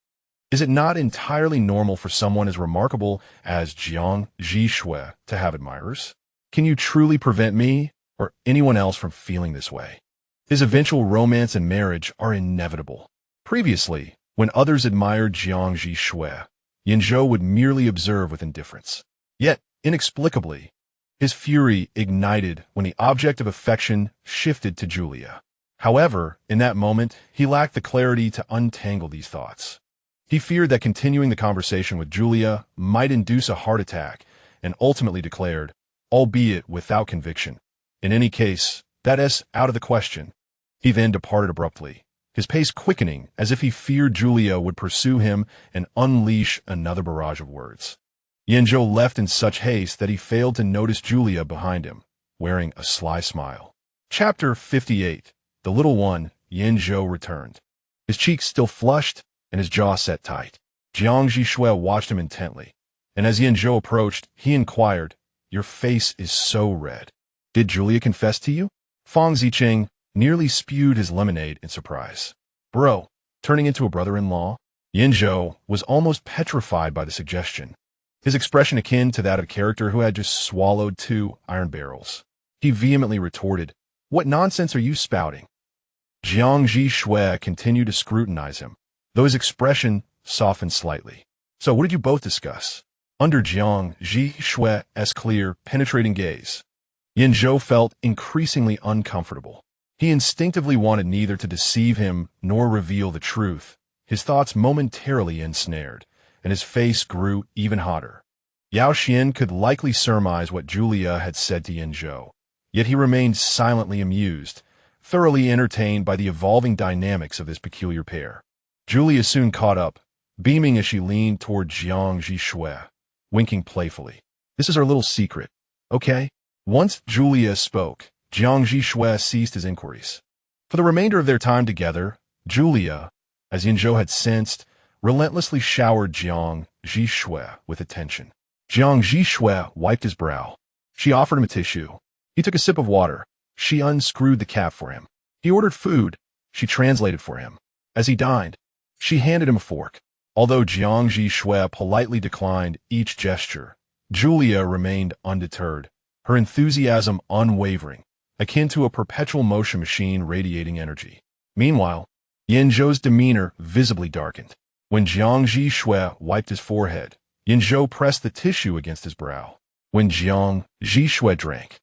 Is it not entirely normal for someone as remarkable as Jiang Zhi Xue to have admirers? Can you truly prevent me or anyone else from feeling this way? His eventual romance and marriage are inevitable. Previously, when others admired Jiang Zhi Xue, Yan Zhou would merely observe with indifference. Yet, inexplicably, his fury ignited when the object of affection shifted to Julia. However, in that moment, he lacked the clarity to untangle these thoughts. He feared that continuing the conversation with Julia might induce a heart attack and ultimately declared, albeit without conviction, in any case, that is out of the question. He then departed abruptly, his pace quickening as if he feared Julia would pursue him and unleash another barrage of words. Yan Zhou left in such haste that he failed to notice Julia behind him, wearing a sly smile. Chapter 58. The little one, Yan Zhou returned. His cheeks still flushed and his jaw set tight. Jiang Zhi Xue watched him intently, and as Yan Zhou approached, he inquired, your face is so red. Did Julia confess to you? Feng Zicheng nearly spewed his lemonade in surprise. Bro, turning into a brother-in-law? Yan Zhou was almost petrified by the suggestion, his expression akin to that of a character who had just swallowed 2 iron barrels. He vehemently retorted, what nonsense are you spouting? Jiang Zhi Xue continued to scrutinize him, though his expression softened slightly. So what did you both discuss? Under Jiang Zhi Xue's clear, penetrating gaze, Yan Zhou felt increasingly uncomfortable. He instinctively wanted neither to deceive him nor reveal the truth. His thoughts momentarily ensnared, and his face grew even hotter. Yao Xian could likely surmise what Julia had said to Yan Zhou, yet he remained silently amused, thoroughly entertained by the evolving dynamics of this peculiar pair. Julia soon caught up, beaming as she leaned toward Jiang Zhi Xue, winking playfully. This is our little secret, okay? Once Julia spoke, Jiang Zhi Xue ceased his inquiries. For the remainder of their time together, Julia, as Yan Zhou had sensed, relentlessly showered Jiang Zhi Xue with attention. Jiang Zhi Xue wiped his brow. She offered him a tissue. He took a sip of water. She unscrewed the cap for him. He ordered food. She translated for him. As he dined, she handed him a fork. Although Jiang Zhi Xue politely declined each gesture, Julia remained undeterred, her enthusiasm unwavering, akin to a perpetual motion machine radiating energy. Meanwhile, Yan Zhou's demeanor visibly darkened. When Jiang Zhi Xue wiped his forehead, Yan Zhou pressed the tissue against his brow. When Jiang Zhi Xue drank,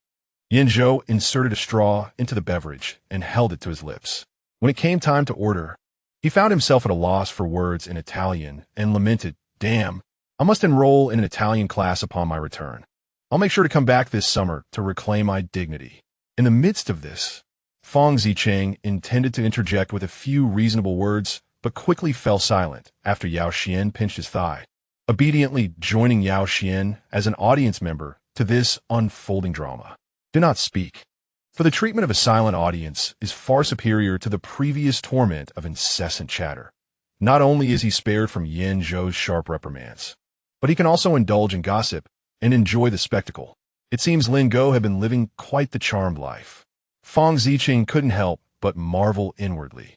Yan Zhou inserted a straw into the beverage and held it to his lips. When it came time to order, he found himself at a loss for words in Italian and lamented, damn, I must enroll in an Italian class upon my return. I'll make sure to come back this summer to reclaim my dignity. In the midst of this, Feng Zicheng intended to interject with a few reasonable words, but quickly fell silent after Yao Xian pinched his thigh. obediently joining Yao Xian as an audience member to this unfolding drama. Do not speak. For the treatment of a silent audience is far superior to the previous torment of incessant chatter. Not only is he spared from Yan Zhou's sharp reprimands, but he can also indulge in gossip and enjoy the spectacle. It seems Lin Go had been living quite the charmed life. Fang Ziqing couldn't help but marvel inwardly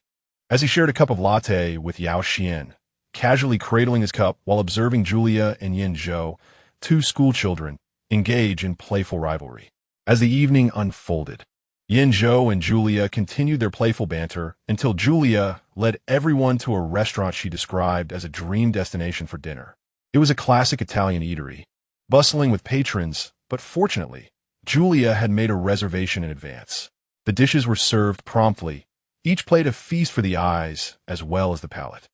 as he shared a cup of latte with Yao Xian, casually cradling his cup while observing Julia and Yan Zhou, two schoolchildren, engage in playful rivalry. As the evening unfolded, Yan Zhou and Julia continued their playful banter until Julia led everyone to a restaurant she described as a dream destination for dinner. It was a classic Italian eatery, bustling with patrons, but fortunately, Julia had made a reservation in advance. The dishes were served promptly, each plate a feast for the eyes as well as the palate.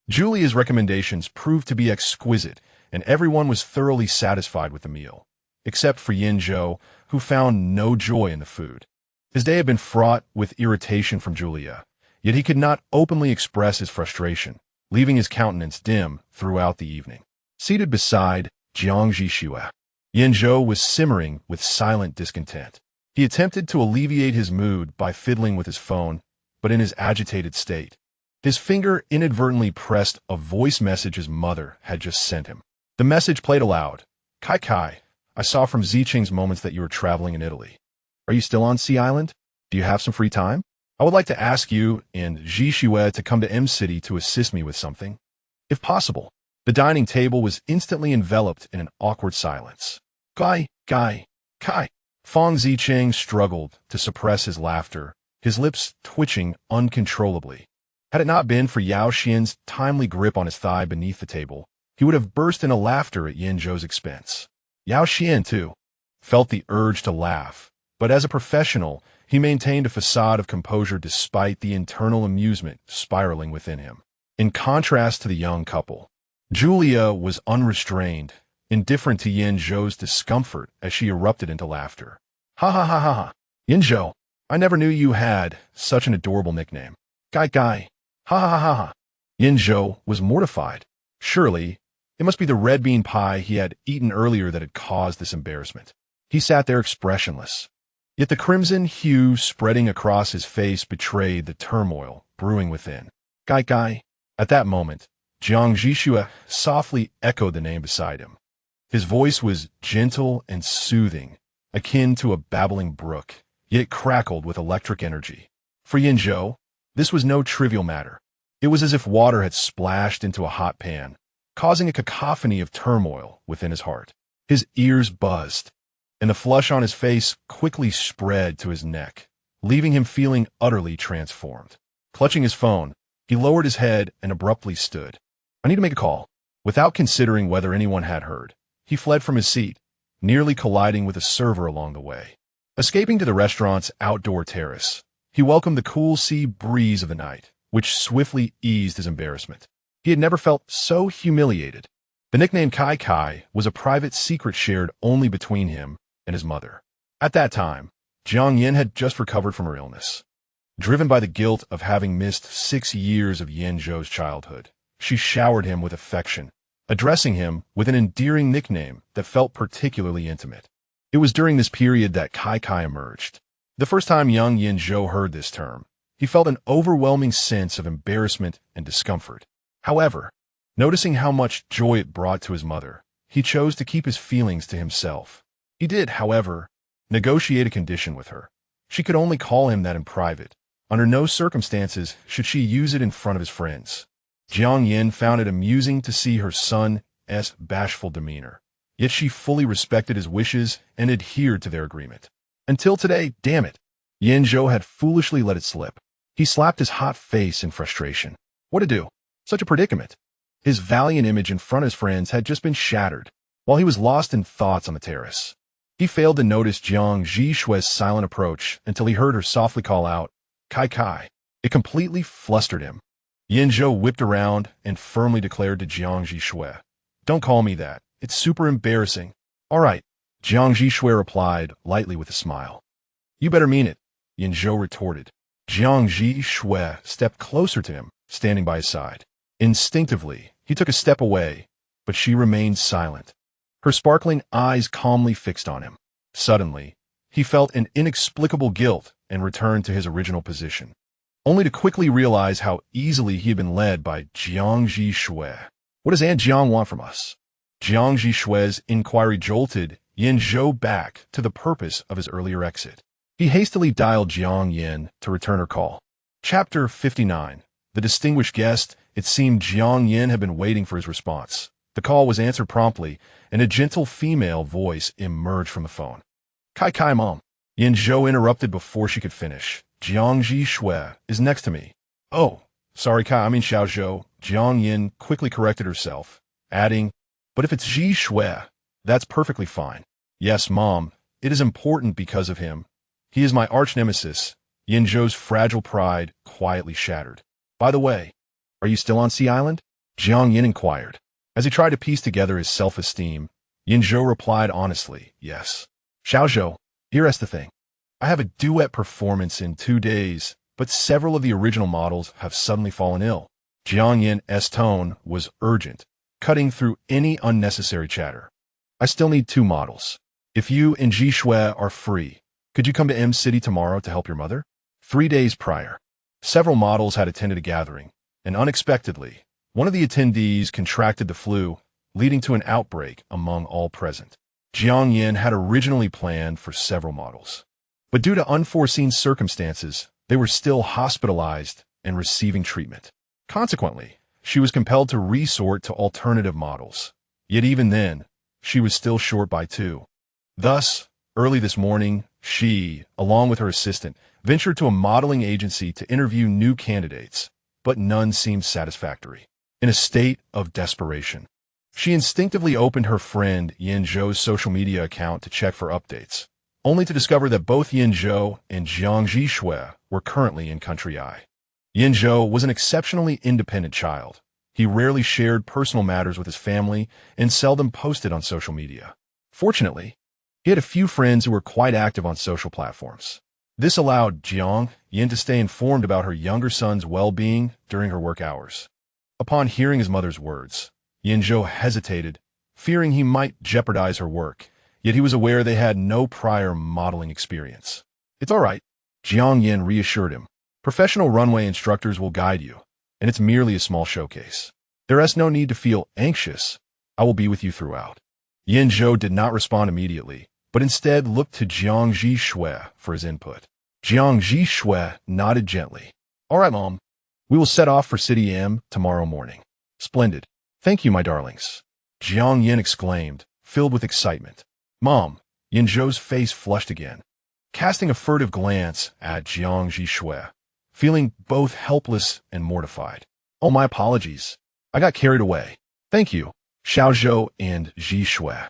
Julia's recommendations proved to be exquisite, and everyone was thoroughly satisfied with the meal, except for Yan Zhou, who found no joy in the food. His day had been fraught with irritation from Julia, yet he could not openly express his frustration, leaving his countenance dim throughout the evening. Seated beside Jiang Zhi Xue, Yan Zhou was simmering with silent discontent. He attempted to alleviate his mood by fiddling with his phone, but in his agitated state, his finger inadvertently pressed a voice message his mother had just sent him. The message played aloud. Kai Kai, I saw from Ziqing's moments that you were traveling in Italy. Are you still on Sea Island? Do you have some free time? I would like to ask you and Zhi Xue to come to M City to assist me with something, if possible. The dining table was instantly enveloped in an awkward silence. Kai. Fang Ziqing struggled to suppress his laughter, his lips twitching uncontrollably. Had it not been for Yao Xian's timely grip on his thigh beneath the table, he would have burst into laughter at Yan Zhou's expense. Yao Xian, too, felt the urge to laugh, but as a professional, he maintained a facade of composure despite the internal amusement spiraling within him. In contrast to the young couple, Julia was unrestrained, indifferent to Yan Zhou's discomfort as she erupted into laughter. Ha ha ha ha ha. Yan Zhou, I never knew you had such an adorable nickname. Kai. Ha ha ha ha ha. Yan Zhou was mortified. Surely, it must be the red bean pie he had eaten earlier that had caused this embarrassment. He sat there expressionless. Yet the crimson hue spreading across his face betrayed the turmoil brewing within. Kai. At that moment, Jiang Zhi Xue softly echoed the name beside him. His voice was gentle and soothing, akin to a babbling brook, yet it crackled with electric energy. For Yan Zhou, this was no trivial matter. It was as if water had splashed into a hot pan, causing a cacophony of turmoil within his heart. His ears buzzed, and the flush on his face quickly spread to his neck, leaving him feeling utterly transformed. Clutching his phone, he lowered his head and abruptly stood. I need to make a call. Without considering whether anyone had heard, he fled from his seat, nearly colliding with a server along the way. Escaping to the restaurant's outdoor terrace, he welcomed the cool sea breeze of the night, which swiftly eased his embarrassment. He had never felt so humiliated. The nickname Kai was a private secret shared only between him and his mother. At that time, Jiang Yin had just recovered from her illness. Driven by the guilt of having missed 6 years of Yan Zhou's childhood, she showered him with affection, addressing him with an endearing nickname that felt particularly intimate. It was during this period that Kai emerged. The first time young Yan Zhou heard this term, he felt an overwhelming sense of embarrassment and discomfort. However, noticing how much joy it brought to his mother, he chose to keep his feelings to himself. He did, however, negotiate a condition with her. She could only call him that in private. Under no circumstances should she use it in front of his friends. Jiang Yin found it amusing to see her son's bashful demeanor, yet she fully respected his wishes and adhered to their agreement. Until today, damn it, Yan Zhou had foolishly let it slip. He slapped his hot face in frustration. What to do? Such a predicament. His valiant image in front of his friends had just been shattered, while he was lost in thoughts on the terrace. He failed to notice Jiang Zhi Xue's silent approach until he heard her softly call out, Kai. It completely flustered him. Yan Zhou whipped around and firmly declared to Jiang Zhi Xue, Don't call me that. It's super embarrassing. All right, Jiang Zhi Xue replied, lightly with a smile. You better mean it, Yan Zhou retorted. Jiang Zhi Xue stepped closer to him, standing by his side. Instinctively, he took a step away, but she remained silent, her sparkling eyes calmly fixed on him. Suddenly, he felt an inexplicable guilt and returned to his original position, only to quickly realize how easily he had been led by Jiang Zhi Xue. What does Aunt Jiang want from us? Jiang Zhi Xue's inquiry jolted Yan Zhou back to the purpose of his earlier exit. He hastily dialed Jiang Yan to return her call. Chapter 59. The distinguished guest. It seemed Jiang Yan had been waiting for his response. The call was answered promptly, and a gentle female voice emerged from the phone. Kai, Mom. Yan Zhou interrupted before she could finish. Jiang Zhi Xue is next to me. Oh, sorry, Kai, I mean Xiao Zhou. Jiang Yan quickly corrected herself, adding, but if it's Zhi Xue, that's perfectly fine. Yes, Mom, it is important because of him. He is my arch-nemesis. Yan Zhou's fragile pride quietly shattered. By the way, are you still on Sea Island? Jiang Yan inquired. As he tried to piece together his self-esteem, Yan Zhou replied honestly, yes. Xiao Zhou, here's the thing. I have a duet performance in 2 days, but several of the original models have suddenly fallen ill. Jiang Yan's tone was urgent, cutting through any unnecessary chatter. I still need 2 models. If you and Zhi Xue are free, could you come to M City tomorrow to help your mother? 3 days prior, several models had attended a gathering, and unexpectedly, one of the attendees contracted the flu, leading to an outbreak among all present. Jiang Yan had originally planned for several models, but due to unforeseen circumstances, they were still hospitalized and receiving treatment. Consequently, she was compelled to resort to alternative models. Yet even then, she was still short by 2. Thus, early this morning, she, along with her assistant, ventured to a modeling agency to interview new candidates, but none seemed satisfactory. In a state of desperation, she instinctively opened her friend Yan Zhou's social media account to check for updates, only to discover that both Yan Zhou and Jiang Zhi Xue were currently in Country I. Yan Zhou was an exceptionally independent child. He rarely shared personal matters with his family and seldom posted on social media. Fortunately, he had a few friends who were quite active on social platforms. This allowed Jiang Yan to stay informed about her younger son's well-being during her work hours. Upon hearing his mother's words, Yan Zhou hesitated, fearing he might jeopardize her work, yet he was aware they had no prior modeling experience. It's all right, Jiang Yan reassured him. Professional runway instructors will guide you, and it's merely a small showcase. There is no need to feel anxious. I will be with you throughout. Yan Zhou did not respond immediately, but instead looked to Jiang Zhi Xue for his input. Jiang Zhi Xue nodded gently. All right, Mom. We will set off for City M tomorrow morning. Splendid. Thank you, my darlings. Jiang Yan exclaimed, filled with excitement. Mom, Yan Zhou's face flushed again, casting a furtive glance at Jiang Zhi Xue, feeling both helpless and mortified. Oh, my apologies. I got carried away. Thank you, Xiao Zhou and Zhi Xue.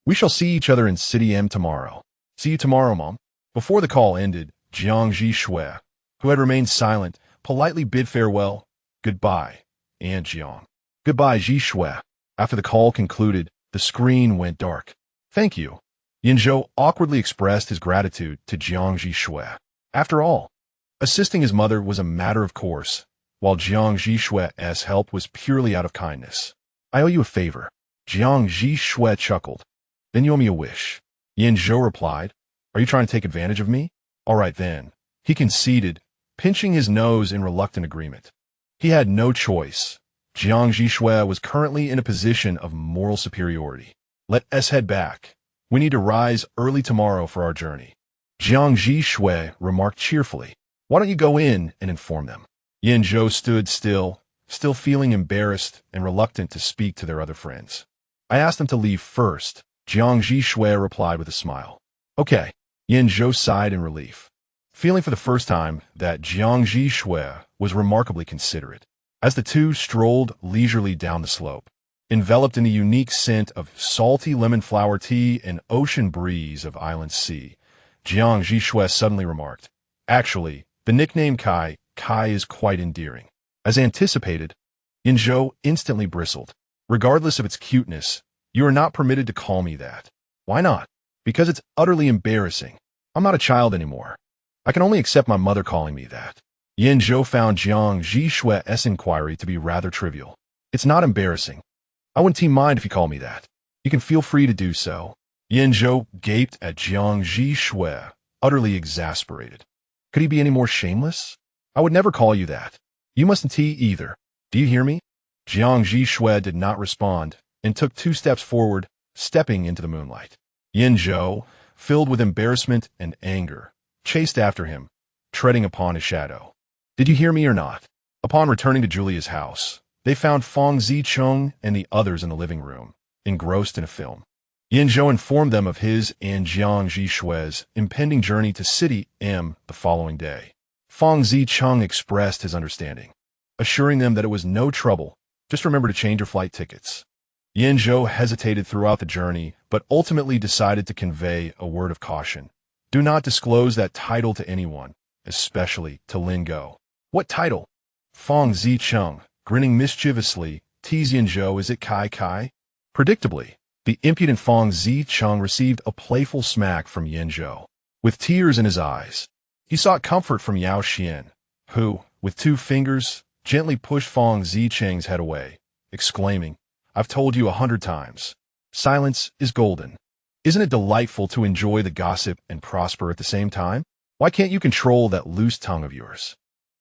We shall see each other in City M tomorrow. See you tomorrow, Mom. Before the call ended, Jiang Zhi Xue, who had remained silent, politely bid farewell. Goodbye, Aunt Jiang. Goodbye, Zhi Xue. After the call concluded, the screen went dark. Thank you. Yan Zhou awkwardly expressed his gratitude to Jiang Zhi Xue. After all, assisting his mother was a matter of course, while Jiang Zhi Xue's help was purely out of kindness. I owe you a favor. Jiang Zhi Xue chuckled. Then you owe me a wish. Yan Zhou replied. Are you trying to take advantage of me? All right then. He conceded, pinching his nose in reluctant agreement. He had no choice. Jiang Zhi Xue was currently in a position of moral superiority. Let us head back. We need to rise early tomorrow for our journey. Jiang Zhi Xue remarked cheerfully. Why don't you go in and inform them? Yan Zhou stood still feeling embarrassed and reluctant to speak to their other friends. I asked them to leave first. Jiang Zhi Xue replied with a smile. Okay. Yan Zhou sighed in relief, feeling for the first time that Jiang Zhi Xue was remarkably considerate. As the two strolled leisurely down the slope, enveloped in the unique scent of salty lemon flower tea and ocean breeze of Island Sea, Jiang Zhi Xue suddenly remarked, actually, the nickname Kai is quite endearing. As anticipated, Yan Zhou instantly bristled. Regardless of its cuteness, you are not permitted to call me that. Why not? Because it's utterly embarrassing. I'm not a child anymore. I can only accept my mother calling me that. Yan Zhou found Jiang Zhi Xue's inquiry to be rather trivial. It's not embarrassing. I wouldn't mind if you call me that. You can feel free to do so. Yan Zhou gaped at Jiang Zhi Xue, utterly exasperated. Could he be any more shameless? I would never call you that. You mustn't either. Do you hear me? Jiang Zhi Xue did not respond and took 2 steps forward, stepping into the moonlight. Yan Zhou, filled with embarrassment and anger, chased after him, treading upon his shadow. Did you hear me or not? Upon returning to Julia's house, they found Feng Zicheng and the others in the living room, engrossed in a film. Yan Zhou informed them of his and Jiang Zhi Xue's impending journey to City M the following day. Feng Zicheng expressed his understanding, assuring them that it was no trouble, just remember to change your flight tickets. Yan Zhou hesitated throughout the journey, but ultimately decided to convey a word of caution. Do not disclose that title to anyone, especially to Lin Go. What title? Feng Zicheng, grinning mischievously, teased Yan Zhou, is it Kai Kai? Predictably, the impudent Feng Zicheng received a playful smack from Yan Zhou. With tears in his eyes, he sought comfort from Yao Xian, who, with 2 fingers, gently pushed Feng Zicheng's head away, exclaiming, I've told you 100 times. Silence is golden. Isn't it delightful to enjoy the gossip and prosper at the same time? Why can't you control that loose tongue of yours?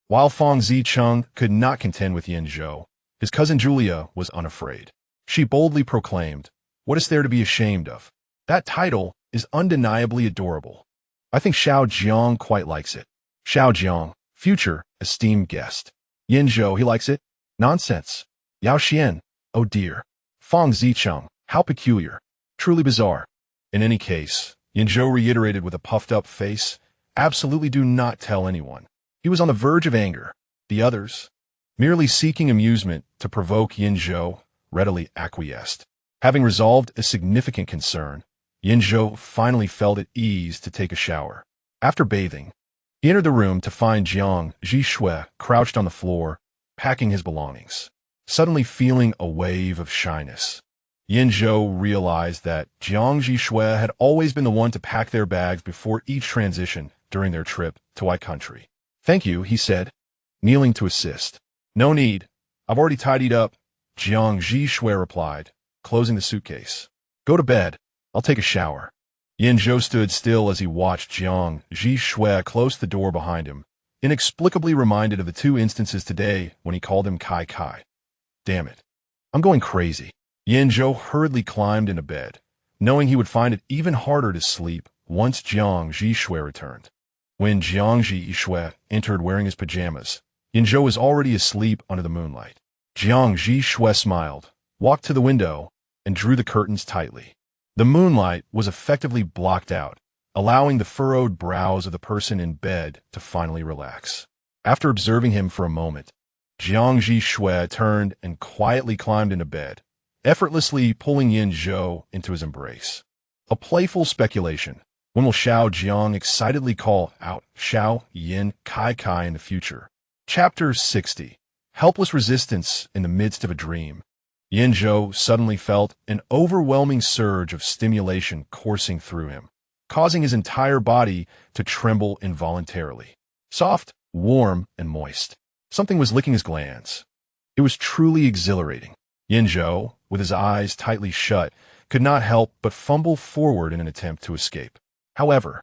While Feng Zicheng could not contend with Yan Zhou, his cousin Julia was unafraid. She boldly proclaimed, What is there to be ashamed of? That title is undeniably adorable. I think Xiao Jiang quite likes it. Xiao Jiang, future esteemed guest. Yan Zhou, he likes it? Nonsense. Yao Xian, oh dear. Feng Zicheng, how peculiar. Truly bizarre. In any case, Yan Zhou reiterated with a puffed-up face, absolutely do not tell anyone. He was on the verge of anger. The others, merely seeking amusement to provoke Yan Zhou, readily acquiesced. Having resolved a significant concern, Yan Zhou finally felt at ease to take a shower. After bathing, he entered the room to find Jiang Zhi Xue crouched on the floor, packing his belongings. Suddenly feeling a wave of shyness, Yan Zhou realized that Jiang Zhi Xue had always been the one to pack their bags before each transition during their trip to White Country. Thank you, he said, kneeling to assist. No need. I've already tidied up, Jiang Zhi Xue replied, closing the suitcase. Go to bed. I'll take a shower. Yan Zhou stood still as he watched Jiang Zhi Xue close the door behind him, inexplicably reminded of the 2 instances today when he called him Kai Kai. Damn it. I'm going crazy. Yan Zhou hurriedly climbed into bed, knowing he would find it even harder to sleep once Jiang Zhi Xue returned. When Jiang Zhi Xue entered wearing his pajamas, Yan Zhou was already asleep under the moonlight. Jiang Zhi Xue smiled, walked to the window, and drew the curtains tightly. The moonlight was effectively blocked out, allowing the furrowed brows of the person in bed to finally relax. After observing him for a moment, Jiang Zhi Xue turned and quietly climbed into bed, effortlessly pulling Yan Zhou into his embrace. A playful speculation. When will Xiao Jiang excitedly call out Xiao Yin Kai Kai in the future? Chapter 60. Helpless resistance in the midst of a dream. Yan Zhou suddenly felt an overwhelming surge of stimulation coursing through him, causing his entire body to tremble involuntarily. Soft, warm, and moist. Something was licking his glands. It was truly exhilarating. Yan Zhou, with his eyes tightly shut, could not help but fumble forward in an attempt to escape. However,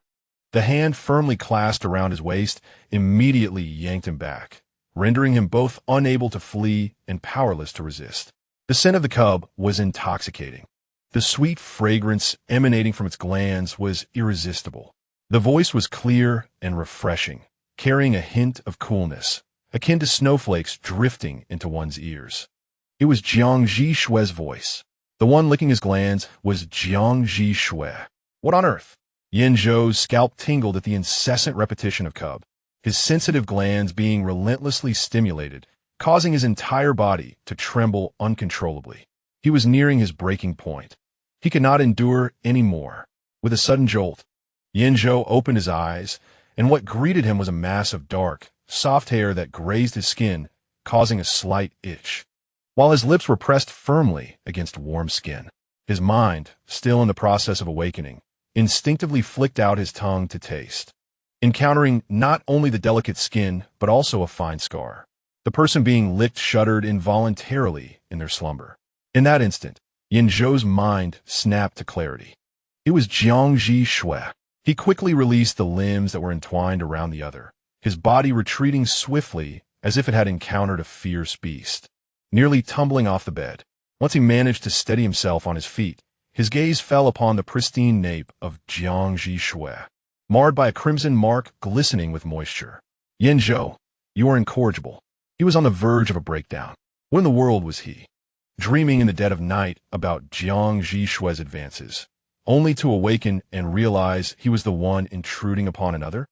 the hand firmly clasped around his waist immediately yanked him back, rendering him both unable to flee and powerless to resist. The scent of the cub was intoxicating. The sweet fragrance emanating from its glands was irresistible. The voice was clear and refreshing, carrying a hint of coolness, akin to snowflakes drifting into one's ears. It was Jiang Zhi Xue's voice. The one licking his glands was Jiang Zhi Xue. What on earth? Yan Zhou's scalp tingled at the incessant repetition of cub, his sensitive glands being relentlessly stimulated, causing his entire body to tremble uncontrollably. He was nearing his breaking point. He could not endure any more. With a sudden jolt, Yan Zhou opened his eyes, and what greeted him was a mass of dark, soft hair that grazed his skin, causing a slight itch. While his lips were pressed firmly against warm skin, his mind, still in the process of awakening, instinctively flicked out his tongue to taste, encountering not only the delicate skin but also a fine scar. The person being licked shuddered involuntarily in their slumber. In that instant, Yan Zhou's mind snapped to clarity. It was Jiang Zhi Xue. He quickly released the limbs that were entwined around the other, his body retreating swiftly as if it had encountered a fierce beast. Nearly tumbling off the bed, once he managed to steady himself on his feet, his gaze fell upon the pristine nape of Jiang Zhi Xue, marred by a crimson mark glistening with moisture. Yan Zhou, you are incorrigible. He was on the verge of a breakdown. What in the world was he? Dreaming in the dead of night about Jiang Zhi Xue's advances, only to awaken and realize he was the one intruding upon another?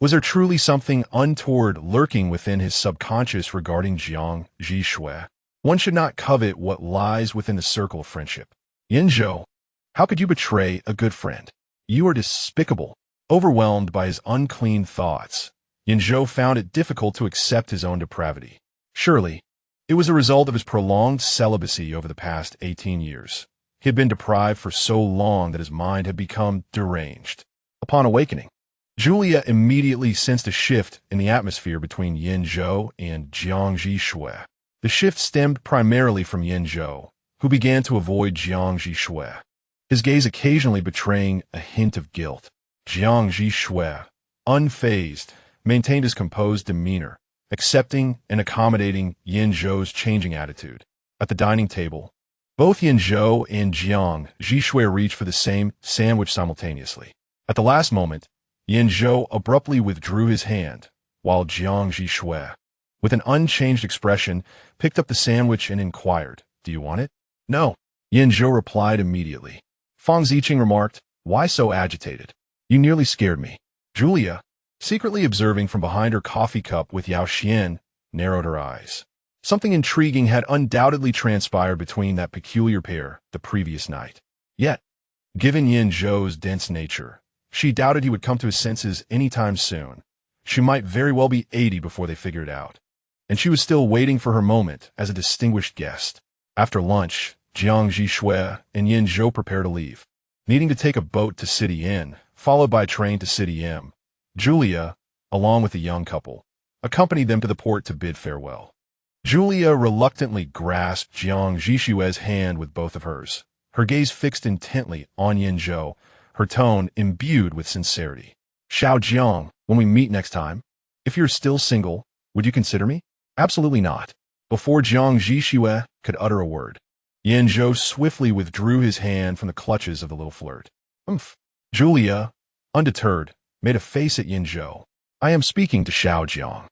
Was there truly something untoward lurking within his subconscious regarding Jiang Zhi Xue? One should not covet what lies within the circle of friendship. Yan Zhou, how could you betray a good friend? You are despicable. Overwhelmed by his unclean thoughts, Yan Zhou found it difficult to accept his own depravity. Surely, it was the result of his prolonged celibacy over the past 18 years. He had been deprived for so long that his mind had become deranged. Upon awakening, Julia immediately sensed a shift in the atmosphere between Yan Zhou and Jiang Zhi Xue. The shift stemmed primarily from Yan Zhou, who began to avoid Jiang Zhi Xue, his gaze occasionally betraying a hint of guilt. Jiang Zhi Xue, unfazed, maintained his composed demeanor, accepting and accommodating Yan Zhou's changing attitude. At the dining table, both Yan Zhou and Jiang Zhi Xue reached for the same sandwich simultaneously. At the last moment, Yan Zhou abruptly withdrew his hand, while Jiang Zhi Xue, with an unchanged expression, picked up the sandwich and inquired, "Do you want it?" "No." Yan Zhou replied immediately. Fang Ziqing remarked, "Why so agitated? You nearly scared me." Julia, secretly observing from behind her coffee cup with Yao Xian, narrowed her eyes. Something intriguing had undoubtedly transpired between that peculiar pair the previous night. Yet, given Yan Zhou's dense nature, she doubted he would come to his senses anytime soon. She might very well be 80 before they figured it out. And she was still waiting for her moment as a distinguished guest. After lunch, Jiang Zhi Xue and Yan Zhou prepared to leave, needing to take a boat to City Inn, followed by a train to City M. Julia, along with the young couple, accompanied them to the port to bid farewell. Julia reluctantly grasped Jiang Zhi Xue's hand with both of hers, her gaze fixed intently on Yan Zhou, her tone imbued with sincerity. "Xiao Jiang, when we meet next time, if you're still single, would you consider me?" "Absolutely not." Before Jiang Zhi Xue could utter a word, Yan Zhou swiftly withdrew his hand from the clutches of the little flirt. Julia, undeterred, made a face at Yan Zhou. "I am speaking to Xiao Jiang."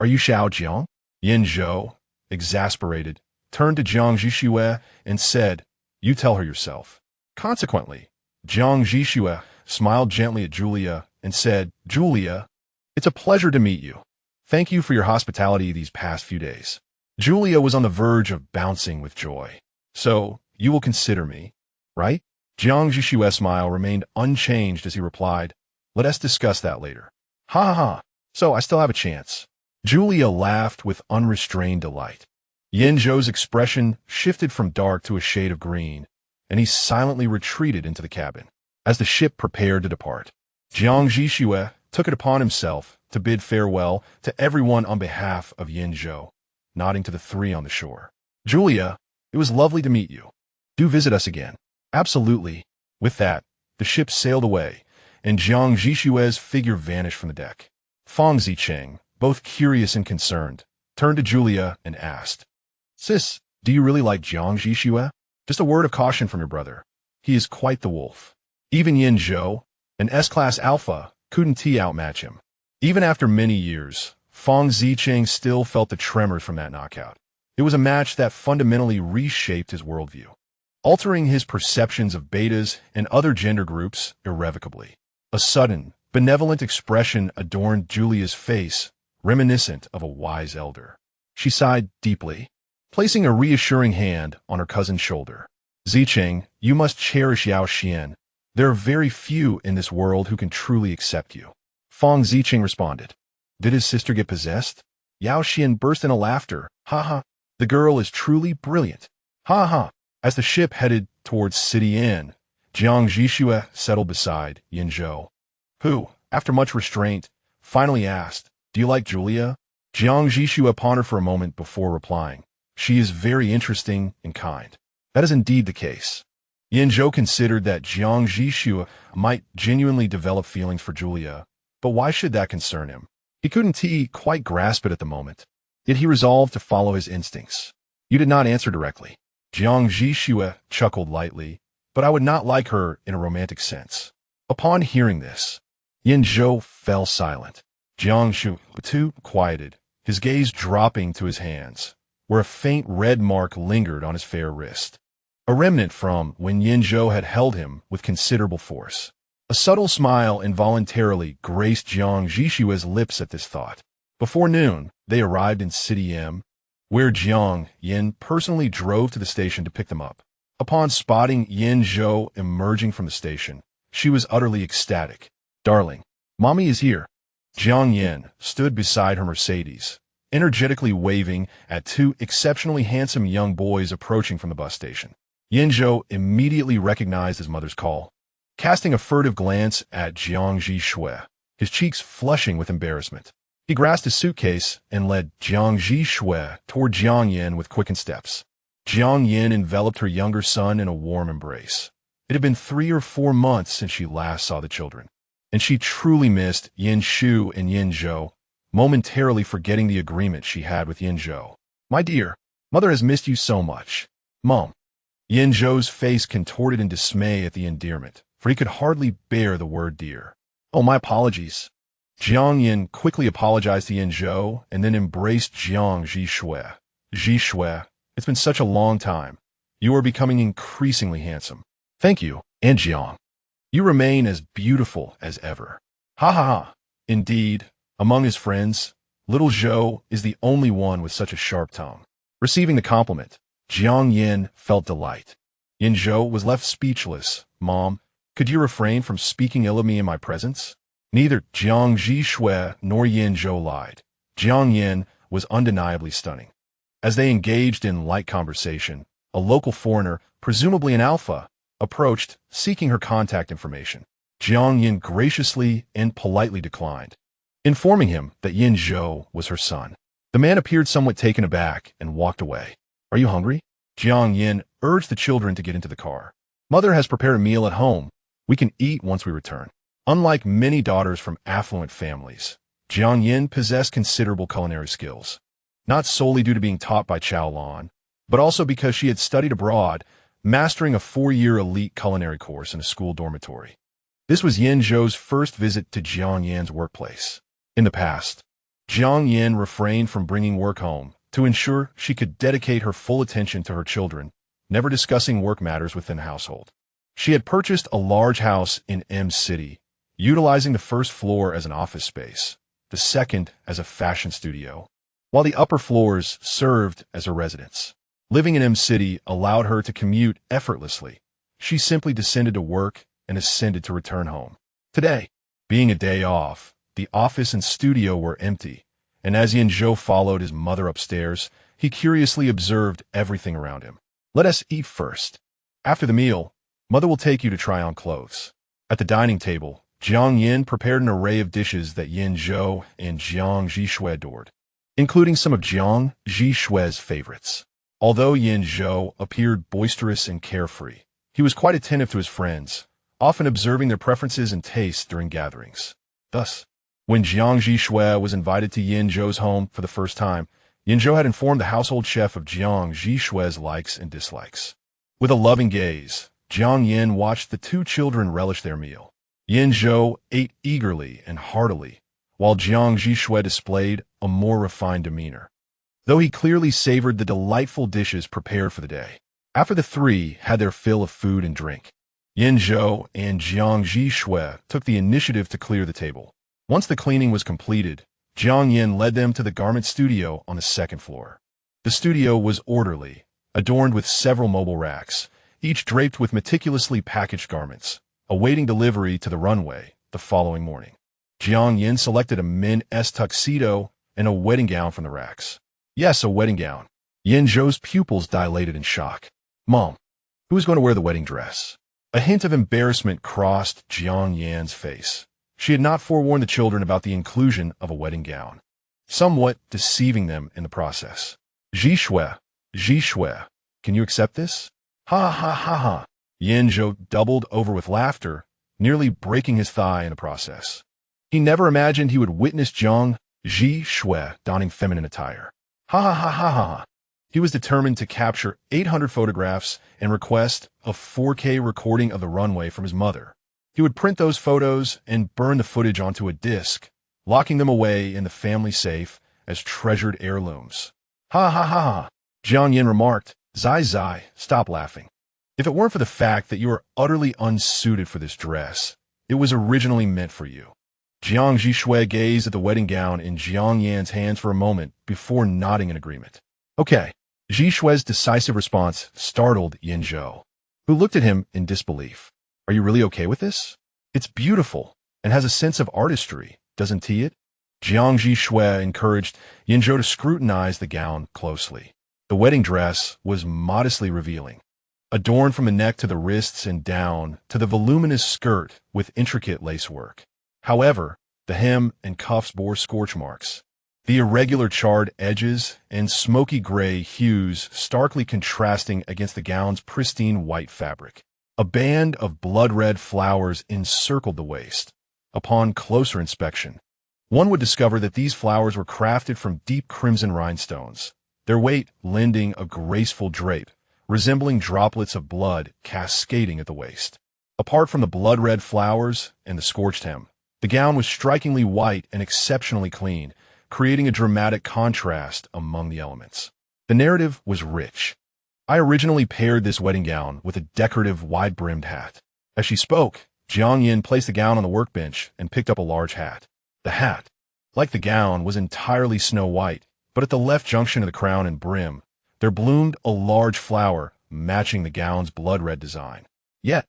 "Are you Xiao Jiang?" Yan Zhou, exasperated, turned to Jiang Zhi Xue and said, "You tell her yourself." Consequently, Jiang Zhi Xue smiled gently at Julia and said, "Julia, it's a pleasure to meet you. Thank you for your hospitality these past few days." Julia was on the verge of bouncing with joy. "So, you will consider me, right?" Jiang Zhi Xue's smile remained unchanged as he replied, "Let us discuss that later." "Ha ha ha, so I still have a chance." Julia laughed with unrestrained delight. Yan Zhou's expression shifted from dark to a shade of green, and he silently retreated into the cabin. As the ship prepared to depart, Jiang Zhi Xue took it upon himself to bid farewell to everyone on behalf of Yan Zhou, nodding to the three on the shore. "Julia, it was lovely to meet you. Do visit us again." "Absolutely." With that, the ship sailed away, and Jiang Zhi Xue's figure vanished from the deck. Fang Ziqing, both curious and concerned, turned to Julia and asked, "Sis, do you really like Jiang Zhi Xue? Just a word of caution from your brother. He is quite the wolf." Even Yan Zhou, an S-class alpha, couldn't outmatch him. Even after many years, Fang Ziqing still felt the tremors from that knockout. It was a match that fundamentally reshaped his worldview, altering his perceptions of betas and other gender groups irrevocably. A sudden, benevolent expression adorned Julia's face, reminiscent of a wise elder. She sighed deeply, placing a reassuring hand on her cousin's shoulder. "Ziqing, you must cherish Yao Xian. There are very few in this world who can truly accept you." Fang Ziqing responded. Did his sister get possessed? Yao Xian burst into laughter. "Ha ha, the girl is truly brilliant. Ha ha." As the ship headed towards City Inn, Jiang Zhi Xue settled beside Yan Zhou, who, after much restraint, finally asked, "Do you like Julia?" Jiang Zhi Xue pondered for a moment before replying, "She is very interesting and kind." That is indeed the case. Yan Zhou considered that Jiang Zhi Xue might genuinely develop feelings for Julia, but why should that concern him? He couldn't quite grasp it at the moment. Yet he resolved to follow his instincts. You did not answer directly. Jiang Zhi Xue chuckled lightly, but I would not like her in a romantic sense. Upon hearing this, Yan Zhou fell silent. Jiang Zhi Xue, too, quieted, his gaze dropping to his hands, where a faint red mark lingered on his fair wrist. A remnant from when Yan Zhou had held him with considerable force. A subtle smile involuntarily graced Jiang Zhi Xue's lips at this thought. Before noon, they arrived in City M, where Jiang Yan personally drove to the station to pick them up. Upon spotting Yan Zhou emerging from the station, she was utterly ecstatic. Darling, Mommy is here. Jiang Yan stood beside her Mercedes, energetically waving at two exceptionally handsome young boys approaching from the bus station. Yan Zhou immediately recognized his mother's call. Casting a furtive glance at Jiang Zhi Xue, his cheeks flushing with embarrassment, he grasped his suitcase and led Jiang Zhi Xue toward Jiang Yan with quickened steps. Jiang Yan enveloped her younger son in a warm embrace. It had been 3 or 4 months since she last saw the children, and she truly missed Yan Shu and Yan Zhou, momentarily forgetting the agreement she had with Yan Zhou. My dear, Mother has missed you so much. Mom. Yan Zhou's face contorted in dismay at the endearment, for he could hardly bear the word dear. Oh, my apologies. Jiang Yan quickly apologized to Yan Zhou and then embraced Jiang Zhi Xue. Zhi Xue, it's been such a long time. You are becoming increasingly handsome. Thank you, and Jiang. You remain as beautiful as ever. Ha ha ha. Indeed, among his friends, little Zhou is the only one with such a sharp tongue. Receiving the compliment, Jiang Yan felt delight. Yan Zhou was left speechless. Mom, could you refrain from speaking ill of me in my presence? Neither Jiang Zhi Xue nor Yan Zhou lied. Jiang Yan was undeniably stunning. As they engaged in light conversation, a local foreigner, presumably an alpha, approached, seeking her contact information. Jiang Yan graciously and politely declined, informing him that Yan Zhou was her son. The man appeared somewhat taken aback and walked away. Are you hungry? Jiang Yan urged the children to get into the car. Mother has prepared a meal at home. We can eat once we return. Unlike many daughters from affluent families, Jiang Yan possessed considerable culinary skills, not solely due to being taught by Chow Lan, but also because she had studied abroad, mastering a 4-year elite culinary course in a school dormitory. This was Yan Zhou's first visit to Jiang Yan's workplace. In the past, Jiang Yan refrained from bringing work home to ensure she could dedicate her full attention to her children, never discussing work matters within the household. She had purchased a large house in M City, utilizing the first floor as an office space, the second as a fashion studio, while the upper floors served as a residence. Living in M City allowed her to commute effortlessly. She simply descended to work and ascended to return home. Today, being a day off, the office and studio were empty, and as Yan Zhou followed his mother upstairs, he curiously observed everything around him. Let us eat first. After the meal, Mother will take you to try on clothes. At the dining table, Jiang Yan prepared an array of dishes that Yan Zhou and Jiang Zhi Xue adored, including some of Jiang Zhi Xue's favorites. Although Yan Zhou appeared boisterous and carefree, he was quite attentive to his friends, often observing their preferences and tastes during gatherings. Thus, when Jiang Zhi Xue was invited to Yan Zhou's home for the first time, Yan Zhou had informed the household chef of Jiang Zhi Xue's likes and dislikes. With a loving gaze, Jiang Yan watched the two children relish their meal. Yan Zhou ate eagerly and heartily, while Jiang Zhi Xue displayed a more refined demeanor, though he clearly savored the delightful dishes prepared for the day. After the three had their fill of food and drink, Yan Zhou and Jiang Zhi Xue took the initiative to clear the table. Once the cleaning was completed, Jiang Yan led them to the garment studio on the second floor. The studio was orderly, adorned with several mobile racks, each draped with meticulously packaged garments, awaiting delivery to the runway the following morning. Jiang Yan selected a men's tuxedo and a wedding gown from the racks. Yes, a wedding gown. Yan Zhou's pupils dilated in shock. Mom, who is going to wear the wedding dress? A hint of embarrassment crossed Jiang Yan's face. She had not forewarned the children about the inclusion of a wedding gown, somewhat deceiving them in the process. Zhi Xue, can you accept this? Ha ha ha ha. Yan Zhou doubled over with laughter, nearly breaking his thigh in the process. He never imagined he would witness Jiang Zhi Xue donning feminine attire. Ha ha ha ha ha. He was determined to capture 800 photographs and request a 4K recording of the runway from his mother. He would print those photos and burn the footage onto a disc, locking them away in the family safe as treasured heirlooms. Ha ha ha ha. Jiang Yin remarked, Zai, stop laughing. If it weren't for the fact that you are utterly unsuited for this dress, it was originally meant for you. Jiang Zhi Xue gazed at the wedding gown in Jiang Yan's hands for a moment before nodding in agreement. Okay. Zhi Xue's decisive response startled Yan Zhou, who looked at him in disbelief. Are you really okay with this? It's beautiful and has a sense of artistry, doesn't it? Jiang Zhi Xue encouraged Yan Zhou to scrutinize the gown closely. The wedding dress was modestly revealing, adorned from the neck to the wrists and down to the voluminous skirt with intricate lacework. However, the hem and cuffs bore scorch marks. The irregular charred edges and smoky gray hues starkly contrasting against the gown's pristine white fabric. A band of blood-red flowers encircled the waist. Upon closer inspection, one would discover that these flowers were crafted from deep crimson rhinestones, their weight lending a graceful drape, resembling droplets of blood cascading at the waist. Apart from the blood-red flowers and the scorched hem, the gown was strikingly white and exceptionally clean, creating a dramatic contrast among the elements. The narrative was rich. I originally paired this wedding gown with a decorative wide-brimmed hat. As she spoke, Jiang Yin placed the gown on the workbench and picked up a large hat. The hat, like the gown, was entirely snow white, but at the left junction of the crown and brim, there bloomed a large flower matching the gown's blood-red design. Yet,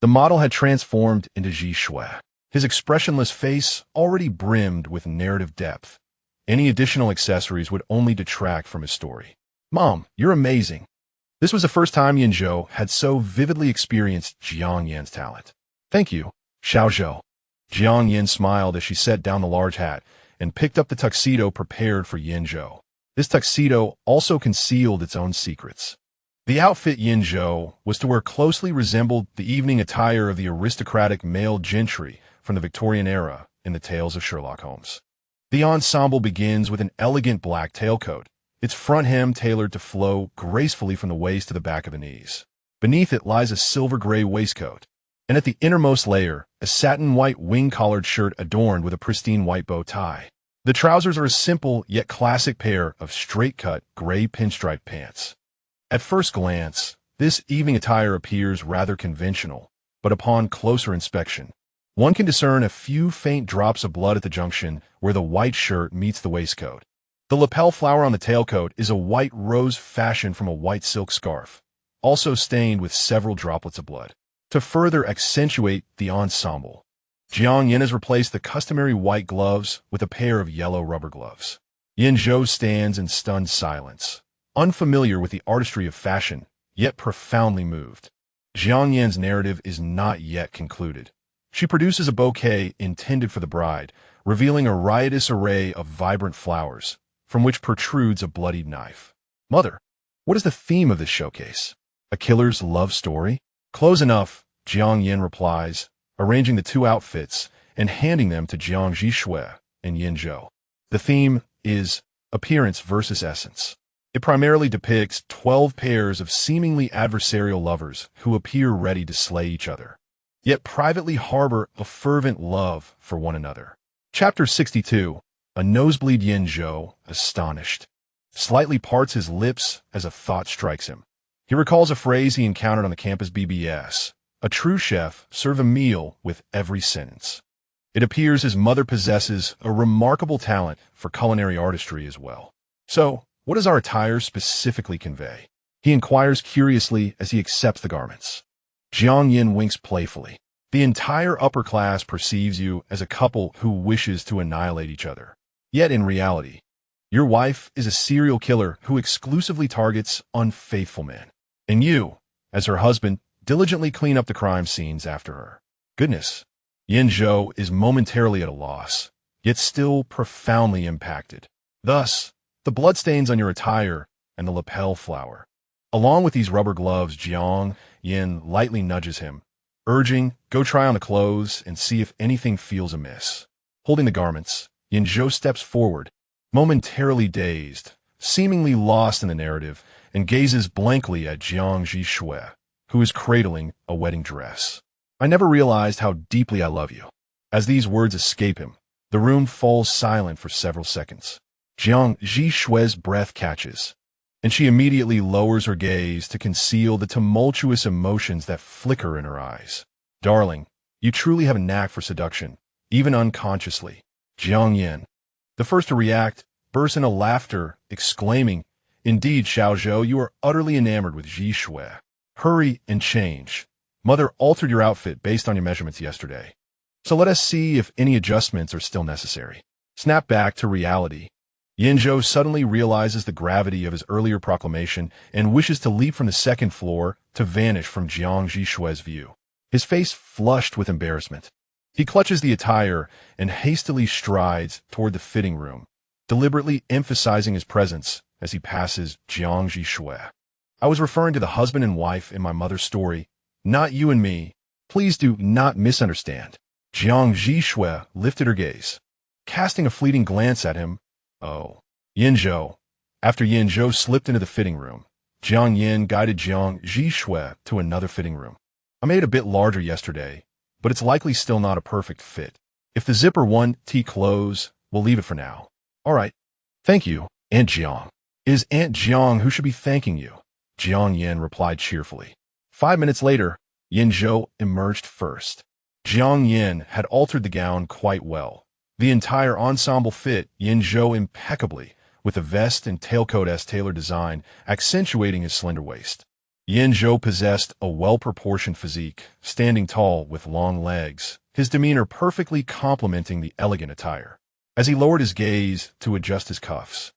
the model had transformed into Zhi Xue, his expressionless face already brimmed with narrative depth. Any additional accessories would only detract from his story. Mom, you're amazing. This was the first time Yan Zhou had so vividly experienced Jiang Yan's talent. Thank you, Xiao Zhou. Jiang Yin smiled as she set down the large hat and picked up the tuxedo prepared for Yan Zhou. This tuxedo also concealed its own secrets. The outfit Yan Zhou was to wear closely resembled the evening attire of the aristocratic male gentry from the Victorian era in the tales of Sherlock Holmes. The ensemble begins with an elegant black tailcoat, its front hem tailored to flow gracefully from the waist to the back of the knees. Beneath it lies a silver-gray waistcoat, and at the innermost layer, a satin white wing-collared shirt adorned with a pristine white bow tie. The trousers are a simple yet classic pair of straight-cut gray pinstripe pants. At first glance, this evening attire appears rather conventional, but upon closer inspection, one can discern a few faint drops of blood at the junction where the white shirt meets the waistcoat. The lapel flower on the tailcoat is a white rose fashioned from a white silk scarf, also stained with several droplets of blood. To further accentuate the ensemble, Jiang Yin has replaced the customary white gloves with a pair of yellow rubber gloves. Yan Zhou stands in stunned silence, unfamiliar with the artistry of fashion, yet profoundly moved. Jiang Yan's narrative is not yet concluded. She produces a bouquet intended for the bride, revealing a riotous array of vibrant flowers, from which protrudes a bloodied knife. Mother, what is the theme of this showcase? A killer's love story? Close enough, Jiang Yin replies, arranging the two outfits and handing them to Jiang Zhi Xue and Yan Zhou. The theme is appearance versus essence. It primarily depicts 12 pairs of seemingly adversarial lovers who appear ready to slay each other, yet privately harbor a fervent love for one another. Chapter 62. A nosebleed. Yan Zhou, astonished, slightly parts his lips as a thought strikes him. He recalls a phrase he encountered on the campus BBS. A true chef serves a meal with every sentence. It appears his mother possesses a remarkable talent for culinary artistry as well. So, what does our attire specifically convey? He inquires curiously as he accepts the garments. Jiang Yin winks playfully. The entire upper class perceives you as a couple who wishes to annihilate each other. Yet in reality, your wife is a serial killer who exclusively targets unfaithful men. And you, as her husband, diligently clean up the crime scenes after her. Goodness. Yan Zhou is momentarily at a loss, yet still profoundly impacted. Thus, the bloodstains on your attire and the lapel flower. Along with these rubber gloves, Jiang Yin lightly nudges him, urging, "Go try on the clothes and see if anything feels amiss." Holding the garments, Yan Zhou steps forward, momentarily dazed, seemingly lost in the narrative, and gazes blankly at Jiang Zhi Xue, who is cradling a wedding dress. "I never realized how deeply I love you." As these words escape him, the room falls silent for several seconds. Jiang Zhi Xue's breath catches, and she immediately lowers her gaze to conceal the tumultuous emotions that flicker in her eyes. "Darling, you truly have a knack for seduction, even unconsciously." Jiang Yin, the first to react, bursts into laughter, exclaiming, "Indeed, Xiao Zhou, you are utterly enamored with Zhi Xue. Hurry and change. Mother altered your outfit based on your measurements yesterday. So let us see if any adjustments are still necessary." Snap back to reality. Yan Zhou suddenly realizes the gravity of his earlier proclamation and wishes to leap from the second floor to vanish from Jiang Zhi Xue's view. His face flushed with embarrassment. He clutches the attire and hastily strides toward the fitting room, deliberately emphasizing his presence as he passes Jiang Zhi Xue. "I was referring to the husband and wife in my mother's story, not you and me. Please do not misunderstand." Jiang Zhi Xue lifted her gaze, casting a fleeting glance at him. "Oh." Yan Zhou. After Yan Zhou slipped into the fitting room, Jiang Yin guided Jiang Zhi Xue to another fitting room. "I made it a bit larger yesterday, but it's likely still not a perfect fit. If the zipper won't close, we'll leave it for now." "All right. Thank you, Aunt Jiang." "It is Aunt Jiang who should be thanking you," Jiang Yin replied cheerfully. 5 minutes later, Yan Zhou emerged first. Jiang Yin had altered the gown quite well. The entire ensemble fit Yan Zhou impeccably, with a vest and tailcoat tailor design accentuating his slender waist. Yan Zhou possessed a well-proportioned physique, standing tall with long legs, his demeanor perfectly complementing the elegant attire. As he lowered his gaze to adjust his cuffs,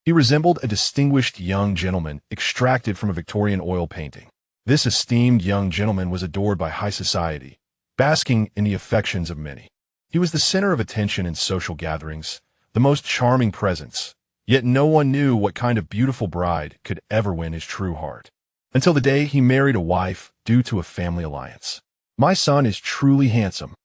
he resembled a distinguished young gentleman extracted from a Victorian oil painting. This esteemed young gentleman was adored by high society, basking in the affections of many. He was the center of attention in social gatherings, the most charming presence, yet no one knew what kind of beautiful bride could ever win his true heart. Until the day he married a wife due to a family alliance. "My son is truly handsome,"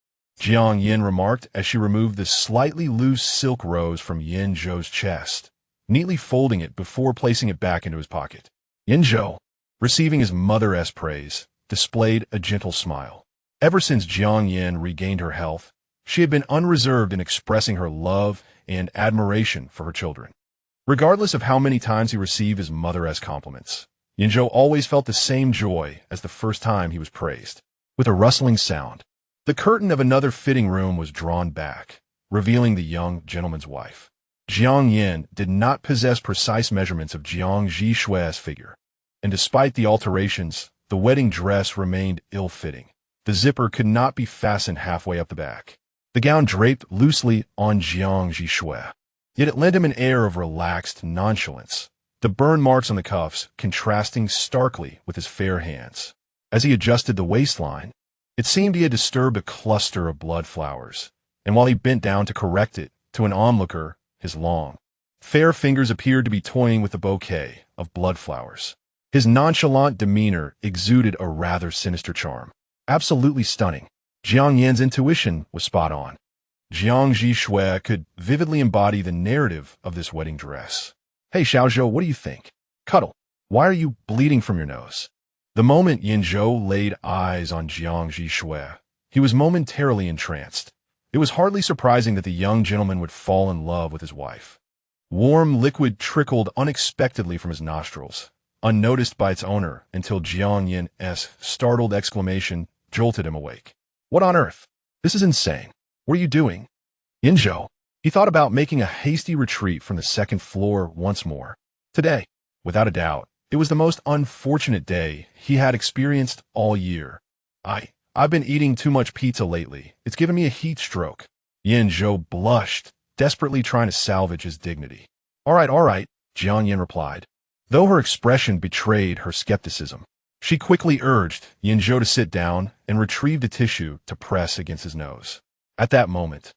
Jiang Yin remarked as she removed the slightly loose silk rose from Yan Zhou's chest, neatly folding it before placing it back into his pocket. Yan Zhou, receiving his mother's praise, displayed a gentle smile. Ever since Jiang Yin regained her health, she had been unreserved in expressing her love and admiration for her children. Regardless of how many times he received his mother's compliments, Yan Zhou always felt the same joy as the first time he was praised. With a rustling sound, the curtain of another fitting room was drawn back, revealing the young gentleman's wife. Jiang Yin did not possess precise measurements of Jiang Zhi Xue's figure, and despite the alterations, the wedding dress remained ill-fitting. The zipper could not be fastened halfway up the back. The gown draped loosely on Jiang Zhi Xue, yet it lent him an air of relaxed nonchalance, the burn marks on the cuffs contrasting starkly with his fair hands. As he adjusted the waistline, it seemed he had disturbed a cluster of blood flowers, and while he bent down to correct it to an onlooker, his long, fair fingers appeared to be toying with a bouquet of blood flowers. His nonchalant demeanor exuded a rather sinister charm. Absolutely stunning. Jiang Yin's intuition was spot on. Jiang Zhi Xue could vividly embody the narrative of this wedding dress. "Hey, Xiao Zhou, what do you think? Cuddle. Why are you bleeding from your nose?" The moment Yan Zhou laid eyes on Jiang Zhi Xue, he was momentarily entranced. It was hardly surprising that the young gentleman would fall in love with his wife. Warm liquid trickled unexpectedly from his nostrils, unnoticed by its owner until Jiang Yin's startled exclamation jolted him awake. "What on earth? This is insane. What are you doing?" Yan Zhou. He thought about making a hasty retreat from the second floor once more. Today, without a doubt, it was the most unfortunate day he had experienced all year. I've been eating too much pizza lately. It's given me a heat stroke." Yan Zhou blushed, desperately trying to salvage his dignity. All right, Jiang Yin replied, though her expression betrayed her skepticism. She quickly urged Yan Zhou to sit down and retrieved a tissue to press against his nose. At that moment,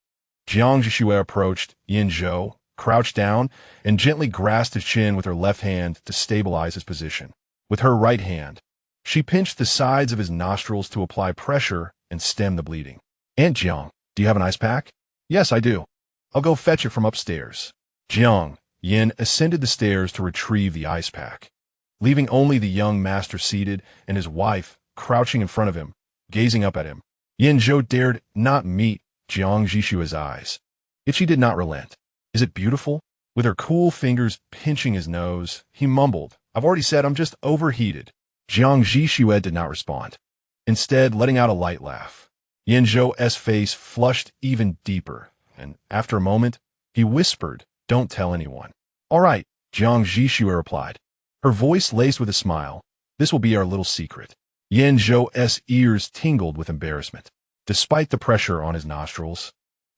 Jiang Zhi Xue approached Yan Zhou, crouched down, and gently grasped his chin with her left hand to stabilize his position. With her right hand, she pinched the sides of his nostrils to apply pressure and stem the bleeding. "Aunt Jiang, do you have an ice pack?" "Yes, I do. I'll go fetch it from upstairs." Jiang Yin ascended the stairs to retrieve the ice pack, leaving only the young master seated and his wife crouching in front of him, gazing up at him. Yan Zhou dared not meet Jiang Zhi Xue's eyes, yet she did not relent. "Is it beautiful?" With her cool fingers pinching his nose, he mumbled, "I've already said I'm just overheated." Jiang Zhi Xue did not respond, instead letting out a light laugh. Yan Zhou's face flushed even deeper, and after a moment, he whispered, "Don't tell anyone." "All right," Jiang Zhi Xue replied, her voice laced with a smile. "This will be our little secret." Yan Zhou's ears tingled with embarrassment. Despite the pressure on his nostrils,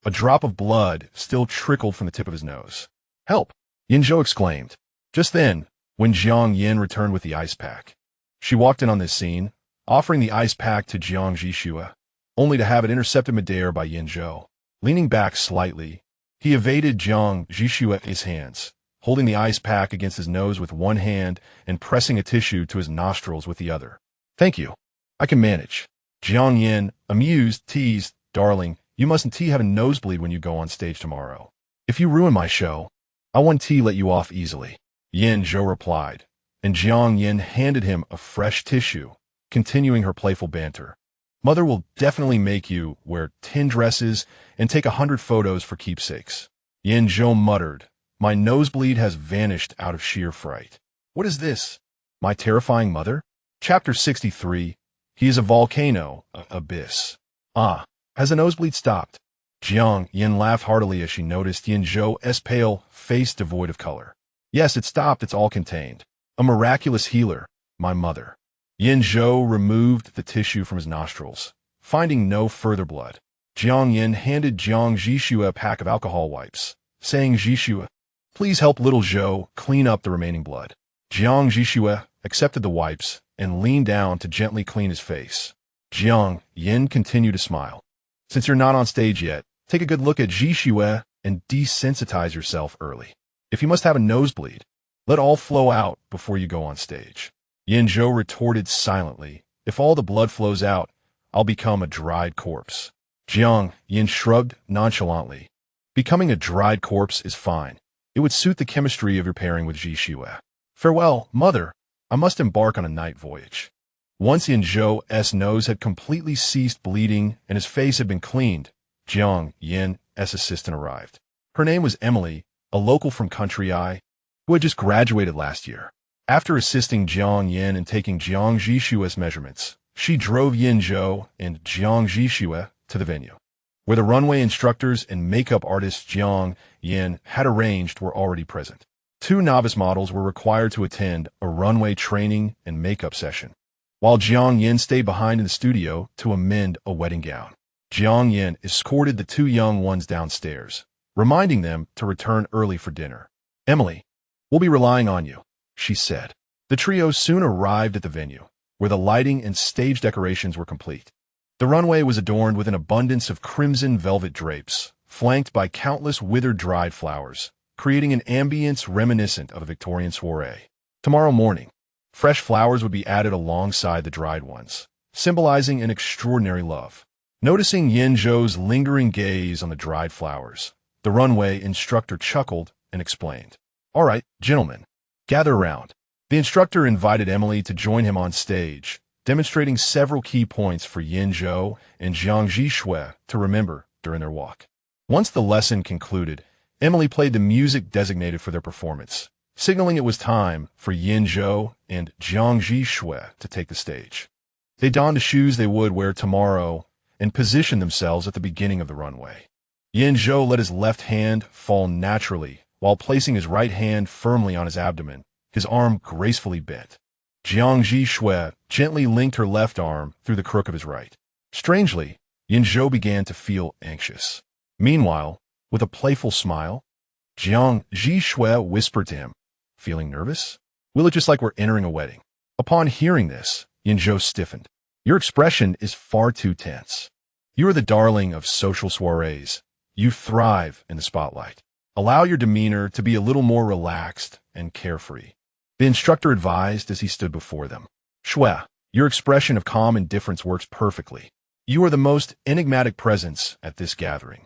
a drop of blood still trickled from the tip of his nose. "Help!" Yan Zhou exclaimed. Just then, when Jiang Yin returned with the ice pack, she walked in on this scene, offering the ice pack to Jiang Zhi Xue, only to have it intercepted midair by Yan Zhou. Leaning back slightly, he evaded Jiang Zhi Xue's hands, holding the ice pack against his nose with one hand and pressing a tissue to his nostrils with the other. "Thank you. I can manage." Jiang Yin, amused, teased, "Darling, you mustn't have a nosebleed when you go on stage tomorrow. If you ruin my show, I won't let you off easily." Yan Zhou replied, and Jiang Yin handed him a fresh tissue, continuing her playful banter. "Mother will definitely make you wear 10 dresses and take 100 photos for keepsakes." Yan Zhou muttered, "My nosebleed has vanished out of sheer fright. What is this? My terrifying mother?" Chapter 63. He is a volcano, abyss. "Ah, has the nosebleed stopped?" Jiang Yin laughed heartily as she noticed Yan Zhou's pale face devoid of color. "Yes, it stopped. It's all contained. A miraculous healer, my mother." Yan Zhou removed the tissue from his nostrils, finding no further blood. Jiang Yin handed Jiang Zhi Xue a pack of alcohol wipes, saying, "Zhi Xue, please help little Zhou clean up the remaining blood." Jiang Zhi Xue accepted the wipes and leaned down to gently clean his face. Jiang Yin continued to smile. "Since you're not on stage yet, take a good look at Zhi Xue and desensitize yourself early. If you must have a nosebleed, let all flow out before you go on stage." Yan Zhou retorted silently, "If all the blood flows out, I'll become a dried corpse." Jiang Yin shrugged nonchalantly. "Becoming a dried corpse is fine. It would suit the chemistry of your pairing with Zhi Xue. Farewell, mother. I must embark on a night voyage." Once Yan Zhou's nose had completely ceased bleeding and his face had been cleaned, Jiang Yin's assistant arrived. Her name was Emily, a local from Country I, who had just graduated last year. After assisting Jiang Yin and taking Jiang Zhi Xue's measurements, she drove Yan Zhou and Jiang Zhi Xue to the venue, where the runway instructors and makeup artists Jiang Yin had arranged were already present. 2 novice models were required to attend a runway training and makeup session, while Jiang Yin stayed behind in the studio to amend a wedding gown. Jiang Yin escorted the 2 young ones downstairs, reminding them to return early for dinner. "Emily, we'll be relying on you," she said. The trio soon arrived at the venue, where the lighting and stage decorations were complete. The runway was adorned with an abundance of crimson velvet drapes, flanked by countless withered dried flowers, creating an ambience reminiscent of a Victorian soiree. Tomorrow morning, fresh flowers would be added alongside the dried ones, symbolizing an extraordinary love. Noticing Yan Zhou's lingering gaze on the dried flowers, the runway instructor chuckled and explained, "All right, gentlemen, gather around." The instructor invited Emily to join him on stage, demonstrating several key points for Yan Zhou and Jiang Zhi Xue to remember during their walk. Once the lesson concluded, Emily played the music designated for their performance, signaling it was time for Yan Zhou and Jiang Zhi Xue to take the stage. They donned the shoes they would wear tomorrow and positioned themselves at the beginning of the runway. Yan Zhou let his left hand fall naturally while placing his right hand firmly on his abdomen, his arm gracefully bent. Jiang Zhi Xue gently linked her left arm through the crook of his right. Strangely, Yan Zhou began to feel anxious. Meanwhile, with a playful smile, Jiang Zhi Xue whispered to him, "Feeling nervous? We look just like we're entering a wedding." Upon hearing this, Yan Zhou stiffened. "Your expression is far too tense. You are the darling of social soirees. You thrive in the spotlight. Allow your demeanor to be a little more relaxed and carefree." The instructor advised as he stood before them. Xue, your expression of calm indifference works perfectly. You are the most enigmatic presence at this gathering,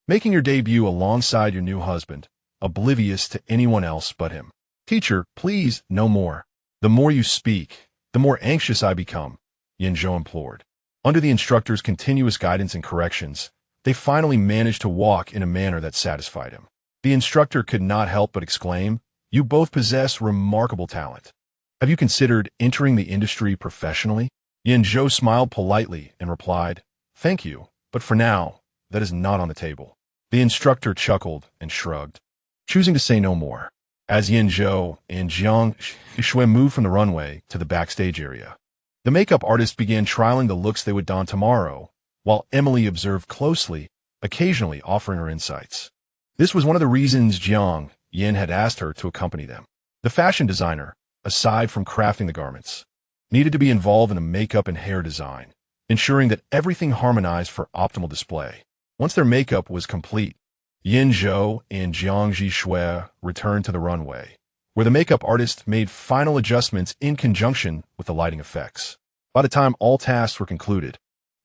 making your debut alongside your new husband, oblivious to anyone else but him. Teacher, please, no more. The more you speak, the more anxious I become, Yan Zhou implored. Under the instructor's continuous guidance and corrections, they finally managed to walk in a manner that satisfied him. The instructor could not help but exclaim, "You both possess remarkable talent. Have you considered entering the industry professionally?" Yan Zhou smiled politely and replied, "Thank you, but for now, that is not on the table." The instructor chuckled and shrugged, choosing to say no more. As Yan Zhou and Jiang Zhi Xue moved from the runway to the backstage area, the makeup artist began trialing the looks they would don tomorrow, while Emily observed closely, occasionally offering her insights. This was one of the reasons Jiang Yin had asked her to accompany them. The fashion designer, aside from crafting the garments, needed to be involved in the makeup and hair design, ensuring that everything harmonized for optimal display. Once their makeup was complete, Yan Zhou and Jiang Zhi Xue returned to the runway, where the makeup artist made final adjustments in conjunction with the lighting effects. By the time all tasks were concluded,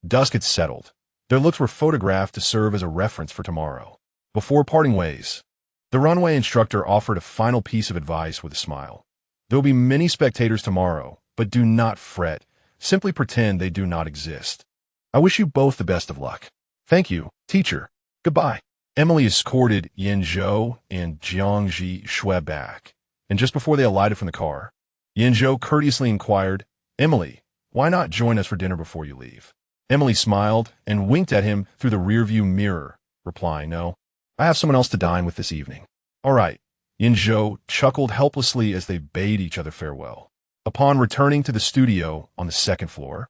dusk had settled. Their looks were photographed to serve as a reference for tomorrow. Before parting ways, the runway instructor offered a final piece of advice with a smile. There will be many spectators tomorrow, but do not fret. Simply pretend they do not exist. I wish you both the best of luck. Thank you, teacher. Goodbye. Emily escorted Yan Zhou and Jiang Zhi Xue back, and just before they alighted from the car, Yan Zhou courteously inquired, "Emily, why not join us for dinner before you leave?" Emily smiled and winked at him through the rearview mirror, replying, "No, I have someone else to dine with this evening." "All right." Yan Zhou chuckled helplessly as they bade each other farewell. Upon returning to the studio on the second floor,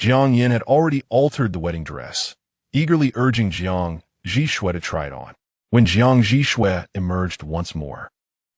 Jiang Yin had already altered the wedding dress, eagerly urging Jiang Zhi Xue to try it on. When Jiang Zhi Xue emerged once more,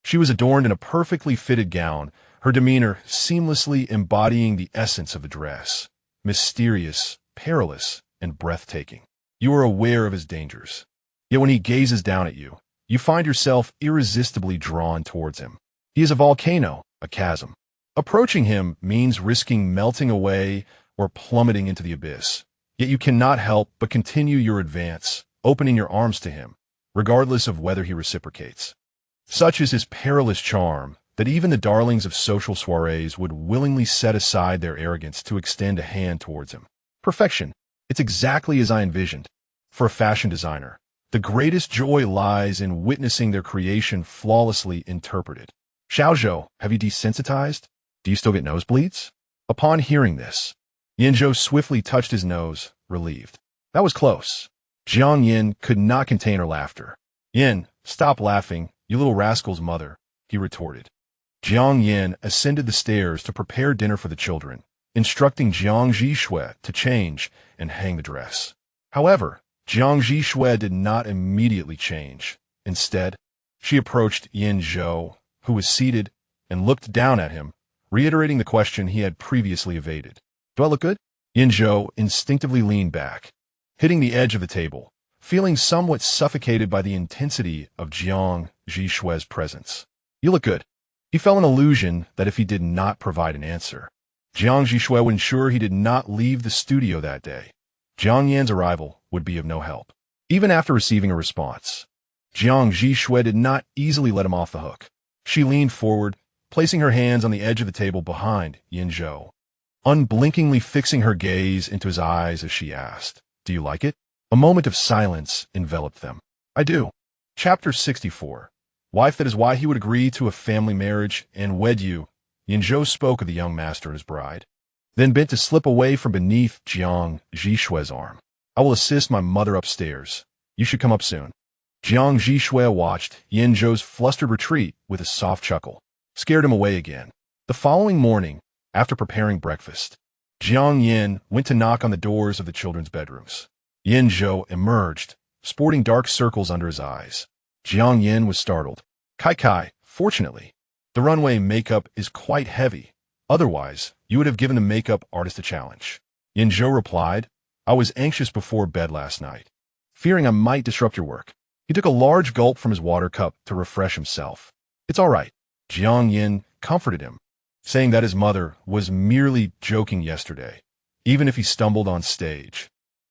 she was adorned in a perfectly fitted gown, her demeanor seamlessly embodying the essence of the dress, mysterious, perilous, and breathtaking. You are aware of his dangers, yet when he gazes down at you, you find yourself irresistibly drawn towards him. He is a volcano, a chasm. Approaching him means risking melting away or plummeting into the abyss, yet you cannot help but continue your advance, opening your arms to him, regardless of whether he reciprocates. Such is his perilous charm that even the darlings of social soirees would willingly set aside their arrogance to extend a hand towards him. Perfection. It's exactly as I envisioned. For a fashion designer, the greatest joy lies in witnessing their creation flawlessly interpreted. Xiaozhou, have you desensitized? Do you still get nosebleeds? Upon hearing this, Yan Zhou swiftly touched his nose, relieved. That was close. Jiang Yin could not contain her laughter. "Yin, stop laughing, you little rascal's mother," he retorted. Jiang Yin ascended the stairs to prepare dinner for the children, instructing Jiang Zhi Xue to change and hang the dress. However, Jiang Zhi Xue did not immediately change. Instead, she approached Yan Zhou, who was seated, and looked down at him, reiterating the question he had previously evaded. "Do I look good?" Yan Zhou instinctively leaned back, hitting the edge of the table, feeling somewhat suffocated by the intensity of Jiang Zhi Xue's presence. "You look good." He felt an illusion that if he did not provide an answer, Jiang Zhi Xue would ensure he did not leave the studio that day. Jiang Yan's arrival would be of no help. Even after receiving a response, Jiang Zhi Xue did not easily let him off the hook. She leaned forward, placing her hands on the edge of the table behind Yan Zhou, unblinkingly fixing her gaze into his eyes as she asked, "Do you like it?" A moment of silence enveloped them. "I do." Chapter 64. Wife, that is why he would agree to a family marriage and wed you. Yan Zhou spoke of the young master and his bride, then bent to slip away from beneath Jiang Zhi Xue's arm. "I will assist my mother upstairs. You should come up soon." Jiang Zhi Xue watched Yan Zhou's flustered retreat with a soft chuckle, scared him away again. The following morning, after preparing breakfast, Jiang Yin went to knock on the doors of the children's bedrooms. Yan Zhou emerged, sporting dark circles under his eyes. Jiang Yin was startled. Kai, fortunately, the runway makeup is quite heavy. Otherwise, you would have given the makeup artist a challenge. Yan Zhou replied, "I was anxious before bed last night, fearing I might disrupt your work." He took a large gulp from his water cup to refresh himself. "It's all right. Jiang Yin comforted him, saying that his mother was merely joking yesterday, even if he stumbled on stage.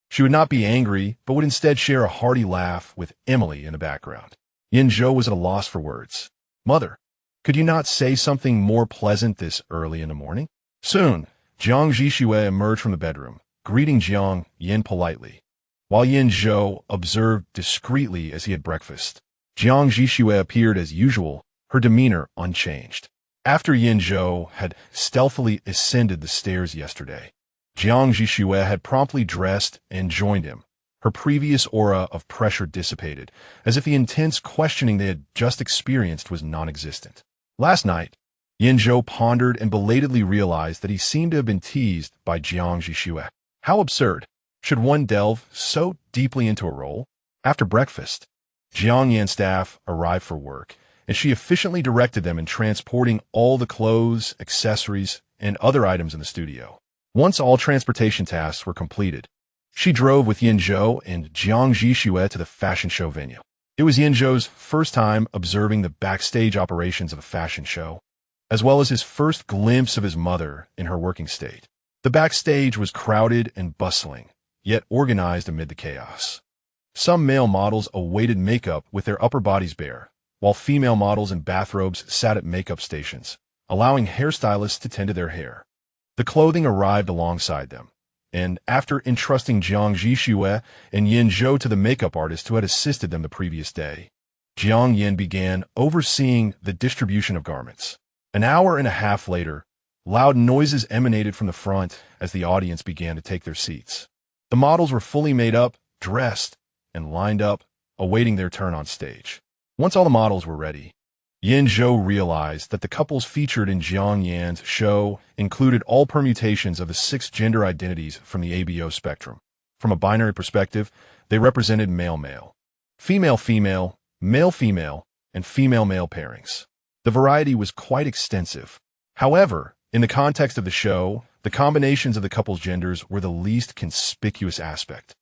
She would not be angry, but would instead share a hearty laugh with Emily in the background. Yan Zhou was at a loss for words. "Mother, could you not say something more pleasant this early in the morning?" Soon, Jiang Zhi Xue emerged from the bedroom, greeting Jiang Yin politely, while Yan Zhou observed discreetly as he had breakfast. Jiang Zhi Xue appeared as usual, her demeanor unchanged. After Yan Zhou had stealthily ascended the stairs yesterday, Jiang Zhi Xue had promptly dressed and joined him. Her previous aura of pressure dissipated, as if the intense questioning they had just experienced was non-existent. Last night, Yan Zhou pondered and belatedly realized that he seemed to have been teased by Jiang Zhi Xue. How absurd! Should one delve so deeply into a role? After breakfast, Jiang Yan's staff arrived for work, and she efficiently directed them in transporting all the clothes, accessories, and other items in the studio. Once all transportation tasks were completed, she drove with Yan Zhou and Jiang Zhi Xue to the fashion show venue. It was Yan Zhou's first time observing the backstage operations of a fashion show, as well as his first glimpse of his mother in her working state. The backstage was crowded and bustling, yet organized amid the chaos. Some male models awaited makeup with their upper bodies bare, while female models in bathrobes sat at makeup stations, allowing hairstylists to tend to their hair. The clothing arrived alongside them, and after entrusting Jiang Zhi Xue and Yan Zhou to the makeup artist who had assisted them the previous day, Jiang Yin began overseeing the distribution of garments. An hour and a half later, loud noises emanated from the front as the audience began to take their seats. The models were fully made up, dressed, and lined up, awaiting their turn on stage. Once all the models were ready, Yan Zhou realized that the couples featured in Jiang Yan's show included all permutations of the 6 gender identities from the ABO spectrum. From a binary perspective, they represented male-male, female-female, male-female, and female-male pairings. The variety was quite extensive. However, in the context of the show, the combinations of the couple's genders were the least conspicuous aspect.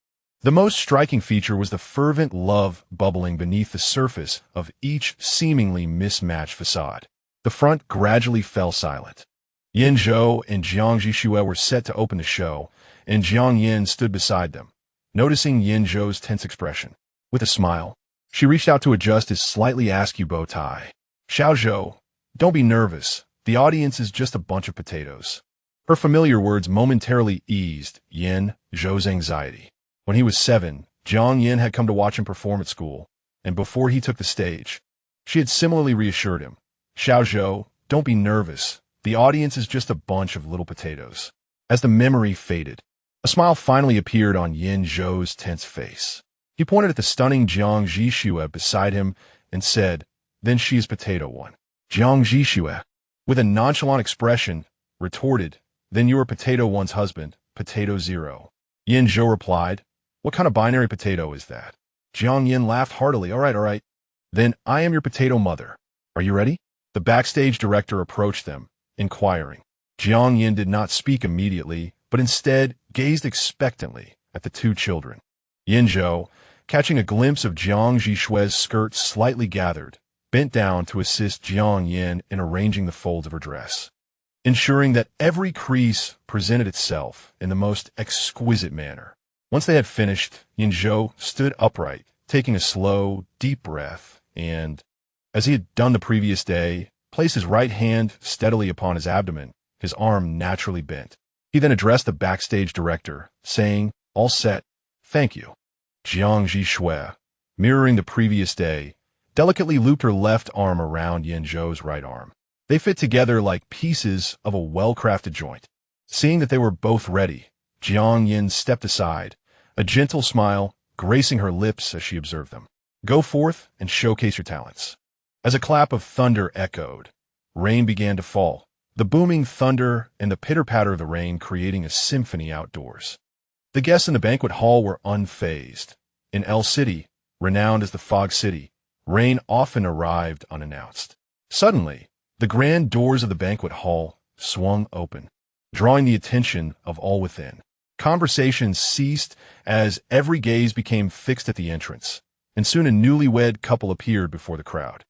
The most striking feature was the fervent love bubbling beneath the surface of each seemingly mismatched facade. The front gradually fell silent. Yan Zhou and Jiang Zhi Xue were set to open the show, and Jiang Yin stood beside them, noticing Yan Zhou's tense expression. With a smile, she reached out to adjust his slightly askew bow tie. "Xiao Zhou, don't be nervous. The audience is just a bunch of potatoes." Her familiar words momentarily eased Yan Zhou's anxiety. When he was 7, Jiang Yin had come to watch him perform at school, and before he took the stage, she had similarly reassured him. "Xiao Zhou, don't be nervous. The audience is just a bunch of little potatoes." As the memory faded, a smile finally appeared on Yan Zhou's tense face. He pointed at the stunning Jiang Zhi Xue beside him and said, "Then she is potato 1. Jiang Zhi Xue, with a nonchalant expression, retorted, "Then you are potato 1's husband, potato 0. Yan Zhou replied, "What kind of binary potato is that?" Jiang Yin laughed heartily. All right. "Then I am your potato mother. Are you ready?" The backstage director approached them, inquiring. Jiang Yin did not speak immediately, but instead gazed expectantly at the 2 children. Yan Zhou, catching a glimpse of Jiang Zhi Xue's skirt slightly gathered, bent down to assist Jiang Yin in arranging the folds of her dress, ensuring that every crease presented itself in the most exquisite manner. Once they had finished, Yan Zhou stood upright, taking a slow, deep breath, and, as he had done the previous day, placed his right hand steadily upon his abdomen, his arm naturally bent. He then addressed the backstage director, saying, "All set, thank you." Jiang Zhi Xue, mirroring the previous day, delicately looped her left arm around Yan Zhou's right arm. They fit together like pieces of a well-crafted joint. Seeing that they were both ready, Jiang Yin stepped aside, a gentle smile gracing her lips as she observed them. "Go forth and showcase your talents." As a clap of thunder echoed, rain began to fall, the booming thunder and the pitter-patter of the rain creating a symphony outdoors. The guests in the banquet hall were unfazed. In El City, renowned as the Fog City, rain often arrived unannounced. Suddenly, the grand doors of the banquet hall swung open, drawing the attention of all within. Conversations ceased as every gaze became fixed at the entrance, and soon a newlywed couple appeared before the crowd.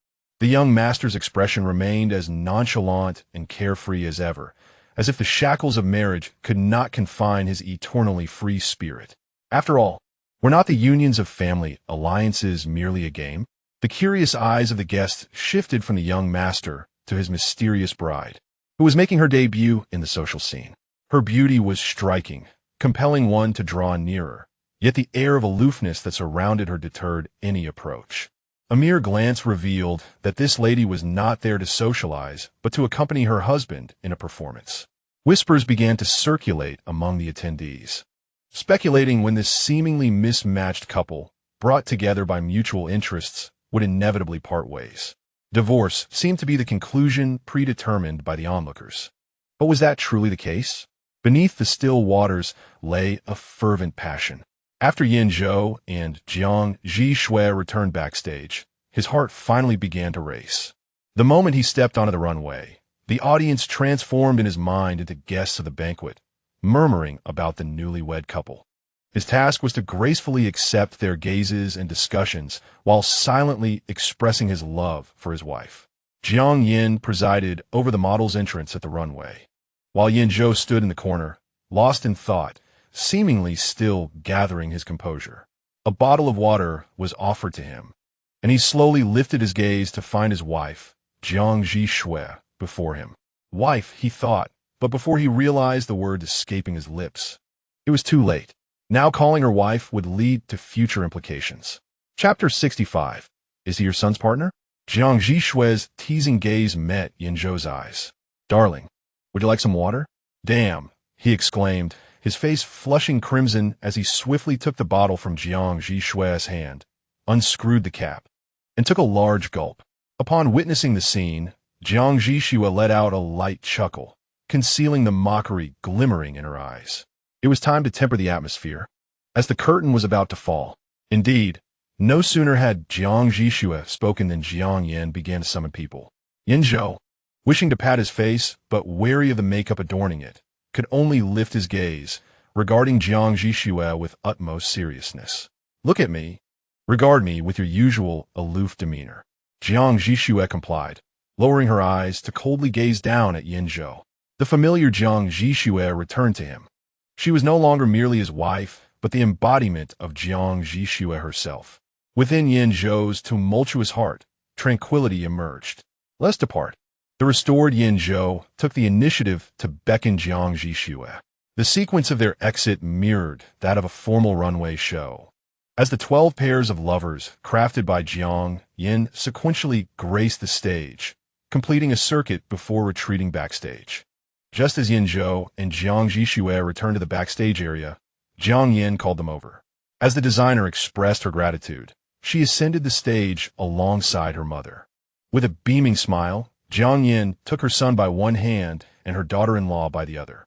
The young master's expression remained as nonchalant and carefree as ever, as if the shackles of marriage could not confine his eternally free spirit. After all, were not the unions of family alliances merely a game? The curious eyes of the guests shifted from the young master to his mysterious bride, who was making her debut in the social scene. Her beauty was striking, compelling one to draw nearer, yet the air of aloofness that surrounded her deterred any approach. A mere glance revealed that this lady was not there to socialize, but to accompany her husband in a performance. Whispers began to circulate among the attendees, speculating when this seemingly mismatched couple, brought together by mutual interests, would inevitably part ways. Divorce seemed to be the conclusion predetermined by the onlookers. But was that truly the case? Beneath the still waters lay a fervent passion. After Yan Zhou and Jiang Zhi Xue returned backstage, his heart finally began to race. The moment he stepped onto the runway, the audience transformed in his mind into guests of the banquet, murmuring about the newlywed couple. His task was to gracefully accept their gazes and discussions while silently expressing his love for his wife. Jiang Yin presided over the model's entrance at the runway, while Yan Zhou stood in the corner, lost in thought, seemingly still gathering his composure. A bottle of water was offered to him, and he slowly lifted his gaze to find his wife, Jiang Zhi Xue, before him. Wife, he thought, but before he realized the word escaping his lips, it was too late. Now calling her wife would lead to future implications. Chapter 65. Is he your son's partner? Jiang Zhi Xue's teasing gaze met Yan Zhou's eyes. Darling, would you like some water? Damn, he exclaimed, his face flushing crimson as he swiftly took the bottle from Jiang Zhi Xue's hand, unscrewed the cap, and took a large gulp. Upon witnessing the scene, Jiang Zhi Xue let out a light chuckle, concealing the mockery glimmering in her eyes. It was time to temper the atmosphere, as the curtain was about to fall. Indeed, no sooner had Jiang Zhi Xue spoken than Jiang Yan began to summon people. Yan Zhou, wishing to pat his face but wary of the makeup adorning it, could only lift his gaze, regarding Jiang Zhi Xue with utmost seriousness. Look at me. Regard me with your usual aloof demeanor. Jiang Zhi Xue complied, lowering her eyes to coldly gaze down at Yan Zhou. The familiar Jiang Zhi Xue returned to him. She was no longer merely his wife, but the embodiment of Jiang Zhi Xue herself. Within Yan Zhou's tumultuous heart, tranquility emerged. Let's depart. The restored Yan Zhou took the initiative to beckon Jiang Zhi Xue. The sequence of their exit mirrored that of a formal runway show, as the 12 pairs of lovers crafted by Jiang Yin sequentially graced the stage, completing a circuit before retreating backstage. Just as Yan Zhou and Jiang Zhi Xue returned to the backstage area, Jiang Yin called them over. As the designer expressed her gratitude, she ascended the stage alongside her mother. With a beaming smile, Jiang Yin took her son by one hand and her daughter-in-law by the other.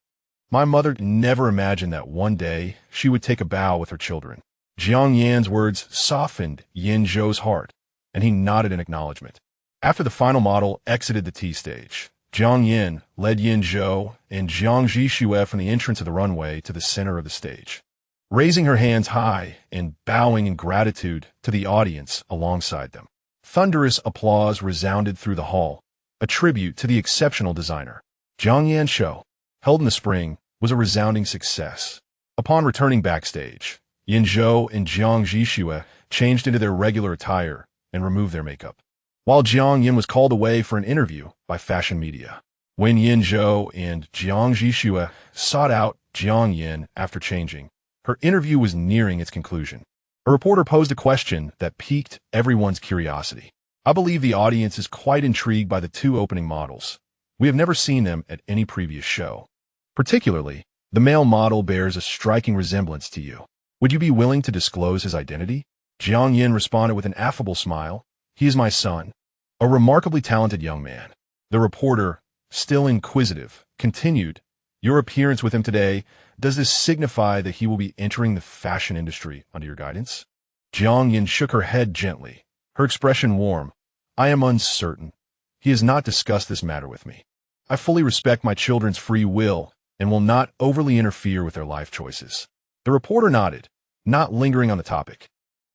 My mother never imagined that one day she would take a bow with her children. Jiang Yan's words softened Yan Zhou's heart, and he nodded in acknowledgement. After the final model exited the T stage, Jiang Yin led Yan Zhou and Jiang Zhi Xue from the entrance of the runway to the center of the stage, raising her hands high and bowing in gratitude to the audience alongside them. Thunderous applause resounded through the hall, a tribute to the exceptional designer. Jiang Yan's show, held in the spring, was a resounding success. Upon returning backstage, Yan Zhou and Jiang Zhi Xue changed into their regular attire and removed their makeup, while Jiang Yin was called away for an interview by fashion media. When Yan Zhou and Jiang Zhi Xue sought out Jiang Yin after changing, her interview was nearing its conclusion. A reporter posed a question that piqued everyone's curiosity. I believe the audience is quite intrigued by the two opening models. We have never seen them at any previous show. Particularly, the male model bears a striking resemblance to you. Would you be willing to disclose his identity? Jiang Yin responded with an affable smile. He is my son, a remarkably talented young man. The reporter, still inquisitive, continued, your appearance with him today, does this signify that he will be entering the fashion industry under your guidance? Jiang Yin shook her head gently, her expression warm. I am uncertain. He has not discussed this matter with me. I fully respect my children's free will and will not overly interfere with their life choices. The reporter nodded, not lingering on the topic,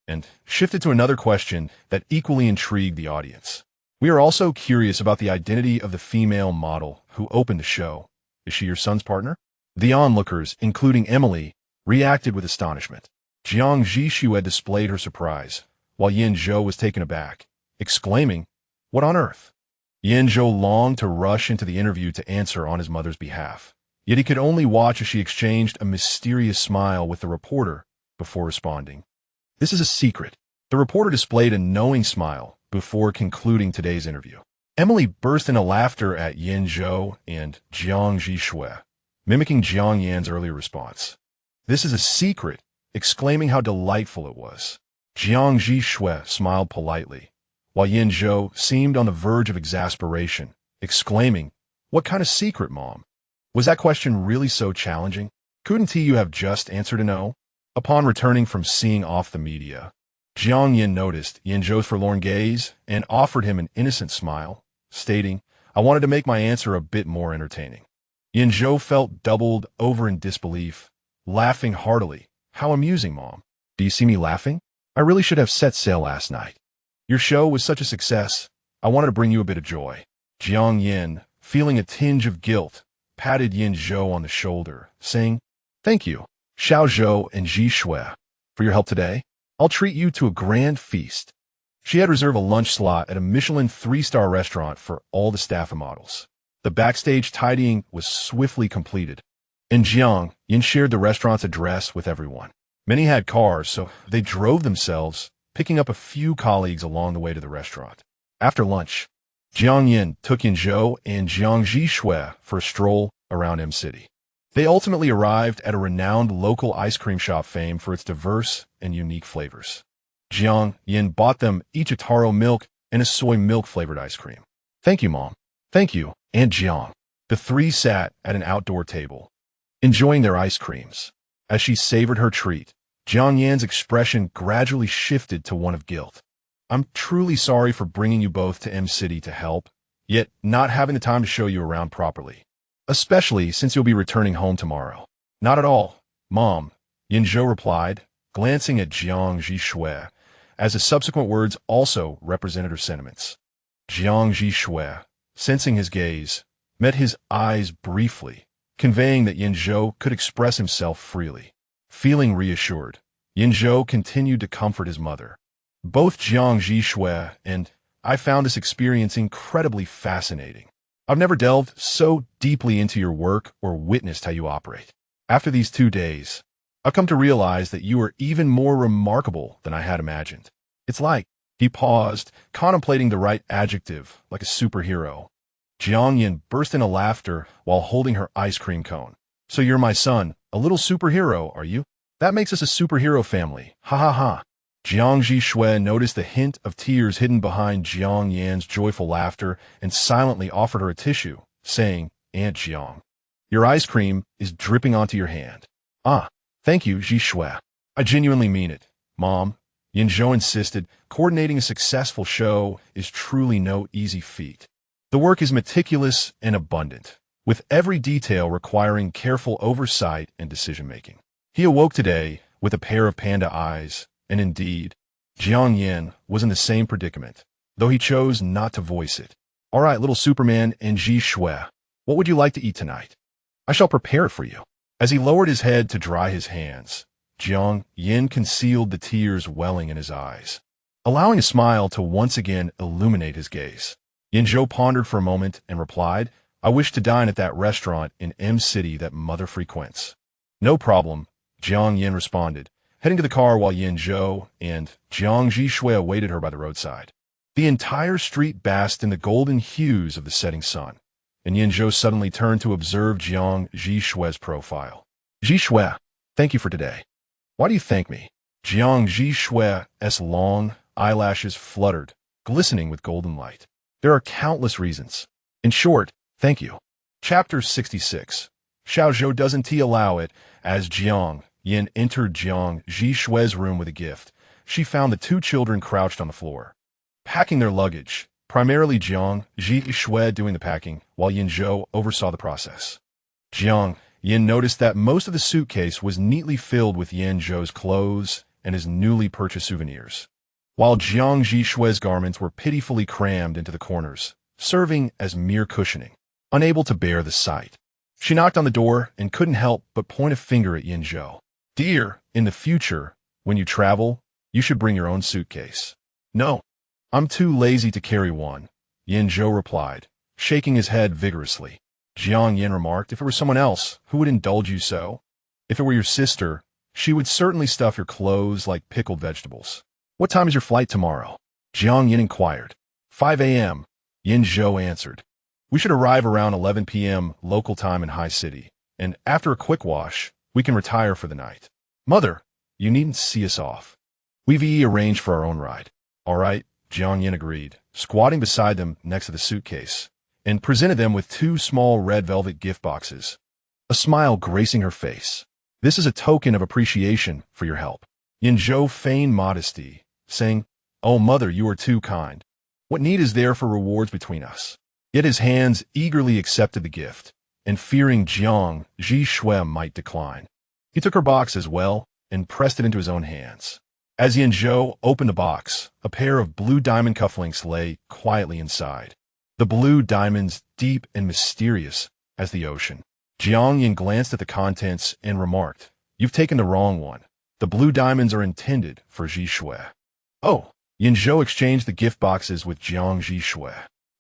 and shifted to another question that equally intrigued the audience. We are also curious about the identity of the female model who opened the show. Is she your son's partner? The onlookers, including Emily, reacted with astonishment. Jiang Zhi Xue displayed her surprise, while Yan Zhou was taken aback, exclaiming, "What on earth?" Yan Zhou longed to rush into the interview to answer on his mother's behalf, yet he could only watch as she exchanged a mysterious smile with the reporter before responding. "This is a secret." The reporter displayed a knowing smile before concluding today's interview. Emily burst into laughter at Yan Zhou and Jiang Zhi Xue, mimicking Jiang Yan's earlier response. "This is a secret," exclaiming how delightful it was. Jiang Zhi Xue smiled politely, while Yan Zhou seemed on the verge of exasperation, exclaiming, "What kind of secret, Mom? Was that question really so challenging? Couldn't you have just answered a no?" Upon returning from seeing off the media, Jiang Yan noticed Yan Zhou's forlorn gaze and offered him an innocent smile, stating, "I wanted to make my answer a bit more entertaining." Yan Zhou felt doubled over in disbelief, laughing heartily. "How amusing, Mom. Do you see me laughing? I really should have set sail last night. Your show was such a success. I wanted to bring you a bit of joy." Jiang Yan, feeling a tinge of guilt, patted Yan Zhou on the shoulder, saying, "Thank you, Xiao Zhou and Zhi Xue, for your help today. I'll treat you to a grand feast." She had reserved a lunch slot at a Michelin 3-star restaurant for all the staff and models. The backstage tidying was swiftly completed, and Jiang Yan shared the restaurant's address with everyone. Many had cars, so they drove themselves, picking up a few colleagues along the way to the restaurant. After lunch, Jiang Yan took Yan Zhou and Jiang Zhi Xue for a stroll around M-City. They ultimately arrived at a renowned local ice cream shop famed for its diverse and unique flavors. Jiang Yan bought them each a taro milk and a soy milk-flavored ice cream. "Thank you, Mom." "Thank you, Aunt Jiang." The three sat at an outdoor table, enjoying their ice creams. As she savored her treat, Jiang Yan's expression gradually shifted to one of guilt. "I'm truly sorry for bringing you both to M-City to help, yet not having the time to show you around properly. Especially since you'll be returning home tomorrow." "Not at all, Mom," Yan Zhou replied, glancing at Jiang Zhi Xue, as the subsequent words also represented her sentiments. Jiang Zhi Xue, sensing his gaze, met his eyes briefly, conveying that Yan Zhou could express himself freely. Feeling reassured, Yan Zhou continued to comfort his mother. "Both Jiang Zhi Xue and I found this experience incredibly fascinating. I've never delved so deeply into your work or witnessed how you operate. After these 2 days, I've come to realize that you are even more remarkable than I had imagined. It's like," he paused, contemplating the right adjective, "like a superhero." Jiang Yan burst into laughter while holding her ice cream cone. "So you're my son, a little superhero, are you? That makes us a superhero family. Ha ha ha." Jiang Zhi Xue noticed the hint of tears hidden behind Jiang Yan's joyful laughter and silently offered her a tissue, saying, "Aunt Jiang, your ice cream is dripping onto your hand." "Ah, thank you, Zhi Xue. I genuinely mean it, Mom," Yan Zhou insisted. "Coordinating a successful show is truly no easy feat. The work is meticulous and abundant, with every detail requiring careful oversight and decision-making." He awoke today with a pair of panda eyes, and indeed, Jiang Yan was in the same predicament, though he chose not to voice it. "All right, little Superman and Zhi Xue, what would you like to eat tonight? I shall prepare it for you." As he lowered his head to dry his hands, Jiang Yan concealed the tears welling in his eyes, allowing a smile to once again illuminate his gaze. Yan Zhou pondered for a moment and replied, "I wish to dine at that restaurant in M-City that Mother frequents." "No problem," Jiang Yan responded, heading to the car while Yan Zhou and Jiang Zhi Xue awaited her by the roadside. The entire street basked in the golden hues of the setting sun, and Yan Zhou suddenly turned to observe Jiang Zhi Xue's profile. "Zhi Xue, thank you for today." "Why do you thank me?" Jiang Zhi Xue's long eyelashes fluttered, glistening with golden light. "There are countless reasons. In short, thank you." Chapter 66. Xiao Zhou doesn't allow it. As Jiang Yan entered Jiang Zhi Xue's room with a gift, she found the 2 children crouched on the floor, packing their luggage, primarily Jiang Zhi Xue doing the packing, while Yan Zhou oversaw the process. Jiang Yan noticed that most of the suitcase was neatly filled with Yan Zhou's clothes and his newly purchased souvenirs. while Jiang Zhi Xue's garments were pitifully crammed into the corners, serving as mere cushioning. Unable to bear the sight, she knocked on the door and couldn't help but point a finger at Yan Zhou. "Dear, in the future, when you travel, you should bring your own suitcase." "No, I'm too lazy to carry one," Yan Zhou replied, shaking his head vigorously. Jiang Yan remarked, "If it were someone else, who would indulge you so? If it were your sister, she would certainly stuff your clothes like pickled vegetables." "What time is your flight tomorrow?" Jiang Yan inquired. 5 a.m., Yan Zhou answered. "We should arrive around 11 p.m. local time in High City, and after a quick wash, we can retire for the night." "Mother, you needn't see us off. We've arranged for our own ride." "All right," Jiang Yan agreed, squatting beside them next to the suitcase, and presented them with 2 small red velvet gift boxes, a smile gracing her face. "This is a token of appreciation for your help." Yan Zhou feigned modesty, saying, "Oh, mother, you are too kind. What need is there for rewards between us?" Yet his hands eagerly accepted the gift, and fearing Jiang Zhi Xue might decline, he took her box as well and pressed it into his own hands. As Yan Zhou opened the box, a pair of blue diamond cufflinks lay quietly inside, the blue diamonds deep and mysterious as the ocean. Jiang Yan glanced at the contents and remarked, "You've taken the wrong one. The blue diamonds are intended for Zhi Xue." "Oh." Yan Zhou exchanged the gift boxes with Jiang Zhi Xue.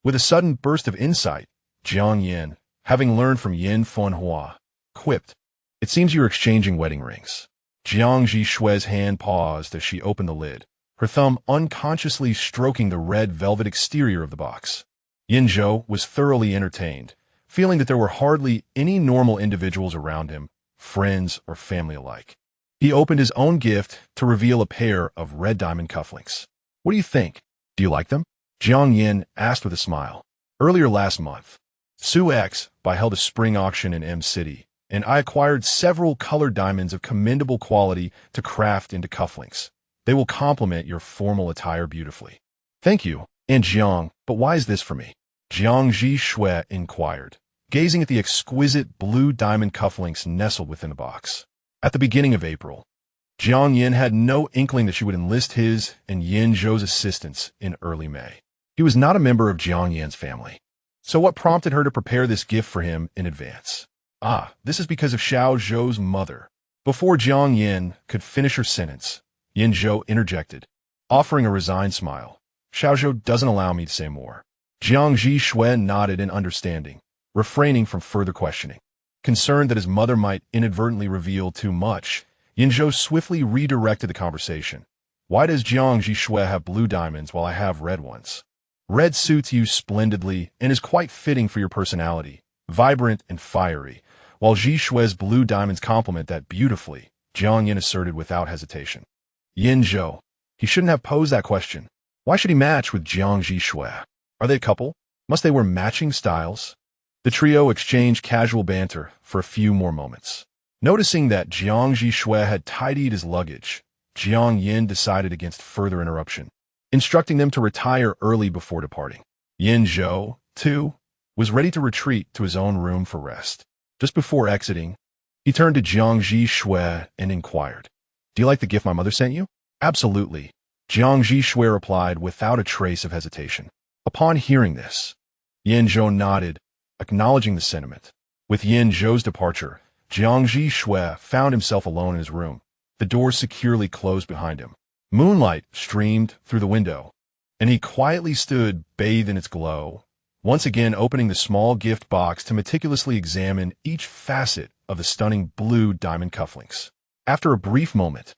With a sudden burst of insight, Jiang Yan, having learned from Yin Fanhua, quipped, "It seems you are exchanging wedding rings." Jiang Zhi Xue's hand paused as she opened the lid, her thumb unconsciously stroking the red velvet exterior of the box. Yan Zhou was thoroughly entertained, feeling that there were hardly any normal individuals around him, friends or family alike. He opened his own gift to reveal a pair of red diamond cufflinks. "What do you think? Do you like them?" Jiang Yan asked with a smile. "Earlier last month, Su X held a spring auction in M City, and I acquired several colored diamonds of commendable quality to craft into cufflinks. They will complement your formal attire beautifully." "Thank you, and Jiang, but why is this for me?" Jiang Zhi Xue inquired, gazing at the exquisite blue diamond cufflinks nestled within the box. At the beginning of April, Jiang Yan had no inkling that she would enlist his and Yan Zhou's assistance in early May. He was not a member of Jiang Yan's family. So what prompted her to prepare this gift for him in advance? This is because of Xiao Zhou's mother. Before Jiang Yan could finish her sentence, Yan Zhou interjected, offering a resigned smile. "Xiao Zhou doesn't allow me to say more." Jiang Zhi Xue nodded in understanding, refraining from further questioning. Concerned that his mother might inadvertently reveal too much, Yan Zhou swiftly redirected the conversation. "Why does Jiang Zhi Xue have blue diamonds while I have red ones?" "Red suits you splendidly and is quite fitting for your personality, vibrant and fiery, while Zhi Xue's blue diamonds complement that beautifully," Jiang Yan asserted without hesitation. Yan Zhou, he shouldn't have posed that question. Why should he match with Jiang Zhi Xue? Are they a couple? Must they wear matching styles? The trio exchanged casual banter for a few more moments. Noticing that Jiang Zhi Xue had tidied his luggage, Jiang Yan decided against further interruption, instructing them to retire early before departing. Yan Zhou, too, was ready to retreat to his own room for rest. Just before exiting, he turned to Jiang Zhi Xue and inquired, "Do you like the gift my mother sent you?" "Absolutely," Jiang Zhi Xue replied without a trace of hesitation. Upon hearing this, Yan Zhou nodded, acknowledging the sentiment. With Yan Zhou's departure, Jiang Zhi Xue found himself alone in his room, the door securely closed behind him. Moonlight streamed through the window, and he quietly stood bathed in its glow, once again opening the small gift box to meticulously examine each facet of the stunning blue diamond cufflinks. After a brief moment,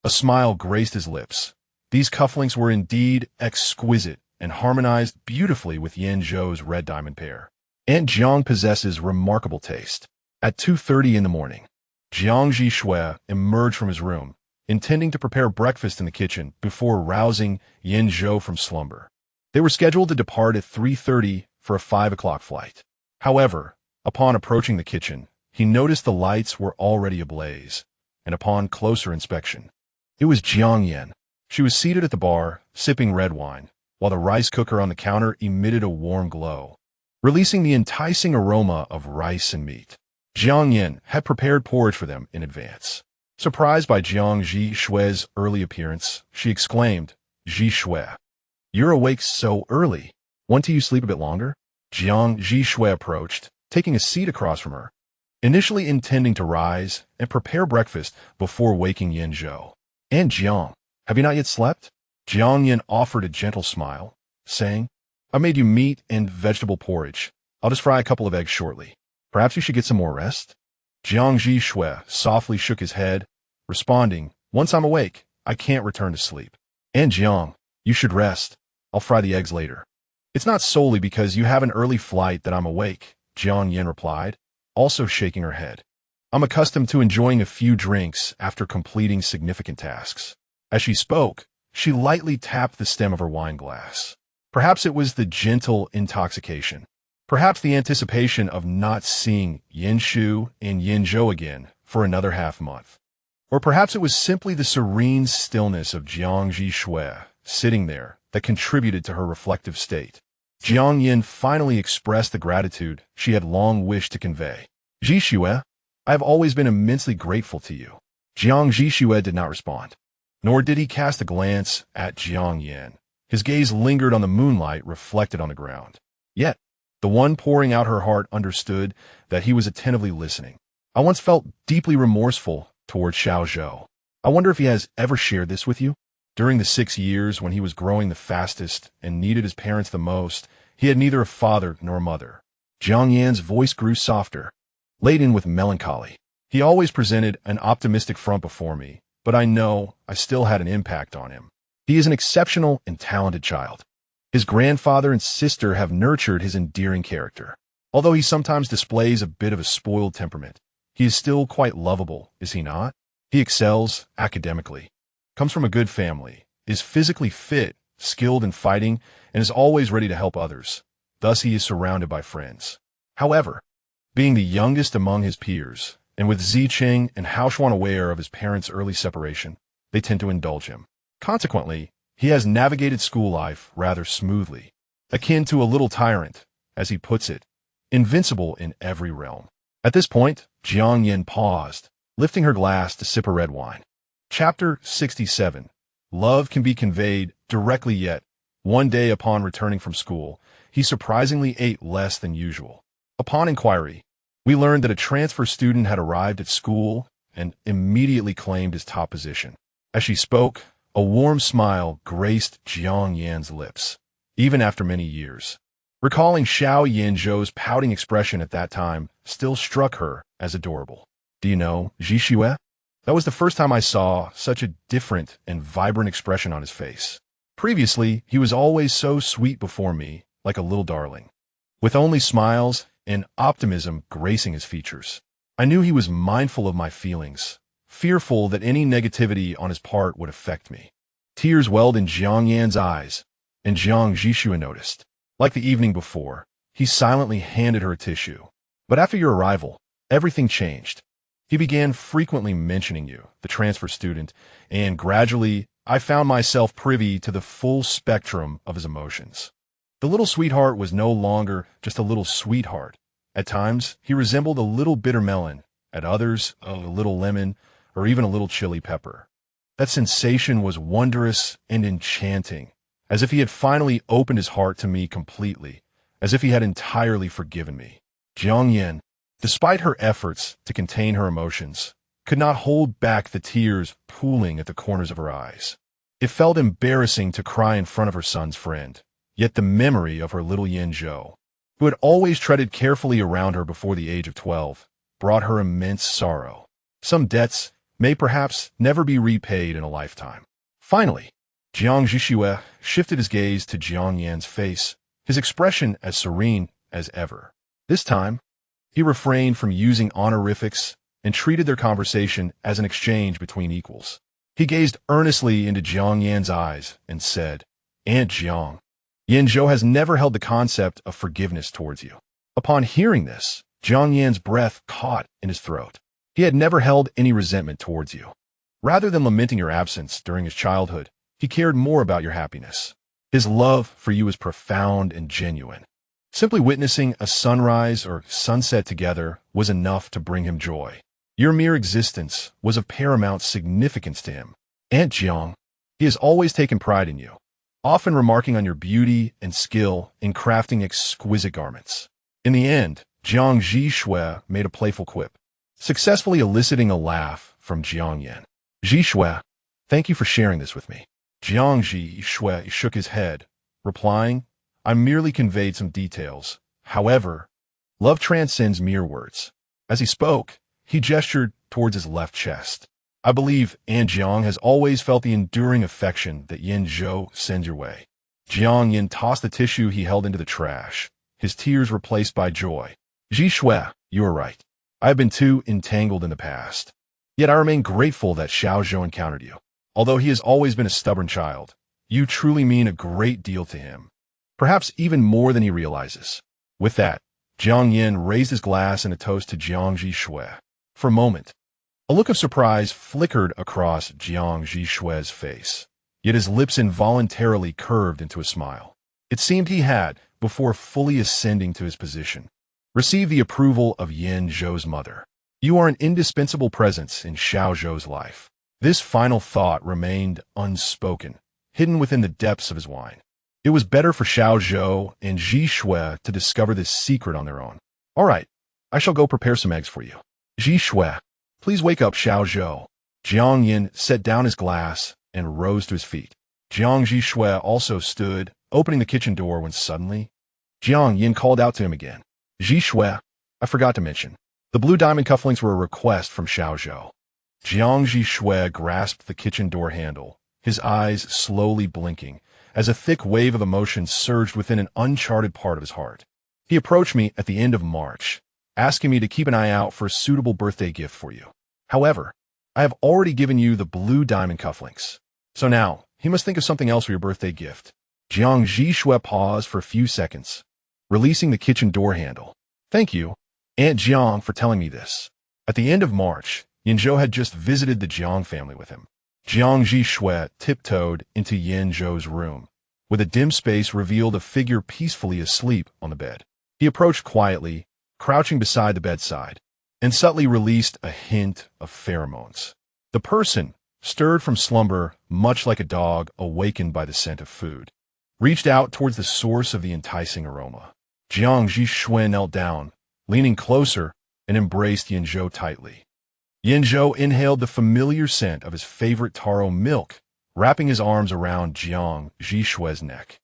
a smile graced his lips. These cufflinks were indeed exquisite and harmonized beautifully with Yan Zhou's red diamond pair. Aunt Jiang possesses remarkable taste. At 2:30 in the morning, Jiang Zhi Xue emerged from his room, intending to prepare breakfast in the kitchen before rousing Yan Zhou from slumber. They were scheduled to depart at 3:30 for a 5 o'clock flight. However, upon approaching the kitchen, he noticed the lights were already ablaze, and upon closer inspection, it was Jiang Yan. She was seated at the bar, sipping red wine, while the rice cooker on the counter emitted a warm glow, releasing the enticing aroma of rice and meat. Jiang Yan had prepared porridge for them in advance. Surprised by Jiang Zhi Xue's early appearance, she exclaimed, Zhi Xue. You're awake so early. Want you sleep a bit longer? Jiang Zhi Xue approached, taking a seat across from her, initially intending to rise and prepare breakfast before waking Yan Zhou. And Jiang, have you not yet slept? Jiang Yan offered a gentle smile, saying, I made you meat and vegetable porridge. I'll just fry a couple of eggs shortly. Perhaps you should get some more rest? Jiang Zhi Xue softly shook his head, responding, Once I'm awake, I can't return to sleep. And Jiang, you should rest. I'll fry the eggs later. It's not solely because you have an early flight that I'm awake, Jiang Yan replied, also shaking her head. I'm accustomed to enjoying a few drinks after completing significant tasks. As she spoke, she lightly tapped the stem of her wine glass. Perhaps it was the gentle intoxication. Perhaps the anticipation of not seeing Yan Zhou and Yan Zhou again for another half-month. Or perhaps it was simply the serene stillness of Jiang Zhi Xue sitting there that contributed to her reflective state. Jiang Yan finally expressed the gratitude she had long wished to convey. Zhi Xue, I have always been immensely grateful to you. Jiang Zhi Xue did not respond, nor did he cast a glance at Jiang Yan. His gaze lingered on the moonlight reflected on the ground. Yet, the one pouring out her heart understood that he was attentively listening. I once felt deeply remorseful toward Xiao Zhou. I wonder if he has ever shared this with you? During the 6 years when he was growing the fastest and needed his parents the most, he had neither a father nor a mother. Jiang Yan's voice grew softer, laden with melancholy. He always presented an optimistic front before me, but I know I still had an impact on him. He is an exceptional and talented child. His grandfather and sister have nurtured his endearing character. Although he sometimes displays a bit of a spoiled temperament, he is still quite lovable, is he not? He excels academically, comes from a good family, is physically fit, skilled in fighting, and is always ready to help others. Thus he is surrounded by friends. However, being the youngest among his peers, and with Zicheng and Haoshuan aware of his parents' early separation, they tend to indulge him. Consequently, he has navigated school life rather smoothly, akin to a little tyrant, as he puts it, invincible in every realm. At this point, Jiang Yan paused, lifting her glass to sip her red wine. Chapter 67. Love can be conveyed directly, yet one day upon returning from school, he surprisingly ate less than usual. Upon inquiry, we learned that a transfer student had arrived at school and immediately claimed his top position. As she spoke, a warm smile graced Jiang Yan's lips, even after many years. Recalling Xiao Yanzhou's pouting expression at that time still struck her as adorable. Do you know, Zhi Xue? That was the first time I saw such a different and vibrant expression on his face. Previously, he was always so sweet before me, like a little darling, with only smiles and optimism gracing his features. I knew he was mindful of my feelings, fearful that any negativity on his part would affect me. Tears welled in Jiang Yan's eyes, and Jiang Zhi Xue noticed. Like the evening before, he silently handed her a tissue. But after your arrival, everything changed. He began frequently mentioning you, the transfer student, and gradually I found myself privy to the full spectrum of his emotions. The little sweetheart was no longer just a little sweetheart. At times, he resembled a little bitter melon, at others, a little lemon, or even a little chili pepper. That sensation was wondrous and enchanting, as if he had finally opened his heart to me completely, as if he had entirely forgiven me. Jiang Yan, despite her efforts to contain her emotions, could not hold back the tears pooling at the corners of her eyes. It felt embarrassing to cry in front of her son's friend, yet the memory of her little Yan Zhou, who had always treaded carefully around her before the age of 12, brought her immense sorrow. Some debts may perhaps never be repaid in a lifetime. Finally, Jiang Zhi Xue shifted his gaze to Jiang Yan's face, his expression as serene as ever. This time, he refrained from using honorifics and treated their conversation as an exchange between equals. He gazed earnestly into Jiang Yan's eyes and said, Aunt Jiang, Yan Zhou has never held the concept of forgiveness towards you. Upon hearing this, Jiang Yan's breath caught in his throat. He had never held any resentment towards you. Rather than lamenting your absence during his childhood, he cared more about your happiness. His love for you is profound and genuine. Simply witnessing a sunrise or sunset together was enough to bring him joy. Your mere existence was of paramount significance to him. Aunt Jiang, He has always taken pride in you, often remarking on your beauty and skill in crafting exquisite garments. In the end, Jiang Zhi Xue made a playful quip, successfully eliciting a laugh from Jiang Yan. Zhi Xue, thank you for sharing this with me. Jiang Zhi Xue shook his head, replying, I merely conveyed some details. However, love transcends mere words. As he spoke, he gestured towards his left chest. I believe Aunt Jiang has always felt the enduring affection that Yan Zhou sends your way. Jiang Yan tossed the tissue he held into the trash, his tears replaced by joy. Zhi Xue, you are right. I have been too entangled in the past. Yet I remain grateful that Xiao Zhou encountered you. Although he has always been a stubborn child, you truly mean a great deal to him. Perhaps even more than he realizes. With that, Jiang Yan raised his glass in a toast to Jiang Zhi Xue. For a moment, a look of surprise flickered across Jiang Zhi Xue's face, yet his lips involuntarily curved into a smile. It seemed he had, before fully ascending to his position, received the approval of Yan Zhou's mother. You are an indispensable presence in Xiao Zhou's life. This final thought remained unspoken, hidden within the depths of his wine. It was better for Xiao Zhou and Zhi Xue to discover this secret on their own. All right, I shall go prepare some eggs for you. Zhi Xue, please wake up Xiao Zhou. Jiang Yan set down his glass and rose to his feet. Jiang Zhi Xue also stood, opening the kitchen door when suddenly, Jiang Yan called out to him again. Zhi Xue, I forgot to mention, the blue diamond cufflinks were a request from Xiao Zhou. Jiang Zhi Xue grasped the kitchen door handle, his eyes slowly blinking, as a thick wave of emotion surged within an uncharted part of his heart. He approached me at the end of March, asking me to keep an eye out for a suitable birthday gift for you. However, I have already given you the blue diamond cufflinks. So now, he must think of something else for your birthday gift. Jiang Zhi Xue paused for a few seconds, releasing the kitchen door handle. Thank you, Aunt Jiang, for telling me this. At the end of March, Yan Zhou had just visited the Jiang family with him. Jiang Zhi Xue tiptoed into Yan Zhou's room, where the dim space revealed a figure peacefully asleep on the bed. He approached quietly, crouching beside the bedside, and subtly released a hint of pheromones. The person, stirred from slumber much like a dog awakened by the scent of food, reached out towards the source of the enticing aroma. Jiang Zhi Xue knelt down, leaning closer, and embraced Yan Zhou tightly. Yan Zhou inhaled the familiar scent of his favorite taro milk, wrapping his arms around Jiang Zhi Xue's neck.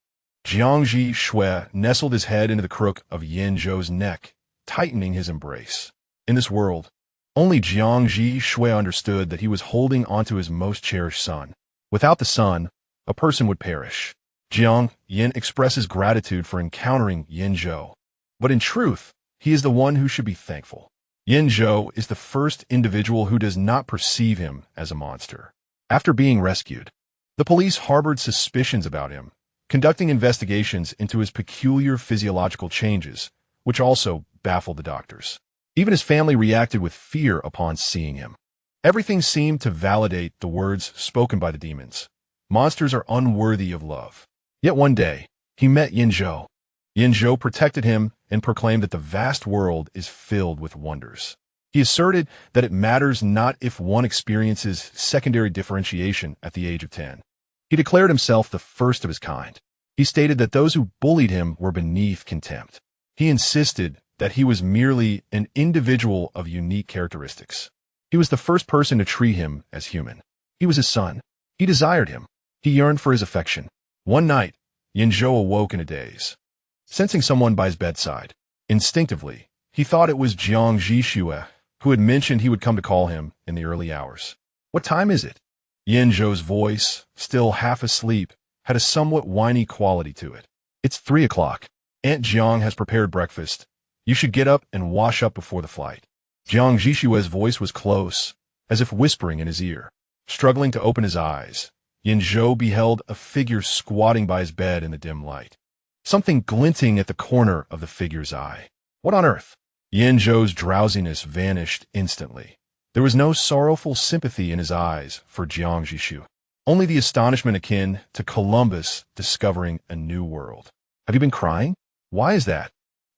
Jiang Zhi Xue nestled his head into the crook of Yan Zhou's neck, tightening his embrace. In this world, only Jiang Zhi Xue understood that he was holding onto his most cherished son. Without the son, a person would perish. Jiang Yan expresses gratitude for encountering Yan Zhou, but in truth, he is the one who should be thankful. Yan Zhou is the first individual who does not perceive him as a monster. After being rescued, the police harbored suspicions about him, conducting investigations into his peculiar physiological changes, which also baffled the doctors. Even his family reacted with fear upon seeing him. Everything seemed to validate the words spoken by the demons. Monsters are unworthy of love. Yet one day, he met Yan Zhou. Yan Zhou protected him and proclaimed that the vast world is filled with wonders. He asserted that it matters not if one experiences secondary differentiation at the age of 10. He declared himself the first of his kind. He stated that those who bullied him were beneath contempt. He insisted that he was merely an individual of unique characteristics. He was the first person to treat him as human. He was his son. He desired him. He yearned for his affection. One night, Yan Zhou awoke in a daze, sensing someone by his bedside. Instinctively, he thought it was Jiang Zhi Xue, who had mentioned he would come to call him in the early hours. What time is it? Yan Zhou's voice, still half asleep, had a somewhat whiny quality to it. It's 3 o'clock. Aunt Jiang has prepared breakfast. You should get up and wash up before the flight. Jiang Zhi Xue's voice was close, as if whispering in his ear. Struggling to open his eyes, Yan Zhou beheld a figure squatting by his bed in the dim light. Something glinting at the corner of the figure's eye. What on earth? Yan Zhou's drowsiness vanished instantly. There was no sorrowful sympathy in his eyes for Jiang Zhi Xue, only the astonishment akin to Columbus discovering a new world. Have you been crying? Why is that?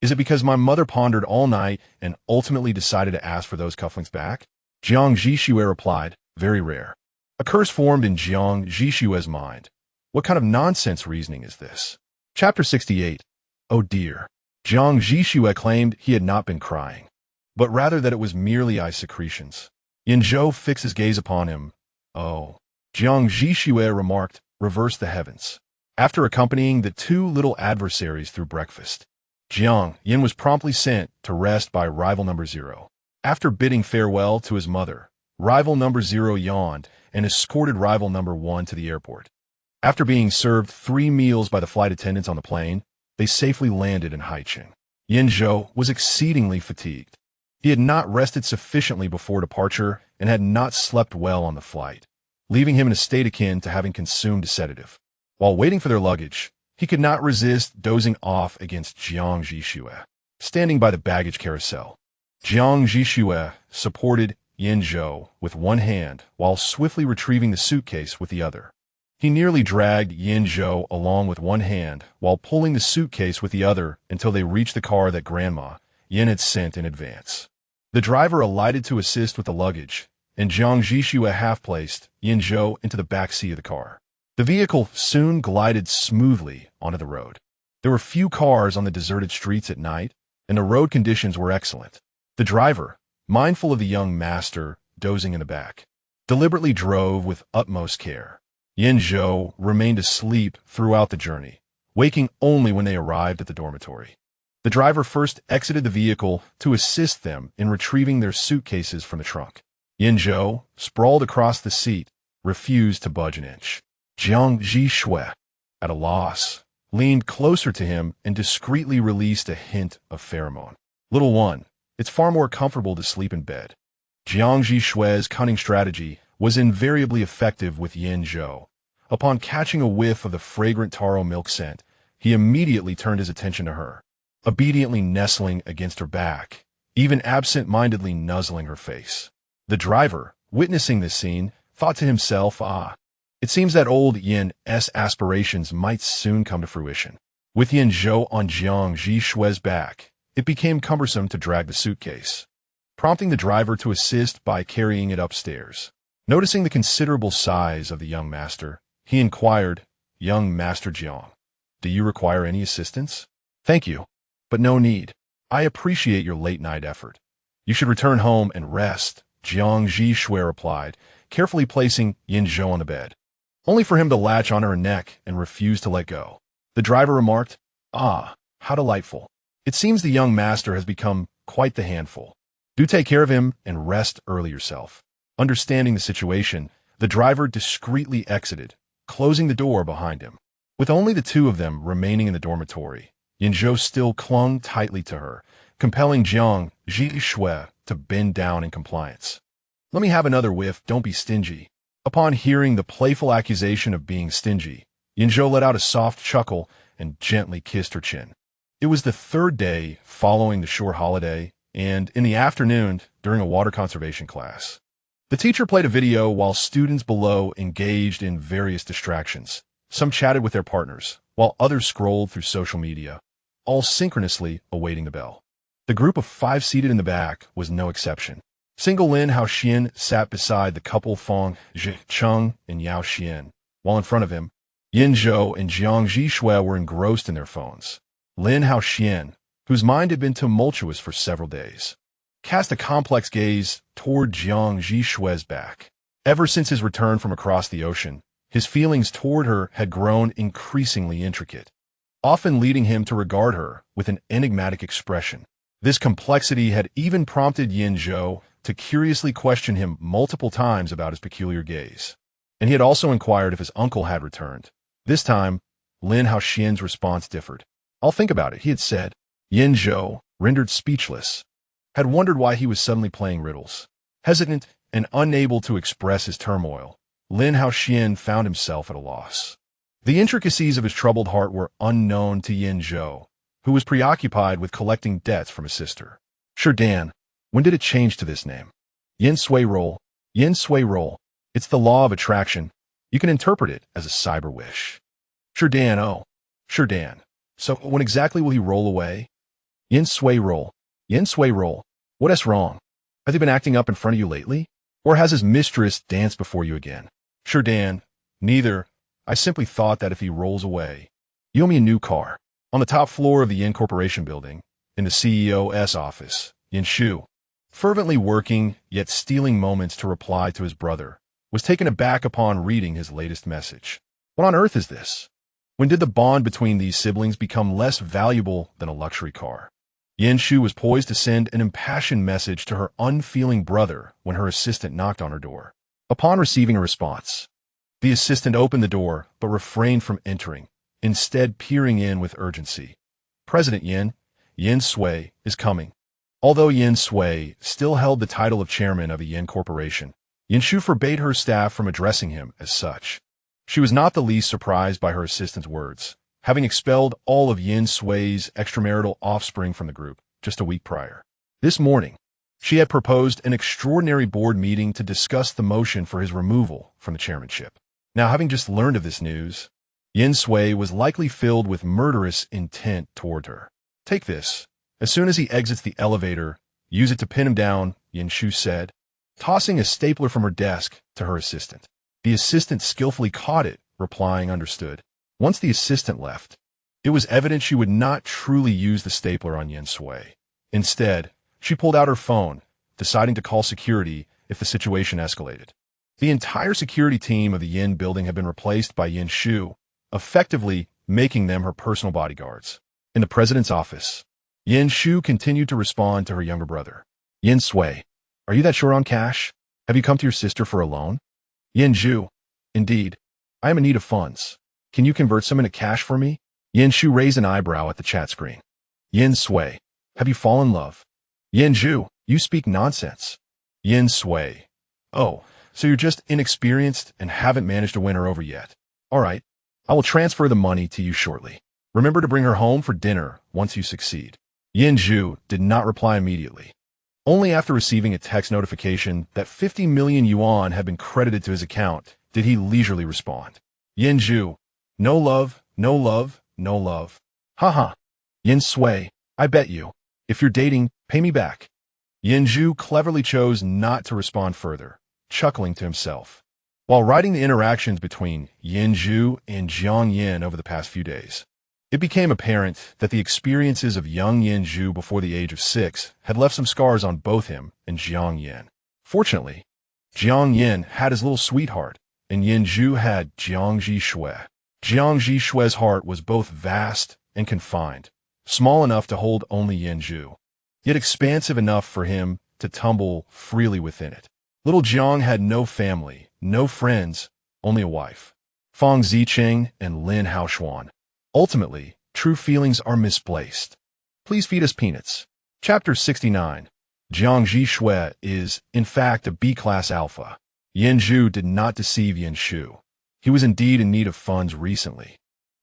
Is it because my mother pondered all night and ultimately decided to ask for those cufflinks back? Jiang Zhi Xue replied, very rare. A curse formed in Jiang Zhi Xue's mind. What kind of nonsense reasoning is this? Chapter 68. Oh dear. Jiang Zhi Xue claimed he had not been crying, but rather that it was merely eye secretions. Yan Zhou fixed his gaze upon him. Oh. Jiang Zhi Xue remarked, reverse the heavens. After accompanying the two little adversaries through breakfast, Yan was promptly sent to rest by rival number 0. After bidding farewell to his mother, rival number 0 yawned and escorted rival number 1 to the airport. After being served 3 meals by the flight attendants on the plane, they safely landed in Haicheng. Yan Zhou was exceedingly fatigued. He had not rested sufficiently before departure and had not slept well on the flight, leaving him in a state akin to having consumed a sedative. While waiting for their luggage, he could not resist dozing off against Jiang Zhi Xue, standing by the baggage carousel. Jiang Zhi Xue supported Yan Zhou with one hand while swiftly retrieving the suitcase with the other. He nearly dragged Yan Zhou along with one hand while pulling the suitcase with the other until they reached the car that Grandma Yan had sent in advance. The driver alighted to assist with the luggage, and Jiang Zhi Xue half-placed Yan Zhou into the back seat of the car. The vehicle soon glided smoothly onto the road. There were few cars on the deserted streets at night, and the road conditions were excellent. The driver, mindful of the young master dozing in the back, deliberately drove with utmost care. Yan Zhou remained asleep throughout the journey, waking only when they arrived at the dormitory. The driver first exited the vehicle to assist them in retrieving their suitcases from the trunk. Yan Zhou, sprawled across the seat, refused to budge an inch. Jiang Zhi Xue, at a loss, leaned closer to him and discreetly released a hint of pheromone. Little one, it's far more comfortable to sleep in bed. Jiang Zhi Xue's cunning strategy was invariably effective with Yan Zhou. Upon catching a whiff of the fragrant taro milk scent, he immediately turned his attention to her, obediently nestling against her back, even absent-mindedly nuzzling her face. The driver, witnessing this scene, thought to himself, it seems that old Yan's aspirations might soon come to fruition. With Yan Zhou on Jiang Zhi Xue's back, it became cumbersome to drag the suitcase, prompting the driver to assist by carrying it upstairs. Noticing the considerable size of the young master, he inquired, Young Master Jiang, do you require any assistance? Thank you, but no need. I appreciate your late-night effort. You should return home and rest, Jiang Zhi Xue replied, carefully placing Yan Zhou on the bed, only for him to latch on her neck and refuse to let go. The driver remarked, how delightful. It seems the young master has become quite the handful. Do take care of him and rest early yourself. Understanding the situation, the driver discreetly exited, closing the door behind him. With only the two of them remaining in the dormitory, Yan Zhou still clung tightly to her, compelling Jiang Zhi Xue to bend down in compliance. Let me have another whiff, don't be stingy. Upon hearing the playful accusation of being stingy, Yan Zhou let out a soft chuckle and gently kissed her chin. It was the 3rd day following the short holiday, and in the afternoon, during a water conservation class, the teacher played a video while students below engaged in various distractions. Some chatted with their partners, while others scrolled through social media, all synchronously awaiting the bell. The group of 5 seated in the back was no exception. Single Lin Haoxian sat beside the couple Fang Zhicheng and Yao Xian, while in front of him, Yan Zhou and Jiang Zhi Xue were engrossed in their phones. Lin Haoxian, whose mind had been tumultuous for several days, cast a complex gaze toward Jiang Zhi Xue's back. Ever since his return from across the ocean, his feelings toward her had grown increasingly intricate, often leading him to regard her with an enigmatic expression. This complexity had even prompted Yan Zhou to curiously question him multiple times about his peculiar gaze. And he had also inquired if his uncle had returned. This time, Lin Haoxian's response differed. I'll think about it, he had said. Yan Zhou, rendered speechless, had wondered why he was suddenly playing riddles. Hesitant and unable to express his turmoil, Lin Haoxian found himself at a loss. The intricacies of his troubled heart were unknown to Yan Zhou, who was preoccupied with collecting debts from his sister. Sure, Dan, when did it change to this name? Yin Sui roll. Yin Sui roll. It's the law of attraction. You can interpret it as a cyber wish. Sure, Dan, oh. Sure, Dan. So when exactly will he roll away? Yin Sui roll. Yin Sui roll. What is wrong? Has he been acting up in front of you lately? Or has his mistress danced before you again? Sure, Dan. Neither. I simply thought that if he rolls away, you owe me a new car. On the top floor of the Yin Corporation building, in the CEO's office, Yan Zhou, fervently working yet stealing moments to reply to his brother, was taken aback upon reading his latest message. What on earth is this? When did the bond between these siblings become less valuable than a luxury car? Yan Zhou was poised to send an impassioned message to her unfeeling brother when her assistant knocked on her door. Upon receiving a response, the assistant opened the door but refrained from entering, instead peering in with urgency. President Yan Zhou is coming. Although Yan Zhou still held the title of chairman of the Yin Corporation, Yan Zhou forbade her staff from addressing him as such. She was not the least surprised by her assistant's words, having expelled all of Yan Zhu's extramarital offspring from the group just a week prior. This morning, she had proposed an extraordinary board meeting to discuss the motion for his removal from the chairmanship. Now, having just learned of this news, Yan Zhou was likely filled with murderous intent toward her. Take this. As soon as he exits the elevator, use it to pin him down, Yan Zhou said, tossing a stapler from her desk to her assistant. The assistant skillfully caught it, replying understood. Once the assistant left, it was evident she would not truly use the stapler on Yan Zhou. Instead, she pulled out her phone, deciding to call security if the situation escalated. The entire security team of the Yin building had been replaced by Yan Zhou, effectively making them her personal bodyguards. In the president's office, Yan Zhou continued to respond to her younger brother. Yan Zhou, are you that short on cash? Have you come to your sister for a loan? Yan Zhou, indeed. I am in need of funds. Can you convert some into cash for me? Yan Zhou raised an eyebrow at the chat screen. Yan Zhou, have you fallen in love? Yan Zhou, you speak nonsense. Yan Zhou, oh, so you're just inexperienced and haven't managed to win her over yet. All right, I will transfer the money to you shortly. Remember to bring her home for dinner once you succeed. Yan Zhou did not reply immediately. Only after receiving a text notification that 50 million yuan had been credited to his account did he leisurely respond. Yan Zhou, no love, no love, no love. Haha. Yan Zhou, I bet you. If you're dating, pay me back. Yan Zhou cleverly chose not to respond further, chuckling to himself. While writing the interactions between Yan Zhou and Jiang Yan over the past few days, it became apparent that the experiences of young Yan Zhou before the age of 6 had left some scars on both him and Jiang Yan. Fortunately, Jiang Yan had his little sweetheart, and Yan Zhou had Jiang Zhi Xue. Jiang Zhi Xue's heart was both vast and confined, small enough to hold only Yan Zhou, yet expansive enough for him to tumble freely within it. Little Jiang had no family, no friends, only a wife, Fang Zicheng and Lin Haoshuan. Ultimately, true feelings are misplaced. Please feed us peanuts. Chapter 69. Jiang Zhi Xue is, in fact, a B-class alpha. Yan Zhou did not deceive Yan Zhou. He was indeed in need of funds recently.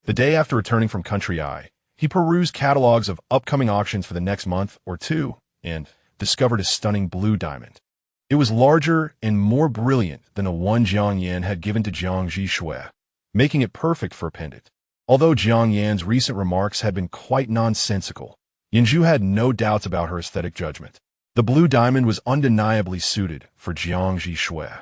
The day after returning from Country Eye, he perused catalogs of upcoming auctions for the next month or two and discovered a stunning blue diamond. It was larger and more brilliant than the one Jiang Yan had given to Jiang Zhi Xue, making it perfect for a pendant. Although Jiang Yan's recent remarks had been quite nonsensical, Yan Zhou had no doubts about her aesthetic judgment. The blue diamond was undeniably suited for Jiang Zhi Xue.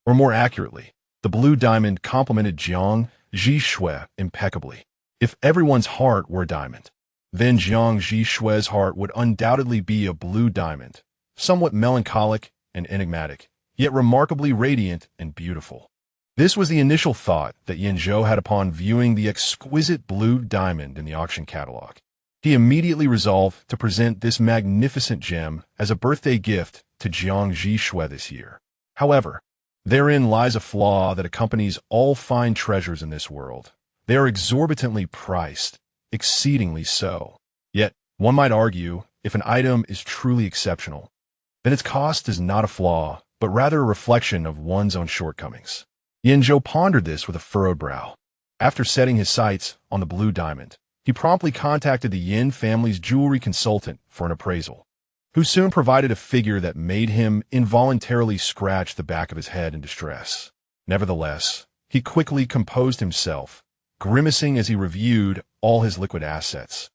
Or more accurately, the blue diamond complemented Jiang Zhi Xue impeccably. If everyone's heart were a diamond, then Jiang Zhi Xue's heart would undoubtedly be a blue diamond, somewhat melancholic and enigmatic, yet remarkably radiant and beautiful. This was the initial thought that Yan Zhou had upon viewing the exquisite blue diamond in the auction catalog. He immediately resolved to present this magnificent gem as a birthday gift to Jiang Zhi Xue this year. However, therein lies a flaw that accompanies all fine treasures in this world. They are exorbitantly priced, exceedingly so. Yet, one might argue, if an item is truly exceptional, then its cost is not a flaw, but rather a reflection of one's own shortcomings. Yan Zhou pondered this with a furrowed brow. After setting his sights on the blue diamond, he promptly contacted the Yin family's jewelry consultant for an appraisal, who soon provided a figure that made him involuntarily scratch the back of his head in distress. Nevertheless, he quickly composed himself, grimacing as he reviewed all his liquid assets,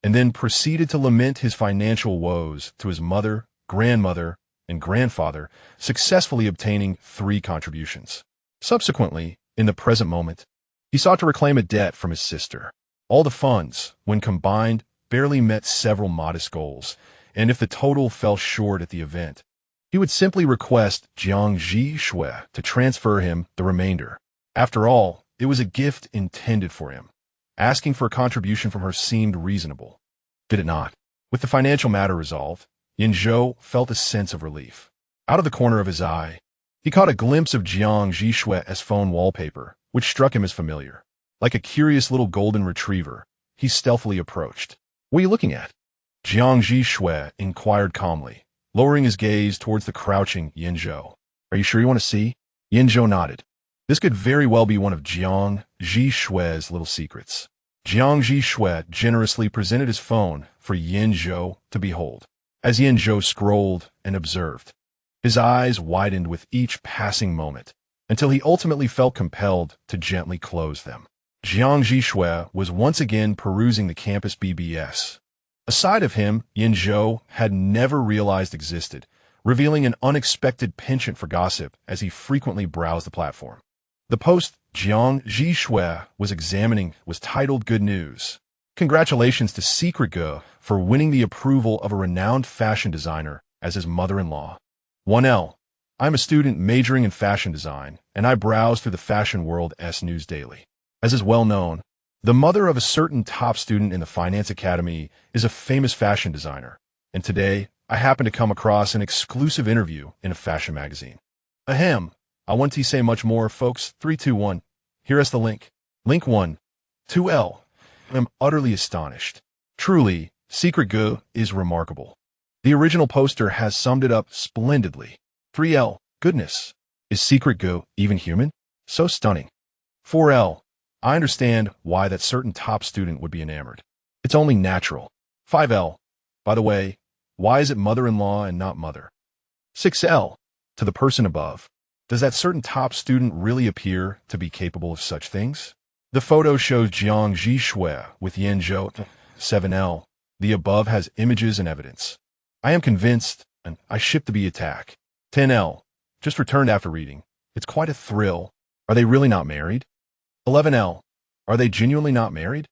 and then proceeded to lament his financial woes to his mother, grandmother, and grandfather, successfully obtaining 3 contributions. Subsequently, in the present moment, he sought to reclaim a debt from his sister. All the funds, when combined, barely met several modest goals, and if the total fell short at the event, he would simply request Jiang Zhi Xue to transfer him the remainder. After all, it was a gift intended for him. Asking for a contribution from her seemed reasonable. Did it not? With the financial matter resolved, Yan Zhou felt a sense of relief. Out of the corner of his eye, he caught a glimpse of Jiang Zhi Xue's phone wallpaper, which struck him as familiar. Like a curious little golden retriever, he stealthily approached. "What are you looking at?" Jiang Zhi Xue inquired calmly, lowering his gaze towards the crouching Yan Zhou. "Are you sure you want to see?" Yan Zhou nodded. This could very well be one of Jiang Zhi Xue's little secrets. Jiang Zhi Xue generously presented his phone for Yan Zhou to behold. As Yan Zhou scrolled and observed, his eyes widened with each passing moment, until he ultimately felt compelled to gently close them. Jiang Zhi Xue was once again perusing the campus BBS. A side of him Yan Zhou had never realized existed, revealing an unexpected penchant for gossip as he frequently browsed the platform. The post Jiang Zhi Xue was examining was titled "Good News. Congratulations to Secret Ge for winning the approval of a renowned fashion designer as his mother-in-law. 1L. I'm a student majoring in fashion design, and I browse through the fashion world's news daily. As is well known, the mother of a certain top student in the Finance Academy is a famous fashion designer, and today I happen to come across an exclusive interview in a fashion magazine. Ahem. I want to say much more, folks. 3, 2, 1. Here is the link. Link 1. 2L. I'm utterly astonished. Truly, Secret Ge is remarkable. The original poster has summed it up splendidly. 3L. Goodness. Is Secret Ge even human? So stunning. 4L. I understand why that certain top student would be enamored. It's only natural. 5L. By the way, why is it mother-in-law and not mother? 6L. To the person above. Does that certain top student really appear to be capable of such things? The photo shows Jiang Zhi Xue with Yan Zhou. 7L. The above has images and evidence. I am convinced, and I ship to be attacked. 10L. Just returned after reading. It's quite a thrill. Are they really not married? 11L. Are they genuinely not married?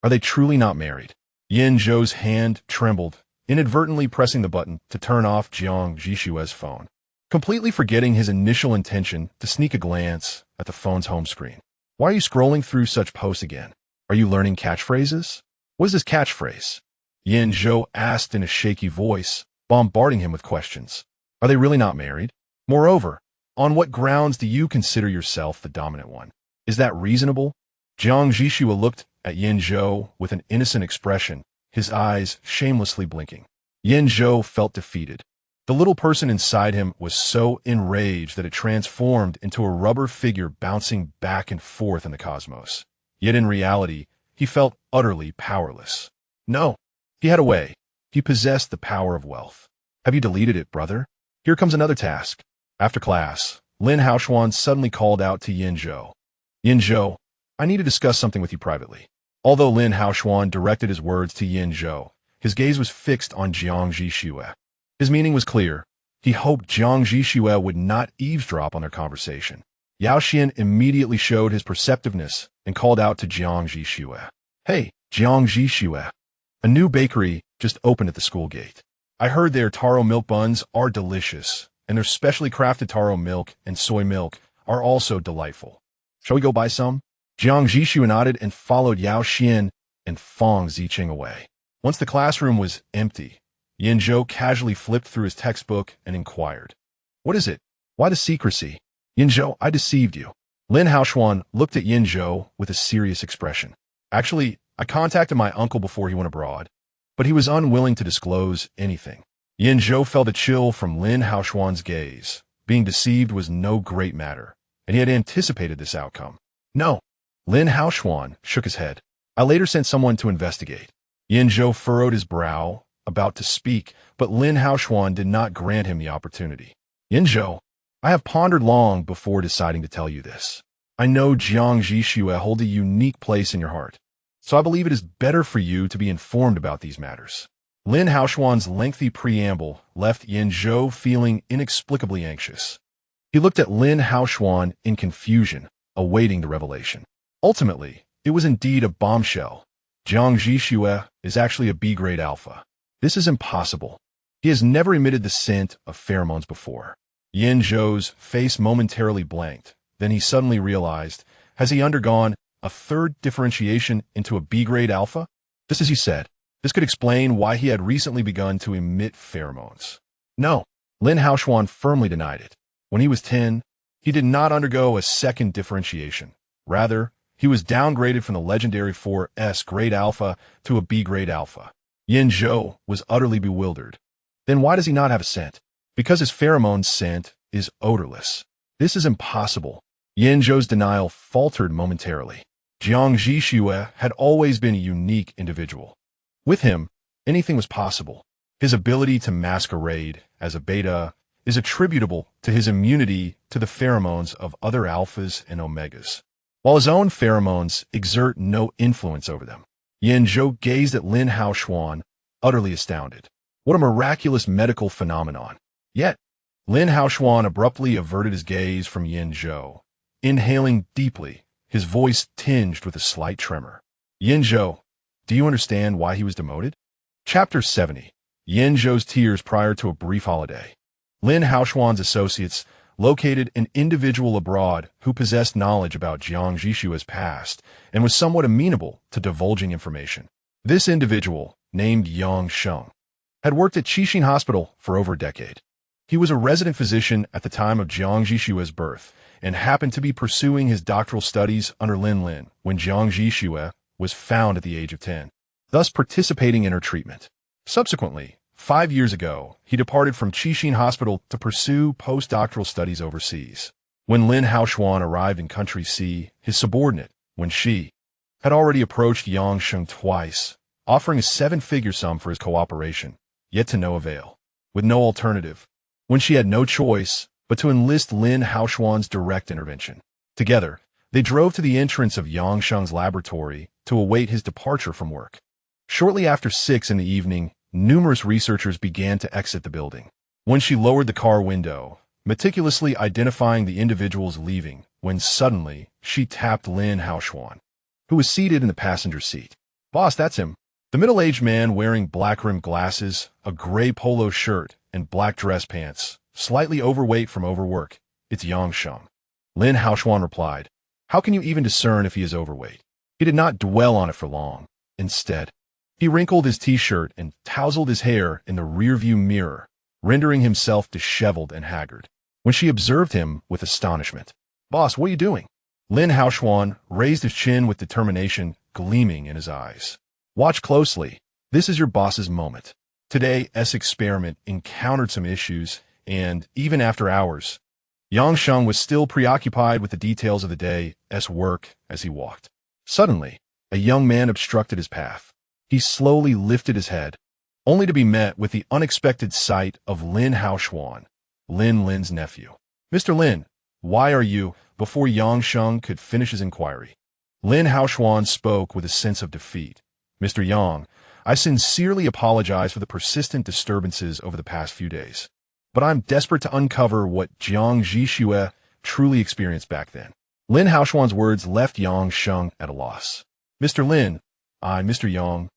Are they truly not married? Yan Zhou's hand trembled, inadvertently pressing the button to turn off Jiang Zhi Xue's phone, completely forgetting his initial intention to sneak a glance at the phone's home screen. Why are you scrolling through such posts again? Are you learning catchphrases? What is this catchphrase? Yan Zhou asked in a shaky voice, bombarding him with questions. Are they really not married? Moreover, on what grounds do you consider yourself the dominant one? Is that reasonable? Jiang Zhi Xue looked at Yan Zhou with an innocent expression, his eyes shamelessly blinking. Yan Zhou felt defeated. The little person inside him was so enraged that it transformed into a rubber figure bouncing back and forth in the cosmos. Yet in reality, he felt utterly powerless. No, he had a way. He possessed the power of wealth. Have you deleted it, brother? Here comes another task. After class, Lin Haoshuan suddenly called out to Yan Zhou. Yan Zhou, I need to discuss something with you privately. Although Lin Haoshuan directed his words to Yan Zhou, his gaze was fixed on Jiang Zhi Xue. His meaning was clear. He hoped Jiang Zhi Xue would not eavesdrop on their conversation. Yao Xian immediately showed his perceptiveness and called out to Jiang Zhi Xue. Hey, Jiang Zhi Xue. A new bakery just opened at the school gate. I heard their taro milk buns are delicious, and their specially crafted taro milk and soy milk are also delightful. Shall we go buy some? Jiang Zhi Xue nodded and followed Yao Xian and Fang Ziqing away. Once the classroom was empty, Yan Zhou casually flipped through his textbook and inquired. What is it? Why the secrecy? Yan Zhou, I deceived you. Lin Haoshuan looked at Yan Zhou with a serious expression. Actually, I contacted my uncle before he went abroad, but he was unwilling to disclose anything. Yan Zhou felt a chill from Lin Haoshuan's gaze. Being deceived was no great matter, and he had anticipated this outcome. No. Lin Haoshuan shook his head. I later sent someone to investigate. Yan Zhou furrowed his brow, about to speak, but Lin Haoshuan did not grant him the opportunity. Yan Zhou, I have pondered long before deciding to tell you this. I know Jiang Zhi Xue holds a unique place in your heart, so I believe it is better for you to be informed about these matters. Lin Haoshuan's lengthy preamble left Yan Zhou feeling inexplicably anxious. He looked at Lin Haoshuan in confusion, awaiting the revelation. Ultimately, it was indeed a bombshell. Jiang Zhi Xue is actually a B-grade alpha. This is impossible. He has never emitted the scent of pheromones before. Yan Zhou's face momentarily blanked. Then he suddenly realized, has he undergone a third differentiation into a B-grade alpha? Just as you said, this could explain why he had recently begun to emit pheromones. No, Lin Haoshuan firmly denied it. When he was 10, he did not undergo a second differentiation. Rather, he was downgraded from the legendary 4S grade alpha to a B-grade alpha. Yan Zhou was utterly bewildered. Then why does he not have a scent? Because his pheromone scent is odorless. This is impossible. Yan Zhou's denial faltered momentarily. Jiang Zhi Xue had always been a unique individual. With him, anything was possible. His ability to masquerade as a beta is attributable to his immunity to the pheromones of other alphas and omegas, while his own pheromones exert no influence over them. Yan Zhou gazed at Lin Haoshuan, utterly astounded. What a miraculous medical phenomenon. Yet, Lin Haoshuan abruptly averted his gaze from Yan Zhou, inhaling deeply, his voice tinged with a slight tremor. Yan Zhou, do you understand why he was demoted? Chapter 70. Yan Zhou's tears prior to a brief holiday. Lin Haoshuan's associates located an individual abroad who possessed knowledge about Jiang Zhi Xue's past and was somewhat amenable to divulging information. This individual, named Yang Sheng, had worked at Qixing Hospital for over a decade. He was a resident physician at the time of Jiang Zhi Xue's birth and happened to be pursuing his doctoral studies under Lin when Jiang Zhi Xue was found at the age of 10, thus participating in her treatment. Subsequently, 5 years ago, he departed from Qixing Hospital to pursue postdoctoral studies overseas. When Lin Haoshuan arrived in Country C, his subordinate, Wen Shi, had already approached Yang Sheng twice, offering a 7-figure sum for his cooperation, yet to no avail. With no alternative, Wen Shi had no choice but to enlist Lin Haoshuan's direct intervention. Together, they drove to the entrance of Yang Sheng's laboratory to await his departure from work. Shortly after 6 in the evening, numerous researchers began to exit the building. When she lowered the car window, meticulously identifying the individuals leaving, when suddenly she tapped Lin Haoshuan, who was seated in the passenger seat. Boss, that's him. The middle-aged man wearing black-rimmed glasses, a gray polo shirt, and black dress pants, slightly overweight from overwork. It's Yang Sheng. Lin Haoshuan replied, how can you even discern if he is overweight? He did not dwell on it for long. Instead, he wrinkled his t-shirt and tousled his hair in the rearview mirror, rendering himself disheveled and haggard. When she observed him with astonishment, Boss, what are you doing? Lin Haoshuan raised his chin with determination gleaming in his eyes. Watch closely. This is your boss's moment. Today's experiment encountered some issues, and even after hours, Yang Sheng was still preoccupied with the details of the day's work as he walked. Suddenly, a young man obstructed his path. He slowly lifted his head, only to be met with the unexpected sight of Lin Haoshuan, Lin's nephew. Mr. Lin, why are you? Before Yang Sheng could finish his inquiry, Lin Haoshuan spoke with a sense of defeat. Mr. Yang, I sincerely apologize for the persistent disturbances over the past few days, but I'm desperate to uncover what Jiang Zhi Xue truly experienced back then. Lin Haoshuan's words left Yang Sheng at a loss. Mr. Lin, Mr. Yang,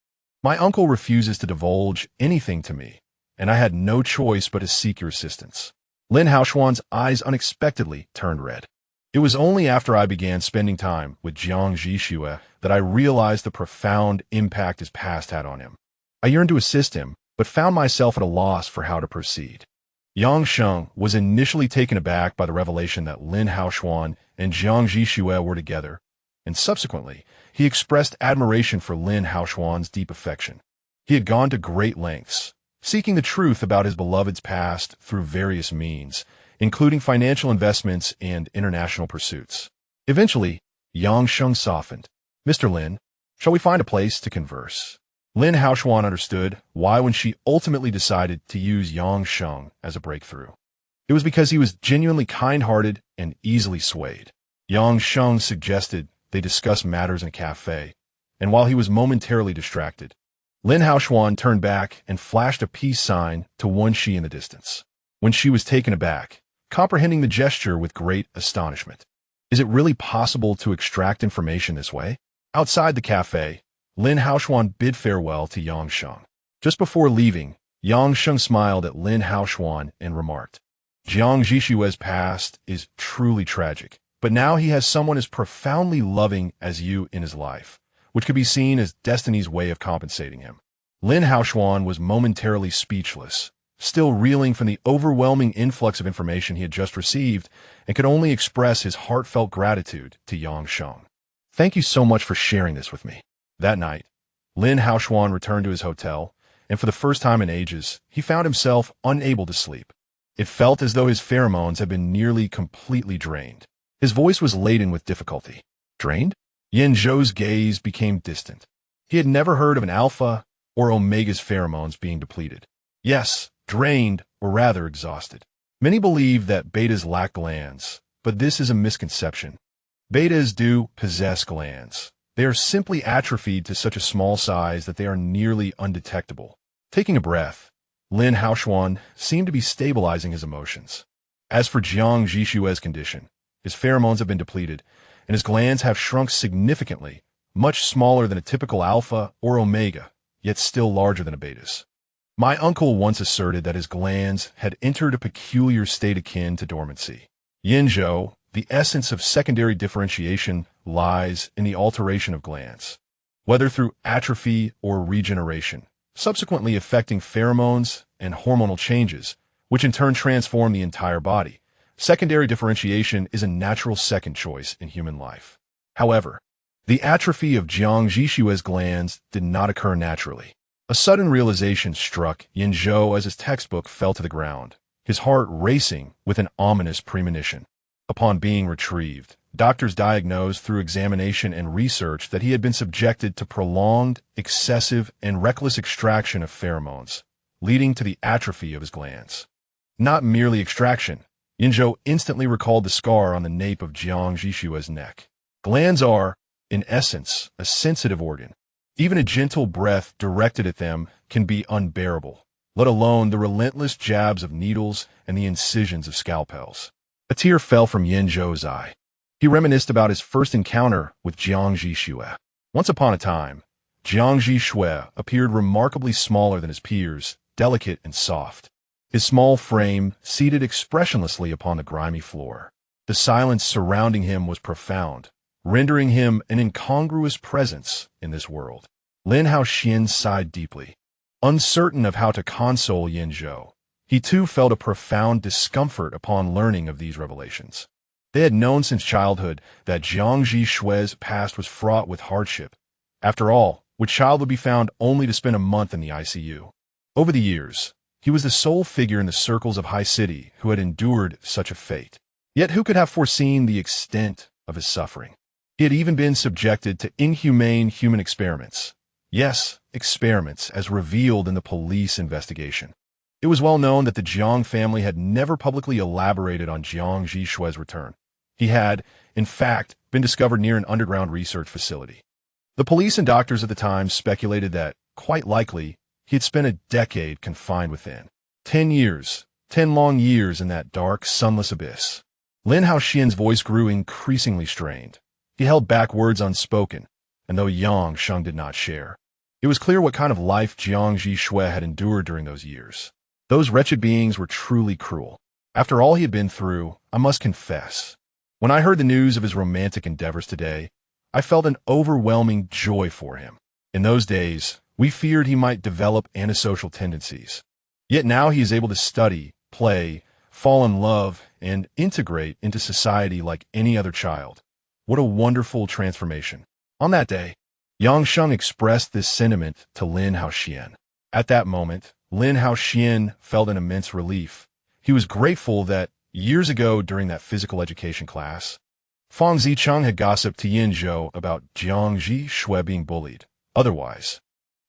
my uncle refuses to divulge anything to me, and I had no choice but to seek your assistance. Lin Haoshuan's eyes unexpectedly turned red. It was only after I began spending time with Jiang Zhi Xue that I realized the profound impact his past had on him. I yearned to assist him, but found myself at a loss for how to proceed. Yang Sheng was initially taken aback by the revelation that Lin Haoshuan and Jiang Zhi Xue were together, and subsequently, he expressed admiration for Lin Haoshuan's deep affection. He had gone to great lengths, seeking the truth about his beloved's past through various means, including financial investments and international pursuits. Eventually, Yang Sheng softened. Mr. Lin, shall we find a place to converse? Lin Haoshuan understood why when she ultimately decided to use Yang Sheng as a breakthrough. It was because he was genuinely kind-hearted and easily swayed. Yang Sheng suggested they discuss matters in a cafe, and while he was momentarily distracted, Lin Haoshuan turned back and flashed a peace sign to Wen Shi in the distance. When she was taken aback, comprehending the gesture with great astonishment. Is it really possible to extract information this way? Outside the cafe, Lin Haoxuan bid farewell to Yang Sheng. Just before leaving, Yang Sheng smiled at Lin Haoxuan and remarked, Jiang Zhi Xue's past is truly tragic, but now he has someone as profoundly loving as you in his life, which could be seen as destiny's way of compensating him. Lin Haoxuan was momentarily speechless, still reeling from the overwhelming influx of information he had just received, and could only express his heartfelt gratitude to Yang Sheng. Thank you so much for sharing this with me. That night, Lin Haoxuan returned to his hotel, and for the first time in ages, he found himself unable to sleep. It felt as though his pheromones had been nearly completely drained. His voice was laden with difficulty. Drained? Yan Zhou's gaze became distant. He had never heard of an alpha or omega's pheromones being depleted. Yes, drained, or rather exhausted. Many believe that betas lack glands, but this is a misconception. Betas do possess glands. They are simply atrophied to such a small size that they are nearly undetectable. Taking a breath, Lin Haoxuan seemed to be stabilizing his emotions. As for Jiang Zhi Xue's condition, his pheromones have been depleted, and his glands have shrunk significantly, much smaller than a typical alpha or omega, yet still larger than a beta's. My uncle once asserted that his glands had entered a peculiar state akin to dormancy. Yan Zhou, the essence of secondary differentiation lies in the alteration of glands, whether through atrophy or regeneration, subsequently affecting pheromones and hormonal changes, which in turn transform the entire body. Secondary differentiation is a natural second choice in human life. However, the atrophy of Jiang Zhi Xue's glands did not occur naturally. A sudden realization struck Yan Zhou as his textbook fell to the ground, his heart racing with an ominous premonition. Upon being retrieved, doctors diagnosed through examination and research that he had been subjected to prolonged, excessive, and reckless extraction of pheromones, leading to the atrophy of his glands. Not merely extraction, Yan Zhou instantly recalled the scar on the nape of Jiang Zhi Xue's neck. Glands are, in essence, a sensitive organ. Even a gentle breath directed at them can be unbearable, let alone the relentless jabs of needles and the incisions of scalpels. A tear fell from Yan Zhou's eye. He reminisced about his first encounter with Jiang Zhi Xue. Once upon a time, Jiang Zhi Xue appeared remarkably smaller than his peers, delicate and soft. His small frame seated expressionlessly upon the grimy floor. The silence surrounding him was profound, rendering him an incongruous presence in this world. Lin Haoxian sighed deeply. Uncertain of how to console Yan Zhou, he too felt a profound discomfort upon learning of these revelations. They had known since childhood that Jiang Zhi Xue's past was fraught with hardship. After all, which child would be found only to spend a month in the ICU? Over the years, he was the sole figure in the circles of High City who had endured such a fate. Yet who could have foreseen the extent of his suffering? He had even been subjected to inhumane human experiments. Yes, experiments as revealed in the police investigation. It was well known that the Jiang family had never publicly elaborated on Jiang Zhi Xue's return. He had, in fact, been discovered near an underground research facility. The police and doctors at the time speculated that, quite likely, he had spent a decade confined within. 10 years, 10 long years in that dark, sunless abyss. Lin Haoxian's voice grew increasingly strained. He held back words unspoken, and though Yang Sheng did not share, it was clear what kind of life Jiang Zhi Xue had endured during those years. Those wretched beings were truly cruel. After all he had been through, I must confess, when I heard the news of his romantic endeavors today, I felt an overwhelming joy for him. In those days, we feared he might develop antisocial tendencies. Yet now he is able to study, play, fall in love, and integrate into society like any other child. What a wonderful transformation. On that day, Yang Sheng expressed this sentiment to Lin Haoxian. At that moment, Lin Haoxian felt an immense relief. He was grateful that, years ago during that physical education class, Fang Zicheng had gossiped to Yan Zhou about Jiang Zhi Xue being bullied. Otherwise,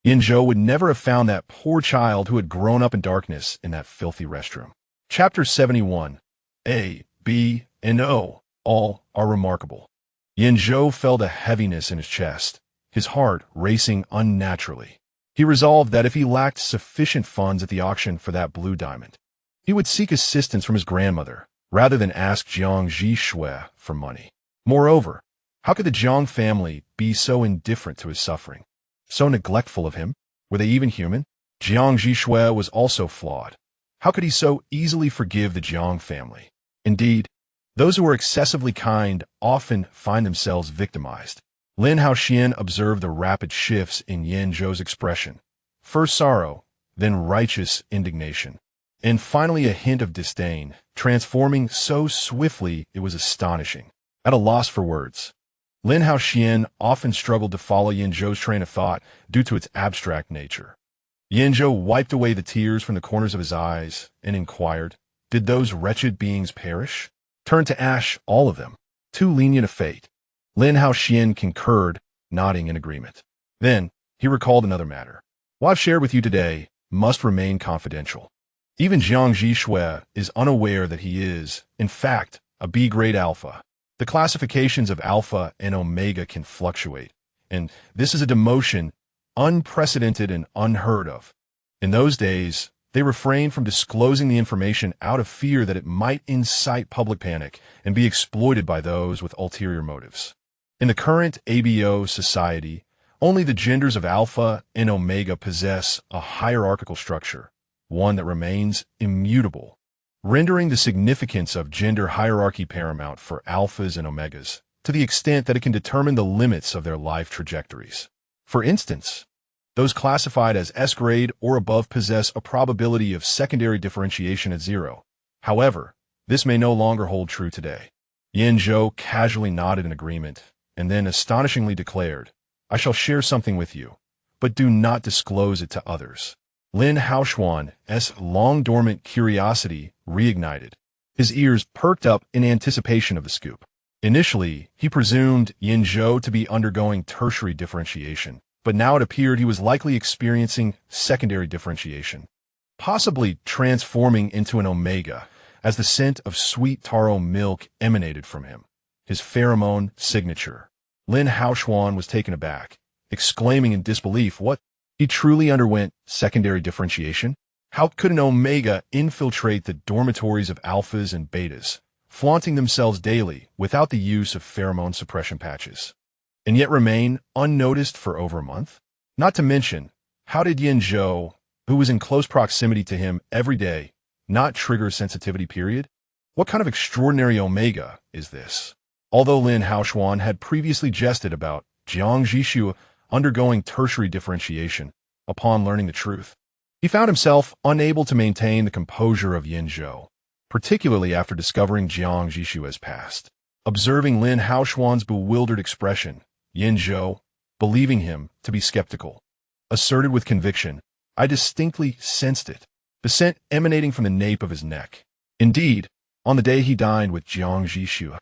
Yan Zhou would never have found that poor child who had grown up in darkness in that filthy restroom. Chapter 71. A, B, and O, all are remarkable. Yan Zhou felt a heaviness in his chest, his heart racing unnaturally. He resolved that if he lacked sufficient funds at the auction for that blue diamond, he would seek assistance from his grandmother, rather than ask Jiang Zhi Xue for money. Moreover, how could the Jiang family be so indifferent to his suffering? So neglectful of him? Were they even human? Jiang Zhi Xue was also flawed. How could he so easily forgive the Jiang family? Indeed, those who are excessively kind often find themselves victimized. Lin Haoxian observed the rapid shifts in Yan Zhou's expression. First sorrow, then righteous indignation, and finally a hint of disdain, transforming so swiftly it was astonishing. At a loss for words, Lin Haoxian often struggled to follow Yan Zhou's train of thought due to its abstract nature. Yan Zhou wiped away the tears from the corners of his eyes and inquired, "Did those wretched beings perish? Turn to ash, all of them. Too lenient a fate." Lin Haoxian concurred, nodding in agreement. Then, he recalled another matter. What I've shared with you today must remain confidential. Even Jiang Zhi Xue is unaware that he is, in fact, a B-grade alpha. The classifications of alpha and omega can fluctuate, and this is a demotion unprecedented and unheard of. In those days, they refrained from disclosing the information out of fear that it might incite public panic and be exploited by those with ulterior motives. In the current ABO society, only the genders of alpha and omega possess a hierarchical structure, one that remains immutable, rendering the significance of gender hierarchy paramount for alphas and omegas, to the extent that it can determine the limits of their life trajectories. For instance, those classified as S-grade or above possess a probability of secondary differentiation at 0. However, this may no longer hold true today. Yan Zhou casually nodded in agreement, and then astonishingly declared, "I shall share something with you, but do not disclose it to others." Lin Haoxian's long-dormant curiosity reignited. His ears perked up in anticipation of the scoop. Initially, he presumed Yan Zhou to be undergoing tertiary differentiation, but now it appeared he was likely experiencing secondary differentiation, possibly transforming into an omega as the scent of sweet taro milk emanated from him, his pheromone signature. Lin Haoxian was taken aback, exclaiming in disbelief, "What? He truly underwent secondary differentiation? How could an omega infiltrate the dormitories of alphas and betas, flaunting themselves daily without the use of pheromone suppression patches, and yet remain unnoticed for over a month? Not to mention, how did Yan Zhou, who was in close proximity to him every day, not trigger a sensitivity period? What kind of extraordinary omega is this?" Although Lin Haoxian had previously jested about Jiang Zhi Xue undergoing tertiary differentiation, upon learning the truth, he found himself unable to maintain the composure of Yan Zhou, particularly after discovering Jiang Zhi Xue's past. Observing Lin Haoxian's bewildered expression, Yan Zhou, believing him to be skeptical, asserted with conviction, "I distinctly sensed it, the scent emanating from the nape of his neck." Indeed, on the day he dined with Jiang Zhi Xue,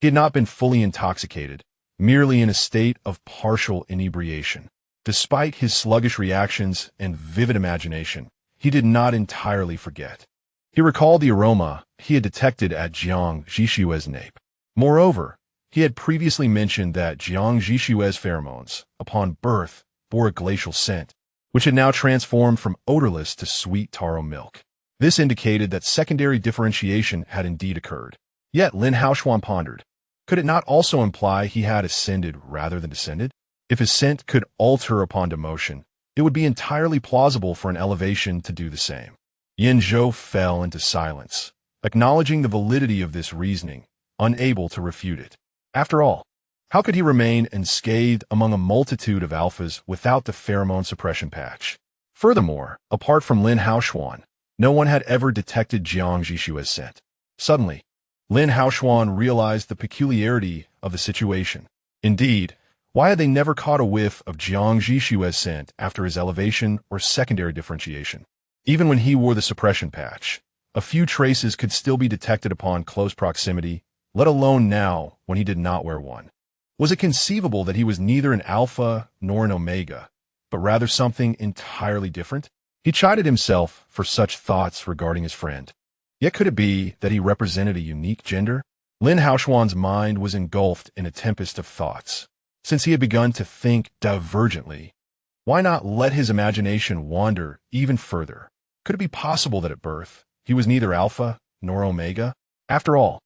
he had not been fully intoxicated, merely in a state of partial inebriation. Despite his sluggish reactions and vivid imagination, he did not entirely forget. He recalled the aroma he had detected at Jiang Zhi Xue's nape. Moreover, he had previously mentioned that Jiang Zhi Xue's pheromones, upon birth, bore a glacial scent, which had now transformed from odorless to sweet taro milk. This indicated that secondary differentiation had indeed occurred. Yet Lin Haoxian pondered, could it not also imply he had ascended rather than descended? If his scent could alter upon demotion, it would be entirely plausible for an elevation to do the same. Yan Zhou fell into silence, acknowledging the validity of this reasoning, unable to refute it. After all, how could he remain unscathed among a multitude of alphas without the pheromone suppression patch? Furthermore, apart from Lin Haoxian, no one had ever detected Jiang Zhi Xue's scent. Suddenly, Lin Haoxian realized the peculiarity of the situation. Indeed, why had they never caught a whiff of Jiang Zhi Xue's scent after his elevation or secondary differentiation? Even when he wore the suppression patch, a few traces could still be detected upon close proximity, let alone now when he did not wear one. Was it conceivable that he was neither an alpha nor an omega, but rather something entirely different? He chided himself for such thoughts regarding his friend. Yet could it be that he represented a unique gender? Lin Haoxian's mind was engulfed in a tempest of thoughts. Since he had begun to think divergently, why not let his imagination wander even further? Could it be possible that at birth, he was neither alpha nor omega? After all,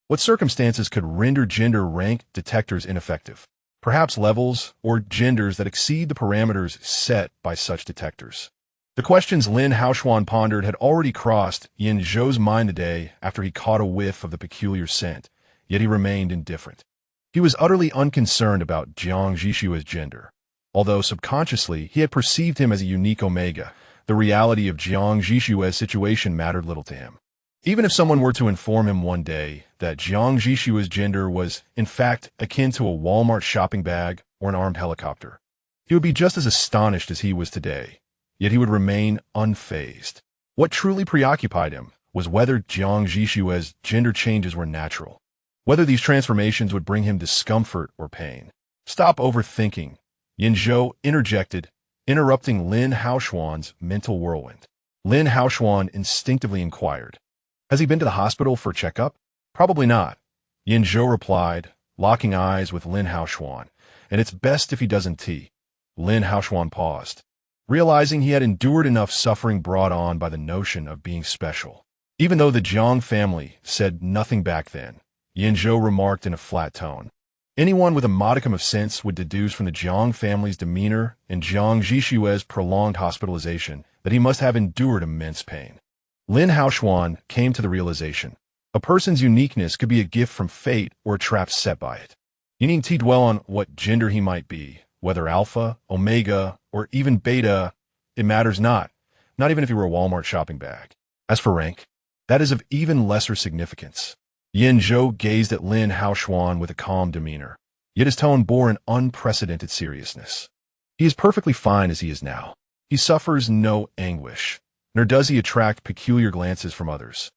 what circumstances could render gender rank detectors ineffective? Perhaps levels or genders that exceed the parameters set by such detectors. The questions Lin Haoxuan pondered had already crossed Yan Zhou's mind the day after he caught a whiff of the peculiar scent, yet he remained indifferent. He was utterly unconcerned about Jiang Zhi Xue's gender. Although subconsciously he had perceived him as a unique omega, the reality of Jiang Zhi Xue's situation mattered little to him. Even if someone were to inform him one day that Jiang Zhi Xue's gender was, in fact, akin to a Walmart shopping bag or an armed helicopter, he would be just as astonished as he was today, yet he would remain unfazed. What truly preoccupied him was whether Jiang Zhi Xue's gender changes were natural, whether these transformations would bring him discomfort or pain. "Stop overthinking," Yan Zhou interjected, interrupting Lin Haoxuan's mental whirlwind. Lin Haoxuan instinctively inquired, "Has he been to the hospital for a checkup?" "Probably not," Yan Zhou replied, locking eyes with Lin Haoxuan. "And it's best if he doesn't tea." Lin Haoxuan paused, realizing he had endured enough suffering brought on by the notion of being special. Even though the Jiang family said nothing back then, Yan Zhou remarked in a flat tone, "Anyone with a modicum of sense would deduce from the Jiang family's demeanor and Jiang Zhi Xue's prolonged hospitalization that he must have endured immense pain." Lin Haoxuan came to the realization, a person's uniqueness could be a gift from fate or a trap set by it. You needn't dwell on what gender he might be, whether alpha, omega, or even beta, it matters not even if he were a Walmart shopping bag. As for rank, that is of even lesser significance. Yan Zhou gazed at Lin Haoxuan with a calm demeanor, yet his tone bore an unprecedented seriousness. He is perfectly fine as he is now. He suffers no anguish, nor does he attract peculiar glances from others.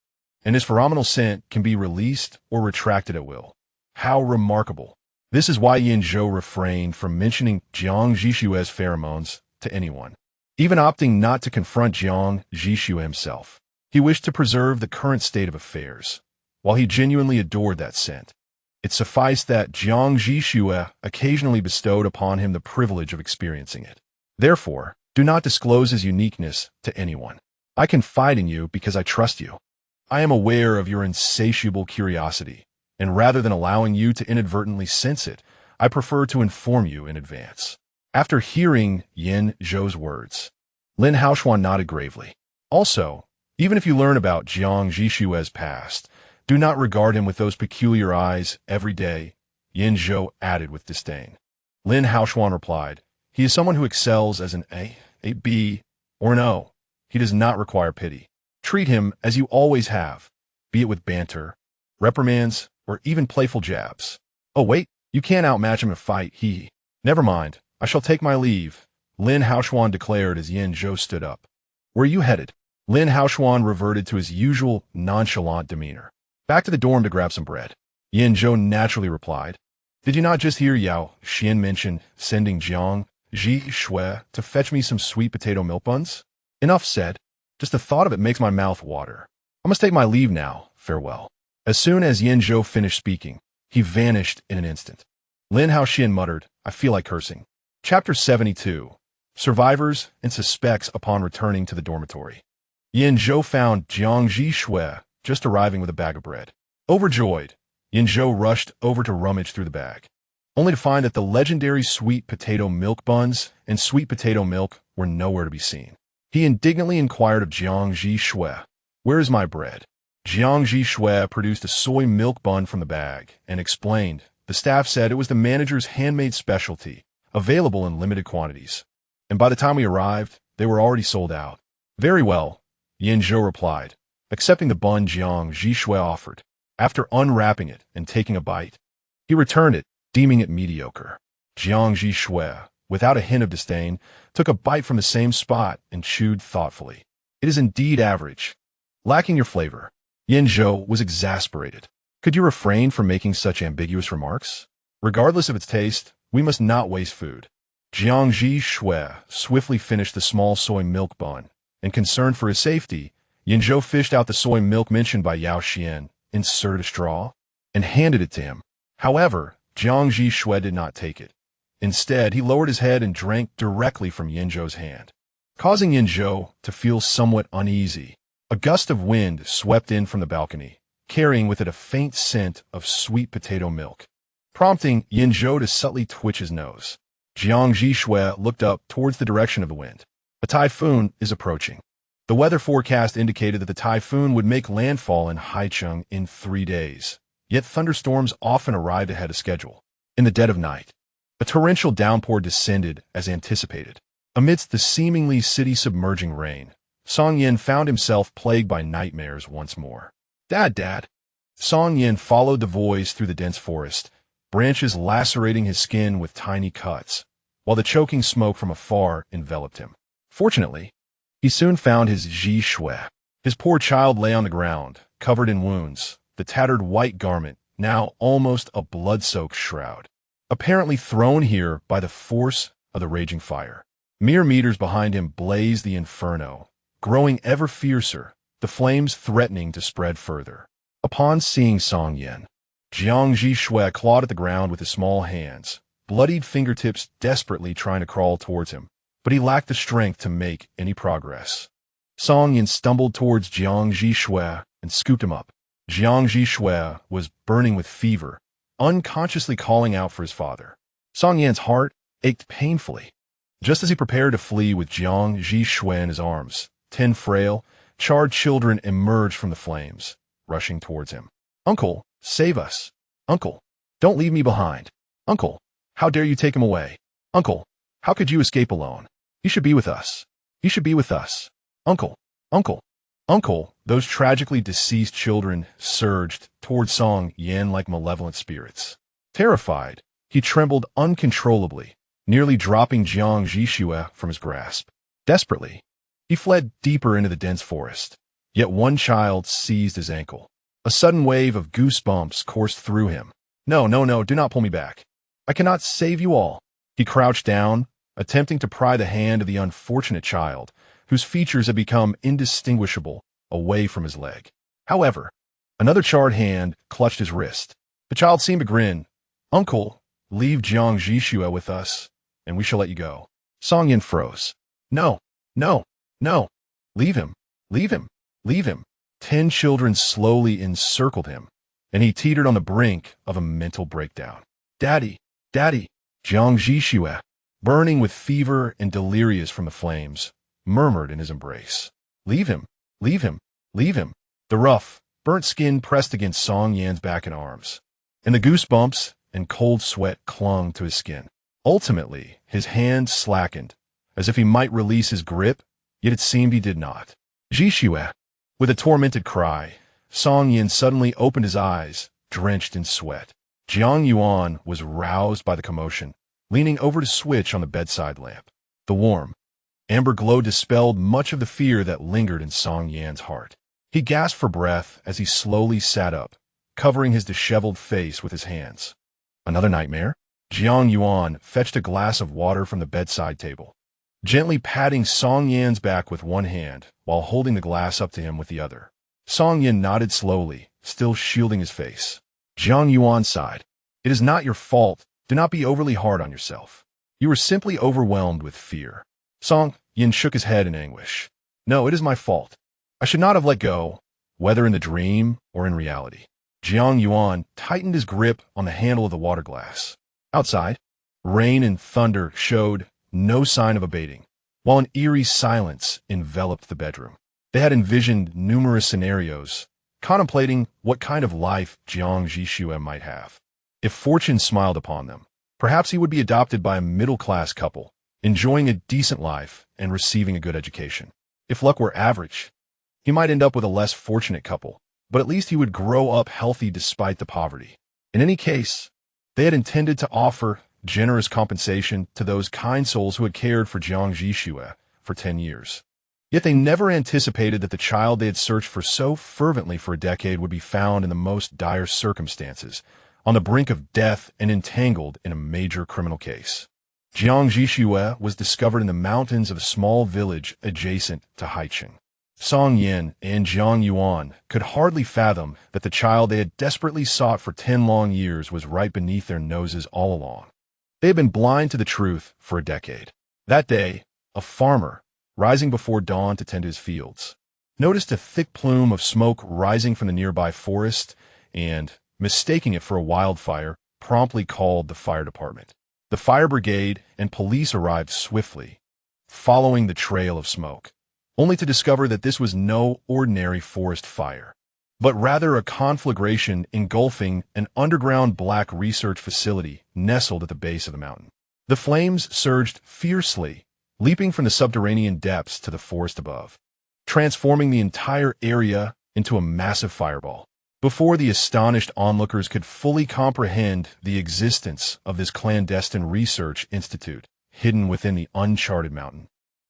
And his pheromonal scent can be released or retracted at will. How remarkable! This is why Yan Zhou refrained from mentioning Jiang Zhi Xue's pheromones to anyone, even opting not to confront Jiang Zhi Xue himself. He wished to preserve the current state of affairs. While he genuinely adored that scent, it sufficed that Jiang Zhi Xue occasionally bestowed upon him the privilege of experiencing it. Therefore, do not disclose his uniqueness to anyone. I confide in you because I trust you. I am aware of your insatiable curiosity, and rather than allowing you to inadvertently sense it, I prefer to inform you in advance. After hearing Yan Zhou's words, Lin Haoxuan nodded gravely. Also, even if you learn about Jiang Zhi Xue's past, do not regard him with those peculiar eyes every day, Yan Zhou added with disdain. Lin Haoxuan replied, "He is someone who excels as an A, a B, or an O. He does not require pity. Treat him as you always have, be it with banter, reprimands, or even playful jabs. Oh wait, you can't outmatch him in a fight, Never mind, I shall take my leave," Lin Haoxuan declared as Yan Zhou stood up. "Where are you headed?" Lin Haoxuan reverted to his usual nonchalant demeanor. "Back to the dorm to grab some bread," Yan Zhou naturally replied. "Did you not just hear Yao Xian mention sending Jiang Zhi Xue to fetch me some sweet potato milk buns? Enough said. Just the thought of it makes my mouth water. I must take my leave now. Farewell." As soon as Yan Zhou finished speaking, he vanished in an instant. Lin Haoxian muttered, "I feel like cursing." Chapter 72. Survivors and Suspects Upon Returning to the Dormitory. Yan Zhou found Jiang Zhi Xue just arriving with a bag of bread. Overjoyed, Yan Zhou rushed over to rummage through the bag, only to find that the legendary sweet potato milk buns and sweet potato milk were nowhere to be seen. He indignantly inquired of Jiang Zhi Xue, "Where is my bread?" Jiang Zhi Xue produced a soy milk bun from the bag and explained, the staff said it was the manager's handmade specialty, available in limited quantities. And by the time we arrived, they were already sold out. "Very well," Yan Zhou replied, accepting the bun Jiang Zhi Xue offered. After unwrapping it and taking a bite, he returned it, deeming it mediocre. Jiang Zhi Xue, without a hint of disdain, took a bite from the same spot and chewed thoughtfully. "It is indeed average, lacking your flavor." Yan Zhou was exasperated. Could you refrain from making such ambiguous remarks? Regardless of its taste, we must not waste food. Jiang Zhi Xue swiftly finished the small soy milk bun, and concerned for his safety, Yan Zhou fished out the soy milk mentioned by Yao Xian, inserted a straw, and handed it to him. However, Jiang Zhi Xue did not take it. Instead, he lowered his head and drank directly from Yan Zhou's hand, causing Yan Zhou to feel somewhat uneasy. A gust of wind swept in from the balcony, carrying with it a faint scent of sweet potato milk, prompting Yan Zhou to subtly twitch his nose. Jiang Zhi Xue looked up towards the direction of the wind. A typhoon is approaching. The weather forecast indicated that the typhoon would make landfall in Haicheng in 3 days, yet thunderstorms often arrived ahead of schedule. In the dead of night, a torrential downpour descended as anticipated. Amidst the seemingly city-submerging rain, Song Yin found himself plagued by nightmares once more. Dad! Song Yin followed the voice through the dense forest, branches lacerating his skin with tiny cuts, while the choking smoke from afar enveloped him. Fortunately, he soon found his Zhi Xue. His poor child lay on the ground, covered in wounds, the tattered white garment now almost a blood-soaked shroud, apparently thrown here by the force of the raging fire. Mere meters behind him blazed the inferno, growing ever fiercer, the flames threatening to spread further. Upon seeing Song Yin, Jiang Zhi Xue clawed at the ground with his small hands, bloodied fingertips desperately trying to crawl towards him, but he lacked the strength to make any progress. Song Yin stumbled towards Jiang Zhi Xue and scooped him up. Jiang Zhi Xue was burning with fever, unconsciously calling out for his father. Song Yin's heart ached painfully. Just as he prepared to flee with Jiang Zhi Xue in his arms, 10 frail, charred children emerged from the flames, rushing towards him. "Uncle, save us! Uncle, don't leave me behind! Uncle, how dare you take him away? Uncle, how could you escape alone? He should be with us! He should be with us! Uncle! Uncle! Uncle!" Those tragically deceased children surged toward Song Yin like malevolent spirits. Terrified, he trembled uncontrollably, nearly dropping Jiang Zhi Xue from his grasp. Desperately, he fled deeper into the dense forest. Yet one child seized his ankle. A sudden wave of goosebumps coursed through him. No, do not pull me back. I cannot save you all." He crouched down, attempting to pry the hand of the unfortunate child, whose features had become indistinguishable, away from his leg. However, another charred hand clutched his wrist. The child seemed to grin. "Uncle, leave Jiang Zhi Xue with us, and we shall let you go." Song Yin froze. No. Leave him. Leave him. Leave him. 10 children slowly encircled him, and he teetered on the brink of a mental breakdown. Daddy! Jiang Zhi Xue, burning with fever and delirious from the flames, murmured in his embrace. Leave him. The rough, burnt skin pressed against Song Yan's back and arms, and the goosebumps and cold sweat clung to his skin. Ultimately, his hand slackened, as if he might release his grip, yet it seemed he did not. Zhi Xue. With a tormented cry, Song Yin suddenly opened his eyes, drenched in sweat. Jiang Yuan was roused by the commotion, leaning over to switch on the bedside lamp. The warm, amber glow dispelled much of the fear that lingered in Song Yan's heart. He gasped for breath as he slowly sat up, covering his disheveled face with his hands. Another nightmare? Jiang Yuan fetched a glass of water from the bedside table, gently patting Song Yan's back with one hand while holding the glass up to him with the other. Song Yan nodded slowly, still shielding his face. Jiang Yuan sighed. "It is not your fault. Do not be overly hard on yourself. You were simply overwhelmed with fear." Song Yin shook his head in anguish. "No, it is my fault. I should not have let go, whether in the dream or in reality." Jiang Yuan tightened his grip on the handle of the water glass. Outside, rain and thunder showed no sign of abating, while an eerie silence enveloped the bedroom. They had envisioned numerous scenarios, contemplating what kind of life Jiang Zhi Xue might have. If fortune smiled upon them, perhaps he would be adopted by a middle-class couple, enjoying a decent life and receiving a good education. If luck were average, he might end up with a less fortunate couple, but at least he would grow up healthy despite the poverty. In any case, they had intended to offer generous compensation to those kind souls who had cared for Jiang Zhi Xue for 10 years. Yet they never anticipated that the child they had searched for so fervently for a decade would be found in the most dire circumstances, on the brink of death and entangled in a major criminal case. Jiang Zhi Xue was discovered in the mountains of a small village adjacent to Haicheng. Song Yin and Jiang Yuan could hardly fathom that the child they had desperately sought for 10 long years was right beneath their noses all along. They had been blind to the truth for a decade. That day, a farmer, rising before dawn to tend his fields, noticed a thick plume of smoke rising from the nearby forest and, mistaking it for a wildfire, promptly called the fire department. The fire brigade and police arrived swiftly, following the trail of smoke, only to discover that this was no ordinary forest fire, but rather a conflagration engulfing an underground black research facility nestled at the base of the mountain. The flames surged fiercely, leaping from the subterranean depths to the forest above, transforming the entire area into a massive fireball. Before the astonished onlookers could fully comprehend the existence of this clandestine research institute hidden within the uncharted mountain,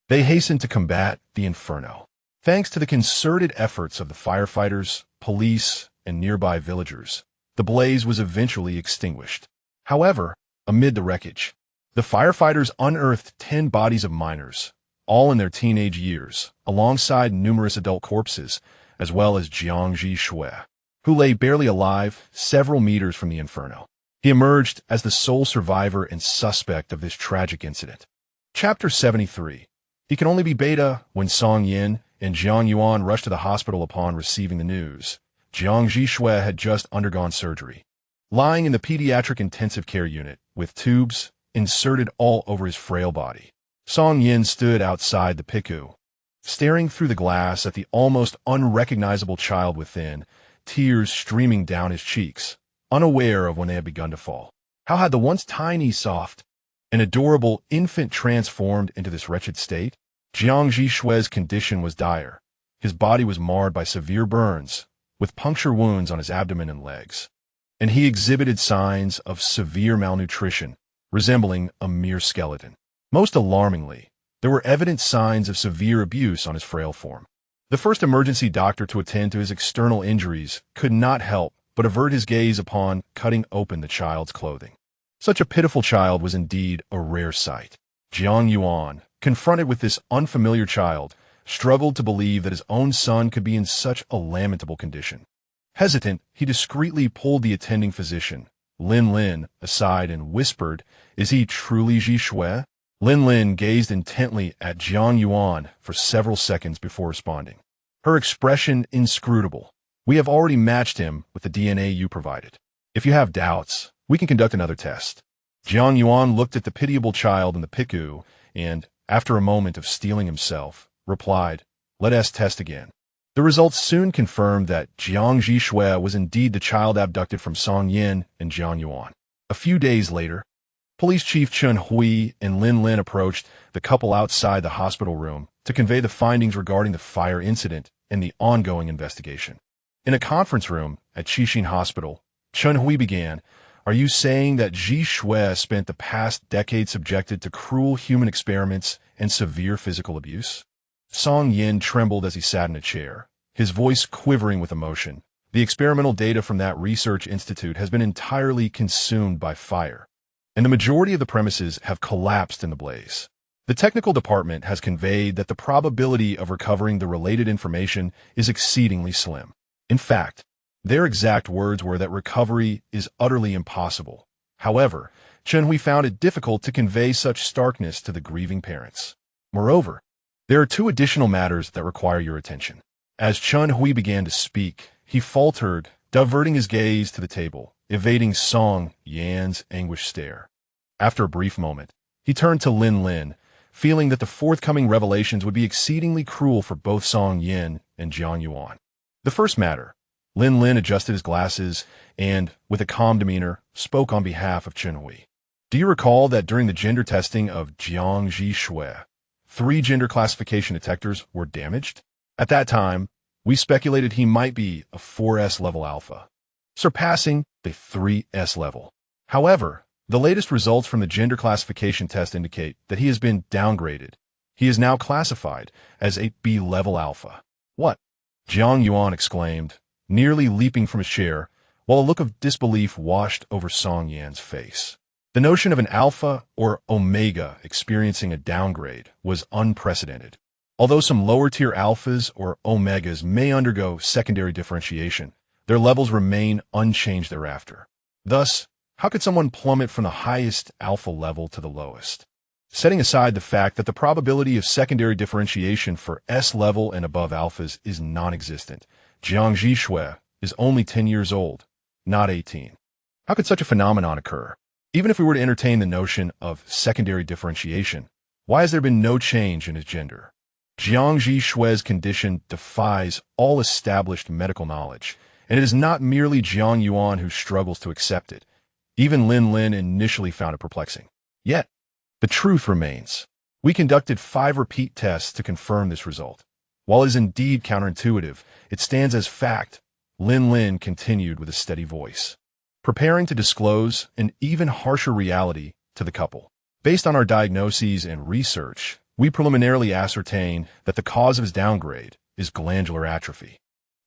they hastened to combat the inferno. Thanks to the concerted efforts of the firefighters, police, and nearby villagers, the blaze was eventually extinguished. However, amid the wreckage, the firefighters unearthed 10 bodies of minors, all in their teenage years, alongside numerous adult corpses, as well as Jiang Zhi Xue, who lay barely alive several meters from the inferno. He emerged as the sole survivor and suspect of this tragic incident. Chapter 73. He can only be beta when Song Yin and Jiang Yuan rushed to the hospital upon receiving the news. Jiang Zhi Xue had just undergone surgery, lying in the pediatric intensive care unit with tubes inserted all over his frail body. Song Yin stood outside the PICU, staring through the glass at the almost unrecognizable child within, tears streaming down his cheeks, unaware of when they had begun to fall. How had the once tiny, soft, and adorable infant transformed into this wretched state? Jiang Zhi Xue's condition was dire. His body was marred by severe burns, with puncture wounds on his abdomen and legs, and he exhibited signs of severe malnutrition, resembling a mere skeleton. Most alarmingly, there were evident signs of severe abuse on his frail form. The first emergency doctor to attend to his external injuries could not help but avert his gaze upon cutting open the child's clothing. Such a pitiful child was indeed a rare sight. Jiang Yuan, confronted with this unfamiliar child, struggled to believe that his own son could be in such a lamentable condition. Hesitant, he discreetly pulled the attending physician, Lin Lin, aside and whispered, "Is he truly Zhi Xue?" Lin Lin gazed intently at Jiang Yuan for several seconds before responding, her expression inscrutable. "We have already matched him with the DNA you provided. If you have doubts, we can conduct another test." Jiang Yuan looked at the pitiable child in the PICU and, after a moment of steeling himself, replied, "Let us test again." The results soon confirmed that Jiang Zhi Xue was indeed the child abducted from Song Yin and Jiang Yuan. A few days later, Police Chief Chen Hui and Lin Lin approached the couple outside the hospital room to convey the findings regarding the fire incident and the ongoing investigation. In a conference room at Qixin Hospital, Chen Hui began, "Are you saying that Zhi Xue spent the past decade subjected to cruel human experiments and severe physical abuse?" Song Yin trembled as he sat in a chair, his voice quivering with emotion. "The experimental data from that research institute has been entirely consumed by fire, and the majority of the premises have collapsed in the blaze. The technical department has conveyed that the probability of recovering the related information is exceedingly slim. In fact, their exact words were that recovery is utterly impossible. However, Chen Hui found it difficult to convey such starkness to the grieving parents. Moreover, there are 2 additional matters that require your attention." As Chen Hui began to speak, he faltered, diverting his gaze to the table, evading Song Yan's anguished stare. After a brief moment, he turned to Lin Lin, feeling that the forthcoming revelations would be exceedingly cruel for both Song Yin and Jiang Yuan. The first matter, Lin Lin adjusted his glasses and, with a calm demeanor, spoke on behalf of Chen Hui. "Do you recall that during the gender testing of Jiang Zhi Xue, 3 gender classification detectors were damaged? At that time, we speculated he might be a 4S level alpha, surpassing the 3S level. However, the latest results from the gender classification test indicate that he has been downgraded. He is now classified as a B level alpha." "What?" Jiang Yuan exclaimed, nearly leaping from his chair, while a look of disbelief washed over Song Yan's face. The notion of an alpha or omega experiencing a downgrade was unprecedented. Although some lower-tier alphas or omegas may undergo secondary differentiation, their levels remain unchanged thereafter. Thus, how could someone plummet from the highest alpha level to the lowest? Setting aside the fact that the probability of secondary differentiation for S-level and above alphas is non-existent, Jiang Zhi Xue is only 10 years old, not 18. How could such a phenomenon occur? Even if we were to entertain the notion of secondary differentiation, why has there been no change in his gender? Jiang Zhi Xue's condition defies all established medical knowledge, and it is not merely Jiang Yuan who struggles to accept it. Even Lin Lin initially found it perplexing. Yet, the truth remains. We conducted 5 repeat tests to confirm this result. While it is indeed counterintuitive, it stands as fact. Lin Lin continued with a steady voice, preparing to disclose an even harsher reality to the couple. Based on our diagnoses and research, we preliminarily ascertain that the cause of his downgrade is glandular atrophy.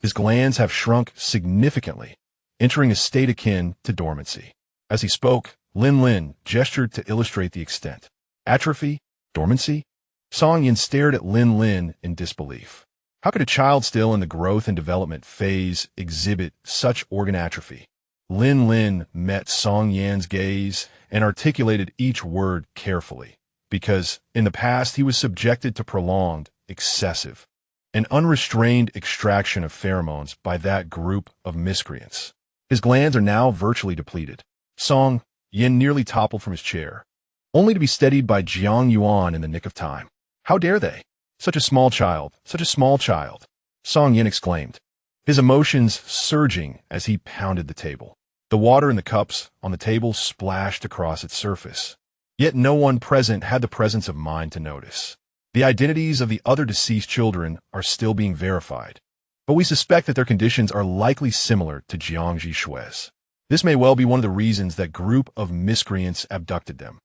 His glands have shrunk significantly, entering a state akin to dormancy. As he spoke, Lin Lin gestured to illustrate the extent. Atrophy? Dormancy? Song Yin stared at Lin Lin in disbelief. How could a child still in the growth and development phase exhibit such organ atrophy? Lin Lin met Song Yan's gaze and articulated each word carefully, because in the past he was subjected to prolonged, excessive, and unrestrained extraction of pheromones by that group of miscreants. His glands are now virtually depleted. Song Yin nearly toppled from his chair, only to be steadied by Jiang Yuan in the nick of time. How dare they? Such a small child, such a small child, Song Yin exclaimed, his emotions surging as he pounded the table. The water in the cups on the table splashed across its surface. Yet no one present had the presence of mind to notice. The identities of the other deceased children are still being verified, but we suspect that their conditions are likely similar to Jiang Zhi Xue's. This may well be one of the reasons that group of miscreants abducted them.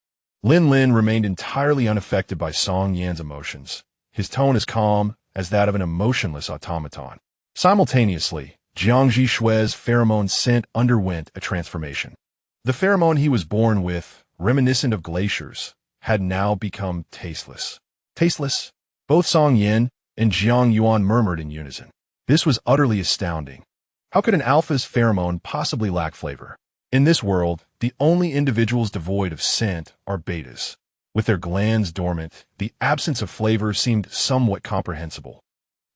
Lin Lin remained entirely unaffected by Song Yan's emotions, his tone as calm as that of an emotionless automaton. Simultaneously, Jiang Zhi Xue's pheromone scent underwent a transformation. The pheromone he was born with, reminiscent of glaciers, had now become tasteless. Tasteless? Both Song Yin and Jiang Yuan murmured in unison. This was utterly astounding. How could an alpha's pheromone possibly lack flavor? In this world, the only individuals devoid of scent are betas. With their glands dormant, the absence of flavor seemed somewhat comprehensible.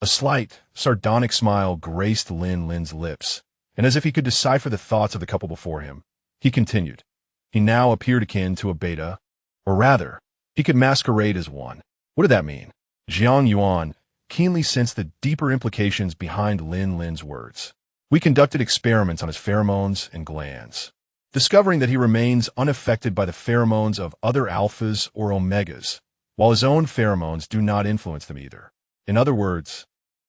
A slight, sardonic smile graced Lin Lin's lips, and as if he could decipher the thoughts of the couple before him, he continued. He now appeared akin to a beta, or rather, he could masquerade as one. What did that mean? Jiang Yuan keenly sensed the deeper implications behind Lin Lin's words. We conducted experiments on his pheromones and glands, discovering that he remains unaffected by the pheromones of other alphas or omegas, while his own pheromones do not influence them either. In other words,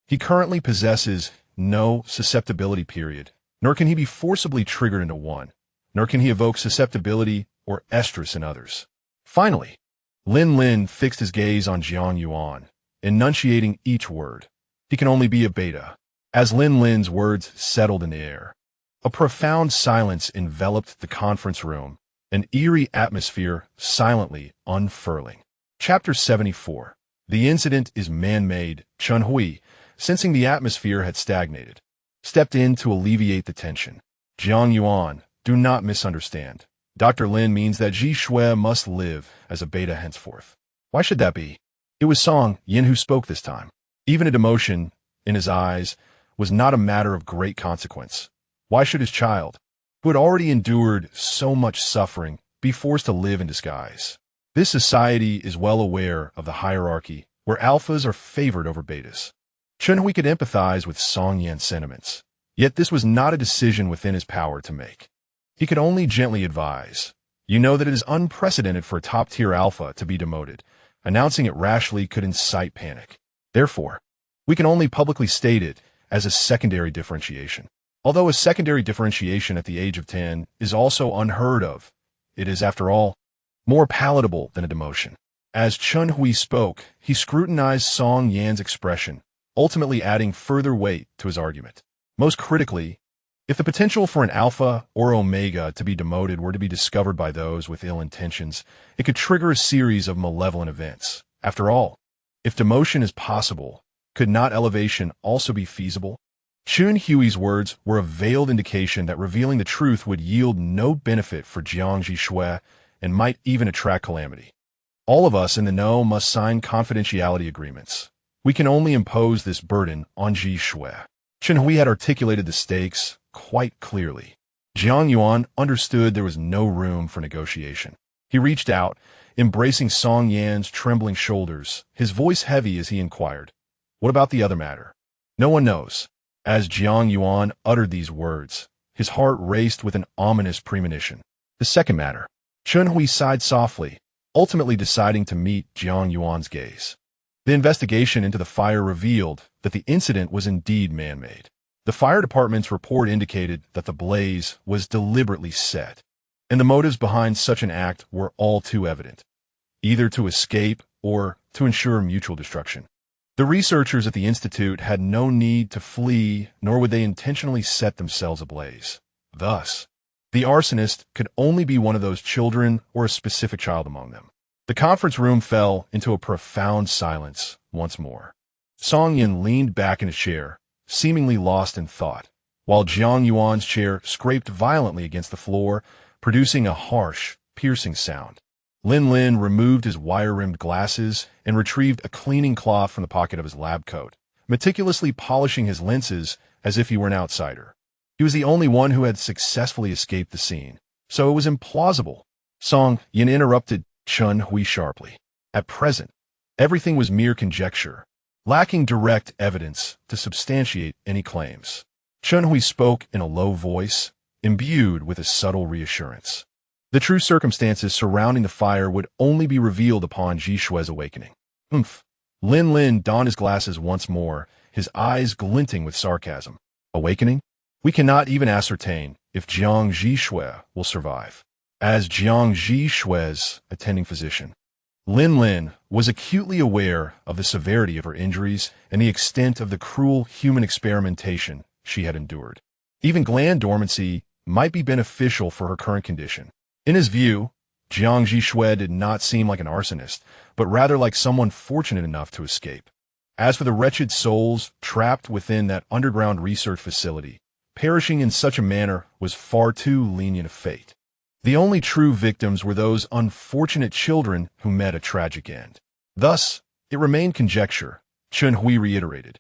he currently possesses no susceptibility period, nor can he be forcibly triggered into one, nor can he evoke susceptibility or estrus in others. Finally, Lin Lin fixed his gaze on Jiang Yuan, enunciating each word. He can only be a beta. As Lin Lin's words settled in the air, a profound silence enveloped the conference room, an eerie atmosphere silently unfurling. Chapter 74. The incident is man-made. Chun Hui, sensing the atmosphere had stagnated, stepped in to alleviate the tension. Jiang Yuan, do not misunderstand. Dr. Lin means that Zhi Xue must live as a beta henceforth. Why should that be? It was Song Yin who spoke this time. Even a demotion in his eyes was not a matter of great consequence. Why should his child, who had already endured so much suffering, be forced to live in disguise? This society is well aware of the hierarchy where alphas are favored over betas. Chun Hui could empathize with Song Yan's sentiments, yet this was not a decision within his power to make. He could only gently advise. You know that it is unprecedented for a top-tier alpha to be demoted. Announcing it rashly could incite panic. Therefore, we can only publicly state it as a secondary differentiation. Although a secondary differentiation at the age of 10 is also unheard of, it is, after all, more palatable than a demotion. As Chun Hui spoke, he scrutinized Song Yan's expression, ultimately adding further weight to his argument. Most critically, if the potential for an alpha or omega to be demoted were to be discovered by those with ill intentions, it could trigger a series of malevolent events. After all, if demotion is possible, could not elevation also be feasible? Chun Hui's words were a veiled indication that revealing the truth would yield no benefit for Jiang Zhi Xue and might even attract calamity. All of us in the know must sign confidentiality agreements. We can only impose this burden on Zhi Xue. Chen Hui had articulated the stakes quite clearly. Jiang Yuan understood there was no room for negotiation. He reached out, embracing Song Yan's trembling shoulders, his voice heavy as he inquired, "What about the other matter?" "No one knows." As Jiang Yuan uttered these words, his heart raced with an ominous premonition. "The second matter." Chen Hui sighed softly, ultimately deciding to meet Jiang Yuan's gaze. The investigation into the fire revealed that the incident was indeed man-made. The fire department's report indicated that the blaze was deliberately set, and the motives behind such an act were all too evident, either to escape or to ensure mutual destruction. The researchers at the institute had no need to flee, nor would they intentionally set themselves ablaze. Thus, the arsonist could only be one of those children or a specific child among them. The conference room fell into a profound silence once more. Song Yan leaned back in his chair, seemingly lost in thought, while Jiang Yuan's chair scraped violently against the floor, producing a harsh, piercing sound. Lin removed his wire-rimmed glasses and retrieved a cleaning cloth from the pocket of his lab coat, meticulously polishing his lenses as if he were an outsider. He was the only one who had successfully escaped the scene, so it was implausible. Song Yan interrupted Chen Hui sharply. At present, everything was mere conjecture, lacking direct evidence to substantiate any claims. Chen Hui spoke in a low voice, imbued with a subtle reassurance. The true circumstances surrounding the fire would only be revealed upon Zhi Xue's awakening. Lin donned his glasses once more, his eyes glinting with sarcasm. Awakening? We cannot even ascertain if Jiang Zhi Xue will survive. As Jiang Zhi Xue's attending physician, Lin was acutely aware of the severity of her injuries and the extent of the cruel human experimentation she had endured. Even gland dormancy might be beneficial for her current condition. In his view, Jiang Zhi Xue did not seem like an arsonist, but rather like someone fortunate enough to escape. As for the wretched souls trapped within that underground research facility, perishing in such a manner was far too lenient a fate. The only true victims were those unfortunate children who met a tragic end. Thus, it remained conjecture, Chen Hui reiterated,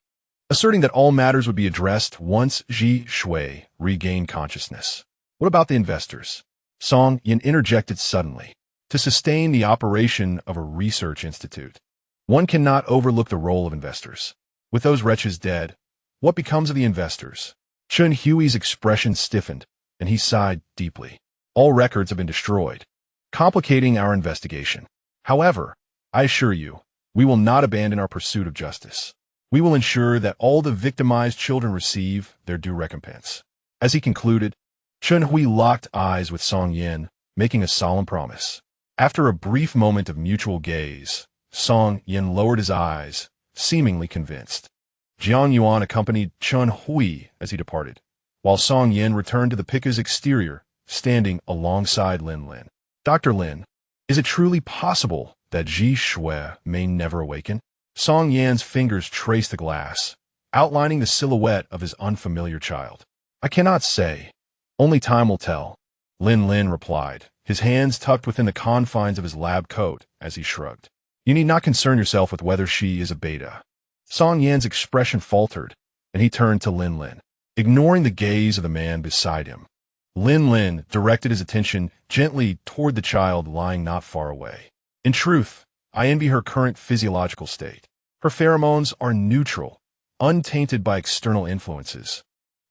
asserting that all matters would be addressed once Zhi Xue regained consciousness. What about the investors? Song Yan interjected suddenly. To sustain the operation of a research institute, one cannot overlook the role of investors. With those wretches dead, what becomes of the investors? Chen Hui's expression stiffened, and he sighed deeply. All records have been destroyed, complicating our investigation. However, I assure you, we will not abandon our pursuit of justice. We will ensure that all the victimized children receive their due recompense. As he concluded, Chen Hui locked eyes with Song Yan, making a solemn promise. After a brief moment of mutual gaze, Song Yan lowered his eyes, seemingly convinced. Jiang Yuan accompanied Chen Hui as he departed, while Song Yan returned to the Pika's exterior, standing alongside Lin. Dr. Lin, is it truly possible that Zhi Xue may never awaken? Song Yan's fingers traced the glass, outlining the silhouette of his unfamiliar child. I cannot say. Only time will tell, Lin replied, his hands tucked within the confines of his lab coat as he shrugged. You need not concern yourself with whether she is a beta. Song Yan's expression faltered, and he turned to Lin, ignoring the gaze of the man beside him. Lin directed his attention gently toward the child lying not far away. In truth, I envy her current physiological state. Her pheromones are neutral, untainted by external influences,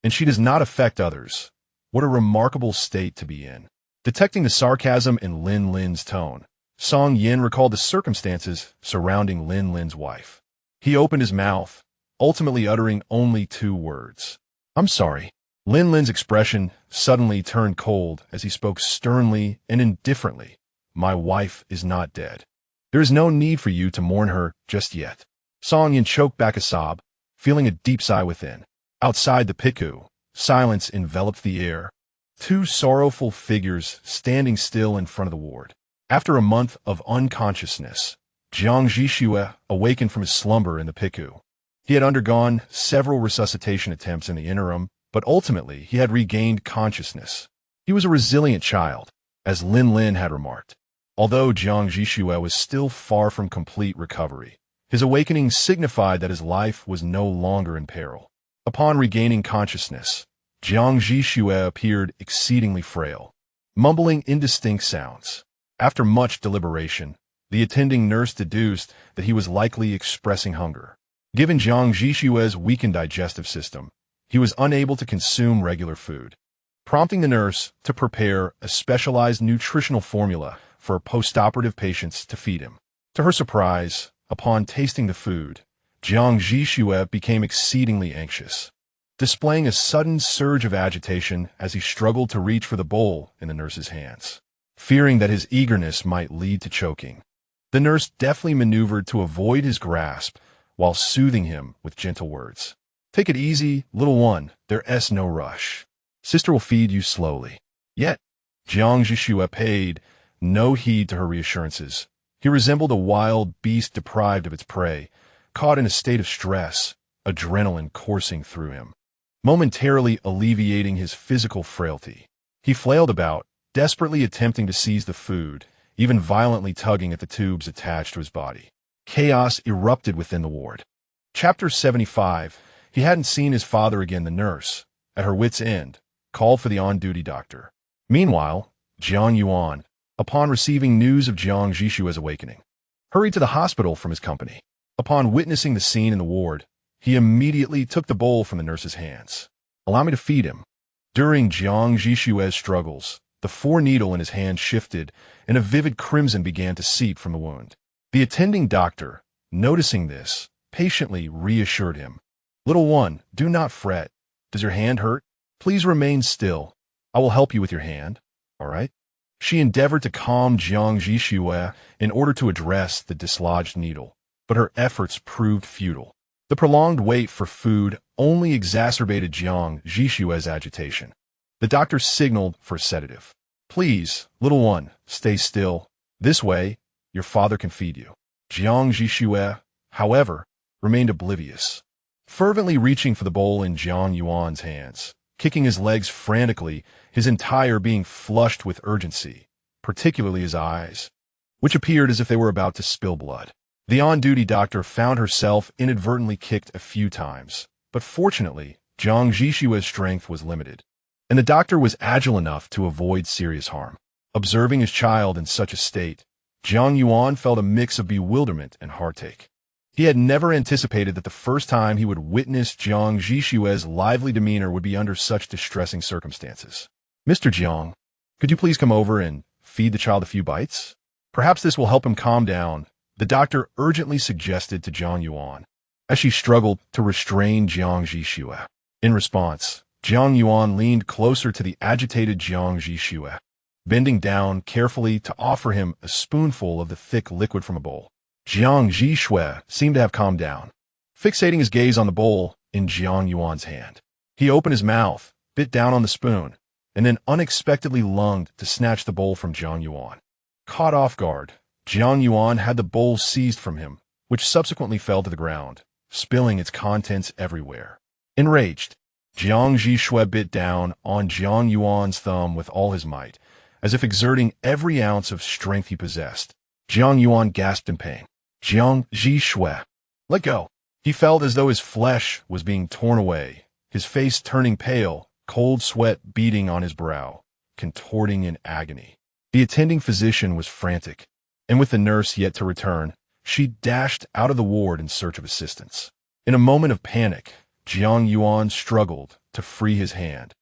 and she does not affect others. What a remarkable state to be in. Detecting the sarcasm in Lin's tone, Song Yan recalled the circumstances surrounding Lin's wife. He opened his mouth, ultimately uttering only 2 words. I'm sorry. Lin's expression suddenly turned cold as he spoke sternly and indifferently. My wife is not dead. There is no need for you to mourn her just yet. Song Yan choked back a sob, feeling a deep sigh within. Outside the Piku, silence enveloped the air. 2 sorrowful figures standing still in front of the ward. After a month of unconsciousness, Jiang Zhi Xue awakened from his slumber in the Piku. He had undergone several resuscitation attempts in the interim, but ultimately he had regained consciousness. He was a resilient child, as Lin had remarked. Although Jiang Zhi Xue was still far from complete recovery, his awakening signified that his life was no longer in peril. Upon regaining consciousness, Jiang Zhi Xue appeared exceedingly frail, mumbling indistinct sounds. After much deliberation, the attending nurse deduced that he was likely expressing hunger. Given Jiang Zhi Xue's weakened digestive system, he was unable to consume regular food, prompting the nurse to prepare a specialized nutritional formula for postoperative patients to feed him. To her surprise, upon tasting the food, Jiang Zhi Xue became exceedingly anxious, displaying a sudden surge of agitation as he struggled to reach for the bowl in the nurse's hands. Fearing that his eagerness might lead to choking, the nurse deftly maneuvered to avoid his grasp while soothing him with gentle words. "Take it easy, little one, there's no rush. Sister will feed you slowly." Yet, Jiang Zhi Xue paid no heed to her reassurances. He resembled a wild beast deprived of its prey, caught in a state of stress, adrenaline coursing through him. Momentarily alleviating his physical frailty, he flailed about, desperately attempting to seize the food, even violently tugging at the tubes attached to his body. Chaos erupted within the ward. Chapter 75. He hadn't seen his father again. The nurse, at her wit's end, called for the on-duty doctor. Meanwhile, Jiang Yuan, upon receiving news of Jiang Zhi Xue's awakening, hurried to the hospital from his company. Upon witnessing the scene in the ward, he immediately took the bowl from the nurse's hands. "Allow me to feed him." During Jiang Zhi Xue's struggles, the foreneedle in his hand shifted, and a vivid crimson began to seep from the wound. The attending doctor, noticing this, patiently reassured him. "Little one, do not fret. Does your hand hurt? Please remain still. I will help you with your hand, all right?" She endeavored to calm Jiang Zhi Xue in order to address the dislodged needle, but her efforts proved futile. The prolonged wait for food only exacerbated Jiang Zhi Xue's agitation. The doctor signaled for a sedative. "Please, little one, stay still. This way, your father can feed you." Jiang Zhi Xue, however, remained oblivious, fervently reaching for the bowl in Jiang Yuan's hands, kicking his legs frantically, his entire being flushed with urgency, particularly his eyes, which appeared as if they were about to spill blood. The on-duty doctor found herself inadvertently kicked a few times, but fortunately, Jiang Zhi Xue's strength was limited, and the doctor was agile enough to avoid serious harm. Observing his child in such a state, Jiang Yuan felt a mix of bewilderment and heartache. He had never anticipated that the first time he would witness Jiang Zhi Xue's lively demeanor would be under such distressing circumstances. "Mr. Jiang, could you please come over and feed the child a few bites? Perhaps this will help him calm down," the doctor urgently suggested to Jiang Yuan, as she struggled to restrain Jiang Zhi Xue. In response, Jiang Yuan leaned closer to the agitated Jiang Zhi Xue, bending down carefully to offer him a spoonful of the thick liquid from a bowl. Jiang Zhi Xue seemed to have calmed down, fixating his gaze on the bowl in Jiang Yuan's hand. He opened his mouth, bit down on the spoon, and then unexpectedly lunged to snatch the bowl from Jiang Yuan. Caught off guard, Jiang Yuan had the bowl seized from him, which subsequently fell to the ground, spilling its contents everywhere. Enraged, Jiang Zhi Xue bit down on Jiang Yuan's thumb with all his might, as if exerting every ounce of strength he possessed. Jiang Yuan gasped in pain. "Jiang Zhi Xue, let go." He felt as though his flesh was being torn away, his face turning pale, cold sweat beading on his brow, contorting in agony. The attending physician was frantic, and with the nurse yet to return, she dashed out of the ward in search of assistance. In a moment of panic, Jiang Yuan struggled to free his hand,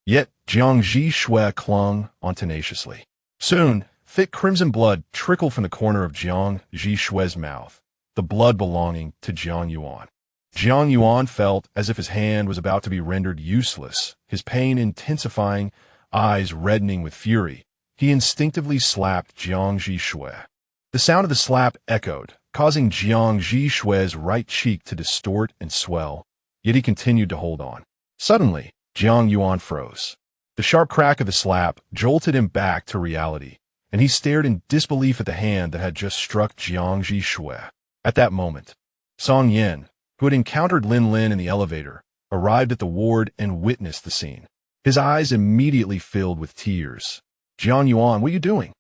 yet Jiang Zhi Xue clung on tenaciously. Soon, thick crimson blood trickled from the corner of Jiang Zhi Xue's mouth, the blood belonging to Jiang Yuan. Jiang Yuan felt as if his hand was about to be rendered useless, his pain intensifying, eyes reddening with fury. He instinctively slapped Jiang Zhi Xue. The sound of the slap echoed, causing Jiang Zhi Xue's right cheek to distort and swell, yet he continued to hold on. Suddenly, Jiang Yuan froze. The sharp crack of the slap jolted him back to reality, and he stared in disbelief at the hand that had just struck Jiang Zhi Xue. At that moment, Song Yan, who had encountered Lin Lin in the elevator, arrived at the ward and witnessed the scene. His eyes immediately filled with tears. "Jiang Yuan, what are you doing?"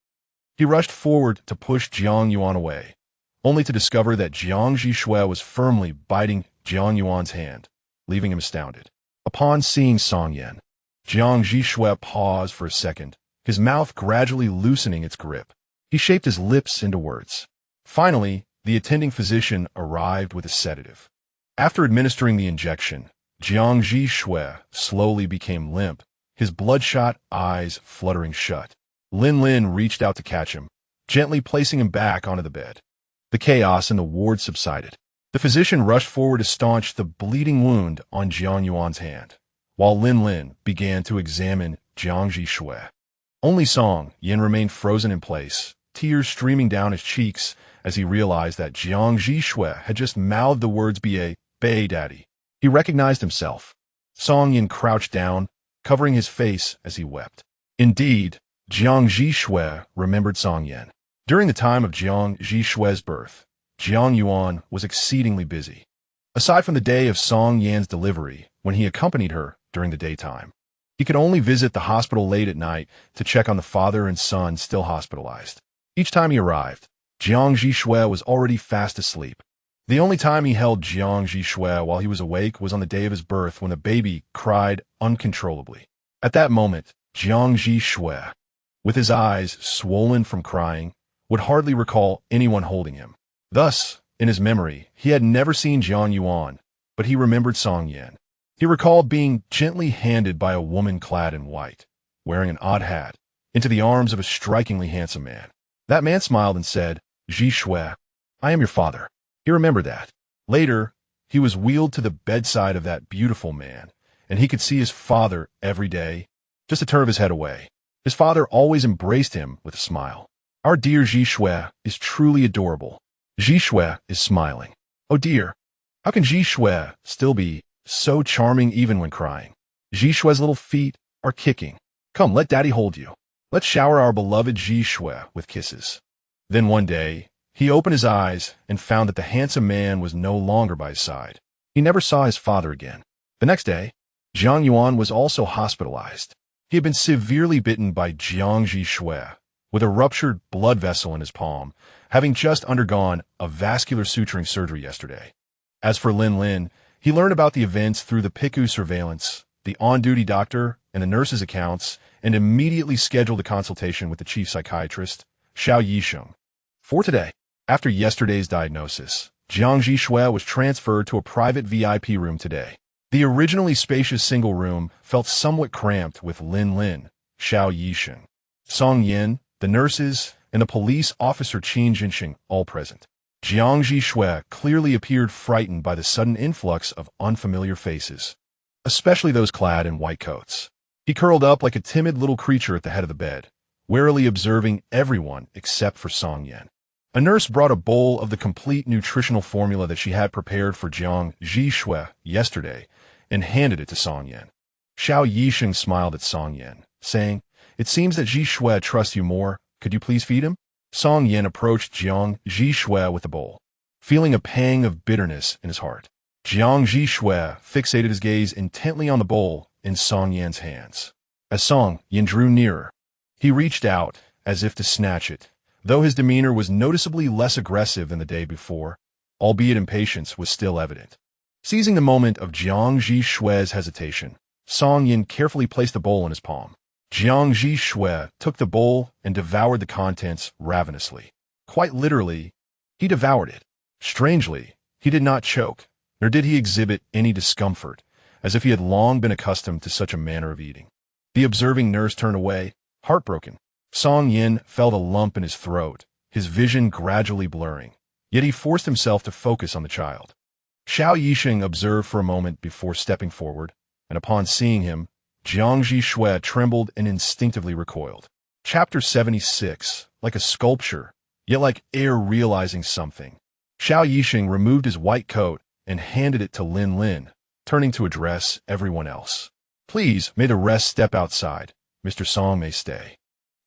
He rushed forward to push Jiang Yuan away, only to discover that Jiang Zhi Xue was firmly biting Jiang Yuan's hand, leaving him astounded. Upon seeing Song Yan, Jiang Zhi Xue paused for a second, his mouth gradually loosening its grip. He shaped his lips into words. Finally, the attending physician arrived with a sedative. After administering the injection, Jiang Zhi Xue slowly became limp, his bloodshot eyes fluttering shut. Lin reached out to catch him, gently placing him back onto the bed. The chaos in the ward subsided. The physician rushed forward to staunch the bleeding wound on Jiang Yuan's hand, while Lin began to examine Jiang Zhi Xue. Only Song Yan remained frozen in place, tears streaming down his cheeks as he realized that Jiang Zhi Xue had just mouthed the words "Ba, Daddy." He recognized himself. Song Yan crouched down, covering his face as he wept. Indeed, Jiang Zhi Xue remembered Song Yan. During the time of Jiang Zhi Xue's birth, Jiang Yuan was exceedingly busy. Aside from the day of Song Yan's delivery, when he accompanied her during the daytime, he could only visit the hospital late at night to check on the father and son still hospitalized. Each time he arrived, Jiang Zhi Xue was already fast asleep. The only time he held Jiang Zhi Xue while he was awake was on the day of his birth when the baby cried uncontrollably. At that moment, Jiang Zhi Xue, with his eyes swollen from crying, would hardly recall anyone holding him. Thus, in his memory, he had never seen Jiang Yuan, but he remembered Song Yan. He recalled being gently handed by a woman clad in white, wearing an odd hat, into the arms of a strikingly handsome man. That man smiled and said, "Zhi Xue, I am your father." He remembered that. Later, he was wheeled to the bedside of that beautiful man, and he could see his father every day, just a turn of his head away. His father always embraced him with a smile. "Our dear Zhi Xue is truly adorable." Zhi Xue is smiling. "Oh dear, how can Zhi Xue still be so charming even when crying? Zhi Xue's little feet are kicking. Come, let Daddy hold you. Let's shower our beloved Zhi Xue with kisses." Then one day, he opened his eyes and found that the handsome man was no longer by his side. He never saw his father again. The next day, Jiang Yuan was also hospitalized. He had been severely bitten by Jiang Zhi Xue, with a ruptured blood vessel in his palm, having just undergone a vascular suturing surgery yesterday. As for Lin, he learned about the events through the PICU surveillance, the on-duty doctor, and the nurse's accounts, and immediately scheduled a consultation with the chief psychiatrist, Xiao Yisheng. For today, after yesterday's diagnosis, Jiang Zhi Xue was transferred to a private VIP room today. The originally spacious single room felt somewhat cramped with Lin, Xiao Yisheng, Song Yan, the nurses, and the police officer Qin Jinxing all present. Jiang Zhi Xue clearly appeared frightened by the sudden influx of unfamiliar faces, especially those clad in white coats. He curled up like a timid little creature at the head of the bed, warily observing everyone except for Song Yan. A nurse brought a bowl of the complete nutritional formula that she had prepared for Jiang Zhi Xue yesterday and handed it to Song Yan. Xiao Yisheng smiled at Song Yan, saying, "It seems that Zhi Xue trusts you more. Could you please feed him?" Song Yan approached Jiang Zhi Xue with the bowl, feeling a pang of bitterness in his heart. Jiang Zhi Xue fixated his gaze intently on the bowl in Song Yan's hands. As Song Yan drew nearer, he reached out as if to snatch it, though his demeanor was noticeably less aggressive than the day before, albeit impatience was still evident. Seizing the moment of Jiang Zhi Xue's hesitation, Song Yan carefully placed the bowl in his palm. Jiang Zhi Xue took the bowl and devoured the contents ravenously. Quite literally, he devoured it. Strangely, he did not choke, nor did he exhibit any discomfort, as if he had long been accustomed to such a manner of eating. The observing nurse turned away, heartbroken. Song Yan felt a lump in his throat, his vision gradually blurring, yet he forced himself to focus on the child. Xiao Yisheng observed for a moment before stepping forward, and upon seeing him, Jiang Zhi Xue trembled and instinctively recoiled. Chapter 76, like a sculpture, yet like air realizing something. Xiao Yisheng removed his white coat and handed it to Lin, turning to address everyone else. "Please, may the rest step outside. Mr. Song may stay."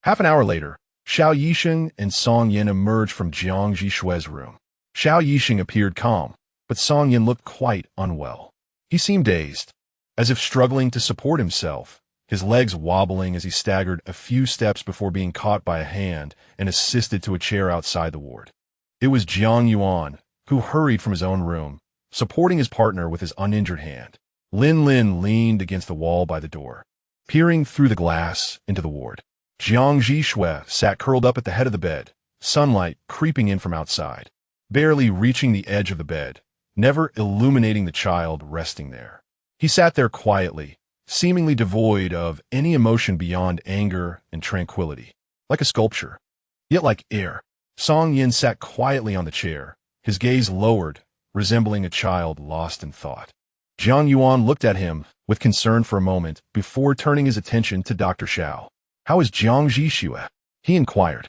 Half an hour later, Xiao Yisheng and Song Yan emerged from Jiang Zhi Xue's room. Xiao Yisheng appeared calm, but Song Yan looked quite unwell. He seemed dazed, as if struggling to support himself, his legs wobbling as he staggered a few steps before being caught by a hand and assisted to a chair outside the ward. It was Jiang Yuan, who hurried from his own room, supporting his partner with his uninjured hand. Lin leaned against the wall by the door, peering through the glass into the ward. Jiang Zhi Xue sat curled up at the head of the bed, sunlight creeping in from outside, barely reaching the edge of the bed, never illuminating the child resting there. He sat there quietly, seemingly devoid of any emotion beyond anger and tranquility, like a sculpture, yet like air. Song Yin sat quietly on the chair, his gaze lowered, resembling a child lost in thought. Jiang Yuan looked at him with concern for a moment before turning his attention to Dr. Xiao. "How is Jiang Zhi Xue?" he inquired.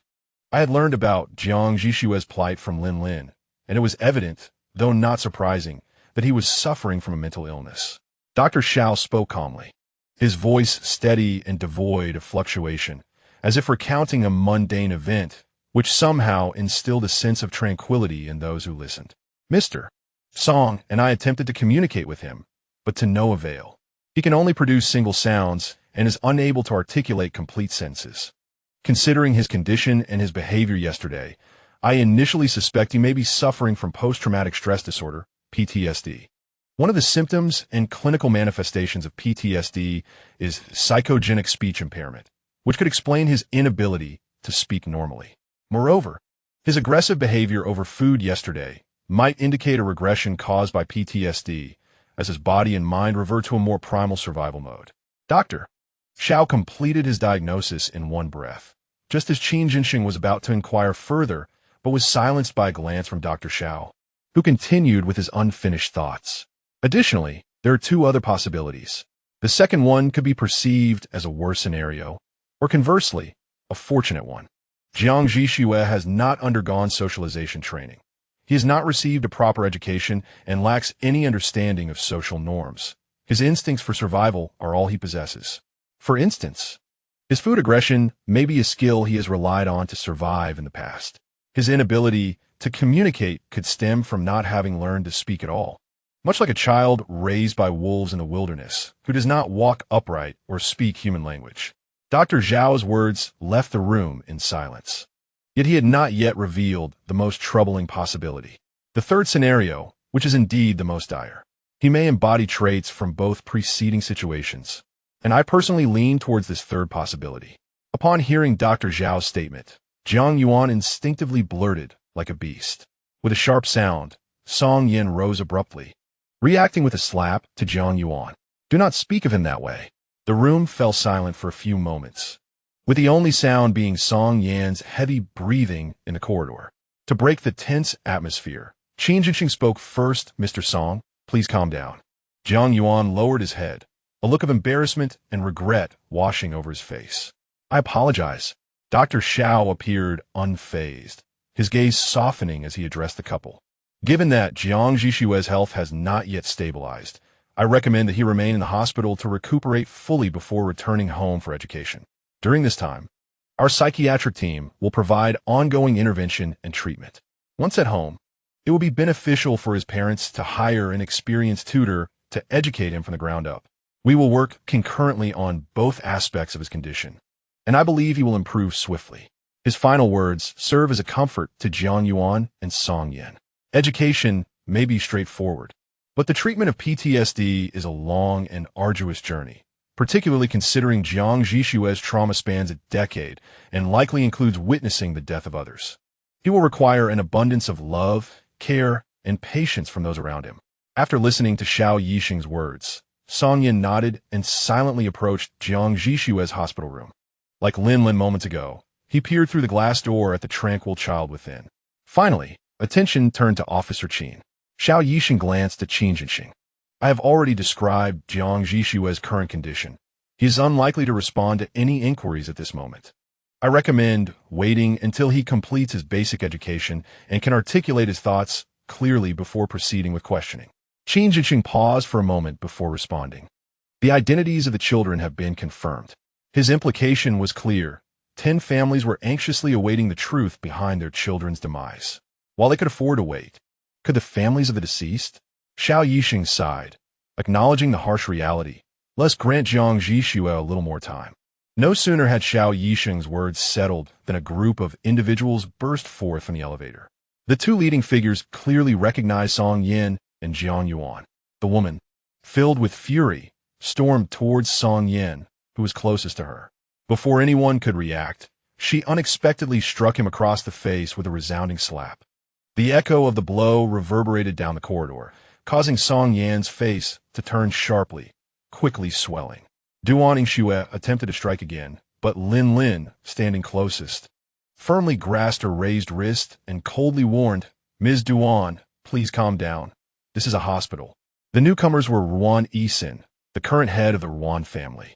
I had learned about Jiang Zhi Xue's plight from Lin, and it was evident, though not surprising, that he was suffering from a mental illness. Dr. Xiao spoke calmly, his voice steady and devoid of fluctuation, as if recounting a mundane event, which somehow instilled a sense of tranquility in those who listened. Mr. Song and I attempted to communicate with him, but to no avail. He can only produce single sounds and is unable to articulate complete sentences. Considering his condition and his behavior yesterday, I initially suspect he may be suffering from post-traumatic stress disorder, PTSD. One of the symptoms and clinical manifestations of PTSD is psychogenic speech impairment, which could explain his inability to speak normally. Moreover, his aggressive behavior over food yesterday might indicate a regression caused by PTSD, as his body and mind revert to a more primal survival mode. Dr. Xiao completed his diagnosis in one breath, just as Qin Jinxing was about to inquire further, but was silenced by a glance from Dr. Xiao, who continued with his unfinished thoughts. Additionally, there are two other possibilities. The second one could be perceived as a worse scenario, or conversely, a fortunate one. Jiang Zhi Xue has not undergone socialization training. He has not received a proper education and lacks any understanding of social norms. His instincts for survival are all he possesses. For instance, his food aggression may be a skill he has relied on to survive in the past. His inability to communicate could stem from not having learned to speak at all, much like a child raised by wolves in the wilderness who does not walk upright or speak human language. Dr. Zhao's words left the room in silence. Yet he had not yet revealed the most troubling possibility. The third scenario, which is indeed the most dire. He may embody traits from both preceding situations, and I personally lean towards this third possibility. Upon hearing Dr. Zhao's statement, Jiang Yuan instinctively blurted like a beast. With a sharp sound, Song Yin rose abruptly, reacting with a slap to Jiang Yuan. "Do not speak of him that way." The room fell silent for a few moments, with the only sound being Song Yan's heavy breathing in the corridor. To break the tense atmosphere, Qin Jinxing spoke first. "Mr. Song, please calm down." Jiang Yuan lowered his head, a look of embarrassment and regret washing over his face. "I apologize." Dr. Xiao appeared unfazed, his gaze softening as he addressed the couple. "Given that Jiang Zhi Xue's health has not yet stabilized, I recommend that he remain in the hospital to recuperate fully before returning home for education. During this time, our psychiatric team will provide ongoing intervention and treatment. Once at home, it will be beneficial for his parents to hire an experienced tutor to educate him from the ground up. We will work concurrently on both aspects of his condition, and I believe he will improve swiftly." His final words serve as a comfort to Jiang Yuan and Song Yin. Education may be straightforward, but the treatment of PTSD is a long and arduous journey, particularly considering Jiang Zhi Xue's trauma spans a decade and likely includes witnessing the death of others. He will require an abundance of love, care, and patience from those around him. After listening to Xiao Yixing's words, Song Yin nodded and silently approached Jiang Zhi Xue's hospital room. Like Lin moments ago, he peered through the glass door at the tranquil child within. Finally, attention turned to Officer Qin. Xiao Yixing glanced at Qin Jinxing. "I have already described Jiang Zhi Xue's current condition. He is unlikely to respond to any inquiries at this moment. I recommend waiting until he completes his basic education and can articulate his thoughts clearly before proceeding with questioning." Qin Jinxing paused for a moment before responding. The identities of the children have been confirmed. His implication was clear. 10 families were anxiously awaiting the truth behind their children's demise. While they could afford to wait, could the families of the deceased? Xiao Yixing sighed, acknowledging the harsh reality. Let's grant Jiang Zhi Xue a little more time. No sooner had Xiao Yisheng's words settled than a group of individuals burst forth from the elevator. The two leading figures clearly recognized Song Yin and Jiang Yuan. The woman, filled with fury, stormed towards Song Yin, who was closest to her. Before anyone could react, she unexpectedly struck him across the face with a resounding slap. The echo of the blow reverberated down the corridor, causing Song Yan's face to turn sharply, quickly swelling. Duan Yingxue attempted to strike again, but Lin Lin, standing closest, firmly grasped her raised wrist and coldly warned, "Ms. Duan, please calm down. This is a hospital." The newcomers were Ruan Yixin, the current head of the Ruan family,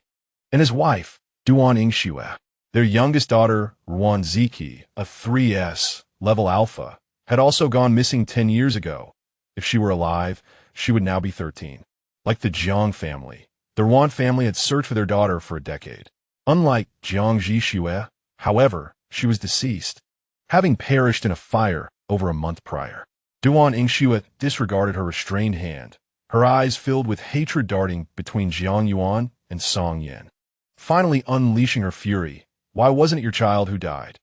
and his wife, Duan Yingxue. Their youngest daughter, Ruan Ziki, a 3S, level alpha, had also gone missing 10 years ago. If she were alive, she would now be 13. Like the Jiang family, the Ruan family had searched for their daughter for a decade. Unlike Jiang Zhi Xue, however, she was deceased, having perished in a fire over a month prior. Duan Yingxue disregarded her restrained hand, her eyes filled with hatred darting between Jiang Yuan and Song Yin. Finally unleashing her fury, "Why wasn't it your child who died?"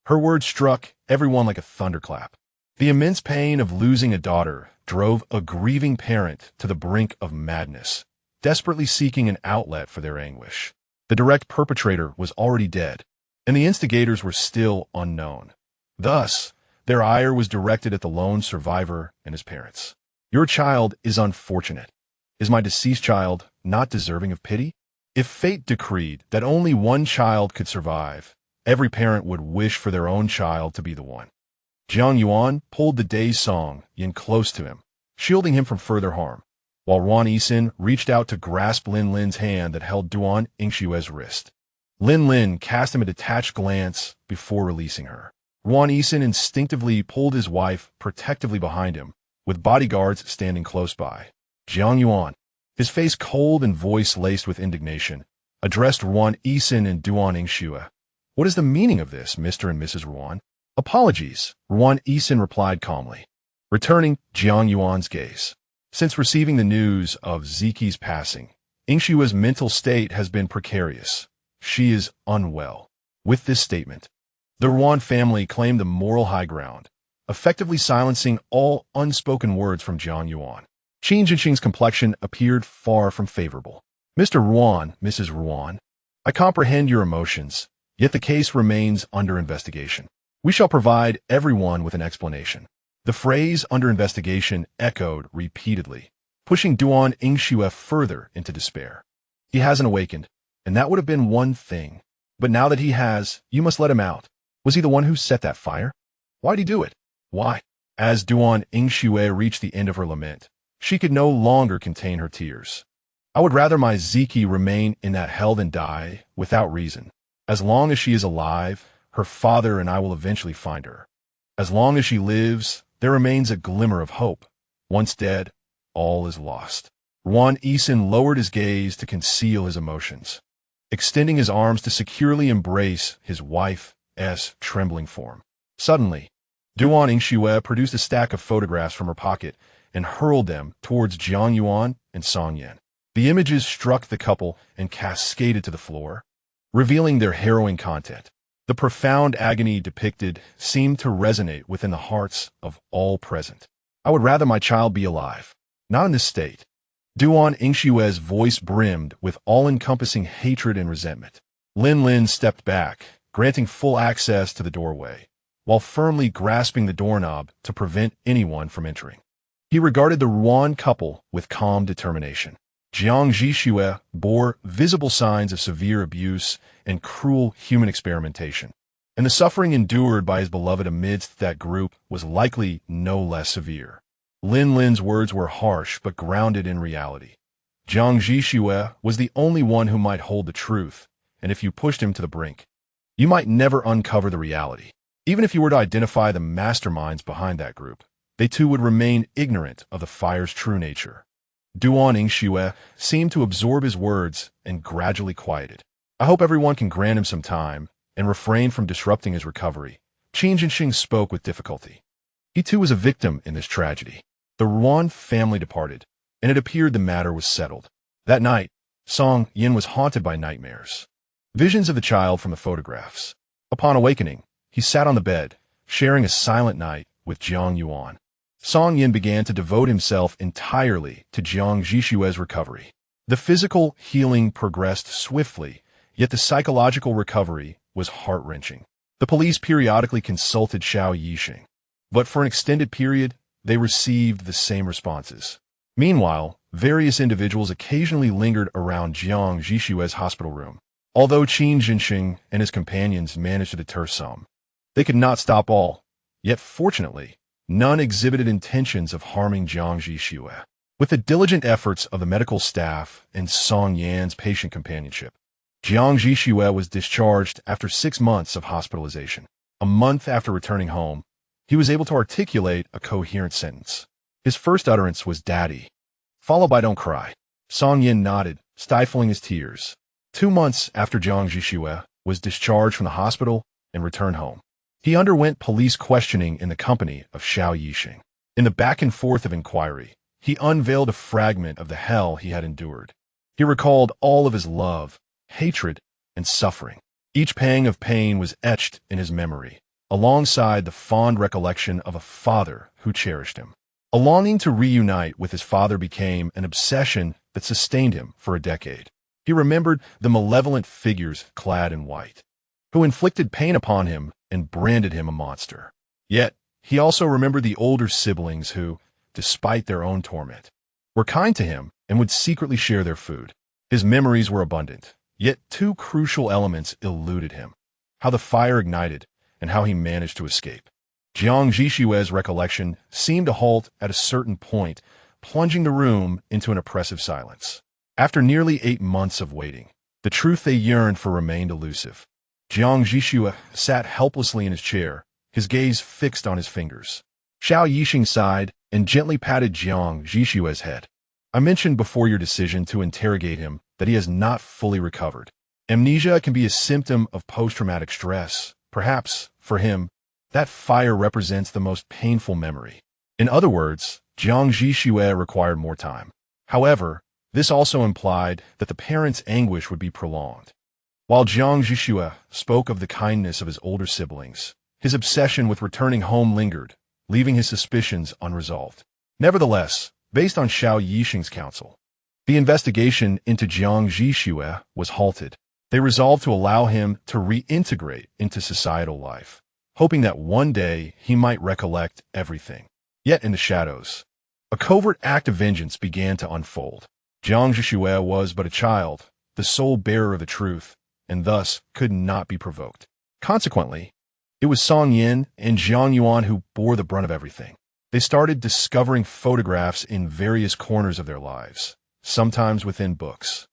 Her words struck everyone like a thunderclap. The immense pain of losing a daughter drove a grieving parent to the brink of madness, desperately seeking an outlet for their anguish. The direct perpetrator was already dead, and the instigators were still unknown. Thus, their ire was directed at the lone survivor and his parents. "Your child is unfortunate. Is my deceased child not deserving of pity?" If fate decreed that only one child could survive, every parent would wish for their own child to be the one. Jiang Yuan pulled the dazed Song Yin close to him, shielding him from further harm, while Ruan Yixin reached out to grasp Lin Lin's hand that held Duan Yingxue's wrist. Lin Lin cast him a detached glance before releasing her. Ruan Yixin instinctively pulled his wife protectively behind him, with bodyguards standing close by. Jiang Yuan, his face cold and voice laced with indignation, addressed Ruan Yixin and Duan Yingxue. "What is the meaning of this, Mr. and Mrs. Ruan?" "Apologies," Ruan Yixin replied calmly, returning Jiang Yuan's gaze. Since receiving the news of Ziki's passing, Yingxue's mental state has been precarious. She is unwell. With this statement, the Ruan family claimed the moral high ground, effectively silencing all unspoken words from Jiang Yuan. Qin Jinxing's complexion appeared far from favorable. "Mr. Ruan, Mrs. Ruan, I comprehend your emotions, yet the case remains under investigation. We shall provide everyone with an explanation." The phrase "under investigation" echoed repeatedly, pushing Duan Yingxue further into despair. He hasn't awakened, and that would have been one thing. But now that he has, you must let him out. Was he the one who set that fire? Why'd he do it? Why? As Duan Yingxue reached the end of her lament, she could no longer contain her tears. "I would rather my Ziki remain in that hell than die without reason. As long as she is alive, her father and I will eventually find her. As long as she lives, there remains a glimmer of hope. Once dead, all is lost." Ruan Yixin lowered his gaze to conceal his emotions, extending his arms to securely embrace his wife's trembling form. Suddenly, Duan Yingxue produced a stack of photographs from her pocket and hurled them towards Jiang Yuan and Song Yin. The images struck the couple and cascaded to the floor, revealing their harrowing content. The profound agony depicted seemed to resonate within the hearts of all present. "I would rather my child be alive, not in this state." Duan Yingxue's voice brimmed with all-encompassing hatred and resentment. Lin Lin stepped back, granting full access to the doorway, while firmly grasping the doorknob to prevent anyone from entering. He regarded the Ruan couple with calm determination. Jiang Zhi Xue bore visible signs of severe abuse and cruel human experimentation, and the suffering endured by his beloved amidst that group was likely no less severe. Lin Lin's words were harsh but grounded in reality. Jiang Zhi Xue was the only one who might hold the truth, and if you pushed him to the brink, you might never uncover the reality. Even if you were to identify the masterminds behind that group, they too would remain ignorant of the fire's true nature. Duan Yingxue seemed to absorb his words and gradually quieted. "I hope everyone can grant him some time and refrain from disrupting his recovery." Qin Jinxing spoke with difficulty. He too was a victim in this tragedy. The Ruan family departed, and it appeared the matter was settled. That night, Song Yin was haunted by nightmares. Visions of the child from the photographs. Upon awakening, he sat on the bed, sharing a silent night with Jiang Yuan. Song Yin began to devote himself entirely to Jiang Zhi Xue's recovery. The physical healing progressed swiftly, yet the psychological recovery was heart-wrenching. The police periodically consulted Xiao Yixing, but for an extended period, they received the same responses. Meanwhile, various individuals occasionally lingered around Jiang Zhi Xue's hospital room. Although Qin Jinxing and his companions managed to deter some, they could not stop all. Yet fortunately, none exhibited intentions of harming Jiang Zhi Xue. With the diligent efforts of the medical staff and Song Yan's patient companionship, Jiang Zhi Xue was discharged after 6 months of hospitalization. A month after returning home, he was able to articulate a coherent sentence. His first utterance was "Daddy," followed by "Don't cry." Song Yin nodded, stifling his tears. 2 months after Jiang Zhi Xue was discharged from the hospital and returned home, he underwent police questioning in the company of Xiao Yixing. In the back and forth of inquiry, he unveiled a fragment of the hell he had endured. He recalled all of his love, hatred, and suffering. Each pang of pain was etched in his memory, alongside the fond recollection of a father who cherished him. A longing to reunite with his father became an obsession that sustained him for a decade. He remembered the malevolent figures clad in white, who inflicted pain upon him and branded him a monster. Yet, he also remembered the older siblings who, despite their own torment, were kind to him and would secretly share their food. His memories were abundant, yet 2 crucial elements eluded him: how the fire ignited and how he managed to escape. Jiang Zhi Xue's recollection seemed to halt at a certain point, plunging the room into an oppressive silence. After nearly 8 months of waiting, the truth they yearned for remained elusive. Jiang Zhi Xue sat helplessly in his chair, his gaze fixed on his fingers. Xiao Yixing sighed and gently patted Jiang Zhi Xue's head. "I mentioned before your decision to interrogate him that he has not fully recovered. Amnesia can be a symptom of post-traumatic stress. Perhaps, for him, that fire represents the most painful memory." In other words, Jiang Zhi Xue required more time. However, this also implied that the parents' anguish would be prolonged. While Jiang Zhi Xue spoke of the kindness of his older siblings, his obsession with returning home lingered, leaving his suspicions unresolved. Nevertheless, based on Xiao Yixing's counsel, the investigation into Jiang Zhi Xue was halted. They resolved to allow him to reintegrate into societal life, hoping that one day he might recollect everything. Yet in the shadows, a covert act of vengeance began to unfold. Jiang Zhi Xue was but a child, the sole bearer of the truth, and thus could not be provoked. Consequently, it was Song Yin and Jiang Yuan who bore the brunt of everything. They started discovering photographs in various corners of their lives, sometimes within books,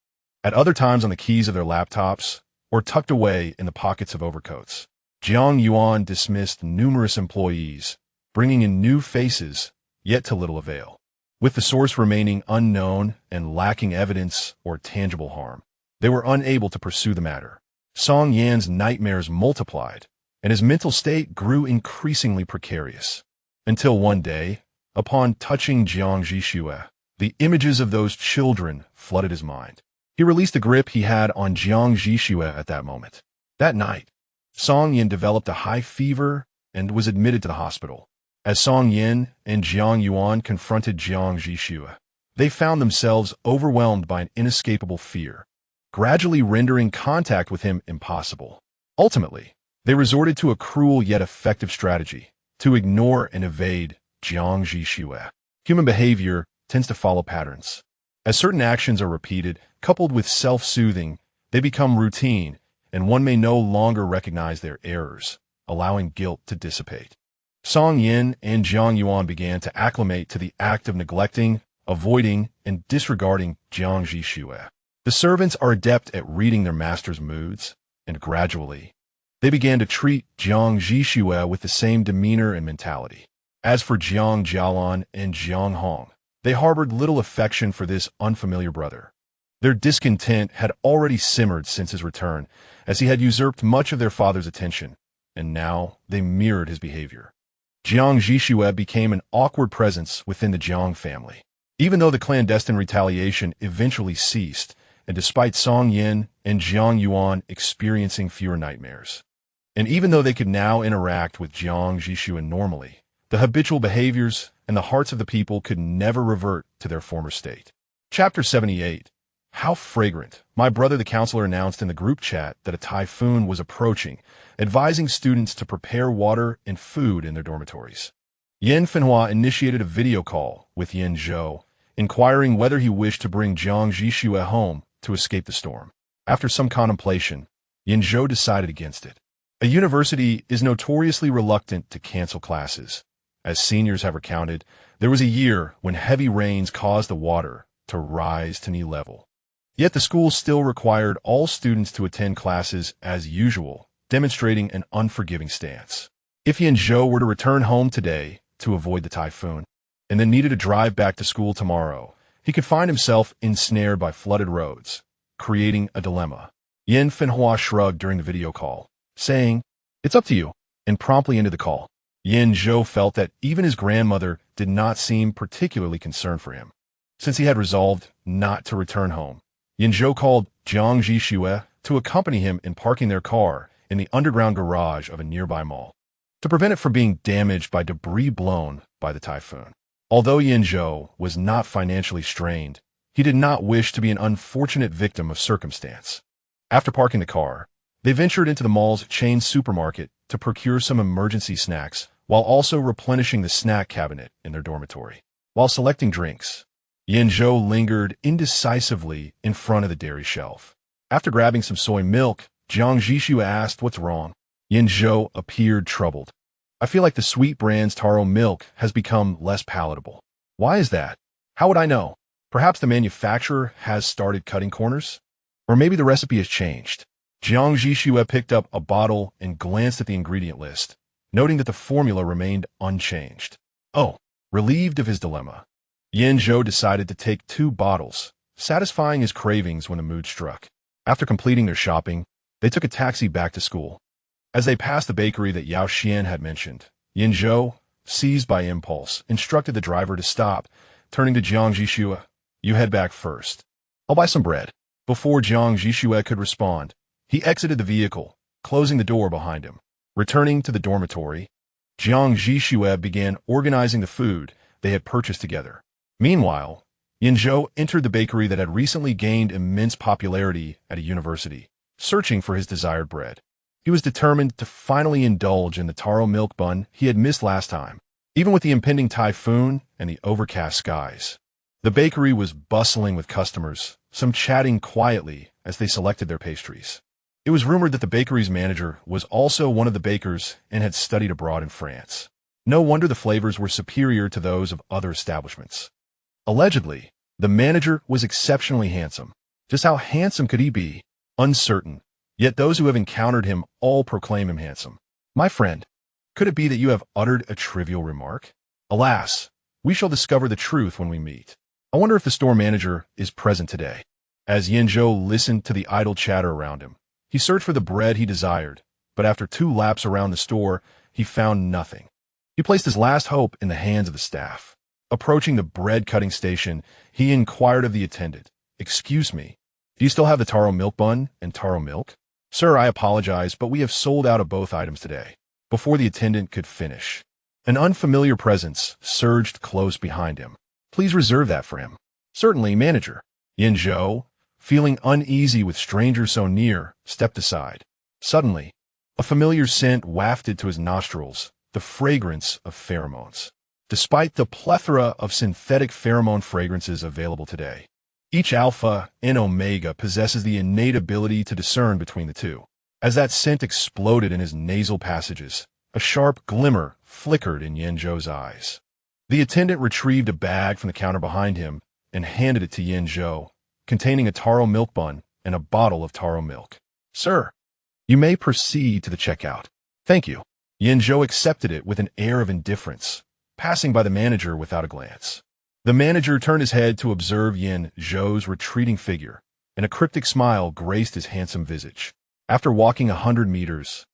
at other times on the keys of their laptops, or tucked away in the pockets of overcoats. Jiang Yuan dismissed numerous employees, bringing in new faces, yet to little avail. With the source remaining unknown and lacking evidence or tangible harm, they were unable to pursue the matter. Song Yan's nightmares multiplied, and his mental state grew increasingly precarious. Until one day, upon touching Jiang Zhi Xue, the images of those children flooded his mind. He released the grip he had on Jiang Zhi Xue at that moment. That night, Song Yin developed a high fever and was admitted to the hospital. As Song Yin and Jiang Yuan confronted Jiang Zhi Xue, they found themselves overwhelmed by an inescapable fear, gradually rendering contact with him impossible. Ultimately, they resorted to a cruel yet effective strategy to ignore and evade Jiang Zhi Xue. Human behavior tends to follow patterns. As certain actions are repeated, coupled with self-soothing, they become routine, and one may no longer recognize their errors, allowing guilt to dissipate. Song Yin and Jiang Yuan began to acclimate to the act of neglecting, avoiding, and disregarding Jiang Zhi Xue. The servants are adept at reading their master's moods, and gradually, they began to treat Jiang Zhi Xue with the same demeanor and mentality. As for Jiang Jialan and Jiang Hong, they harbored little affection for this unfamiliar brother. Their discontent had already simmered since his return, as he had usurped much of their father's attention, and now they mirrored his behavior. Jiang Zhi Xue became an awkward presence within the Jiang family. Even though the clandestine retaliation eventually ceased, and despite Song Yin and Jiang Yuan experiencing fewer nightmares. And even though they could now interact with Jiang Zhi Xue normally, the habitual behaviors and the hearts of the people could never revert to their former state. Chapter 78. How fragrant. My brother the counselor announced in the group chat that a typhoon was approaching, advising students to prepare water and food in their dormitories. Yan Fenhua initiated a video call with Yan Zhou, inquiring whether he wished to bring Jiang Zhi Xue home to escape the storm. After some contemplation, Yan Zhou decided against it. A university is notoriously reluctant to cancel classes. As seniors have recounted, there was a year when heavy rains caused the water to rise to knee level. Yet the school still required all students to attend classes as usual, demonstrating an unforgiving stance. If Yan Zhou were to return home today to avoid the typhoon, and then needed to drive back to school tomorrow, he could find himself ensnared by flooded roads, creating a dilemma. Yan Fenhua shrugged during the video call, saying, "It's up to you," and promptly ended the call. Yan Zhou felt that even his grandmother did not seem particularly concerned for him. Since he had resolved not to return home, Yan Zhou called Jiang Zhi Xue to accompany him in parking their car in the underground garage of a nearby mall, to prevent it from being damaged by debris blown by the typhoon. Although Yan Zhou was not financially strained, he did not wish to be an unfortunate victim of circumstance. After parking the car, they ventured into the mall's chain supermarket to procure some emergency snacks while also replenishing the snack cabinet in their dormitory. While selecting drinks, Yan Zhou lingered indecisively in front of the dairy shelf. After grabbing some soy milk, Jiang Zhi Xue asked what's wrong. Yan Zhou appeared troubled. "I feel like the sweet brand's taro milk has become less palatable." "Why is that?" "How would I know? Perhaps the manufacturer has started cutting corners? Or maybe the recipe has changed." Jiang Zhi Xue picked up a bottle and glanced at the ingredient list, noting that the formula remained unchanged. Oh, relieved of his dilemma, Yan Zhou decided to take 2 bottles, satisfying his cravings when the mood struck. After completing their shopping, they took a taxi back to school. As they passed the bakery that Yao Xian had mentioned, Yan Zhou, seized by impulse, instructed the driver to stop, turning to Jiang Zhi Xue, "You head back first. I'll buy some bread." Before Jiang Zhi Xue could respond, he exited the vehicle, closing the door behind him. Returning to the dormitory, Jiang Zhi Xue began organizing the food they had purchased together. Meanwhile, Yan Zhou entered the bakery that had recently gained immense popularity at a university, searching for his desired bread. He was determined to finally indulge in the taro milk bun he had missed last time, even with the impending typhoon and the overcast skies. The bakery was bustling with customers, some chatting quietly as they selected their pastries. It was rumored that the bakery's manager was also one of the bakers and had studied abroad in France. No wonder the flavors were superior to those of other establishments. Allegedly, the manager was exceptionally handsome. Just how handsome could he be? Uncertain. Yet those who have encountered him all proclaim him handsome. "My friend, could it be that you have uttered a trivial remark?" Alas, we shall discover the truth when we meet. I wonder if the store manager is present today. As Yan Zhou listened to the idle chatter around him, he searched for the bread he desired, but after 2 laps around the store, he found nothing. He placed his last hope in the hands of the staff. Approaching the bread-cutting station, he inquired of the attendant, "Excuse me, do you still have the taro milk bun and taro milk?" "Sir, I apologize, but we have sold out of both items today." Before the attendant could finish, an unfamiliar presence surged close behind him. "Please reserve that for him." "Certainly, manager." Yan Zhou, feeling uneasy with strangers so near, stepped aside. Suddenly, a familiar scent wafted to his nostrils, the fragrance of pheromones. Despite the plethora of synthetic pheromone fragrances available today, each alpha and omega possesses the innate ability to discern between the two. As that scent exploded in his nasal passages, a sharp glimmer flickered in Yan Zhou's eyes. The attendant retrieved a bag from the counter behind him and handed it to Yan Zhou, containing a taro milk bun and a bottle of taro milk. "Sir, you may proceed to the checkout." "Thank you." Yan Zhou accepted it with an air of indifference, passing by the manager without a glance. The manager turned his head to observe Yan Zhou's retreating figure, and a cryptic smile graced his handsome visage. After walking 100 meters,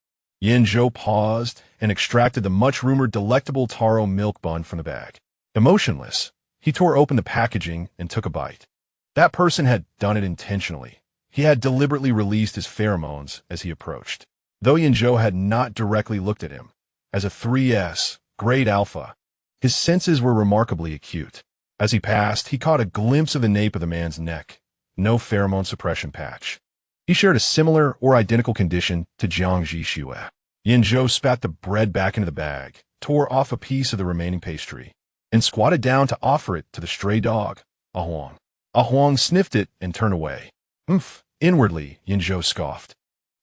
Yan Zhou paused and extracted the much-rumored delectable taro milk bun from the bag. Emotionless, he tore open the packaging and took a bite. That person had done it intentionally. He had deliberately released his pheromones as he approached. Though Yan Zhou had not directly looked at him, as a 3S, grade alpha, his senses were remarkably acute. As he passed, he caught a glimpse of the nape of the man's neck. No pheromone suppression patch. He shared a similar or identical condition to Jiang Zhi Xue. Yan Zhou spat the bread back into the bag, tore off a piece of the remaining pastry, and squatted down to offer it to the stray dog, A Huang. A Huang sniffed it and turned away. Oomph! Inwardly, Yan Zhou scoffed.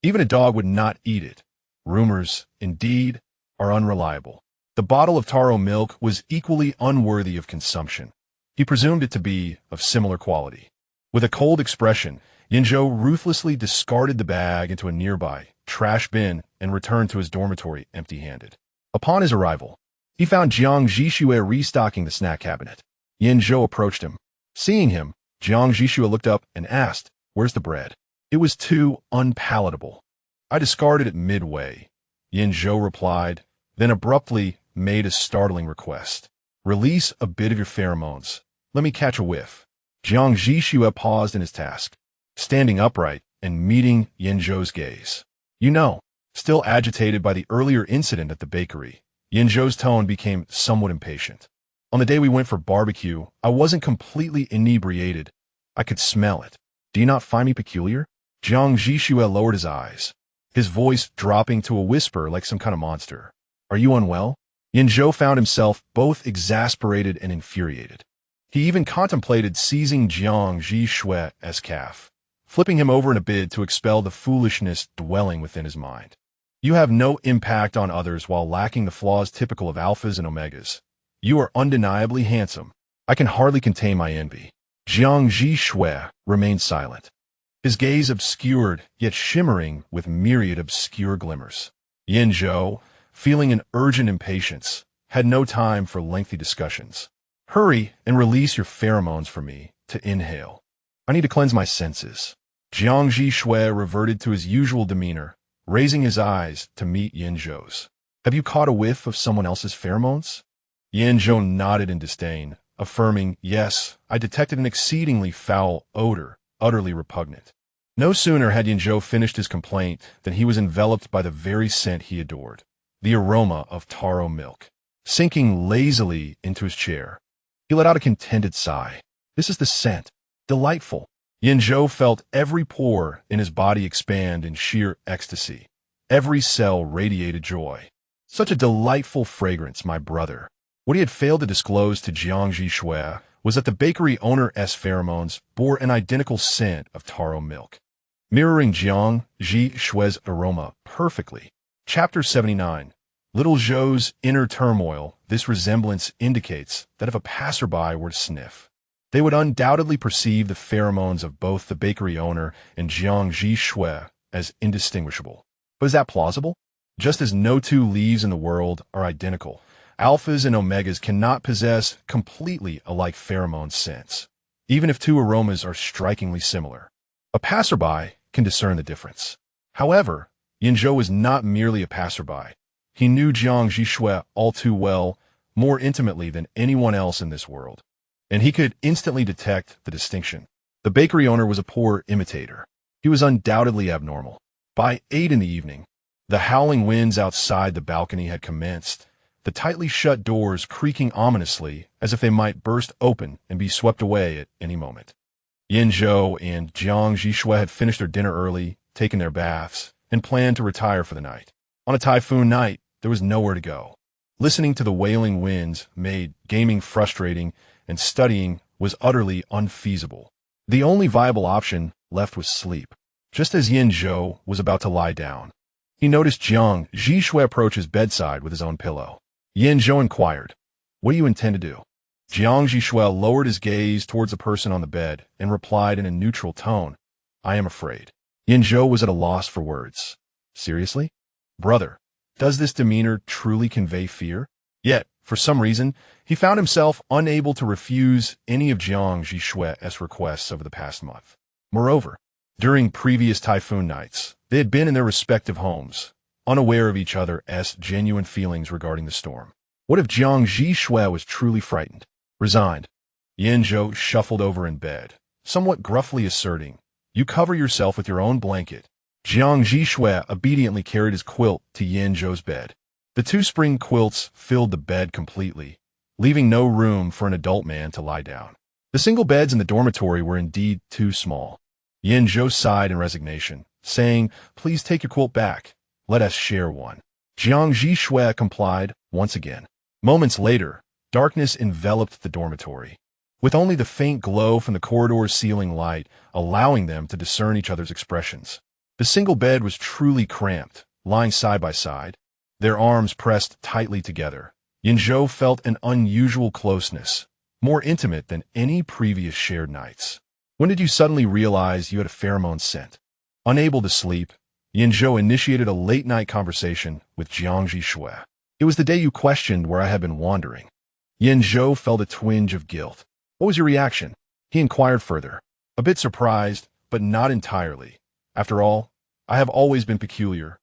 Even a dog would not eat it. Rumors, indeed, are unreliable. The bottle of taro milk was equally unworthy of consumption. He presumed it to be of similar quality. With a cold expression, Yan Zhou ruthlessly discarded the bag into a nearby trash bin and returned to his dormitory empty-handed. Upon his arrival, he found Jiang Zhi Xue restocking the snack cabinet. Yan Zhou approached him. Seeing him, Jiang Zhi Xue looked up and asked, "Where's the bread?" It was too unpalatable. "I discarded it midway," Yan Zhou replied, then abruptly made a startling request. "Release a bit of your pheromones. Let me catch a whiff." Jiang Zhi Xue paused in his task, standing upright and meeting Yan Zhou's gaze. "You know," still agitated by the earlier incident at the bakery, Yan Zhou's tone became somewhat impatient. "On the day we went for barbecue, I wasn't completely inebriated. I could smell it. Do you not find me peculiar?" Jiang Zhi Xue lowered his eyes, his voice dropping to a whisper like some kind of monster. "Are you unwell?" Yan Zhou found himself both exasperated and infuriated. He even contemplated seizing Jiang Zhi Xue as calf, flipping him over in a bid to expel the foolishness dwelling within his mind. "You have no impact on others while lacking the flaws typical of alphas and omegas. You are undeniably handsome. I can hardly contain my envy." Jiang Zhi Xue remained silent, his gaze obscured yet shimmering with myriad obscure glimmers. Yan Zhou, feeling an urgent impatience, had no time for lengthy discussions. "Hurry and release your pheromones for me to inhale. I need to cleanse my senses." Jiang Zhi Xue reverted to his usual demeanor, raising his eyes to meet Yan Zhou's. "Have you caught a whiff of someone else's pheromones?" Yan Zhou nodded in disdain, affirming, "Yes, I detected an exceedingly foul odor, utterly repugnant." No sooner had Yan Zhou finished his complaint than he was enveloped by the very scent he adored, the aroma of taro milk. Sinking lazily into his chair, he let out a contented sigh. "This is the scent. Delightful." Yan Zhou felt every pore in his body expand in sheer ecstasy. Every cell radiated joy. "Such a delightful fragrance, my brother." What he had failed to disclose to Jiang Zhi Xue was that the bakery owner's pheromones bore an identical scent of taro milk, mirroring Jiang Zhi Xue's aroma perfectly. Chapter 79. Little Zhou's inner turmoil. This resemblance indicates that if a passerby were to sniff, they would undoubtedly perceive the pheromones of both the bakery owner and Jiang Zhi Xue as indistinguishable. But is that plausible? Just as no two leaves in the world are identical, alphas and omegas cannot possess completely alike pheromone scents, even if two aromas are strikingly similar. A passerby can discern the difference. However, Yan Zhou was not merely a passerby. He knew Jiang Zhi Xue all too well, more intimately than anyone else in this world, and he could instantly detect the distinction. The bakery owner was a poor imitator. He was undoubtedly abnormal. By 8 in the evening, the howling winds outside the balcony had commenced, the tightly shut doors creaking ominously as if they might burst open and be swept away at any moment. Yan Zhou and Jiang Zhi Xue had finished their dinner early, taken their baths, and planned to retire for the night. On a typhoon night, there was nowhere to go. Listening to the wailing winds made gaming frustrating, and studying was utterly unfeasible. The only viable option left was sleep. Just as Yan Zhou was about to lie down, he noticed Jiang Zhi Xue approach his bedside with his own pillow. Yan Zhou inquired, "What do you intend to do?" Jiang Zhi Xue lowered his gaze towards the person on the bed and replied in a neutral tone, "I am afraid." Yan Zhou was at a loss for words. "Seriously? Brother, does this demeanor truly convey fear?" Yet, for some reason, he found himself unable to refuse any of Jiang Zhi Xue's requests over the past month. Moreover, during previous typhoon nights, they had been in their respective homes, unaware of each other's genuine feelings regarding the storm. What if Jiang Zhi Xue was truly frightened? Resigned, Yan Zhou shuffled over in bed, somewhat gruffly asserting, "You cover yourself with your own blanket." Jiang Zhi Xue obediently carried his quilt to Yan Zhou's bed. The two spring quilts filled the bed completely, leaving no room for an adult man to lie down. The single beds in the dormitory were indeed too small. Yan Zhou sighed in resignation, saying, "Please take your quilt back. Let us share one." Jiang Zhi Xue complied once again. Moments later, darkness enveloped the dormitory, with only the faint glow from the corridor's ceiling light allowing them to discern each other's expressions. The single bed was truly cramped, lying side by side, their arms pressed tightly together. Yan Zhou felt an unusual closeness, more intimate than any previous shared nights. "When did you suddenly realize you had a pheromone scent?" Unable to sleep, Yan Zhou initiated a late-night conversation with Jiang Zhi Xue. "It was the day you questioned where I had been wandering." Yan Zhou felt a twinge of guilt. "What was your reaction?" He inquired further. "A bit surprised, but not entirely. After all, I have always been peculiar."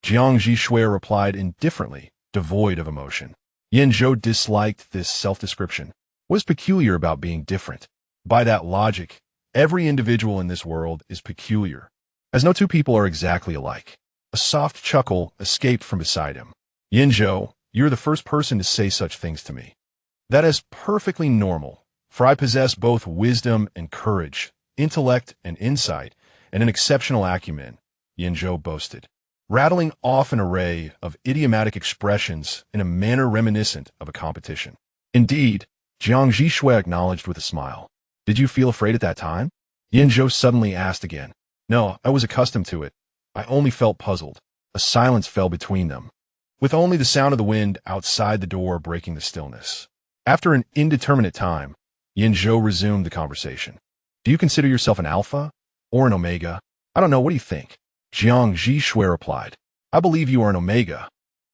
Jiang Zhi Xue replied indifferently, devoid of emotion. Yan Zhou disliked this self-description. What is peculiar about being different? By that logic, every individual in this world is peculiar, as no two people are exactly alike. A soft chuckle escaped from beside him. "Yan Zhou, you're the first person to say such things to me. That is perfectly normal, for I possess both wisdom and courage, intellect and insight, and an exceptional acumen," Yan Zhou boasted, rattling off an array of idiomatic expressions in a manner reminiscent of a competition. "Indeed," Jiang Zhi Xue acknowledged with a smile. "Did you feel afraid at that time?" Yan Zhou suddenly asked again. "No, I was accustomed to it. I only felt puzzled." A silence fell between them, with only the sound of the wind outside the door breaking the stillness. After an indeterminate time, Yan Zhou resumed the conversation. "Do you consider yourself an alpha or an omega?" "I don't know. What do you think?" Jiang Zhi Xue replied. "I believe you are an omega.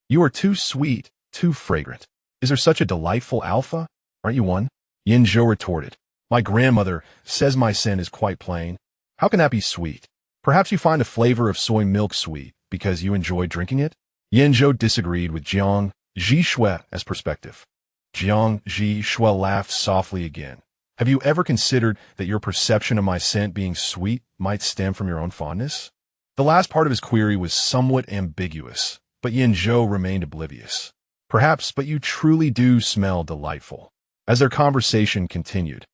You are too sweet, too fragrant. Is there such a delightful alpha? Aren't you one?" Yan Zhou retorted. "My grandmother says my scent is quite plain. How can that be sweet? Perhaps you find the flavor of soy milk sweet because you enjoy drinking it?" Yan Zhou disagreed with Jiang Zhi Xue as perspective. Jiang Zhi Xue laughed softly again. "Have you ever considered that your perception of my scent being sweet might stem from your own fondness?" The last part of his query was somewhat ambiguous, but Yan Zhou remained oblivious. "Perhaps, but you truly do smell delightful." As their conversation continued,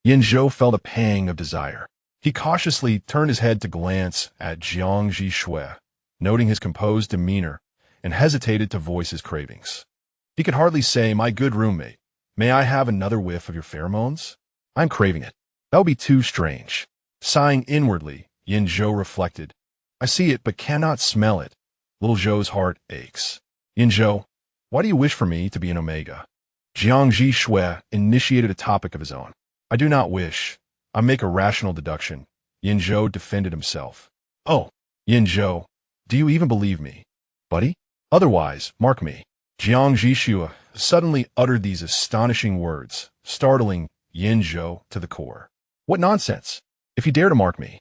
Yan Zhou felt a pang of desire. He cautiously turned his head to glance at Jiang Zhi Xue, noting his composed demeanor, and hesitated to voice his cravings. He could hardly say, "My good roommate, may I have another whiff of your pheromones? I'm craving it." That would be too strange. Sighing inwardly, Yan Zhou reflected, "I see it but cannot smell it." Little Zhou's heart aches. "Yan Zhou, why do you wish for me to be an omega?" Jiang Zhi Xue initiated a topic of his own. "I do not wish. I make a rational deduction." Yan Zhou defended himself. "Oh, Yan Zhou, do you even believe me, buddy? Otherwise, mark me." Jiang Zhi Xue suddenly uttered these astonishing words, startling Yan Zhou to the core. "What nonsense! If you dare to mark me,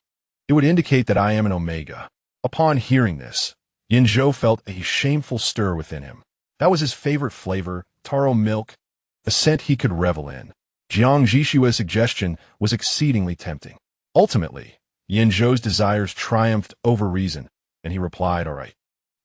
it would indicate that I am an omega." Upon hearing this, Yan Zhou felt a shameful stir within him. That was his favorite flavor, taro milk, a scent he could revel in. Jiang Zhi Xue's suggestion was exceedingly tempting. Ultimately, Yan Zhou's desires triumphed over reason, and he replied, "All right."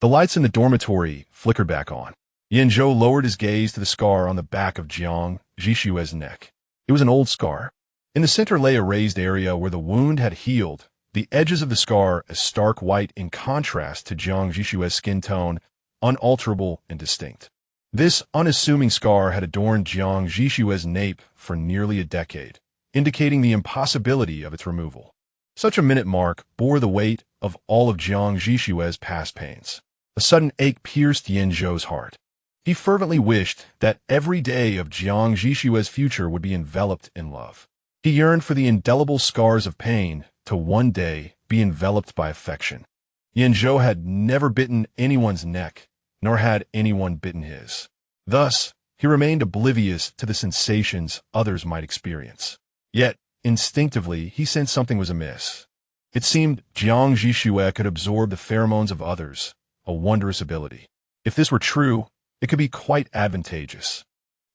The lights in the dormitory flickered back on. Yan Zhou lowered his gaze to the scar on the back of Jiang Zhi Xue's neck. It was an old scar. In the center lay a raised area where the wound had healed, the edges of the scar a stark white in contrast to Jiang Zhi Xue's skin tone, unalterable and distinct. This unassuming scar had adorned Jiang Zhi Xue's nape for nearly a decade, indicating the impossibility of its removal. Such a minute mark bore the weight of all of Jiang Zhi Xue's past pains. A sudden ache pierced Yan Zhou's heart. He fervently wished that every day of Jiang Zhi Xue's future would be enveloped in love. He yearned for the indelible scars of pain to one day be enveloped by affection. Yan Zhou had never bitten anyone's neck, nor had anyone bitten his. Thus, he remained oblivious to the sensations others might experience. Yet, instinctively, he sensed something was amiss. It seemed Jiang Zhi Xue could absorb the pheromones of others, a wondrous ability. If this were true, it could be quite advantageous.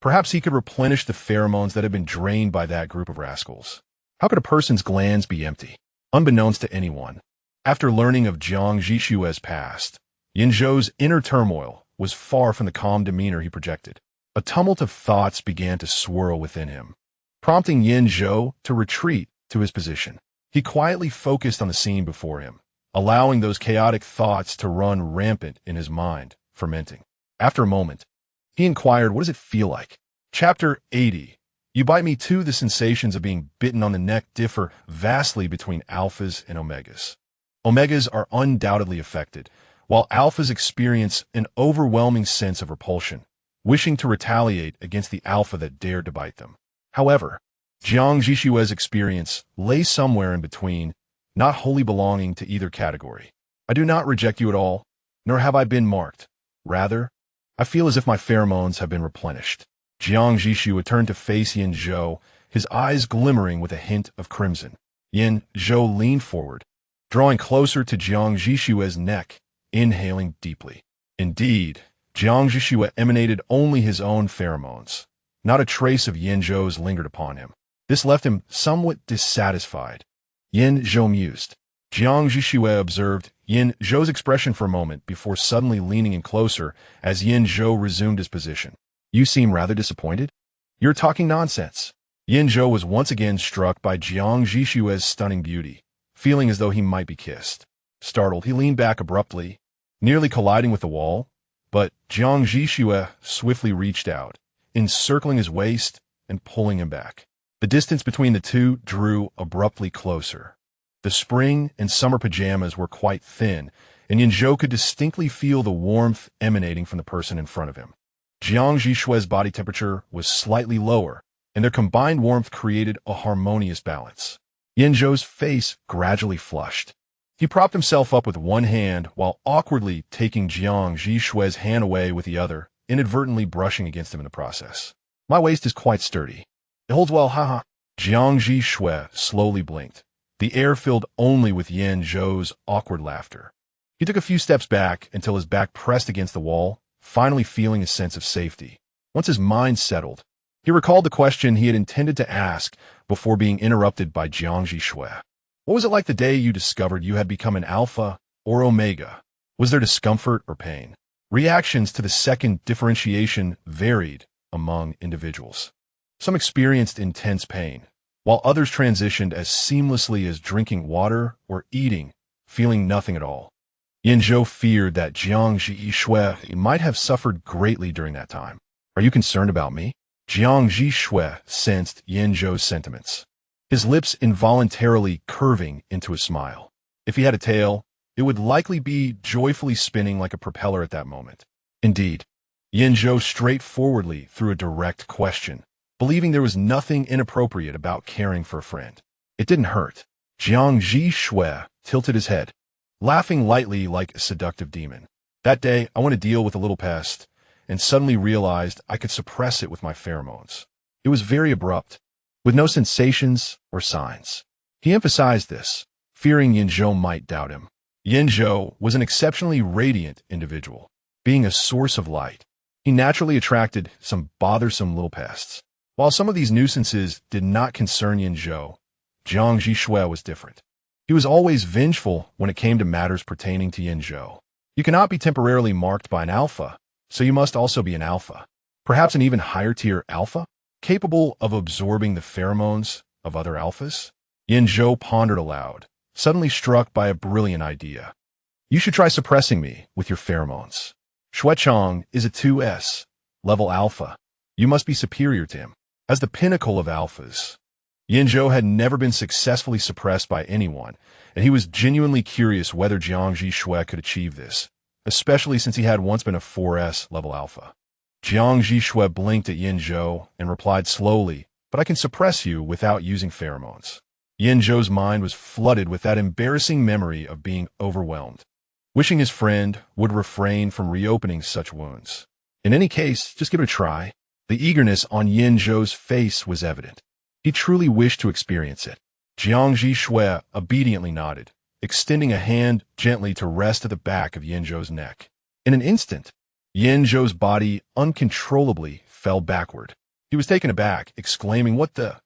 Perhaps he could replenish the pheromones that had been drained by that group of rascals. How could a person's glands be empty? Unbeknownst to anyone, after learning of Jiang Zhi Xue's past, Yan Zhou's inner turmoil was far from the calm demeanor he projected. A tumult of thoughts began to swirl within him, prompting Yan Zhou to retreat to his position. He quietly focused on the scene before him, allowing those chaotic thoughts to run rampant in his mind, fermenting. After a moment, he inquired, "What does it feel like?" Chapter 80. You bite me too. The sensations of being bitten on the neck differ vastly between alphas and omegas. Omegas are undoubtedly affected, while alphas experience an overwhelming sense of repulsion, wishing to retaliate against the alpha that dared to bite them. However, Jiang Zhi Xue's experience lay somewhere in between, not wholly belonging to either category. I do not reject you at all, nor have I been marked. Rather, I feel as if my pheromones have been replenished. Jiang Zhi Xue turned to face Yan Zhou, his eyes glimmering with a hint of crimson. Yan Zhou leaned forward, drawing closer to Jiang Zhi Xue's neck, inhaling deeply. Indeed, Jiang Zhi Xue emanated only his own pheromones. Not a trace of Yan Zhou's lingered upon him. This left him somewhat dissatisfied. Yan Zhou mused. Jiang Zhi Xue observed Yan Zhou's expression for a moment before suddenly leaning in closer as Yan Zhou resumed his position. You seem rather disappointed? You're talking nonsense. Yan Zhou was once again struck by Jiang Zhi Xue's stunning beauty, feeling as though he might be kissed. Startled, he leaned back abruptly, nearly colliding with the wall, but Jiang Zhi Xue swiftly reached out, encircling his waist and pulling him back. The distance between the two drew abruptly closer. The spring and summer pajamas were quite thin, and Yan Zhou could distinctly feel the warmth emanating from the person in front of him. Jiang Zhi Xue's body temperature was slightly lower, and their combined warmth created a harmonious balance. Yan Zhou's face gradually flushed. He propped himself up with one hand while awkwardly taking Jiang Zhi Xue's hand away with the other, inadvertently brushing against him in the process. My waist is quite sturdy. It holds well, haha. Jiang Zhi Xue slowly blinked, the air filled only with Yan Zhou's awkward laughter. He took a few steps back until his back pressed against the wall, finally feeling a sense of safety. Once his mind settled, he recalled the question he had intended to ask before being interrupted by Jiang Zhi Xue. What was it like the day you discovered you had become an alpha or omega? Was there discomfort or pain? Reactions to the second differentiation varied among individuals. Some experienced intense pain, while others transitioned as seamlessly as drinking water or eating, feeling nothing at all. Yan Zhou feared that Jiang Zhi Xue might have suffered greatly during that time. Are you concerned about me? Jiang Zhi Xue sensed Yan Zhou's sentiments, his lips involuntarily curving into a smile. If he had a tail, it would likely be joyfully spinning like a propeller at that moment. Indeed, Yan Zhou straightforwardly threw a direct question, believing there was nothing inappropriate about caring for a friend. It didn't hurt. Jiang Zhi Xue tilted his head, laughing lightly like a seductive demon. That day, I went to deal with a little pest, and suddenly realized I could suppress it with my pheromones. It was very abrupt, with no sensations or signs. He emphasized this, fearing Yan Zhou might doubt him. Yan Zhou was an exceptionally radiant individual. Being a source of light, he naturally attracted some bothersome little pests. While some of these nuisances did not concern Yan Zhou, Jiang Zhi Xue was different. He was always vengeful when it came to matters pertaining to Yan Zhou. You cannot be temporarily marked by an alpha, so you must also be an alpha. Perhaps an even higher tier alpha, capable of absorbing the pheromones of other alphas? Yan Zhou pondered aloud, suddenly struck by a brilliant idea. You should try suppressing me with your pheromones. Xuechang is a 2S, level alpha. You must be superior to him. As the pinnacle of alphas, Yan Zhou had never been successfully suppressed by anyone, and he was genuinely curious whether Jiang Zhi Xue could achieve this, especially since he had once been a 4S level alpha. Jiang Zhi Xue blinked at Yan Zhou and replied slowly, "But I can suppress you without using pheromones." Yan Zhou's mind was flooded with that embarrassing memory of being overwhelmed, wishing his friend would refrain from reopening such wounds. In any case, just give it a try. The eagerness on Yan Zhou's face was evident. He truly wished to experience it. Jiang Zhi Xue obediently nodded, extending a hand gently to rest at the back of Yan Zhou's neck. In an instant, Yan Zhou's body uncontrollably fell backward. He was taken aback, exclaiming, "What the?"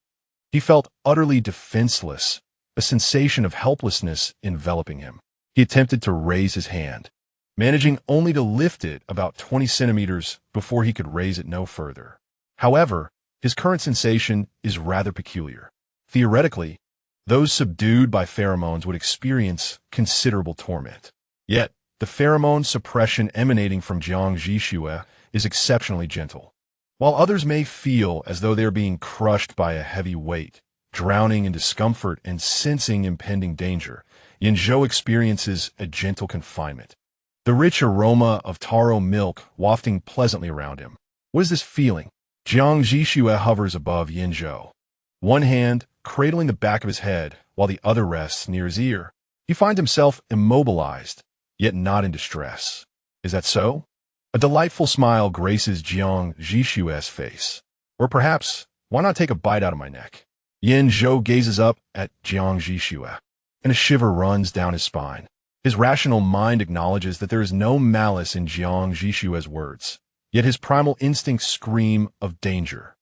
He felt utterly defenseless, a sensation of helplessness enveloping him. He attempted to raise his hand, managing only to lift it about 20 centimeters before he could raise it no further. However, his current sensation is rather peculiar. Theoretically, those subdued by pheromones would experience considerable torment. Yet, the pheromone suppression emanating from Jiang Zhi Xue is exceptionally gentle. While others may feel as though they are being crushed by a heavy weight, drowning in discomfort and sensing impending danger, Yan Zhou experiences a gentle confinement. The rich aroma of taro milk wafting pleasantly around him. What is this feeling? Jiang Zhi Xue hovers above Yan Zhou, one hand cradling the back of his head while the other rests near his ear. He finds himself immobilized, yet not in distress. Is that so? A delightful smile graces Jiang Zhi Xue's face. Or perhaps, why not take a bite out of my neck? Yan Zhou gazes up at Jiang Zhi Xue, and a shiver runs down his spine. His rational mind acknowledges that there is no malice in Jiang Zhi Xue's words, yet his primal instincts scream of danger.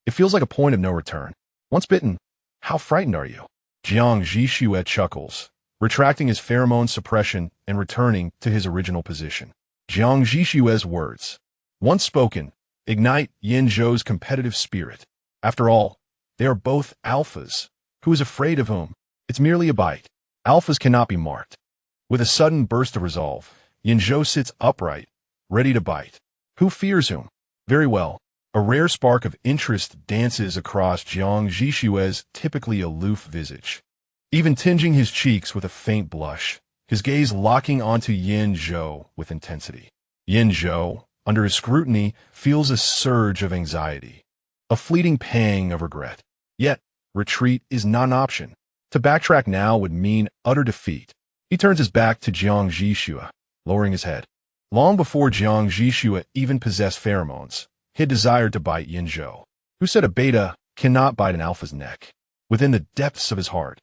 It feels like a point of no return. Once bitten, how frightened are you? Jiang Zhi Xue chuckles, retracting his pheromone suppression and returning to his original position. Jiang Zhi Xue's words, once spoken, ignite Yan Zhou's competitive spirit. After all, they are both alphas. Who is afraid of whom? It's merely a bite. Alphas cannot be marked. With a sudden burst of resolve, Yan Zhou sits upright, ready to bite. Who fears whom? Very well. A rare spark of interest dances across Jiang Zhi Xue's typically aloof visage, even tinging his cheeks with a faint blush, his gaze locking onto Yan Zhou with intensity. Yan Zhou, under his scrutiny, feels a surge of anxiety, a fleeting pang of regret. Yet, retreat is not an option. To backtrack now would mean utter defeat. He turns his back to Jiang Zhi Xue, lowering his head. Long before Jiang Zhi Xue even possessed pheromones, he had desired to bite Yan Zhou, who said a beta cannot bite an alpha's neck. Within the depths of his heart,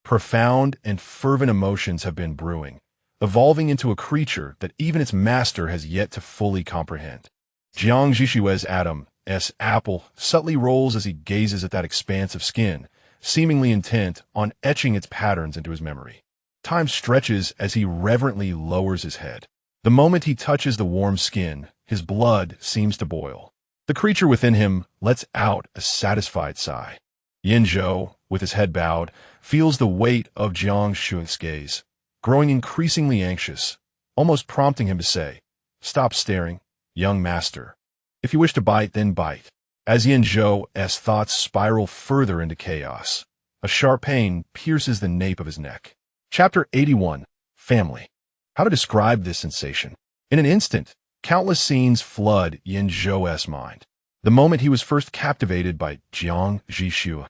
profound and fervent emotions have been brewing, evolving into a creature that even its master has yet to fully comprehend. Jiang Zhi Xue's Adam's apple subtly rolls as he gazes at that expanse of skin, seemingly intent on etching its patterns into his memory. Time stretches as he reverently lowers his head. The moment he touches the warm skin, his blood seems to boil. The creature within him lets out a satisfied sigh. Yan Zhou, with his head bowed, feels the weight of Jiang Xue's gaze, growing increasingly anxious, almost prompting him to say, "Stop staring, young master. If you wish to bite, then bite." As Yan Zhou's thoughts spiral further into chaos, a sharp pain pierces the nape of his neck. Chapter 81. Family. How to describe this sensation? In an instant, countless scenes flood Yan Zhou's mind. The moment he was first captivated by Jiang Zhi Xue,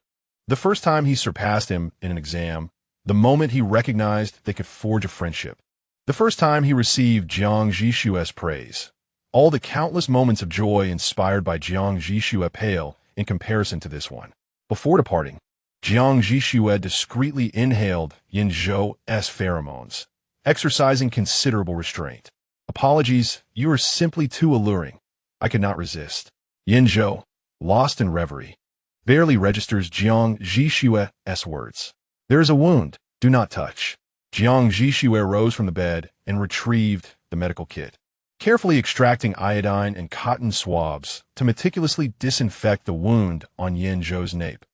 the first time he surpassed him in an exam, the moment he recognized they could forge a friendship, the first time he received Jiang Zhi Xue's praise. All the countless moments of joy inspired by Jiang Zhi Xue pale in comparison to this one. Before departing, Jiang Zhi Xue discreetly inhaled Yan Zhou's pheromones, exercising considerable restraint. "Apologies, you are simply too alluring. I could not resist." Yan Zhou, lost in reverie, barely registers Jiang Zhi Xue's words. "There is a wound. Do not touch." Jiang Zhi Xue rose from the bed and retrieved the medical kit, carefully extracting iodine and cotton swabs to meticulously disinfect the wound on Yan Zhou's nape,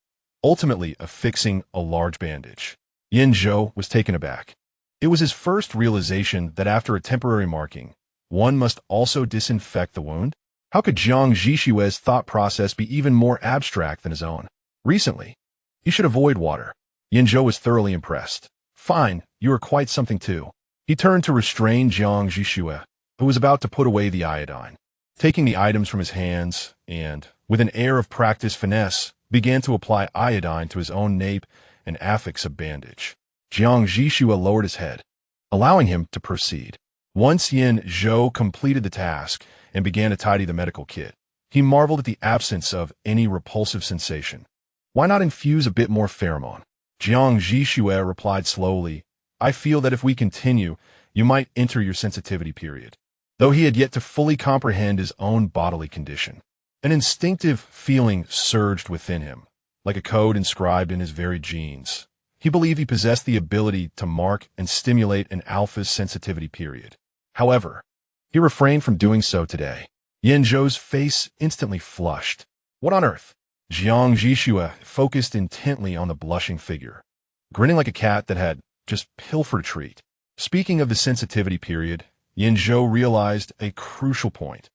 ultimately affixing a large bandage. Yan Zhou was taken aback. It was his first realization that after a temporary marking, one must also disinfect the wound. How could Jiang Zhi Xue's thought process be even more abstract than his own? Recently, you should avoid water. Yan Zhou was thoroughly impressed. "Fine, you are quite something too." He turned to restrain Jiang Zhi Xue, who was about to put away the iodine, taking the items from his hands and, with an air of practiced finesse, began to apply iodine to his own nape and affix a bandage. Jiang Zhi Xue lowered his head, allowing him to proceed. Once Yan Zhou completed the task and began to tidy the medical kit, he marveled at the absence of any repulsive sensation. "Why not infuse a bit more pheromone?" Jiang Zhi Xue replied slowly, "I feel that if we continue, you might enter your sensitivity period." Though he had yet to fully comprehend his own bodily condition, an instinctive feeling surged within him, like a code inscribed in his very genes. He believed he possessed the ability to mark and stimulate an alpha's sensitivity period. However, he refrained from doing so today. Yan Zhou's face instantly flushed. What on earth? Jiang Zhi Xue focused intently on the blushing figure, grinning like a cat that had just pilfered a treat. Speaking of the sensitivity period, Yan Zhou realized a crucial point.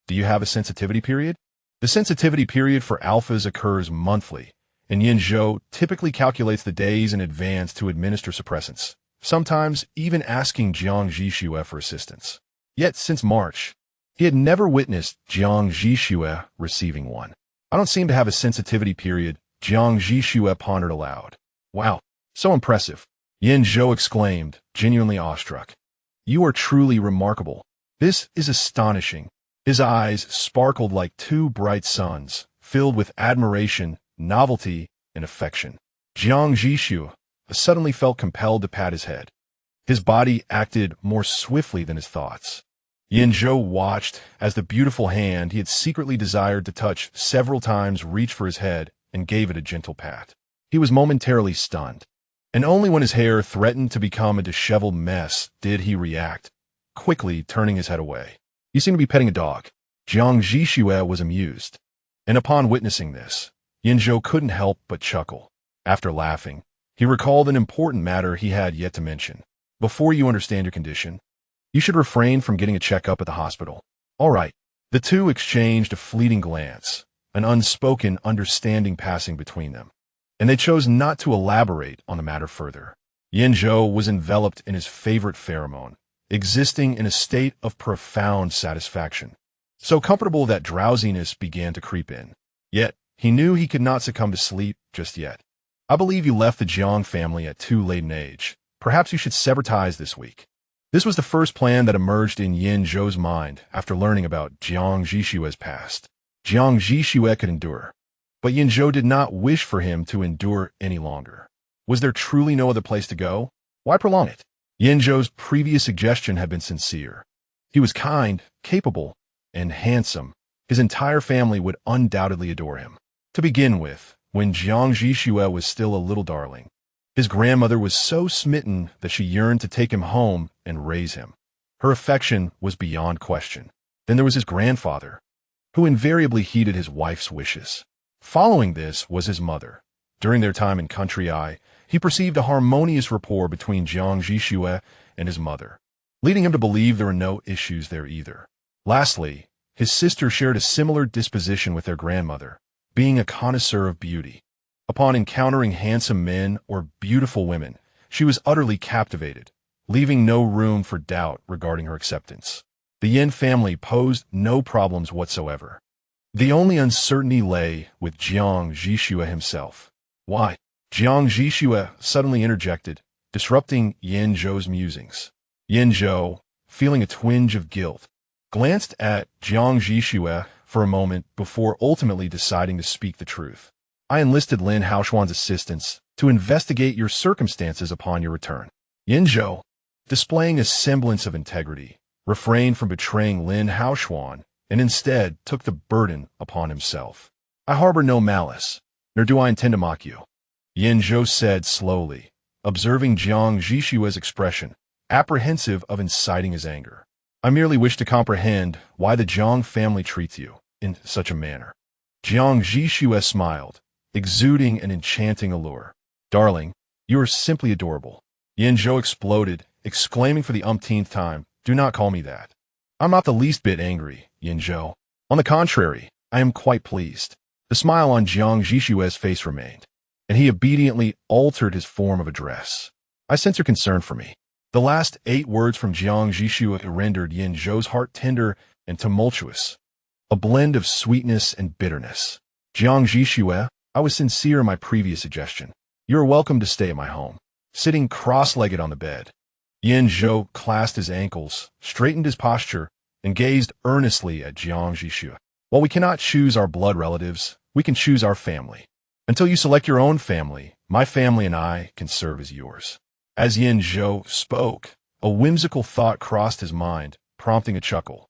Do you have a sensitivity period? The sensitivity period for alphas occurs monthly, and Yan Zhou typically calculates the days in advance to administer suppressants, sometimes even asking Jiang Zhi Xue for assistance. Yet since March, he had never witnessed Jiang Zhi Xue receiving one. I don't seem to have a sensitivity period, Jiang Zhi Xue pondered aloud. Wow, so impressive, Yan Zhou exclaimed, genuinely awestruck. You are truly remarkable. This is astonishing. His eyes sparkled like two bright suns, filled with admiration, novelty, and affection. Jiang Zhi Xue suddenly felt compelled to pat his head. His body acted more swiftly than his thoughts. Yan Zhou watched as the beautiful hand he had secretly desired to touch several times reached for his head and gave it a gentle pat. He was momentarily stunned, and only when his hair threatened to become a disheveled mess did he react, quickly turning his head away. You seem to be petting a dog. Jiang Zhi Xue was amused, and upon witnessing this, Yan Zhou couldn't help but chuckle. After laughing, he recalled an important matter he had yet to mention. Before you understand your condition, you should refrain from getting a checkup at the hospital. All right. The two exchanged a fleeting glance, an unspoken understanding passing between them, and they chose not to elaborate on the matter further. Yan Zhou was enveloped in his favorite pheromone, existing in a state of profound satisfaction, so comfortable that drowsiness began to creep in. Yet, he knew he could not succumb to sleep just yet. I believe you left the Jiang family at too late an age. Perhaps you should sever ties this week. This was the first plan that emerged in Yan Zhou's mind after learning about Jiang Zhi Xue's past. Jiang Zhi Xue could endure, but Yan Zhou did not wish for him to endure any longer. Was there truly no other place to go? Why prolong it? Yan Zhou's previous suggestion had been sincere. He was kind, capable, and handsome. His entire family would undoubtedly adore him. To begin with, when Jiang Zhi Xue was still a little darling, his grandmother was so smitten that she yearned to take him home and raise him. Her affection was beyond question. Then there was his grandfather, who invariably heeded his wife's wishes. Following this was his mother. During their time in Country Eye, he perceived a harmonious rapport between Jiang Zhi Xue and his mother, leading him to believe there were no issues there either. Lastly, his sister shared a similar disposition with their grandmother, being a connoisseur of beauty. Upon encountering handsome men or beautiful women, she was utterly captivated, leaving no room for doubt regarding her acceptance. The Yan family posed no problems whatsoever. The only uncertainty lay with Jiang Zhi Xue himself. Why? Jiang Zhi Xue suddenly interjected, disrupting Yan Zhou's musings. Yan Zhou, feeling a twinge of guilt, glanced at Jiang Zhi Xue for a moment before ultimately deciding to speak the truth. I enlisted Lin Haoxuan's assistance to investigate your circumstances upon your return. Yan Zhou, displaying a semblance of integrity, refrained from betraying Lin Haoxuan and instead took the burden upon himself. I harbor no malice, nor do I intend to mock you, Yan Zhou said slowly, observing Jiang Zhi Xue's expression, apprehensive of inciting his anger. I merely wish to comprehend why the Jiang family treats you in such a manner. Jiang Zhi Xue smiled, exuding an enchanting allure. Darling, you are simply adorable. Yan Zhou exploded, exclaiming for the umpteenth time, do not call me that. I'm not the least bit angry, Yan Zhou. On the contrary, I am quite pleased. The smile on Jiang Zhi Xue's face remained, and he obediently altered his form of address. I sense your concern for me. The last 8 words from Jiang Zhi Xue rendered Yan Zhou's heart tender and tumultuous, a blend of sweetness and bitterness. Jiang Zhi Xue, I was sincere in my previous suggestion. You are welcome to stay at my home. Sitting cross-legged on the bed, Yan Zhou clasped his ankles, straightened his posture, and gazed earnestly at Jiang Zhi Xue. While we cannot choose our blood relatives, we can choose our family. Until you select your own family, my family and I can serve as yours. As Yan Zhou spoke, a whimsical thought crossed his mind, prompting a chuckle.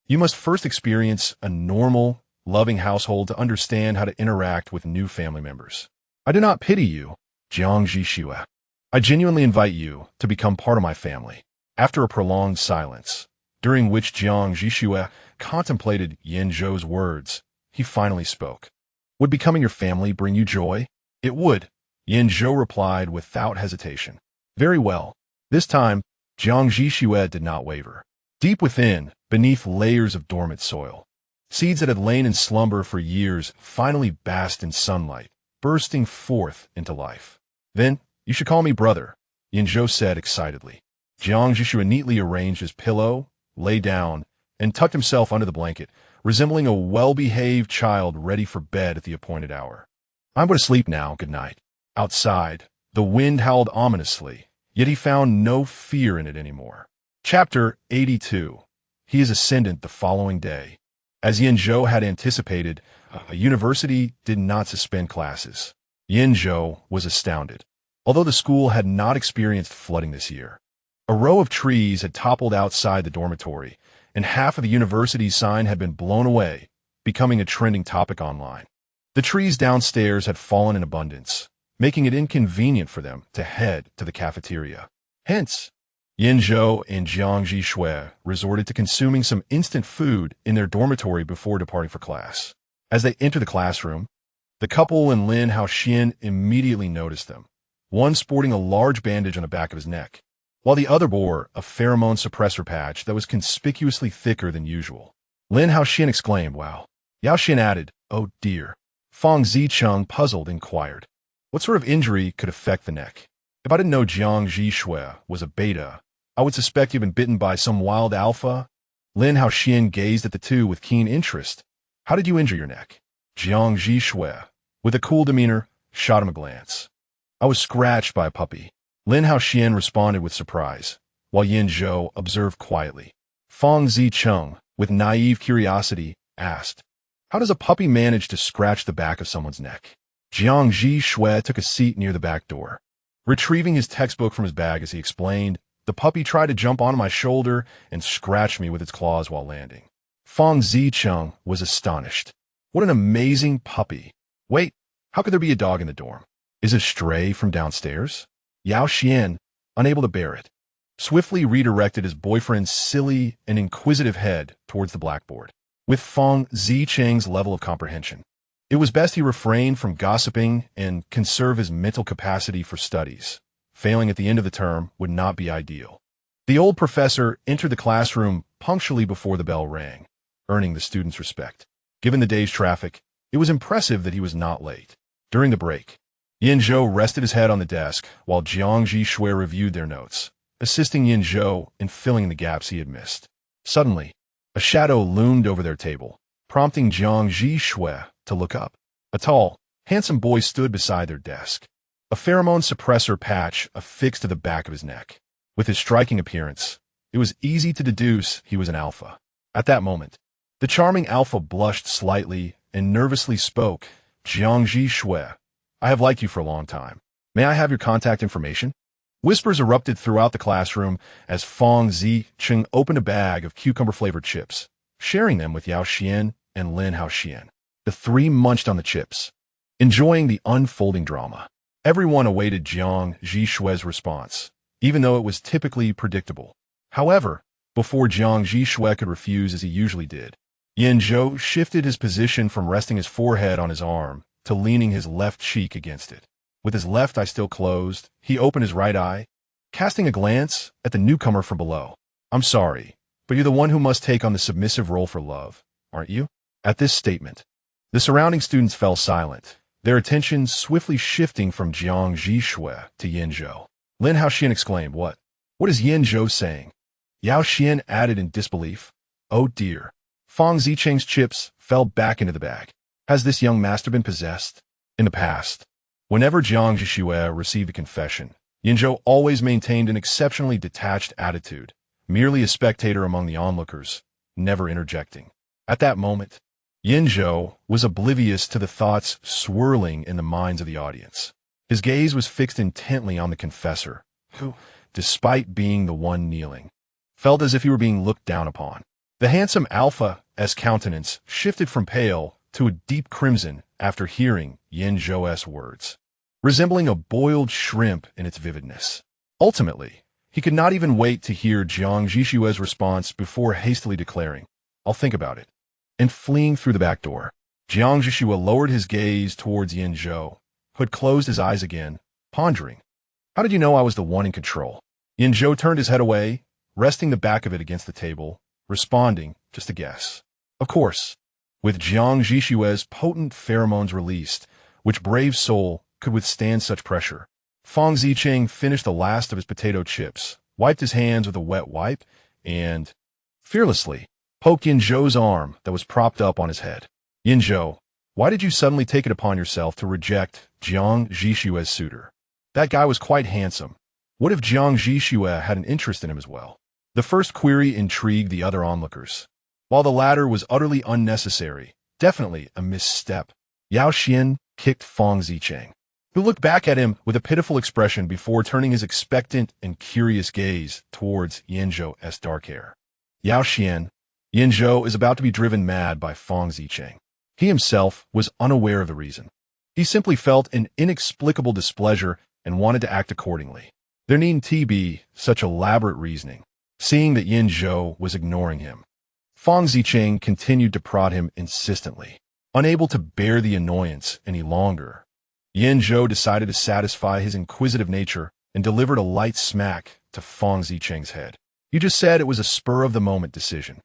You must first experience a normal, loving household to understand how to interact with new family members. I do not pity you, Jiang Zhi Xue. I genuinely invite you to become part of my family. After a prolonged silence, during which Jiang Zhi Xue contemplated Yan Zhou's words, he finally spoke. Would becoming your family bring you joy? It would, Yan Zhou replied without hesitation. Very well. This time, Jiang Zhi Xue did not waver. Deep within, beneath layers of dormant soil, seeds that had lain in slumber for years finally basked in sunlight, bursting forth into life. Then, you should call me brother, Yan Zhou said excitedly. Jiang Zhi Xue neatly arranged his pillow, lay down, and tucked himself under the blanket, resembling a well-behaved child ready for bed at the appointed hour. I'm going to sleep now, good night. Outside, the wind howled ominously, yet he found no fear in it anymore. Chapter 82. He is ascendant the following day. As Yan Zhou had anticipated, a university did not suspend classes. Yan Zhou was astounded. Although the school had not experienced flooding this year, a row of trees had toppled outside the dormitory, and half of the university's sign had been blown away, becoming a trending topic online. The trees downstairs had fallen in abundance, making it inconvenient for them to head to the cafeteria. Hence, Yan Zhou and Jiang Zhi Xue resorted to consuming some instant food in their dormitory before departing for class. As they entered the classroom, the couple and Lin Haoxian immediately noticed them, one sporting a large bandage on the back of his neck, while the other bore a pheromone suppressor patch that was conspicuously thicker than usual. Lin Haoxian exclaimed, "Wow." Yao Xin added, "Oh dear." Fang Zicheng, puzzled, inquired, "What sort of injury could affect the neck? If I didn't know Jiang Zhi Xue was a beta, I would suspect you've been bitten by some wild alpha." Lin Haoxian gazed at the two with keen interest. "How did you injure your neck?" Jiang Zhi Xue, with a cool demeanor, shot him a glance. "I was scratched by a puppy." Lin Haoxian responded with surprise, while Yan Zhou observed quietly. Fang Zicheng, with naive curiosity, asked, "How does a puppy manage to scratch the back of someone's neck?" Jiang Zhi Xue took a seat near the back door. Retrieving his textbook from his bag as he explained, "The puppy tried to jump onto my shoulder and scratched me with its claws while landing." Fang Zicheng was astonished. "What an amazing puppy. Wait, how could there be a dog in the dorm? Is it a stray from downstairs?" Yao Xian, unable to bear it, swiftly redirected his boyfriend's silly and inquisitive head towards the blackboard. With Fang Zicheng's level of comprehension, it was best he refrained from gossiping and conserve his mental capacity for studies. Failing at the end of the term would not be ideal. The old professor entered the classroom punctually before the bell rang, earning the students' respect. Given the day's traffic, it was impressive that he was not late. During the break, Yan Zhou rested his head on the desk while Jiang Zhi Xue reviewed their notes, assisting Yan Zhou in filling in the gaps he had missed. Suddenly, a shadow loomed over their table, prompting Jiang Zhi Xue to look up. A tall, handsome boy stood beside their desk, a pheromone suppressor patch affixed to the back of his neck. With his striking appearance, it was easy to deduce he was an alpha. At that moment, the charming alpha blushed slightly and nervously spoke, "Jiang Zhi Xue, I have liked you for a long time. May I have your contact information?" Whispers erupted throughout the classroom as Fang Zicheng opened a bag of cucumber-flavored chips, sharing them with Yao Xian and Lin Haoxian. The three munched on the chips, enjoying the unfolding drama. Everyone awaited Jiang Zhi Xue's response, even though it was typically predictable. However, before Jiang Zhi Xue could refuse as he usually did, Yan Zhou shifted his position from resting his forehead on his arm to leaning his left cheek against it. With his left eye still closed, he opened his right eye, casting a glance at the newcomer from below. "I'm sorry, but you're the one who must take on the submissive role for love, aren't you?" At this statement, the surrounding students fell silent, their attention swiftly shifting from Jiang Zhi Xue to Yan Zhou. Lin Haoxian exclaimed, What is Yan Zhou saying?" Yao Xian added in disbelief, "Oh dear." Fang Zicheng's chips fell back into the bag. Has this young master been possessed? In the past, whenever Jiang Zhi Xue received a confession, Yan Zhou always maintained an exceptionally detached attitude, merely a spectator among the onlookers, never interjecting. At that moment, Yan Zhou was oblivious to the thoughts swirling in the minds of the audience. His gaze was fixed intently on the confessor, who, despite being the one kneeling, felt as if he were being looked down upon. The handsome alpha Zhue's countenance shifted from pale to a deep crimson after hearing Yan Zhou's words, resembling a boiled shrimp in its vividness. Ultimately, he could not even wait to hear Jiang Zhi Xue's response before hastily declaring, "I'll think about it," and fleeing through the back door. Jiang Zhi Xue lowered his gaze towards Yan Zhou, who had closed his eyes again, pondering. "How did you know I was the one in control?" Yan Zhou turned his head away, resting the back of it against the table, responding, "Just a guess." Of course, with Jiang Zhi Xue's potent pheromones released, which brave soul could withstand such pressure? Fang Zicheng finished the last of his potato chips, wiped his hands with a wet wipe, and fearlessly poked Yan Zhou's arm that was propped up on his head. "Yan Zhou, why did you suddenly take it upon yourself to reject Jiang Zhi Xue's suitor? That guy was quite handsome. What if Jiang Zhi Xue had an interest in him as well?" The first query intrigued the other onlookers, while the latter was utterly unnecessary, definitely a misstep. Yao Xian kicked Fang Zicheng, who looked back at him with a pitiful expression before turning his expectant and curious gaze towards Yan Zhou's dark hair. Yao Xian, Yan Zhou is about to be driven mad by Fang Zicheng. He himself was unaware of the reason. He simply felt an inexplicable displeasure and wanted to act accordingly. There needn't be such elaborate reasoning. Seeing that Yan Zhou was ignoring him, Fang Zicheng continued to prod him insistently. Unable to bear the annoyance any longer, Yan Zhou decided to satisfy his inquisitive nature and delivered a light smack to Fang Zicheng's head. "You just said it was a spur-of-the-moment decision.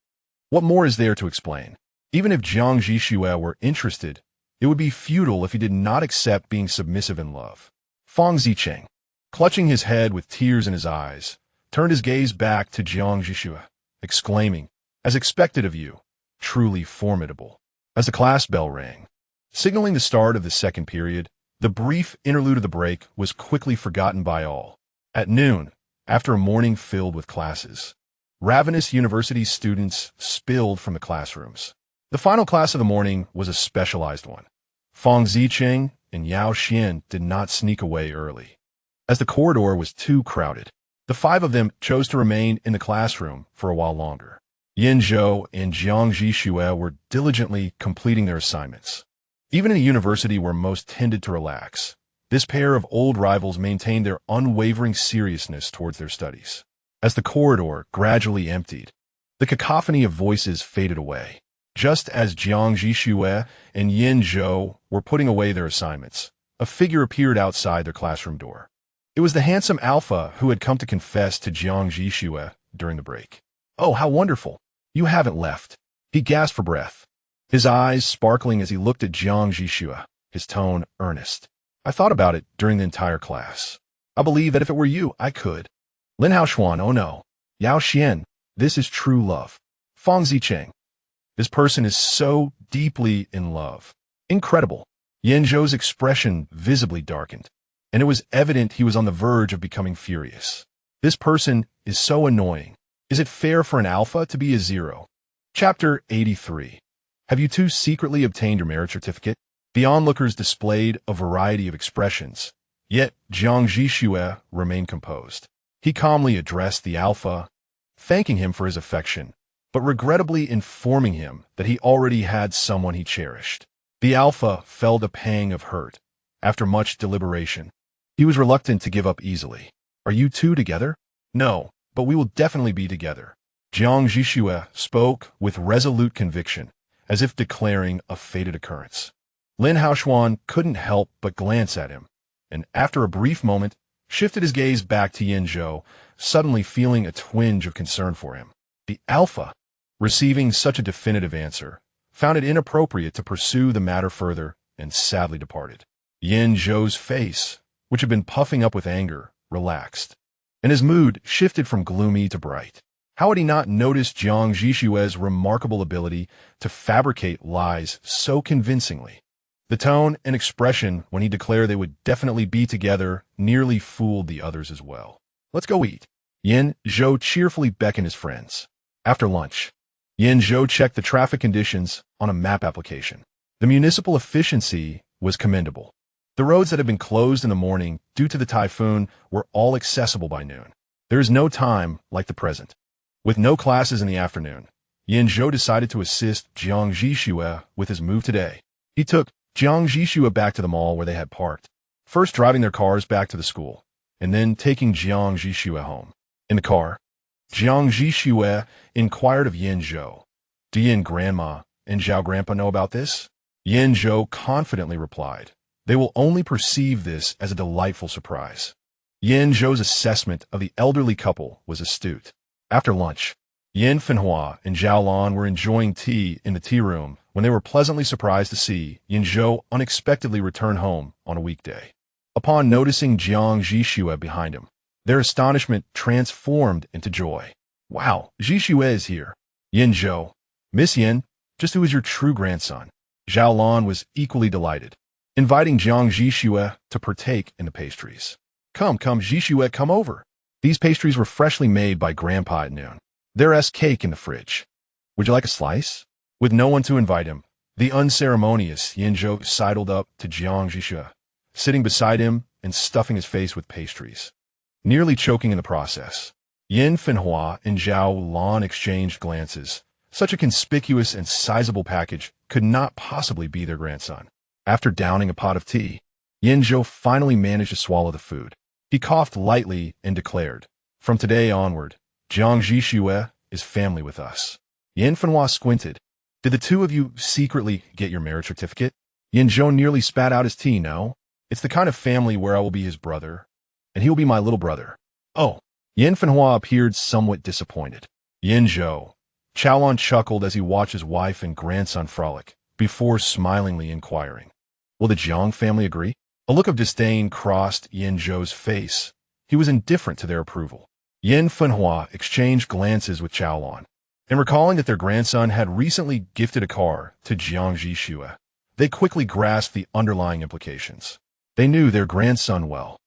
What more is there to explain? Even if Jiang Zhi Xue were interested, it would be futile if he did not accept being submissive in love." Fang Zicheng, clutching his head with tears in his eyes, turned his gaze back to Jiang Zhi Xue, exclaiming, "As expected of you, truly formidable." As the class bell rang, signaling the start of the second period, the brief interlude of the break was quickly forgotten by all. At noon, after a morning filled with classes, ravenous university students spilled from the classrooms. The final class of the morning was a specialized one. Fang Zicheng and Yao Xian did not sneak away early, as the corridor was too crowded. The five of them chose to remain in the classroom for a while longer. Yan Zhou and Jiang Zhi Xue were diligently completing their assignments. Even in a university where most tended to relax, this pair of old rivals maintained their unwavering seriousness towards their studies. As the corridor gradually emptied, the cacophony of voices faded away. Just as Jiang Zhi Xue and Yan Zhou were putting away their assignments, a figure appeared outside their classroom door. It was the handsome Alpha who had come to confess to Jiang Zhi Xue during the break. "Oh, how wonderful! You haven't left." He gasped for breath, his eyes sparkling as he looked at Jiang Zhi Xue, his tone earnest. "I thought about it during the entire class. I believe that if it were you, I could." Lin Haoshuan, "Oh no." Yao Xian, "This is true love." Fang Zicheng, "This person is so deeply in love." Incredible. Yan Zhou's expression visibly darkened, and it was evident he was on the verge of becoming furious. "This person is so annoying. Is it fair for an alpha to be a zero?" Chapter 83. Have you two secretly obtained your marriage certificate? The onlookers displayed a variety of expressions, yet Jiang Zhi Xue remained composed. He calmly addressed the alpha, thanking him for his affection, but regrettably informing him that he already had someone he cherished. The alpha felt a pang of hurt. After much deliberation, he was reluctant to give up easily. "Are you two together?" "No, but we will definitely be together." Jiang Zhi Xue spoke with resolute conviction, as if declaring a fated occurrence. Lin Haoshuan couldn't help but glance at him, and after a brief moment, shifted his gaze back to Yan Zhou, suddenly feeling a twinge of concern for him. The alpha, receiving such a definitive answer, found it inappropriate to pursue the matter further and sadly departed. Yan Zhou's face, which had been puffing up with anger, relaxed, and his mood shifted from gloomy to bright. How had he not noticed Jiang Zhi Xue's remarkable ability to fabricate lies so convincingly? The tone and expression when he declared they would definitely be together nearly fooled the others as well. "Let's go eat." Yan Zhou cheerfully beckoned his friends. After lunch, Yan Zhou checked the traffic conditions on a map application. The municipal efficiency was commendable. The roads that had been closed in the morning due to the typhoon were all accessible by noon. There is no time like the present. With no classes in the afternoon, Yan Zhou decided to assist Jiang Zhi Xue with his move today. He took Jiang Zhi Xue back to the mall where they had parked, first driving their cars back to the school, and then taking Jiang Zhi Xue home. In the car, Jiang Zhi Xue inquired of Yan Zhou, "Do Yan Grandma and Zhao Grandpa know about this?" Yan Zhou confidently replied, "They will only perceive this as a delightful surprise." Yan Zhou's assessment of the elderly couple was astute. After lunch, Yan Fenhua and Zhao Lan were enjoying tea in the tea room when they were pleasantly surprised to see Yan Zhou unexpectedly return home on a weekday. Upon noticing Jiang Zhi Xue behind him, their astonishment transformed into joy. "Wow, Zhi Xue is here." Yan Zhou, "Miss Yan, just who is your true grandson?" Zhao Lan was equally delighted, inviting Jiang Zhi Xue to partake in the pastries. Come, Zhi Xue, come over. These pastries were freshly made by Grandpa at noon. There's cake in the fridge. Would you like a slice?" With no one to invite him, the unceremonious Yan Zhou sidled up to Jiang Zhi Xue, sitting beside him and stuffing his face with pastries, nearly choking in the process. Yan Fenhua and Zhao Lan exchanged glances. Such a conspicuous and sizable package could not possibly be their grandson. After downing a pot of tea, Yan Zhou finally managed to swallow the food. He coughed lightly and declared, "From today onward, Jiang Zhi Xue is family with us." Yan Fenhua squinted. "Did the two of you secretly get your marriage certificate?" Yan Zhou nearly spat out his tea. "No. It's the kind of family where I will be his brother, and he will be my little brother." "Oh." Yan Fenhua appeared somewhat disappointed. Yan Zhou. Chaolan chuckled as he watched his wife and grandson frolic, before smilingly inquiring, "Will the Jiang family agree?" A look of disdain crossed Yan Zhou's face. He was indifferent to their approval. Yan Fenhua exchanged glances with Chaolan, and recalling that their grandson had recently gifted a car to Jiang Zhi Xue, they quickly grasped the underlying implications. They knew their grandson well.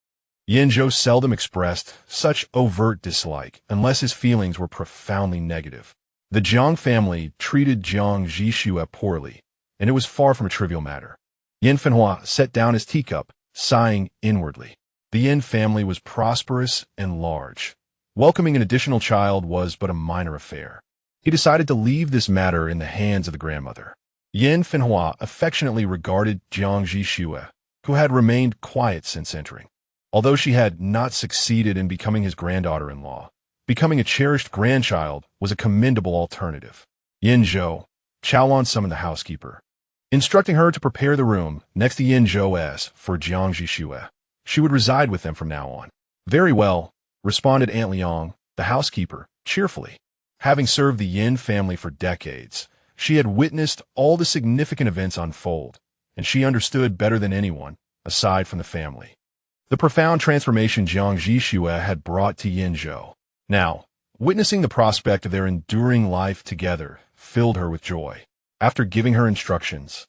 Yan Zhou seldom expressed such overt dislike unless his feelings were profoundly negative. The Jiang family treated Jiang Zhi Xue poorly, and it was far from a trivial matter. Yan Fenhua set down his teacup, sighing inwardly. The Yan family was prosperous and large. Welcoming an additional child was but a minor affair. He decided to leave this matter in the hands of the grandmother. Yan Fenhua affectionately regarded Jiang Zhi Xue, who had remained quiet since entering. Although she had not succeeded in becoming his granddaughter-in-law, becoming a cherished grandchild was a commendable alternative. Yan Zhou, Chaolan summoned the housekeeper, instructing her to prepare the room next to Yan Zhou as for Jiang Zhi Xue. She would reside with them from now on. "Very well," responded Aunt Liang, the housekeeper, cheerfully. Having served the Yan family for decades, she had witnessed all the significant events unfold, and she understood better than anyone, aside from the family, the profound transformation Jiang Zhi Xue had brought to Yan Zhou. Now, witnessing the prospect of their enduring life together filled her with joy. After giving her instructions,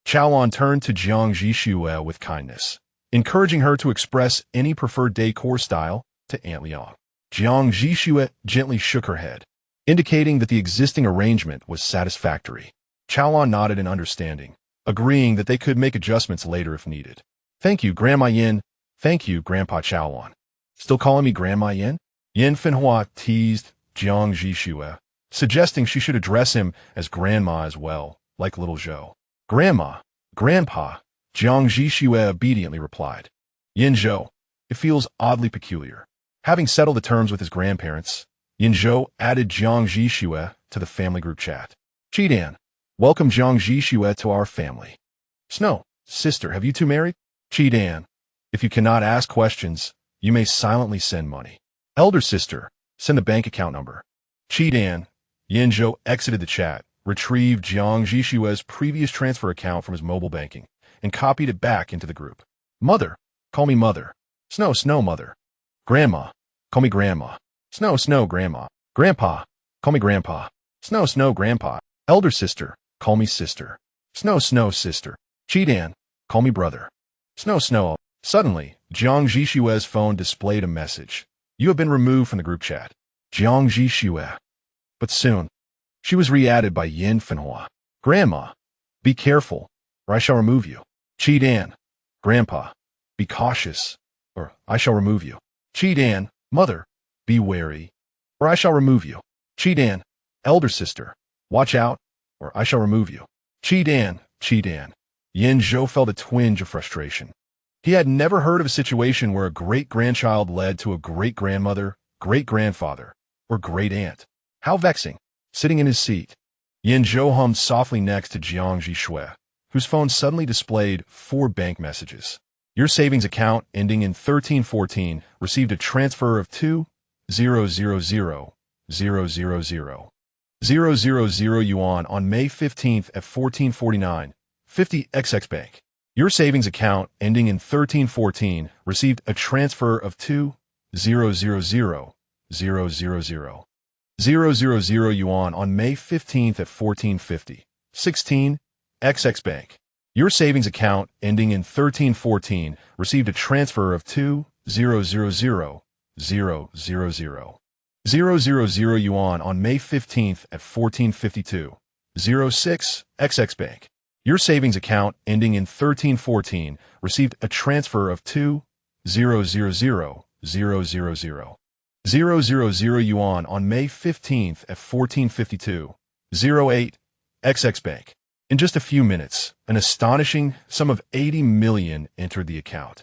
Chaolan turned to Jiang Zhi Xue with kindness, encouraging her to express any preferred decor style to Aunt Liang. Jiang Zhi Xue gently shook her head, indicating that the existing arrangement was satisfactory. Chaolan nodded in understanding, agreeing that they could make adjustments later if needed. "Thank you, Grandma Yan." "Thank you, Grandpa Chaolan." "Still calling me Grandma Yan?" Yan Fenhua teased Jiang Zhi Xue, suggesting she should address him as Grandma as well, like little Zhou. "Grandma, Grandpa," Jiang Zhi Xue obediently replied. "Yan Zhou, it feels oddly peculiar." Having settled the terms with his grandparents, Yan Zhou added Jiang Zhi Xue to the family group chat. "Chidan, welcome Jiang Zhi Xue to our family." "Snow, sister, have you two married?" "Chidan, if you cannot ask questions, you may silently send money." "Elder sister, send the bank account number." "Chidan." Yan Zhou exited the chat, retrieved Jiang Zhi Xue's previous transfer account from his mobile banking, and copied it back into the group. "Mother, call me mother." "Snow, mother." "Grandma, call me grandma." "Snow, grandma." "Grandpa, call me grandpa." "Snow, grandpa." "Elder sister, call me sister." "Snow, sister." "Chidan, call me brother." "Snow." Suddenly, Jiang Zhi Xue's phone displayed a message. "You have been removed from the group chat." Jiang Zhi Xue. But soon, she was re-added by Yan Fenhua. "Grandma, be careful, or I shall remove you." "Chidan." "Grandpa, be cautious, or I shall remove you." "Chidan." "Mother, be wary, or I shall remove you." "Chidan." "Elder sister, Watch out, or I shall remove you. Cheat-an, cheat-an. Yan Zhou felt a twinge of frustration. He had never heard of a situation where a great-grandchild led to a great-grandmother, great-grandfather, or great-aunt. How vexing. Sitting in his seat, Yan Zhou hummed softly next to Jiang Zhi Xue, whose phone suddenly displayed 4 bank messages. Your savings account, ending in 1314, received a transfer of 2,000,000 yuan on May 15th at 1449, 50 XX Bank. Your savings account, ending in 1314, received a transfer of 2,000,000 yuan on May 15th at 1450, 16 XX Bank. Your savings account, ending in 1314, received a transfer of 2,000,000 yuan on May 15th at 1452, 06 XX Bank. Your savings account, ending in 1314, received a transfer of 2,000,000 yuan on May 15th at 1452, 08 XX Bank. In just a few minutes, an astonishing sum of 80 million entered the account.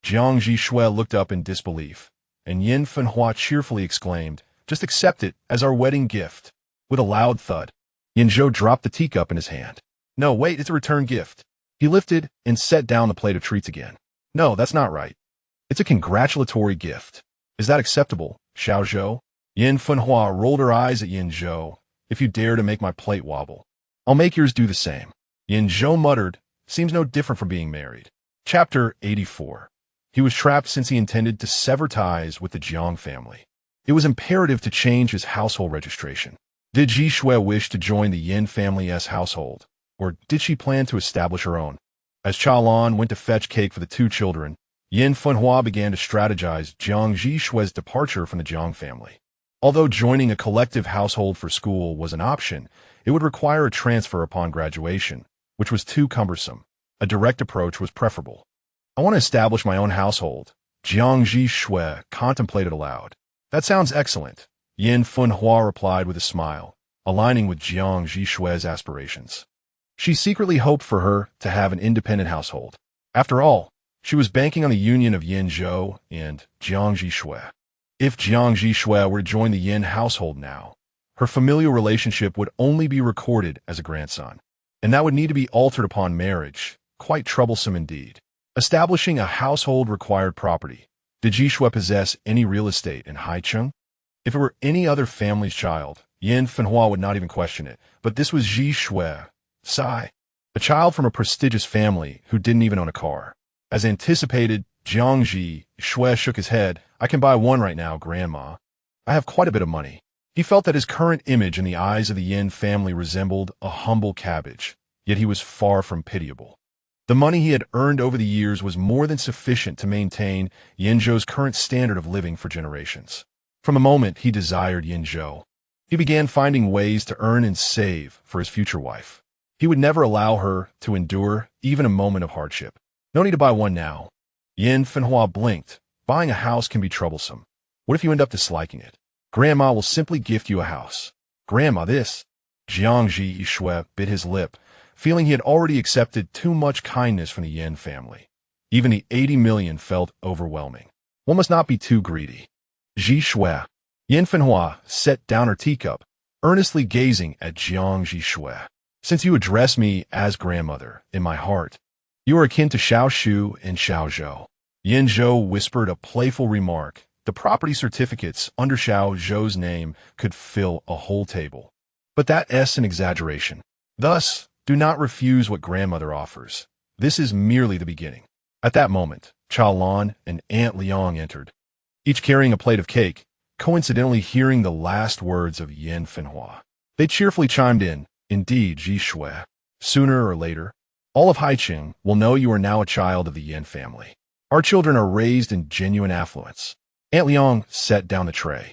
Jiang Zhi Xue looked up in disbelief, and Yin Fenhua cheerfully exclaimed, "Just accept it as our wedding gift." With a loud thud, Yan Zhou dropped the teacup in his hand. "No, wait, it's a return gift." He lifted and set down the plate of treats again. "No, that's not right. It's a congratulatory gift. Is that acceptable, Xiao Zhou?" Yin Fenhua rolled her eyes at Yan Zhou. "If you dare to make my plate wobble, I'll make yours do the same." Yan Zhou muttered, "Seems no different from being married." Chapter 84. He was trapped since he intended to sever ties with the Jiang family. It was imperative to change his household registration. Did Zhi Xue wish to join the Yin family's household, or did she plan to establish her own? As Chaolan went to fetch cake for the 2 children, Yin Fenhua began to strategize Jiang Zhi Xue's departure from the Jiang family. Although joining a collective household for school was an option, it would require a transfer upon graduation, which was too cumbersome. A direct approach was preferable. "I want to establish my own household," Jiang Zhi Xue contemplated aloud. "That sounds excellent," Yin Fenhua replied with a smile, aligning with Jiang Zhi Xue's aspirations. She secretly hoped for her to have an independent household. After all, she was banking on the union of Yan Zhou and Jiang Zhi Xue. If Jiang Zhi Xue were to join the Yin household now, her familial relationship would only be recorded as a grandson, and that would need to be altered upon marriage, quite troublesome indeed. Establishing a household required property. Did Zhi Xue possess any real estate in Haicheng? If it were any other family's child, Yin Fenhua would not even question it, but this was Zhi Xue, Sai, a child from a prestigious family who didn't even own a car. As anticipated, Jiang Zhi Xue shook his head. "I can buy one right now, Grandma. I have quite a bit of money." He felt that his current image in the eyes of the Yin family resembled a humble cabbage, yet he was far from pitiable. The money he had earned over the years was more than sufficient to maintain Yan Zhou's current standard of living for generations. From the moment he desired Yan Zhou, he began finding ways to earn and save for his future wife. He would never allow her to endure even a moment of hardship. No need to buy one now. Yin Fenhua blinked. Buying a house can be troublesome. What if you end up disliking it? Grandma will simply gift you a house. Grandma, this. Jiang Zhi Xue bit his lip, feeling he had already accepted too much kindness from the Yin family. Even the 80 million felt overwhelming. One must not be too greedy. Zhi Xue. Yin Fenhua set down her teacup, earnestly gazing at Jiang Zhi Xue. "Since you address me as grandmother, in my heart, you are akin to Xiao Shu and Xiao Zhou." Yan Zhou whispered a playful remark. The property certificates under Xiao Zhou's name could fill a whole table. But that's an exaggeration. Thus, do not refuse what grandmother offers. This is merely the beginning. At that moment, Chaolan and Aunt Liang entered, each carrying a plate of cake, coincidentally hearing the last words of Yin Fenhua. They cheerfully chimed in, "Indeed, Zhi Xue. Sooner or later, all of Haicheng will know you are now a child of the Yin family. Our children are raised in genuine affluence." Aunt Liang set down the tray.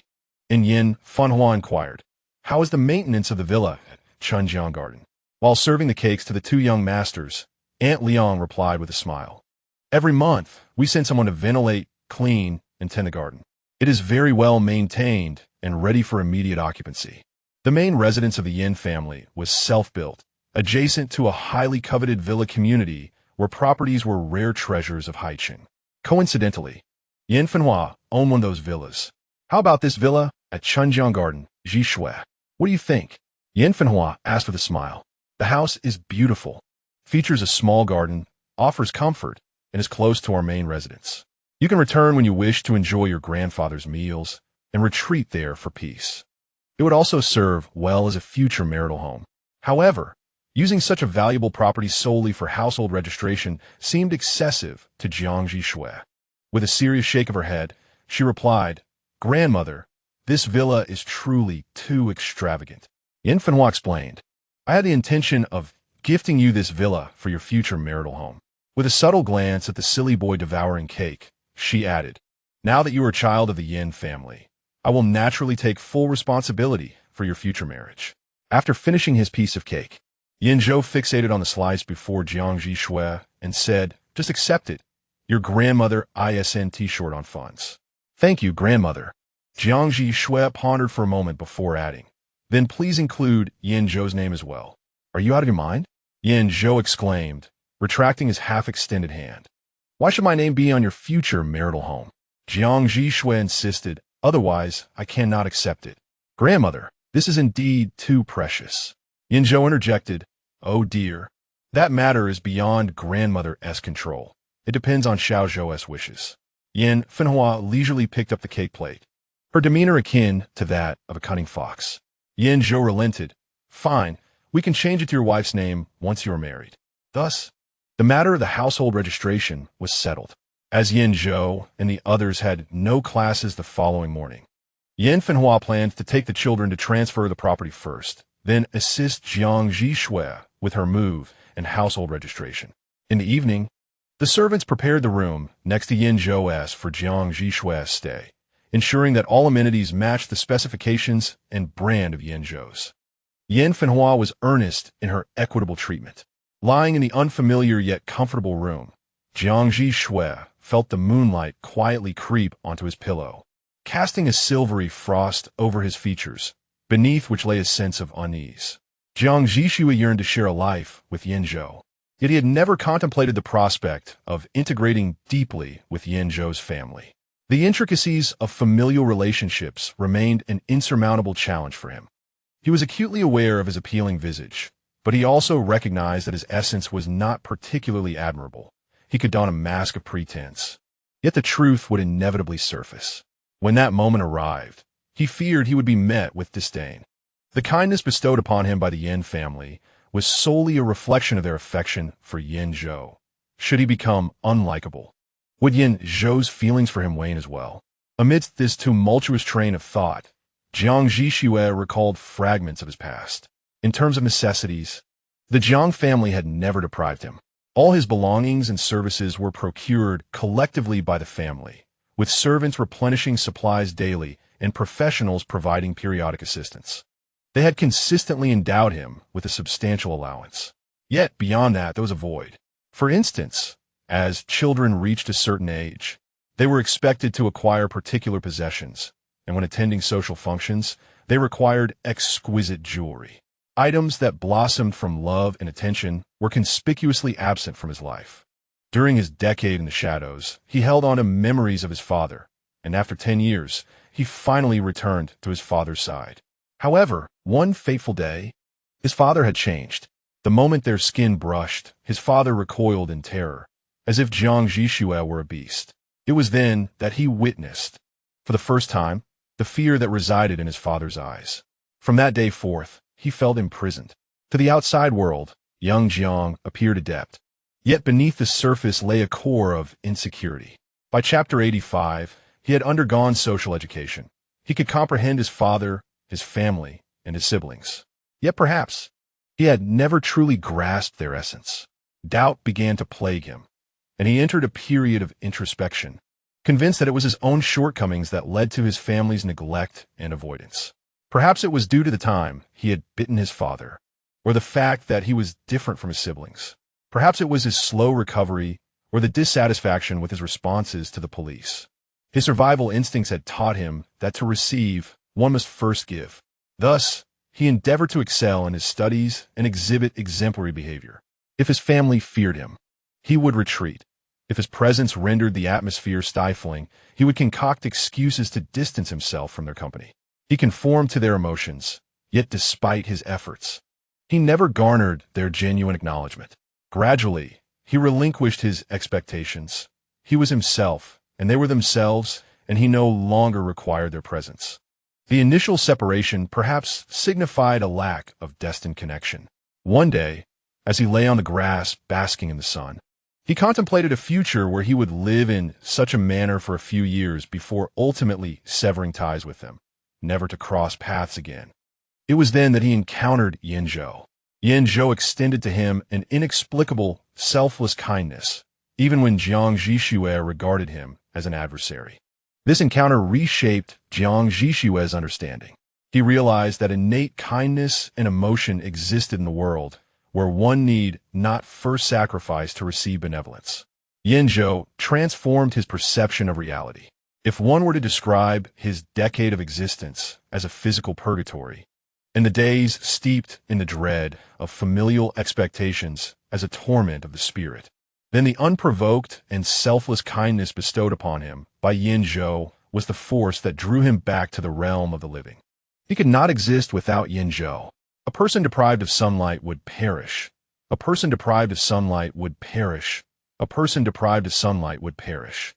And Yin Fenhua inquired, "How is the maintenance of the villa at Chunjiang Garden?" While serving the cakes to the 2 young masters, Aunt Liang replied with a smile, "Every month, we send someone to ventilate, clean, and tend the garden. It is very well maintained and ready for immediate occupancy." The main residence of the Yin family was self-built, adjacent to a highly coveted villa community where properties were rare treasures of Haiqing. Coincidentally, Yan Fenhua owned one of those villas. How about this villa at Chunjiang Garden, Zhi Xue? What do you think? Yan Fenhua asked with a smile. The house is beautiful, features a small garden, offers comfort, and is close to our main residence. You can return when you wish to enjoy your grandfather's meals and retreat there for peace. It would also serve well as a future marital home. However, using such a valuable property solely for household registration seemed excessive to Jiang Zhi Xue. With a serious shake of her head, she replied, "Grandmother, this villa is truly too extravagant." Yan Fenhua explained, "I had the intention of gifting you this villa for your future marital home." With a subtle glance at the silly boy devouring cake, she added, "Now that you are a child of the Yin family, I will naturally take full responsibility for your future marriage." After finishing his piece of cake, Yan Zhou fixated on the slice before Jiang Zhi Xue and said, "Just accept it. Your grandmother isn't short on funds." "Thank you, grandmother." Jiang Zhi Xue pondered for a moment before adding, "Then please include Yan Zhou's name as well." "Are you out of your mind?" Yan Zhou exclaimed, retracting his half-extended hand. "Why should my name be on your future marital home?" Jiang Zhi Xue insisted, "Otherwise, I cannot accept it." "Grandmother, this is indeed too precious." Yan Zhou interjected, "Oh dear. That matter is beyond grandmother's control. It depends on Xiao Zhou's wishes." Yan Fenhua leisurely picked up the cake plate, her demeanor akin to that of a cunning fox. Yan Zhou relented. "Fine, we can change it to your wife's name once you are married." Thus, the matter of the household registration was settled. As Yan Zhou and the others had no classes the following morning, Yan Fenhua planned to take the children to transfer the property first, then assist Jiang Zhi Xue with her move and household registration. In the evening, the servants prepared the room next to Yan Zhou's for Jiang Zhi Xue's stay, ensuring that all amenities matched the specifications and brand of Yan Zhou's. Yan Fenhua was earnest in her equitable treatment. Lying in the unfamiliar yet comfortable room, Jiang Zhi Xue felt the moonlight quietly creep onto his pillow, casting a silvery frost over his features, beneath which lay a sense of unease. Jiang Zhi Xue yearned to share a life with Yan Zhou, yet he had never contemplated the prospect of integrating deeply with Yan Zhou's family. The intricacies of familial relationships remained an insurmountable challenge for him. He was acutely aware of his appealing visage, but he also recognized that his essence was not particularly admirable. He could don a mask of pretense, yet the truth would inevitably surface. When that moment arrived, he feared he would be met with disdain. The kindness bestowed upon him by the Yan family was solely a reflection of their affection for Yan Zhou. Should he become unlikable, would Yan Zhou's feelings for him wane as well? Amidst this tumultuous train of thought, Jiang Zhi Xue recalled fragments of his past. In terms of necessities, the Jiang family had never deprived him. All his belongings and services were procured collectively by the family, with servants replenishing supplies daily and professionals providing periodic assistance. They had consistently endowed him with a substantial allowance. Yet, beyond that, there was a void. For instance, as children reached a certain age, they were expected to acquire particular possessions, and when attending social functions, they required exquisite jewelry. Items that blossomed from love and attention were conspicuously absent from his life. During his decade in the shadows, he held on to memories of his father, and after 10 years, he finally returned to his father's side. However, one fateful day, his father had changed. The moment their skin brushed, his father recoiled in terror, as if Jiang Zhi Xue were a beast. It was then that he witnessed, for the first time, the fear that resided in his father's eyes. From that day forth, he felt imprisoned. To the outside world, young Jiang appeared adept. Yet beneath the surface lay a core of insecurity. By chapter 85, he had undergone social education. He could comprehend his father, his family, and his siblings. Yet perhaps, he had never truly grasped their essence. Doubt began to plague him, and he entered a period of introspection, convinced that it was his own shortcomings that led to his family's neglect and avoidance. Perhaps it was due to the time he had bitten his father, or the fact that he was different from his siblings. Perhaps it was his slow recovery, or the dissatisfaction with his responses to the police. His survival instincts had taught him that to receive, one must first give. Thus, he endeavored to excel in his studies and exhibit exemplary behavior. If his family feared him, he would retreat. If his presence rendered the atmosphere stifling, he would concoct excuses to distance himself from their company. He conformed to their emotions, yet despite his efforts, he never garnered their genuine acknowledgement. Gradually, he relinquished his expectations. He was himself, and they were themselves, and he no longer required their presence. The initial separation perhaps signified a lack of destined connection. One day, as he lay on the grass basking in the sun, he contemplated a future where he would live in such a manner for a few years before ultimately severing ties with them, never to cross paths again. It was then that he encountered Yan Zhou. Yan Zhou extended to him an inexplicable, selfless kindness, even when Jiang Zhi Xue regarded him as an adversary. This encounter reshaped Jiang Zhi Xue's understanding. He realized that innate kindness and emotion existed in the world, where one need not first sacrifice to receive benevolence. Yan Zhou transformed his perception of reality. If one were to describe his decade of existence as a physical purgatory, and the days steeped in the dread of familial expectations as a torment of the spirit, then the unprovoked and selfless kindness bestowed upon him by Yan Zhou was the force that drew him back to the realm of the living. He could not exist without Yan Zhou. A person deprived of sunlight would perish. A person deprived of sunlight would perish. A person deprived of sunlight would perish.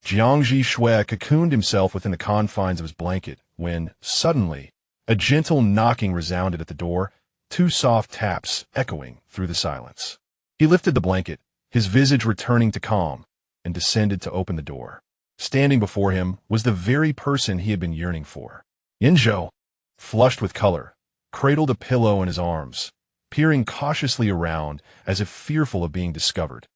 Jiang Zhi Xue cocooned himself within the confines of his blanket when, suddenly, a gentle knocking resounded at the door, two soft taps echoing through the silence. He lifted the blanket, his visage returning to calm, and descended to open the door. Standing before him was the very person he had been yearning for. Yan Zhou, flushed with color, cradled a pillow in his arms, peering cautiously around as if fearful of being discovered,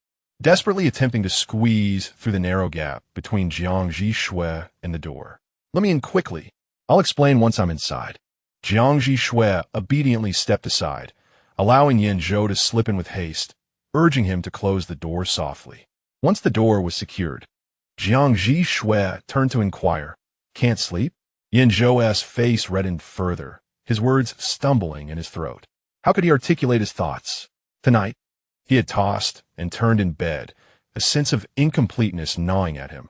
desperately attempting to squeeze through the narrow gap between Jiang Zhi Xue and the door. "Let me in quickly. I'll explain once I'm inside." Jiang Zhi Xue obediently stepped aside, allowing Yan Zhou to slip in with haste, urging him to close the door softly. Once the door was secured, Jiang Zhi Xue turned to inquire, "Can't sleep?" Yan Zhou's face reddened further, his words stumbling in his throat. How could he articulate his thoughts? Tonight, he had tossed and turned in bed, a sense of incompleteness gnawing at him.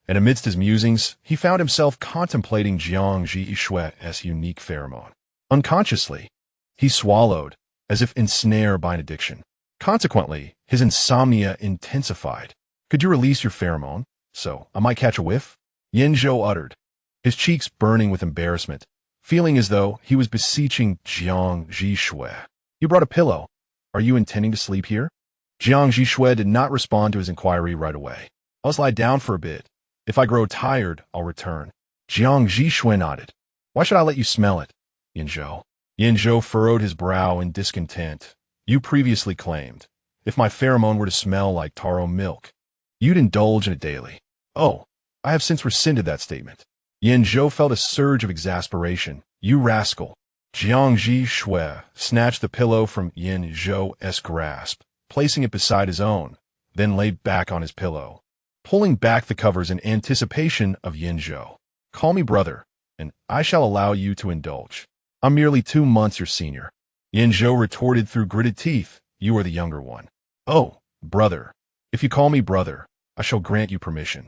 And amidst his musings, he found himself contemplating Jiang Zhi Xue's unique pheromone. Unconsciously, he swallowed, as if ensnared by an addiction. Consequently, his insomnia intensified. "Could you release your pheromone, so I might catch a whiff?" Yan Zhou uttered, his cheeks burning with embarrassment, feeling as though he was beseeching Jiang Zhi Xue. "You brought a pillow. Are you intending to sleep here?" Jiang Zhi Xue did not respond to his inquiry right away. "I'll lie down for a bit. If I grow tired, I'll return." Jiang Zhi Xue nodded. "Why should I let you smell it, Yan Zhou?" Yan Zhou furrowed his brow in discontent. "You previously claimed, if my pheromone were to smell like taro milk, you'd indulge in it daily." "Oh, I have since rescinded that statement." Yan Zhou felt a surge of exasperation. "You rascal." Jiang Zhi Xue snatched the pillow from Yan Zhou's grasp, placing it beside his own, then lay back on his pillow, pulling back the covers in anticipation of Yan Zhou. "Call me brother, and I shall allow you to indulge. I'm merely 2 months your senior." Yan Zhou retorted through gritted teeth, "You are the younger one." "Oh, brother. If you call me brother, I shall grant you permission."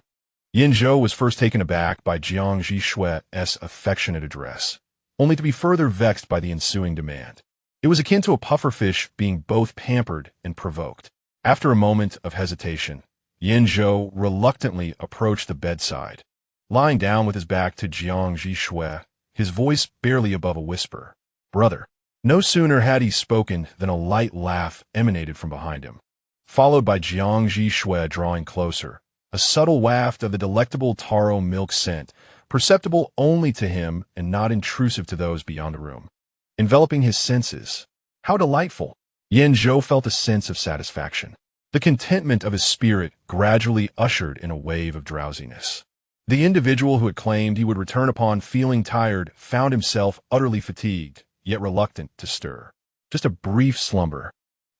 Yan Zhou was first taken aback by Jiang Zhi Xue's affectionate address, only to be further vexed by the ensuing demand. It was akin to a pufferfish being both pampered and provoked. After a moment of hesitation, Yan Zhou reluctantly approached the bedside, lying down with his back to Jiang Zhi Xue, his voice barely above a whisper. "Brother." No sooner had he spoken than a light laugh emanated from behind him, followed by Jiang Zhi Xue drawing closer, a subtle waft of the delectable taro milk scent, perceptible only to him and not intrusive to those beyond the room, enveloping his senses. How delightful! Yan Zhou felt a sense of satisfaction. The contentment of his spirit gradually ushered in a wave of drowsiness. The individual who had claimed he would return upon feeling tired found himself utterly fatigued, yet reluctant to stir. Just a brief slumber.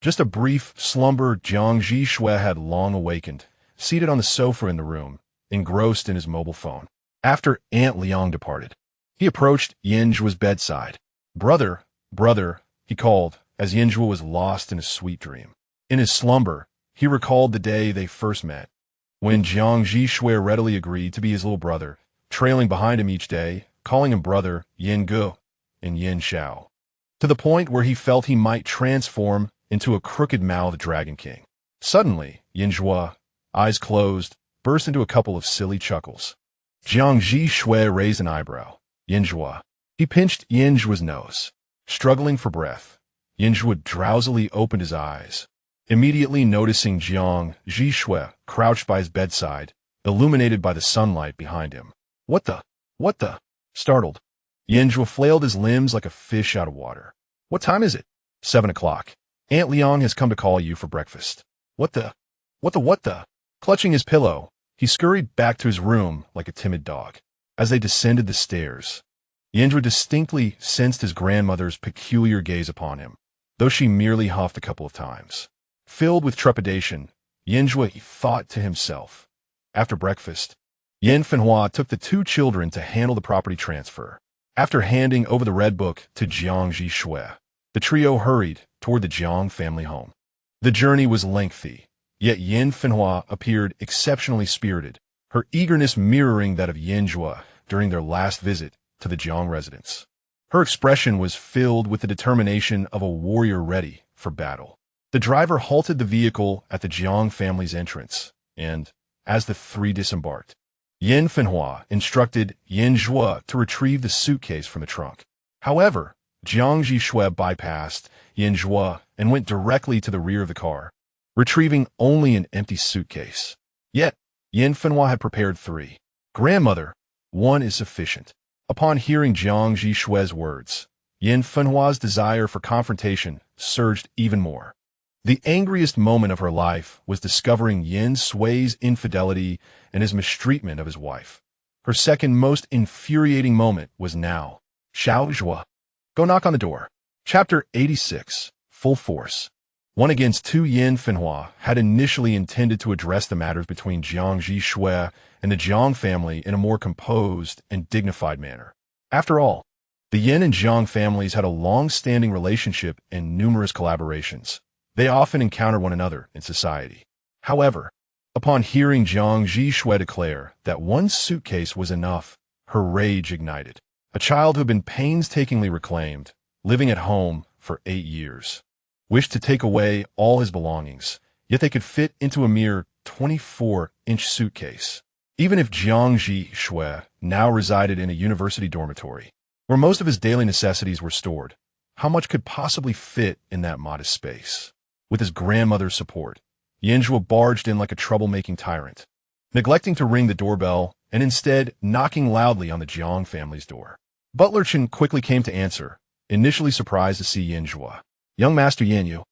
Jiang Zhi Xue had long awakened, seated on the sofa in the room, engrossed in his mobile phone. After Aunt Liang departed, he approached Yan Zhou's bedside. "Brother, "Brother," he called, as Yan Zhou was lost in a sweet dream. In his slumber, he recalled the day they first met, when Jiang Zhi Xue readily agreed to be his little brother, trailing behind him each day, calling him brother Yan Ge and Yan Shao, to the point where he felt he might transform into a crooked-mouthed dragon king. Suddenly, Yan Zhou, eyes closed, burst into a couple of silly chuckles. Jiang Zhi Xue raised an eyebrow. Yan Zhou. He pinched Yan Zhou's nose. Struggling for breath, Yan Zhou drowsily opened his eyes, immediately noticing Jiang Zhi Xue crouched by his bedside, illuminated by the sunlight behind him. What the? Startled, Yan Zhou flailed his limbs like a fish out of water. "What time is it?" "7 o'clock. Aunt Liang has come to call you for breakfast." What the? Clutching his pillow, he scurried back to his room like a timid dog. As they descended the stairs, Yan Zhou distinctly sensed his grandmother's peculiar gaze upon him, though she merely huffed a couple of times. Filled with trepidation, Yan Zhou thought to himself. After breakfast, Yan Fenhua took the two children to handle the property transfer. After handing over the red book to Jiang Zhi Xue, the trio hurried toward the Jiang family home. The journey was lengthy, yet Yan Fenhua appeared exceptionally spirited, her eagerness mirroring that of Yan Zhou during their last visit to the Jiang residence. Her expression was filled with the determination of a warrior ready for battle. The driver halted the vehicle at the Jiang family's entrance, and, as the three disembarked, Yan Fenhua instructed Yan Zhou to retrieve the suitcase from the trunk. However, Jiang Zhi Xue bypassed Yan Zhou and went directly to the rear of the car, retrieving only an empty suitcase. Yet, Yan Fenhua had prepared 3. "Grandmother, 1 is sufficient." Upon hearing Jiang Zhi Xue's words, Yan Fenhua's desire for confrontation surged even more. The angriest moment of her life was discovering Yan Sui's infidelity and his mistreatment of his wife. Her second most infuriating moment was now. "Xiao Zhua, go knock on the door." Chapter 86, Full Force. 1 against 2. Yan Fenhua had initially intended to address the matters between Jiang Zhi Xue and the Jiang family in a more composed and dignified manner. After all, the Yan and Jiang families had a long-standing relationship and numerous collaborations. They often encountered one another in society. However, upon hearing Jiang Zhi Xue declare that 1 suitcase was enough, her rage ignited. A child who had been painstakingly reclaimed, living at home for 8 years, wished to take away all his belongings, yet they could fit into a mere 24-inch suitcase. Even if Jiang Zhi Xue now resided in a university dormitory, where most of his daily necessities were stored, how much could possibly fit in that modest space? With his grandmother's support, Yan Zhou barged in like a troublemaking tyrant, neglecting to ring the doorbell and instead knocking loudly on the Jiang family's door. Butler Chen quickly came to answer, initially surprised to see Yan Zhou. "Young Master Yan Yu,"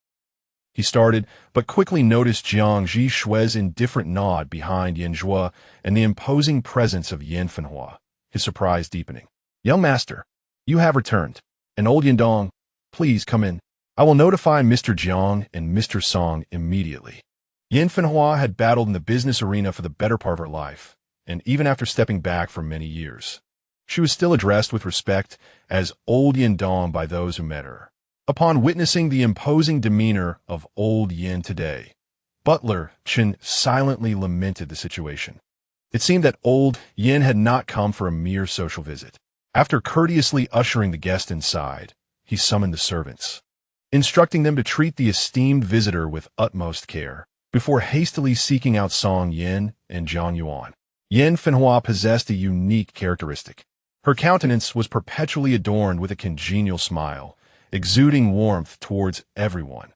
he started, but quickly noticed Jiang Zhi Xue's indifferent nod behind Yan Zhou and the imposing presence of Yan Fenhua, his surprise deepening. "Young Master, you have returned. And old Yan Dong, please come in. I will notify Mr. Jiang and Mr. Song immediately." Yan Fenhua had battled in the business arena for the better part of her life, and even after stepping back for many years, she was still addressed with respect as old Yan Dong by those who met her. Upon witnessing the imposing demeanor of old Yin today, Butler Chen silently lamented the situation. It seemed that old Yin had not come for a mere social visit. After courteously ushering the guest inside, he summoned the servants, instructing them to treat the esteemed visitor with utmost care, before hastily seeking out Song Yin and Zhang Yuan. Yan Fenhua possessed a unique characteristic. Her countenance was perpetually adorned with a congenial smile, exuding warmth towards everyone,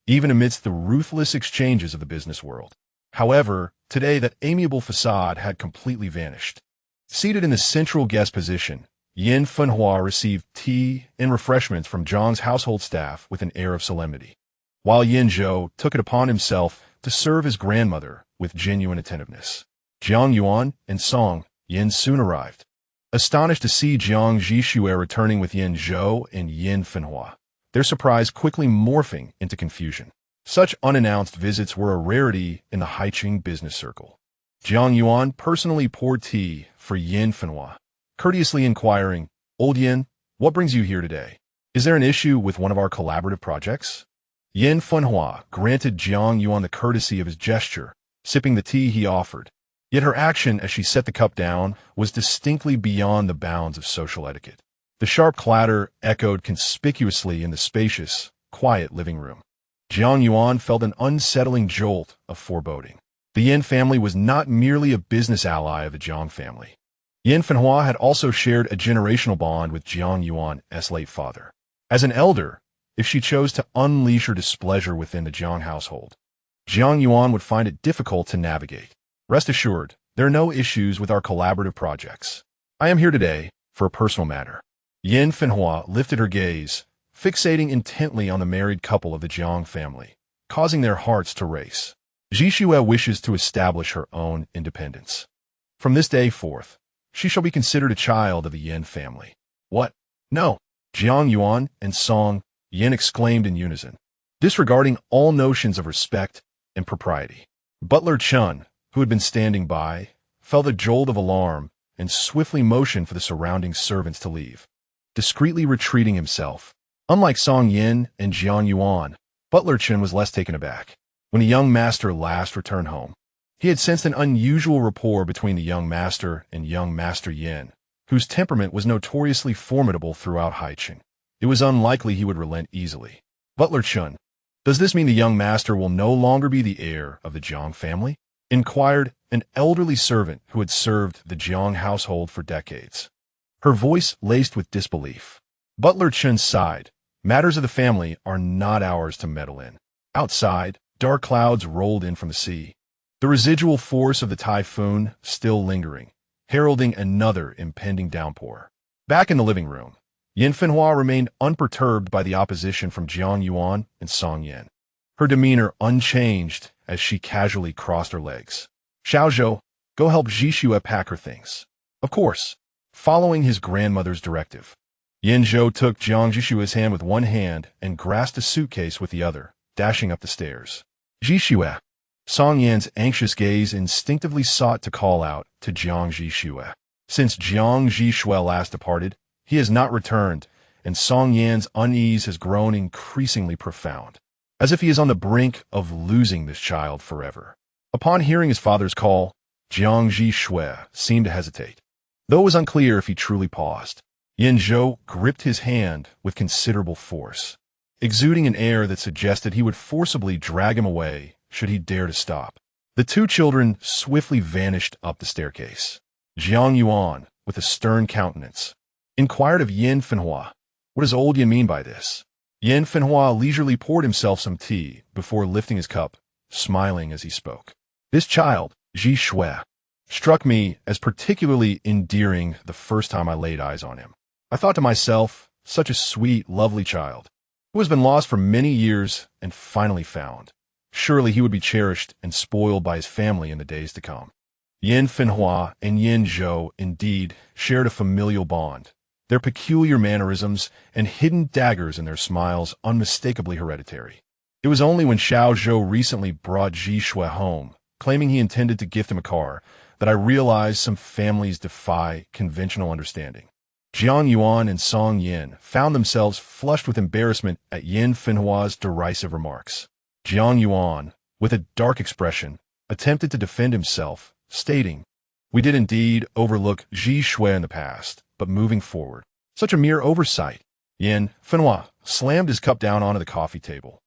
even amidst the ruthless exchanges of the business world. However, today that amiable facade had completely vanished. Seated in the central guest position, Yan Fenhua received tea and refreshments from Zhang's household staff with an air of solemnity, while Yan Zhou took it upon himself to serve his grandmother with genuine attentiveness. Jiang Yuan and Song Yin soon arrived, astonished to see Jiang Zhi Xue returning with Yan Zhou and Yan Fenhua, their surprise quickly morphing into confusion. Such unannounced visits were a rarity in the Haiqing business circle. Jiang Yuan personally poured tea for Yan Fenhua, courteously inquiring, "Old Yan, what brings you here today?" Is there an issue with one of our collaborative projects? Yan Funhua granted Jiang Yuan the courtesy of his gesture, sipping the tea he offered. Yet her action as she set the cup down was distinctly beyond the bounds of social etiquette. The sharp clatter echoed conspicuously in the spacious, quiet living room. Jiang Yuan felt an unsettling jolt of foreboding. The Yan family was not merely a business ally of the Jiang family. Yan Funhua had also shared a generational bond with Jiang Yuan's late father. As an elder, if she chose to unleash her displeasure within the Jiang household, Jiang Yuan would find it difficult to navigate. Rest assured, there are no issues with our collaborative projects. I am here today for a personal matter. Yan Funhua lifted her gaze, fixating intently on the married couple of the Jiang family, causing their hearts to race. Zhi Xue wishes to establish her own independence. From this day forth, she shall be considered a child of the Yan family. What? No! Jiang Yuan and Song Yan exclaimed in unison, disregarding all notions of respect and propriety. Butler Chun, who had been standing by, felt a jolt of alarm and swiftly motioned for the surrounding servants to leave, discreetly retreating himself. Unlike Song Yin and Jiang Yuan, Butler Chun was less taken aback. When the young master last returned home, he had sensed an unusual rapport between the young master and young master Yin, whose temperament was notoriously formidable throughout Haicheng. It was unlikely he would relent easily. Butler Chun, does this mean the young master will no longer be the heir of the Jiang family? Inquired an elderly servant who had served the Jiang household for decades, her voice laced with disbelief. Butler Chun sighed. Matters of the family are not ours to meddle in. Outside, dark clouds rolled in from the sea, the residual force of the typhoon still lingering, heralding another impending downpour. Back in the living room, Yan Funhua remained unperturbed by the opposition from Jiang Yuan and Song Yan, her demeanor unchanged as she casually crossed her legs. Xiaozhou, go help Zhi Xue pack her things. Of course, following his grandmother's directive. Yan Zhou took Jiang Zhi Xue's hand with one hand and grasped a suitcase with the other, dashing up the stairs. Zhi Xue. Song Yan's anxious gaze instinctively sought to call out to Jiang Zhi Xue. Since Jiang Zhi Xue last departed, he has not returned, and Song Yan's unease has grown increasingly profound, as if he is on the brink of losing this child forever. Upon hearing his father's call, Jiang Zhi Xue seemed to hesitate, though it was unclear if he truly paused. Yan Zhou gripped his hand with considerable force, exuding an air that suggested he would forcibly drag him away should he dare to stop. The two children swiftly vanished up the staircase. Jiang Yuan, with a stern countenance, inquired of Yan Funhua, what does old Yan mean by this? Yan Funhua leisurely poured himself some tea before lifting his cup, smiling as he spoke. This child, Zhi Xue, struck me as particularly endearing the first time I laid eyes on him. I thought to myself, such a sweet, lovely child, who has been lost for many years and finally found. Surely he would be cherished and spoiled by his family in the days to come. Yan Funhua and Yan Zhou indeed shared a familial bond, their peculiar mannerisms and hidden daggers in their smiles unmistakably hereditary. It was only when Xiaozhou recently brought Zhi Xue home, claiming he intended to gift him a car, that I realized some families defy conventional understanding. Jiang Yuan and Song Yan found themselves flushed with embarrassment at Yan Funhua's derisive remarks. Jiang Yuan, with a dark expression, attempted to defend himself, stating, we did indeed overlook Zhi Xue in the past, but moving forward, such a mere oversight. Yan Funhua slammed his cup down onto the coffee table,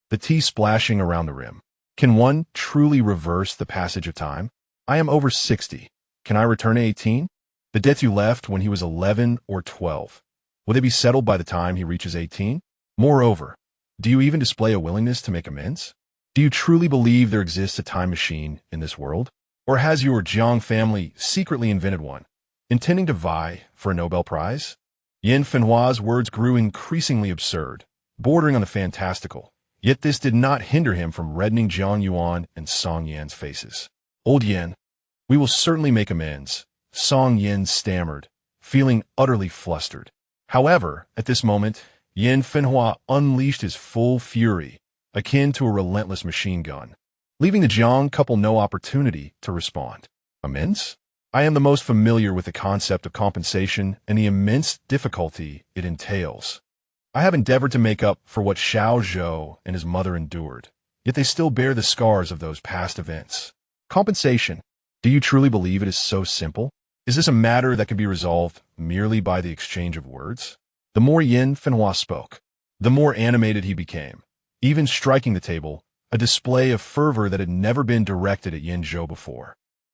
the tea splashing around the rim. Can one truly reverse the passage of time? I am over 60. Can I return to 18? The debts you left when he was 11 or 12, will they be settled by the time he reaches 18? Moreover, do you even display a willingness to make amends? Do you truly believe there exists a time machine in this world? Or has your Jiang family secretly invented one, intending to vie for a Nobel Prize? Yan Funhua's words grew increasingly absurd, bordering on the fantastical, yet this did not hinder him from reddening Jiang Yuan and Song Yan's faces. Old Yan, we will certainly make amends, Song Yan stammered, feeling utterly flustered. However, at this moment, Yan Funhua unleashed his full fury, akin to a relentless machine gun, leaving the Jiang couple no opportunity to respond. Amends? I am the most familiar with the concept of compensation and the immense difficulty it entails. I have endeavored to make up for what Xiao Zhou and his mother endured, yet they still bear the scars of those past events. Compensation. Do you truly believe it is so simple? Is this a matter that can be resolved merely by the exchange of words? The more Yin Fenhua spoke, the more animated he became, even striking the table, a display of fervor that had never been directed at Yan Zhou before.